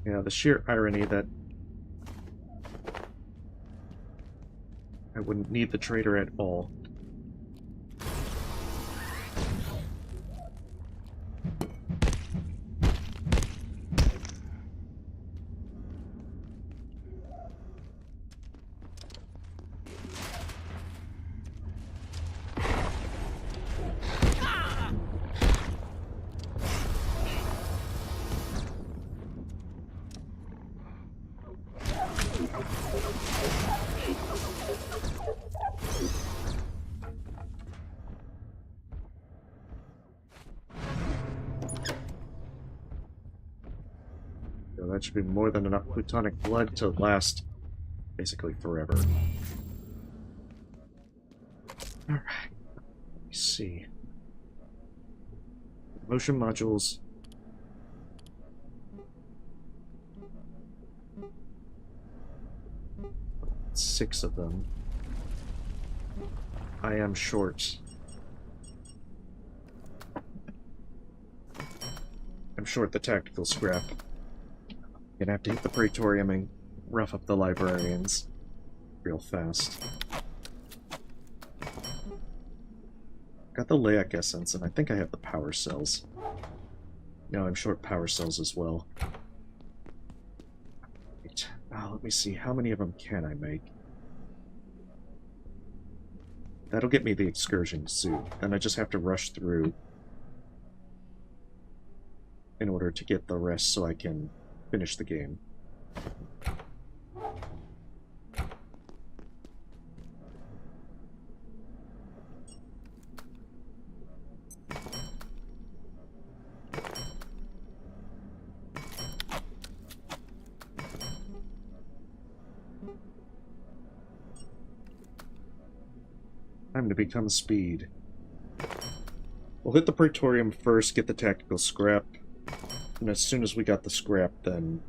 Yeah, the sheer irony that I wouldn't need the trader at all. So that should be more than enough plutonic blood to last basically forever. Alright. Let me see. Motion modules. Six of them. I am short. I'm short the tactical scrap. Gonna have to hit the Praetorium and rough up the librarians real fast. Got the Laic essence, and I think I have the power cells. No, I'm short power cells as well. Right. Let me see, how many of them can I make? That'll get me the excursion suit. Then I just have to rush through in order to get the rest so I can finish the game. Time to become speed. We'll hit the Praetorium first, get the tactical scrap, and as soon as we got the scrap, then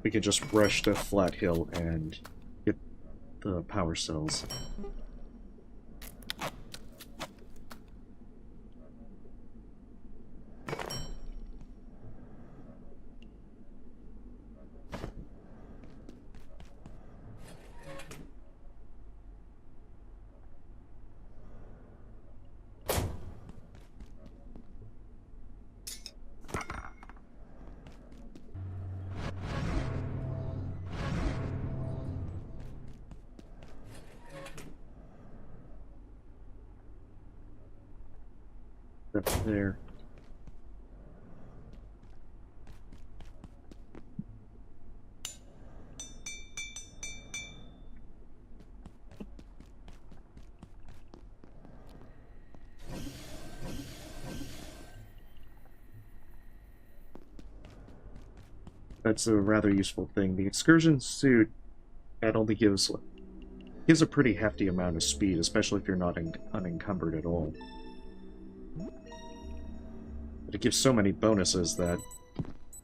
we can just rush to Flat Hill and get the power cells. Up there. That's a rather useful thing. The excursion suit, that only gives a pretty hefty amount of speed, especially if you're not unencumbered at all. But it gives so many bonuses that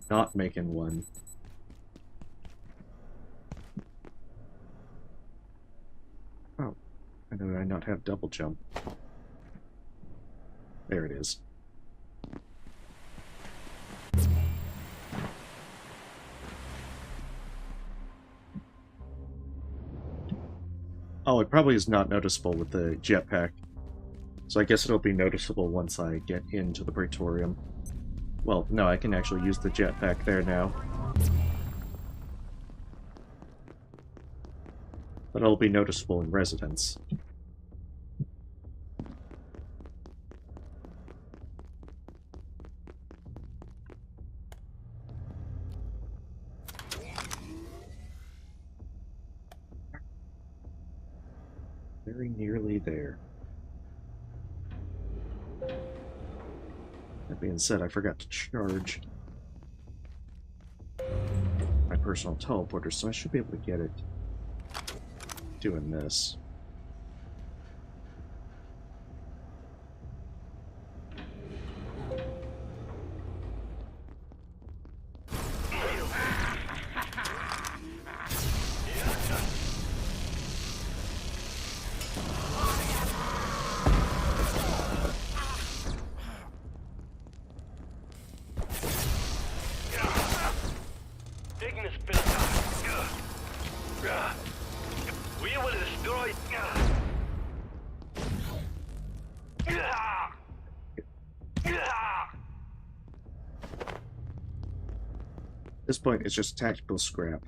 not making one. Oh, I know I not have double jump. There it is. Oh, it probably is not noticeable with the jetpack. So I guess it'll be noticeable once I get into the Praetorium. Well, no, I can actually use the jetpack there now. But it'll be noticeable in Residence. Very nearly there. That being said, I forgot to charge my personal teleporter, so I should be able to get it doing this. We will destroy. At this point, it's just tactical scrap.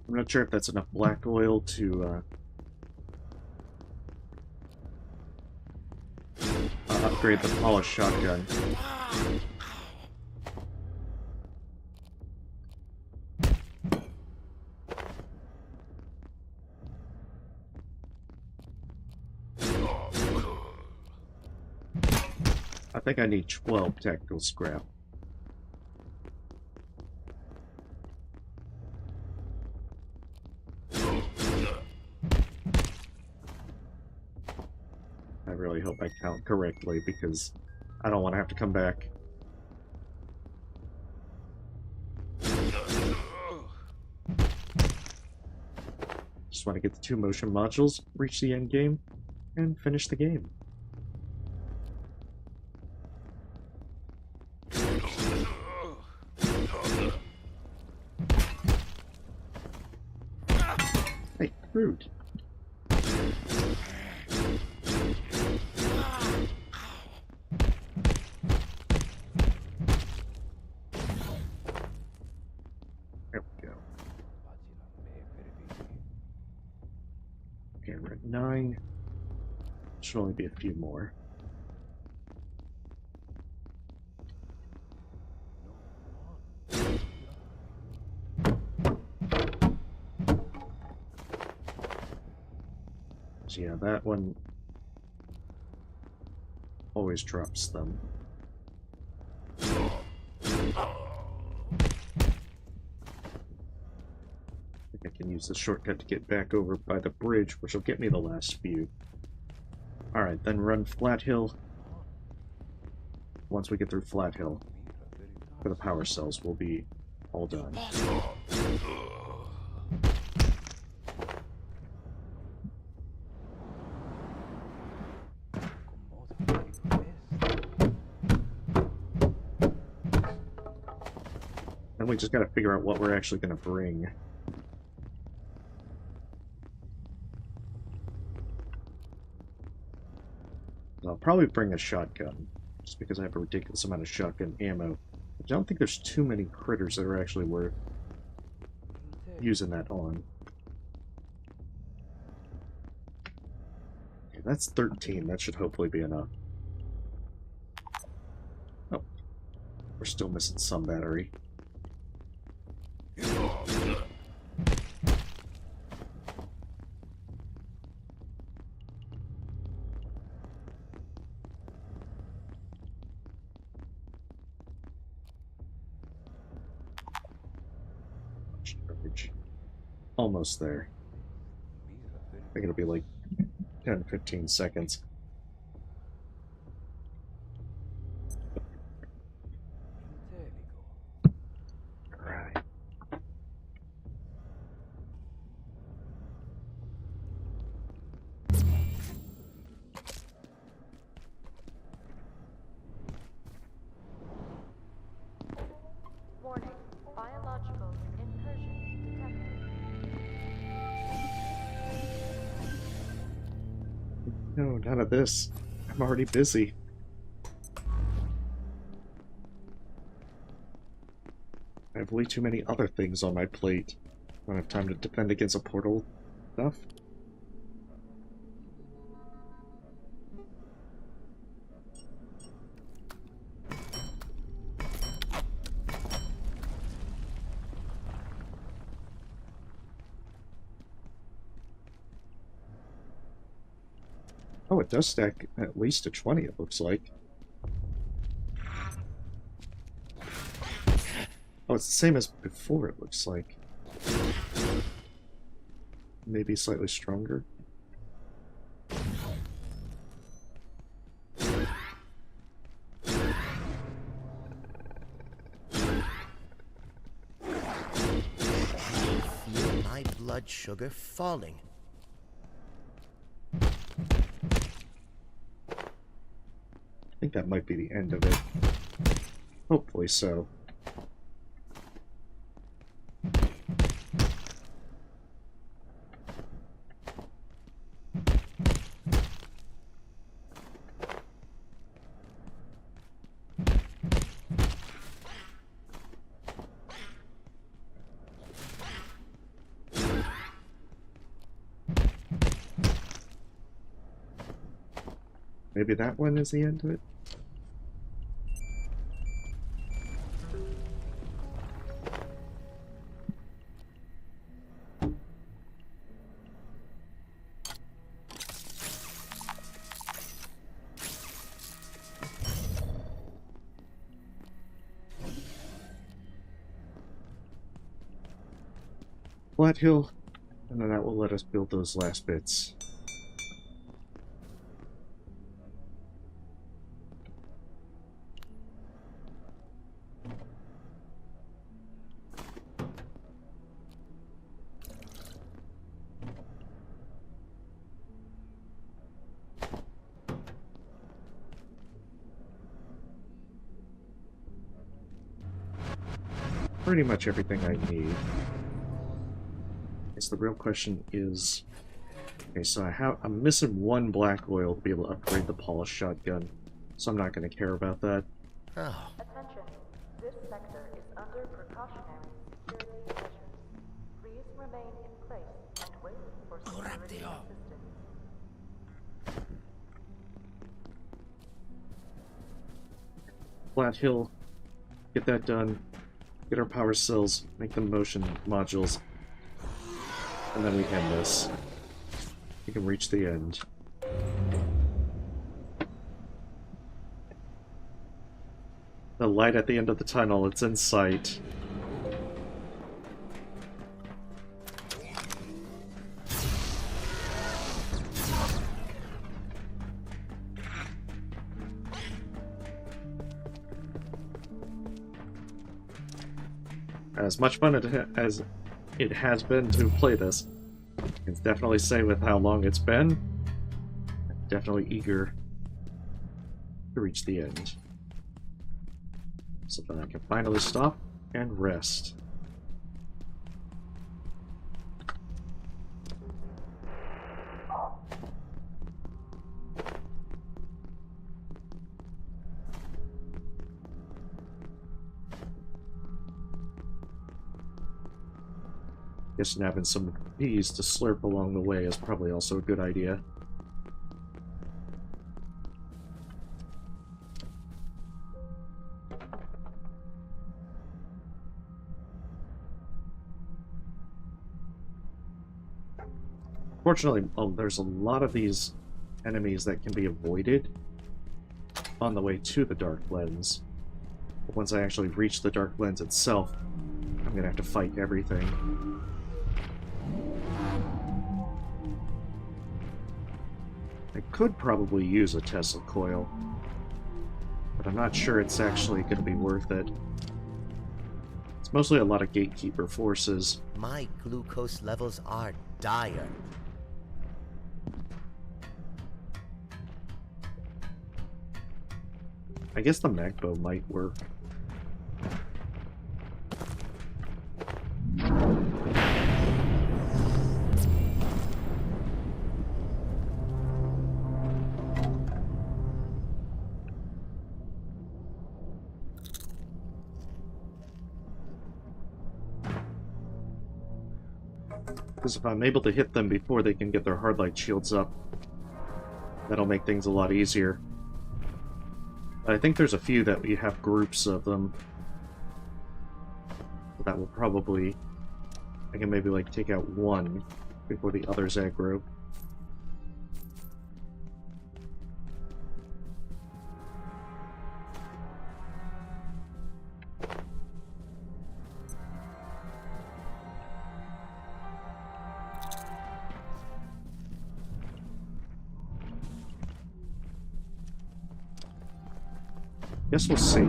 I'm not sure if that's enough black oil to upgrade the polished shotgun. I think I need 12 tactical scrap. I really hope I count correctly because I don't want to have to come back. Just want to get the 2 motion modules, reach the end game, and finish the game. Hey, rude. There we go. Okay, we're at 9. Should only be a few more. So yeah, that one always drops them. I think I can use the shortcut to get back over by the bridge, which will get me the last few. Alright, then run Flat Hill. Once we get through Flat Hill, for the power cells, we'll be all done. Then we just gotta figure out what we're actually gonna bring. I'll probably bring a shotgun, just because I have a ridiculous amount of shotgun ammo. I don't think there's too many critters that are actually worth using that on. Okay, that's 13. That should hopefully be enough. Oh, we're still missing some battery. Almost there. I think it'll be like 10-15 seconds. Alright. Warning, biologicals in Persian No, none of this. I'm already busy. I have way too many other things on my plate. I don't have time to defend against a portal stuff. Oh, it does stack at least to 20, it looks like. Oh, it's the same as before, it looks like. Maybe slightly stronger. Feel my blood sugar falling. I think that might be the end of it. Hopefully so. Maybe that one is the end of it? Flat Hill, and then that will let us build those last bits. Pretty much everything I need. The real question is, okay, so I'm missing one black oil to be able to upgrade the polished shotgun, so I'm not going to care about that. Oh. Attention, this sector is under precautionary security measures. Please remain in place and wait for security assistance. Flat Hill, get that done, get our power cells, make them motion modules, and then we end this. We can reach the end. The light at the end of the tunnel, it's in sight. As much fun as it has been to play this, I can definitely say with how long it's been, I'm definitely eager to reach the end. So that I can finally stop and rest. Guess having some peas to slurp along the way is probably also a good idea. Fortunately, there's a lot of these enemies that can be avoided on the way to the Dark Lens. But once I actually reach the Dark Lens itself, I'm gonna have to fight everything. I could probably use a Tesla coil, but I'm not sure it's actually going to be worth it. It's mostly a lot of gatekeeper forces. My glucose levels are dire. I guess the Magbo might work. Because if I'm able to hit them before they can get their hardlight shields up, that'll make things a lot easier. I think there's a few that we have groups of them. That will probably... I can maybe, like, take out one before the others aggro. Guess we'll see.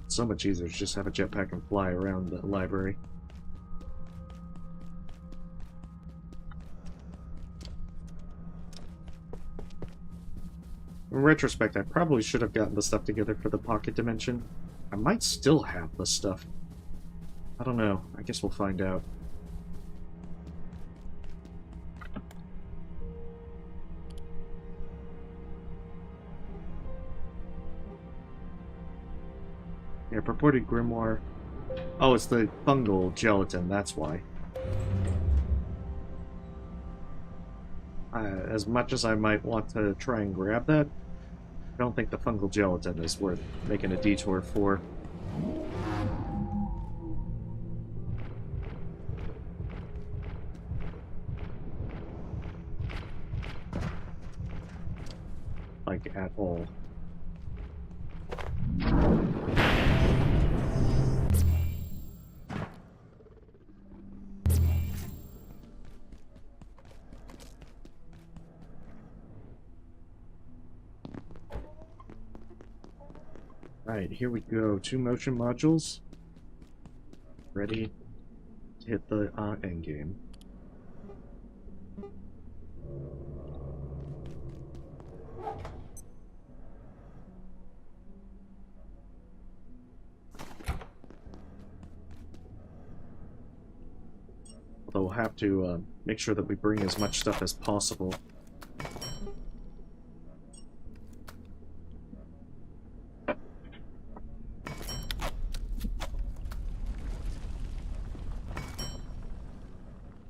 So much easier to just have a jetpack and fly around the library. In retrospect, I probably should have gotten the stuff together for the pocket dimension. I might still have the stuff. I don't know. I guess we'll find out. Yeah, purported grimoire. Oh, it's the fungal gelatin, that's why. As much as I might want to try and grab that, I don't think the fungal gelatin is worth making a detour for. Like, at all. Alright, here we go. 2 motion modules. Ready to hit the endgame. Although we'll have to make sure that we bring as much stuff as possible.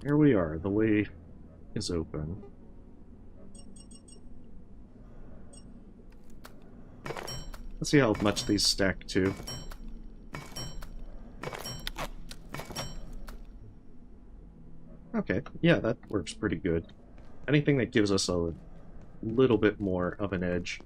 Here we are, the way is open. Let's see how much these stack to. Okay, yeah, that works pretty good. Anything that gives us a little bit more of an edge.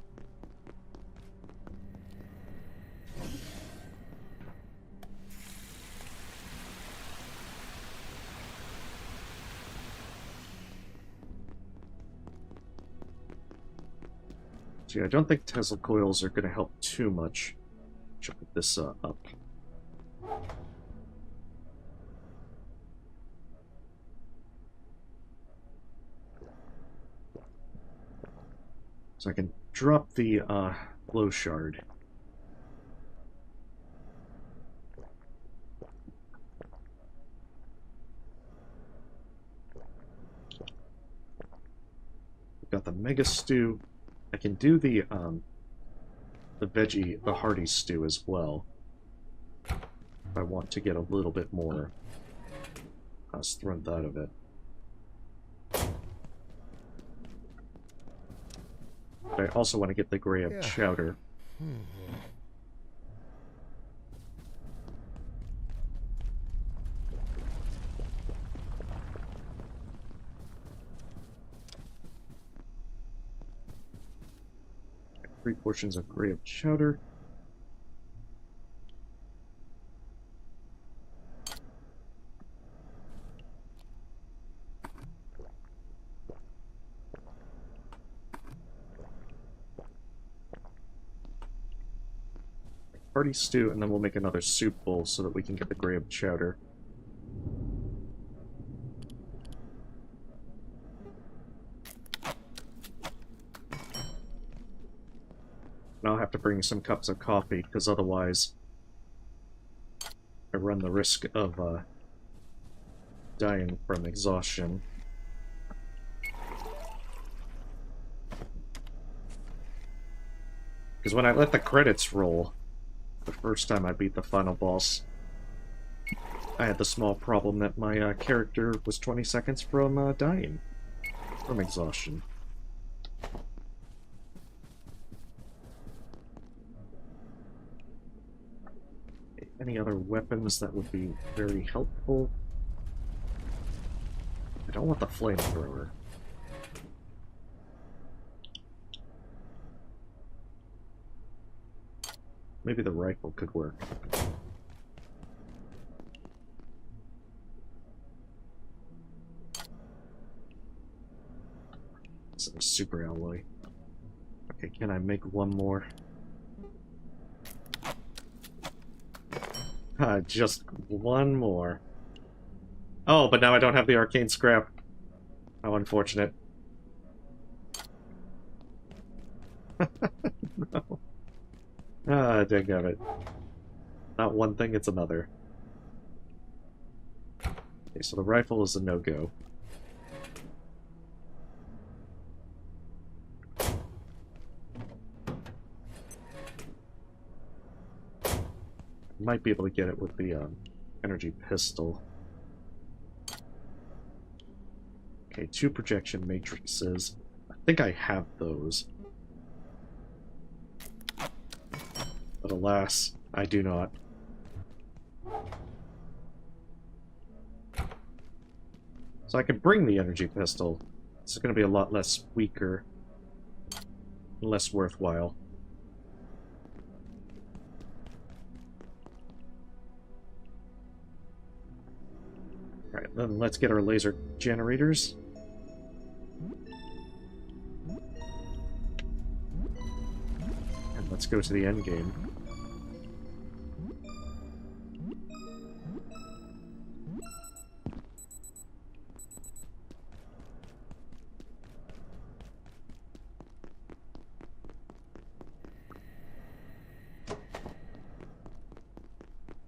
See, I don't think Tesla coils are going to help too much. Should put this up. So I can drop the glow shard. Got the mega stew. I can do the veggie, the hearty stew as well. If I want to get a little bit more strength out of it. But I also want to get the graham chowder. Three portions of graham chowder. Hearty stew, and then we'll make another soup bowl so that we can get the graham chowder. And I'll have to bring some cups of coffee, because otherwise I run the risk of dying from exhaustion. Because when I let the credits roll, the first time I beat the final boss, I had the small problem that my character was 20 seconds from dying from exhaustion. Any other weapons that would be very helpful? I don't want the flamethrower. Maybe the rifle could work. It's a super alloy. Okay, can I make one more? Just one more. Oh, but now I don't have the arcane scrap. How unfortunate. No. Ah, dang of it. Not one thing, it's another. Okay, so the rifle is a no-go. Might be able to get it with the energy pistol. Okay, 2 projection matrices. I think I have those. But alas, I do not. So I can bring the energy pistol. It's going to be a lot less weaker. Less worthwhile. Alright, then let's get our laser generators. And let's go to the endgame.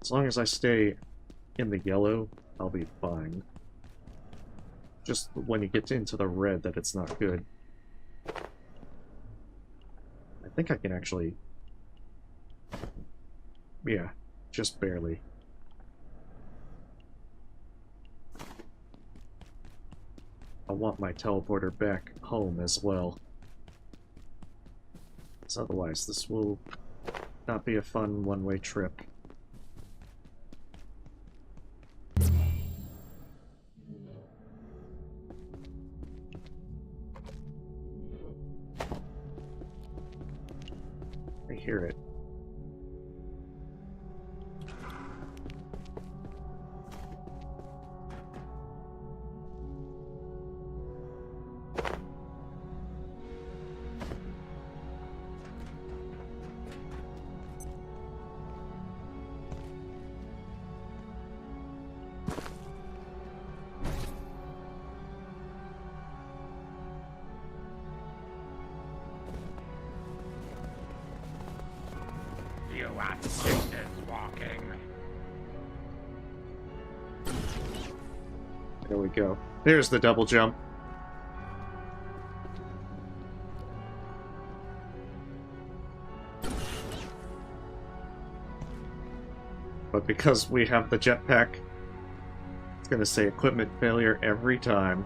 As long as I stay in the yellow, I'll be fine. Just when you get into the red that it's not good. I think I can actually... Yeah, just barely. I want my teleporter back home as well. Because otherwise this will not be a fun one-way trip. I hear it. You are sisters walking. There we go. There's the double jump. But because we have the jetpack, it's gonna say equipment failure every time.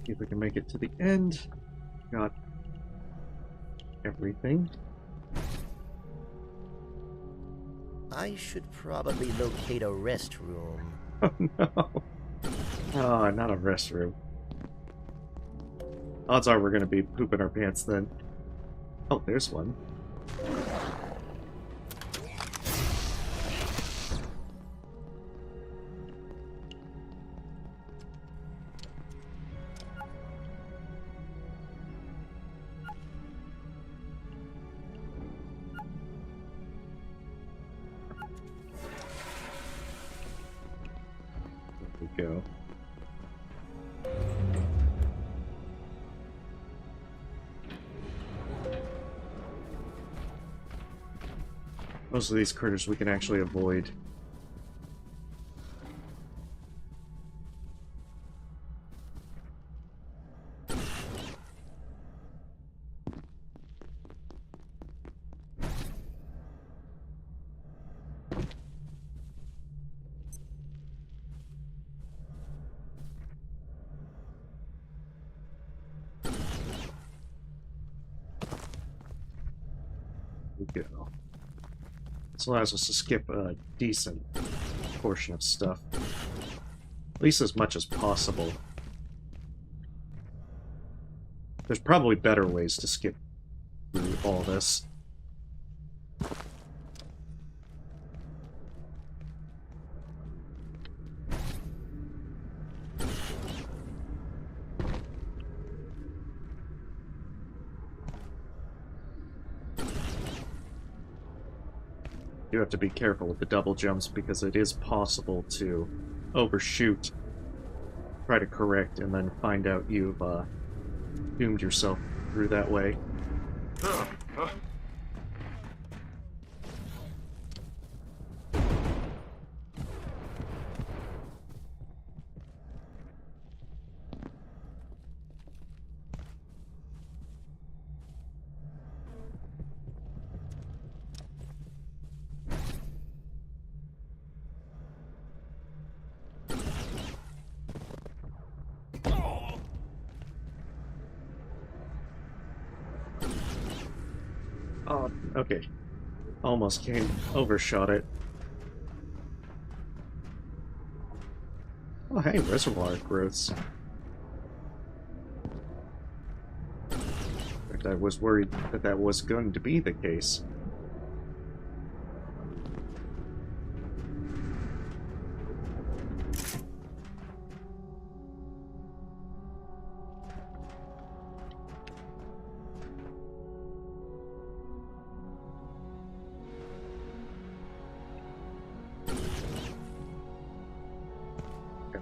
See if we can make it to the end. Got everything. I should probably locate a restroom. Oh no. Oh, not a restroom. Odds are we're gonna be pooping our pants then. Oh, there's one. go. Most of these critters we can actually avoid. There we go. This allows us to skip a decent portion of stuff. At least as much as possible. There's probably better ways to skip through all this. You have to be careful with the double jumps because it is possible to overshoot, try to correct, and then find out you've doomed yourself through that way. Oh, okay. Almost overshot it. Oh, hey, reservoir growths. In fact, I was worried that that was going to be the case.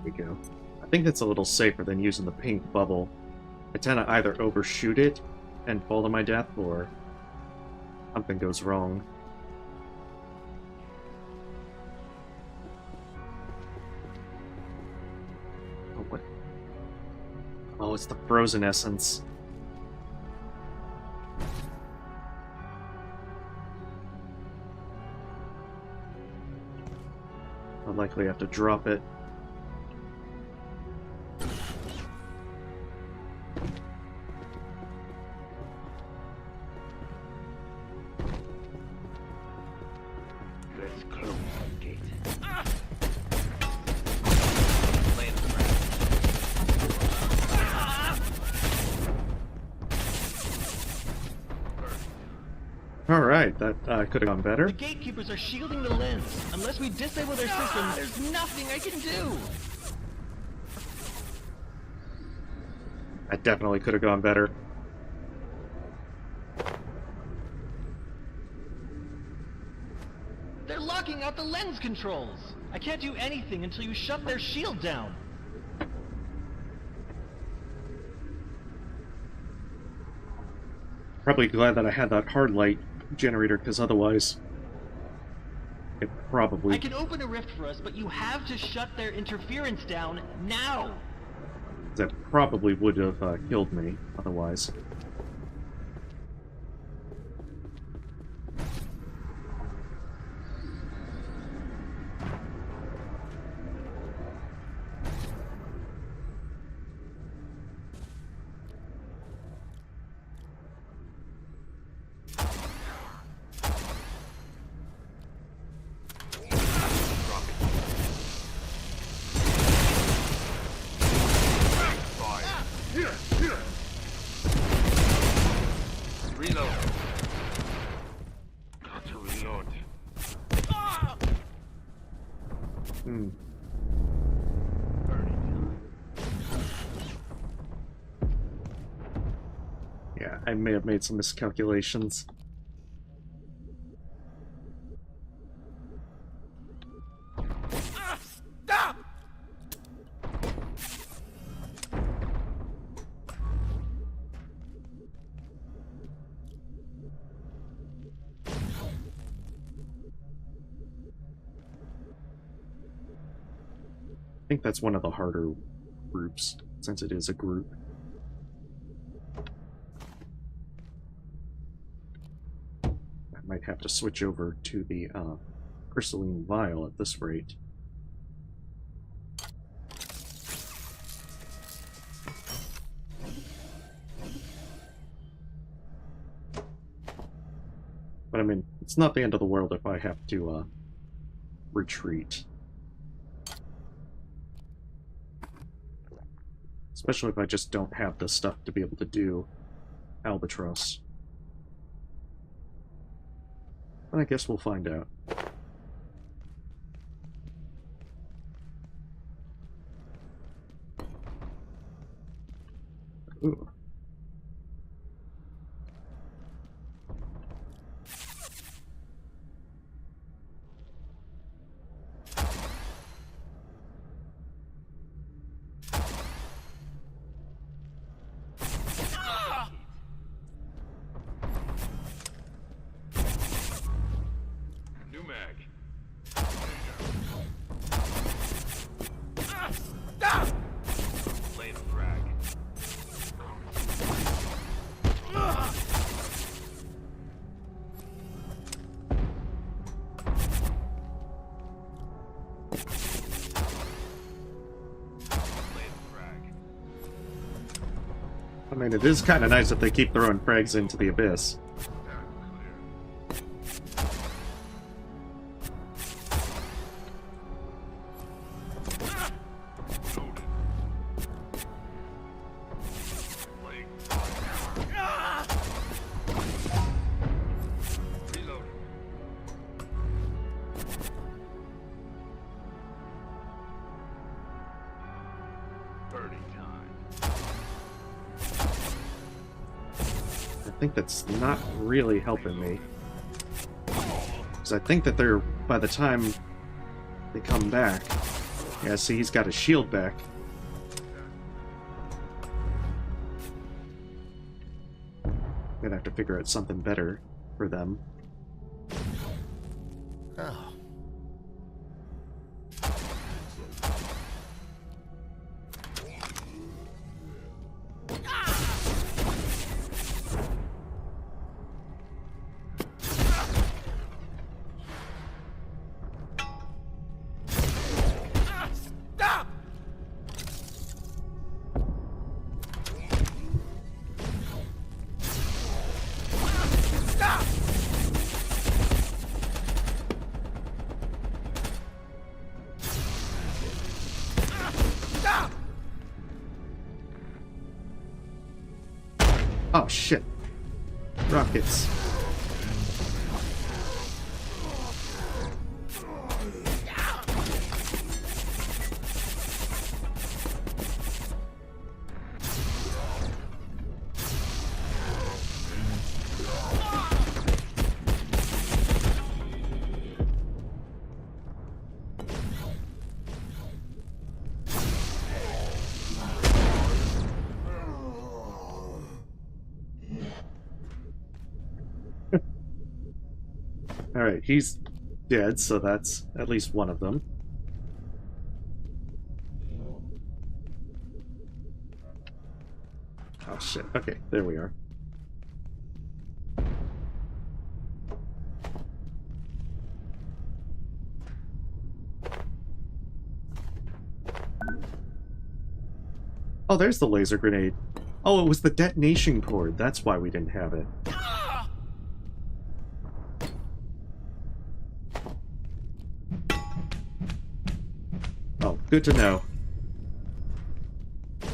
We go. I think that's a little safer than using the pink bubble. I tend to either overshoot it and fall to my death, or something goes wrong. Oh, what? Oh, it's the frozen essence. I'll likely have to drop it. Alright, that could have gone better. The gatekeepers are shielding the lens. Unless we disable their systems, there's nothing I can do. That definitely could have gone better. They're locking out the lens controls. I can't do anything until you shut their shield down. Probably glad that I had that hard light generator, because otherwise it probably... I can open a rift for us, but you have to shut their interference down now. That probably would have killed me otherwise. Reload. Got to reload. Yeah, I may have made some miscalculations. think that's one of the harder groups, since it is a group. I might have to switch over to the crystalline vial at this rate. But I mean, it's not the end of the world if I have to retreat. Especially if I just don't have the stuff to be able to do Albatross. I guess we'll find out. Ooh. New mag. Lay the frag. I mean, it is kind of nice if they keep throwing frags into the abyss. I think that's not really helping me. Because I think that they're, by the time they come back... Yeah, see, he's got his shield back. I'm gonna have to figure out something better for them. Oh. Oh shit. Rockets. Alright, he's dead, so that's at least one of them. Oh shit, okay, there we are. Oh, there's the laser grenade. Oh, it was the detonation cord, that's why we didn't have it. Oh, good to know. I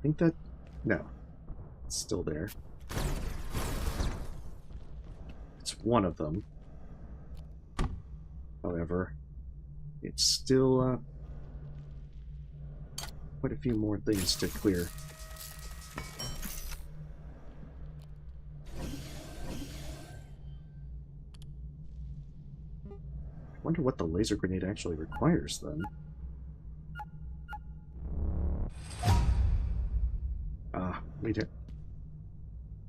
think that... no. It's still there. It's one of them. However, it's still, quite a few more things to clear. I wonder what the laser grenade actually requires, then.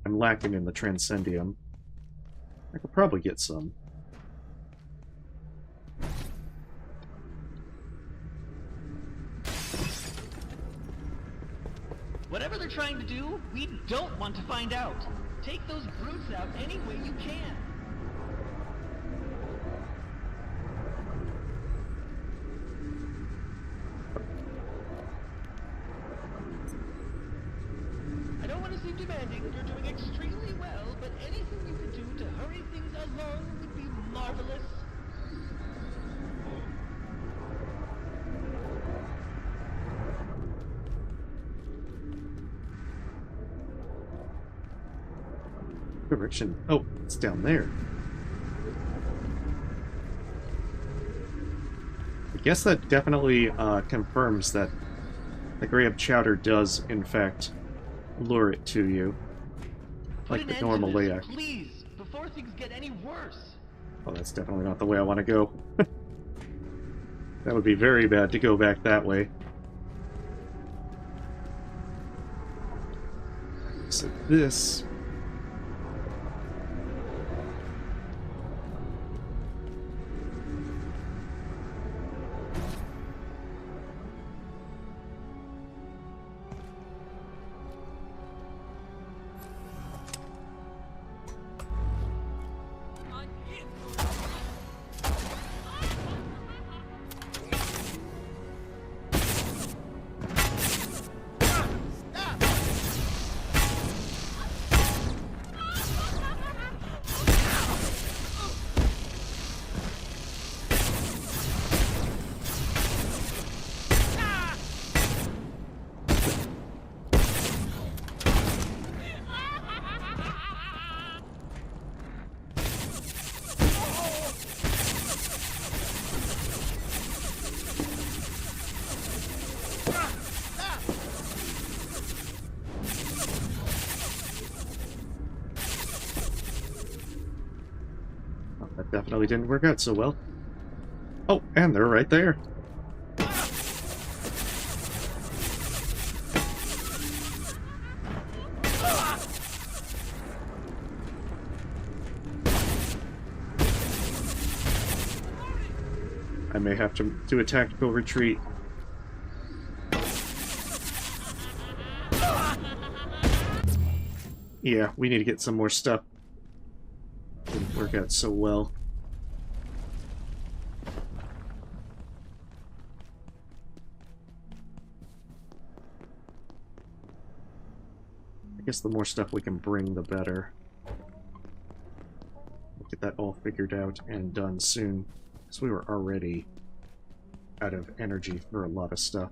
I'm lacking in the Transcendium. I could probably get some. Whatever they're trying to do, we don't want to find out. Take those brutes out any way you can. I don't want to seem demanding. You're doing extremely well, but anything you could do to hurry things along would be marvelous. Direction. Oh, it's down there. I guess that definitely confirms that the grab chowder does, in fact, lure it to you. Like the normal layout. Please, before things get any worse. Oh, that's definitely not the way I want to go. That would be very bad to go back that way. So this... That definitely didn't work out so well. Oh, and they're right there. I may have to do a tactical retreat. Yeah, we need to get some more stuff. Didn't work out so well. I guess the more stuff we can bring, the better. We'll get that all figured out and done soon, because we were already out of energy for a lot of stuff.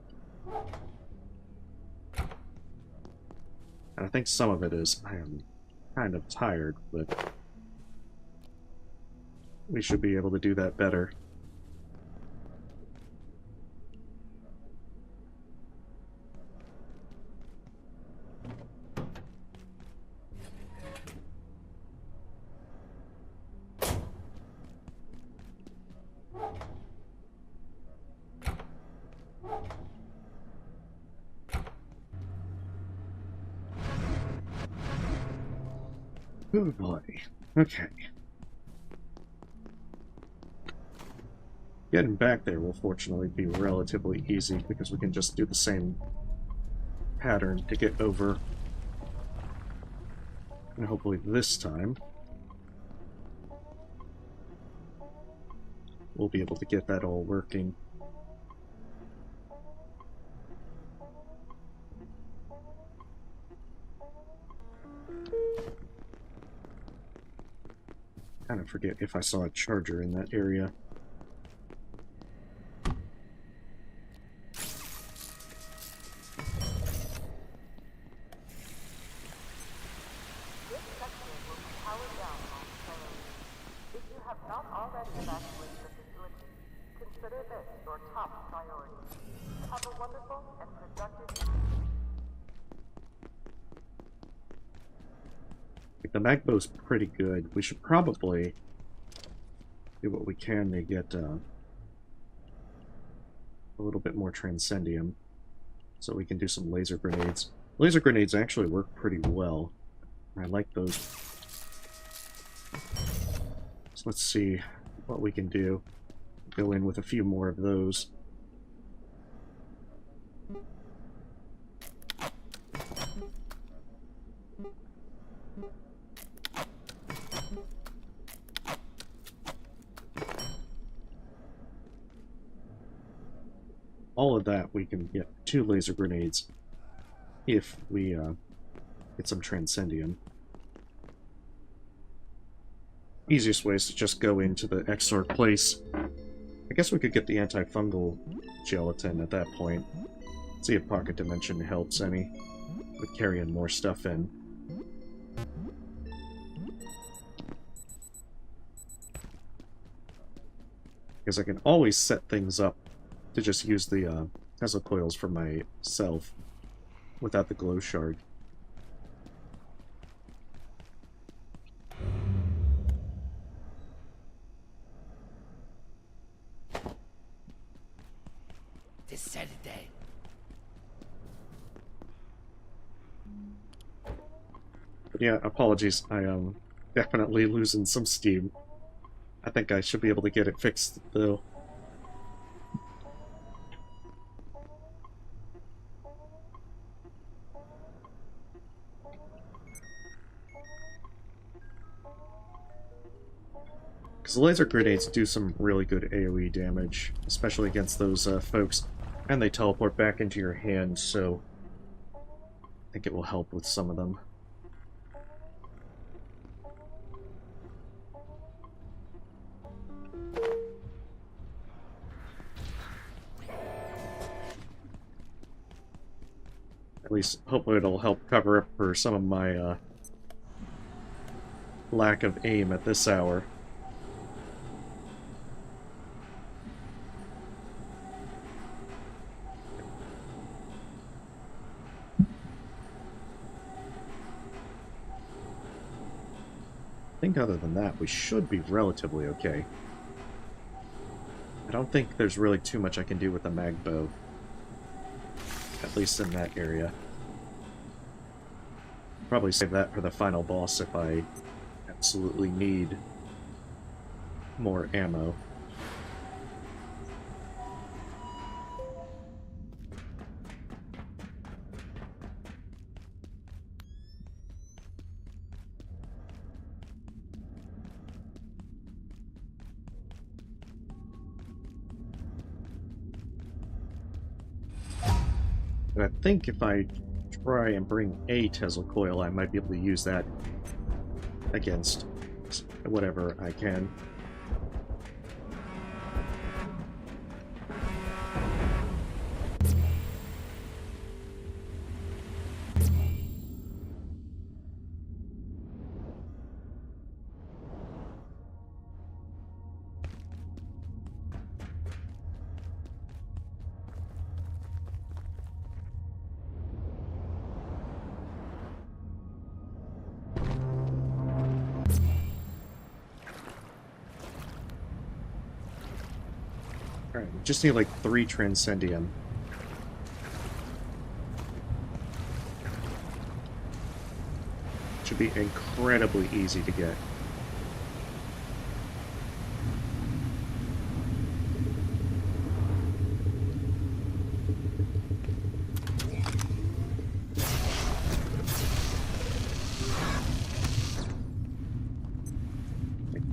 And I think some of it is I am kind of tired, but we should be able to do that better. Oh boy. Okay. Getting back there will fortunately be relatively easy because we can just do the same pattern to get over. And hopefully this time we'll be able to get that all working. Kind of forget if I saw a charger in that area. The Magbow's pretty good. We should probably do what we can to get a little bit more Transcendium so we can do some laser grenades. Laser grenades actually work pretty well. I like those. So let's see what we can do. Go in with a few more of those. all of that, we can get 2 laser grenades if we get some Transcendium. Easiest way is to just go into the XOR place. I guess we could get the antifungal gelatin at that point. See if Pocket Dimension helps any with carrying more stuff in. Because I can always set things up to just use the Tesla coils for myself without the glow shard. This Saturday. But yeah, apologies. I am definitely losing some steam. I think I should be able to get it fixed, though. Because the laser grenades do some really good AoE damage, especially against those folks, and they teleport back into your hand, so I think it will help with some of them. At least, hopefully it'll help cover up for some of my lack of aim at this hour. I think other than that, we should be relatively okay. I don't think there's really too much I can do with the mag bow. At least in that area. Probably save that for the final boss if I absolutely need more ammo. And I think if I try and bring a Tesla coil, I might be able to use that against whatever I can. Alright, we just need like 3 Transcendium. Should be incredibly easy to get.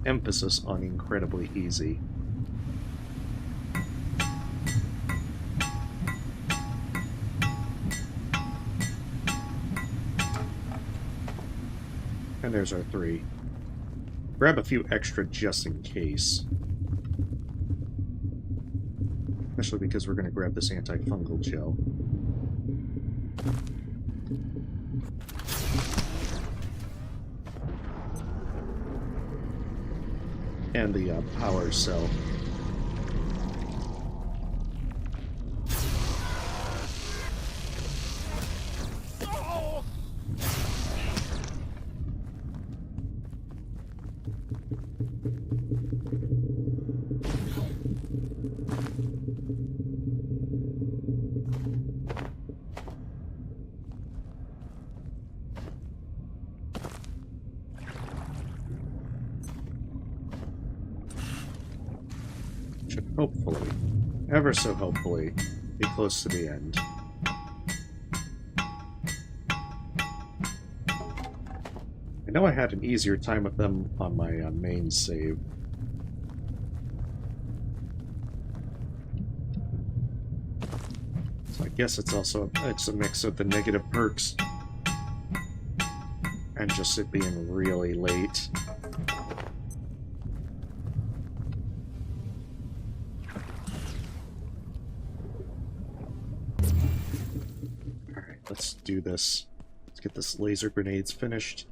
Emphasis on incredibly easy. And there's our 3. Grab a few extra just in case. Especially because we're going to grab this antifungal gel. And the power cell. Should hopefully, ever so hopefully, be close to the end. I know I had an easier time with them on my main save. guess it's a mix of the negative perks and just it being really late. Alright, let's do this. Let's get this laser grenades finished.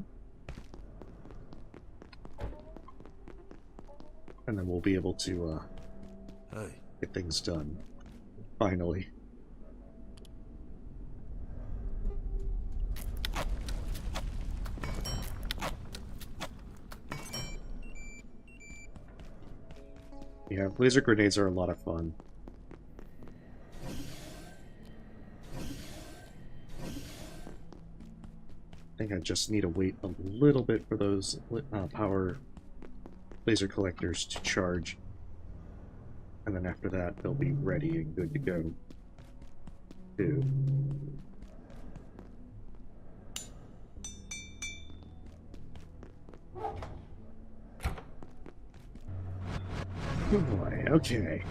And then we'll be able to get things done. Finally. Yeah, laser grenades are a lot of fun. I think I just need to wait a little bit for those power laser collectors to charge. And then after that, they'll be ready and good to go. Too. Oh boy, okay.